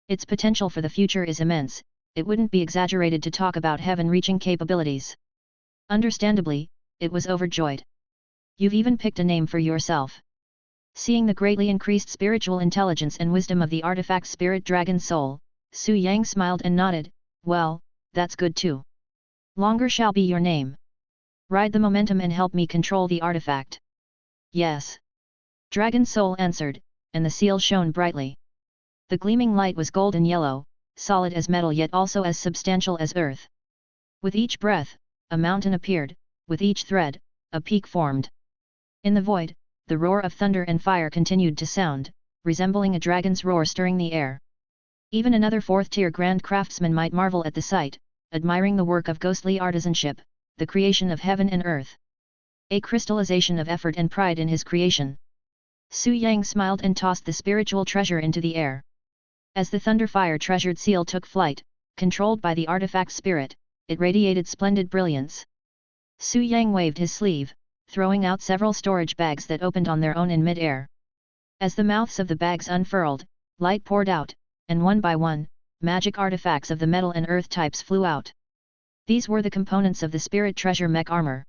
Its potential for the future is immense, it wouldn't be exaggerated to talk about heaven-reaching capabilities. Understandably, it was overjoyed. You've even picked a name for yourself. Seeing the greatly increased spiritual intelligence and wisdom of the artifact spirit dragon soul, Su Yang smiled and nodded, well, that's good too. Longer shall be your name. Ride the momentum and help me control the artifact. Yes. Dragon soul answered, and the seal shone brightly. The gleaming light was golden yellow, solid as metal yet also as substantial as earth. With each breath, a mountain appeared, with each thread, a peak formed. In the void, the roar of thunder and fire continued to sound, resembling a dragon's roar stirring the air. Even another fourth-tier grand craftsman might marvel at the sight, admiring the work of ghostly artisanship, the creation of heaven and earth. A crystallization of effort and pride in his creation. Su Yang smiled and tossed the spiritual treasure into the air. As the thunderfire treasured seal took flight, controlled by the artifact spirit, it radiated splendid brilliance. Su Yang waved his sleeve, throwing out several storage bags that opened on their own in mid-air. As the mouths of the bags unfurled, light poured out, and one by one, magic artifacts of the metal and earth types flew out. These were the components of the spirit treasure mech armor.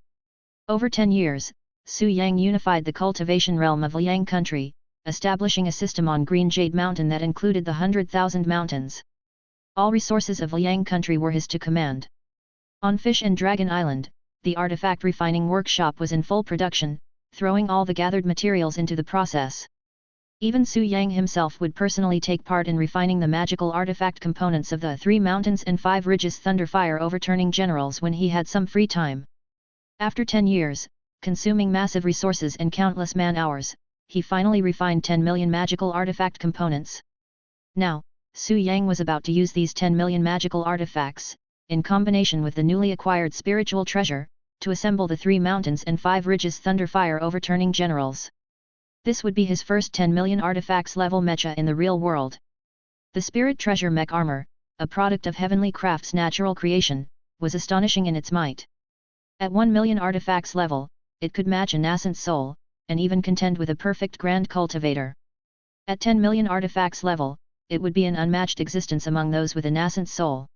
Over 10 years, Su Yang unified the cultivation realm of Liang country, establishing a system on Green Jade Mountain that included the 100,000 mountains. All resources of Liang country were his to command. On Fish and Dragon Island, the artifact refining workshop was in full production, throwing all the gathered materials into the process. Even Su Yang himself would personally take part in refining the magical artifact components of the 3 mountains and 5 ridges thunderfire overturning generals when he had some free time. After 10 years, consuming massive resources and countless man-hours, he finally refined 10 million magical artifact components. Now, Su Yang was about to use these 10 million magical artifacts, in combination with the newly acquired spiritual treasure, to assemble the 3 mountains and 5 ridges thunderfire overturning generals. This would be his first 10 million artifacts level mecha in the real world. The spirit treasure mech armor, a product of Heavenly Craft's natural creation, was astonishing in its might. At 1 million artifacts level, it could match a nascent soul, and even contend with a perfect grand cultivator. At 10 million artifacts level, it would be an unmatched existence among those with a nascent soul.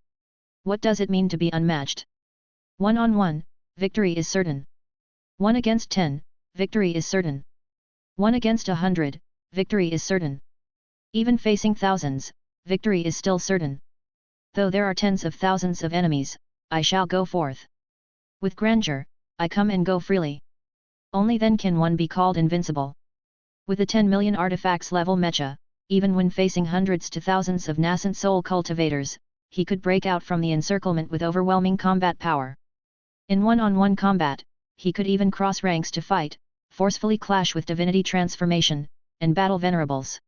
What does it mean to be unmatched? 1-on-1, victory is certain. 1 against 10, victory is certain. 1 against 100, victory is certain. Even facing thousands, victory is still certain. Though there are tens of thousands of enemies, I shall go forth. With grandeur, I come and go freely. Only then can one be called invincible. With the 10 million artifacts level mecha, even when facing hundreds to thousands of nascent soul cultivators, he could break out from the encirclement with overwhelming combat power. In one-on-one combat, he could even cross ranks to fight, forcefully clash with divinity transformation, and battle venerables.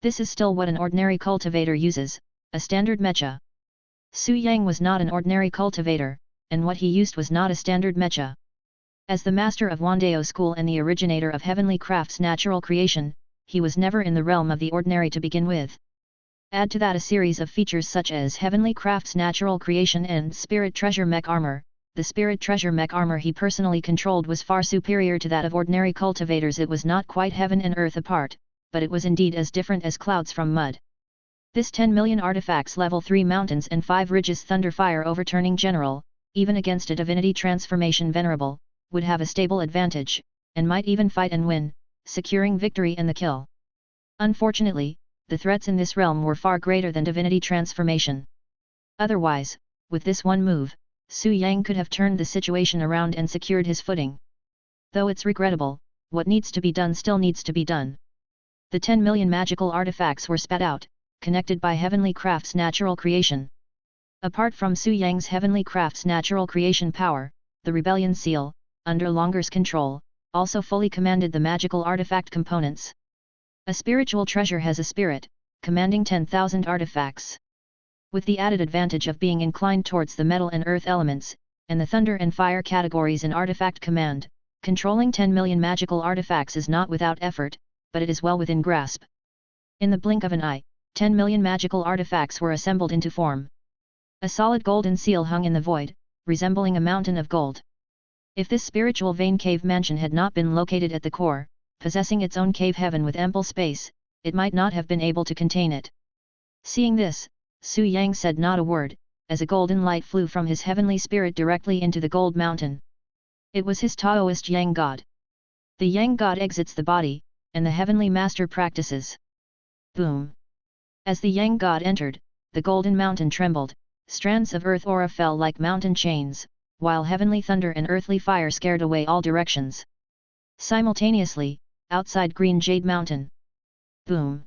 This is still what an ordinary cultivator uses, a standard mecha. Su Yang was not an ordinary cultivator, and what he used was not a standard mecha. As the master of Wandao school and the originator of heavenly crafts natural creation, he was never in the realm of the ordinary to begin with. Add to that a series of features such as heavenly crafts natural creation and spirit treasure mech armor. The spirit treasure mech armor he personally controlled was far superior to that of ordinary cultivators. It was not quite heaven and earth apart, but it was indeed as different as clouds from mud. This 10 million artifacts level 3 mountains and 5 ridges thunderfire overturning general, even against a divinity transformation venerable, would have a stable advantage, and might even fight and win, securing victory and the kill. Unfortunately, the threats in this realm were far greater than divinity transformation. Otherwise, with this one move, Su Yang could have turned the situation around and secured his footing. Though it's regrettable, what needs to be done still needs to be done. The 10 million magical artifacts were spat out, connected by heavenly crafts natural creation. Apart from Su Yang's heavenly crafts natural creation power, the rebellion seal, under Longer's control, also fully commanded the magical artifact components. A spiritual treasure has a spirit, commanding 10,000 artifacts. With the added advantage of being inclined towards the metal and earth elements, and the thunder and fire categories in artifact command, controlling 10 million magical artifacts is not without effort, but it is well within grasp. In the blink of an eye, 10 million magical artifacts were assembled into form. A solid golden seal hung in the void, resembling a mountain of gold. If this spiritual vein cave mansion had not been located at the core, possessing its own cave heaven with ample space, it might not have been able to contain it. Seeing this, Su Yang said not a word, as a golden light flew from his heavenly spirit directly into the gold mountain. It was his Taoist Yang God. The Yang God exits the body, and the heavenly master practices. Boom! As the Yang God entered, the golden mountain trembled, strands of earth aura fell like mountain chains, while heavenly thunder and earthly fire scared away all directions. Simultaneously, outside Green Jade Mountain. Boom!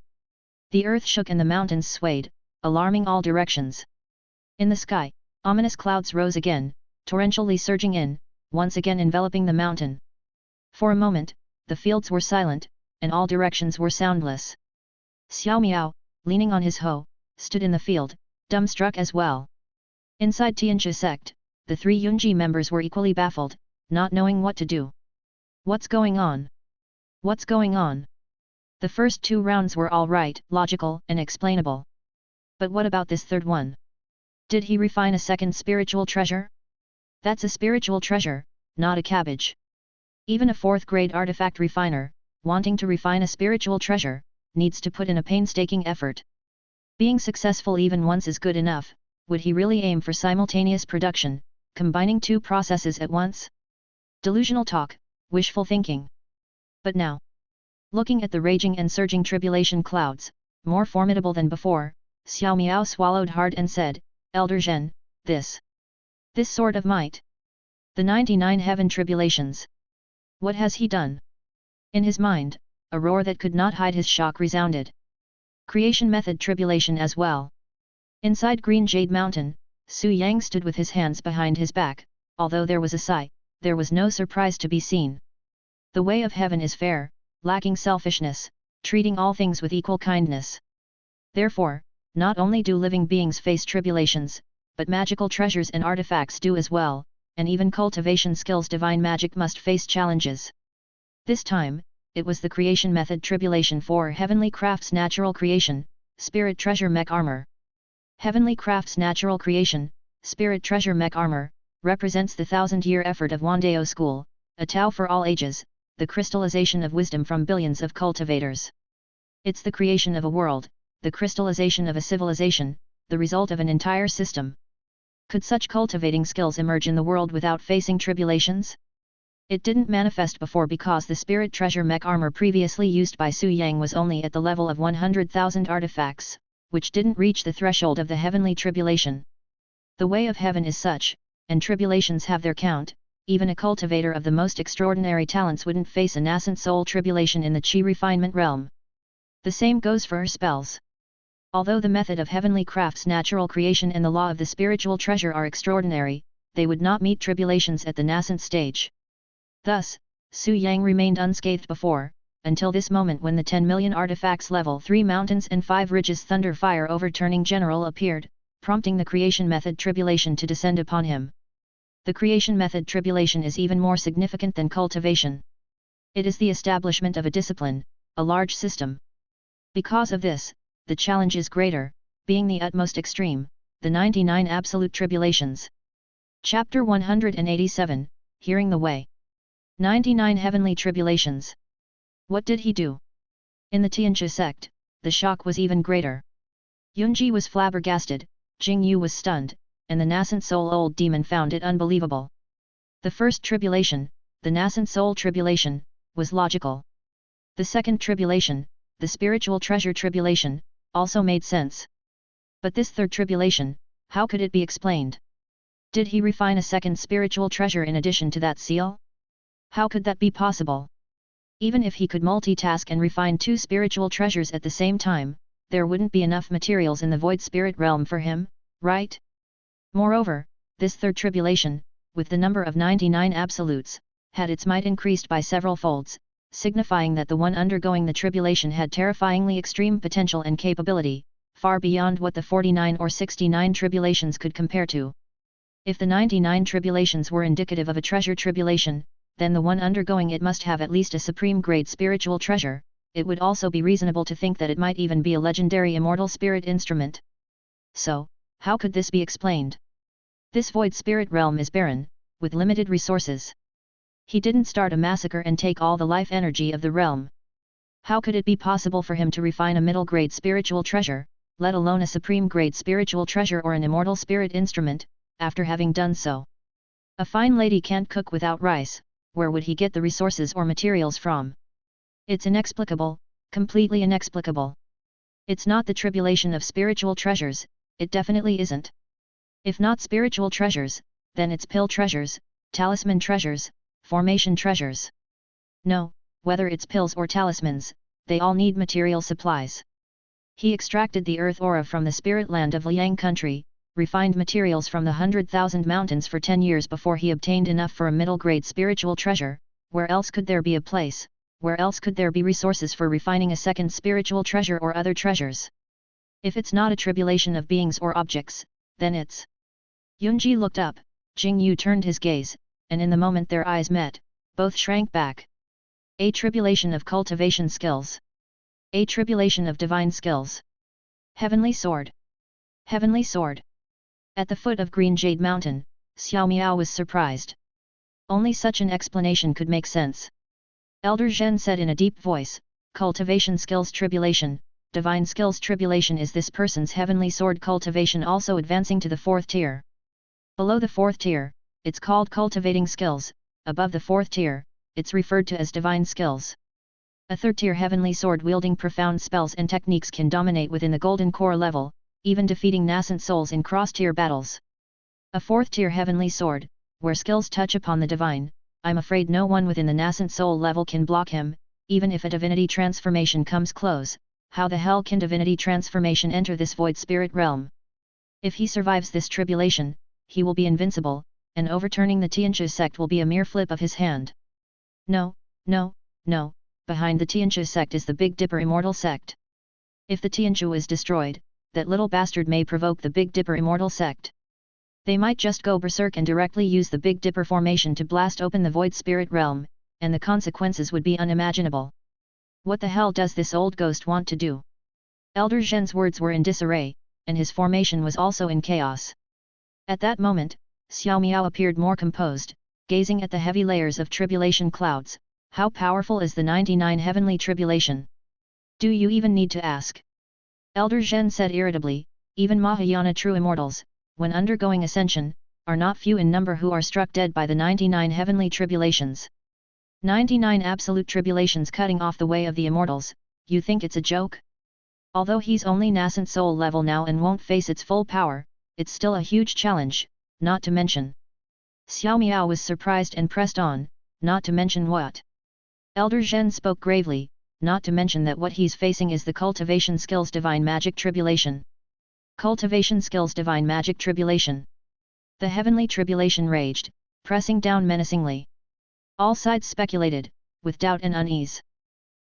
The earth shook and the mountains swayed, alarming all directions. In the sky, ominous clouds rose again, torrentially surging in, once again enveloping the mountain. For a moment, the fields were silent, and all directions were soundless. Xiao Miao, leaning on his hoe, stood in the field, dumbstruck as well. Inside Tianchi sect, the 3 Yunji members were equally baffled, not knowing what to do. What's going on? What's going on? The first 2 rounds were all right, logical and explainable. But what about this third one? Did he refine a second spiritual treasure? That's a spiritual treasure, not a cabbage. Even a 4th grade artifact refiner, wanting to refine a spiritual treasure, needs to put in a painstaking effort. Being successful even once is good enough. Would he really aim for simultaneous production, combining 2 processes at once? Delusional talk, wishful thinking. But now, looking at the raging and surging tribulation clouds, more formidable than before, Xiao Miao swallowed hard and said, Elder Zhen, this sort of might. The 99 heaven tribulations. What has he done? In his mind, a roar that could not hide his shock resounded. Creation method tribulation as well. Inside Green Jade Mountain, Su Yang stood with his hands behind his back. Although there was a sigh, there was no surprise to be seen. The way of heaven is fair, lacking selfishness, treating all things with equal kindness. Therefore, not only do living beings face tribulations, but magical treasures and artifacts do as well, and even cultivation skills divine magic must face challenges. This time, it was the creation method tribulation for heavenly crafts natural creation, spirit treasure mech armor. Heavenly crafts natural creation, spirit treasure mech armor, represents the 1,000-year effort of Wandao school, a Tao for all ages, the crystallization of wisdom from billions of cultivators. It's the creation of a world, the crystallization of a civilization, the result of an entire system. Could such cultivating skills emerge in the world without facing tribulations? It didn't manifest before because the spirit treasure mech armor previously used by Su Yang was only at the level of 100,000 artifacts, which didn't reach the threshold of the heavenly tribulation. The way of heaven is such, and tribulations have their count, even a cultivator of the most extraordinary talents wouldn't face a nascent soul tribulation in the chi refinement realm. The same goes for her spells. Although the method of heavenly crafts, natural creation and the law of the spiritual treasure are extraordinary, they would not meet tribulations at the nascent stage. Thus, Su Yang remained unscathed before, until this moment when the 10 million artifacts level 3 mountains and 5 ridges thunder fire overturning general appeared, prompting the creation method tribulation to descend upon him. The creation method tribulation is even more significant than cultivation. It is the establishment of a discipline, a large system. Because of this, the challenge is greater, being the utmost extreme, the 99 absolute tribulations. Chapter 187, Hearing the Way. 99 Heavenly Tribulations. What did he do? In the Tianjia sect, the shock was even greater. Yunji was flabbergasted, Jingyu was stunned, and the nascent soul old demon found it unbelievable. The first tribulation, the nascent soul tribulation, was logical. The second tribulation, the spiritual treasure tribulation, also made sense. But this third tribulation, how could it be explained? Did he refine a second spiritual treasure in addition to that seal? How could that be possible? Even if he could multitask and refine 2 spiritual treasures at the same time, there wouldn't be enough materials in the void spirit realm for him, right? Moreover, this third tribulation, with the number of 99 absolutes, had its might increased by several folds, signifying that the one undergoing the tribulation had terrifyingly extreme potential and capability, far beyond what the 49 or 69 tribulations could compare to. If the 99 tribulations were indicative of a treasure tribulation, then the one undergoing it must have at least a supreme grade spiritual treasure. It would also be reasonable to think that it might even be a legendary immortal spirit instrument. So, how could this be explained? This void spirit realm is barren, with limited resources. He didn't start a massacre and take all the life energy of the realm. How could it be possible for him to refine a middle grade spiritual treasure, let alone a supreme grade spiritual treasure or an immortal spirit instrument, after having done so? A fine lady can't cook without rice. Where would he get the resources or materials from? It's inexplicable, completely inexplicable. It's not the tribulation of spiritual treasures, it definitely isn't. If not spiritual treasures, then it's pill treasures, talisman treasures, formation treasures. No, whether it's pills or talismans, they all need material supplies. He extracted the earth aura from the spirit land of Liang country, refined materials from the 100,000 mountains for 10 years before he obtained enough for a middle-grade spiritual treasure. Where else could there be a place, where else could there be resources for refining a second spiritual treasure or other treasures? If it's not a tribulation of beings or objects, then it's... Yunji looked up, Jingyu turned his gaze, and in the moment their eyes met, both shrank back. A tribulation of cultivation skills. A tribulation of divine skills. Heavenly sword. Heavenly sword. At the foot of Green Jade Mountain, Xiao Miao was surprised. Only such an explanation could make sense. Elder Zhen said in a deep voice, cultivation skills tribulation, divine skills tribulation. Is this person's heavenly sword cultivation also advancing to the 4th tier? Below the 4th tier, it's called cultivating skills, above the 4th tier, it's referred to as divine skills. A 3rd tier heavenly sword wielding profound spells and techniques can dominate within the golden core level, even defeating nascent souls in cross-tier battles. A 4th tier heavenly sword, where skills touch upon the divine, I'm afraid no one within the nascent soul level can block him, even if a divinity transformation comes close. How the hell can divinity transformation enter this void spirit realm? If he survives this tribulation, he will be invincible, and overturning the Tianjia sect will be a mere flip of his hand. No, no, no, behind the Tianjia sect is the Big Dipper immortal sect. If the Tianjia is destroyed, that little bastard may provoke the Big Dipper immortal sect. They might just go berserk and directly use the Big Dipper formation to blast open the void spirit realm, and the consequences would be unimaginable. What the hell does this old ghost want to do? Elder Zhen's words were in disarray, and his formation was also in chaos. At that moment, Xiao Miao appeared more composed, gazing at the heavy layers of tribulation clouds. How powerful is the 99 heavenly tribulation? Do you even need to ask? Elder Zhen said irritably, even Mahayana true immortals, when undergoing ascension, are not few in number who are struck dead by the 99 heavenly tribulations. 99 absolute tribulations cutting off the way of the immortals, you think it's a joke? Although he's only nascent soul level now and won't face its full power, it's still a huge challenge, not to mention Xiao Miao was surprised and pressed on, not to mention what? Elder Zhen spoke gravely, not to mention that what he's facing is the cultivation skills divine magic tribulation. Cultivation skills divine magic tribulation. The heavenly tribulation raged, pressing down menacingly. All sides speculated, with doubt and unease.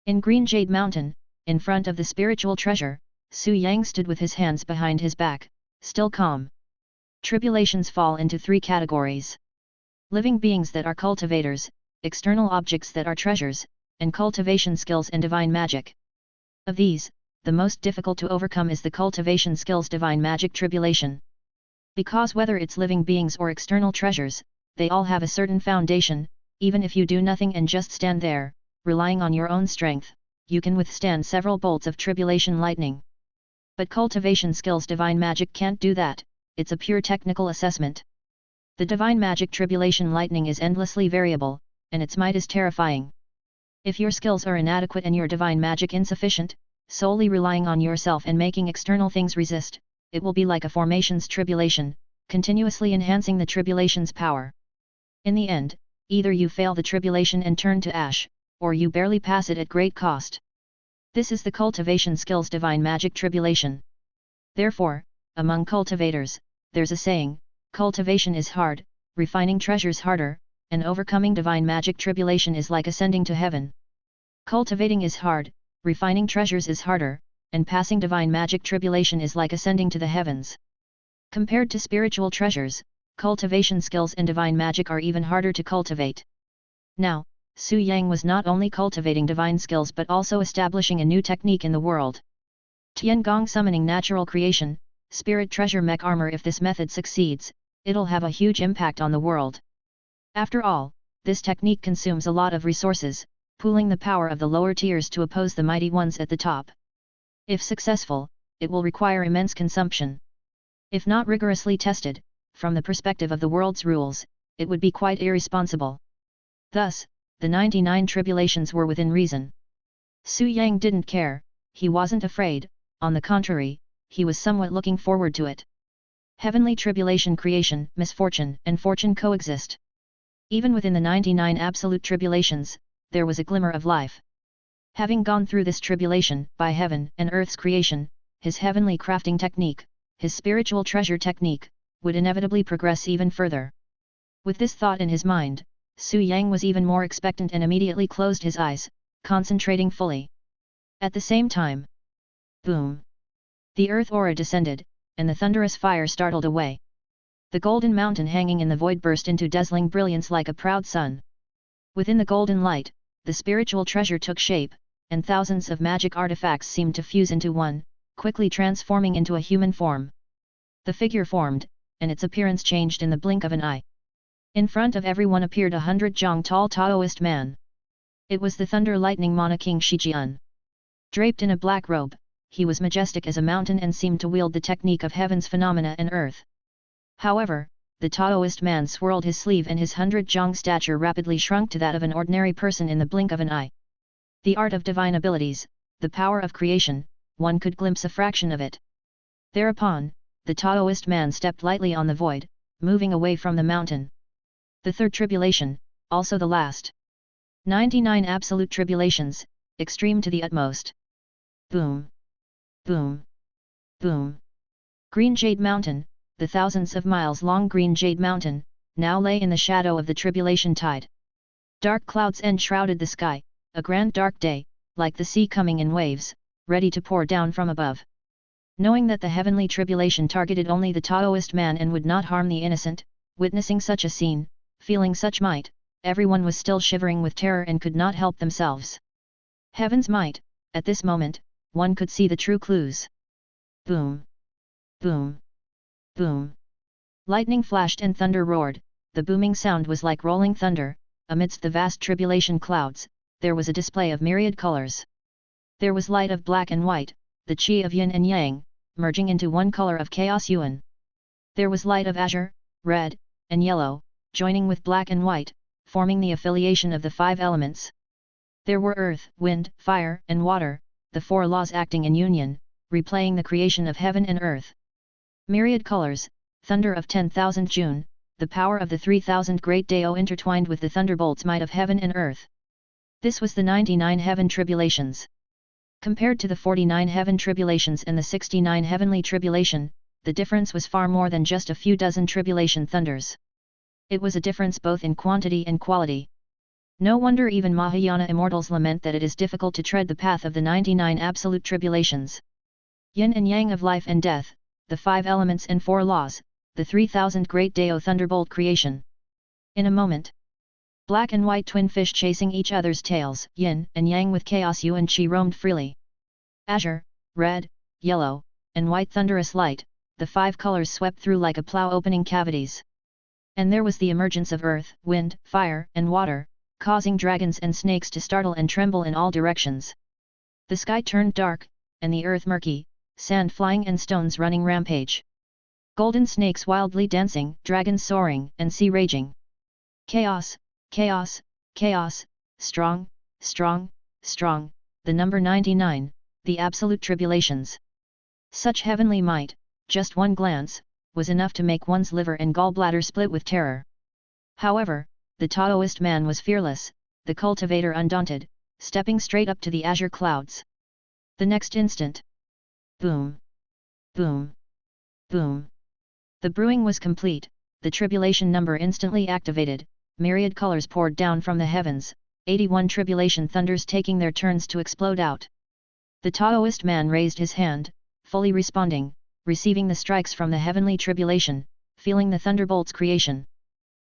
In Green Jade Mountain, in front of the spiritual treasure, Su Yang stood with his hands behind his back, still calm. Tribulations fall into three categories. Living beings that are cultivators, external objects that are treasures, and cultivation skills and divine magic. Of these, the most difficult to overcome is the cultivation skills divine magic tribulation. Because whether it's living beings or external treasures, they all have a certain foundation. Even if you do nothing and just stand there, relying on your own strength, you can withstand several bolts of tribulation lightning. But cultivation skills divine magic can't do that, it's a pure technical assessment. The divine magic tribulation lightning is endlessly variable, and its might is terrifying. If your skills are inadequate and your divine magic insufficient, solely relying on yourself and making external things resist, it will be like a formation's tribulation, continuously enhancing the tribulation's power. In the end, either you fail the tribulation and turn to ash, or you barely pass it at great cost. This is the cultivation skills divine magic tribulation. Therefore, among cultivators, there's a saying, cultivation is hard, refining treasures harder, and overcoming divine magic tribulation is like ascending to heaven. Cultivating is hard, refining treasures is harder, and passing divine magic tribulation is like ascending to the heavens. Compared to spiritual treasures, cultivation skills and divine magic are even harder to cultivate. Now, Su Yang was not only cultivating divine skills but also establishing a new technique in the world. Tiangong summoning natural creation, spirit treasure mech armor. If this method succeeds, it'll have a huge impact on the world. After all, this technique consumes a lot of resources, pooling the power of the lower tiers to oppose the mighty ones at the top. If successful, it will require immense consumption. If not rigorously tested, from the perspective of the world's rules, it would be quite irresponsible. Thus, the 99 tribulations were within reason. Su Yang didn't care, he wasn't afraid, on the contrary, he was somewhat looking forward to it. Heavenly tribulation, creation, misfortune, and fortune coexist. Even within the 99 absolute tribulations, there was a glimmer of life. Having gone through this tribulation, by heaven and earth's creation, his heavenly crafting technique, his spiritual treasure technique, would inevitably progress even further. With this thought in his mind, Su Yang was even more expectant and immediately closed his eyes, concentrating fully. At the same time, boom! The earth aura descended, and the thunderous fire startled away. The golden mountain hanging in the void burst into dazzling brilliance like a proud sun. Within the golden light, the spiritual treasure took shape, and thousands of magic artifacts seemed to fuse into one, quickly transforming into a human form. The figure formed, and its appearance changed in the blink of an eye. In front of everyone appeared 100 jong tall Taoist man. It was the Thunder Lightning Mana King Shijian. Draped in a black robe, he was majestic as a mountain and seemed to wield the technique of heaven's phenomena and earth. However, the Taoist man swirled his sleeve and his 100 jong stature rapidly shrunk to that of an ordinary person in the blink of an eye. The art of divine abilities, the power of creation, one could glimpse a fraction of it. Thereupon, the Taoist man stepped lightly on the void, moving away from the mountain. The third tribulation, also the last. 99 absolute tribulations, extreme to the utmost. Boom! Boom! Boom! Green Jade Mountain, the thousands of miles long Green Jade Mountain, now lay in the shadow of the tribulation tide. Dark clouds enshrouded the sky, a grand dark day, like the sea coming in waves, ready to pour down from above. Knowing that the heavenly tribulation targeted only the Taoist man and would not harm the innocent, witnessing such a scene, feeling such might, everyone was still shivering with terror and could not help themselves. Heaven's might, at this moment, one could see the true clues. Boom! Boom! Boom! Lightning flashed and thunder roared, the booming sound was like rolling thunder. Amidst the vast tribulation clouds, there was a display of myriad colors. There was light of black and white, the qi of yin and yang, merging into one color of chaos yuan. There was light of azure, red, and yellow, joining with black and white, forming the affiliation of the 5 elements. There were earth, wind, fire, and water, the 4 laws acting in union, replaying the creation of heaven and earth. Myriad colors, thunder of 10,000 June, the power of the 3000 great Dao intertwined with the thunderbolts might of heaven and earth. This was the 99 heaven tribulations. Compared to the 49 heaven tribulations and the 69 heavenly tribulation, the difference was far more than just a few dozen tribulation thunders. It was a difference both in quantity and quality. No wonder even Mahayana immortals lament that it is difficult to tread the path of the 99 absolute tribulations. Yin and yang of life and death, the 5 elements and 4 laws, the 3000 great Dao thunderbolt creation. In a moment, black and white twin fish chasing each other's tails, yin and yang with chaos yu and qi roamed freely. Azure, red, yellow, and white thunderous light, the 5 colors swept through like a plough opening cavities. And there was the emergence of earth, wind, fire, and water, causing dragons and snakes to startle and tremble in all directions. The sky turned dark, and the earth murky, sand flying and stones running rampage. Golden snakes wildly dancing, dragons soaring, and sea raging. Chaos, chaos, chaos, strong, strong, strong, the number 99, the absolute tribulations. Such heavenly might, just one glance, was enough to make one's liver and gallbladder split with terror. However, the Taoist man was fearless, the cultivator undaunted, stepping straight up to the azure clouds. The next instant, boom, boom, boom. The brewing was complete, the tribulation number instantly activated, myriad colors poured down from the heavens, 81 tribulation thunders taking their turns to explode out. The Taoist man raised his hand, fully responding, receiving the strikes from the heavenly tribulation, feeling the thunderbolt's creation.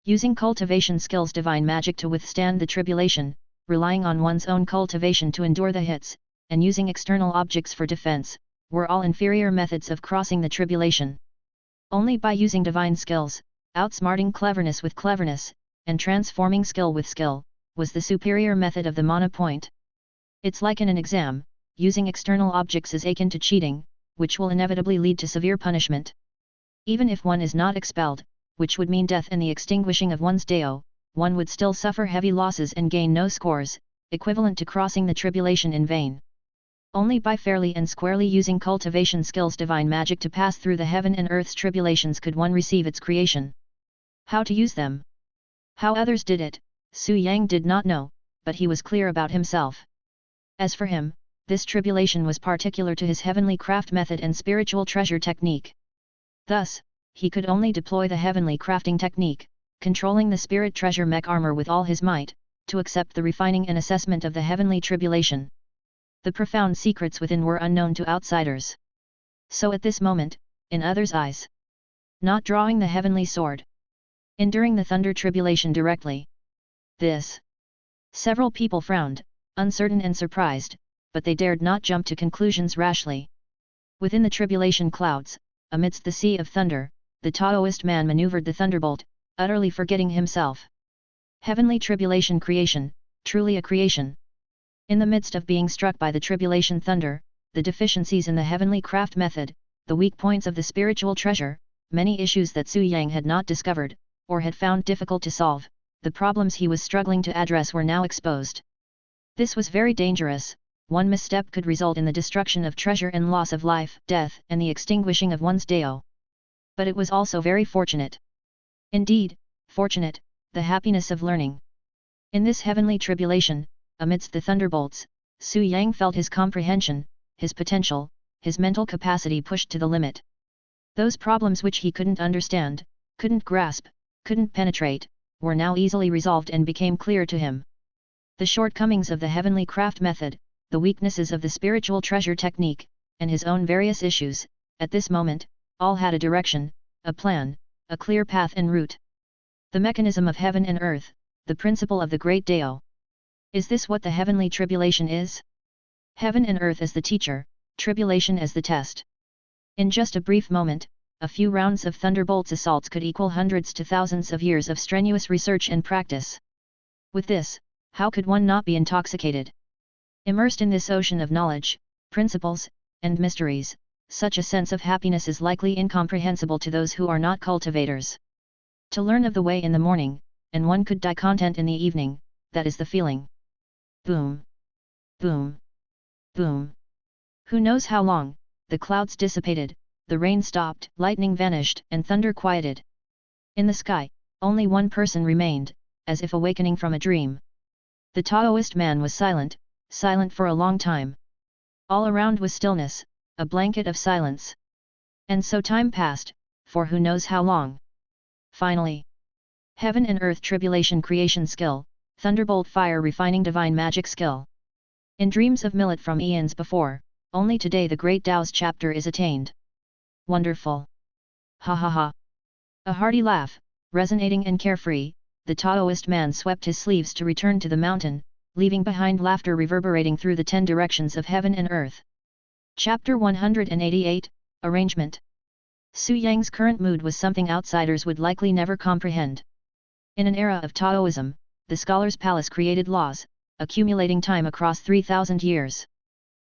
Using cultivation skills divine magic to withstand the tribulation, relying on one's own cultivation to endure the hits, and using external objects for defense, were all inferior methods of crossing the tribulation. Only by using divine skills, outsmarting cleverness with cleverness, and transforming skill with skill, was the superior method of the mana point. It's like in an exam, using external objects is akin to cheating, which will inevitably lead to severe punishment. Even if one is not expelled, which would mean death and the extinguishing of one's Dao, one would still suffer heavy losses and gain no scores, equivalent to crossing the tribulation in vain. Only by fairly and squarely using cultivation skills divine magic to pass through the heaven and earth's tribulations could one receive its creation. How to use them? How others did it, Su Yang did not know, but he was clear about himself. As for him, this tribulation was particular to his heavenly craft method and spiritual treasure technique. Thus, he could only deploy the heavenly crafting technique, controlling the spirit treasure mech armor with all his might, to accept the refining and assessment of the heavenly tribulation. The profound secrets within were unknown to outsiders. So at this moment, in others' eyes, not drawing the heavenly sword, enduring the thunder tribulation directly. This. Several people frowned, uncertain and surprised, but they dared not jump to conclusions rashly. Within the tribulation clouds, amidst the sea of thunder, the Taoist man maneuvered the thunderbolt, utterly forgetting himself. Heavenly tribulation creation, truly a creation. In the midst of being struck by the tribulation thunder, the deficiencies in the heavenly craft method, the weak points of the spiritual treasure, many issues that Su Yang had not discovered, or had found difficult to solve, the problems he was struggling to address were now exposed. This was very dangerous. One misstep could result in the destruction of treasure and loss of life, death, and the extinguishing of one's Dao. But it was also very fortunate. Indeed, fortunate, the happiness of learning. In this heavenly tribulation, amidst the thunderbolts, Su Yang felt his comprehension, his potential, his mental capacity pushed to the limit. Those problems which he couldn't understand, couldn't grasp, couldn't penetrate, were now easily resolved and became clear to him. The shortcomings of the heavenly craft method, the weaknesses of the spiritual treasure technique, and his own various issues, at this moment, all had a direction, a plan, a clear path and route. The mechanism of heaven and earth, the principle of the great Dao. Is this what the heavenly tribulation is? Heaven and earth as the teacher, tribulation as the test. In just a brief moment, a few rounds of thunderbolts assaults could equal hundreds to thousands of years of strenuous research and practice. With this, how could one not be intoxicated? Immersed in this ocean of knowledge, principles, and mysteries, such a sense of happiness is likely incomprehensible to those who are not cultivators. To learn of the way in the morning, and one could die content in the evening, that is the feeling. Boom! Boom! Boom! Who knows how long, the clouds dissipated, the rain stopped, lightning vanished, and thunder quieted. In the sky, Only one person remained, as if awakening from a dream. The Taoist man was silent, silent for a long time. All around was stillness, a blanket of silence. And so time passed, for who knows how long. Finally, heaven and earth tribulation creation skill, thunderbolt fire refining divine magic skill. In dreams of millet from eons before, only today the great Tao's chapter is attained. Wonderful! Ha ha ha! A hearty laugh, resonating and carefree, the Taoist man swept his sleeves to return to the mountain, leaving behind laughter reverberating through the 10 directions of heaven and earth. Chapter 188, Arrangement. Su Yang's current mood was something outsiders would likely never comprehend. In an era of Taoism, the scholar's palace created laws, accumulating time across 3,000 years.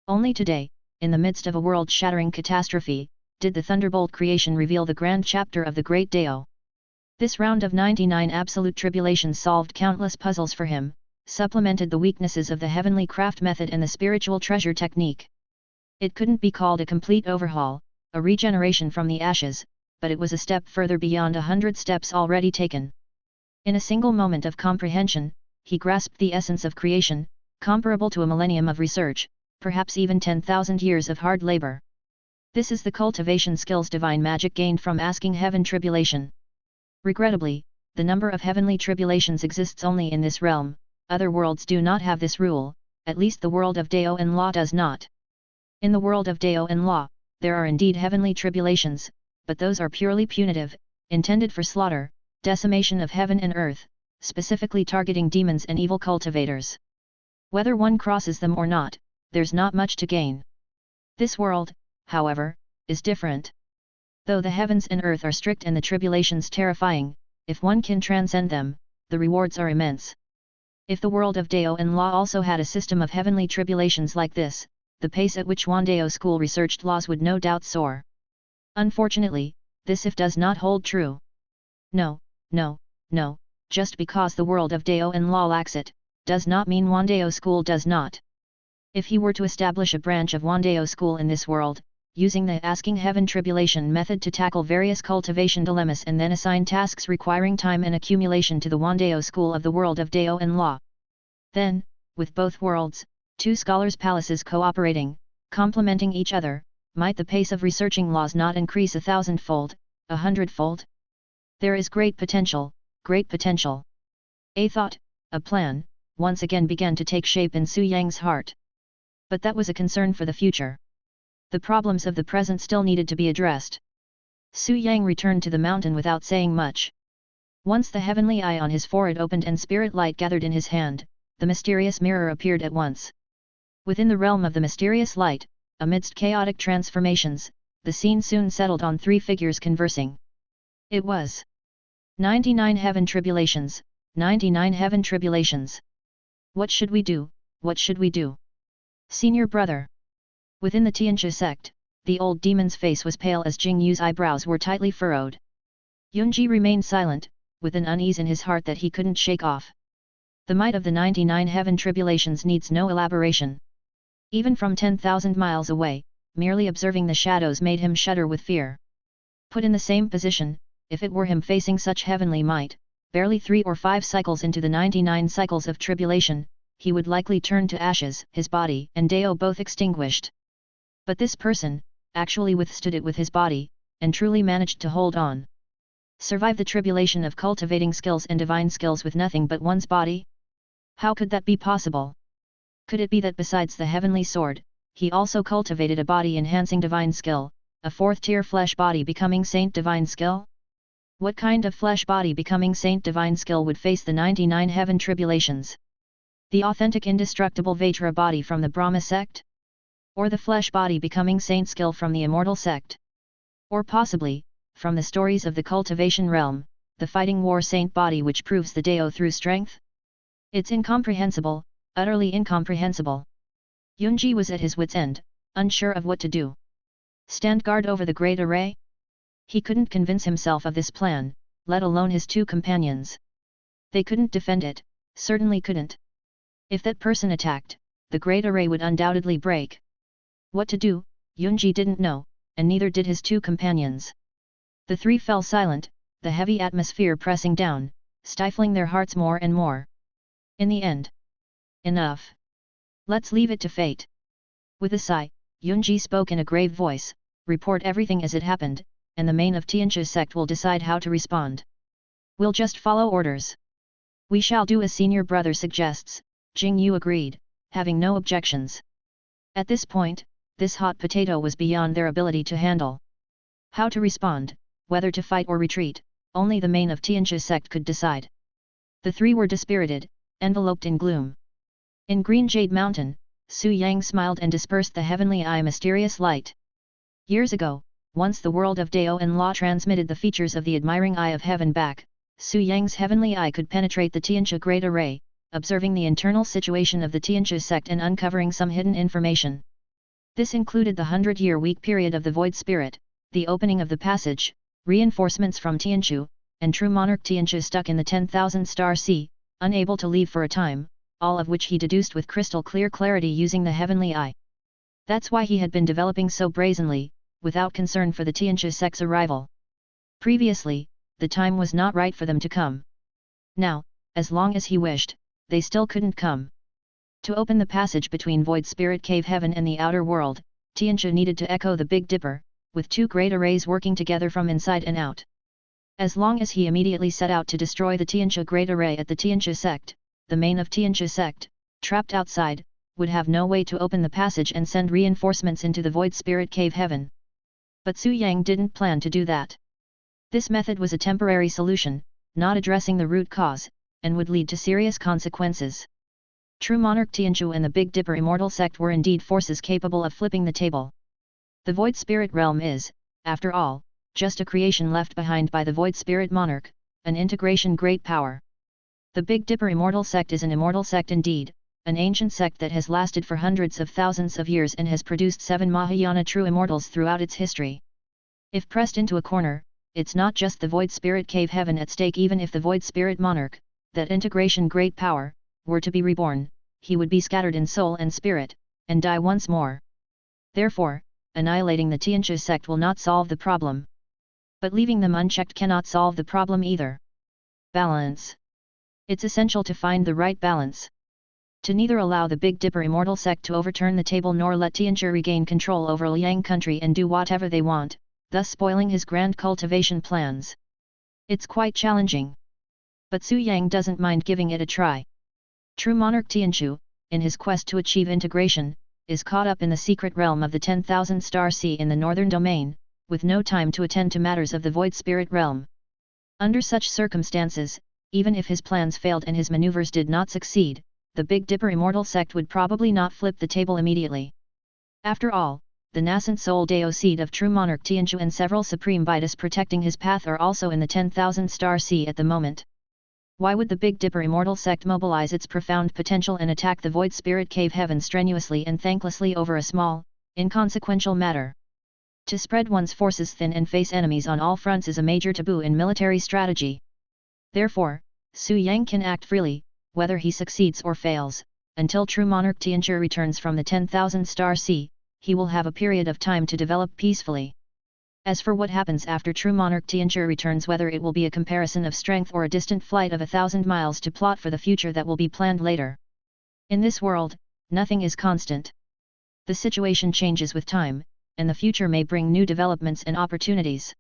Only today, in the midst of a world-shattering catastrophe, did the thunderbolt creation reveal the grand chapter of the Great Tao. This round of 99 absolute tribulations solved countless puzzles for him, supplemented the weaknesses of the heavenly craft method and the spiritual treasure technique. It couldn't be called a complete overhaul, a regeneration from the ashes, but it was a step further beyond 100 steps already taken. In a single moment of comprehension, he grasped the essence of creation, comparable to a millennium of research, perhaps even 10,000 years of hard labor. This is the cultivation skills divine magic gained from asking heaven tribulation. Regrettably, the number of heavenly tribulations exists only in this realm, other worlds do not have this rule, at least the world of Dao and Law does not. In the world of Dao and Law, there are indeed heavenly tribulations, but those are purely punitive, intended for slaughter, decimation of heaven and earth, specifically targeting demons and evil cultivators. Whether one crosses them or not, there's not much to gain. This world, however, is different. Though the heavens and earth are strict and the tribulations terrifying, if one can transcend them, the rewards are immense. If the world of Dao and Law also had a system of heavenly tribulations like this, the pace at which Wandao school researched laws would no doubt soar. Unfortunately, this if does not hold true. No, just because the world of Dao and Law lacks it, does not mean Wandao school does not. If he were to establish a branch of Wandao school in this world, using the asking heaven tribulation method to tackle various cultivation dilemmas and then assign tasks requiring time and accumulation to the Wandao school of the world of Dao and Law. Then, with both worlds, 2 scholars' palaces cooperating, complementing each other, might the pace of researching laws not increase 1,000-fold, 100-fold? There is great potential, great potential. A thought, a plan, once again began to take shape in Su Yang's heart. But that was a concern for the future. The problems of the present still needed to be addressed. Su Yang returned to the mountain without saying much. Once the heavenly eye on his forehead opened and spirit light gathered in his hand, the mysterious mirror appeared at once. Within the realm of the mysterious light, amidst chaotic transformations, the scene soon settled on 3 figures conversing. It was 99 heaven tribulations, 99 heaven tribulations. What should we do, what should we do? Senior brother. Within the Tianxia sect, the old demon's face was pale as Jing Yu's eyebrows were tightly furrowed. Yunji remained silent, with an unease in his heart that he couldn't shake off. The might of the 99 heaven tribulations needs no elaboration. Even from 10,000 miles away, merely observing the shadows made him shudder with fear. Put in the same position, if it were him facing such heavenly might, barely 3 or 5 cycles into the 99 cycles of tribulation, he would likely turn to ashes, his body and Dao both extinguished. But this person, actually withstood it with his body, and truly managed to hold on. Survive the tribulation of cultivating skills and divine skills with nothing but one's body? How could that be possible? Could it be that besides the heavenly sword, he also cultivated a body-enhancing divine skill, a 4th-tier flesh body becoming saint divine skill? What kind of flesh body becoming saint divine skill would face the 99 heaven tribulations? The authentic indestructible Vajra body from the Brahma sect? Or the flesh body becoming saint skill from the immortal sect? Or possibly, from the stories of the cultivation realm, the fighting war saint body which proves the Dao through strength? It's incomprehensible, utterly incomprehensible. Yunji was at his wit's end, unsure of what to do. Stand guard over the great array? He couldn't convince himself of this plan, let alone his 2 companions. They couldn't defend it, certainly couldn't. If that person attacked, the great array would undoubtedly break. What to do, Yunji didn't know, and neither did his 2 companions. The 3 fell silent, the heavy atmosphere pressing down, stifling their hearts more and more. In the end. Enough. Let's leave it to fate. With a sigh, Yunji spoke in a grave voice, report everything as it happened, and the main of Tianqi's sect will decide how to respond. We'll just follow orders. We shall do as senior brother suggests, Jing Yu agreed, having no objections. At this point, this hot potato was beyond their ability to handle. How to respond, whether to fight or retreat, only the main of Tianqi's sect could decide. The three were dispirited, enveloped in gloom. In Green Jade Mountain, Su Yang smiled and dispersed the heavenly eye mysterious light. Years ago, once the world of Dao and Law transmitted the features of the admiring eye of heaven back, Su Yang's heavenly eye could penetrate the Tianqi great array, observing the internal situation of the Tianqi sect and uncovering some hidden information. This included the 100-year-week period of the Void Spirit, the opening of the passage, reinforcements from Tianqi, and true monarch Tianqi stuck in the 10,000 star sea, unable to leave for a time, all of which he deduced with crystal clear clarity using the heavenly eye. That's why he had been developing so brazenly, without concern for the Tianqi sect's arrival. Previously, the time was not right for them to come. Now, as long as he wished, they still couldn't come. To open the passage between Void Spirit Cave Heaven and the outer world, Tianqi needed to echo the Big Dipper, with two great arrays working together from inside and out. As long as he immediately set out to destroy the Tianqi Great Array at the Tianqi sect, the main of Tianqi sect, trapped outside, would have no way to open the passage and send reinforcements into the Void Spirit Cave Heaven. But Su Yang didn't plan to do that. This method was a temporary solution, not addressing the root cause, and would lead to serious consequences. True Monarch Tianqi and the Big Dipper Immortal Sect were indeed forces capable of flipping the table. The Void Spirit Realm is, after all, just a creation left behind by the Void Spirit Monarch, an integration great power. The Big Dipper Immortal Sect is an immortal sect indeed, an ancient sect that has lasted for hundreds of thousands of years and has produced 7 Mahayana true immortals throughout its history. If pressed into a corner, it's not just the Void Spirit Cave Heaven at stake. Even if the Void Spirit Monarch, that integration great power, were to be reborn, he would be scattered in soul and spirit, and die once more. Therefore, annihilating the Tianqi sect will not solve the problem. But leaving them unchecked cannot solve the problem either. Balance. It's essential to find the right balance. To neither allow the Big Dipper Immortal Sect to overturn the table nor let Tianqi regain control over Liang country and do whatever they want, thus spoiling his grand cultivation plans. It's quite challenging. But Su Yang doesn't mind giving it a try. True Monarch Tianqi, in his quest to achieve integration, is caught up in the secret realm of the 10,000 star sea in the northern domain, with no time to attend to matters of the Void Spirit realm. Under such circumstances, even if his plans failed and his maneuvers did not succeed, the Big Dipper Immortal Sect would probably not flip the table immediately. After all, the nascent soul Dao seed of True Monarch Tianqi and several supreme Vitas protecting his path are also in the 10,000 star sea at the moment. Why would the Big Dipper Immortal Sect mobilize its profound potential and attack the Void Spirit Cave Heaven strenuously and thanklessly over a small, inconsequential matter? To spread one's forces thin and face enemies on all fronts is a major taboo in military strategy. Therefore, Su Yang can act freely, whether he succeeds or fails. Until True Monarch Tianqi returns from the 10,000 star sea, he will have a period of time to develop peacefully. As for what happens after True Monarch Tianqi returns, whether it will be a comparison of strength or a distant flight of 1,000 miles to plot for the future that will be planned later. In this world, nothing is constant. The situation changes with time, and the future may bring new developments and opportunities.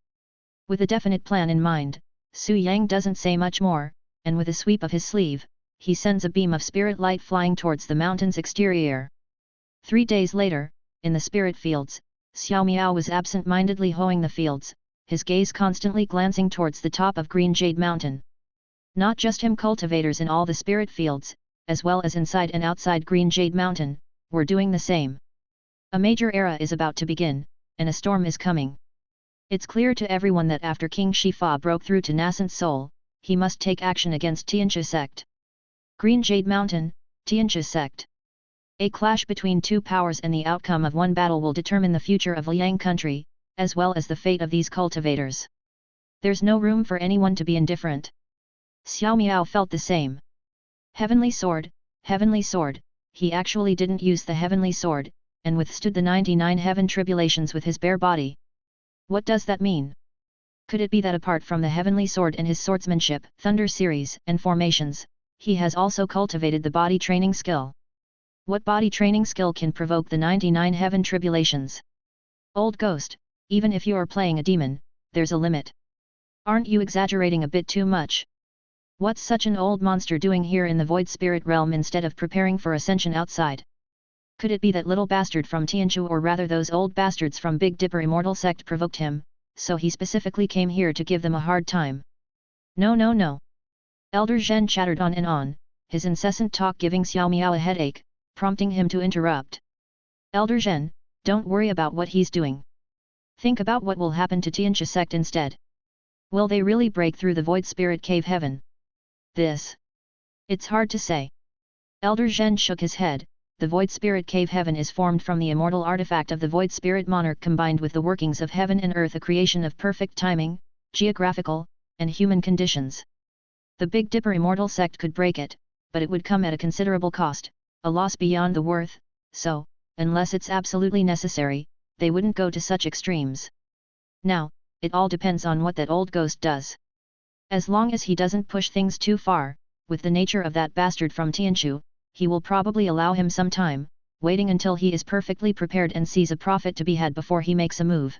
With a definite plan in mind, Su Yang doesn't say much more, and with a sweep of his sleeve, he sends a beam of spirit light flying towards the mountain's exterior. 3 days later, in the spirit fields, Xiao Miao was absent-mindedly hoeing the fields, his gaze constantly glancing towards the top of Green Jade Mountain. Not just him, cultivators in all the spirit fields, as well as inside and outside Green Jade Mountain, were doing the same. A major era is about to begin, and a storm is coming. It's clear to everyone that after King Shifa broke through to nascent soul, he must take action against Tianqi sect. Green Jade Mountain, Tianqi sect. A clash between two powers and the outcome of one battle will determine the future of Liang country, as well as the fate of these cultivators. There's no room for anyone to be indifferent. Xiao Miao felt the same. Heavenly sword, he actually didn't use the heavenly sword, and withstood the 99 heaven tribulations with his bare body. What does that mean? Could it be that apart from the heavenly sword and his swordsmanship, thunder series, and formations, he has also cultivated the body training skill? What body training skill can provoke the 99 heaven tribulations? Old ghost, even if you are playing a demon, there's a limit. Aren't you exaggerating a bit too much? What's such an old monster doing here in the void spirit realm instead of preparing for ascension outside? Could it be that little bastard from Tianchu, or rather those old bastards from Big Dipper Immortal Sect, provoked him, so he specifically came here to give them a hard time? No, no, no. Elder Zhen chattered on and on, his incessant talk giving Xiao Miao a headache, prompting him to interrupt. Elder Zhen, don't worry about what he's doing. Think about what will happen to Tianchu sect instead. Will they really break through the void spirit cave heaven? It's hard to say. Elder Zhen shook his head. The void spirit cave heaven is formed from the immortal artifact of the void spirit monarch combined with the workings of heaven and earth, a creation of perfect timing, geographical, and human conditions. The Big Dipper Immortal Sect could break it, but it would come at a considerable cost, a loss beyond the worth, so, unless it's absolutely necessary, they wouldn't go to such extremes. Now, it all depends on what that old ghost does. As long as he doesn't push things too far, with the nature of that bastard from Tianchu, he will probably allow him some time, waiting until he is perfectly prepared and sees a profit to be had before he makes a move.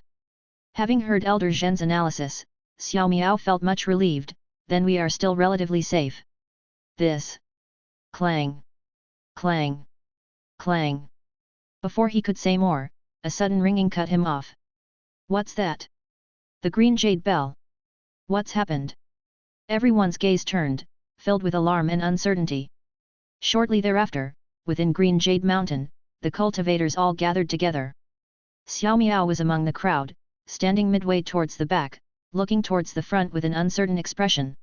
Having heard Elder Zhen's analysis, Xiao Miao felt much relieved. Then we are still relatively safe. Clang! Clang! Clang! Before he could say more, a sudden ringing cut him off. What's that? The green jade bell. What's happened? Everyone's gaze turned, filled with alarm and uncertainty. Shortly thereafter, within Green Jade Mountain, the cultivators all gathered together. Xiao Miao was among the crowd, standing midway towards the back, looking towards the front with an uncertain expression.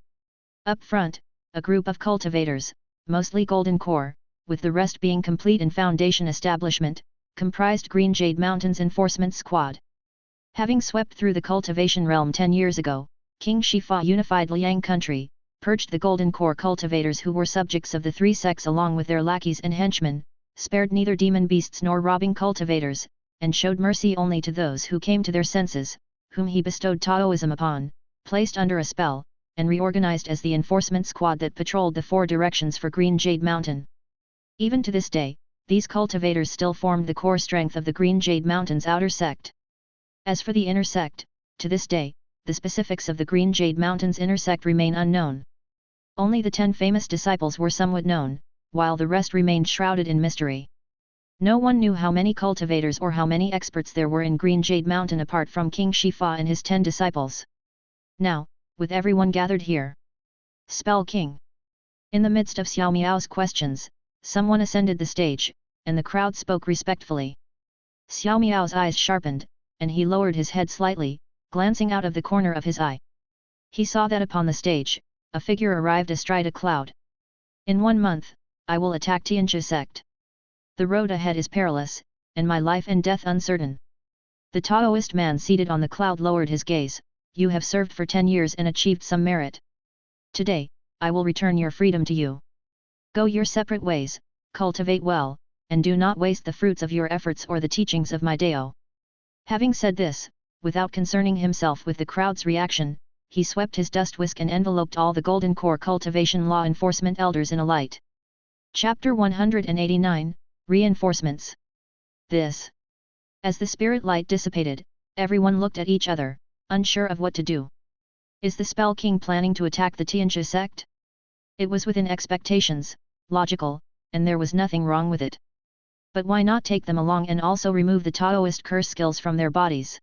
Up front, a group of cultivators, mostly golden core, with the rest being complete and foundation establishment, comprised Green Jade Mountain's enforcement squad. Having swept through the cultivation realm 10 years ago, King Shifa unified Liang country, purged the golden core cultivators who were subjects of the three sects along with their lackeys and henchmen, spared neither demon beasts nor robbing cultivators, and showed mercy only to those who came to their senses, whom he bestowed Taoism upon, placed under a spell, and reorganized as the enforcement squad that patrolled the four directions for Green Jade Mountain. Even to this day, these cultivators still formed the core strength of the Green Jade Mountain's outer sect. As for the inner sect, to this day, the specifics of the Green Jade Mountain's inner sect remain unknown. Only the 10 famous disciples were somewhat known, while the rest remained shrouded in mystery. No one knew how many cultivators or how many experts there were in Green Jade Mountain apart from King Shifa and his 10 disciples. Now, with everyone gathered here. Spell King. In the midst of Xiao Miao's questions, someone ascended the stage, and the crowd spoke respectfully. Xiao Miao's eyes sharpened, and he lowered his head slightly, glancing out of the corner of his eye. He saw that upon the stage, a figure arrived astride a cloud. In 1 month, I will attack Tianchu sect. The road ahead is perilous, and my life and death uncertain. The Taoist man seated on the cloud lowered his gaze. You have served for 10 years and achieved some merit. Today, I will return your freedom to you. Go your separate ways, cultivate well, and do not waste the fruits of your efforts or the teachings of my Dao. Having said this, without concerning himself with the crowd's reaction, he swept his dust whisk and enveloped all the Golden Core Cultivation Law Enforcement Elders in a light. Chapter 189, Reinforcements. As the spirit light dissipated, everyone looked at each other, unsure of what to do. Is the Spell King planning to attack the Tianchu sect? It was within expectations, logical, and there was nothing wrong with it. But why not take them along and also remove the Taoist curse skills from their bodies?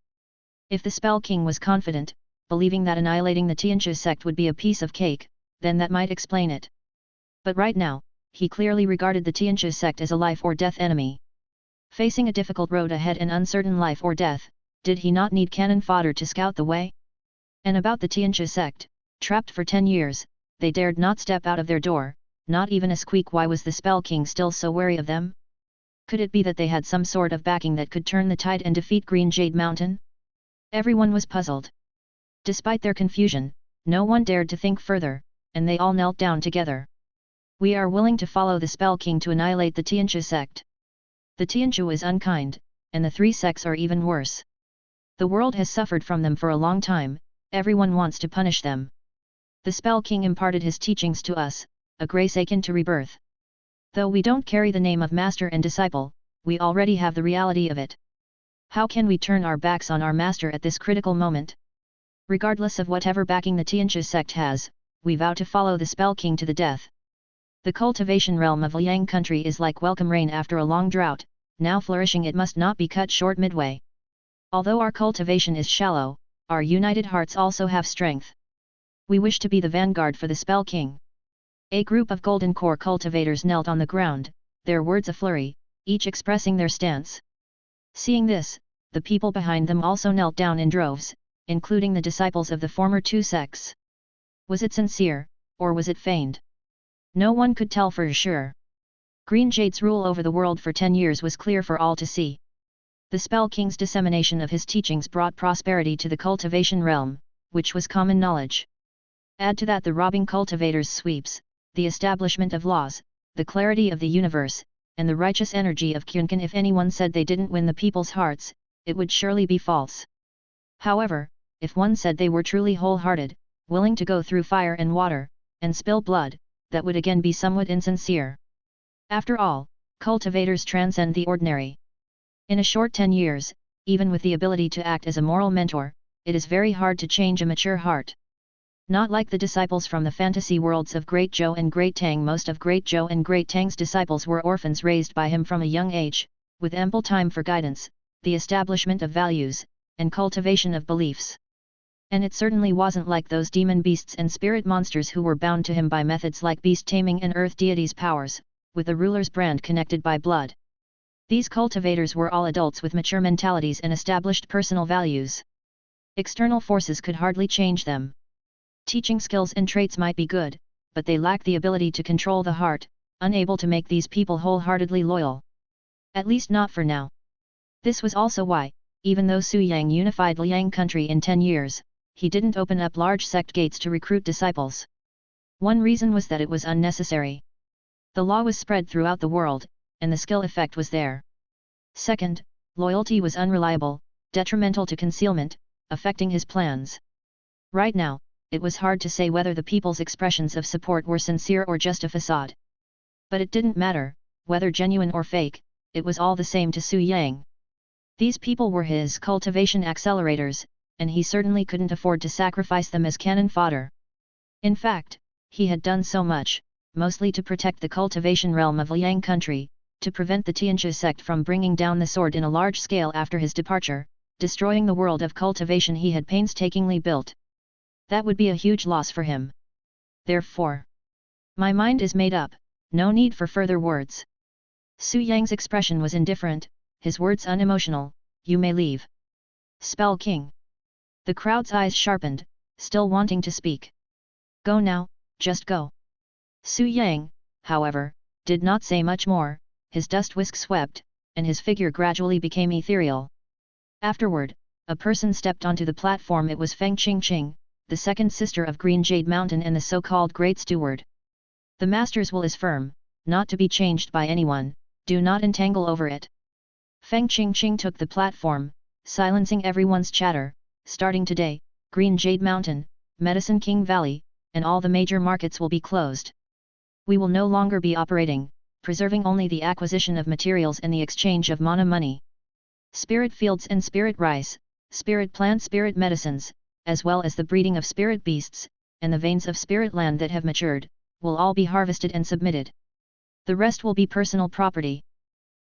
If the Spell King was confident, believing that annihilating the Tianchu sect would be a piece of cake, then that might explain it. But right now, he clearly regarded the Tianchu sect as a life or death enemy. Facing a difficult road ahead and uncertain life or death, did he not need cannon fodder to scout the way? And about the Tianchu sect, trapped for 10 years, they dared not step out of their door, not even a squeak. Why was the Spell King still so wary of them? Could it be that they had some sort of backing that could turn the tide and defeat Green Jade Mountain? Everyone was puzzled. Despite their confusion, no one dared to think further, and they all knelt down together. We are willing to follow the Spell King to annihilate the Tianchu sect. The Tianchu is unkind, and the three sects are even worse. The world has suffered from them for a long time, Everyone wants to punish them. The Spell King imparted his teachings to us, a grace akin to rebirth. Though we don't carry the name of master and disciple, we already have the reality of it. How can we turn our backs on our master at this critical moment? Regardless of whatever backing the Tianchi sect has, we vow to follow the Spell King to the death. The cultivation realm of Liang country is like welcome rain after a long drought, now flourishing it must not be cut short midway. Although our cultivation is shallow, our united hearts also have strength. We wish to be the vanguard for the Spell King. A group of golden core cultivators knelt on the ground, their words a flurry, each expressing their stance. Seeing this, the people behind them also knelt down in droves, including the disciples of the former two sects. Was it sincere, or was it feigned? No one could tell for sure. Green Jade's rule over the world for 10 years was clear for all to see. The Spell King's dissemination of his teachings brought prosperity to the cultivation realm, which was common knowledge. Add to that the robbing cultivators' sweeps, the establishment of laws, the clarity of the universe, and the righteous energy of Kyunkan. If anyone said they didn't win the people's hearts, it would surely be false. However, if one said they were truly wholehearted, willing to go through fire and water, and spill blood, that would again be somewhat insincere. After all, cultivators transcend the ordinary. In a short 10 years, even with the ability to act as a moral mentor, it is very hard to change a mature heart. Not like the disciples from the fantasy worlds of Great Zhou and Great Tang. Most of Great Zhou and Great Tang's disciples were orphans raised by him from a young age, with ample time for guidance, the establishment of values, and cultivation of beliefs. And it certainly wasn't like those demon beasts and spirit monsters who were bound to him by methods like beast taming and earth deities' powers, with the ruler's brand connected by blood. These cultivators were all adults with mature mentalities and established personal values. External forces could hardly change them. Teaching skills and traits might be good, but they lacked the ability to control the heart, unable to make these people wholeheartedly loyal. At least not for now. This was also why, even though Su Yang unified Liang country in 10 years, he didn't open up large sect gates to recruit disciples. One reason was that it was unnecessary. The law was spread throughout the world, and the skill effect was there. Second, loyalty was unreliable, detrimental to concealment, affecting his plans. Right now, it was hard to say whether the people's expressions of support were sincere or just a facade. But it didn't matter, whether genuine or fake, it was all the same to Su Yang. These people were his cultivation accelerators, and he certainly couldn't afford to sacrifice them as cannon fodder. In fact, he had done so much, mostly to protect the cultivation realm of Liang country, to prevent the Tianchi sect from bringing down the sword in a large scale after his departure, destroying the world of cultivation he had painstakingly built. That would be a huge loss for him. Therefore, my mind is made up, no need for further words. Su Yang's expression was indifferent, his words unemotional, you may leave. Spell King. The crowd's eyes sharpened, still wanting to speak. Go now, just go. Su Yang, however, did not say much more, his dust whisk swept, and his figure gradually became ethereal. Afterward, a person stepped onto the platform. It was Feng Qingqing, the second sister of Green Jade Mountain and the so-called Great Steward. The master's will is firm, not to be changed by anyone, do not entangle over it. Feng Qingqing took the platform, silencing everyone's chatter. Starting today, Green Jade Mountain, Medicine King Valley, and all the major markets will be closed. We will no longer be operating, preserving only the acquisition of materials and the exchange of mana money. Spirit fields and spirit rice, spirit plant, spirit medicines, as well as the breeding of spirit beasts, and the veins of spirit land that have matured, will all be harvested and submitted. The rest will be personal property.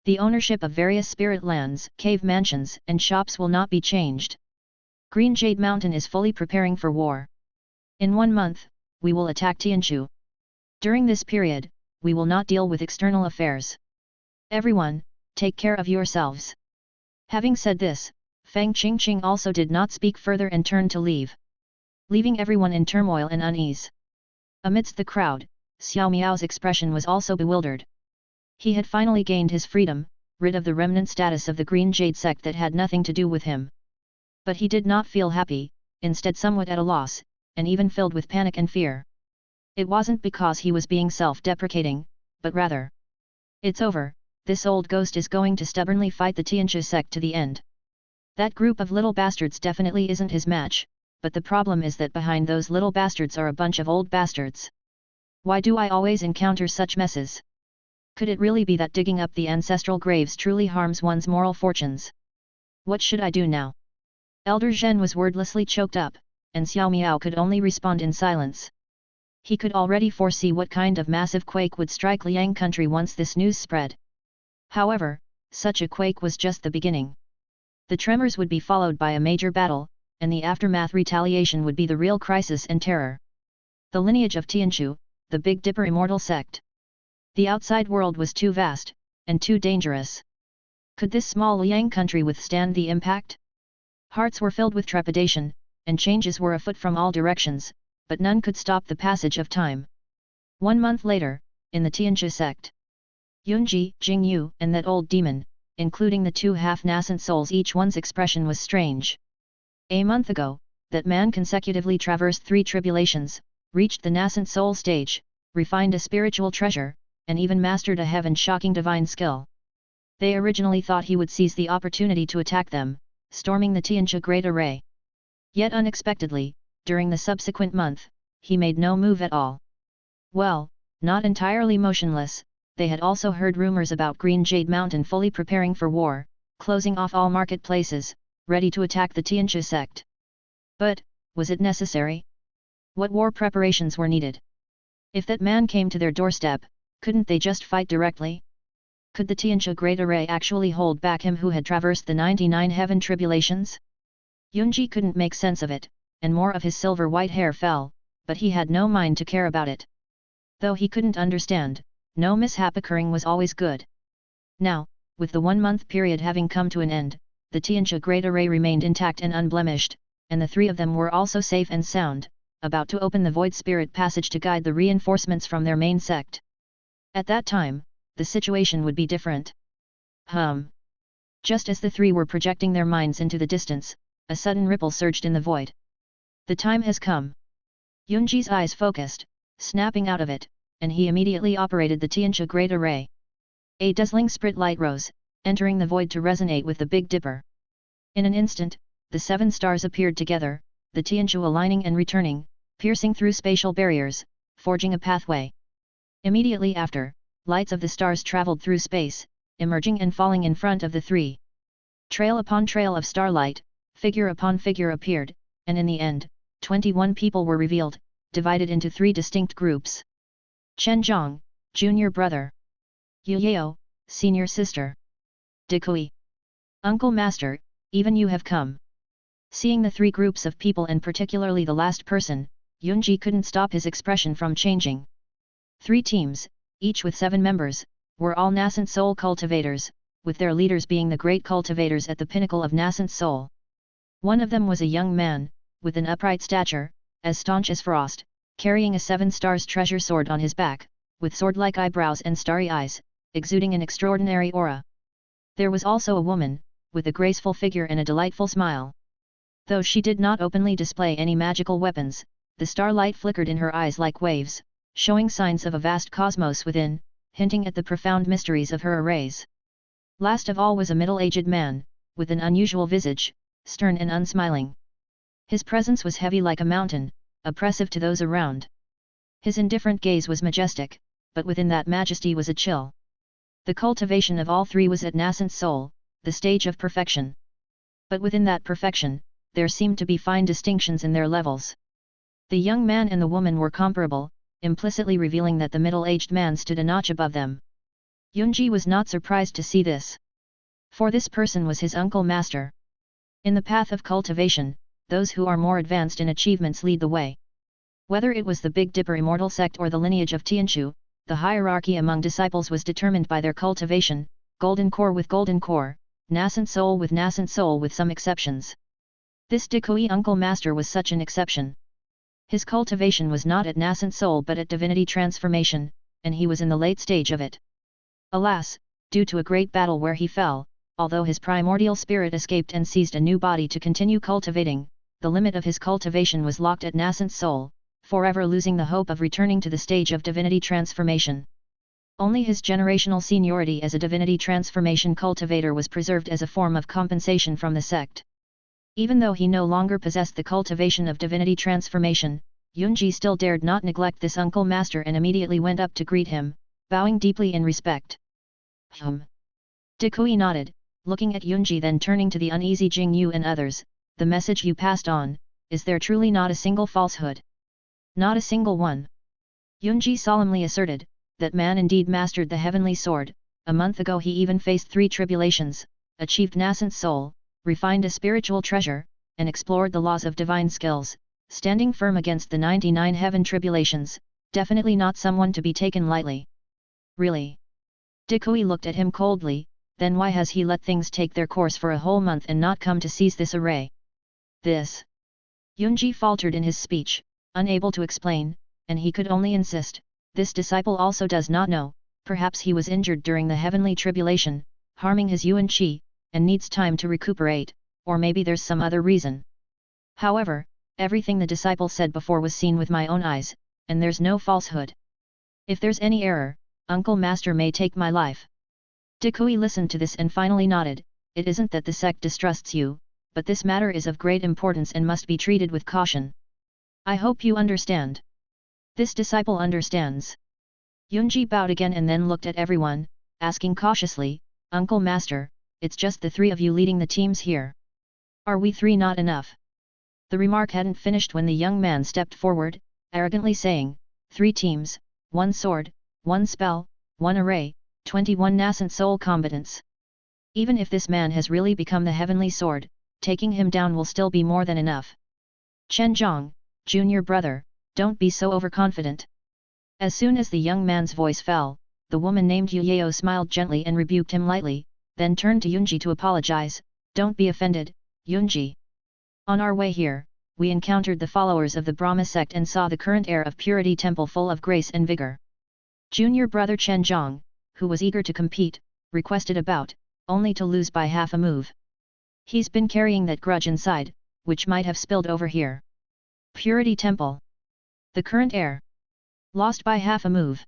The ownership of various spirit lands, cave mansions, and shops will not be changed. Green Jade Mountain is fully preparing for war. In 1 month, we will attack Tianchu. During this period, we will not deal with external affairs. Everyone, take care of yourselves. Having said this, Feng Qingqing also did not speak further and turned to leave, leaving everyone in turmoil and unease. Amidst the crowd, Xiao Miao's expression was also bewildered. He had finally gained his freedom, rid of the remnant status of the Green Jade sect that had nothing to do with him. But he did not feel happy, instead somewhat at a loss, and even filled with panic and fear. It wasn't because he was being self-deprecating, but rather, it's over, this old ghost is going to stubbornly fight the Tianchi sect to the end. That group of little bastards definitely isn't his match, but the problem is that behind those little bastards are a bunch of old bastards. Why do I always encounter such messes? Could it really be that digging up the ancestral graves truly harms one's moral fortunes? What should I do now? Elder Zhen was wordlessly choked up, and Xiao Miao could only respond in silence. He could already foresee what kind of massive quake would strike Liang country once this news spread. However, such a quake was just the beginning. The tremors would be followed by a major battle, and the aftermath retaliation would be the real crisis and terror. The lineage of Tianchu, the Big Dipper immortal sect. The outside world was too vast, and too dangerous. Could this small Liang country withstand the impact? Hearts were filled with trepidation, and changes were afoot from all directions, but none could stop the passage of time. 1 month later, in the Tianchu sect, Yunji, Jingyu, and that old demon, including the 2 half-nascent souls, each one's expression was strange. A month ago, that man consecutively traversed 3 tribulations, reached the nascent soul stage, refined a spiritual treasure, and even mastered a heaven-shocking divine skill. They originally thought he would seize the opportunity to attack them, storming the Tianchu Great Array. Yet unexpectedly, during the subsequent month, he made no move at all. Well, not entirely motionless, they had also heard rumors about Green Jade Mountain fully preparing for war, closing off all marketplaces, ready to attack the Tianchu sect. But, was it necessary? What war preparations were needed? If that man came to their doorstep, couldn't they just fight directly? Could the Tianchu Great Array actually hold back him who had traversed the 99 heaven tribulations? Yunji couldn't make sense of it, and more of his silver-white hair fell, but he had no mind to care about it. Though he couldn't understand, no mishap occurring was always good. Now, with the 1-month period having come to an end, the Tianchu Great Array remained intact and unblemished, and the 3 of them were also safe and sound, about to open the Void Spirit Passage to guide the reinforcements from their main sect. At that time, the situation would be different. Just as the 3 were projecting their minds into the distance, a sudden ripple surged in the void. The time has come. Yunji's eyes focused, snapping out of it, and he immediately operated the Tianchu Great Array. A dazzling sprit light rose, entering the void to resonate with the Big Dipper. In an instant, the 7 stars appeared together, the Tianchu aligning and returning, piercing through spatial barriers, forging a pathway. Immediately after, lights of the stars traveled through space, emerging and falling in front of the 3. Trail upon trail of starlight, figure upon figure appeared, and in the end, 21 people were revealed, divided into 3 distinct groups. Chen Zhang, junior brother. Yu Yao, senior sister. Decayed. Uncle Master, even you have come. Seeing the 3 groups of people and particularly the last person, Yunji couldn't stop his expression from changing. 3 teams, each with 7 members, were all nascent soul cultivators, with their leaders being the great cultivators at the pinnacle of nascent soul. One of them was a young man, with an upright stature, as staunch as frost, carrying a 7 stars treasure sword on his back, with sword-like eyebrows and starry eyes, exuding an extraordinary aura. There was also a woman, with a graceful figure and a delightful smile. Though she did not openly display any magical weapons, the starlight flickered in her eyes like waves, showing signs of a vast cosmos within, hinting at the profound mysteries of her arrays. Last of all was a middle-aged man, with an unusual visage, stern and unsmiling. His presence was heavy like a mountain, oppressive to those around. His indifferent gaze was majestic, but within that majesty was a chill. The cultivation of all 3 was at nascent soul, the stage of perfection. But within that perfection, there seemed to be fine distinctions in their levels. The young man and the woman were comparable, implicitly revealing that the middle-aged man stood a notch above them. Yunji was not surprised to see this. For this person was his uncle master. In the path of cultivation, those who are more advanced in achievements lead the way. Whether it was the Big Dipper immortal sect or the lineage of Tianchu, the hierarchy among disciples was determined by their cultivation, golden core with golden core, nascent soul with some exceptions. This Decayed uncle master was such an exception. His cultivation was not at nascent soul but at divinity transformation, and he was in the late stage of it. Alas, due to a great battle where he fell, although his primordial spirit escaped and seized a new body to continue cultivating, the limit of his cultivation was locked at nascent soul, forever losing the hope of returning to the stage of divinity transformation. Only his generational seniority as a divinity transformation cultivator was preserved as a form of compensation from the sect. Even though he no longer possessed the cultivation of divinity transformation, Yunji still dared not neglect this uncle master and immediately went up to greet him, bowing deeply in respect. Decayed nodded, looking at Yunji, then turning to the uneasy Jing Yu and others. The message you passed on, is there truly not a single falsehood? Not a single one. Yunji solemnly asserted, that man indeed mastered the heavenly sword. A month ago he even faced 3 tribulations, achieved nascent soul, refined a spiritual treasure, and explored the laws of divine skills, standing firm against the 99 heaven tribulations, definitely not someone to be taken lightly. Really? Decayed looked at him coldly, then why has he let things take their course for a whole month and not come to seize this array? This. Yunji faltered in his speech, unable to explain, and he could only insist, this disciple also does not know, perhaps he was injured during the heavenly tribulation, harming his yuan qi, and needs time to recuperate, or maybe there's some other reason. However, everything the disciple said before was seen with my own eyes, and there's no falsehood. If there's any error, Uncle Master may take my life. Decayed listened to this and finally nodded. It isn't that the sect distrusts you, but this matter is of great importance and must be treated with caution. I hope you understand. This disciple understands. Yunji bowed again and then looked at everyone, asking cautiously, Uncle Master, it's just the 3 of you leading the teams here. Are we 3 not enough? The remark hadn't finished when the young man stepped forward, arrogantly saying, 3 teams, 1 sword, 1 spell, 1 array, 21 nascent soul combatants. Even if this man has really become the heavenly sword, taking him down will still be more than enough. Chen Zhang, junior brother, don't be so overconfident. As soon as the young man's voice fell, the woman named Yu Yao smiled gently and rebuked him lightly, then turned to Yunji to apologize. Don't be offended, Yunji. On our way here, we encountered the followers of the Brahma sect and saw the current air of purity temple full of grace and vigor. Junior brother Chen Zhang, who was eager to compete, requested a bout, only to lose by half a move. He's been carrying that grudge inside, which might have spilled over here. Purity temple. The current air. Lost by half a move.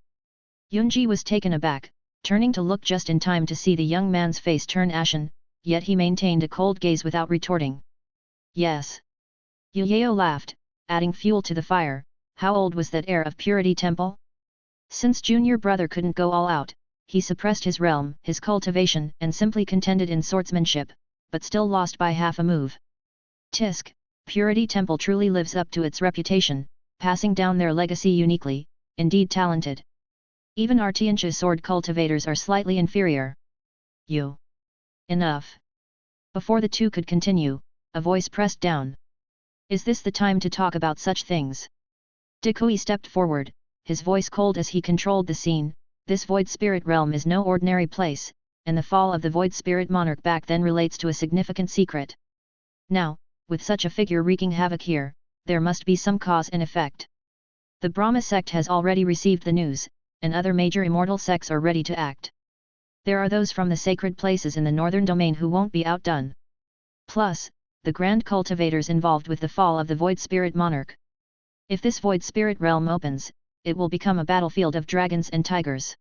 Yunji was taken aback, turning to look just in time to see the young man's face turn ashen, yet he maintained a cold gaze without retorting. Yes. Yu Yao laughed, adding fuel to the fire. How old was that air of purity temple? Since junior brother couldn't go all out, he suppressed his realm, his cultivation, and simply contended in swordsmanship, but still lost by half a move. Tisk, Purity Temple truly lives up to its reputation, passing down their legacy uniquely, indeed talented. Even our Tianxia sword cultivators are slightly inferior. You. Enough. Before the 2 could continue, a voice pressed down. Is this the time to talk about such things? Decayed stepped forward, his voice cold as he controlled the scene. This void spirit realm is no ordinary place, and the fall of the void spirit monarch back then relates to a significant secret. Now, with such a figure wreaking havoc here, there must be some cause and effect. The Brahma sect has already received the news, and other major immortal sects are ready to act. There are those from the sacred places in the northern domain who won't be outdone. Plus, the grand cultivators involved with the fall of the void spirit monarch. If this void spirit realm opens, it will become a battlefield of dragons and tigers.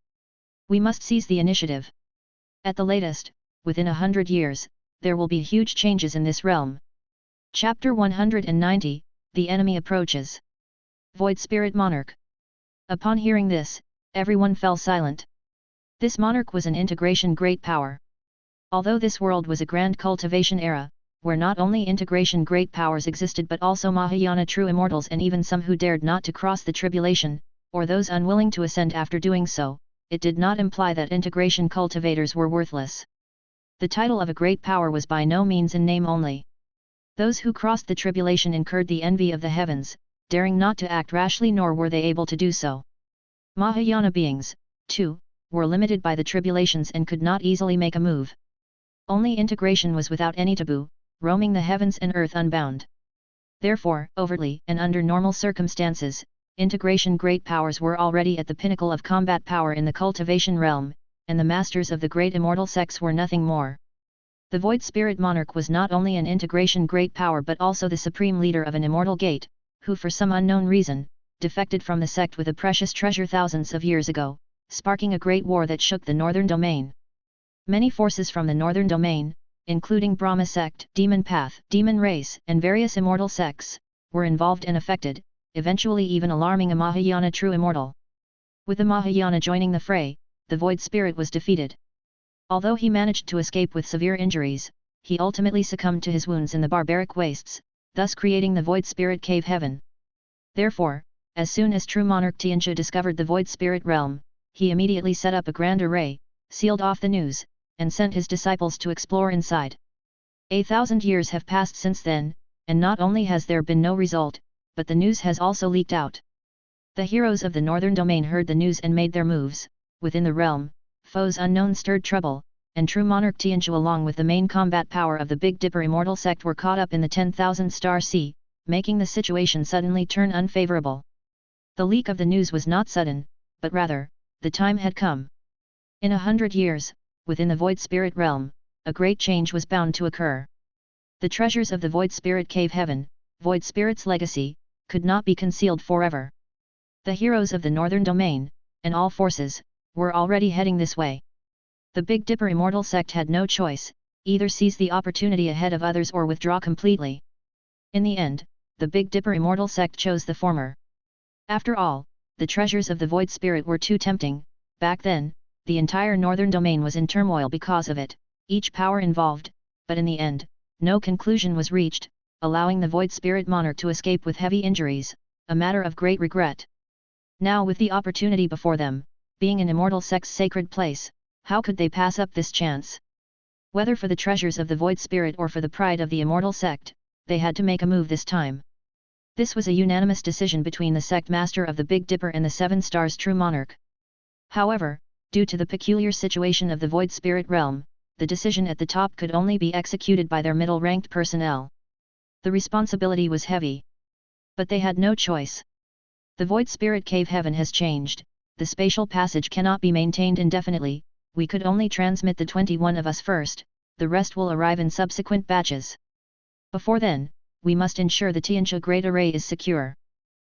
We must seize the initiative. At the latest, within 100 years, there will be huge changes in this realm. Chapter 190, The Enemy Approaches. Void Spirit Monarch. Upon hearing this, everyone fell silent. This monarch was an integration great power. Although this world was a grand cultivation era, where not only integration great powers existed but also Mahayana true immortals and even some who dared not to cross the tribulation, or those unwilling to ascend after doing so, it did not imply that integration cultivators were worthless. The title of a great power was by no means in name only. Those who crossed the tribulation incurred the envy of the heavens, daring not to act rashly nor were they able to do so. Mahayana beings, too, were limited by the tribulations and could not easily make a move. Only integration was without any taboo, roaming the heavens and earth unbound. Therefore, overtly and under normal circumstances, integration great powers were already at the pinnacle of combat power in the cultivation realm, and the masters of the great immortal sects were nothing more. The Void Spirit Monarch was not only an integration great power but also the supreme leader of an immortal gate, who for some unknown reason, defected from the sect with a precious treasure thousands of years ago, sparking a great war that shook the northern domain. Many forces from the northern domain, including Brahma sect, demon path, demon race, and various immortal sects, were involved and affected, eventually even alarming a Mahayana true immortal. With the Mahayana joining the fray, the void spirit was defeated. Although he managed to escape with severe injuries, he ultimately succumbed to his wounds in the barbaric wastes, thus creating the void spirit cave heaven. Therefore, as soon as true monarch Tianxia discovered the void spirit realm, he immediately set up a grand array, sealed off the news, and sent his disciples to explore inside. 1,000 years have passed since then, and not only has there been no result, but the news has also leaked out. The heroes of the northern domain heard the news and made their moves. Within the realm, foes unknown stirred trouble, and true monarch Tianxia along with the main combat power of the Big Dipper immortal sect were caught up in the 10,000 star sea, making the situation suddenly turn unfavorable. The leak of the news was not sudden, but rather, the time had come. In 100 years, within the void spirit realm, a great change was bound to occur. The treasures of the void spirit cave heaven, void spirit's legacy, could not be concealed forever. The heroes of the northern domain, and all forces, were already heading this way. The Big Dipper immortal sect had no choice, either seize the opportunity ahead of others or withdraw completely. In the end, the Big Dipper immortal sect chose the former. After all, the treasures of the void spirit were too tempting. Back then, the entire northern domain was in turmoil because of it, each power involved, but in the end, no conclusion was reached, allowing the void spirit monarch to escape with heavy injuries, a matter of great regret. Now with the opportunity before them, being an immortal sect's sacred place, how could they pass up this chance? Whether for the treasures of the void spirit or for the pride of the immortal sect, they had to make a move this time. This was a unanimous decision between the sect master of the Big Dipper and the 7 Stars true monarch. However, due to the peculiar situation of the void spirit realm, the decision at the top could only be executed by their middle-ranked personnel. The responsibility was heavy. But they had no choice. The void spirit cave heaven has changed, the spatial passage cannot be maintained indefinitely, we could only transmit the 21 of us first, the rest will arrive in subsequent batches. Before then, we must ensure the Tianxia Great Array is secure.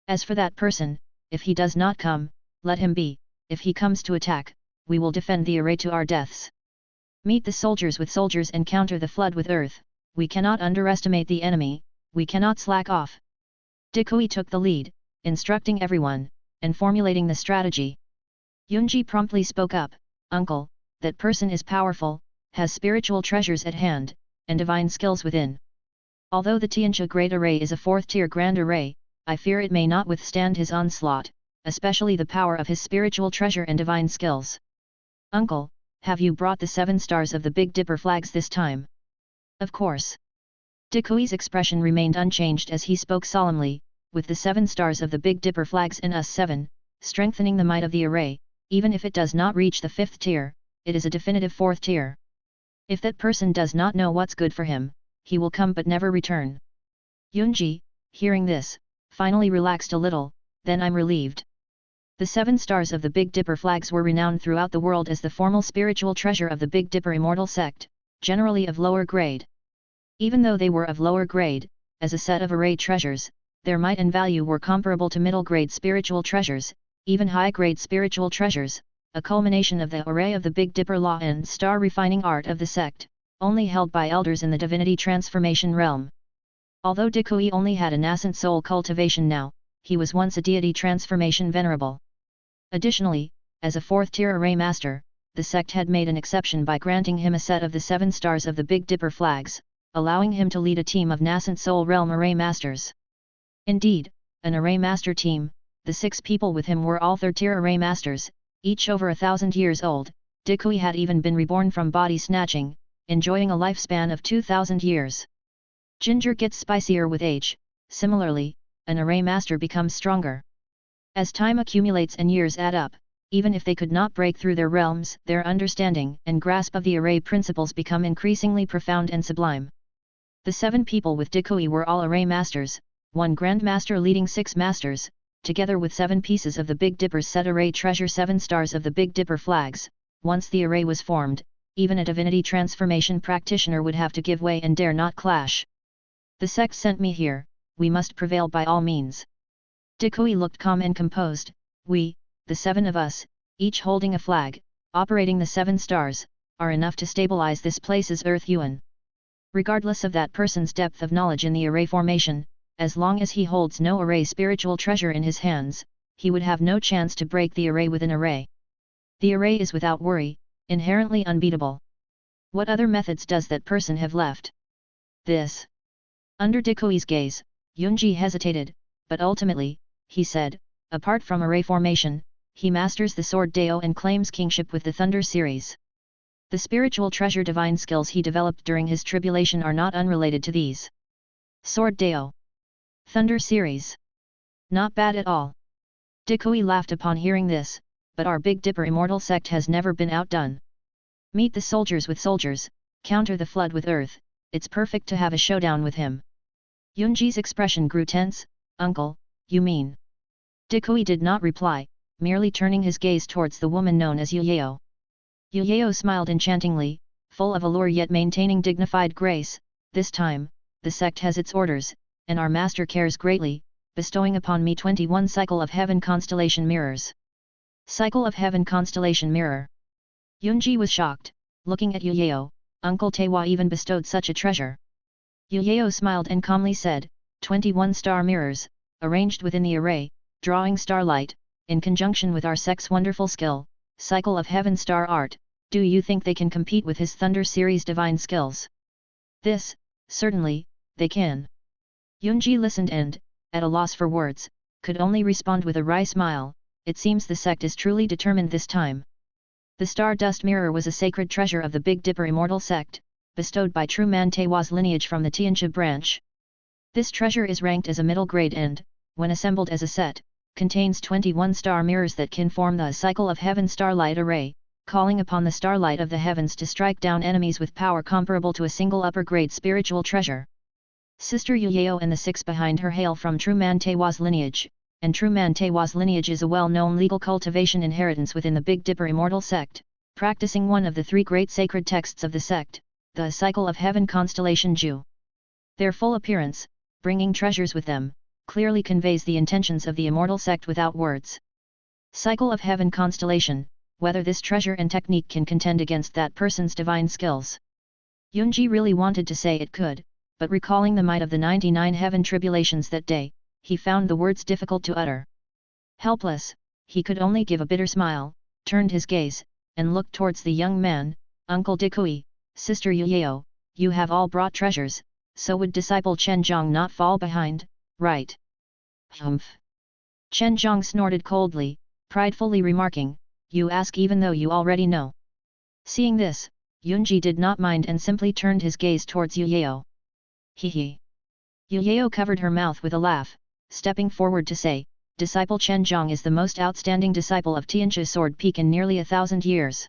As for that person, if he does not come, let him be, if he comes to attack, we will defend the array to our deaths. Meet the soldiers with soldiers and counter the flood with earth, we cannot underestimate the enemy, we cannot slack off. Decayed took the lead, instructing everyone, and formulating the strategy. Yunji promptly spoke up, "Uncle, that person is powerful, has spiritual treasures at hand, and divine skills within. Although the Tianxia Great Array is a 4th-tier grand array, I fear it may not withstand his onslaught, especially the power of his spiritual treasure and divine skills. Uncle, have you brought the 7 stars of the Big Dipper flags this time?" "Of course." Decayed's expression remained unchanged as he spoke solemnly, "With the 7 stars of the Big Dipper flags in us 7, strengthening the might of the array, even if it does not reach the 5th tier, it is a definitive 4th tier. If that person does not know what's good for him, he will come but never return." Yunji, hearing this, finally relaxed a little, "Then I'm relieved." The 7 stars of the Big Dipper flags were renowned throughout the world as the formal spiritual treasure of the Big Dipper immortal sect, generally of lower grade. Even though they were of lower grade, as a set of array treasures, their might and value were comparable to middle grade spiritual treasures, even high grade spiritual treasures, a culmination of the array of the Big Dipper law and star refining art of the sect, only held by elders in the divinity transformation realm. Although Decayed only had a nascent soul cultivation now, he was once a deity transformation venerable. Additionally, as a 4th-tier array master, the sect had made an exception by granting him a set of the 7 stars of the Big Dipper flags, allowing him to lead a team of nascent soul realm array masters. Indeed, an array master team, the 6 people with him were all 3rd-tier array masters, each over 1,000 years old. Decayed had even been reborn from body snatching, enjoying a lifespan of 2,000 years. Ginger gets spicier with age, similarly, an array master becomes stronger. As time accumulates and years add up, even if they could not break through their realms, their understanding and grasp of the array principles become increasingly profound and sublime. The 7 people with Decayed were all array masters, 1 grand master leading 6 masters, together with 7 pieces of the Big Dipper's set array treasure 7 stars of the Big Dipper flags. Once the array was formed, even a divinity transformation practitioner would have to give way and dare not clash. "The sect sent me here, we must prevail by all means." Decayed looked calm and composed. "We, the 7 of us, each holding a flag, operating the 7 stars, are enough to stabilize this place's Earth Yuan. Regardless of that person's depth of knowledge in the array formation, as long as he holds no array spiritual treasure in his hands, he would have no chance to break the array with an array. The array is without worry, inherently unbeatable. What other methods does that person have left? This. Under Decoy's gaze, Yunji hesitated, but ultimately, he said, apart from array formation, he masters the sword Dao and claims kingship with the Thunder series. The spiritual treasure divine skills he developed during his tribulation are not unrelated to these. Sword Dao. Thunder series. Not bad at all. Decoy laughed upon hearing this, but our Big Dipper immortal sect has never been outdone. Meet the soldiers with soldiers, counter the flood with earth, it's perfect to have a showdown with him. Yunji's expression grew tense. Uncle, you mean? Decoy did not reply, merely turning his gaze towards the woman known as Yuyeo. Yuyeo smiled enchantingly, full of allure yet maintaining dignified grace. This time, the sect has its orders, and our master cares greatly, bestowing upon me 21 cycle of heaven constellation mirrors. Cycle of heaven constellation mirror. Yunji was shocked, looking at Yuyeo. Uncle Tewa even bestowed such a treasure. Yuyeo smiled and calmly said, 21 star mirrors, arranged within the array, drawing starlight, in conjunction with our sect's wonderful skill, cycle of heaven star art. Do you think they can compete with his Thunder series divine skills? This, certainly, they can. Yunji listened and, at a loss for words, could only respond with a wry smile. It seems the sect is truly determined this time. The Stardust Mirror was a sacred treasure of the Big Dipper immortal sect, bestowed by True Man Tewa's lineage from the Tianxia branch. This treasure is ranked as a middle grade and, when assembled as a set, contains 21 star mirrors that can form the cycle of heaven starlight array, calling upon the starlight of the heavens to strike down enemies with power comparable to a single upper grade spiritual treasure. Sister Yuyeo and the six behind her hail from True Man Tewa's lineage, and True Man Tewa's lineage is a well-known legal cultivation inheritance within the Big Dipper immortal sect, practicing one of the three great sacred texts of the sect, the cycle of heaven constellation Ju. Their full appearance, bringing treasures with them, clearly conveys the intentions of the immortal sect without words. Cycle of heaven constellation, whether this treasure and technique can contend against that person's divine skills. Yunji really wanted to say it could, but recalling the might of the 99 heaven tribulations that day, he found the words difficult to utter. Helpless, he could only give a bitter smile, turned his gaze, and looked towards the young man. Uncle Decoy, Sister Yuyeo, you have all brought treasures, so would disciple Chen Zhang not fall behind, right? Humph. Chen Zhang snorted coldly, pridefully remarking, you ask even though you already know. Seeing this, Yunji did not mind and simply turned his gaze towards Yuyeo. Hee. Yuyeo covered her mouth with a laugh, stepping forward to say, Disciple Chen Zhang is the most outstanding disciple of Tianxia Sword Peak in nearly 1,000 years.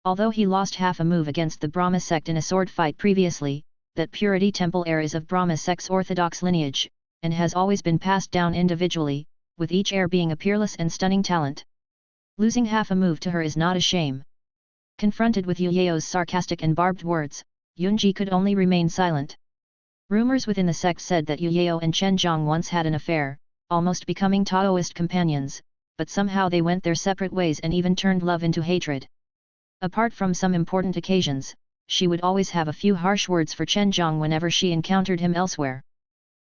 Although he lost half a move against the Brahma sect in a sword fight previously, that Purity Temple heir is of Brahma sect's orthodox lineage, and has always been passed down individually, with each heir being a peerless and stunning talent. Losing half a move to her is not a shame. Confronted with Yuyeo's sarcastic and barbed words, Yunji could only remain silent. Rumors within the sect said that Yuyeo and Chen Zhang once had an affair, almost becoming Taoist companions, but somehow they went their separate ways and even turned love into hatred. Apart from some important occasions, she would always have a few harsh words for Chen Zhang whenever she encountered him elsewhere.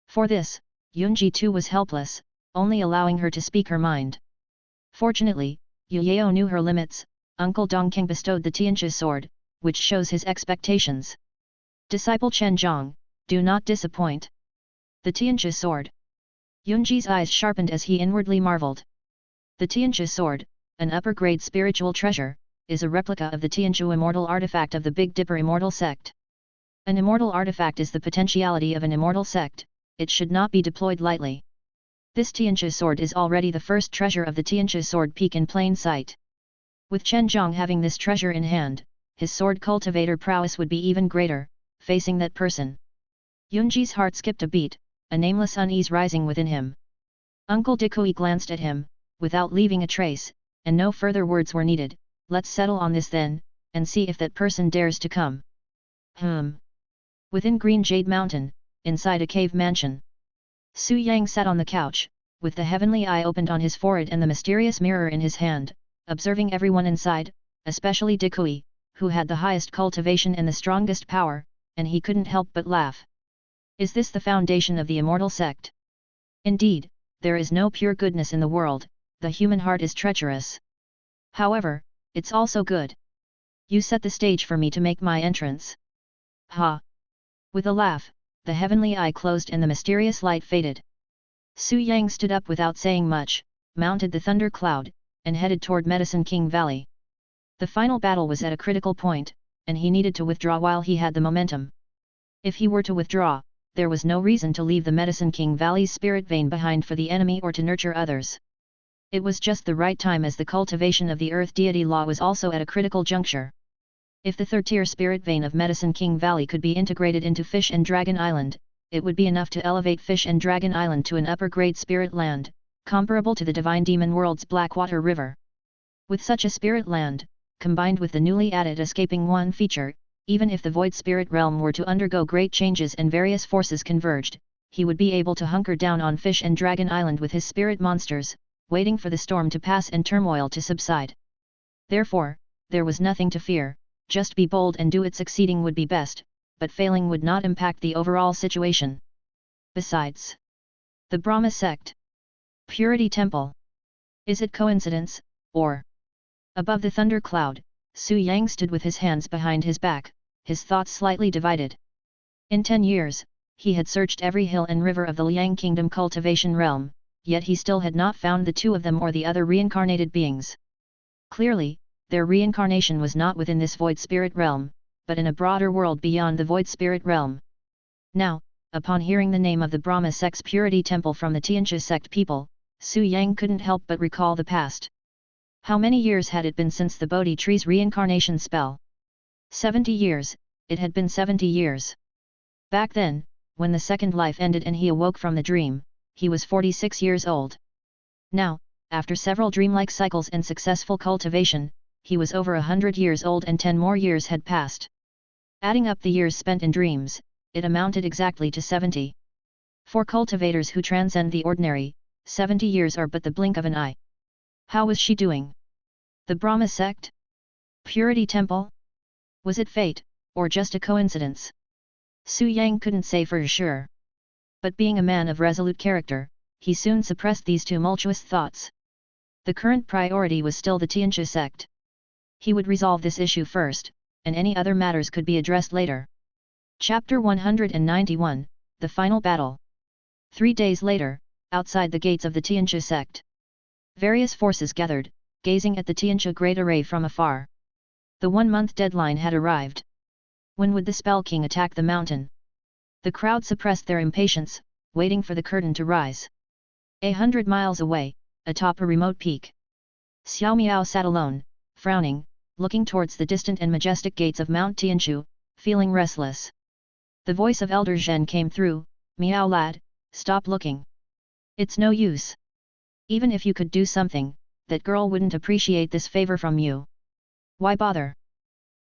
For this, Yunji too was helpless, only allowing her to speak her mind. Fortunately, Yuyeo knew her limits. Uncle Dongking bestowed the Tianxia sword, which shows his expectations. Disciple Chen Zhang, do not disappoint. The Tianxia sword. Yunji's eyes sharpened as he inwardly marveled. The Tianxia sword, an upper-grade spiritual treasure, is a replica of the Tianxia immortal artifact of the Big Dipper immortal sect. An immortal artifact is the potentiality of an immortal sect, it should not be deployed lightly. This Tianxia sword is already the first treasure of the Tianxia sword peak in plain sight. With Chen Zhang having this treasure in hand, his sword cultivator prowess would be even greater, facing that person. Yunji's heart skipped a beat, a nameless unease rising within him. Uncle Decoy glanced at him, without leaving a trace, and no further words were needed. Let's settle on this then, and see if that person dares to come. Within Green Jade Mountain, inside a cave mansion, Su Yang sat on the couch, with the heavenly eye opened on his forehead and the mysterious mirror in his hand, observing everyone inside, especially Decoy, who had the highest cultivation and the strongest power, and he couldn't help but laugh. Is this the foundation of the immortal sect? Indeed, there is no pure goodness in the world, the human heart is treacherous. However, it's also good. You set the stage for me to make my entrance. Ha! With a laugh, the heavenly eye closed and the mysterious light faded. Su Yang stood up without saying much, mounted the thunder cloud, and headed toward Medicine King Valley. The final battle was at a critical point, and he needed to withdraw while he had the momentum. If he were to withdraw, there was no reason to leave the Medicine King Valley's spirit vein behind for the enemy or to nurture others. It was just the right time as the cultivation of the Earth Deity Law was also at a critical juncture. If the third-tier spirit vein of Medicine King Valley could be integrated into Fish and Dragon Island, it would be enough to elevate Fish and Dragon Island to an upper-grade spirit land, comparable to the Divine Demon World's Blackwater River. With such a spirit land, combined with the newly added Escaping One feature, even if the Void Spirit Realm were to undergo great changes and various forces converged, he would be able to hunker down on Fish and Dragon Island with his spirit monsters, waiting for the storm to pass and turmoil to subside. Therefore, there was nothing to fear, just be bold and do it. Succeeding would be best, but failing would not impact the overall situation. Besides, the Brahma sect. Purity Temple. Is it coincidence, or? Above the thunder cloud, Su Yang stood with his hands behind his back, his thoughts slightly divided. In 10 years, he had searched every hill and river of the Liang Kingdom cultivation realm, yet he still had not found the two of them or the other reincarnated beings. Clearly, their reincarnation was not within this void spirit realm, but in a broader world beyond the void spirit realm. Now, upon hearing the name of the Brahma sect's purity temple from the Tianxia sect people, Su Yang couldn't help but recall the past. How many years had it been since the Bodhi tree's reincarnation spell? 70 years, it had been 70 years. Back then, when the second life ended and he awoke from the dream, he was 46 years old. Now, after several dreamlike cycles and successful cultivation, he was over 100 years old and 10 more years had passed. Adding up the years spent in dreams, it amounted exactly to 70. For cultivators who transcend the ordinary, 70 years are but the blink of an eye. How was she doing? The Brahma sect? Purity Temple? Was it fate, or just a coincidence? Su Yang couldn't say for sure. But being a man of resolute character, he soon suppressed these tumultuous thoughts. The current priority was still the Tianxia sect. He would resolve this issue first, and any other matters could be addressed later. Chapter 191, The Final Battle. 3 days later, outside the gates of the Tianxia sect. Various forces gathered, gazing at the Tianxia Great Array from afar. The 1-month deadline had arrived. When would the Spell King attack the mountain? The crowd suppressed their impatience, waiting for the curtain to rise. 100 miles away, atop a remote peak, Xiao Miao sat alone, frowning, looking towards the distant and majestic gates of Mount Tianxu, feeling restless. The voice of Elder Zhen came through, "Miao lad, stop looking. It's no use. Even if you could do something, that girl wouldn't appreciate this favor from you. Why bother?"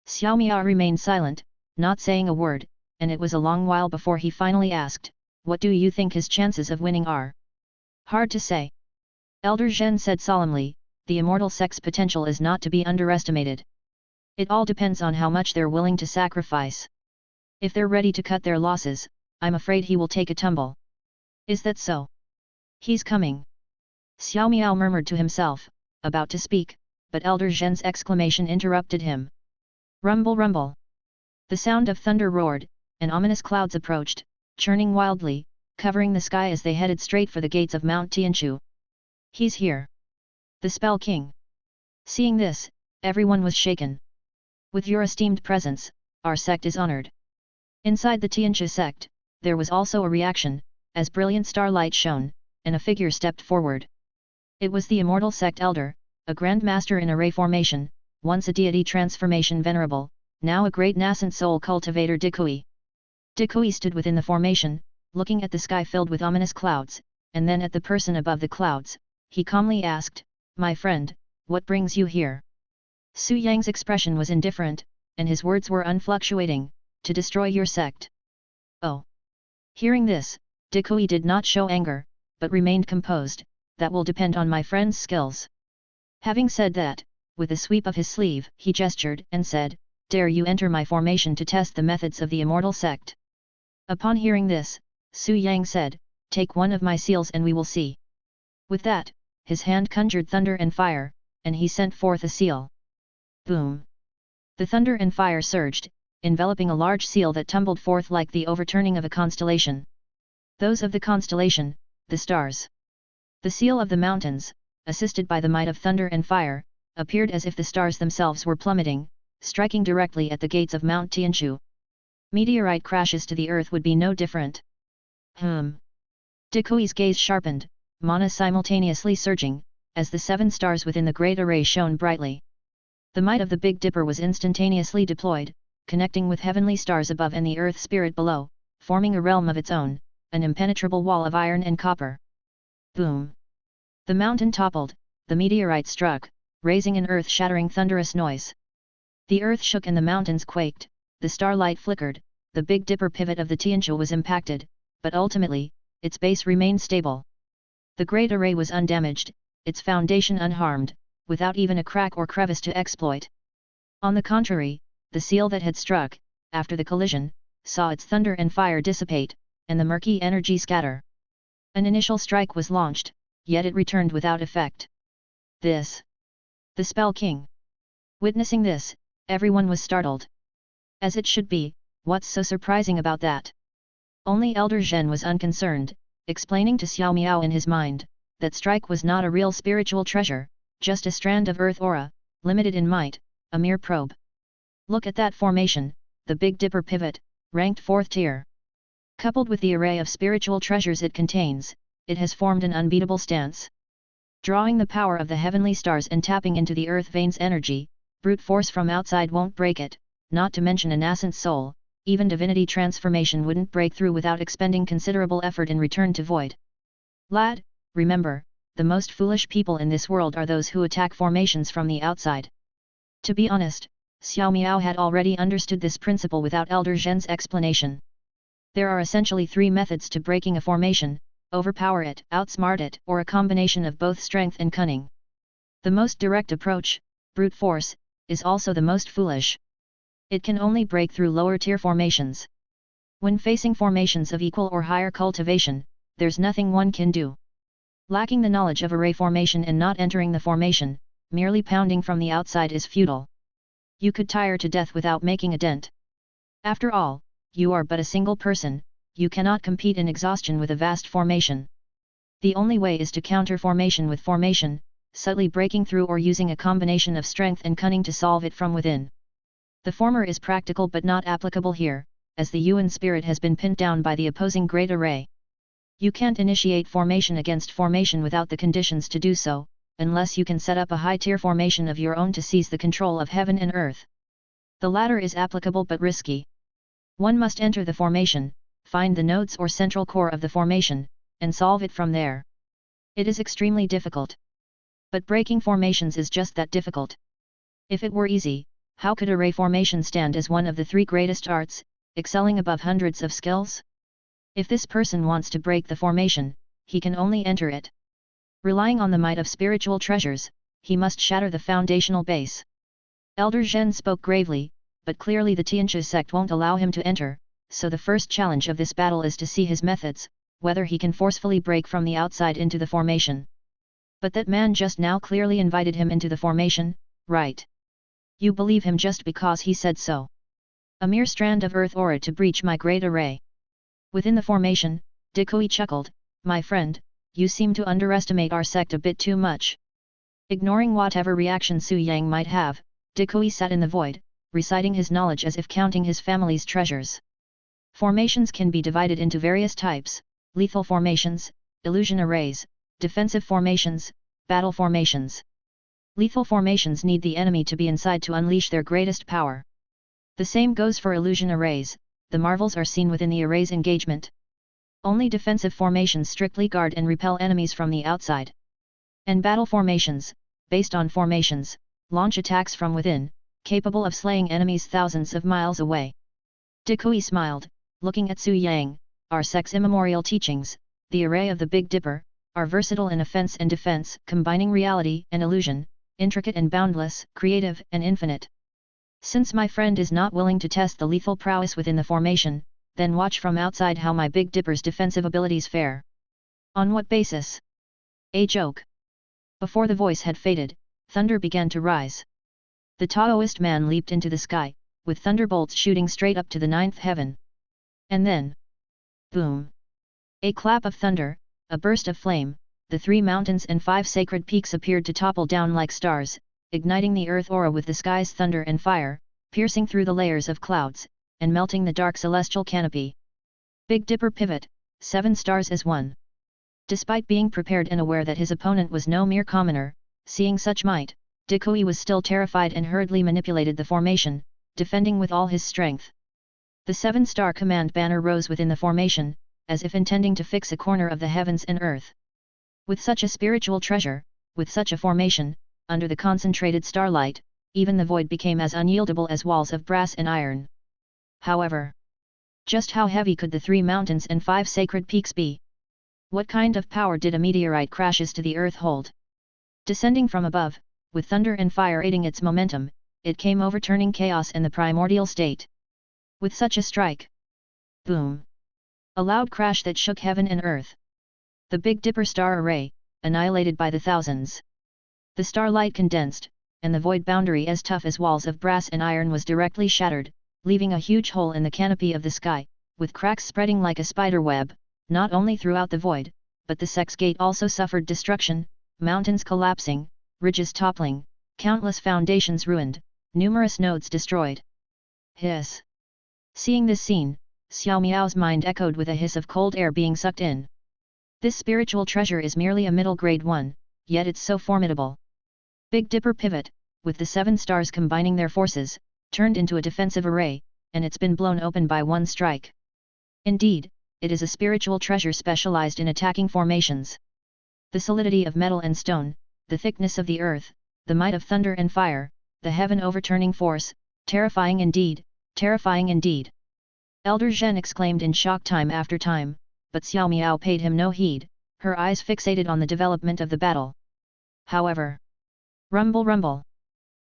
Xiao Miao remained silent, not saying a word, and it was a long while before he finally asked, "What do you think his chances of winning are?" "Hard to say." Elder Zhen said solemnly, "The immortal sect's potential is not to be underestimated. It all depends on how much they're willing to sacrifice. If they're ready to cut their losses, I'm afraid he will take a tumble." "Is that so?" "He's coming." Xiao Miao murmured to himself, about to speak, but Elder Zhen's exclamation interrupted him. "Rumble rumble." The sound of thunder roared, and ominous clouds approached, churning wildly, covering the sky as they headed straight for the gates of Mount Tianxu. "He's here. The Spell King." Seeing this, everyone was shaken. "With your esteemed presence, our sect is honored." Inside the Tianxia sect, there was also a reaction, as brilliant starlight shone, and a figure stepped forward. It was the immortal sect elder, a grand master in array formation, once a deity transformation venerable, now a great nascent soul cultivator Decayed. Decayed stood within the formation, looking at the sky filled with ominous clouds, and then at the person above the clouds. He calmly asked, "My friend, what brings you here?" Su Yang's expression was indifferent, and his words were unfluctuating, "To destroy your sect." "Oh." Hearing this, Decayed did not show anger, but remained composed, "That will depend on my friend's skills." Having said that, with a sweep of his sleeve, he gestured and said, dare you enter my formation to test the methods of the immortal sect? Upon hearing this, Su Yang said, take one of my seals and we will see. With that, his hand conjured thunder and fire, and he sent forth a seal. Boom! The thunder and fire surged, enveloping a large seal that tumbled forth like the overturning of a constellation. Those of the constellation, the stars. The seal of the mountains, assisted by the might of thunder and fire, appeared as if the stars themselves were plummeting, striking directly at the gates of Mount Tianshu. Meteorite crashes to the earth would be no different. Decoy's gaze sharpened, mana simultaneously surging, as the 7 stars within the great array shone brightly. The might of the Big Dipper was instantaneously deployed, connecting with heavenly stars above and the earth spirit below, forming a realm of its own, an impenetrable wall of iron and copper. Boom! The mountain toppled, the meteorite struck, raising an earth-shattering thunderous noise. The earth shook and the mountains quaked, the starlight flickered, the Big Dipper pivot of the Tianshu was impacted, but ultimately, its base remained stable. The great array was undamaged, its foundation unharmed, without even a crack or crevice to exploit. On the contrary, the seal that had struck, after the collision, saw its thunder and fire dissipate, and the murky energy scatter. An initial strike was launched, yet it returned without effect. This. The Spell King. Witnessing this, everyone was startled. As it should be, what's so surprising about that? Only Elder Zhen was unconcerned, explaining to Xiao Miao in his mind, that strike was not a real spiritual treasure, just a strand of earth aura, limited in might, a mere probe. Look at that formation, the Big Dipper pivot, ranked 4th tier. Coupled with the array of spiritual treasures it contains, it has formed an unbeatable stance. Drawing the power of the heavenly stars and tapping into the earth vein's energy, brute force from outside won't break it, not to mention a nascent soul, even divinity transformation wouldn't break through without expending considerable effort in return to void. Lad, remember, the most foolish people in this world are those who attack formations from the outside. To be honest, Xiao Miao had already understood this principle without Elder Zhen's explanation. There are essentially 3 methods to breaking a formation: overpower it, outsmart it, or a combination of both strength and cunning. The most direct approach, brute force, is also the most foolish. It can only break through lower-tier formations. When facing formations of equal or higher cultivation, there's nothing one can do. Lacking the knowledge of array formation and not entering the formation, merely pounding from the outside is futile. You could tire to death without making a dent. After all, you are but a single person, you cannot compete in exhaustion with a vast formation. The only way is to counter formation with formation, subtly breaking through or using a combination of strength and cunning to solve it from within. The former is practical but not applicable here, as the Yuan spirit has been pinned down by the opposing great array. You can't initiate formation against formation without the conditions to do so, unless you can set up a high-tier formation of your own to seize the control of heaven and earth. The latter is applicable but risky. One must enter the formation, find the nodes or central core of the formation, and solve it from there. It is extremely difficult. But breaking formations is just that difficult. If it were easy, how could array formation stand as one of the 3 greatest arts, excelling above hundreds of skills? If this person wants to break the formation, he can only enter it. Relying on the might of spiritual treasures, he must shatter the foundational base. Elder Zhen spoke gravely, but clearly the Tianshu sect won't allow him to enter, so the first challenge of this battle is to see his methods, whether he can forcefully break from the outside into the formation. But that man just now clearly invited him into the formation, right? You believe him just because he said so. A mere strand of earth aura to breach my great array. Within the formation, Decayed chuckled, my friend, you seem to underestimate our sect a bit too much. Ignoring whatever reaction Su Yang might have, Decayed sat in the void, reciting his knowledge as if counting his family's treasures. Formations can be divided into various types: lethal formations, illusion arrays, defensive formations, battle formations. Lethal formations need the enemy to be inside to unleash their greatest power. The same goes for illusion arrays, the marvels are seen within the array's engagement. Only defensive formations strictly guard and repel enemies from the outside. And battle formations, based on formations, launch attacks from within, capable of slaying enemies thousands of miles away. Decayed smiled, looking at Su Yang. Our sect's immemorial teachings, the array of the Big Dipper, are versatile in offense and defense, combining reality and illusion, intricate and boundless, creative and infinite. Since my friend is not willing to test the lethal prowess within the formation, then watch from outside how my Big Dipper's defensive abilities fare. On what basis? A joke. Before the voice had faded, thunder began to rise. The Taoist man leaped into the sky, with thunderbolts shooting straight up to the ninth heaven. And then, boom! A clap of thunder, a burst of flame, the 3 mountains and 5 sacred peaks appeared to topple down like stars, igniting the earth aura with the sky's thunder and fire, piercing through the layers of clouds, and melting the dark celestial canopy. Big Dipper pivot, 7 stars as one. Despite being prepared and aware that his opponent was no mere commoner, seeing such might, Decayed was still terrified and hurriedly manipulated the formation, defending with all his strength. The 7-star command banner rose within the formation, as if intending to fix a corner of the heavens and earth. With such a spiritual treasure, with such a formation, under the concentrated starlight, even the void became as unyieldable as walls of brass and iron. However, just how heavy could the 3 mountains and 5 sacred peaks be? What kind of power did a meteorite crashes to the earth hold? Descending from above, with thunder and fire aiding its momentum, it came overturning chaos and the primordial state. With such a strike, boom! A loud crash that shook heaven and earth. The Big Dipper star array, annihilated by the thousands. The starlight condensed, and the void boundary as tough as walls of brass and iron was directly shattered, leaving a huge hole in the canopy of the sky, with cracks spreading like a spider web, not only throughout the void, but the sex gate also suffered destruction, mountains collapsing, ridges toppling, countless foundations ruined, numerous nodes destroyed. Hiss! Seeing this scene, Xiao Miao's mind echoed with a hiss of cold air being sucked in. This spiritual treasure is merely a middle grade one, yet it's so formidable. Big Dipper pivot, with the 7 stars combining their forces, turned into a defensive array, and it's been blown open by one strike. Indeed, it is a spiritual treasure specialized in attacking formations. The solidity of metal and stone, the thickness of the earth, the might of thunder and fire, the heaven overturning force, terrifying indeed, terrifying indeed. Elder Zhen exclaimed in shock time after time, but Xiao Miao paid him no heed, her eyes fixated on the development of the battle. However, rumble rumble!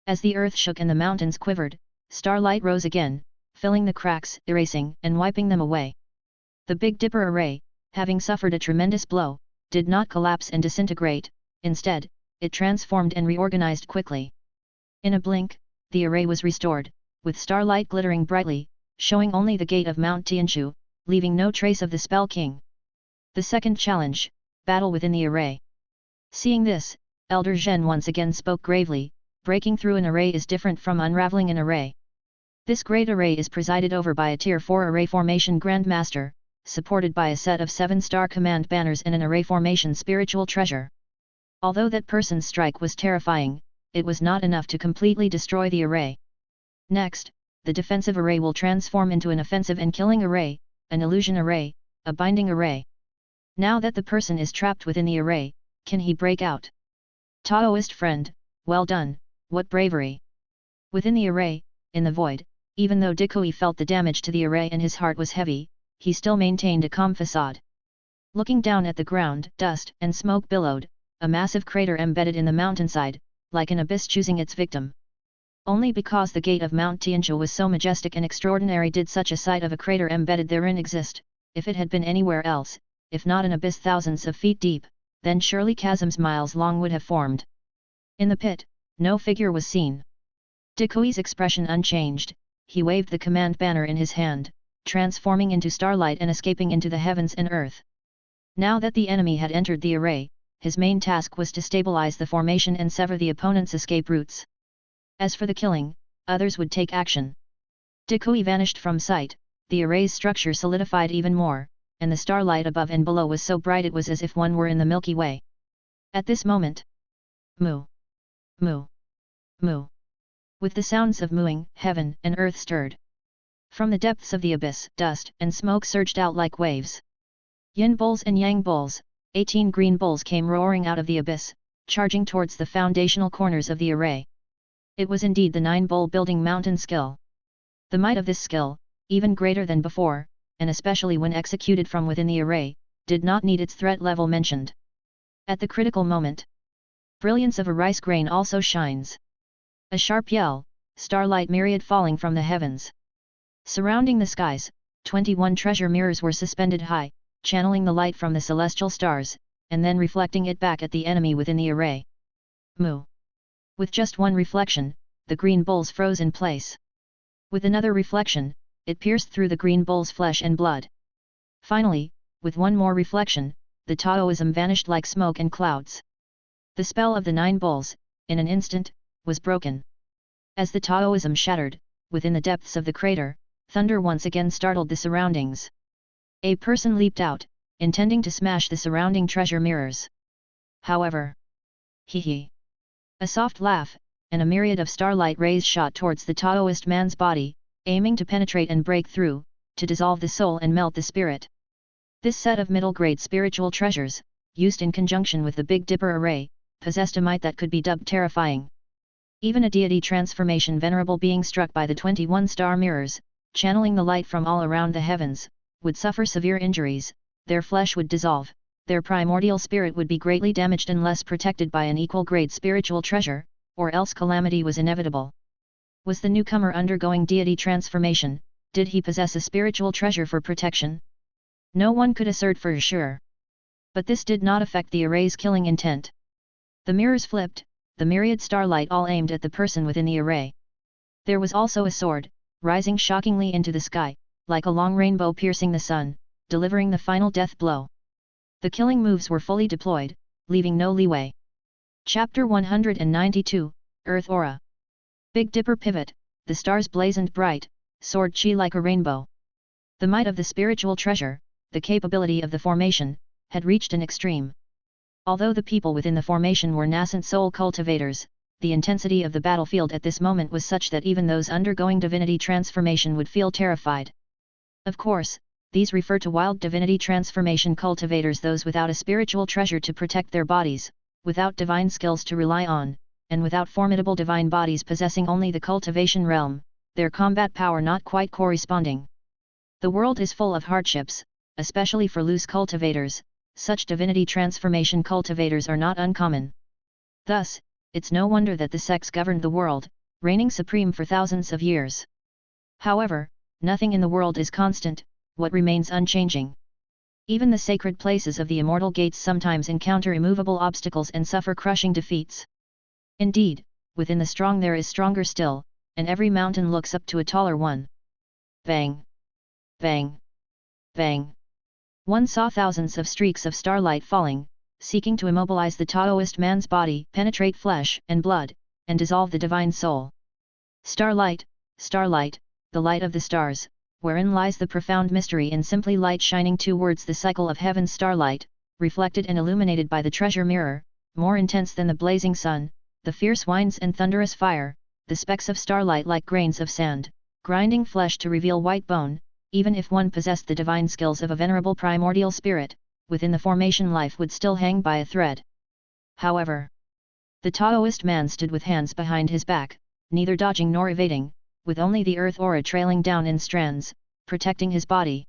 As the earth shook and the mountains quivered, starlight rose again, filling the cracks, erasing and wiping them away. The Big Dipper array, having suffered a tremendous blow, did not collapse and disintegrate, instead, it transformed and reorganized quickly. In a blink, the array was restored, with starlight glittering brightly, showing only the gate of Mount Tianshu, leaving no trace of the Spell King. The second challenge, battle within the array. Seeing this, Elder Zhen once again spoke gravely, breaking through an array is different from unraveling an array. This great array is presided over by a Tier 4 array formation Grandmaster, supported by a set of 7-star command banners and an array formation spiritual treasure. Although that person's strike was terrifying, it was not enough to completely destroy the array. Next, the defensive array will transform into an offensive and killing array, an illusion array, a binding array. Now that the person is trapped within the array, can he break out? Taoist friend, well done, what bravery! Within the array, in the void, even though Decayed felt the damage to the array and his heart was heavy, he still maintained a calm facade. Looking down at the ground, dust and smoke billowed, a massive crater embedded in the mountainside, like an abyss choosing its victim. Only because the gate of Mount Tianshu was so majestic and extraordinary did such a sight of a crater embedded therein exist. If it had been anywhere else, if not an abyss thousands of feet deep, then surely chasms miles long would have formed. In the pit, no figure was seen. Decayed's expression unchanged, he waved the command banner in his hand, transforming into starlight and escaping into the heavens and earth. Now that the enemy had entered the array, his main task was to stabilize the formation and sever the opponent's escape routes. As for the killing, others would take action. Decayed vanished from sight, the array's structure solidified even more, and the starlight above and below was so bright it was as if one were in the Milky Way. At this moment, moo! Moo! Moo! With the sounds of mooing, heaven and earth stirred. From the depths of the abyss, dust and smoke surged out like waves. Yin bulls and yang bulls, 18 green bulls came roaring out of the abyss, charging towards the foundational corners of the array. It was indeed the 9-bull building mountain skill. The might of this skill, even greater than before, and especially when executed from within the array, did not need its threat level mentioned. At the critical moment, brilliance of a rice grain also shines. A sharp yell, starlight myriad falling from the heavens. Surrounding the skies, 21 treasure mirrors were suspended high, channeling the light from the celestial stars, and then reflecting it back at the enemy within the array. Moo! With just one reflection, the green bulls froze in place. With another reflection, it pierced through the green bull's flesh and blood. Finally, with one more reflection, the Taoism vanished like smoke and clouds. The spell of the 9 bulls, in an instant, was broken. As the Taoism shattered, within the depths of the crater, thunder once again startled the surroundings. A person leaped out, intending to smash the surrounding treasure mirrors. However, hee. A soft laugh, and a myriad of starlight rays shot towards the Taoist man's body, aiming to penetrate and break through, to dissolve the soul and melt the spirit. This set of middle-grade spiritual treasures, used in conjunction with the Big Dipper array, possessed a might that could be dubbed terrifying. Even a deity transformation venerable being struck by the 21 star mirrors, channeling the light from all around the heavens, would suffer severe injuries, their flesh would dissolve, their primordial spirit would be greatly damaged unless protected by an equal grade spiritual treasure, or else calamity was inevitable. Was the newcomer undergoing deity transformation? Did he possess a spiritual treasure for protection? No one could assert for sure. But this did not affect the array's killing intent. The mirrors flipped, the myriad starlight all aimed at the person within the array. There was also a sword, rising shockingly into the sky, like a long rainbow piercing the sun, delivering the final death blow. The killing moves were fully deployed, leaving no leeway. Chapter 192, Earth Aura. Big Dipper pivot, the stars blazoned bright, soared chi like a rainbow. The might of the spiritual treasure, the capability of the formation, had reached an extreme. Although the people within the formation were nascent soul cultivators, the intensity of the battlefield at this moment was such that even those undergoing divinity transformation would feel terrified. Of course, these refer to wild divinity transformation cultivators, those without a spiritual treasure to protect their bodies, without divine skills to rely on, and without formidable divine bodies possessing only the cultivation realm, their combat power not quite corresponding. The world is full of hardships, especially for loose cultivators. Such divinity transformation cultivators are not uncommon. Thus, it's no wonder that the sex governed the world, reigning supreme for thousands of years. However, nothing in the world is constant, what remains unchanging. Even the sacred places of the immortal gates sometimes encounter immovable obstacles and suffer crushing defeats. Indeed, within the strong there is stronger still, and every mountain looks up to a taller one. Bang! Bang! Bang! One saw thousands of streaks of starlight falling, seeking to immobilize the Taoist man's body, penetrate flesh and blood, and dissolve the divine soul. Starlight, starlight, the light of the stars, wherein lies the profound mystery in simply light shining towards the cycle of heaven's starlight, reflected and illuminated by the treasure mirror, more intense than the blazing sun, the fierce winds and thunderous fire, the specks of starlight like grains of sand, grinding flesh to reveal white bone. Even if one possessed the divine skills of a venerable primordial spirit, within the formation life would still hang by a thread. However, the Taoist man stood with hands behind his back, neither dodging nor evading, with only the earth aura trailing down in strands, protecting his body.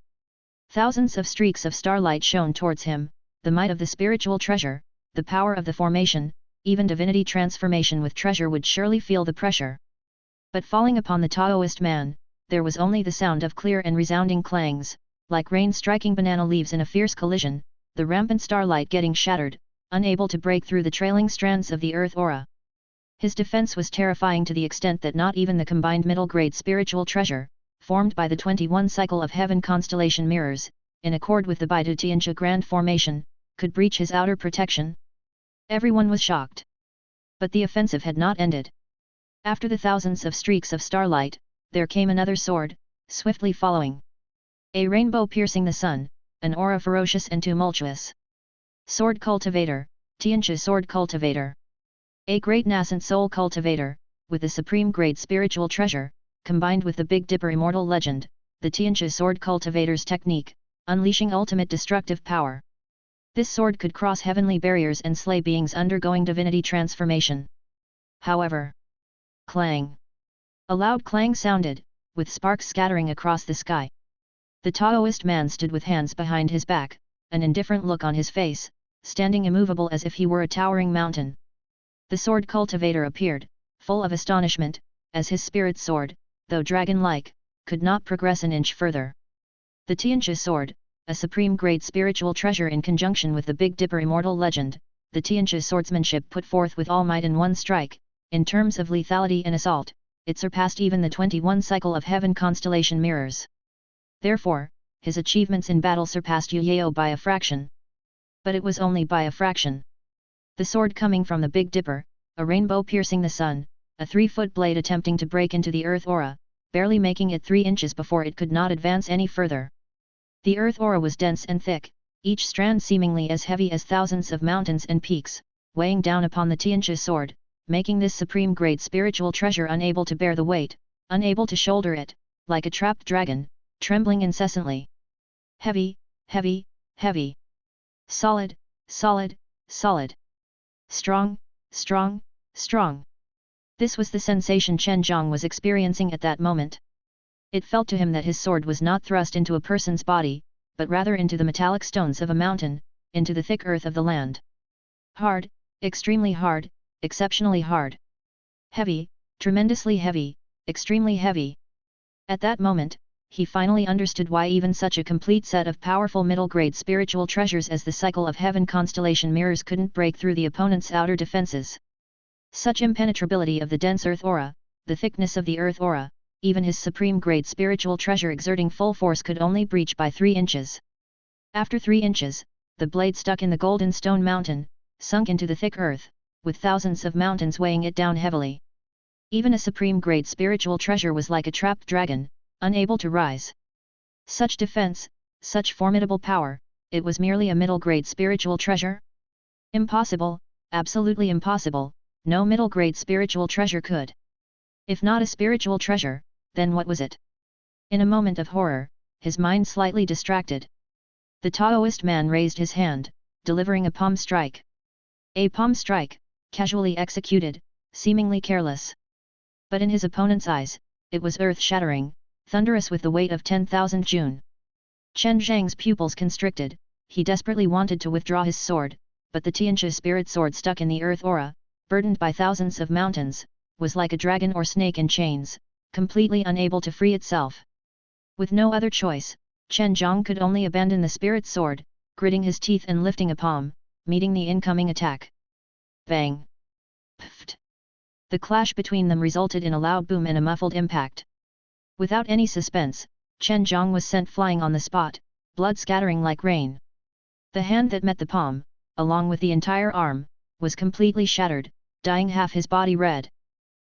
Thousands of streaks of starlight shone towards him, the might of the spiritual treasure, the power of the formation, even divinity transformation with treasure would surely feel the pressure. But falling upon the Taoist man, there was only the sound of clear and resounding clangs, like rain striking banana leaves in a fierce collision, the rampant starlight getting shattered, unable to break through the trailing strands of the earth aura. His defense was terrifying to the extent that not even the combined middle-grade spiritual treasure, formed by the 21 cycle of heaven constellation mirrors, in accord with the Baidu Tianjia grand formation, could breach his outer protection. Everyone was shocked. But the offensive had not ended. After the thousands of streaks of starlight, there came another sword, swiftly following. A rainbow piercing the sun, an aura ferocious and tumultuous. Sword cultivator, Tianjia sword cultivator. A great nascent soul cultivator, with the supreme grade spiritual treasure, combined with the Big Dipper immortal legend, the Tianjia sword cultivator's technique, unleashing ultimate destructive power. This sword could cross heavenly barriers and slay beings undergoing divinity transformation. However, clang! A loud clang sounded, with sparks scattering across the sky. The Taoist man stood with hands behind his back, an indifferent look on his face, standing immovable as if he were a towering mountain. The sword cultivator appeared, full of astonishment, as his spirit sword, though dragon-like, could not progress an inch further. The Tianchi sword, a supreme great spiritual treasure in conjunction with the Big Dipper immortal legend, the Tianchi swordsmanship put forth with all might in one strike, in terms of lethality and assault, it surpassed even the 21 cycle of heaven constellation mirrors. Therefore, his achievements in battle surpassed Yu by a fraction. But it was only by a fraction. The sword coming from the Big Dipper, a rainbow piercing the sun, a 3-foot blade attempting to break into the earth aura, barely making it 3 inches before it could not advance any further. The earth aura was dense and thick, each strand seemingly as heavy as thousands of mountains and peaks, weighing down upon the Tianchi sword, making this supreme great spiritual treasure unable to bear the weight, unable to shoulder it, like a trapped dragon, trembling incessantly. Heavy, heavy, heavy. Solid, solid, solid. Strong, strong, strong. This was the sensation Chen Zhang was experiencing at that moment. It felt to him that his sword was not thrust into a person's body, but rather into the metallic stones of a mountain, into the thick earth of the land. Hard, extremely hard, exceptionally hard. Heavy, tremendously heavy, extremely heavy. At that moment, he finally understood why even such a complete set of powerful middle-grade spiritual treasures as the cycle of heaven constellation mirrors couldn't break through the opponent's outer defenses. Such impenetrability of the dense earth aura, the thickness of the earth aura, even his supreme grade spiritual treasure exerting full force could only breach by 3 inches. After 3 inches, the blade stuck in the golden stone mountain, sunk into the thick earth, with thousands of mountains weighing it down heavily. Even a supreme grade spiritual treasure was like a trapped dragon, unable to rise. Such defense, such formidable power, it was merely a middle-grade spiritual treasure? Impossible, absolutely impossible, no middle-grade spiritual treasure could. If not a spiritual treasure, then what was it? In a moment of horror, his mind slightly distracted. The Taoist man raised his hand, delivering a palm strike. A palm strike, casually executed, seemingly careless. But in his opponent's eyes, it was earth-shattering, thunderous with the weight of 10,000 June. Chen Zhang's pupils constricted, he desperately wanted to withdraw his sword, but the Tianchi spirit sword stuck in the earth aura, burdened by thousands of mountains, was like a dragon or snake in chains, completely unable to free itself. With no other choice, Chen Zhang could only abandon the spirit sword, gritting his teeth and lifting a palm, meeting the incoming attack. Bang! Pfft! The clash between them resulted in a loud boom and a muffled impact. Without any suspense, Chen Zhang was sent flying on the spot, blood scattering like rain. The hand that met the palm, along with the entire arm, was completely shattered, dyeing half his body red.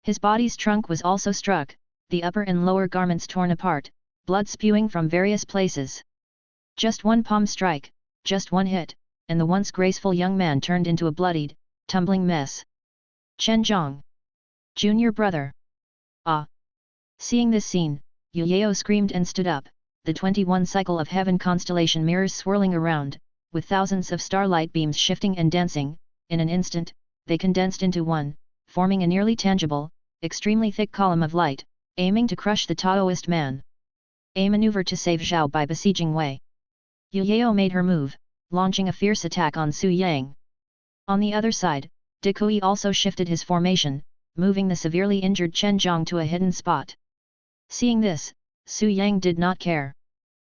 His body's trunk was also struck, the upper and lower garments torn apart, blood spewing from various places. Just one palm strike, just one hit, and the once graceful young man turned into a bloodied, tumbling mess. Chen Zhang! Junior brother! Ah! Seeing this scene, Yu screamed and stood up, the 21 cycle of heaven constellation mirrors swirling around, with thousands of starlight beams shifting and dancing. In an instant, they condensed into one, forming a nearly tangible, extremely thick column of light, aiming to crush the Taoist man. A maneuver to save Zhao by besieging Wei. Yu made her move, launching a fierce attack on Su Yang. On the other side, decayed also shifted his formation, moving the severely injured Chen Zhang to a hidden spot. Seeing this, Su Yang did not care.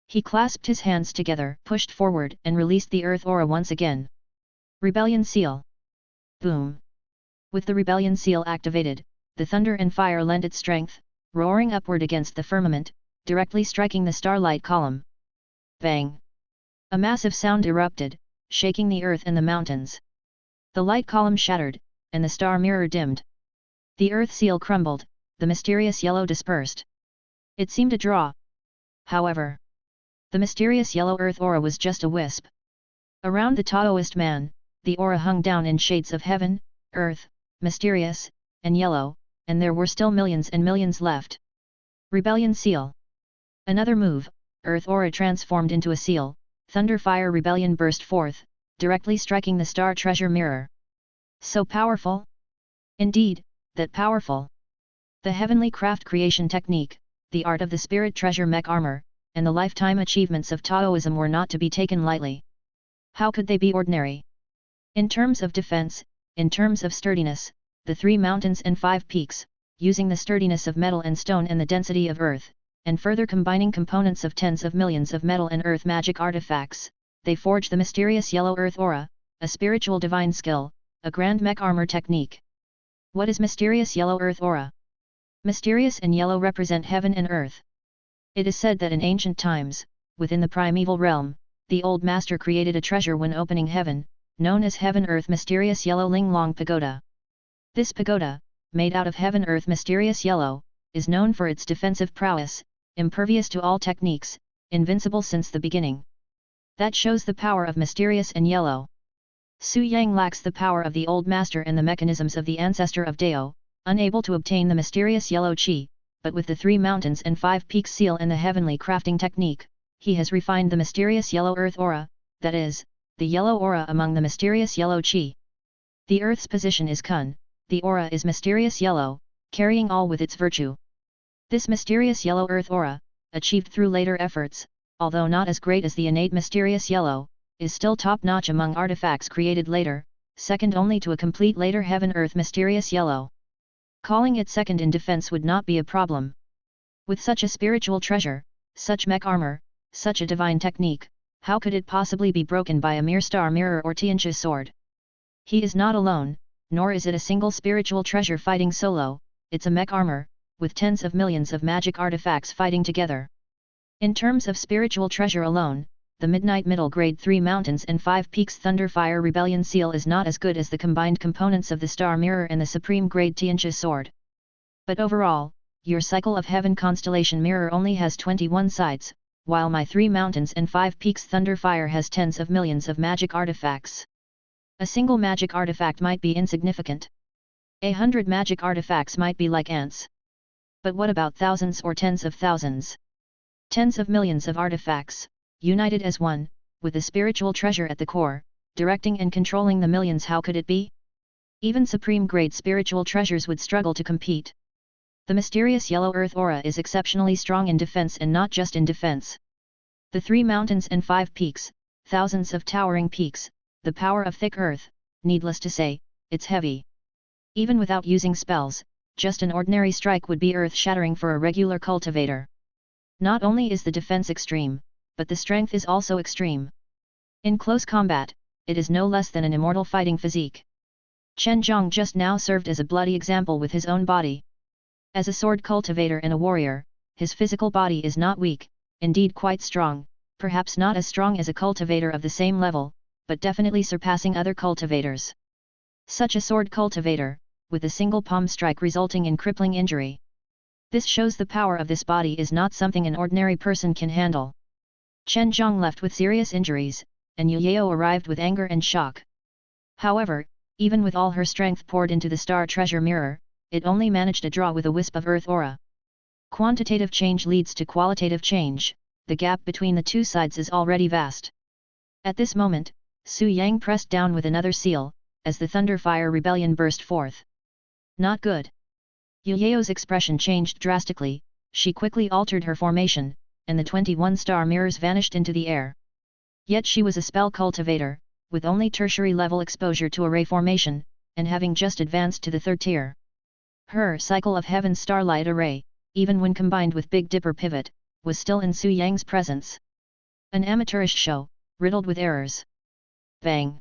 He clasped his hands together, pushed forward and released the earth aura once again. Rebellion Seal. Boom! With the Rebellion Seal activated, the thunder and fire lent its strength, roaring upward against the firmament, directly striking the starlight column. Bang! A massive sound erupted, shaking the earth and the mountains. The light column shattered, and the star mirror dimmed. The earth seal crumbled, the mysterious yellow dispersed. It seemed a draw. However, the mysterious yellow earth aura was just a wisp. Around the Taoist man, the aura hung down in shades of heaven, earth, mysterious, and yellow, and there were still millions and millions left. Rebellion Seal. Another move, earth aura transformed into a seal, thunder fire rebellion burst forth, directly striking the star treasure mirror. So powerful? Indeed, that powerful. The heavenly craft creation technique, the art of the spirit treasure mech armor, and the lifetime achievements of Taoism were not to be taken lightly. How could they be ordinary? In terms of defense, in terms of sturdiness, the 3 mountains and 5 peaks, using the sturdiness of metal and stone and the density of earth, and further combining components of tens of millions of metal and earth magic artifacts, they forge the mysterious yellow earth aura, a spiritual divine skill, a grand mech armor technique. What is mysterious yellow earth aura? Mysterious and yellow represent heaven and earth. It is said that in ancient times, within the primeval realm, the old master created a treasure when opening heaven, known as Heaven-Earth Mysterious Yellow Linglong Pagoda. This pagoda, made out of Heaven-Earth Mysterious Yellow, is known for its defensive prowess, impervious to all techniques, invincible since the beginning. That shows the power of Mysterious and Yellow. Su Yang lacks the power of the old master and the mechanisms of the ancestor of Dao, unable to obtain the Mysterious Yellow Qi, but with the 3 mountains and 5 peaks seal and the heavenly crafting technique, he has refined the Mysterious Yellow Earth Aura, that is, the yellow aura among the Mysterious Yellow Qi. The Earth's position is Kun, the aura is Mysterious Yellow, carrying all with its virtue. This Mysterious Yellow Earth Aura, achieved through later efforts, although not as great as the innate Mysterious Yellow, is still top-notch among artifacts created later, second only to a complete later Heaven-Earth Mysterious Yellow. Calling it second in defense would not be a problem. With such a spiritual treasure, such mech armor, such a divine technique, how could it possibly be broken by a mere star mirror or Tianchi sword? He is not alone, nor is it a single spiritual treasure fighting solo, it's a mech armor, with tens of millions of magic artifacts fighting together. In terms of spiritual treasure alone, the Midnight Middle Grade 3 Mountains and 5 Peaks Thunderfire Rebellion Seal is not as good as the combined components of the Star Mirror and the Supreme Grade Tianchi Sword. But overall, your Cycle of Heaven Constellation Mirror only has 21 sides, while my 3 Mountains and 5 Peaks Thunderfire has tens of millions of magic artifacts. A single magic artifact might be insignificant. 100 magic artifacts might be like ants. But what about thousands or tens of thousands? Tens of millions of artifacts, united as one, with the spiritual treasure at the core, directing and controlling the millions. How could it be? Even supreme-grade spiritual treasures would struggle to compete. The mysterious yellow earth aura is exceptionally strong in defense, and not just in defense. The 3 mountains and 5 peaks, thousands of towering peaks, the power of thick earth, needless to say, it's heavy. Even without using spells, just an ordinary strike would be earth-shattering for a regular cultivator. Not only is the defense extreme, but the strength is also extreme. In close combat, it is no less than an immortal fighting physique. Chen Zhang just now served as a bloody example with his own body. As a sword cultivator and a warrior, his physical body is not weak, indeed quite strong, perhaps not as strong as a cultivator of the same level, but definitely surpassing other cultivators. Such a sword cultivator, with a single palm strike resulting in crippling injury. This shows the power of this body is not something an ordinary person can handle. Chen Zhang left with serious injuries, and Yu Yao arrived with anger and shock. However, even with all her strength poured into the star treasure mirror, it only managed a draw with a wisp of earth aura. Quantitative change leads to qualitative change, the gap between the two sides is already vast. At this moment, Su Yang pressed down with another seal, as the Thunderfire Rebellion burst forth. Not good. Yu Yao's expression changed drastically, she quickly altered her formation, and the 21 star mirrors vanished into the air. Yet she was a spell cultivator, with only tertiary level exposure to array formation, and having just advanced to the 3rd tier. Her Cycle of Heaven Starlight Array, even when combined with Big Dipper Pivot, was still in Su Yang's presence. An amateurish show, riddled with errors. Bang!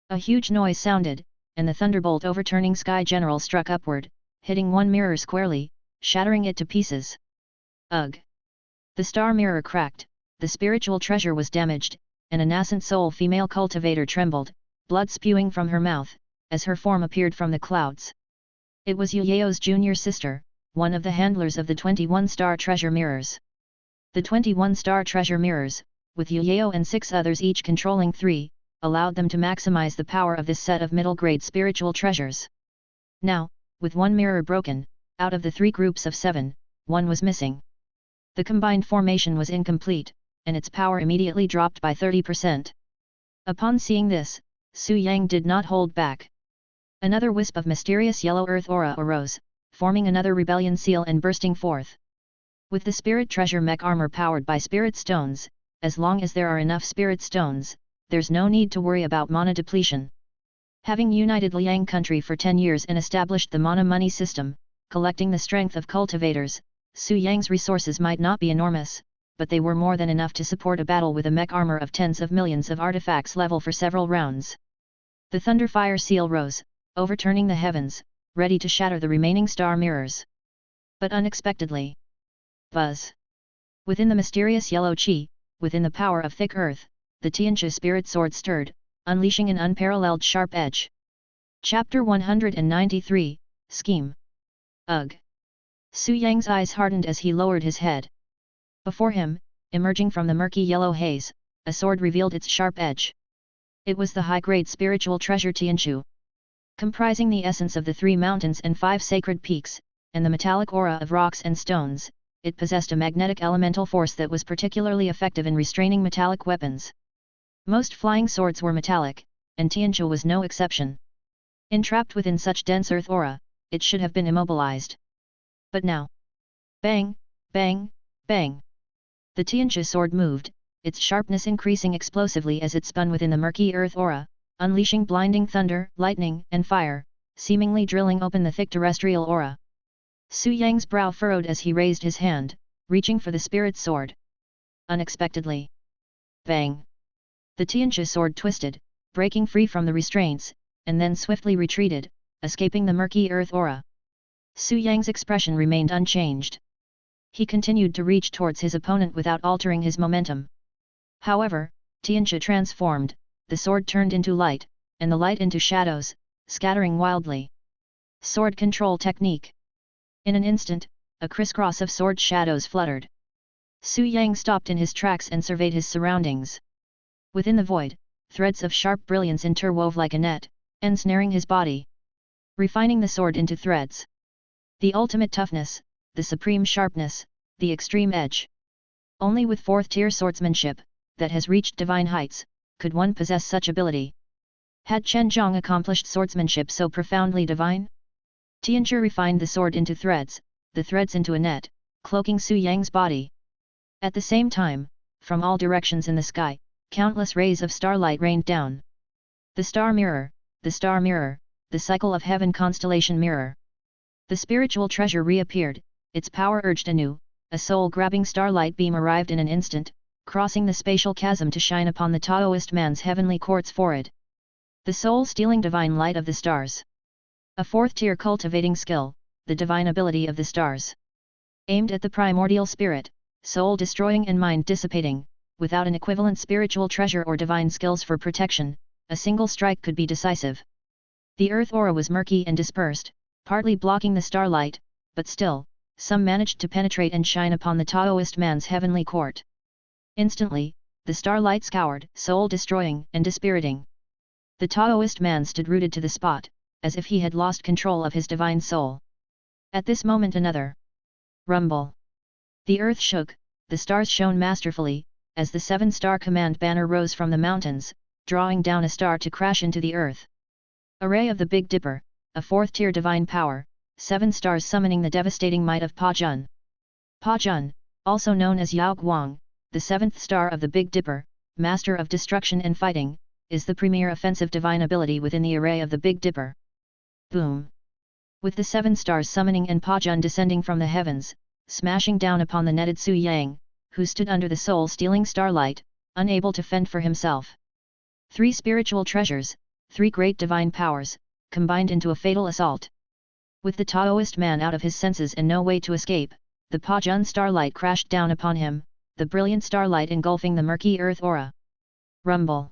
A huge noise sounded, and the thunderbolt overturning Sky General struck upward, hitting one mirror squarely, shattering it to pieces. Ugh! The star mirror cracked, the spiritual treasure was damaged, and a nascent soul female cultivator trembled, blood spewing from her mouth, as her form appeared from the clouds. It was Yu Yao's junior sister, one of the handlers of the 21 star treasure mirrors. The 21 star treasure mirrors, with Yu Yao and 6 others each controlling 3, allowed them to maximize the power of this set of middle-grade spiritual treasures. Now, with one mirror broken, out of the 3 groups of 7, one was missing. The combined formation was incomplete, and its power immediately dropped by 30%. Upon seeing this, Su Yang did not hold back. Another wisp of mysterious yellow earth aura arose, forming another rebellion seal and bursting forth. With the spirit treasure mech armor powered by spirit stones, as long as there are enough spirit stones, there's no need to worry about mana depletion. Having united Liang country for 10 years and established the mana money system, collecting the strength of cultivators. Su Yang's resources might not be enormous, but they were more than enough to support a battle with a mech armor of tens of millions of artifacts level for several rounds. The Thunderfire seal rose, overturning the heavens, ready to shatter the remaining star mirrors. But unexpectedly, buzz! Within the mysterious yellow chi, within the power of thick earth, the Tianchi spirit sword stirred, unleashing an unparalleled sharp edge. Chapter 193, Scheme. Ugh! Su Yang's eyes hardened as he lowered his head. Before him, emerging from the murky yellow haze, a sword revealed its sharp edge. It was the high-grade spiritual treasure Tianchu. Comprising the essence of the 3 mountains and 5 sacred peaks, and the metallic aura of rocks and stones, it possessed a magnetic elemental force that was particularly effective in restraining metallic weapons. Most flying swords were metallic, and Tianchu was no exception. Entrapped within such dense earth aura, it should have been immobilized. But now, bang, bang, bang! The Tianchi sword moved, its sharpness increasing explosively as it spun within the murky earth aura, unleashing blinding thunder, lightning, and fire, seemingly drilling open the thick terrestrial aura. Su Yang's brow furrowed as he raised his hand, reaching for the spirit sword. Unexpectedly, bang! The Tianchi sword twisted, breaking free from the restraints, and then swiftly retreated, escaping the murky earth aura. Su Yang's expression remained unchanged. He continued to reach towards his opponent without altering his momentum. However, Tianchi transformed, the sword turned into light, and the light into shadows, scattering wildly. Sword control technique. In an instant, a crisscross of sword shadows fluttered. Su Yang stopped in his tracks and surveyed his surroundings. Within the void, threads of sharp brilliance interwove like a net, ensnaring his body. Refining the sword into threads. The ultimate toughness, the supreme sharpness, the extreme edge. Only with 4th-tier swordsmanship, that has reached divine heights, could one possess such ability. Had Chen Zhang accomplished swordsmanship so profoundly divine? Tianchi refined the sword into threads, the threads into a net, cloaking Su Yang's body. At the same time, from all directions in the sky, countless rays of starlight rained down. The star mirror, the star mirror, the cycle of heaven constellation mirror. The spiritual treasure reappeared, its power urged anew, a soul-grabbing starlight beam arrived in an instant, crossing the spatial chasm to shine upon the Taoist man's heavenly quartz forehead. The soul-stealing divine light of the stars. A 4th-tier cultivating skill, the divine ability of the stars. Aimed at the primordial spirit, soul-destroying and mind-dissipating, without an equivalent spiritual treasure or divine skills for protection, a single strike could be decisive. The earth aura was murky and dispersed, partly blocking the starlight, but still, some managed to penetrate and shine upon the Taoist man's heavenly court. Instantly, the starlight scoured, soul-destroying and dispiriting. The Taoist man stood rooted to the spot, as if he had lost control of his divine soul. At this moment another rumble. The earth shook, the stars shone masterfully, as the 7-star command banner rose from the mountains, drawing down a star to crash into the earth. Array of the Big Dipper, a 4th-tier divine power, 7 stars summoning the devastating might of Pa Jun. Pa Jun, also known as Yao Guang, the 7th star of the Big Dipper, master of destruction and fighting, is the premier offensive divine ability within the array of the Big Dipper. Boom! With the 7 stars summoning and Pa Jun descending from the heavens, smashing down upon the netted Su Yang, who stood under the soul-stealing starlight, unable to fend for himself. 3 spiritual treasures, 3 great divine powers, combined into a fatal assault. With the Taoist man out of his senses and no way to escape, the Pa Jun starlight crashed down upon him, the brilliant starlight engulfing the murky earth aura. Rumble!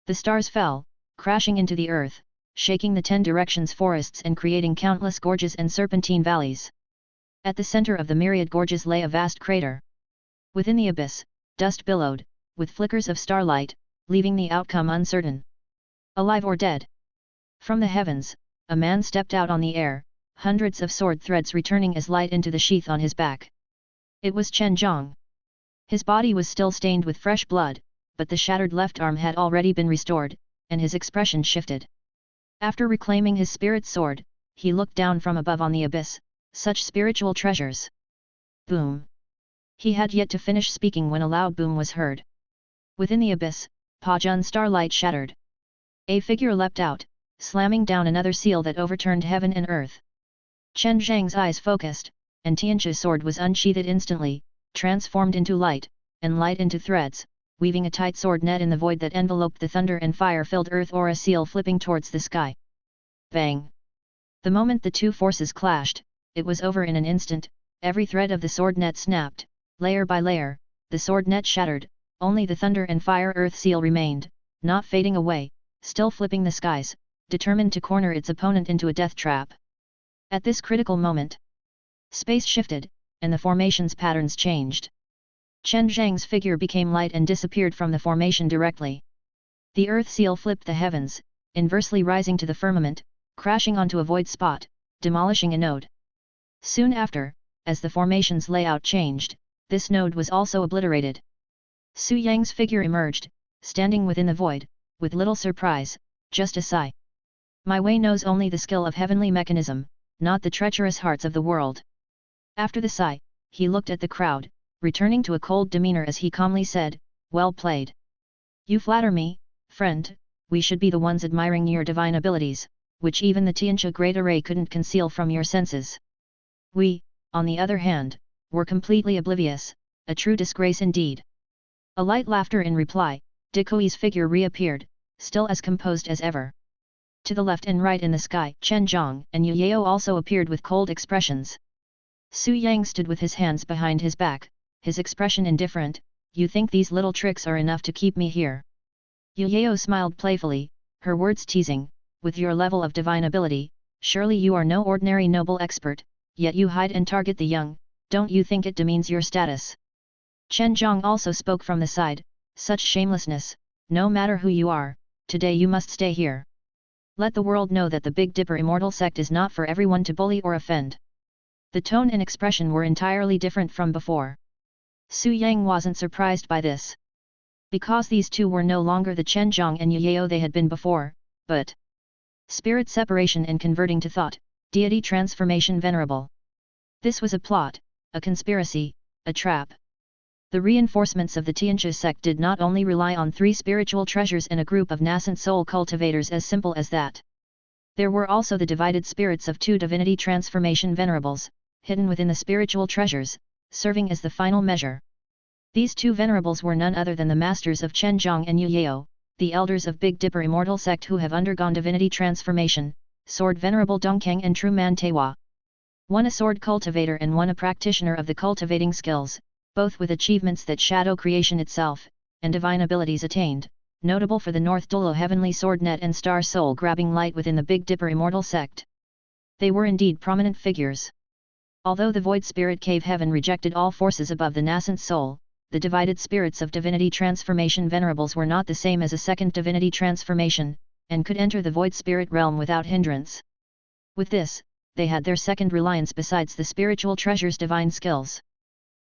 The stars fell, crashing into the earth, shaking the 10 directions forests and creating countless gorges and serpentine valleys. At the center of the myriad gorges lay a vast crater. Within the abyss, dust billowed, with flickers of starlight, leaving the outcome uncertain. Alive or dead? From the heavens, a man stepped out on the air, hundreds of sword threads returning as light into the sheath on his back. It was Chen Zhang. His body was still stained with fresh blood, but the shattered left arm had already been restored, and his expression shifted. After reclaiming his spirit sword, he looked down from above on the abyss, such spiritual treasures. Boom! He had yet to finish speaking when a loud boom was heard. Within the abyss, Pa Jun's starlight shattered. A figure leapt out, slamming down another seal that overturned heaven and earth. Chen Zhang's eyes focused, and Tianchu's sword was unsheathed instantly, transformed into light, and light into threads, weaving a tight sword net in the void that enveloped the thunder and fire-filled earth aura seal flipping towards the sky. Bang! The moment the two forces clashed, it was over in an instant. Every thread of the sword net snapped, layer by layer, the sword net shattered, only the thunder and fire earth seal remained, not fading away, still flipping the skies, determined to corner its opponent into a death trap. At this critical moment, space shifted, and the formation's patterns changed. Chen Zhang's figure became light and disappeared from the formation directly. The earth seal flipped the heavens, inversely rising to the firmament, crashing onto a void spot, demolishing a node. Soon after, as the formation's layout changed, this node was also obliterated. Su Yang's figure emerged, standing within the void, with little surprise, just a sigh. My way knows only the skill of heavenly mechanism, not the treacherous hearts of the world. After the sigh, he looked at the crowd, returning to a cold demeanor as he calmly said, "Well played. You flatter me, friend. We should be the ones admiring your divine abilities, which even the Tianchu Great Array couldn't conceal from your senses. We, on the other hand, were completely oblivious, a true disgrace indeed." A light laughter in reply, Decoy's figure reappeared, still as composed as ever. To the left and right in the sky, Chen Zhang and Yu Yao also appeared with cold expressions. Su Yang stood with his hands behind his back, his expression indifferent. "You think these little tricks are enough to keep me here?" Yu Yao smiled playfully, her words teasing, "With your level of divine ability, surely you are no ordinary noble expert, yet you hide and target the young, don't you think it demeans your status?" Chen Zhang also spoke from the side, "Such shamelessness, no matter who you are, today you must stay here. Let the world know that the Big Dipper Immortal Sect is not for everyone to bully or offend." The tone and expression were entirely different from before. Su Yang wasn't surprised by this. Because these two were no longer the Chen Zhang and Yu Yao they had been before, but spirit separation and converting to thought, deity transformation venerable. This was a plot, a conspiracy, a trap. The reinforcements of the Tianchu sect did not only rely on 3 spiritual treasures and a group of nascent soul cultivators as simple as that. There were also the divided spirits of 2 divinity transformation venerables, hidden within the spiritual treasures, serving as the final measure. These 2 venerables were none other than the masters of Chen Zhang and Yu Yao, the elders of Big Dipper Immortal Sect who have undergone divinity transformation, Sword Venerable Dongkang and True Man Tewa. One a sword cultivator and one a practitioner of the cultivating skills, both with achievements that shadow creation itself, and divine abilities attained, notable for the North Dolo Heavenly Sword Net and Star Soul grabbing light within the Big Dipper Immortal Sect. They were indeed prominent figures. Although the Void Spirit Cave Heaven rejected all forces above the nascent soul, the divided spirits of divinity transformation venerables were not the same as a second divinity transformation, and could enter the Void Spirit realm without hindrance. With this, they had their second reliance besides the spiritual treasure's divine skills.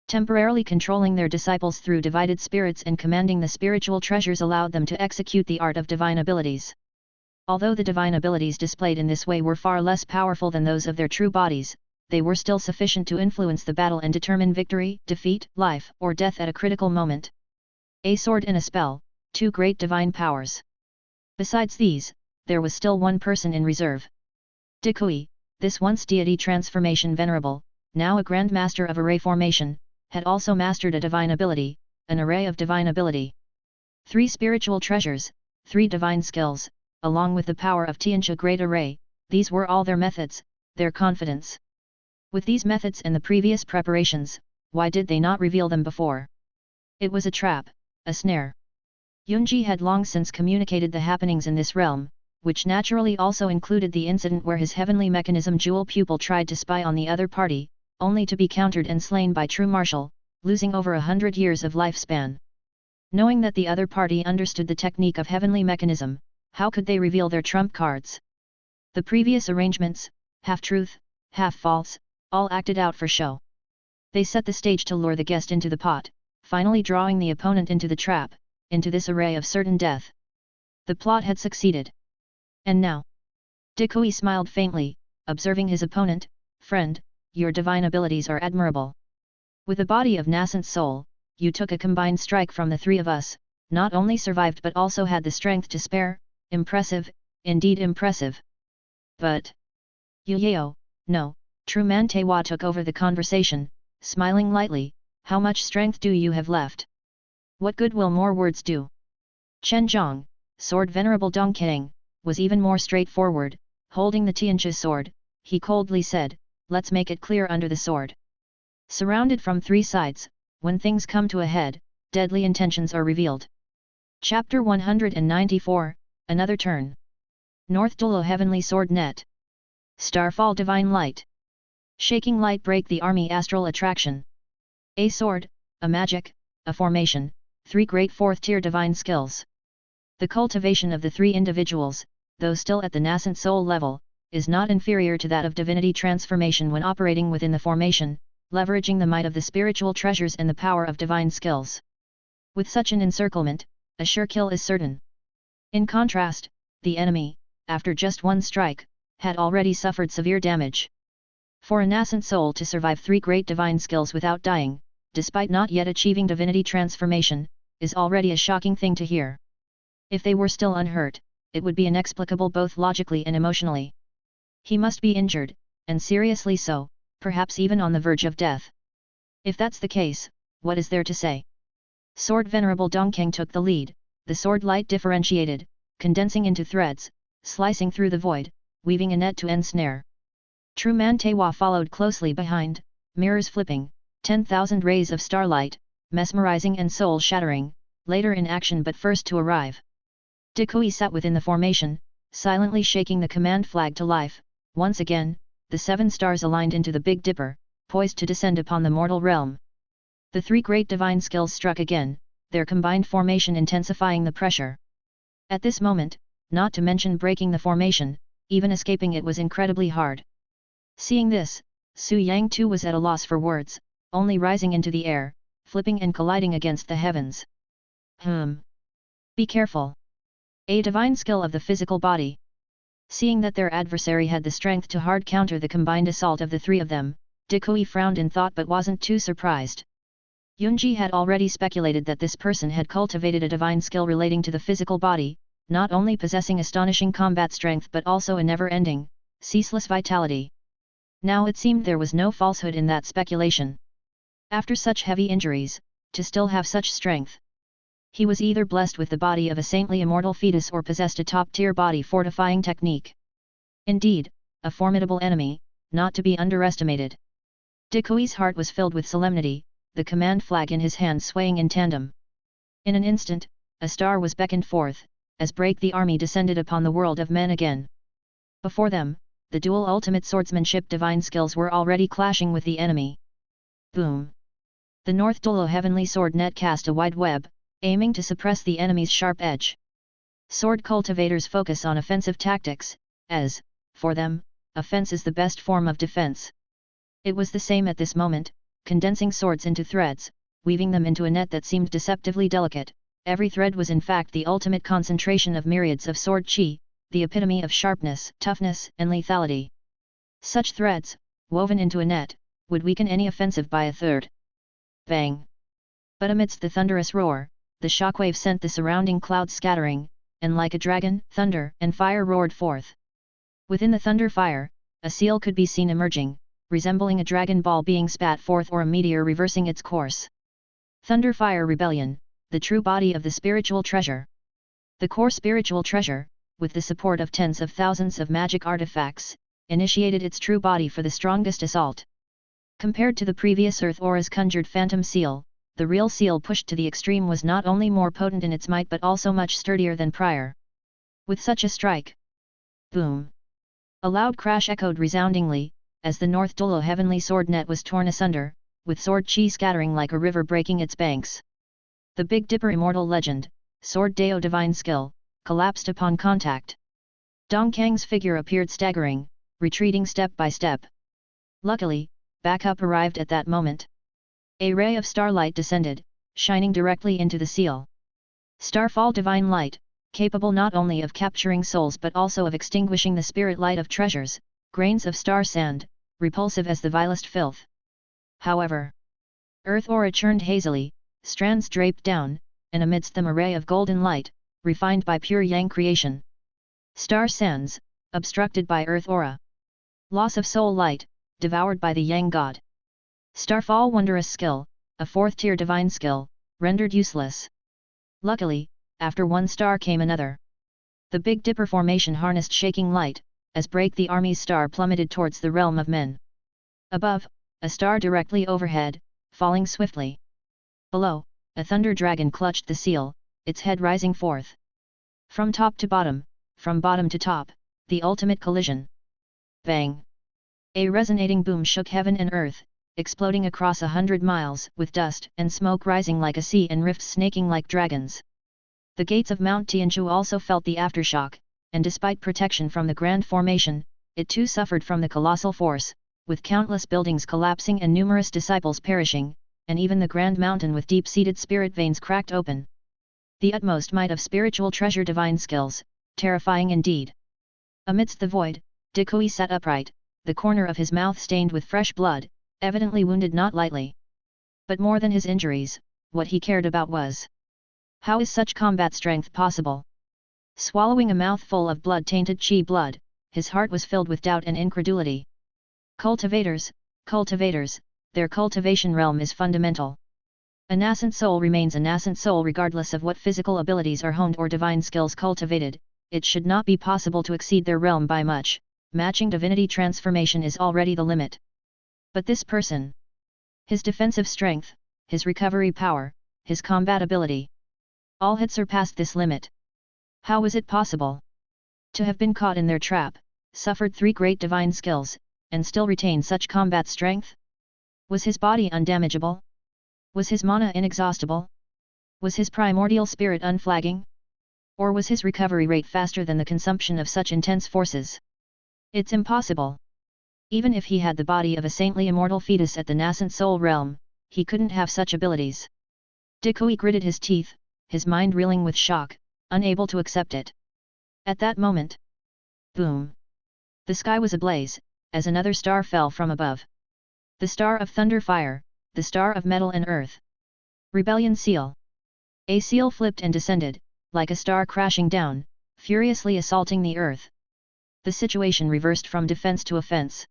Temporarily controlling their disciples through divided spirits and commanding the spiritual treasures allowed them to execute the art of divine abilities. Although the divine abilities displayed in this way were far less powerful than those of their true bodies, they were still sufficient to influence the battle and determine victory, defeat, life, or death at a critical moment. A sword and a spell, 2 great divine powers. Besides these, there was still one person in reserve. Decayed, this once deity transformation venerable, now a grand master of array formation, had also mastered a divine ability, an array of divine ability. 3 spiritual treasures, 3 divine skills, along with the power of Tianchu Great Array, these were all their methods, their confidence. With these methods and the previous preparations, why did they not reveal them before? It was a trap, a snare. Yunji had long since communicated the happenings in this realm, which naturally also included the incident where his heavenly mechanism jewel pupil tried to spy on the other party, only to be countered and slain by true martial, losing over 100 years of lifespan. Knowing that the other party understood the technique of heavenly mechanism, how could they reveal their trump cards? The previous arrangements, half truth, half false, all acted out for show. They set the stage to lure the guest into the pot, finally drawing the opponent into the trap, into this array of certain death. The plot had succeeded. And now? Decayed smiled faintly, observing his opponent. "Friend, your divine abilities are admirable. With a body of nascent soul, you took a combined strike from the 3 of us, not only survived but also had the strength to spare. Impressive, indeed impressive. But Yu Yao, no, Truman Tewa took over the conversation, smiling lightly. How much strength do you have left? What good will more words do? Chen Zhang, sword Venerable Dongkang, was even more straightforward. Holding the Tianchi sword, he coldly said, let's make it clear under the sword. Surrounded from three sides, when things come to a head, deadly intentions are revealed. Chapter 194, Another Turn. North Dolo Heavenly Sword Net. Starfall Divine Light. Shaking light break the army astral attraction. A sword, a magic, a formation, three great fourth-tier divine skills. The cultivation of the three individuals, though still at the nascent soul level, is not inferior to that of divinity transformation when operating within the formation, leveraging the might of the spiritual treasures and the power of divine skills. With such an encirclement, a sure kill is certain. In contrast, the enemy, after just one strike, had already suffered severe damage. For a nascent soul to survive three great divine skills without dying, despite not yet achieving divinity transformation, is already a shocking thing to hear. If they were still unhurt, it would be inexplicable both logically and emotionally. He must be injured, and seriously so, perhaps even on the verge of death. If that's the case, what is there to say? Sword Venerable Dongkang took the lead, the sword light differentiated, condensing into threads, slicing through the void, weaving a net-to-end snare. Truman Tewa followed closely behind, mirrors flipping, 10,000 rays of starlight, mesmerizing and soul-shattering, later in action but first to arrive. Decayed sat within the formation, silently shaking the command flag to life. Once again, the seven stars aligned into the Big Dipper, poised to descend upon the mortal realm. The three great divine skills struck again, their combined formation intensifying the pressure. At this moment, not to mention breaking the formation, even escaping it was incredibly hard. Seeing this, Su Yang too was at a loss for words, only rising into the air, flipping and colliding against the heavens. Be careful. A divine skill of the physical body. Seeing that their adversary had the strength to hard counter the combined assault of the three of them, Decayed frowned in thought but wasn't too surprised. Yunji had already speculated that this person had cultivated a divine skill relating to the physical body, not only possessing astonishing combat strength but also a never-ending, ceaseless vitality. Now it seemed there was no falsehood in that speculation. After such heavy injuries, to still have such strength. He was either blessed with the body of a saintly immortal fetus or possessed a top-tier body fortifying technique. Indeed, a formidable enemy, not to be underestimated. Decayed's heart was filled with solemnity, the command flag in his hand swaying in tandem. In an instant, a star was beckoned forth, as break the army descended upon the world of men again. Before them, the dual ultimate swordsmanship divine skills were already clashing with the enemy. Boom! The North Dolo Heavenly Sword Net cast a wide web, aiming to suppress the enemy's sharp edge. Sword cultivators focus on offensive tactics, as, for them, offense is the best form of defense. It was the same at this moment, condensing swords into threads, weaving them into a net that seemed deceptively delicate. Every thread was in fact the ultimate concentration of myriads of sword chi, the epitome of sharpness, toughness, and lethality. Such threads, woven into a net, would weaken any offensive by a third. Bang! But amidst the thunderous roar, the shockwave sent the surrounding clouds scattering, and like a dragon, thunder and fire roared forth. Within the thunder fire, a seal could be seen emerging, resembling a dragon ball being spat forth or a meteor reversing its course. Thunder Fire Rebellion, the true body of the spiritual treasure. The core spiritual treasure, with the support of tens of thousands of magic artifacts, initiated its true body for the strongest assault. Compared to the previous Earth Aura's conjured phantom seal, the real seal pushed to the extreme was not only more potent in its might but also much sturdier than prior. With such a strike, boom! A loud crash echoed resoundingly, as the North Dolo Heavenly Sword Net was torn asunder, with sword chi scattering like a river breaking its banks. The Big Dipper Immortal Legend, Sword Deo Divine Skill, collapsed upon contact. Dongkang's figure appeared staggering, retreating step by step. Luckily, backup arrived at that moment. A ray of starlight descended, shining directly into the seal. Starfall Divine Light, capable not only of capturing souls but also of extinguishing the spirit light of treasures, grains of star sand, repulsive as the vilest filth. However, Earth Aura churned hazily, strands draped down, and amidst them a ray of golden light, refined by pure yang creation. Star sands, obstructed by Earth Aura. Loss of soul light, devoured by the Yang god. Starfall wondrous skill, a fourth-tier divine skill, rendered useless. Luckily, after one star came another. The Big Dipper formation harnessed shaking light, as break the army's star plummeted towards the realm of men. Above, a star directly overhead, falling swiftly. Below, a thunder dragon clutched the seal, its head rising forth. From top to bottom, from bottom to top, the ultimate collision. Bang! A resonating boom shook heaven and earth, exploding across 100 miles, with dust and smoke rising like a sea and rifts snaking like dragons. The gates of Mount Tianchu also felt the aftershock, and despite protection from the Grand Formation, it too suffered from the colossal force, with countless buildings collapsing and numerous disciples perishing, and even the Grand Mountain with deep-seated spirit veins cracked open. The utmost might of spiritual treasure divine skills, terrifying indeed. Amidst the void, Decayed sat upright, the corner of his mouth stained with fresh blood, evidently wounded not lightly. But more than his injuries, what he cared about was: how is such combat strength possible? Swallowing a mouthful of blood-tainted chi blood, his heart was filled with doubt and incredulity. Cultivators, their cultivation realm is fundamental. A nascent soul remains a nascent soul regardless of what physical abilities are honed or divine skills cultivated. It should not be possible to exceed their realm by much. Matching divinity transformation is already the limit. But this person, his defensive strength, his recovery power, his combat ability, all had surpassed this limit. How was it possible to have been caught in their trap, suffered 3 great divine skills, and still retain such combat strength? Was his body undamageable? Was his mana inexhaustible? Was his primordial spirit unflagging? Or was his recovery rate faster than the consumption of such intense forces? It's impossible. Even if he had the body of a saintly immortal fetus at the nascent soul realm, he couldn't have such abilities. Decayed gritted his teeth, his mind reeling with shock, unable to accept it. At that moment, boom! The sky was ablaze, as another star fell from above. The star of thunder fire, the star of metal and earth. Rebellion seal. A seal flipped and descended, like a star crashing down, furiously assaulting the earth. The situation reversed from defense to offense.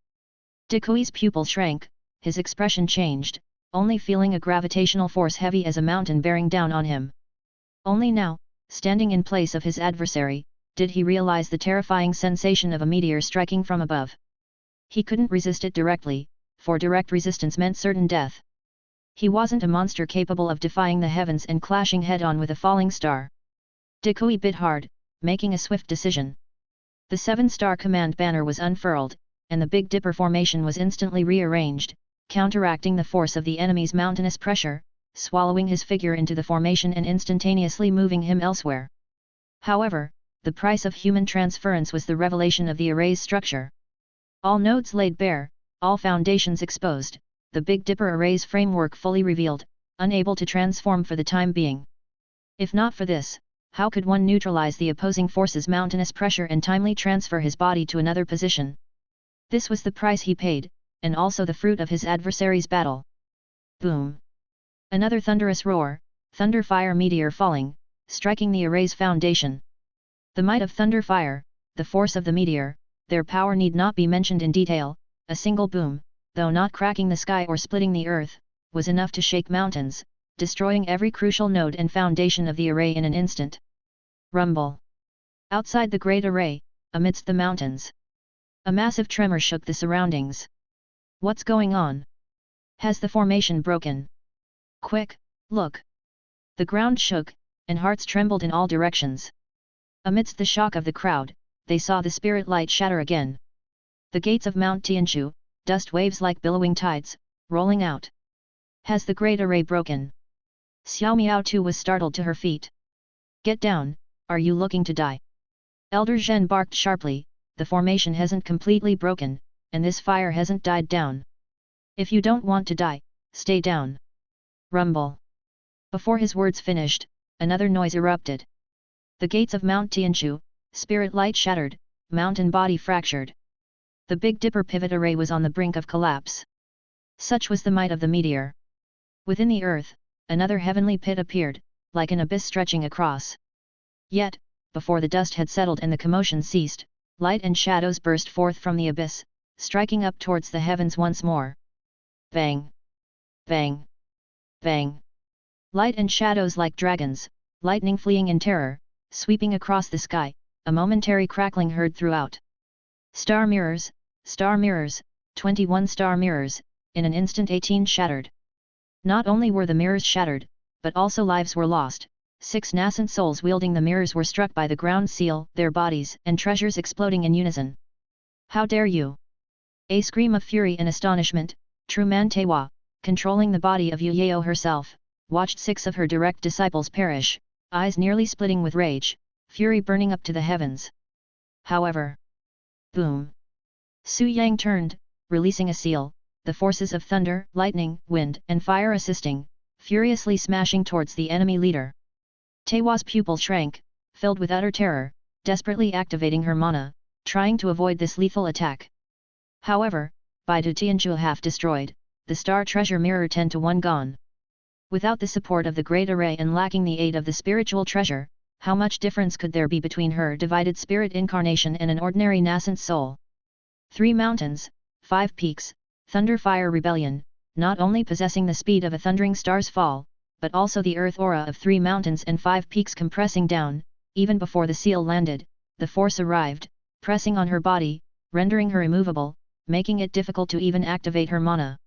Decayed's pupil shrank, his expression changed, only feeling a gravitational force heavy as a mountain bearing down on him. Only now, standing in place of his adversary, did he realize the terrifying sensation of a meteor striking from above. He couldn't resist it directly, for direct resistance meant certain death. He wasn't a monster capable of defying the heavens and clashing head-on with a falling star. Decayed bit hard, making a swift decision. The 7-star command banner was unfurled, and the Big Dipper formation was instantly rearranged, counteracting the force of the enemy's mountainous pressure, swallowing his figure into the formation and instantaneously moving him elsewhere. However, the price of human transference was the revelation of the array's structure. All nodes laid bare, all foundations exposed, the Big Dipper array's framework fully revealed, unable to transform for the time being. If not for this, how could one neutralize the opposing force's mountainous pressure and timely transfer his body to another position? This was the price he paid, and also the fruit of his adversary's battle. Boom! Another thunderous roar, thunder fire meteor falling, striking the array's foundation. The might of thunder fire, the force of the meteor, their power need not be mentioned in detail. A single boom, though not cracking the sky or splitting the earth, was enough to shake mountains, destroying every crucial node and foundation of the array in an instant. Rumble! Outside the great array, amidst the mountains, a massive tremor shook the surroundings. What's going on? Has the formation broken? Quick, look! The ground shook, and hearts trembled in all directions. Amidst the shock of the crowd, they saw the spirit light shatter again. The gates of Mount Tianchu, dust waves like billowing tides, rolling out. Has the great array broken? Xiao Miao too was startled to her feet. Get down, are you looking to die? Elder Zhen barked sharply, the formation hasn't completely broken, and this fire hasn't died down. If you don't want to die, stay down. Rumble. Before his words finished, another noise erupted. The gates of Mount Tianchu, spirit light shattered, mountain body fractured. The Big Dipper pivot array was on the brink of collapse. Such was the might of the meteor. Within the earth, another heavenly pit appeared, like an abyss stretching across. Yet, before the dust had settled and the commotion ceased, light and shadows burst forth from the abyss, striking up towards the heavens once more. Bang! Bang! Bang! Light and shadows like dragons, lightning fleeing in terror, sweeping across the sky, a momentary crackling heard throughout. Star mirrors, 21 star mirrors, in an instant 18 shattered. Not only were the mirrors shattered, but also lives were lost. 6 nascent souls wielding the mirrors were struck by the ground seal, their bodies and treasures exploding in unison. How dare you! A scream of fury and astonishment. Truman Tewa, controlling the body of Yuyeo herself, watched 6 of her direct disciples perish, eyes nearly splitting with rage, fury burning up to the heavens. However, boom! Su Yang turned, releasing a seal, the forces of thunder, lightning, wind and fire assisting, furiously smashing towards the enemy leader. Tewa's pupil shrank, filled with utter terror, desperately activating her mana, trying to avoid this lethal attack. However, by Du Tianchu half destroyed, the star treasure mirror 10 to 1 gone. Without the support of the great array and lacking the aid of the spiritual treasure, how much difference could there be between her divided spirit incarnation and an ordinary nascent soul? 3 mountains, 5 peaks, thunder fire rebellion, not only possessing the speed of a thundering star's fall, but also the earth aura of 3 mountains and 5 peaks compressing down. Even before the seal landed, the force arrived, pressing on her body, rendering her immovable, making it difficult to even activate her mana.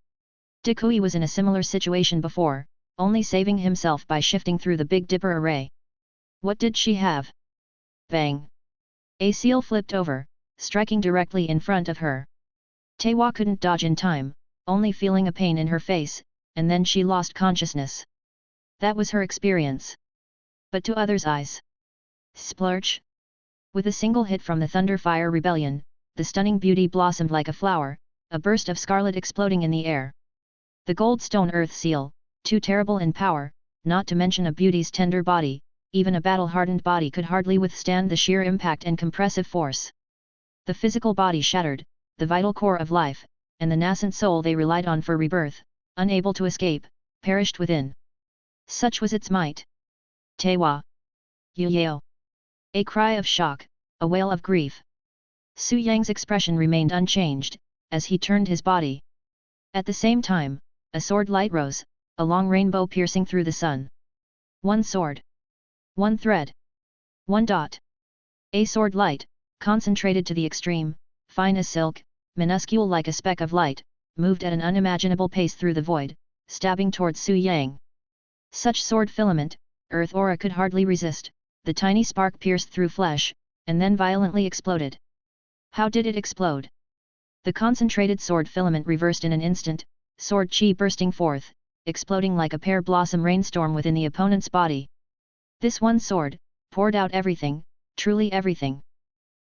Decayed was in a similar situation before, only saving himself by shifting through the Big Dipper array. What did she have? Bang! A seal flipped over, striking directly in front of her. Tewa couldn't dodge in time, only feeling a pain in her face, and then she lost consciousness. That was her experience. But to others' eyes. Splurge! With a single hit from the Thunder Fire Rebellion, the stunning beauty blossomed like a flower, a burst of scarlet exploding in the air. The Goldstone Earth Seal, too terrible in power, not to mention a beauty's tender body, even a battle-hardened body could hardly withstand the sheer impact and compressive force. The physical body shattered, the vital core of life, and the nascent soul they relied on for rebirth, unable to escape, perished within. Such was its might. Tewa! Yuyeo! A cry of shock, a wail of grief. Su Yang's expression remained unchanged, as he turned his body. At the same time, a sword light rose, a long rainbow piercing through the sun. 1 sword. 1 thread. 1 dot. A sword light, concentrated to the extreme, fine as silk, minuscule like a speck of light, moved at an unimaginable pace through the void, stabbing towards Su Yang. Such sword filament, earth aura could hardly resist. The tiny spark pierced through flesh, and then violently exploded. How did it explode? The concentrated sword filament reversed in an instant, sword chi bursting forth, exploding like a pear blossom rainstorm within the opponent's body. This one sword poured out everything, truly everything.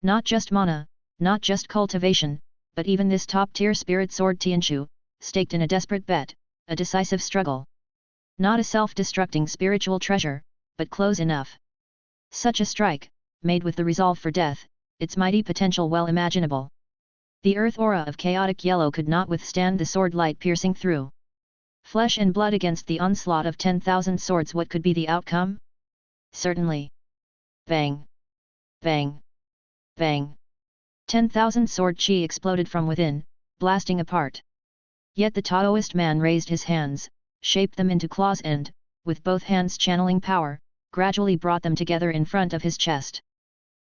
Not just mana, not just cultivation, but even this top-tier spirit sword Tianchu, staked in a desperate bet, a decisive struggle. Not a self-destructing spiritual treasure, but close enough. Such a strike, made with the resolve for death, its mighty potential well imaginable. The earth aura of chaotic yellow could not withstand the sword light piercing through. Flesh and blood against the onslaught of 10,000 swords. What could be the outcome? Certainly. Bang! Bang! Bang! 10,000 sword chi exploded from within, blasting apart. Yet the Taoist man raised his hands, shaped them into claws and, with both hands channeling power, gradually brought them together in front of his chest.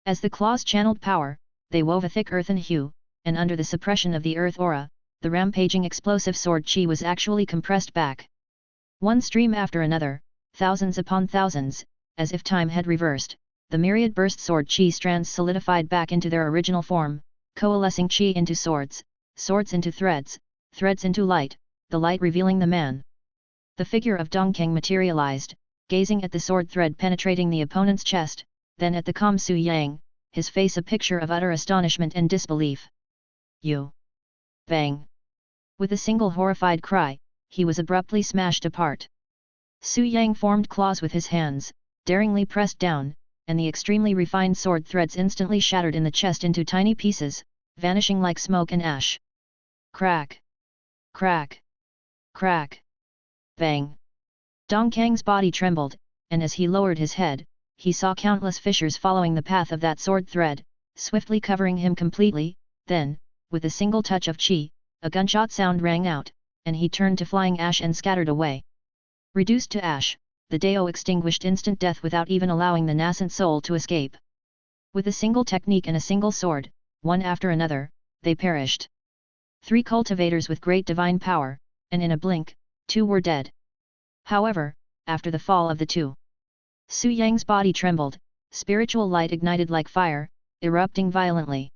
As the claws channeled power, they wove a thick earthen hue, and under the suppression of the earth aura, the rampaging explosive sword chi was actually compressed back. One stream after another, thousands upon thousands, as if time had reversed, the myriad burst sword chi strands solidified back into their original form, coalescing chi into swords, swords into threads, threads into light, the light revealing the man. The figure of Dongkang materialized, gazing at the sword thread penetrating the opponent's chest, then at the calm Su Yang, his face a picture of utter astonishment and disbelief. You! Bang! With a single horrified cry, he was abruptly smashed apart. Su Yang formed claws with his hands, daringly pressed down, and the extremely refined sword threads instantly shattered in the chest into tiny pieces, vanishing like smoke and ash. Crack! Crack! Crack! Bang! Dongkang's body trembled, and as he lowered his head, he saw countless fissures following the path of that sword thread, swiftly covering him completely. Then, with a single touch of chi, a gunshot sound rang out, and he turned to flying ash and scattered away. Reduced to ash, the Dao extinguished instant death without even allowing the nascent soul to escape. With a single technique and a single sword, one after another, they perished. 3 cultivators with great divine power, and in a blink, 2 were dead. However, after the fall of the 2, Su Yang's body trembled, spiritual light ignited like fire, erupting violently.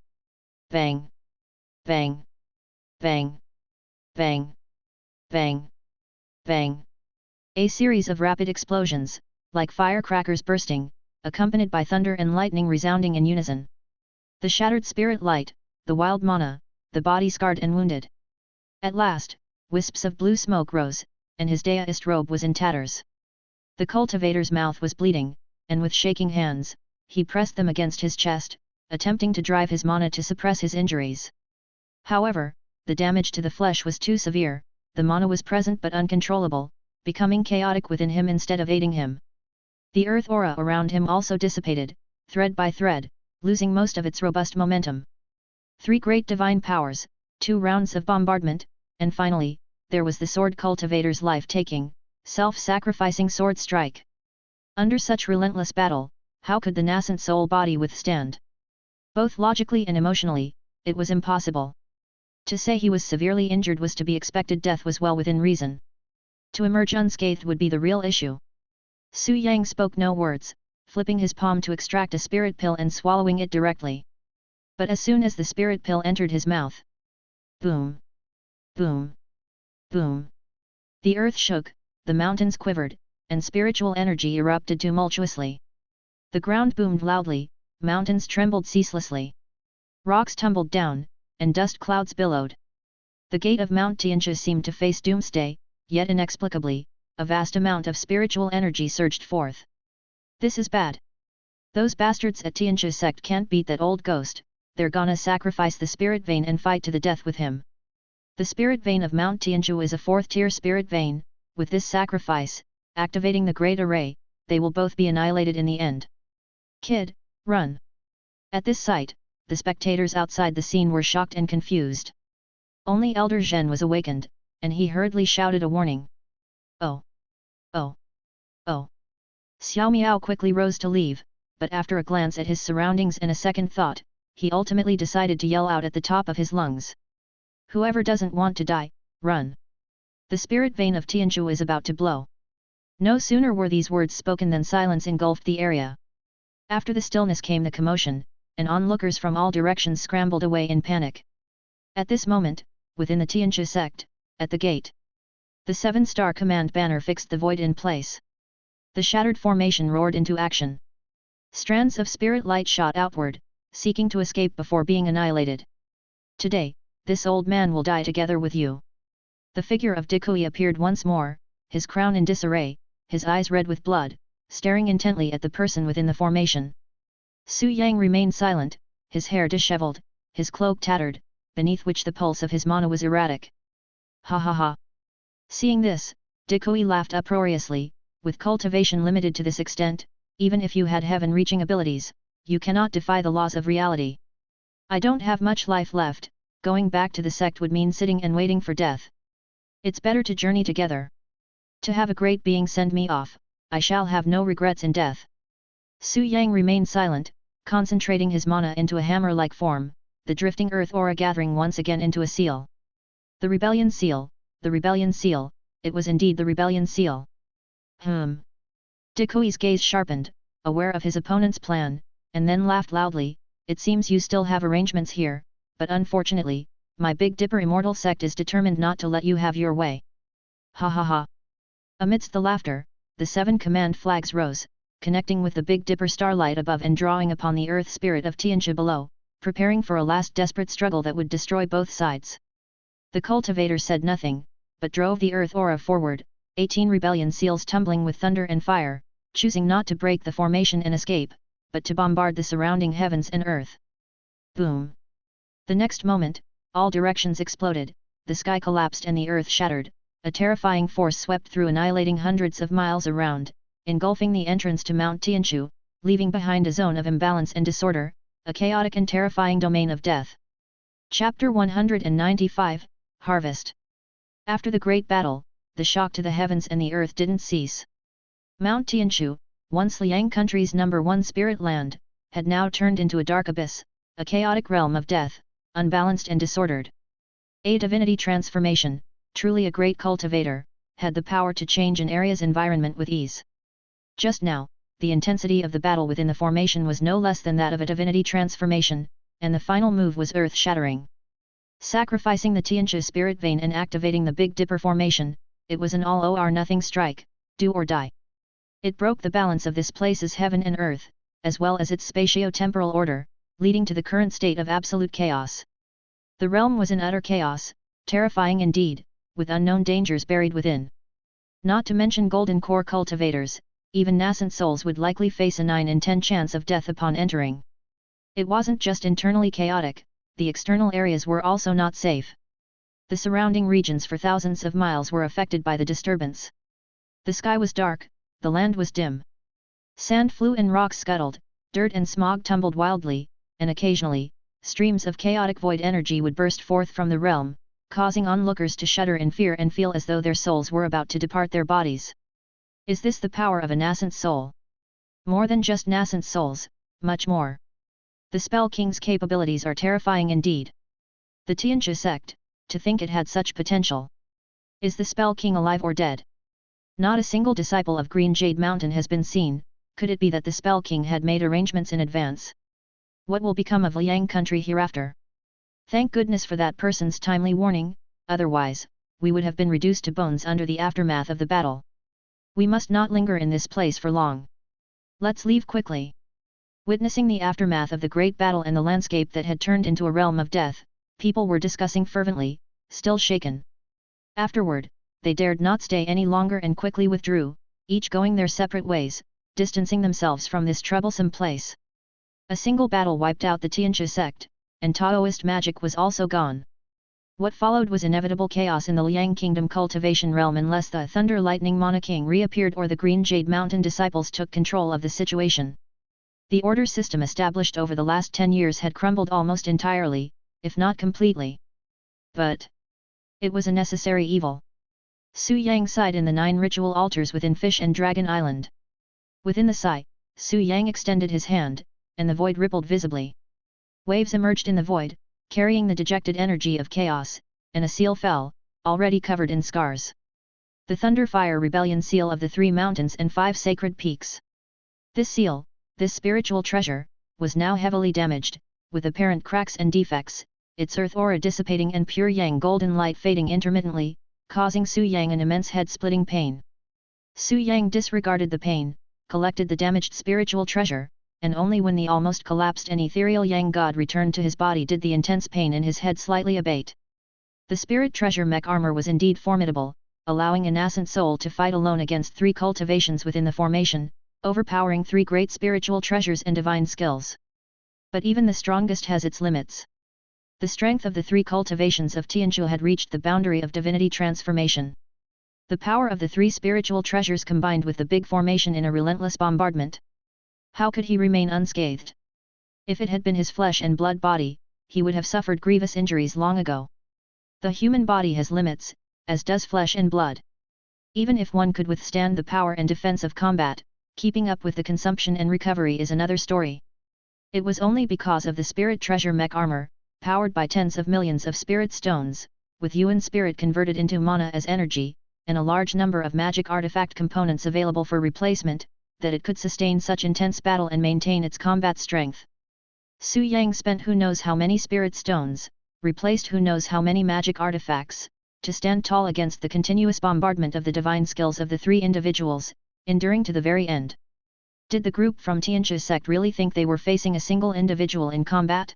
Bang! Bang! Bang! Bang! Bang! Bang! A series of rapid explosions, like firecrackers bursting, accompanied by thunder and lightning resounding in unison. The shattered spirit light, the wild mana, the body scarred and wounded. At last, wisps of blue smoke rose, and his daist robe was in tatters. The cultivator's mouth was bleeding, and with shaking hands, he pressed them against his chest, attempting to drive his mana to suppress his injuries. However, the damage to the flesh was too severe, the mana was present but uncontrollable, becoming chaotic within him instead of aiding him. The earth aura around him also dissipated, thread by thread, losing most of its robust momentum. 3 great divine powers, 2 rounds of bombardment, and finally, there was the sword cultivator's life-taking, self-sacrificing sword strike. Under such relentless battle, how could the nascent soul body withstand? Both logically and emotionally, it was impossible. To say he was severely injured was to be expected, death was well within reason. To emerge unscathed would be the real issue. Su Yang spoke no words, flipping his palm to extract a spirit pill and swallowing it directly. But as soon as the spirit pill entered his mouth, boom! Boom! Boom! The earth shook, the mountains quivered, and spiritual energy erupted tumultuously. The ground boomed loudly, mountains trembled ceaselessly. Rocks tumbled down, and dust clouds billowed. The gate of Mount Tianjia seemed to face doomsday, yet inexplicably, a vast amount of spiritual energy surged forth. This is bad. Those bastards at Tianjia sect can't beat that old ghost, they're gonna sacrifice the spirit vein and fight to the death with him. The spirit vein of Mount Tianjia is a 4th-tier spirit vein, with this sacrifice, activating the Great Array, they will both be annihilated in the end. Kid, run! At this sight, the spectators outside the scene were shocked and confused. Only Elder Zhen was awakened, and he hurriedly shouted a warning. Oh! Oh! Oh! Xiao Miao quickly rose to leave, but after a glance at his surroundings and a second thought, he ultimately decided to yell out at the top of his lungs. Whoever doesn't want to die, run! The spirit vein of Tianjia is about to blow. No sooner were these words spoken than silence engulfed the area. After the stillness came the commotion, and onlookers from all directions scrambled away in panic. At this moment, within the Tianjia sect, at the gate, the 7-star command banner fixed the void in place. The shattered formation roared into action. Strands of spirit light shot outward, seeking to escape before being annihilated. Today, this old man will die together with you. The figure of Decayed appeared once more, his crown in disarray, his eyes red with blood, staring intently at the person within the formation. Su Yang remained silent, his hair disheveled, his cloak tattered, beneath which the pulse of his mana was erratic. Ha ha ha! Seeing this, Decayed laughed uproariously. With cultivation limited to this extent, even if you had heaven-reaching abilities, you cannot defy the laws of reality. I don't have much life left, going back to the sect would mean sitting and waiting for death. It's better to journey together. To have a great being send me off, I shall have no regrets in death. Su Yang remained silent, concentrating his mana into a hammer-like form, the drifting earth aura gathering once again into a seal. The rebellion seal, the rebellion seal, it was indeed the rebellion seal. Decayed's gaze sharpened, aware of his opponent's plan, and then laughed loudly. It seems you still have arrangements here, but unfortunately, my Big Dipper Immortal sect is determined not to let you have your way. Ha ha ha! Amidst the laughter, the 7 command flags rose, connecting with the Big Dipper starlight above and drawing upon the earth spirit of Tianjia below, preparing for a last desperate struggle that would destroy both sides. The cultivator said nothing, but drove the earth aura forward, 18 rebellion seals tumbling with thunder and fire, choosing not to break the formation and escape, but to bombard the surrounding heavens and earth. Boom! The next moment, all directions exploded, the sky collapsed and the earth shattered, a terrifying force swept through, annihilating hundreds of miles around, engulfing the entrance to Mount Tianjia, leaving behind a zone of imbalance and disorder, a chaotic and terrifying domain of death. Chapter 195, Harvest. After the great battle, the shock to the heavens and the earth didn't cease. Mount Tianshu, once Liang country's #1 spirit land, had now turned into a dark abyss, a chaotic realm of death, unbalanced and disordered. A divinity transformation, truly a great cultivator, had the power to change an area's environment with ease. Just now, the intensity of the battle within the formation was no less than that of a divinity transformation, and the final move was earth-shattering. Sacrificing the Tianshu spirit vein and activating the Big Dipper formation, it was an all-or-nothing strike, do or die. It broke the balance of this place's heaven and earth, as well as its spatio-temporal order, leading to the current state of absolute chaos. The realm was in utter chaos, terrifying indeed, with unknown dangers buried within. Not to mention golden core cultivators, even nascent souls would likely face a 9 in 10 chance of death upon entering. It wasn't just internally chaotic, the external areas were also not safe. The surrounding regions for thousands of miles were affected by the disturbance. The sky was dark, the land was dim. Sand flew and rocks scuttled, dirt and smog tumbled wildly, and occasionally, streams of chaotic void energy would burst forth from the realm, causing onlookers to shudder in fear and feel as though their souls were about to depart their bodies. Is this the power of a nascent soul? More than just nascent souls, much more. The Spell King's capabilities are terrifying indeed. The Tianshu sect, to think it had such potential. Is the Spell King alive or dead? Not a single disciple of Green Jade Mountain has been seen. Could it be that the Spell King had made arrangements in advance? What will become of Liang country hereafter? Thank goodness for that person's timely warning, otherwise, we would have been reduced to bones under the aftermath of the battle. We must not linger in this place for long. Let's leave quickly. Witnessing the aftermath of the great battle and the landscape that had turned into a realm of death, people were discussing fervently, still shaken. Afterward, they dared not stay any longer and quickly withdrew, each going their separate ways, distancing themselves from this troublesome place. A single battle wiped out the Tianshu sect, and Taoist magic was also gone. What followed was inevitable chaos in the Liang Kingdom cultivation realm unless the Thunder Lightning Mana King reappeared or the Green Jade Mountain disciples took control of the situation. The order system established over the last 10 years had crumbled almost entirely, if not completely. But it was a necessary evil. Su Yang sighed in the 9 ritual altars within Fish and Dragon Island. Within the sigh, Su Yang extended his hand, and the void rippled visibly. Waves emerged in the void, carrying the dejected energy of chaos, and a seal fell, already covered in scars. The Thunderfire Rebellion seal of the 3 mountains and 5 sacred peaks. This seal, this spiritual treasure, was now heavily damaged, with apparent cracks and defects, its earth aura dissipating and pure yang golden light fading intermittently, causing Su Yang an immense head-splitting pain. Su Yang disregarded the pain, collected the damaged spiritual treasure, and only when the almost collapsed and ethereal Yang God returned to his body did the intense pain in his head slightly abate. The spirit treasure mech armor was indeed formidable, allowing a nascent soul to fight alone against 3 cultivations within the formation, overpowering 3 great spiritual treasures and divine skills. But even the strongest has its limits. The strength of the 3 cultivations of Tianshu had reached the boundary of divinity transformation. The power of the 3 spiritual treasures combined with the big formation in a relentless bombardment. How could he remain unscathed? If it had been his flesh and blood body, he would have suffered grievous injuries long ago. The human body has limits, as does flesh and blood. Even if one could withstand the power and defense of combat, keeping up with the consumption and recovery is another story. It was only because of the spirit treasure mech armor, powered by tens of millions of spirit stones, with Yuan spirit converted into mana as energy, and a large number of magic artifact components available for replacement, that it could sustain such intense battle and maintain its combat strength. Su Yang spent who knows how many spirit stones, replaced who knows how many magic artifacts, to stand tall against the continuous bombardment of the divine skills of the 3 individuals, enduring to the very end. Did the group from Tianshu sect really think they were facing a single individual in combat?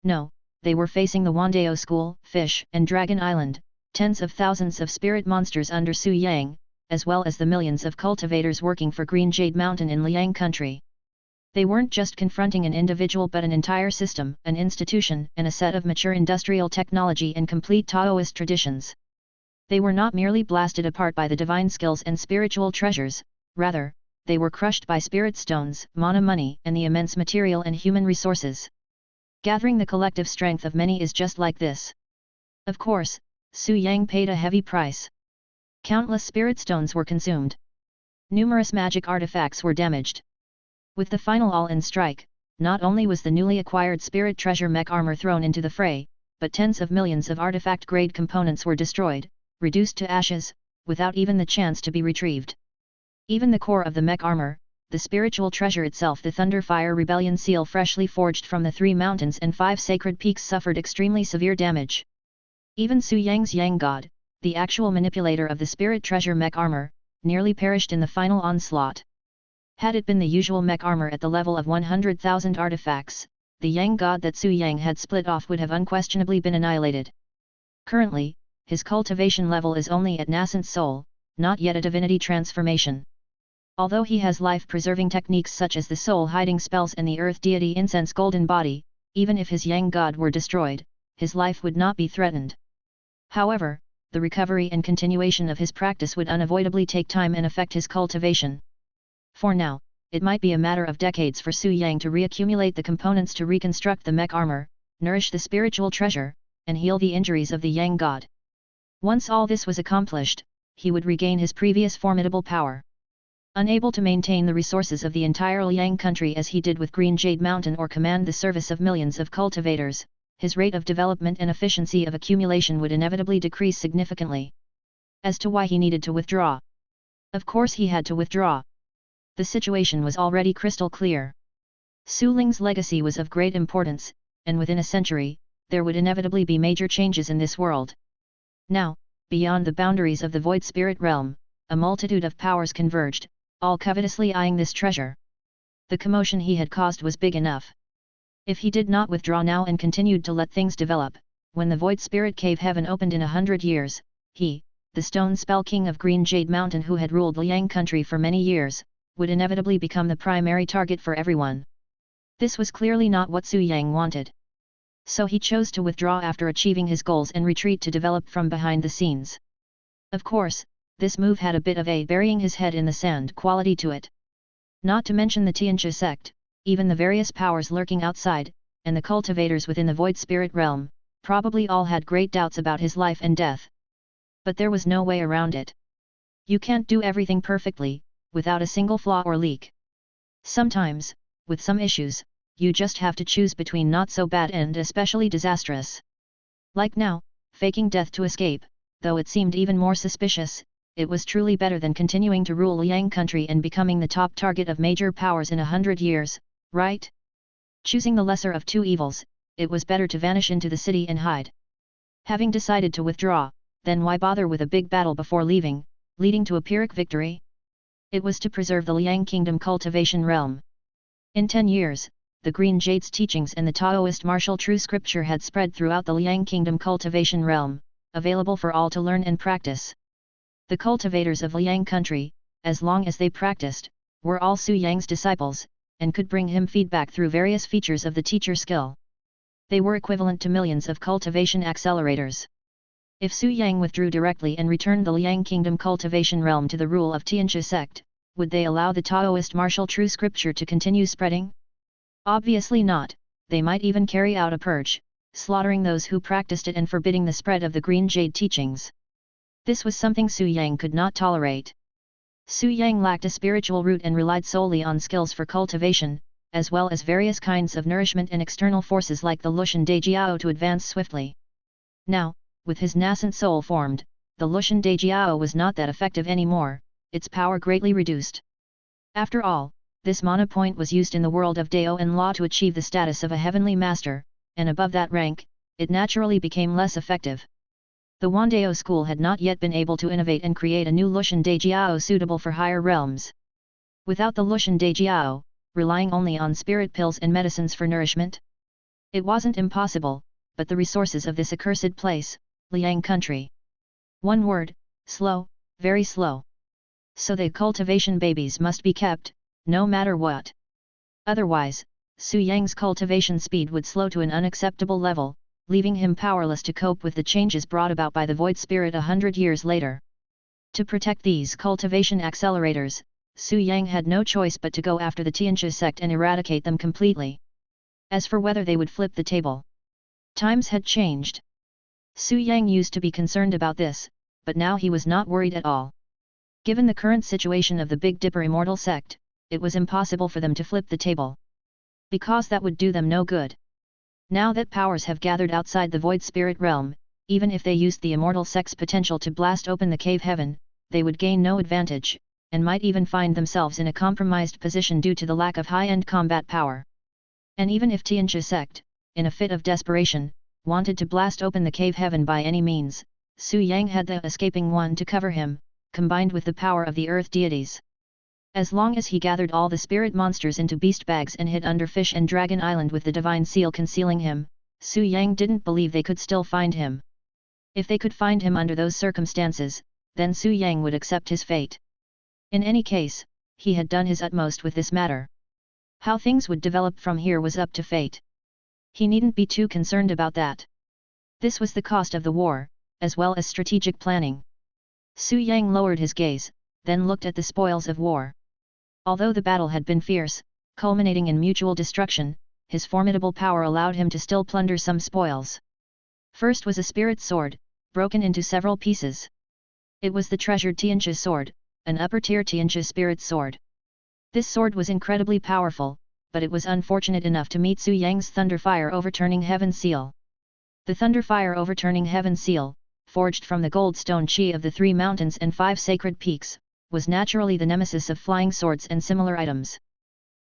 No, they were facing the Wandao School, Fish and Dragon Island, tens of thousands of spirit monsters under Su Yang, as well as the millions of cultivators working for Green Jade Mountain in Liang country. They weren't just confronting an individual but an entire system, an institution, and a set of mature industrial technology and complete Taoist traditions. They were not merely blasted apart by the divine skills and spiritual treasures, rather, they were crushed by spirit stones, mana money, and the immense material and human resources. Gathering the collective strength of many is just like this. Of course, Su Yang paid a heavy price. Countless spirit stones were consumed. Numerous magic artifacts were damaged. With the final all-in strike, not only was the newly acquired spirit treasure mech armor thrown into the fray, but tens of millions of artifact-grade components were destroyed, reduced to ashes, without even the chance to be retrieved. Even the core of the mech armor, the spiritual treasure itself, the Thunderfire Rebellion seal freshly forged from the 3 mountains and 5 sacred peaks, suffered extremely severe damage. Even Su Yang's Yang God, the actual manipulator of the spirit treasure mech armor, nearly perished in the final onslaught. Had it been the usual mech armor at the level of 100,000 artifacts, the Yang God that Su Yang had split off would have unquestionably been annihilated. Currently, his cultivation level is only at nascent soul, not yet a divinity transformation. Although he has life-preserving techniques such as the soul-hiding spells and the earth deity incense golden body, even if his Yang God were destroyed, his life would not be threatened. However, the recovery and continuation of his practice would unavoidably take time and affect his cultivation. For now, it might be a matter of decades for Su Yang to reaccumulate the components to reconstruct the mech armor, nourish the spiritual treasure, and heal the injuries of the Yang God. Once all this was accomplished, he would regain his previous formidable power. Unable to maintain the resources of the entire Liang country as he did with Green Jade Mountain or command the service of millions of cultivators, his rate of development and efficiency of accumulation would inevitably decrease significantly. As to why he needed to withdraw. Of course he had to withdraw. The situation was already crystal clear. Su Ling's legacy was of great importance, and within a century, there would inevitably be major changes in this world. Now, beyond the boundaries of the Void Spirit realm, a multitude of powers converged, all covetously eyeing this treasure. The commotion he had caused was big enough. If he did not withdraw now and continued to let things develop, when the Void Spirit Cave Heaven opened in 100 years, he, the Stone Spell King of Green Jade Mountain who had ruled Liang country for many years, would inevitably become the primary target for everyone. This was clearly not what Su Yang wanted. So he chose to withdraw after achieving his goals and retreat to develop from behind the scenes. Of course, this move had a bit of a burying his head in the sand quality to it. Not to mention the Tianxia sect, even the various powers lurking outside, and the cultivators within the Void Spirit realm, probably all had great doubts about his life and death. But there was no way around it. You can't do everything perfectly, without a single flaw or leak. Sometimes, with some issues, you just have to choose between not so bad and especially disastrous. Like now, faking death to escape, though it seemed even more suspicious, it was truly better than continuing to rule Liang country and becoming the top target of major powers in 100 years, right? Choosing the lesser of two evils, it was better to vanish into the city and hide. Having decided to withdraw, then why bother with a big battle before leaving, leading to a Pyrrhic victory? It was to preserve the Liang Kingdom cultivation realm. In 10 years, the Green Jade's teachings and the Taoist martial true scripture had spread throughout the Liang Kingdom cultivation realm, available for all to learn and practice. The cultivators of Liang country, as long as they practiced, were all Su Yang's disciples, and could bring him feedback through various features of the teacher skill. They were equivalent to millions of cultivation accelerators. If Su Yang withdrew directly and returned the Liang Kingdom cultivation realm to the rule of Tianxia sect, would they allow the Taoist martial true scripture to continue spreading? Obviously not. They might even carry out a purge, slaughtering those who practiced it and forbidding the spread of the Green Jade teachings. This was something Su Yang could not tolerate. Su Yang lacked a spiritual root and relied solely on skills for cultivation, as well as various kinds of nourishment and external forces like the Lushan Dejiao to advance swiftly. Now, with his nascent soul formed, the Lushan Dejiao was not that effective anymore, its power greatly reduced. After all, this mana point was used in the world of Dao and Law to achieve the status of a heavenly master, and above that rank, it naturally became less effective. The Wandao school had not yet been able to innovate and create a new Lushan Dejiao suitable for higher realms. Without the Lushan Dejiao, relying only on spirit pills and medicines for nourishment? It wasn't impossible, but the resources of this accursed place, Liang country. One word, slow, very slow. So the cultivation babies must be kept, no matter what. Otherwise, Su Yang's cultivation speed would slow to an unacceptable level, leaving him powerless to cope with the changes brought about by the Void Spirit 100 years later. To protect these cultivation accelerators, Su Yang had no choice but to go after the Tianxia sect and eradicate them completely. As for whether they would flip the table, times had changed. Su Yang used to be concerned about this, but now he was not worried at all. Given the current situation of the Big Dipper immortal sect, it was impossible for them to flip the table, because that would do them no good. Now that powers have gathered outside the void spirit realm, even if they used the immortal sect's potential to blast open the cave heaven, they would gain no advantage, and might even find themselves in a compromised position due to the lack of high-end combat power. And even if Tianjia sect, in a fit of desperation, wanted to blast open the cave heaven by any means, Su Yang had the escaping one to cover him, combined with the power of the earth deities. As long as he gathered all the spirit monsters into beast bags and hid under Fish and Dragon Island with the divine seal concealing him, Su Yang didn't believe they could still find him. If they could find him under those circumstances, then Su Yang would accept his fate. In any case, he had done his utmost with this matter. How things would develop from here was up to fate. He needn't be too concerned about that. This was the cost of the war, as well as strategic planning. Su Yang lowered his gaze, then looked at the spoils of war. Although the battle had been fierce, culminating in mutual destruction, his formidable power allowed him to still plunder some spoils. First was a spirit sword, broken into several pieces. It was the treasured Tianjia sword, an upper-tier Tianjia spirit sword. This sword was incredibly powerful, but it was unfortunate enough to meet Su Yang's Thunderfire Overturning Heaven seal. The Thunderfire Overturning Heaven seal, forged from the gold stone chi of the 3 mountains and 5 sacred peaks, was naturally the nemesis of flying swords and similar items.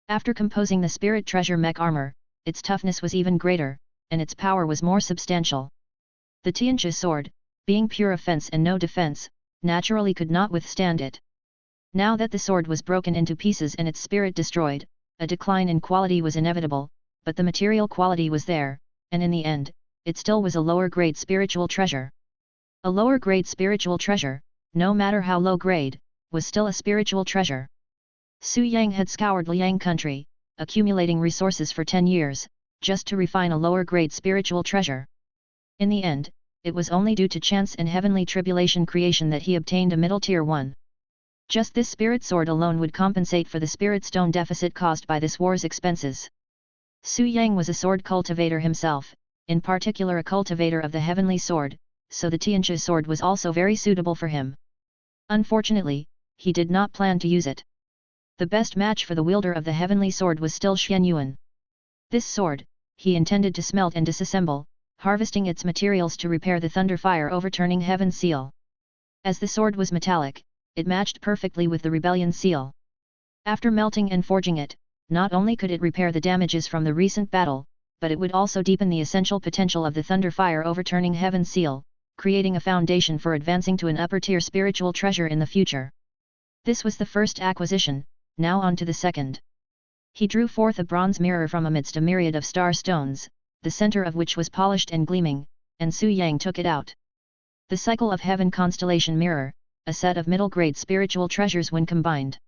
After composing the spirit treasure mech armor, its toughness was even greater, and its power was more substantial. The Tianjia sword, being pure offense and no defense, naturally could not withstand it. Now that the sword was broken into pieces and its spirit destroyed, a decline in quality was inevitable, but the material quality was there, and in the end, it still was a lower-grade spiritual treasure. A lower-grade spiritual treasure, no matter how low-grade, was still a spiritual treasure. Su Yang had scoured Liang country, accumulating resources for 10 years, just to refine a lower-grade spiritual treasure. In the end, it was only due to chance and heavenly tribulation creation that he obtained a middle-tier one. Just this spirit sword alone would compensate for the spirit stone deficit caused by this war's expenses. Su Yang was a sword cultivator himself, in particular a cultivator of the heavenly sword, so the Tianjia sword was also very suitable for him. Unfortunately, he did not plan to use it. The best match for the wielder of the heavenly sword was still Xian Yuan. This sword, he intended to smelt and disassemble, harvesting its materials to repair the Thunderfire Overturning Heaven seal. As the sword was metallic, it matched perfectly with the Rebellion seal. After melting and forging it, not only could it repair the damages from the recent battle, but it would also deepen the essential potential of the Thunderfire Overturning Heaven seal, creating a foundation for advancing to an upper-tier spiritual treasure in the future. This was the first acquisition, now on to the second. He drew forth a bronze mirror from amidst a myriad of star stones, the center of which was polished and gleaming, and Su Yang took it out. The Cycle of Heaven Constellation Mirror, a set of middle-grade spiritual treasures when combined.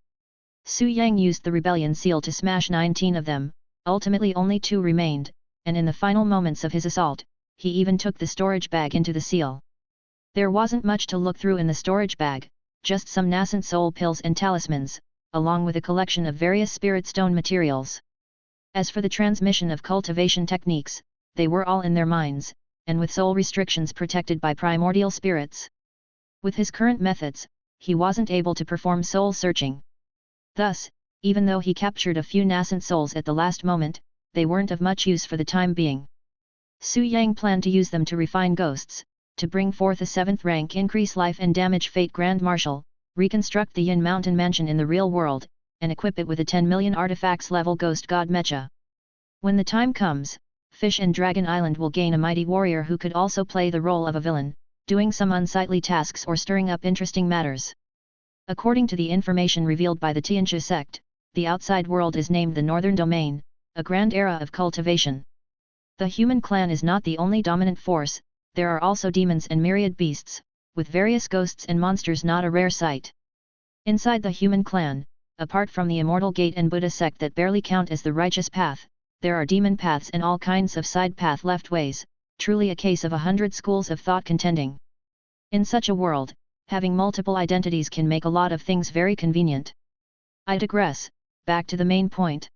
Su Yang used the Rebellion seal to smash 19 of them, ultimately only 2 remained, and in the final moments of his assault, he even took the storage bag into the seal. There wasn't much to look through in the storage bag, just some nascent soul pills and talismans, along with a collection of various spirit stone materials. As for the transmission of cultivation techniques, they were all in their minds, and with soul restrictions protected by primordial spirits. With his current methods, he wasn't able to perform soul searching. Thus, even though he captured a few nascent souls at the last moment, they weren't of much use for the time being. Su Yang planned to use them to refine ghosts, to bring forth a 7th rank increase life and damage fate Grand Marshal, reconstruct the Yin Mountain Mansion in the real world, and equip it with a 10 million artifacts level ghost god mecha. When the time comes, Fish and Dragon Island will gain a mighty warrior who could also play the role of a villain, doing some unsightly tasks or stirring up interesting matters. According to the information revealed by the Tianjia sect, the outside world is named the Northern Domain, a grand era of cultivation. The human clan is not the only dominant force, there are also demons and myriad beasts, with various ghosts and monsters not a rare sight. Inside the human clan, apart from the Immortal Gate and Buddha sect that barely count as the righteous path, there are demon paths and all kinds of side path left ways, truly a case of 100 schools of thought contending. In such a world, having multiple identities can make a lot of things very convenient. I digress, back to the main point.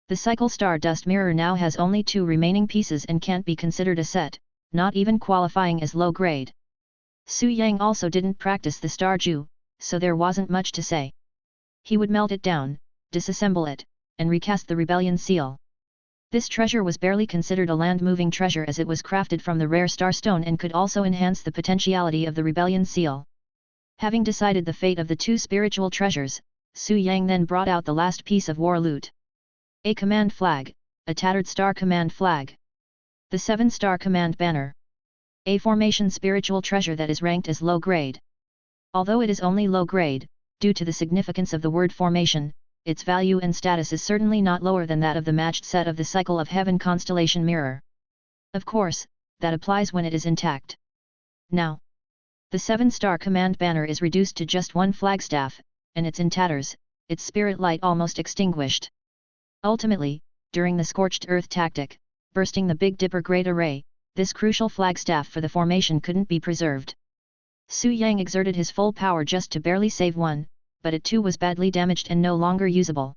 The cycle star dust mirror now has only 2 remaining pieces and can't be considered a set, not even qualifying as low grade. Su Yang also didn't practice the star Ju, so there wasn't much to say. He would melt it down, disassemble it, and recast the rebellion seal. This treasure was barely considered a land-moving treasure as it was crafted from the rare starstone and could also enhance the potentiality of the rebellion seal. Having decided the fate of the 2 spiritual treasures, Su Yang then brought out the last piece of war loot. A command flag, a tattered star command flag. The 7-star command banner. A formation spiritual treasure that is ranked as low grade. Although it is only low grade, due to the significance of the word formation, its value and status is certainly not lower than that of the matched set of the Cycle of Heaven constellation mirror. Of course, that applies when it is intact. Now, the 7-star command banner is reduced to just 1 flagstaff, and it's in tatters, its spirit light almost extinguished. Ultimately, during the scorched earth tactic, bursting the Big Dipper Great Array, this crucial flagstaff for the formation couldn't be preserved. Su Yang exerted his full power just to barely save one, but it too was badly damaged and no longer usable.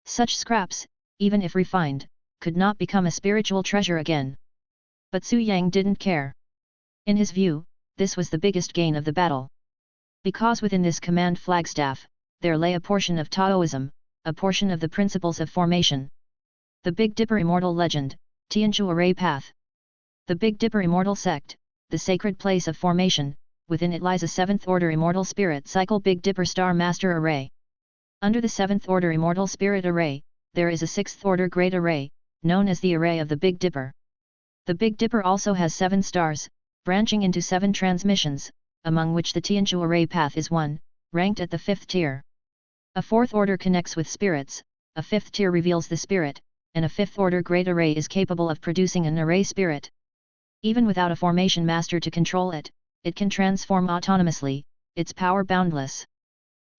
Such scraps, even if refined, could not become a spiritual treasure again. But Su Yang didn't care. In his view, this was the biggest gain of the battle. Because within this command flagstaff, there lay a portion of Taoism, a portion of the principles of formation. The Big Dipper Immortal Legend, Tianzhu Array Path. The Big Dipper Immortal Sect, the sacred place of formation, within it lies a 7th Order Immortal Spirit Cycle Big Dipper Star Master Array. Under the 7th Order Immortal Spirit Array, there is a 6th Order Great Array, known as the Array of the Big Dipper. The Big Dipper also has 7 stars, branching into 7 transmissions, among which the Tianzhu Array Path is one, ranked at the 5th tier. A 4th Order connects with spirits, a 5th tier reveals the spirit, and a 5th Order Great Array is capable of producing an array spirit. Even without a formation master to control it, it can transform autonomously, its power boundless.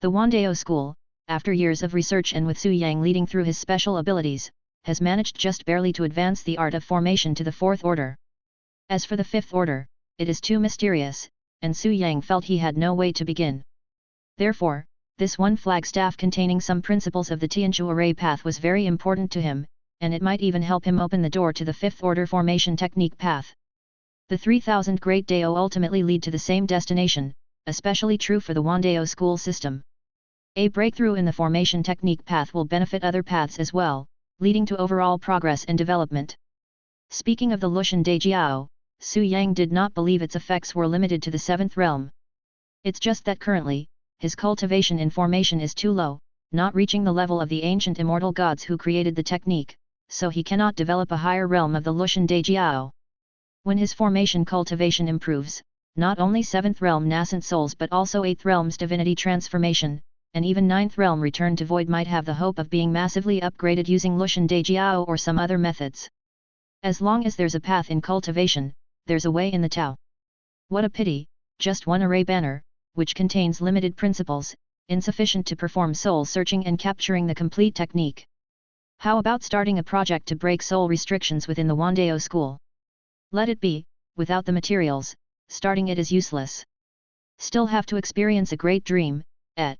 The Wandao school, after years of research and with Su Yang leading through his special abilities, has managed just barely to advance the art of formation to the 4th order. As for the 5th order, it is too mysterious, and Su Yang felt he had no way to begin. Therefore, this one flagstaff containing some principles of the Tianzhu Array path was very important to him, and it might even help him open the door to the 5th order formation technique path. The 3000 Great Dao ultimately lead to the same destination, especially true for the Wandao school system. A breakthrough in the formation technique path will benefit other paths as well, leading to overall progress and development. Speaking of the Lushan Dejiao, Su Yang did not believe its effects were limited to the 7th realm. It's just that currently, his cultivation in formation is too low, not reaching the level of the ancient immortal gods who created the technique, so he cannot develop a higher realm of the Lushan Dejiao. When his formation cultivation improves, not only 7th realm nascent souls but also 8th realm's divinity transformation, and even 9th realm return to void might have the hope of being massively upgraded using Lushan Dejiao or some other methods. As long as there's a path in cultivation, there's a way in the Tao. What a pity, just one array banner, which contains limited principles, insufficient to perform soul searching and capturing the complete technique. How about starting a project to break soul restrictions within the Wandao school? Let it be, without the materials, starting it is useless. Still have to experience a great dream, et.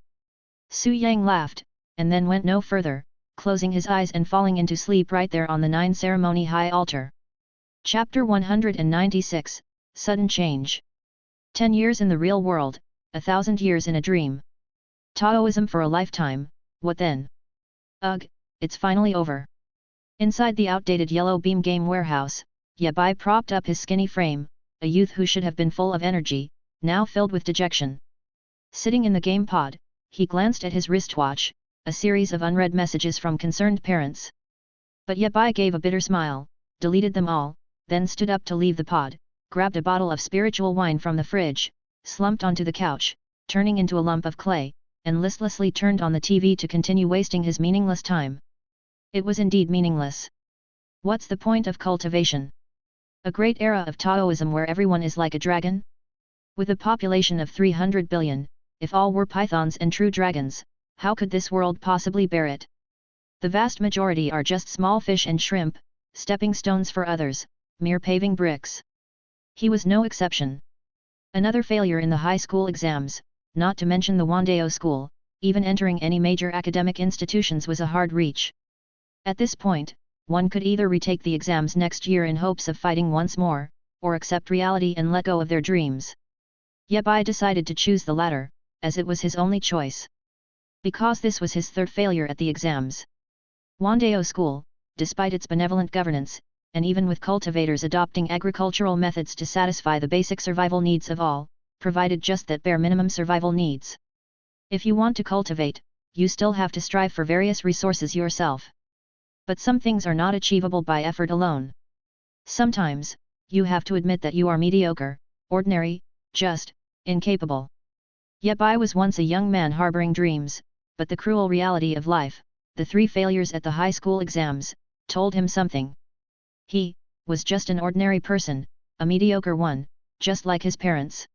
Su Yang laughed, and then went no further, closing his eyes and falling into sleep right there on the 9 ceremony high altar. Chapter 196, Sudden Change. 10 years in the real world, 1,000 years in a dream. Taoism for a lifetime, what then? Ugh, it's finally over. Inside the outdated yellow beam game warehouse, Yabai propped up his skinny frame, a youth who should have been full of energy, now filled with dejection. Sitting in the game pod, he glanced at his wristwatch, a series of unread messages from concerned parents. But Yabai gave a bitter smile, deleted them all, then stood up to leave the pod, grabbed a bottle of spiritual wine from the fridge, slumped onto the couch, turning into a lump of clay, and listlessly turned on the TV to continue wasting his meaningless time. It was indeed meaningless. What's the point of cultivation? A great era of Taoism where everyone is like a dragon? With a population of 300 billion, if all were pythons and true dragons, how could this world possibly bear it? The vast majority are just small fish and shrimp, stepping stones for others, mere paving bricks. He was no exception. Another failure in the high school exams, not to mention the Wandao school, even entering any major academic institutions was a hard reach. At this point, one could either retake the exams next year in hopes of fighting once more, or accept reality and let go of their dreams. Yabai decided to choose the latter, as it was his only choice. Because this was his third failure at the exams. Wandeo School, despite its benevolent governance, and even with cultivators adopting agricultural methods to satisfy the basic survival needs of all, provided just that bare minimum survival needs. If you want to cultivate, you still have to strive for various resources yourself. But some things are not achievable by effort alone. Sometimes, you have to admit that you are mediocre, ordinary, just, incapable. Yabai was once a young man harboring dreams, but the cruel reality of life, the 3 failures at the high school exams, told him something. He was just an ordinary person, a mediocre one, just like his parents.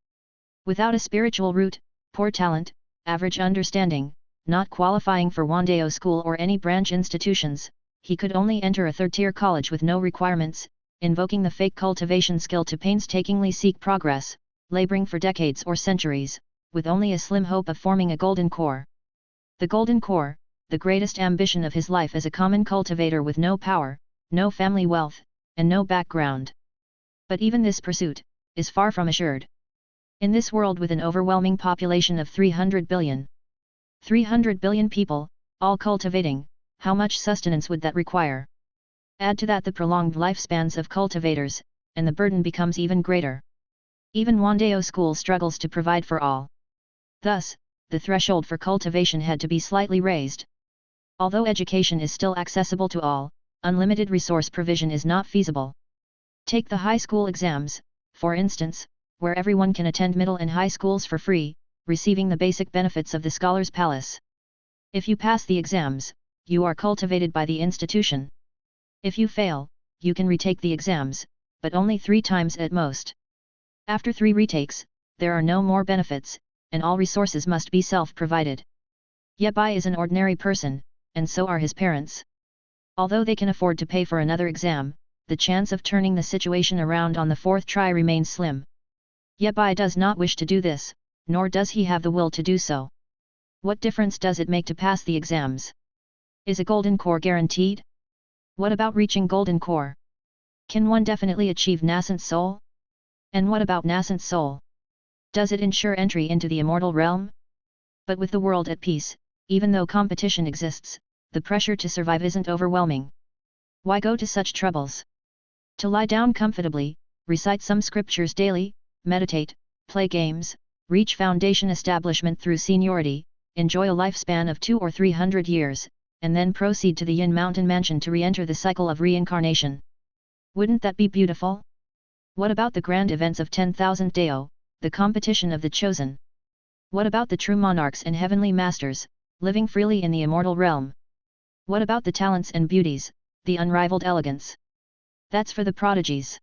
Without a spiritual root, poor talent, average understanding, not qualifying for Wandeo School or any branch institutions, he could only enter a third-tier college with no requirements, invoking the fake cultivation skill to painstakingly seek progress, laboring for decades or centuries, with only a slim hope of forming a golden core. The golden core, the greatest ambition of his life as a common cultivator with no power, no family wealth, and no background. But even this pursuit is far from assured. In this world with an overwhelming population of 300 billion people, all cultivating, how much sustenance would that require? Add to that the prolonged lifespans of cultivators, and the burden becomes even greater. Even Wandeo School struggles to provide for all. Thus, the threshold for cultivation had to be slightly raised. Although education is still accessible to all, unlimited resource provision is not feasible. Take the high school exams, for instance, where everyone can attend middle and high schools for free, receiving the basic benefits of the scholar's palace. If you pass the exams, you are cultivated by the institution. If you fail, you can retake the exams, but only 3 times at most. After 3 retakes, there are no more benefits, and all resources must be self-provided. Yabai is an ordinary person, and so are his parents. Although they can afford to pay for another exam, the chance of turning the situation around on the 4th try remains slim. Yabai does not wish to do this, nor does he have the will to do so. What difference does it make to pass the exams? Is a golden core guaranteed? What about reaching golden core? Can one definitely achieve nascent soul? And what about nascent soul? Does it ensure entry into the immortal realm? But with the world at peace, even though competition exists, the pressure to survive isn't overwhelming. Why go to such troubles? To lie down comfortably, recite some scriptures daily, meditate, play games, reach foundation establishment through seniority, enjoy a lifespan of 200 or 300 years, and then proceed to the Yin Mountain Mansion to re-enter the cycle of reincarnation. Wouldn't that be beautiful? What about the grand events of 10,000 Dao, the competition of the chosen? What about the true monarchs and heavenly masters, living freely in the immortal realm? What about the talents and beauties, the unrivaled elegance? That's for the prodigies.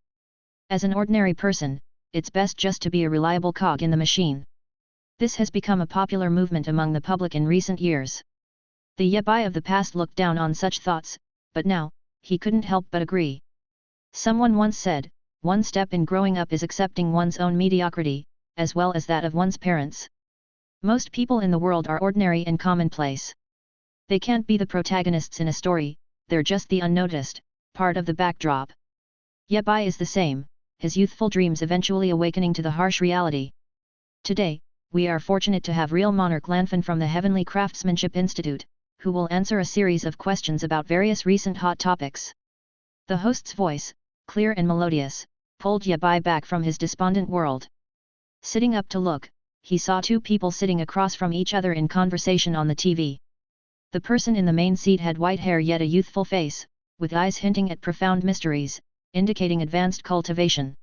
As an ordinary person, it's best just to be a reliable cog in the machine. This has become a popular movement among the public in recent years. The Yabai of the past looked down on such thoughts, but now, he couldn't help but agree. Someone once said, one step in growing up is accepting one's own mediocrity, as well as that of one's parents. Most people in the world are ordinary and commonplace. They can't be the protagonists in a story, they're just the unnoticed, part of the backdrop. Yabai is the same, his youthful dreams eventually awakening to the harsh reality. Today, we are fortunate to have real monarch Lanfin from the Heavenly Craftsmanship Institute, who will answer a series of questions about various recent hot topics. The host's voice, clear and melodious, pulled Yabai back from his despondent world. Sitting up to look, he saw 2 people sitting across from each other in conversation on the TV. The person in the main seat had white hair yet a youthful face, with eyes hinting at profound mysteries, indicating advanced cultivation.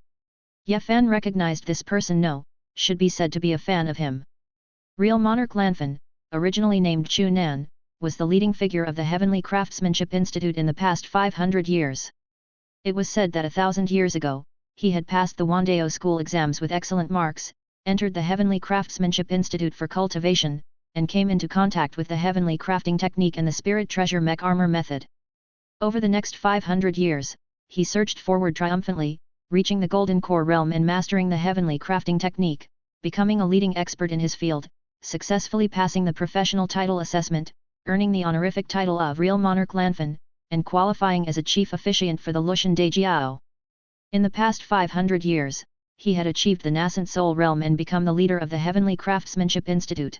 Yafan recognized this person. No, should be said to be a fan of him. Real monarch Lanfin, originally named Chu Nan, was the leading figure of the Heavenly Craftsmanship Institute in the past 500 years. It was said that 1,000 years ago, he had passed the Wandeo School exams with excellent marks, entered the Heavenly Craftsmanship Institute for cultivation, and came into contact with the heavenly crafting technique and the spirit treasure mech armor method. Over the next 500 years, he surged forward triumphantly, reaching the golden core realm and mastering the heavenly crafting technique, becoming a leading expert in his field, successfully passing the professional title assessment, earning the honorific title of Real Monarch Lanfin, and qualifying as a chief officiant for the Lushan Dejiao. In the past 500 years, he had achieved the nascent soul realm and become the leader of the Heavenly Craftsmanship Institute.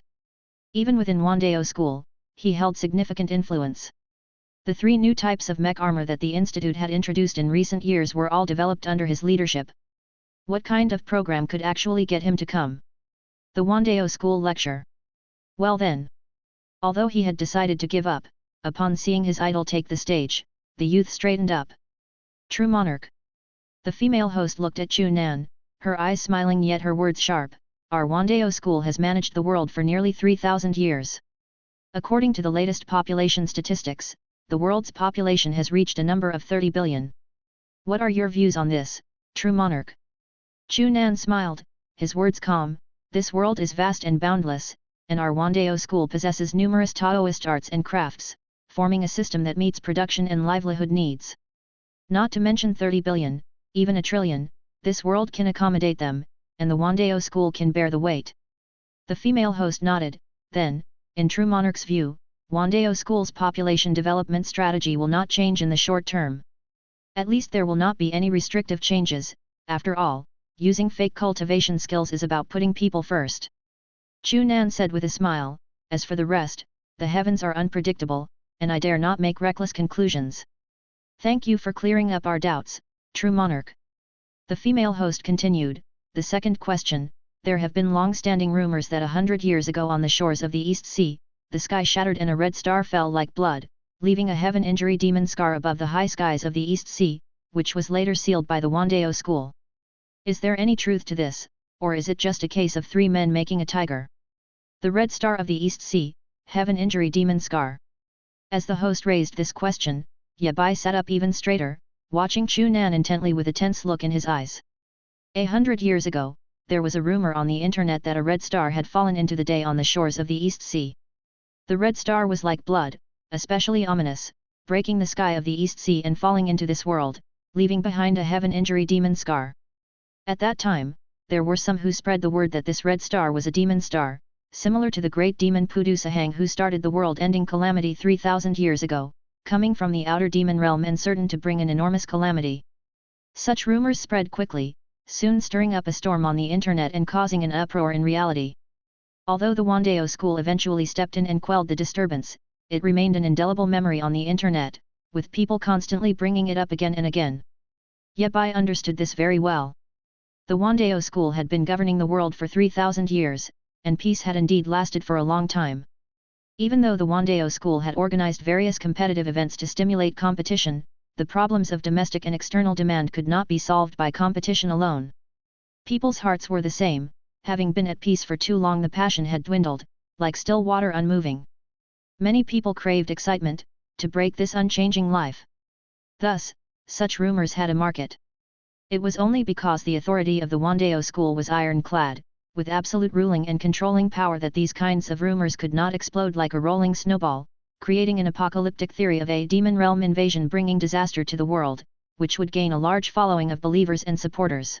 Even within Wandeo School, he held significant influence. The 3 new types of mech armor that the Institute had introduced in recent years were all developed under his leadership. What kind of program could actually get him to come? The Wandeo School lecture. Well then. Although he had decided to give up, upon seeing his idol take the stage, the youth straightened up. True monarch. The female host looked at Chu Nan, her eyes smiling yet her words sharp. Our Wandeo School has managed the world for nearly 3,000 years. According to the latest population statistics, the world's population has reached a number of 30 billion. What are your views on this, true monarch? Chu Nan smiled, his words calm. This world is vast and boundless, and our Wandeo School possesses numerous Taoist arts and crafts, forming a system that meets production and livelihood needs. Not to mention 30 billion, even a trillion, this world can accommodate them, and the Wandeo School can bear the weight. The female host nodded. Then, in true monarch's view, Wandeo School's population development strategy will not change in the short term. At least there will not be any restrictive changes. After all, using fake cultivation skills is about putting people first. Chu Nan said with a smile, as for the rest, the heavens are unpredictable, and I dare not make reckless conclusions. Thank you for clearing up our doubts, true monarch. The female host continued, the second question, there have been long-standing rumors that 100 years ago on the shores of the East Sea, the sky shattered and a red star fell like blood, leaving a heaven injury demon scar above the high skies of the East Sea, which was later sealed by the Wandeo School. Is there any truth to this, or is it just a case of 3 men making a tiger? The red star of the East Sea, heaven injury demon scar. As the host raised this question, Yabai sat up even straighter, watching Chu Nan intently with a tense look in his eyes. 100 years ago, there was a rumor on the internet that a red star had fallen into the day on the shores of the East Sea. The red star was like blood, especially ominous, breaking the sky of the East Sea and falling into this world, leaving behind a heaven injury demon scar. At that time, there were some who spread the word that this red star was a demon star, similar to the great demon Pudu Sahang who started the world-ending calamity 3,000 years ago, coming from the outer demon realm and certain to bring an enormous calamity. Such rumors spread quickly, soon stirring up a storm on the internet and causing an uproar in reality. Although the Wandeo School eventually stepped in and quelled the disturbance, it remained an indelible memory on the internet, with people constantly bringing it up again and again. Yabai understood this very well. The Wandeo School had been governing the world for 3,000 years, and peace had indeed lasted for a long time. Even though the Wandeo School had organized various competitive events to stimulate competition, the problems of domestic and external demand could not be solved by competition alone. People's hearts were the same, having been at peace for too long the passion had dwindled, like still water unmoving. Many people craved excitement, to break this unchanging life. Thus, such rumors had a market. It was only because the authority of the Wandeo School was ironclad, with absolute ruling and controlling power that these kinds of rumors could not explode like a rolling snowball, creating an apocalyptic theory of a demon realm invasion bringing disaster to the world, which would gain a large following of believers and supporters.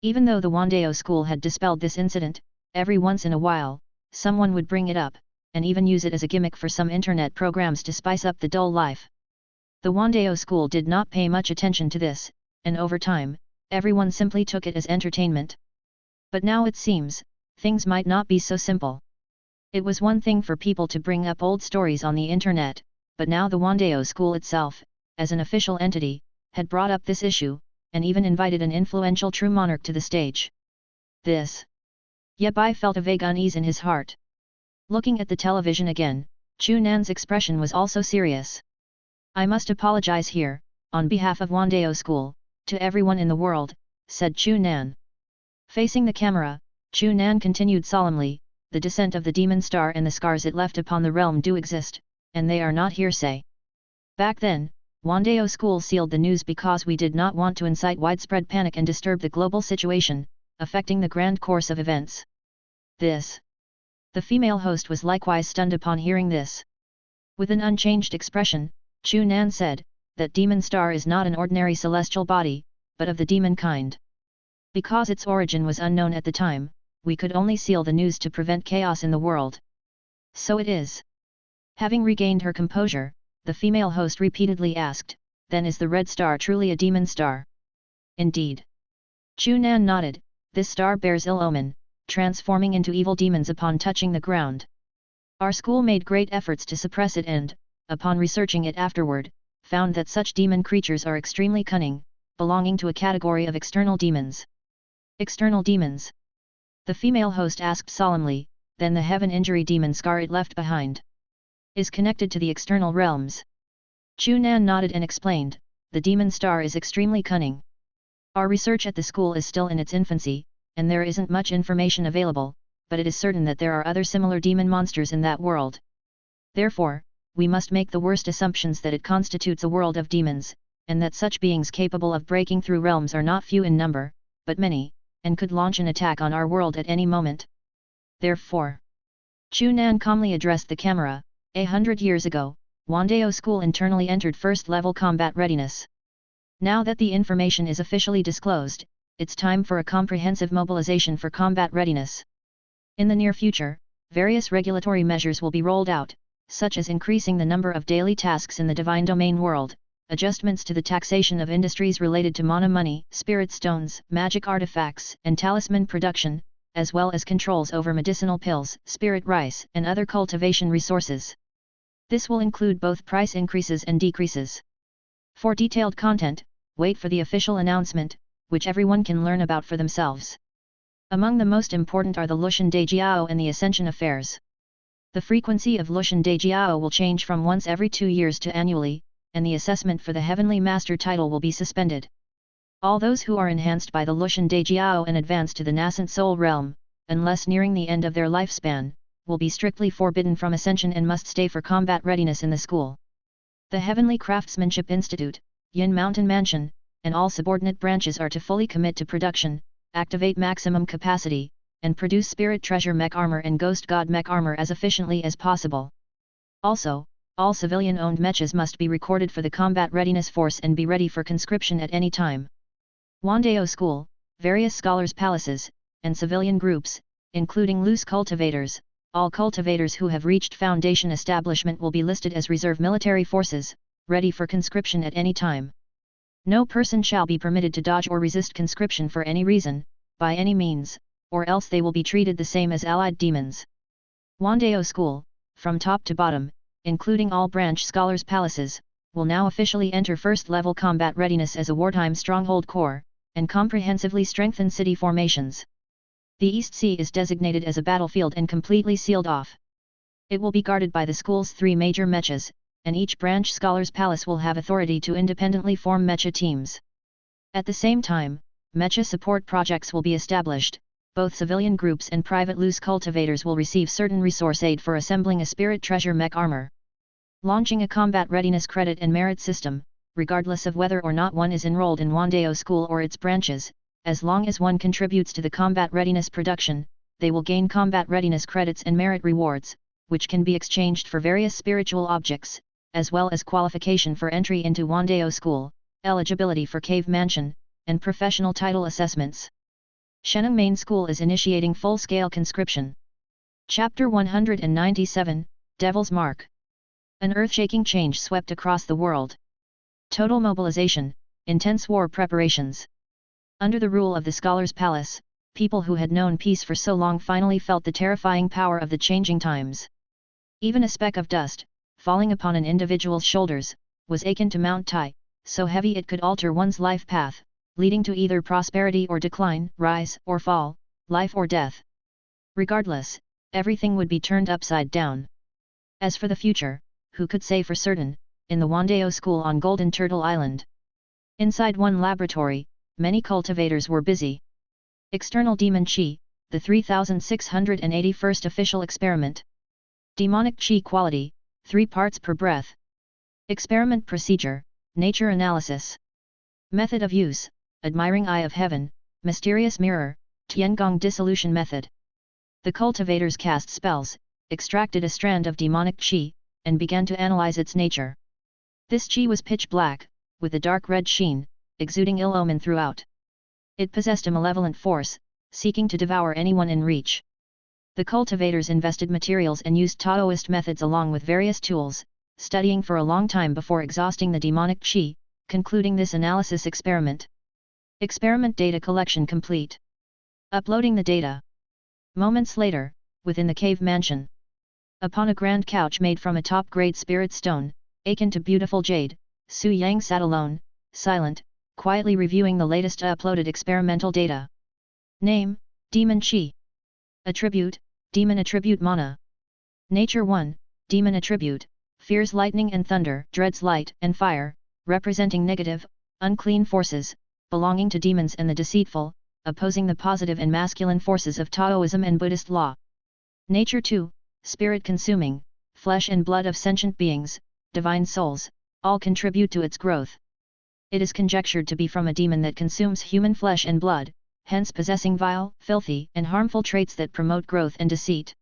Even though the Wandeo School had dispelled this incident, every once in a while, someone would bring it up, and even use it as a gimmick for some internet programs to spice up the dull life. The Wandeo School did not pay much attention to this, and over time, everyone simply took it as entertainment. But now it seems, things might not be so simple. It was one thing for people to bring up old stories on the internet, but now the Wandeo School itself, as an official entity, had brought up this issue, and even invited an influential true monarch to the stage. This. Yabai felt a vague unease in his heart. Looking at the television again, Chu Nan's expression was also serious. I must apologize here, on behalf of Wandeo School, to everyone in the world, said Chu Nan. Facing the camera, Chu Nan continued solemnly, the descent of the demon star and the scars it left upon the realm do exist, and they are not hearsay. Back then, Wandeo School sealed the news because we did not want to incite widespread panic and disturb the global situation, affecting the grand course of events. This. The female host was likewise stunned upon hearing this. With an unchanged expression, Chu Nan said, that demon star is not an ordinary celestial body, but of the demon kind. Because its origin was unknown at the time, we could only seal the news to prevent chaos in the world. So it is. Having regained her composure, the female host repeatedly asked, then is the red star truly a demon star? Indeed. Chu Nan nodded, this star bears ill omen, transforming into evil demons upon touching the ground. Our school made great efforts to suppress it and, upon researching it afterward, found that such demon creatures are extremely cunning, belonging to a category of external demons. External demons? The female host asked solemnly, then the heaven injury demon scar it left behind is connected to the external realms. Chu Nan nodded and explained, the demon star is extremely cunning. Our research at the school is still in its infancy, and there isn't much information available, but it is certain that there are other similar demon monsters in that world. Therefore, we must make the worst assumptions that it constitutes a world of demons, and that such beings capable of breaking through realms are not few in number, but many, and could launch an attack on our world at any moment. Therefore, Chu Nan calmly addressed the camera, 100 years ago, Wandao School internally entered first-level combat readiness. Now that the information is officially disclosed, it's time for a comprehensive mobilization for combat readiness. In the near future, various regulatory measures will be rolled out, such as increasing the number of daily tasks in the divine domain world, adjustments to the taxation of industries related to mana money, spirit stones, magic artifacts, and talisman production, as well as controls over medicinal pills, spirit rice, and other cultivation resources. This will include both price increases and decreases. For detailed content, wait for the official announcement, which everyone can learn about for themselves. Among the most important are the Lushan Dejiao and the Ascension Affairs. The frequency of Lushan Dejiao will change from once every 2 years to annually, and the assessment for the Heavenly Master title will be suspended. All those who are enhanced by the Lushan Dejiao and advance to the nascent soul realm, unless nearing the end of their lifespan, will be strictly forbidden from ascension and must stay for combat readiness in the school. The Heavenly Craftsmanship Institute, Yin Mountain Mansion, and all subordinate branches are to fully commit to production, activate maximum capacity, and produce Spirit Treasure Mech Armor and Ghost God Mech Armor as efficiently as possible. Also, all civilian-owned mechas must be recorded for the Combat Readiness Force and be ready for conscription at any time. Wandao School, various scholars' palaces, and civilian groups, including loose cultivators, all cultivators who have reached Foundation establishment will be listed as reserve military forces, ready for conscription at any time. No person shall be permitted to dodge or resist conscription for any reason, by any means, or else they will be treated the same as allied demons. Wandao School, from top to bottom, including all branch scholars' palaces, will now officially enter first-level combat readiness as a wartime stronghold corps, and comprehensively strengthen city formations. The East Sea is designated as a battlefield and completely sealed off. It will be guarded by the school's 3 major mechas, and each branch scholar's palace will have authority to independently form mecha teams. At the same time, mecha support projects will be established. Both civilian groups and private loose cultivators will receive certain resource aid for assembling a Spirit Treasure Mech Armor. Launching a combat readiness credit and merit system, regardless of whether or not one is enrolled in Wandao School or its branches, as long as one contributes to the combat readiness production, they will gain combat readiness credits and merit rewards, which can be exchanged for various spiritual objects, as well as qualification for entry into Wandao School, eligibility for Cave Mansion, and professional title assessments. Sheneng Main School is initiating full-scale conscription. Chapter 197, Devil's Mark. An earth-shaking change swept across the world. Total mobilization, intense war preparations. Under the rule of the Scholar's Palace, people who had known peace for so long finally felt the terrifying power of the changing times. Even a speck of dust, falling upon an individual's shoulders, was akin to Mount Tai, so heavy it could alter one's life path, leading to either prosperity or decline, rise or fall, life or death. Regardless, everything would be turned upside down. As for the future, who could say for certain, in the Wandao School on Golden Turtle Island. Inside one laboratory, many cultivators were busy. External Demon Chi, the 3681st official experiment. Demonic Chi quality, 3 parts per breath. Experiment procedure, nature analysis. Method of use, admiring eye of heaven, mysterious mirror, Tiangong dissolution method. The cultivators cast spells, extracted a strand of demonic Chi, and began to analyze its nature. This Chi was pitch black, with a dark red sheen, exuding ill omen throughout. It possessed a malevolent force, seeking to devour anyone in reach. The cultivators invested materials and used Taoist methods along with various tools, studying for a long time before exhausting the demonic qi, concluding this analysis experiment. Experiment data collection complete. Uploading the data. Moments later, within the cave mansion. Upon a grand couch made from a top-grade spirit stone, akin to beautiful jade, Su Yang sat alone, silent, quietly reviewing the latest uploaded experimental data. Name, Demon Qi. Attribute, Demon Attribute Mana. Nature 1, Demon Attribute, fears lightning and thunder, dreads light and fire, representing negative, unclean forces, belonging to demons and the deceitful, opposing the positive and masculine forces of Taoism and Buddhist law. Nature 2, Spirit consuming, flesh and blood of sentient beings, divine souls, all contribute to its growth. It is conjectured to be from a demon that consumes human flesh and blood, hence possessing vile, filthy and harmful traits that promote growth and deceit.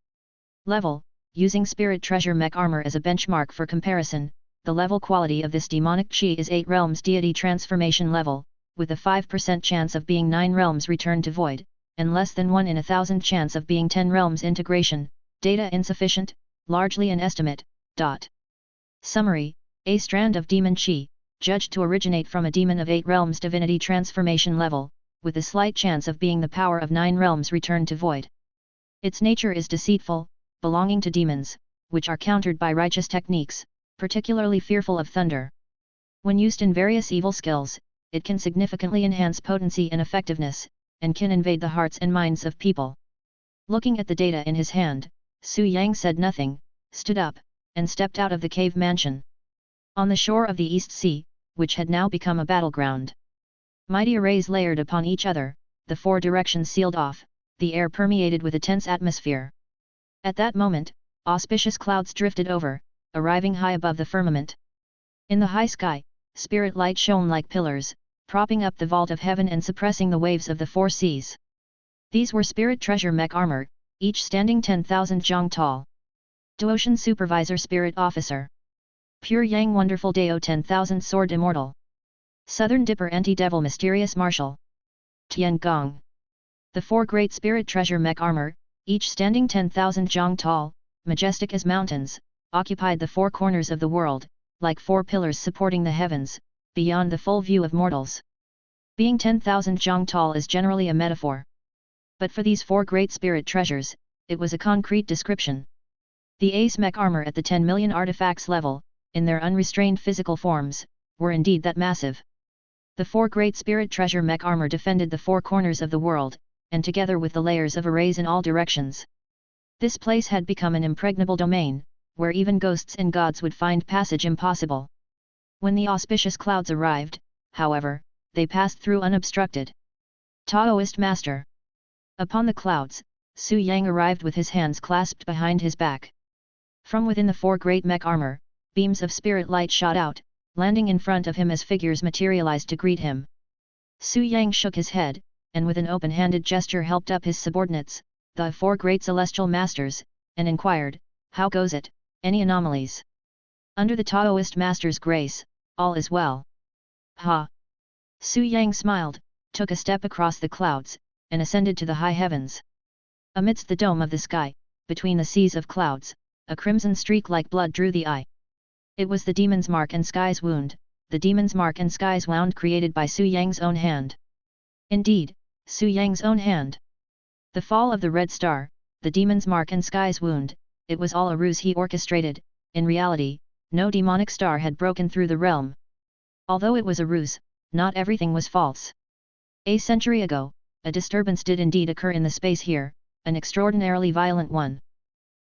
Level, using Spirit Treasure Mech Armor as a benchmark for comparison, the level quality of this demonic Qi is 8 realms deity transformation level, with a 5% chance of being 9 realms return to void, and less than 1 in 1,000 chance of being 10 realms integration, data insufficient, largely an estimate. Summary, a strand of demon Qi, judged to originate from a demon of 8 realms divinity transformation level, with a slight chance of being the power of 9 realms returned to void. Its nature is deceitful, belonging to demons, which are countered by righteous techniques, particularly fearful of thunder. When used in various evil skills, it can significantly enhance potency and effectiveness, and can invade the hearts and minds of people. Looking at the data in his hand, Su Yang said nothing, stood up, and stepped out of the cave mansion. On the shore of the East Sea, which had now become a battleground. Mighty arrays layered upon each other, the 4 directions sealed off, the air permeated with a tense atmosphere. At that moment, auspicious clouds drifted over, arriving high above the firmament. In the high sky, spirit light shone like pillars, propping up the vault of heaven and suppressing the waves of the 4 seas. These were Spirit Treasure Mech Armor, each standing 10,000 zhang tall. Duotian Supervisor Spirit Officer. Pure Yang Wonderful Dao 10,000 Sword Immortal. Southern Dipper Anti-Devil Mysterious Marshal. Tian Gong. The 4 great Spirit Treasure Mech Armor, each standing 10,000 zhang tall, majestic as mountains, occupied the 4 corners of the world, like 4 pillars supporting the heavens, beyond the full view of mortals. Being 10,000 zhang tall is generally a metaphor. But for these 4 great spirit treasures, it was a concrete description. The Ace Mech Armor at the 10 million artifacts level, in their unrestrained physical forms, were indeed that massive. The 4 great Spirit Treasure Mech Armor defended the 4 corners of the world, and together with the layers of arrays in all directions. This place had become an impregnable domain, where even ghosts and gods would find passage impossible. When the auspicious clouds arrived, however, they passed through unobstructed. Taoist Master. Upon the clouds, Su Yang arrived with his hands clasped behind his back. From within the 4 great mech armor, beams of spirit light shot out, landing in front of him as figures materialized to greet him. Su Yang shook his head, and with an open-handed gesture helped up his subordinates, the 4 great celestial masters, and inquired, "How goes it, any anomalies?" "Under the Taoist master's grace, all is well." "Ha!" Su Yang smiled, took a step across the clouds, and ascended to the high heavens. Amidst the dome of the sky, between the seas of clouds, a crimson streak like blood drew the eye. It was the demon's mark and sky's wound, the demon's mark and sky's wound created by Su Yang's own hand. Indeed, Su Yang's own hand. The fall of the red star, the demon's mark and sky's wound, it was all a ruse he orchestrated. In reality, no demonic star had broken through the realm. Although it was a ruse, not everything was false. A century ago, a disturbance did indeed occur in the space here, an extraordinarily violent one.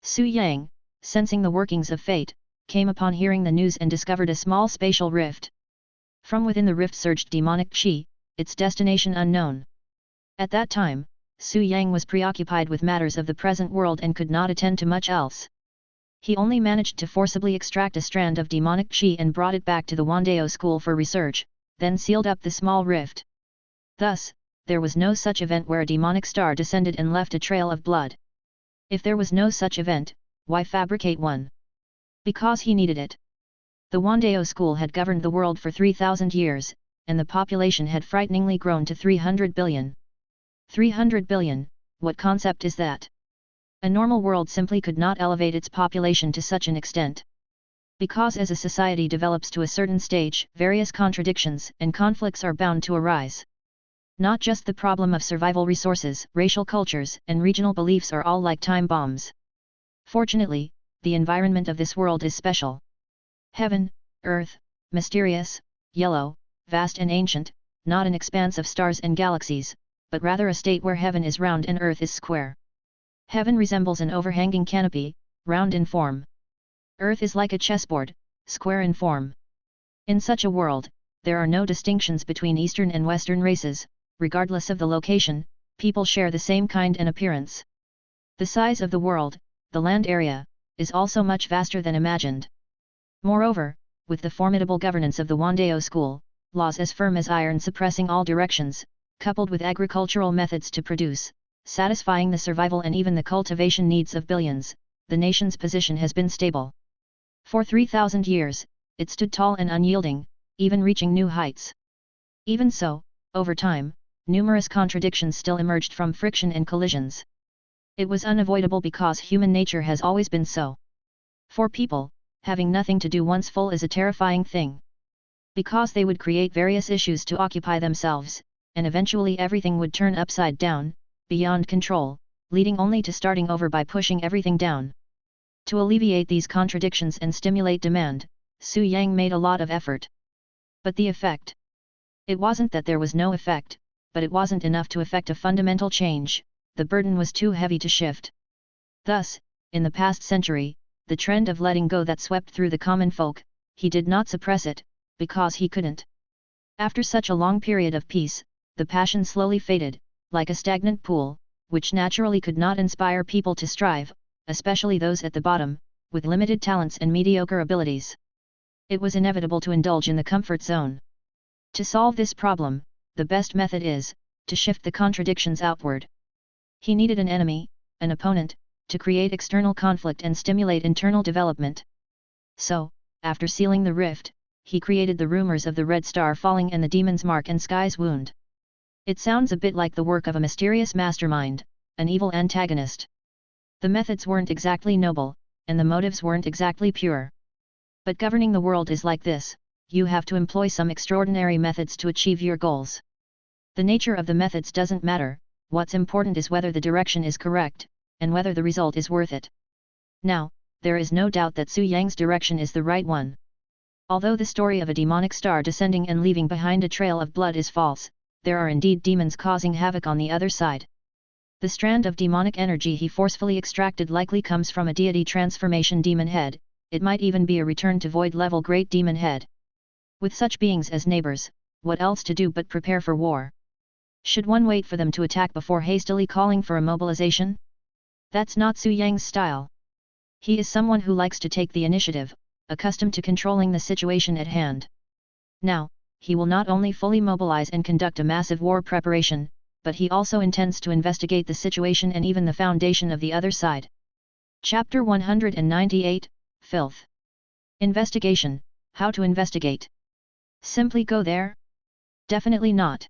Su Yang, sensing the workings of fate, came upon hearing the news and discovered a small spatial rift. From within the rift surged demonic qi, its destination unknown. At that time, Su Yang was preoccupied with matters of the present world and could not attend to much else. He only managed to forcibly extract a strand of demonic qi and brought it back to the Wandao school for research, then sealed up the small rift. Thus, there was no such event where a demonic star descended and left a trail of blood. If there was no such event, why fabricate one? Because he needed it. The Wandao school had governed the world for 3,000 years, and the population had frighteningly grown to 300 billion. 300 billion, what concept is that? A normal world simply could not elevate its population to such an extent. Because as a society develops to a certain stage, various contradictions and conflicts are bound to arise. Not just the problem of survival resources, racial cultures, and regional beliefs are all like time bombs. Fortunately, the environment of this world is special. Heaven, earth, mysterious, yellow, vast and ancient, not an expanse of stars and galaxies, but rather a state where heaven is round and earth is square. Heaven resembles an overhanging canopy, round in form. Earth is like a chessboard, square in form. In such a world, there are no distinctions between Eastern and Western races, regardless of the location, people share the same kind and appearance. The size of the world, the land area, is also much vaster than imagined. Moreover, with the formidable governance of the Wandeo school, laws as firm as iron suppressing all directions, coupled with agricultural methods to produce, satisfying the survival and even the cultivation needs of billions, the nation's position has been stable. For 3,000 years, it stood tall and unyielding, even reaching new heights. Even so, over time, numerous contradictions still emerged from friction and collisions. It was unavoidable because human nature has always been so. For people, having nothing to do once full is a terrifying thing. Because they would create various issues to occupy themselves, and eventually everything would turn upside down, beyond control, leading only to starting over by pushing everything down. To alleviate these contradictions and stimulate demand, Su Yang made a lot of effort. But the effect? It wasn't that there was no effect, but it wasn't enough to effect a fundamental change, the burden was too heavy to shift. Thus, in the past century, the trend of letting go that swept through the common folk, he did not suppress it, because he couldn't. After such a long period of peace, the passion slowly faded, like a stagnant pool, which naturally could not inspire people to strive, especially those at the bottom, with limited talents and mediocre abilities. It was inevitable to indulge in the comfort zone. To solve this problem, the best method is, to shift the contradictions outward. He needed an enemy, an opponent, to create external conflict and stimulate internal development. So, after sealing the rift, he created the rumors of the red star falling and the demon's mark and sky's wound. It sounds a bit like the work of a mysterious mastermind, an evil antagonist. The methods weren't exactly noble, and the motives weren't exactly pure. But governing the world is like this, you have to employ some extraordinary methods to achieve your goals. The nature of the methods doesn't matter, what's important is whether the direction is correct, and whether the result is worth it. Now, there is no doubt that Su Yang's direction is the right one. Although the story of a demonic star descending and leaving behind a trail of blood is false, there are indeed demons causing havoc on the other side. The strand of demonic energy he forcefully extracted likely comes from a deity transformation demon head, it might even be a return to void-level great demon head. With such beings as neighbors, what else to do but prepare for war? Should one wait for them to attack before hastily calling for a mobilization? That's not Su Yang's style. He is someone who likes to take the initiative, accustomed to controlling the situation at hand. Now, he will not only fully mobilize and conduct a massive war preparation, but he also intends to investigate the situation and even the foundation of the other side. Chapter 198, Filth. Investigation, how to investigate. Simply go there? Definitely not.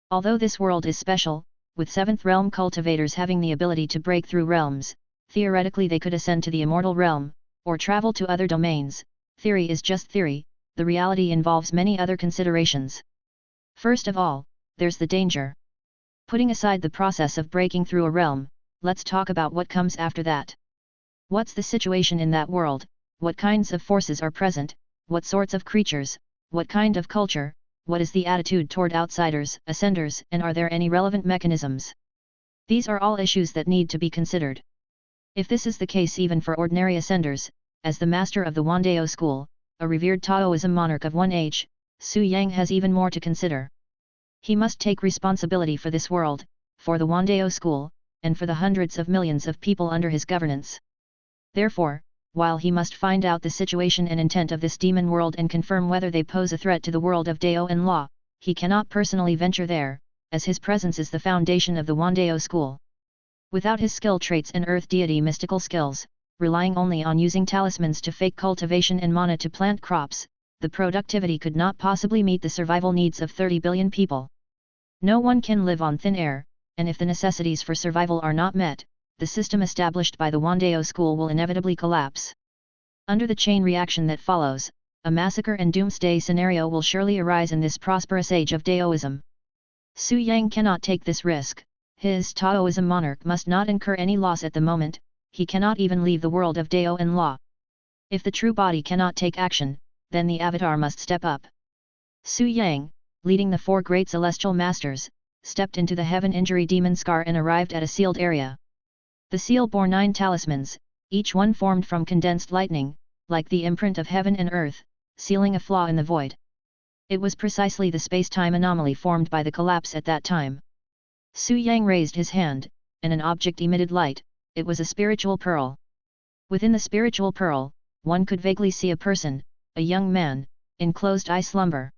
Although this world is special, with 7th realm cultivators having the ability to break through realms, theoretically they could ascend to the immortal realm, or travel to other domains. Theory is just theory, the reality involves many other considerations. First of all, there's the danger. Putting aside the process of breaking through a realm, let's talk about what comes after that. What's the situation in that world, what kinds of forces are present, what sorts of creatures, what kind of culture, what is the attitude toward outsiders, ascenders, and are there any relevant mechanisms? These are all issues that need to be considered. If this is the case even for ordinary ascenders, as the master of the Wandeo school, a revered Taoism monarch of one age, Su Yang has even more to consider. He must take responsibility for this world, for the Wandeo school, and for the hundreds of millions of people under his governance. Therefore, while he must find out the situation and intent of this demon world and confirm whether they pose a threat to the world of Dao and Law, he cannot personally venture there, as his presence is the foundation of the Wandeo school. Without his skill traits and earth deity mystical skills, relying only on using talismans to fake cultivation and mana to plant crops, the productivity could not possibly meet the survival needs of 30 billion people. No one can live on thin air, and if the necessities for survival are not met, the system established by the Wandeo school will inevitably collapse. Under the chain reaction that follows, a massacre and doomsday scenario will surely arise in this prosperous age of Daoism. Su Yang cannot take this risk. His Taoism monarch must not incur any loss at the moment, he cannot even leave the world of Dao and law. If the true body cannot take action, then the avatar must step up. Su Yang, leading the 4 great celestial masters, stepped into the heaven injury demon scar and arrived at a sealed area. The seal bore 9 talismans, each one formed from condensed lightning, like the imprint of heaven and earth, sealing a flaw in the void. It was precisely the space-time anomaly formed by the collapse at that time. Su Yang raised his hand, and an object emitted light. It was a spiritual pearl. Within the spiritual pearl, one could vaguely see a person, a young man, in closed-eye slumber.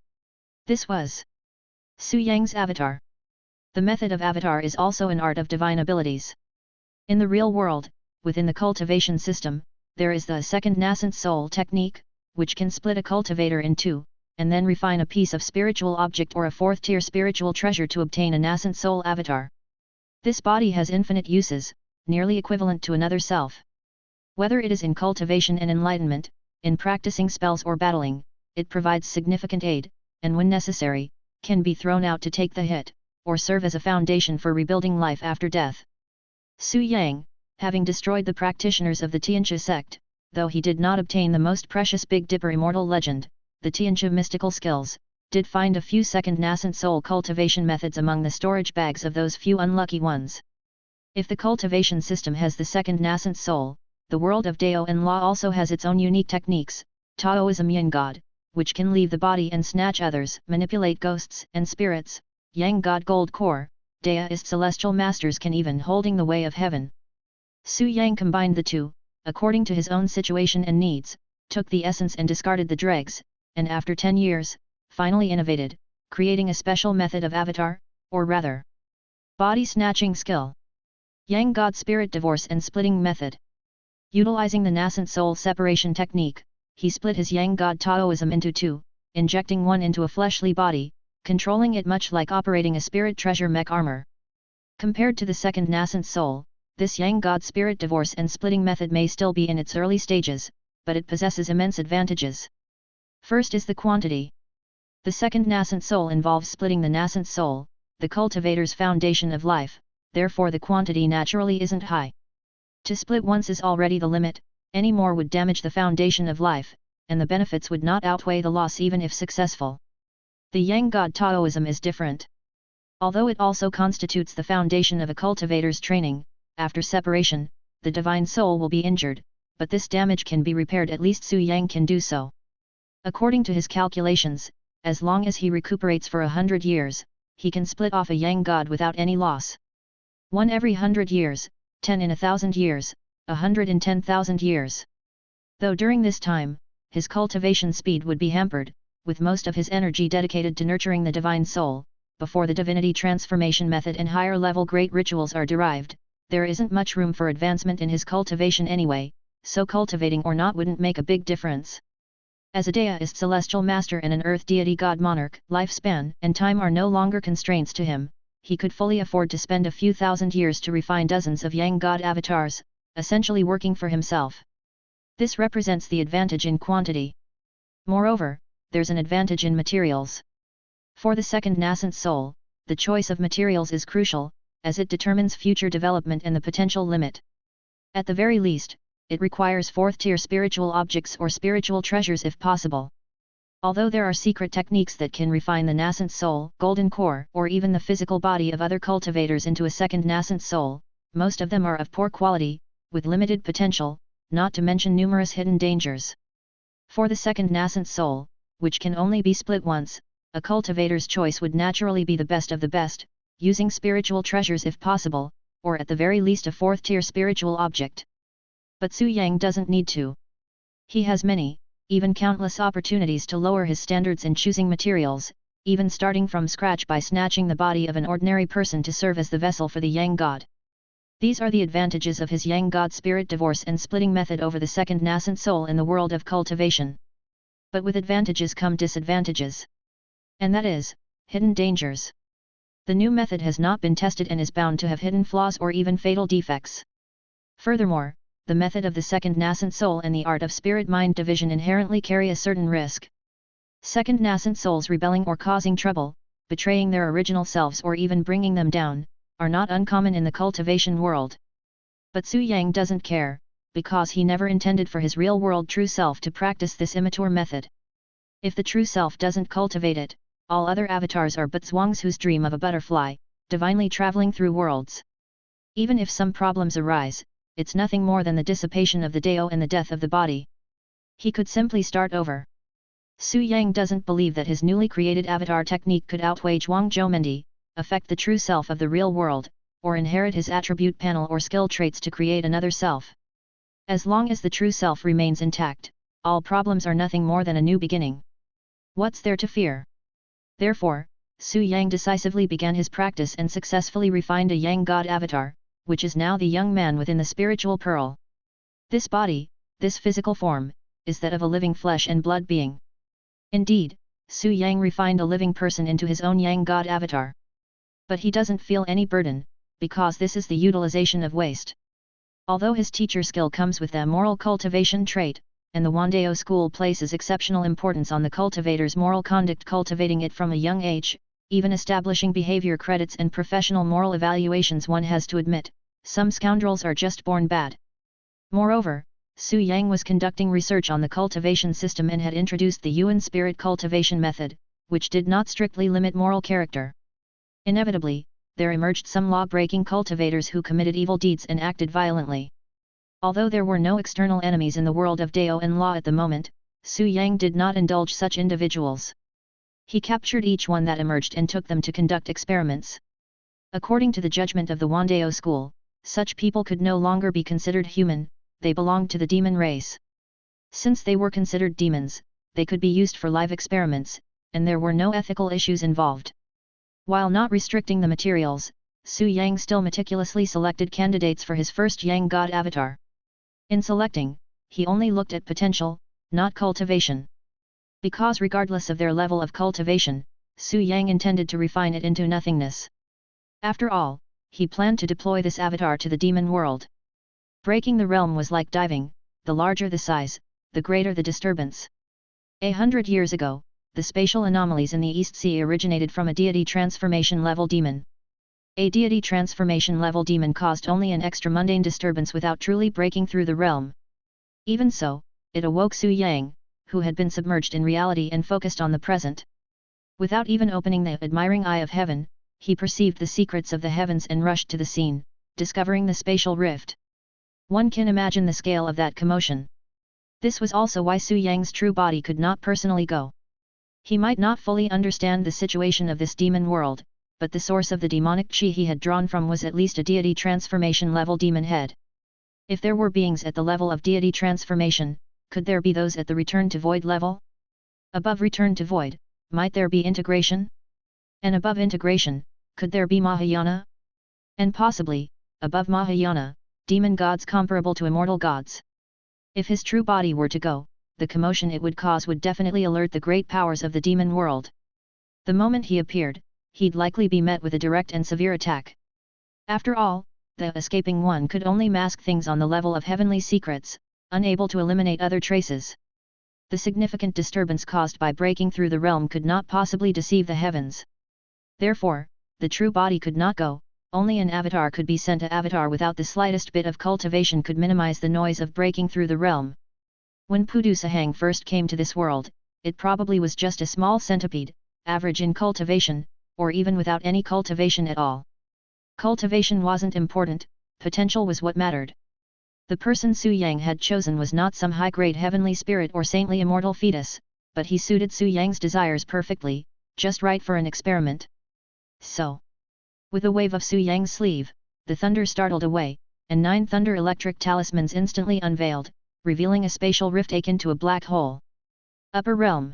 This was Su Yang's avatar. The method of avatar is also an art of divine abilities. In the real world, within the cultivation system, there is the second nascent soul technique, which can split a cultivator in 2, and then refine a piece of spiritual object or a 4th-tier spiritual treasure to obtain a nascent soul avatar. This body has infinite uses, nearly equivalent to another self. Whether it is in cultivation and enlightenment, in practicing spells or battling, it provides significant aid, and when necessary, can be thrown out to take the hit, or serve as a foundation for rebuilding life after death. Su Yang, having destroyed the practitioners of the Tianxia sect, though he did not obtain the most precious Big Dipper immortal legend, the Tianxia mystical skills, did find a few second nascent soul cultivation methods among the storage bags of those few unlucky ones. If the cultivation system has the second nascent soul, the world of Dao and Law also has its own unique techniques. Taoism Yin God, which can leave the body and snatch others, manipulate ghosts and spirits. Yang God Gold Core, Daoist celestial masters can even holding the way of heaven. Su Yang combined the 2, according to his own situation and needs, took the essence and discarded the dregs, and after 10 years, finally innovated, creating a special method of avatar, or rather, body snatching skill. Yang God Spirit Divorce and Splitting Method. Utilizing the nascent soul separation technique, he split his Yang God Taoism into 2, injecting one into a fleshly body, controlling it much like operating a spirit treasure mech armor. Compared to the second nascent soul, this Yang God Spirit Divorce and Splitting Method may still be in its early stages, but it possesses immense advantages. First is the quantity. The second nascent soul involves splitting the nascent soul, the cultivator's foundation of life, therefore the quantity naturally isn't high. To split once is already the limit, any more would damage the foundation of life, and the benefits would not outweigh the loss even if successful. The Yang God Taoism is different. Although it also constitutes the foundation of a cultivator's training, after separation, the divine soul will be injured, but this damage can be repaired. At least Su Yang can do so. According to his calculations, as long as he recuperates for 100 years, he can split off a Yang God without any loss. 1 every 100 years, 10 in 1,000 years, 100 in 10,000 years. Though during this time, his cultivation speed would be hampered, with most of his energy dedicated to nurturing the divine soul. Before the divinity transformation method and higher level great rituals are derived, there isn't much room for advancement in his cultivation anyway, so cultivating or not wouldn't make a big difference. As a Daoist celestial master and an earth deity god monarch, lifespan and time are no longer constraints to him. He could fully afford to spend a few thousand years to refine dozens of Yang God avatars, essentially working for himself. This represents the advantage in quantity. Moreover, there's an advantage in materials. For the second nascent soul, the choice of materials is crucial, as it determines future development and the potential limit. At the very least, it requires 4th-tier spiritual objects or spiritual treasures if possible. Although there are secret techniques that can refine the nascent soul, golden core, or even the physical body of other cultivators into a second nascent soul, most of them are of poor quality, with limited potential, not to mention numerous hidden dangers. For the second nascent soul, which can only be split once, a cultivator's choice would naturally be the best of the best, using spiritual treasures if possible, or at the very least a 4th-tier spiritual object. But Su Yang doesn't need to. He has many, even countless opportunities to lower his standards in choosing materials, even starting from scratch by snatching the body of an ordinary person to serve as the vessel for the Yang God. These are the advantages of his Yang God Spirit Divorce and Splitting method over the second nascent soul in the world of cultivation. But with advantages come disadvantages. And that is, hidden dangers. The new method has not been tested and is bound to have hidden flaws or even fatal defects. Furthermore, the method of the second nascent soul and the art of spirit-mind division inherently carry a certain risk. Second nascent souls rebelling or causing trouble, betraying their original selves or even bringing them down, are not uncommon in the cultivation world. But Su Yang doesn't care, because he never intended for his real-world true self to practice this immature method. If the true self doesn't cultivate it, all other avatars are but zwangs whose dream of a butterfly, divinely traveling through worlds. Even if some problems arise, it's nothing more than the dissipation of the Dao and the death of the body. He could simply start over. Su Yang doesn't believe that his newly created avatar technique could outweigh Zhuang Zhoumendi, affect the true self of the real world, or inherit his attribute panel or skill traits to create another self. As long as the true self remains intact, all problems are nothing more than a new beginning. What's there to fear? Therefore, Su Yang decisively began his practice and successfully refined a Yang God avatar, which is now the young man within the spiritual pearl. This body, this physical form, is that of a living flesh and blood being. Indeed, Su Yang refined a living person into his own Yang God avatar. But he doesn't feel any burden, because this is the utilization of waste. Although his teacher skill comes with the moral cultivation trait, and the Wandao school places exceptional importance on the cultivator's moral conduct cultivating it from a young age, even establishing behavior credits and professional moral evaluations, one has to admit, some scoundrels are just born bad. Moreover, Su Yang was conducting research on the cultivation system and had introduced the Yuan spirit cultivation method, which did not strictly limit moral character. Inevitably, there emerged some law-breaking cultivators who committed evil deeds and acted violently. Although there were no external enemies in the world of Dao and law at the moment, Su Yang did not indulge such individuals. He captured each one that emerged and took them to conduct experiments. According to the judgment of the Wandao school, such people could no longer be considered human, they belonged to the demon race. Since they were considered demons, they could be used for live experiments, and there were no ethical issues involved. While not restricting the materials, Su Yang still meticulously selected candidates for his first Yang God avatar. In selecting, he only looked at potential, not cultivation. Because regardless of their level of cultivation, Su Yang intended to refine it into nothingness. After all, he planned to deploy this avatar to the demon world. Breaking the realm was like diving, the larger the size, the greater the disturbance. 100 years ago, the spatial anomalies in the East Sea originated from a deity transformation level demon. A deity transformation level demon caused only an extra mundane disturbance without truly breaking through the realm. Even so, it awoke Su Yang, who had been submerged in reality and focused on the present. Without even opening the admiring eye of heaven, he perceived the secrets of the heavens and rushed to the scene, discovering the spatial rift. One can imagine the scale of that commotion. This was also why Su Yang's true body could not personally go. He might not fully understand the situation of this demon world, but the source of the demonic chi he had drawn from was at least a deity transformation level demon head. If there were beings at the level of deity transformation, could there be those at the return to void level? Above return to void, might there be integration? And above integration, could there be Mahayana? And possibly, above Mahayana, demon gods comparable to immortal gods. If his true body were to go, the commotion it would cause would definitely alert the great powers of the demon world. The moment he appeared, he'd likely be met with a direct and severe attack. After all, the escaping one could only mask things on the level of heavenly secrets, unable to eliminate other traces. The significant disturbance caused by breaking through the realm could not possibly deceive the heavens. Therefore, the true body could not go, only an avatar could be sent. An avatar without the slightest bit of cultivation could minimize the noise of breaking through the realm. When Pudu Sahang first came to this world, it probably was just a small centipede, average in cultivation, or even without any cultivation at all. Cultivation wasn't important, potential was what mattered. The person Su Yang had chosen was not some high-grade heavenly spirit or saintly immortal fetus, but he suited Su Yang's desires perfectly, just right for an experiment. So, with a wave of Su Yang's sleeve, the thunder startled away, and 9 thunder electric talismans instantly unveiled, revealing a spatial rift akin to a black hole. Upper realm.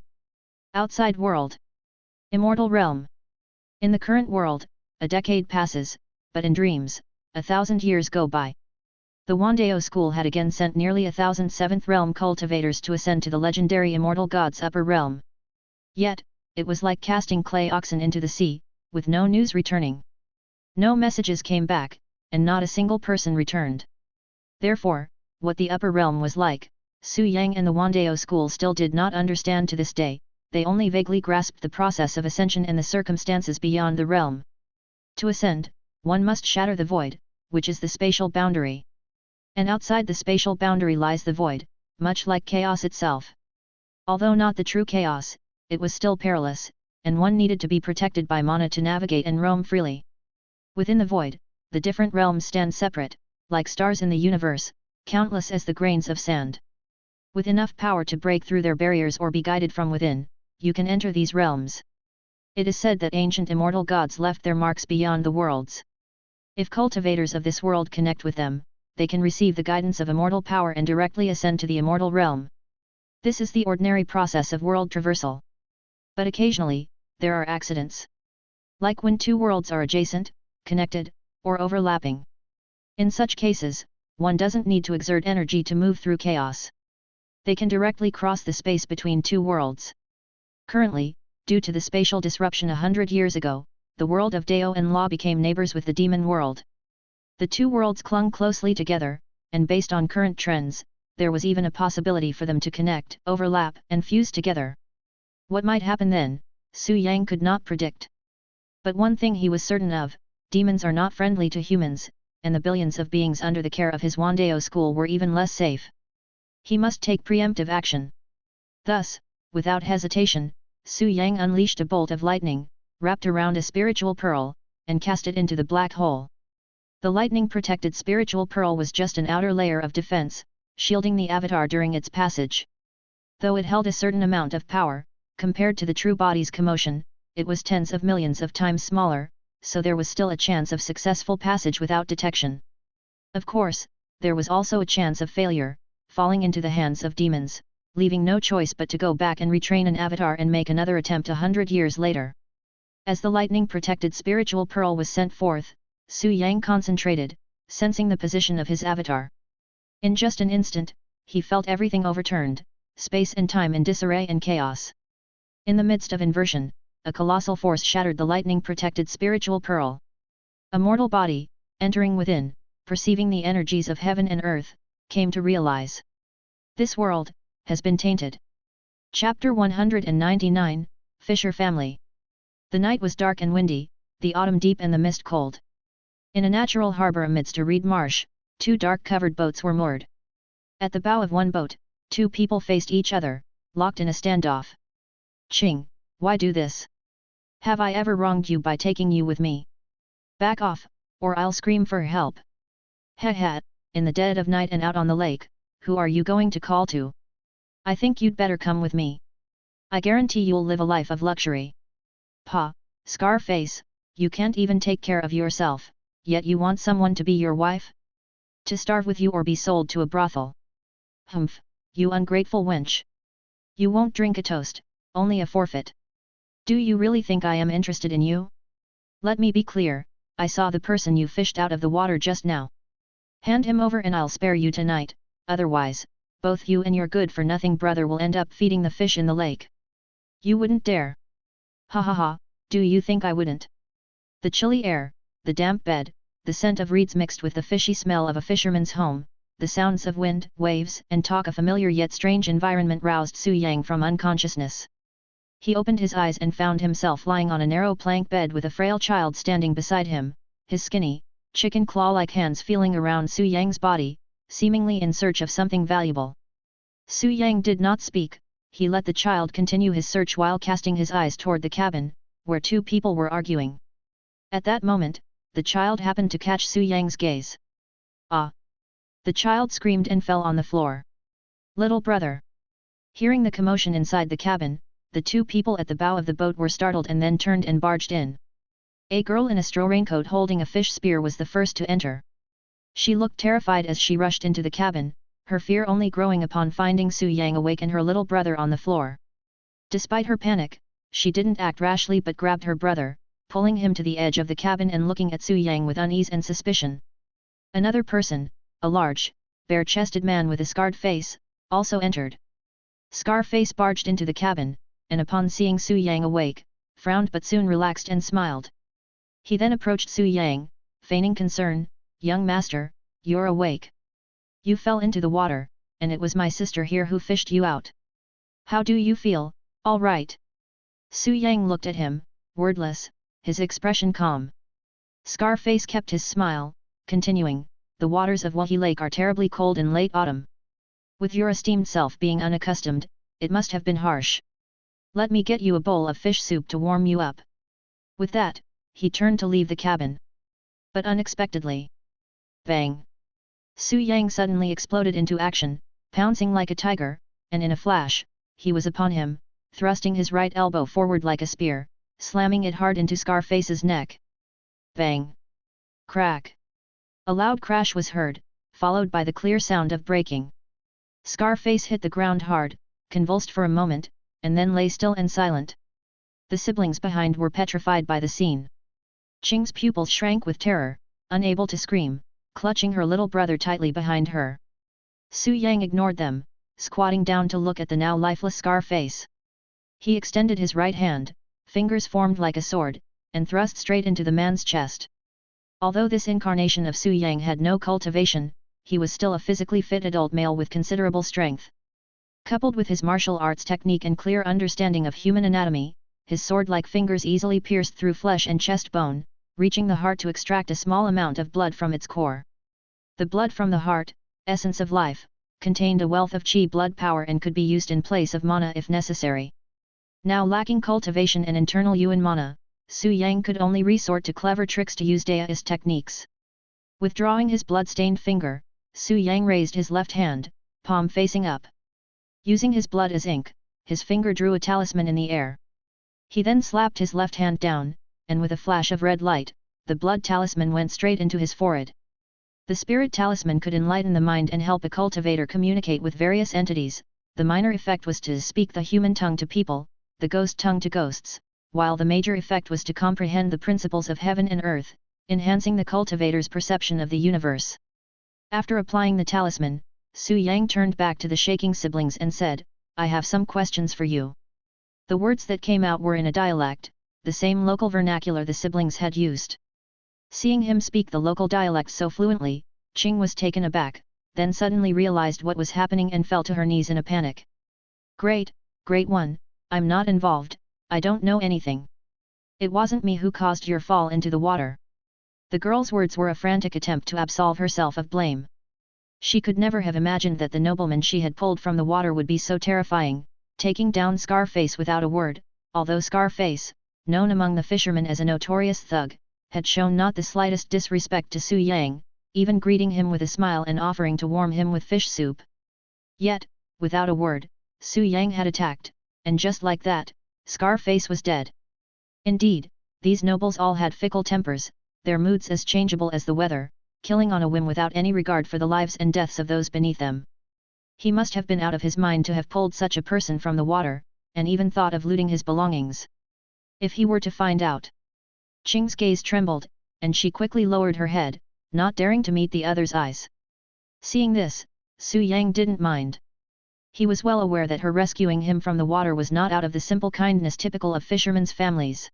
Outside world. Immortal realm. In the current world, a decade passes, but in dreams, 1,000 years go by. The Wandao school had again sent nearly 1,000 7th realm cultivators to ascend to the legendary immortal god's upper realm. Yet, it was like casting clay oxen into the sea, with no news returning. No messages came back, and not a single person returned. Therefore, what the upper realm was like, Su Yang and the Wandao school still did not understand to this day. They only vaguely grasped the process of ascension and the circumstances beyond the realm. To ascend, one must shatter the void, which is the spatial boundary. And outside the spatial boundary lies the void, much like chaos itself. Although not the true chaos, it was still perilous, and one needed to be protected by mana to navigate and roam freely. Within the void, the different realms stand separate, like stars in the universe, countless as the grains of sand. With enough power to break through their barriers or be guided from within, you can enter these realms. It is said that ancient immortal gods left their marks beyond the worlds. If cultivators of this world connect with them, they can receive the guidance of immortal power and directly ascend to the immortal realm. This is the ordinary process of world traversal. But occasionally, there are accidents. Like when two worlds are adjacent, connected, or overlapping. In such cases, one doesn't need to exert energy to move through chaos. They can directly cross the space between two worlds. Currently, due to the spatial disruption 100 years ago, the world of Dao and Law became neighbors with the demon world. The two worlds clung closely together, and based on current trends, there was even a possibility for them to connect, overlap, and fuse together. What might happen then, Su Yang could not predict. But one thing he was certain of, demons are not friendly to humans, and the billions of beings under the care of his Wandao school were even less safe. He must take preemptive action. Thus, without hesitation, Su Yang unleashed a bolt of lightning, wrapped around a spiritual pearl, and cast it into the black hole. The lightning-protected spiritual pearl was just an outer layer of defense, shielding the avatar during its passage. Though it held a certain amount of power, compared to the true body's commotion, it was tens of millions of times smaller, so there was still a chance of successful passage without detection. Of course, there was also a chance of failure, falling into the hands of demons, leaving no choice but to go back and retrain an avatar and make another attempt 100 years later. As the lightning-protected spiritual pearl was sent forth, Su Yang concentrated, sensing the position of his avatar. In just an instant, he felt everything overturned, space and time in disarray and chaos. In the midst of inversion, a colossal force shattered the lightning-protected spiritual pearl. A mortal body, entering within, perceiving the energies of heaven and earth, came to realize. This world has been tainted. Chapter 199, Fisher Family. The night was dark and windy, the autumn deep and the mist cold. In a natural harbor amidst a reed marsh, two dark-covered boats were moored. At the bow of one boat, two people faced each other, locked in a standoff. Ching, why do this? Have I ever wronged you by taking you with me? Back off, or I'll scream for help. Ha, in the dead of night and out on the lake, who are you going to call to? I think you'd better come with me. I guarantee you'll live a life of luxury. Pa, Scarface, you can't even take care of yourself, yet you want someone to be your wife? To starve with you or be sold to a brothel? Humph, you ungrateful wench. You won't drink a toast, only a forfeit. Do you really think I am interested in you? Let me be clear, I saw the person you fished out of the water just now. Hand him over and I'll spare you tonight, otherwise, both you and your good-for-nothing brother will end up feeding the fish in the lake. You wouldn't dare. Ha ha ha, do you think I wouldn't? The chilly air, the damp bed, the scent of reeds mixed with the fishy smell of a fisherman's home, the sounds of wind, waves, and talk a familiar yet strange environment roused Su Yang from unconsciousness. He opened his eyes and found himself lying on a narrow plank bed with a frail child standing beside him, his skinny, chicken claw-like hands feeling around Su Yang's body, seemingly in search of something valuable. Su Yang did not speak, he let the child continue his search while casting his eyes toward the cabin, where two people were arguing. At that moment, the child happened to catch Su Yang's gaze. Ah! The child screamed and fell on the floor. Little brother! Hearing the commotion inside the cabin, the two people at the bow of the boat were startled and then turned and barged in. A girl in a straw raincoat holding a fish spear was the first to enter. She looked terrified as she rushed into the cabin, her fear only growing upon finding Su Yang awake and her little brother on the floor. Despite her panic, she didn't act rashly but grabbed her brother, pulling him to the edge of the cabin and looking at Su Yang with unease and suspicion. Another person, a large, bare-chested man with a scarred face, also entered. Scarface barged into the cabin, and upon seeing Su Yang awake, frowned but soon relaxed and smiled. He then approached Su Yang, feigning concern, "Young master, you're awake. You fell into the water, and it was my sister here who fished you out. How do you feel? All right. Su Yang looked at him, wordless, his expression calm. Scarface kept his smile, continuing, the waters of Wahi Lake are terribly cold in late autumn. With your esteemed self being unaccustomed, it must have been harsh. Let me get you a bowl of fish soup to warm you up. With that, he turned to leave the cabin. But unexpectedly. Bang! Su Yang suddenly exploded into action, pouncing like a tiger, and in a flash, he was upon him, thrusting his right elbow forward like a spear, slamming it hard into Scarface's neck. Bang! Crack! A loud crash was heard, followed by the clear sound of breaking. Scarface hit the ground hard, convulsed for a moment, and then lay still and silent. The siblings behind were petrified by the scene. Qing's pupils shrank with terror, unable to scream, clutching her little brother tightly behind her. Su Yang ignored them, squatting down to look at the now lifeless Scarface. He extended his right hand, fingers formed like a sword, and thrust straight into the man's chest. Although this incarnation of Su Yang had no cultivation, he was still a physically fit adult male with considerable strength. Coupled with his martial arts technique and clear understanding of human anatomy, his sword-like fingers easily pierced through flesh and chest bone, reaching the heart to extract a small amount of blood from its core. The blood from the heart, essence of life, contained a wealth of qi blood power and could be used in place of mana if necessary. Now lacking cultivation and internal yuan mana, Su Yang could only resort to clever tricks to use Daoist techniques. Withdrawing his blood-stained finger, Su Yang raised his left hand, palm facing up. Using his blood as ink, his finger drew a talisman in the air. He then slapped his left hand down, and with a flash of red light, the blood talisman went straight into his forehead. The spirit talisman could enlighten the mind and help a cultivator communicate with various entities. The minor effect was to speak the human tongue to people, the ghost tongue to ghosts, while the major effect was to comprehend the principles of heaven and earth, enhancing the cultivator's perception of the universe. After applying the talisman, Su Yang turned back to the shaking siblings and said, I have some questions for you. The words that came out were in a dialect, the same local vernacular the siblings had used. Seeing him speak the local dialect so fluently, Qing was taken aback, then suddenly realized what was happening and fell to her knees in a panic. Great one, I'm not involved, I don't know anything. It wasn't me who caused your fall into the water. The girl's words were a frantic attempt to absolve herself of blame. She could never have imagined that the nobleman she had pulled from the water would be so terrifying, taking down Scarface without a word, although Scarface, known among the fishermen as a notorious thug, had shown not the slightest disrespect to Su Yang, even greeting him with a smile and offering to warm him with fish soup. Yet, without a word, Su Yang had attacked, and just like that, Scarface was dead. Indeed, these nobles all had fickle tempers, their moods as changeable as the weather, killing on a whim without any regard for the lives and deaths of those beneath them. He must have been out of his mind to have pulled such a person from the water, and even thought of looting his belongings. If he were to find out. Qing's gaze trembled, and she quickly lowered her head, not daring to meet the other's eyes. Seeing this, Su Yang didn't mind. He was well aware that her rescuing him from the water was not out of the simple kindness typical of fishermen's families.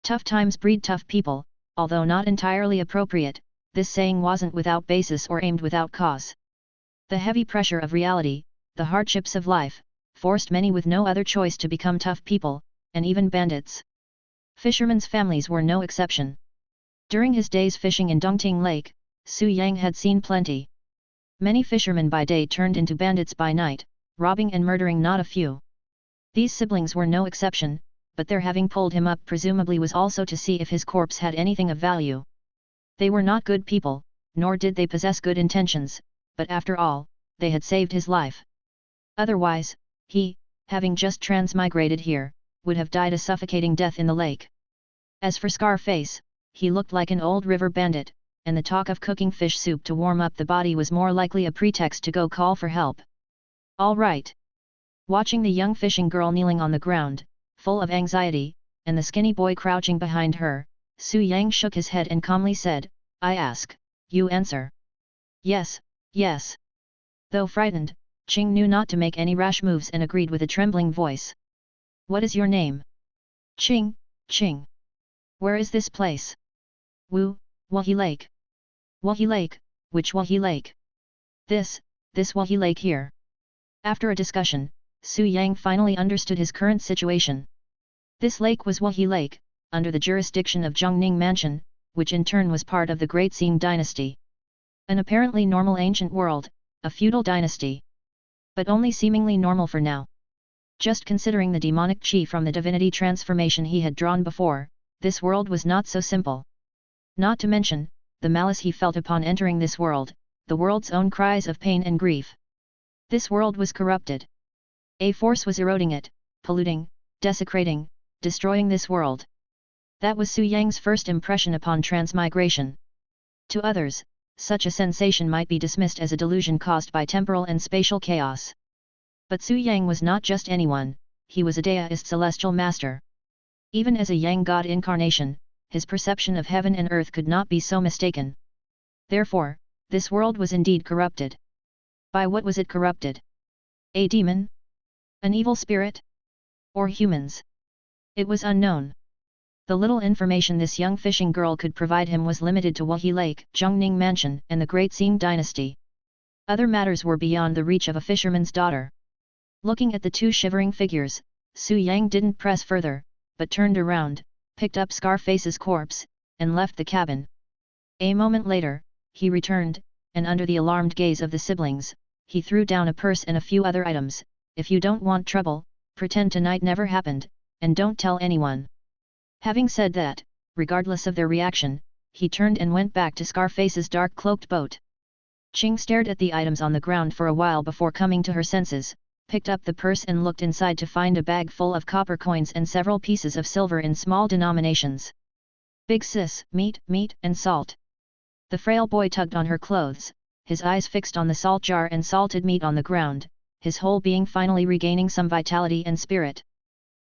Tough times breed tough people, although not entirely appropriate, this saying wasn't without basis or aimed without cause. The heavy pressure of reality, the hardships of life, forced many with no other choice to become tough people, and even bandits. Fishermen's families were no exception. During his days fishing in Dongting Lake, Su Yang had seen plenty. Many fishermen by day turned into bandits by night, robbing and murdering not a few. These siblings were no exception, but their having pulled him up presumably was also to see if his corpse had anything of value. They were not good people, nor did they possess good intentions, but after all, they had saved his life. Otherwise, he, having just transmigrated here, would have died a suffocating death in the lake. As for Scarface, he looked like an old river bandit, and the talk of cooking fish soup to warm up the body was more likely a pretext to go call for help. All right. Watching the young fishing girl kneeling on the ground, full of anxiety, and the skinny boy crouching behind her, Su Yang shook his head and calmly said, I ask, you answer. Yes, yes. Though frightened, Qing knew not to make any rash moves and agreed with a trembling voice. What is your name? Qing. Where is this place? Wahi Lake. Wahi Lake, which Wahi Lake? This Wahi Lake here. After a discussion, Su Yang finally understood his current situation. This lake was Wahi Lake, under the jurisdiction of Zhongning Mansion, which in turn was part of the Great Qing dynasty. An apparently normal ancient world, a feudal dynasty. But only seemingly normal for now. Just considering the demonic chi from the divinity transformation he had drawn before, this world was not so simple. Not to mention, the malice he felt upon entering this world, the world's own cries of pain and grief. This world was corrupted. A force was eroding it, polluting, desecrating, destroying this world. That was Su Yang's first impression upon transmigration. To others, such a sensation might be dismissed as a delusion caused by temporal and spatial chaos. But Su Yang was not just anyone, he was a deist celestial master. Even as a Yang god incarnation, his perception of heaven and earth could not be so mistaken. Therefore, this world was indeed corrupted. By what was it corrupted? A demon? An evil spirit? Or humans? It was unknown. The little information this young fishing girl could provide him was limited to Wahi Lake, Zhongning Mansion, and the Great Qing dynasty. Other matters were beyond the reach of a fisherman's daughter. Looking at the two shivering figures, Su Yang didn't press further, but turned around, picked up Scarface's corpse, and left the cabin. A moment later, he returned, and under the alarmed gaze of the siblings, he threw down a purse and a few other items. If you don't want trouble, pretend tonight never happened, and don't tell anyone. Having said that, regardless of their reaction, he turned and went back to Scarface's dark cloaked boat. Qing stared at the items on the ground for a while before coming to her senses, picked up the purse and looked inside to find a bag full of copper coins and several pieces of silver in small denominations. Big sis, meat, and salt. The frail boy tugged on her clothes, his eyes fixed on the salt jar and salted meat on the ground, his whole being finally regaining some vitality and spirit.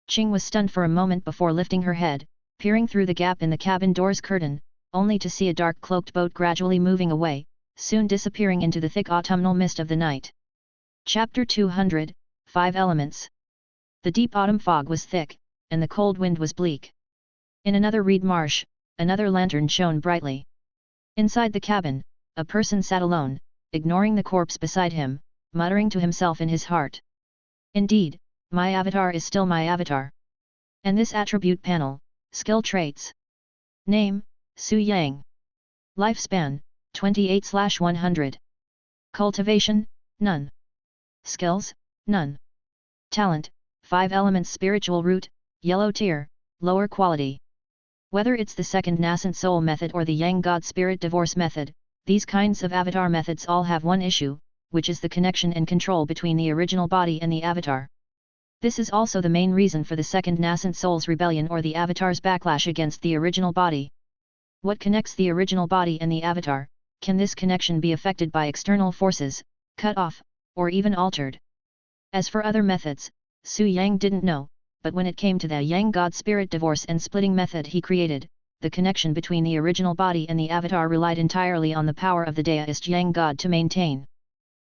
Qing was stunned for a moment before lifting her head, peering through the gap in the cabin door's curtain, only to see a dark cloaked boat gradually moving away, soon disappearing into the thick autumnal mist of the night. Chapter 200, 5 Elements. The deep autumn fog was thick, and the cold wind was bleak. In another reed marsh, another lantern shone brightly. Inside the cabin, a person sat alone, ignoring the corpse beside him, muttering to himself in his heart. Indeed, my avatar is still my avatar. And this attribute panel, skill traits. Name, Su Yang. Lifespan, 28/100. Cultivation, none. Skills, none. Talent, 5 elements. Spiritual root, yellow tier, lower quality. Whether it's the second nascent soul method or the Yang God Spirit divorce method, these kinds of avatar methods all have one issue, which is the connection and control between the original body and the avatar. This is also the main reason for the second nascent soul's rebellion or the avatar's backlash against the original body. What connects the original body and the avatar? Can this connection be affected by external forces, cut off, or even altered? As for other methods, Su Yang didn't know, but when it came to the Yang God Spirit divorce and splitting method he created, the connection between the original body and the avatar relied entirely on the power of the deist Yang God to maintain.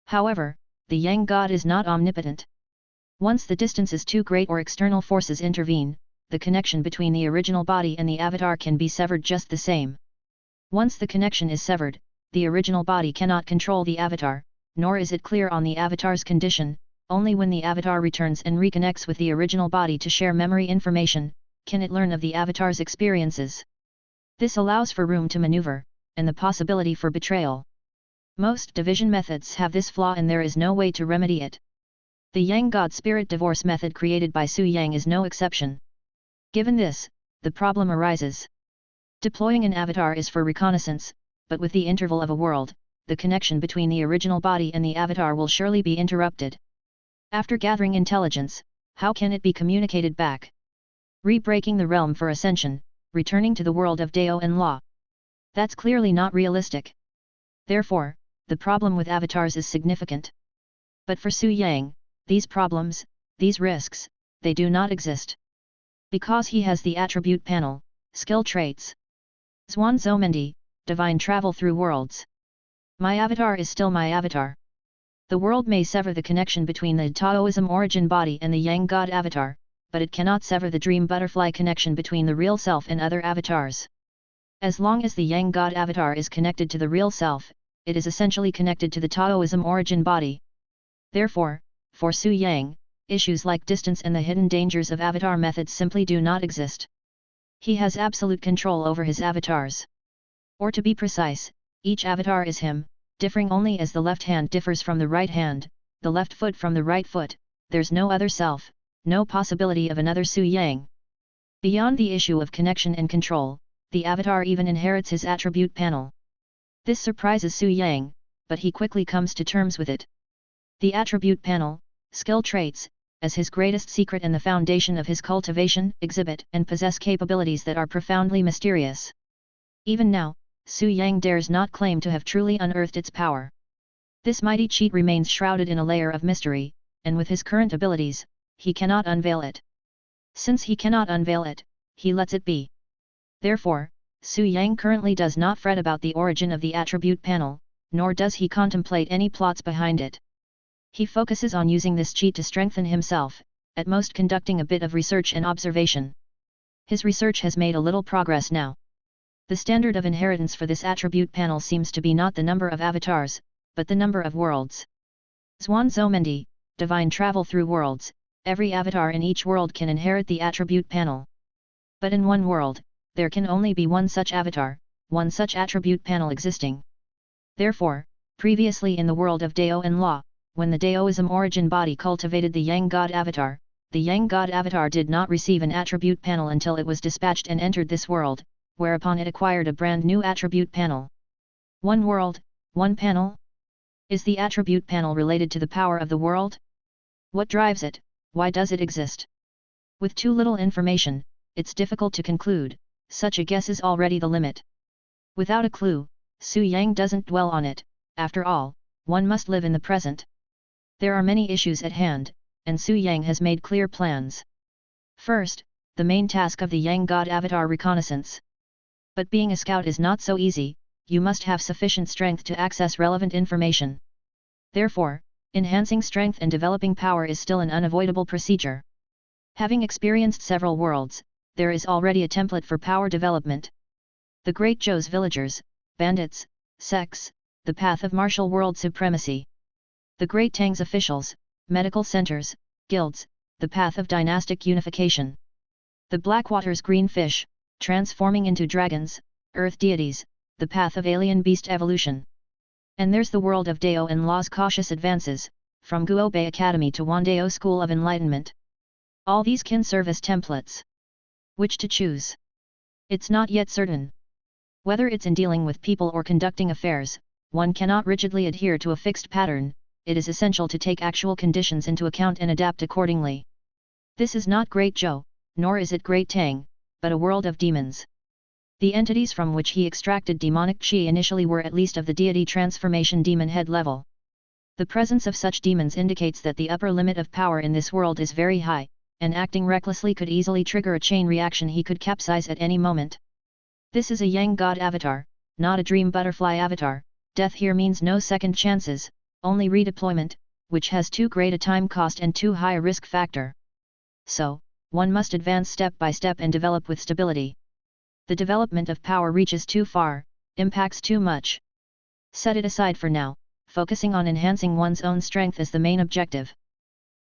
However, the Yang God is not omnipotent. Once the distance is too great or external forces intervene, the connection between the original body and the avatar can be severed just the same. Once the connection is severed, the original body cannot control the avatar, nor is it clear on the avatar's condition. Only when the avatar returns and reconnects with the original body to share memory information, can it learn of the avatar's experiences. This allows for room to maneuver, and the possibility for betrayal. Most division methods have this flaw and there is no way to remedy it. The Yang God Spirit divorce method created by Su Yang is no exception. Given this, the problem arises. Deploying an avatar is for reconnaissance, but with the interval of a world, the connection between the original body and the avatar will surely be interrupted. After gathering intelligence, how can it be communicated back? Re-breaking the realm for ascension, returning to the world of Dao and Law. That's clearly not realistic. Therefore, the problem with avatars is significant. But for Su Yang, these problems, these risks, they do not exist. Because he has the attribute panel, skill traits. Zhuan Zhoumendi, divine travel through worlds. My avatar is still my avatar. The world may sever the connection between the Taoism origin body and the Yang God avatar, but it cannot sever the dream butterfly connection between the real self and other avatars. As long as the Yang God avatar is connected to the real self, it is essentially connected to the Taoism origin body. Therefore, for Su Yang, issues like distance and the hidden dangers of avatar methods simply do not exist. He has absolute control over his avatars. Or to be precise, each avatar is him, differing only as the left hand differs from the right hand, the left foot from the right foot. There's no other self, no possibility of another Su Yang. Beyond the issue of connection and control, the avatar even inherits his attribute panel. This surprises Su Yang, but he quickly comes to terms with it. The attribute panel, skill traits, as his greatest secret and the foundation of his cultivation, exhibit and possess capabilities that are profoundly mysterious. Even now, Su Yang dares not claim to have truly unearthed its power. This mighty cheat remains shrouded in a layer of mystery, and with his current abilities, he cannot unveil it. Since he cannot unveil it, he lets it be. Therefore, Su Yang currently does not fret about the origin of the attribute panel, nor does he contemplate any plots behind it. He focuses on using this cheat to strengthen himself, at most conducting a bit of research and observation. His research has made a little progress now. The standard of inheritance for this attribute panel seems to be not the number of avatars, but the number of worlds. Zhuangzhoumendi, divine travel through worlds, every avatar in each world can inherit the attribute panel. But in one world, there can only be one such avatar, one such attribute panel existing. Therefore, previously in the world of Dao and Law, when the Daoism origin body cultivated the Yang God avatar, the Yang God avatar did not receive an attribute panel until it was dispatched and entered this world, whereupon it acquired a brand new attribute panel. One world, one panel? Is the attribute panel related to the power of the world? What drives it? Why does it exist? With too little information, it's difficult to conclude. Such a guess is already the limit. Without a clue, Su Yang doesn't dwell on it. After all, one must live in the present. There are many issues at hand, and Su Yang has made clear plans. First, the main task of the Yang God Avatar reconnaissance. But being a scout is not so easy, you must have sufficient strength to access relevant information. Therefore, enhancing strength and developing power is still an unavoidable procedure. Having experienced several worlds, there is already a template for power development. The Great Zhou's villagers, bandits, sects, the path of martial world supremacy. The Great Tang's officials, medical centers, guilds, the path of dynastic unification. The Blackwater's green fish, transforming into dragons, earth deities, the path of alien beast evolution. And there's the world of Dao and Law's cautious advances, from Guobei Academy to Wandao School of Enlightenment. All these can serve as templates. Which to choose? It's not yet certain. Whether it's in dealing with people or conducting affairs, one cannot rigidly adhere to a fixed pattern. It is essential to take actual conditions into account and adapt accordingly. This is not Great Zhou, nor is it Great Tang, but a world of demons. The entities from which he extracted demonic qi initially were at least of the deity transformation demon head level. The presence of such demons indicates that the upper limit of power in this world is very high, and acting recklessly could easily trigger a chain reaction. He could capsize at any moment. This is a Yang God avatar, not a dream butterfly avatar. Death here means no second chances, only redeployment, which has too great a time cost and too high a risk factor. So, one must advance step by step and develop with stability. The development of power reaches too far, impacts too much. Set it aside for now, focusing on enhancing one's own strength as the main objective.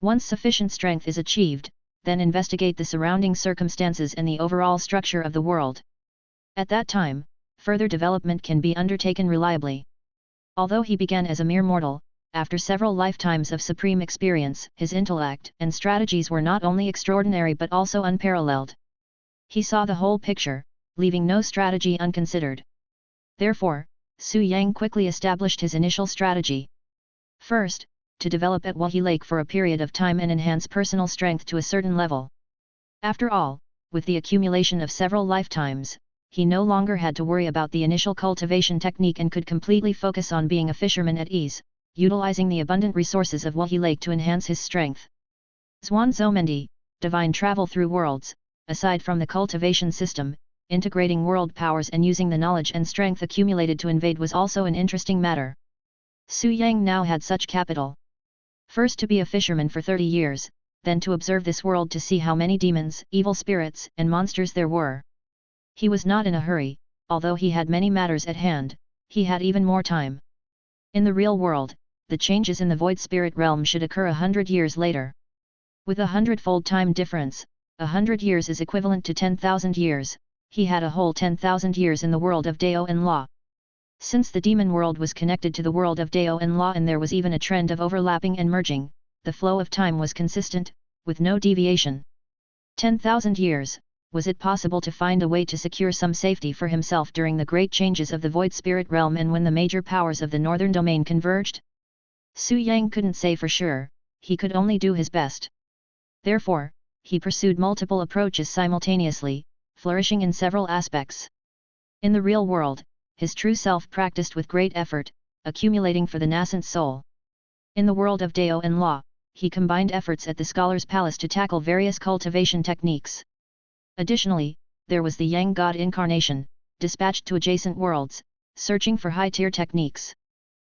Once sufficient strength is achieved, then investigate the surrounding circumstances and the overall structure of the world. At that time, further development can be undertaken reliably. Although he began as a mere mortal, after several lifetimes of supreme experience, his intellect and strategies were not only extraordinary but also unparalleled. He saw the whole picture, leaving no strategy unconsidered. Therefore, Su Yang quickly established his initial strategy. First, to develop at Wahi Lake for a period of time and enhance personal strength to a certain level. After all, with the accumulation of several lifetimes, he no longer had to worry about the initial cultivation technique and could completely focus on being a fisherman at ease, utilizing the abundant resources of Wahi Lake to enhance his strength. Zhuangzhoumendi, divine travel through worlds, aside from the cultivation system, integrating world powers and using the knowledge and strength accumulated to invade was also an interesting matter. Su Yang now had such capital. First to be a fisherman for 30 years, then to observe this world to see how many demons, evil spirits and monsters there were. He was not in a hurry, although he had many matters at hand, he had even more time. In the real world, the changes in the void spirit realm should occur 100 years later. With 100-fold time difference, 100 years is equivalent to 10,000 years, he had a whole 10,000 years in the world of Dao and Law. Since the demon world was connected to the world of Dao and Law and there was even a trend of overlapping and merging, the flow of time was consistent, with no deviation. 10,000 years, was it possible to find a way to secure some safety for himself during the great changes of the void spirit realm and when the major powers of the northern domain converged? Su Yang couldn't say for sure, he could only do his best. Therefore, he pursued multiple approaches simultaneously, flourishing in several aspects. In the real world, his true self practiced with great effort, accumulating for the nascent soul. In the world of Dao and Law, he combined efforts at the Scholar's Palace to tackle various cultivation techniques. Additionally, there was the Yang God incarnation, dispatched to adjacent worlds, searching for high-tier techniques.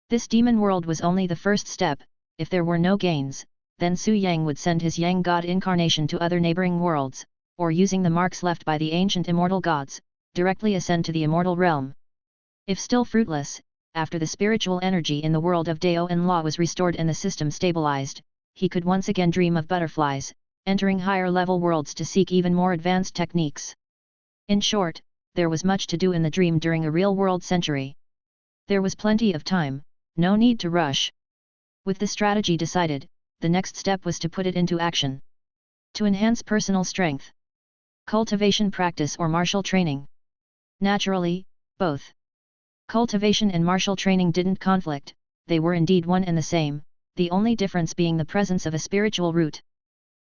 This demon world was only the first step. If there were no gains, then Su Yang would send his Yang God incarnation to other neighboring worlds, or using the marks left by the ancient immortal gods, directly ascend to the immortal realm. If still fruitless, after the spiritual energy in the world of Dao and Law was restored and the system stabilized, he could once again dream of butterflies, entering higher level worlds to seek even more advanced techniques. In short, there was much to do in the dream during a real-world century. There was plenty of time, no need to rush. With the strategy decided, the next step was to put it into action. To enhance personal strength. Cultivation practice or martial training. Naturally, both. Cultivation and martial training didn't conflict, they were indeed one and the same, the only difference being the presence of a spiritual root.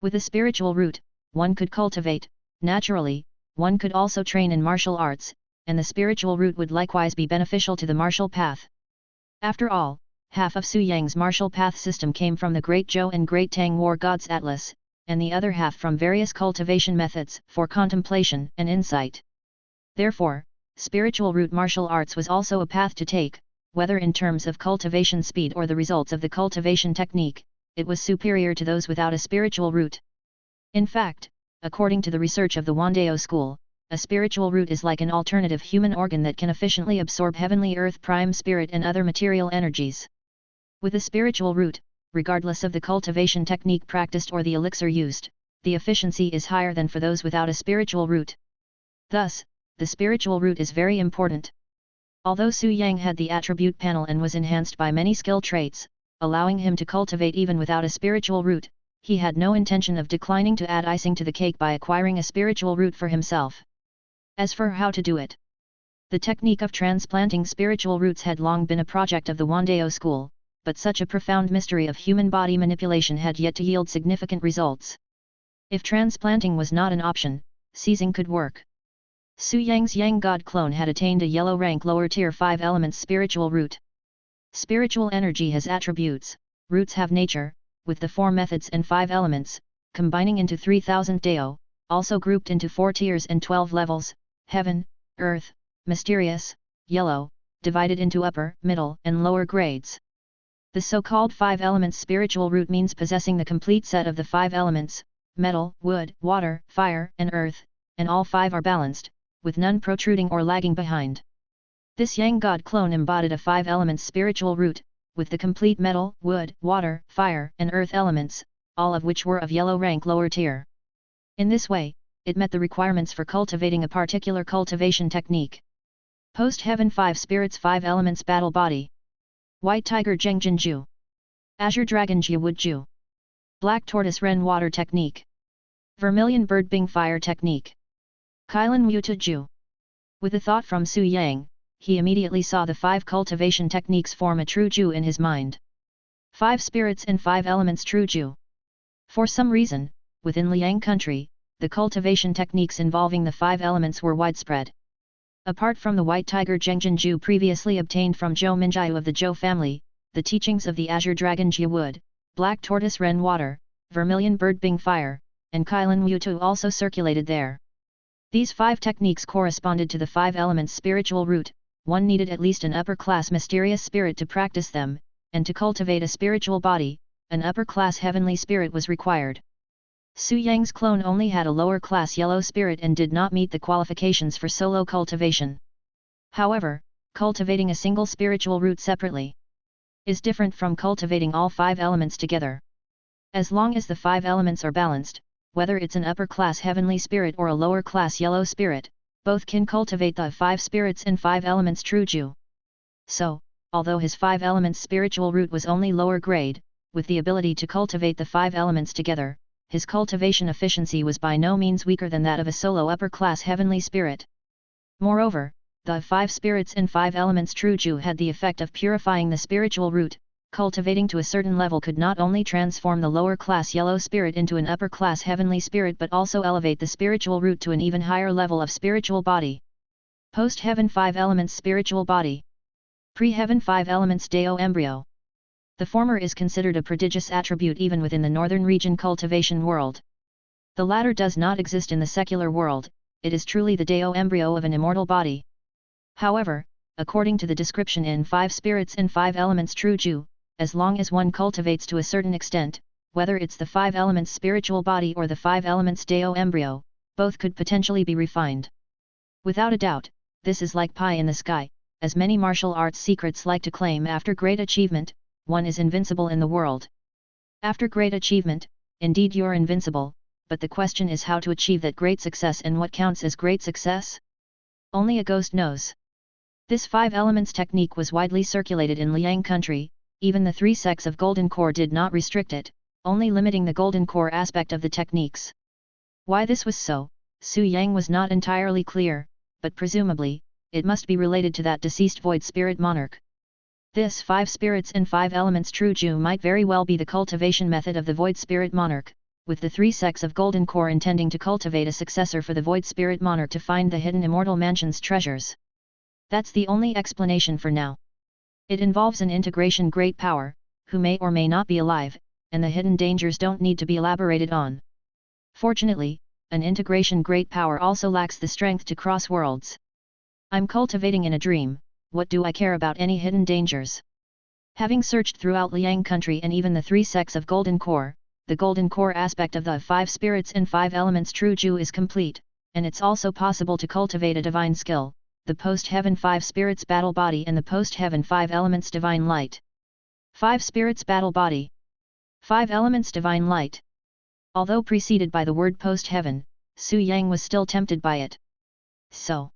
With a spiritual root, one could cultivate, naturally, one could also train in martial arts, and the spiritual root would likewise be beneficial to the martial path. After all, half of Su Yang's martial path system came from the Great Zhou and Great Tang War Gods Atlas, and the other half from various cultivation methods for contemplation and insight. Therefore, spiritual root martial arts was also a path to take, whether in terms of cultivation speed or the results of the cultivation technique, it was superior to those without a spiritual root. In fact, according to the research of the Wandao school, a spiritual root is like an alternative human organ that can efficiently absorb heavenly earth prime spirit and other material energies. With a spiritual root, regardless of the cultivation technique practiced or the elixir used, the efficiency is higher than for those without a spiritual root. Thus, the spiritual root is very important. Although Su Yang had the attribute panel and was enhanced by many skill traits, allowing him to cultivate even without a spiritual root, he had no intention of declining to add icing to the cake by acquiring a spiritual root for himself. As for how to do it, the technique of transplanting spiritual roots had long been a project of the Wandao school, but such a profound mystery of human body manipulation had yet to yield significant results. If transplanting was not an option, seizing could work. Su Yang's Yang God clone had attained a yellow rank lower tier 5 elements spiritual root. Spiritual energy has attributes, roots have nature, with the 4 methods and 5 elements, combining into 3000 Dao, also grouped into 4 tiers and 12 levels, heaven, earth, mysterious, yellow, divided into upper, middle, and lower grades. The so-called 5 elements spiritual root means possessing the complete set of the 5 elements, metal, wood, water, fire, and earth, and all 5 are balanced, with none protruding or lagging behind. This Yang God clone embodied a 5 elements spiritual root, with the complete metal, wood, water, fire, and earth elements, all of which were of yellow rank lower tier. In this way, it met the requirements for cultivating a particular cultivation technique. Post-heaven 5 spirits 5 elements battle body. White tiger Zhengjin Ju. Azure dragon Jia Wood Ju. Black tortoise Ren water technique. Vermilion bird Bing fire technique. Kailan Muta Ju. With a thought from Su Yang, he immediately saw the 5 cultivation techniques form a true Ju in his mind. 5 spirits and 5 elements true Ju. For some reason, within Liang country, the cultivation techniques involving the 5 elements were widespread. Apart from the white tiger Zhengjin Ju previously obtained from Zhou Minjiu of the Zhou family, the teachings of the azure dragon Jia wood, black tortoise Ren water, vermilion bird Bing fire, and Kailan Mutu also circulated there. These 5 techniques corresponded to the 5 elements spiritual root. One needed at least an upper-class mysterious spirit to practice them, and to cultivate a spiritual body, an upper-class heavenly spirit was required. Su Yang's clone only had a lower-class yellow spirit and did not meet the qualifications for solo cultivation. However, cultivating a single spiritual root separately is different from cultivating all 5 elements together. As long as the 5 elements are balanced, whether it's an upper-class heavenly spirit or a lower-class yellow spirit, both can cultivate the 5 spirits and 5 elements true Ju. So, although his 5 elements spiritual root was only lower grade, with the ability to cultivate the 5 elements together, his cultivation efficiency was by no means weaker than that of a solo upper-class heavenly spirit. Moreover, the 5 spirits and 5 elements true Ju had the effect of purifying the spiritual root. Cultivating to a certain level could not only transform the lower-class yellow spirit into an upper-class heavenly spirit but also elevate the spiritual root to an even higher level of spiritual body. Post-heaven 5 elements spiritual body. Pre-heaven 5 elements Deo embryo. The former is considered a prodigious attribute even within the northern region cultivation world. The latter does not exist in the secular world, it is truly the Deo embryo of an immortal body. However, according to the description in 5 spirits and 5 elements true Ju, as long as one cultivates to a certain extent, whether it's the 5 elements spiritual body or the 5 elements Deo embryo, both could potentially be refined. Without a doubt, this is like pie in the sky, as many martial arts secrets like to claim after great achievement, one is invincible in the world. After great achievement, indeed you're invincible, but the question is how to achieve that great success and what counts as great success? Only a ghost knows. This 5 elements technique was widely circulated in Liang country, even the 3 sects of Golden Core did not restrict it, only limiting the Golden Core aspect of the techniques. Why this was so, Su Yang was not entirely clear, but presumably, it must be related to that deceased void spirit monarch. This 5 spirits and 5 elements true Ju might very well be the cultivation method of the void spirit monarch, with the 3 sects of Golden Core intending to cultivate a successor for the void spirit monarch to find the hidden immortal mansion's treasures. That's the only explanation for now. It involves an integration great power, who may or may not be alive, and the hidden dangers don't need to be elaborated on. Fortunately, an integration great power also lacks the strength to cross worlds. I'm cultivating in a dream, what do I care about any hidden dangers? Having searched throughout Liang country and even the 3 sects of Golden Core, the Golden Core aspect of the 5 spirits and 5 elements true Ju is complete, and it's also possible to cultivate a divine skill, the post-heaven 5 spirits battle body and the post-heaven 5 elements divine light. 5 spirits battle body. 5 elements divine light. Although preceded by the word post-heaven, Su Yang was still tempted by it. So,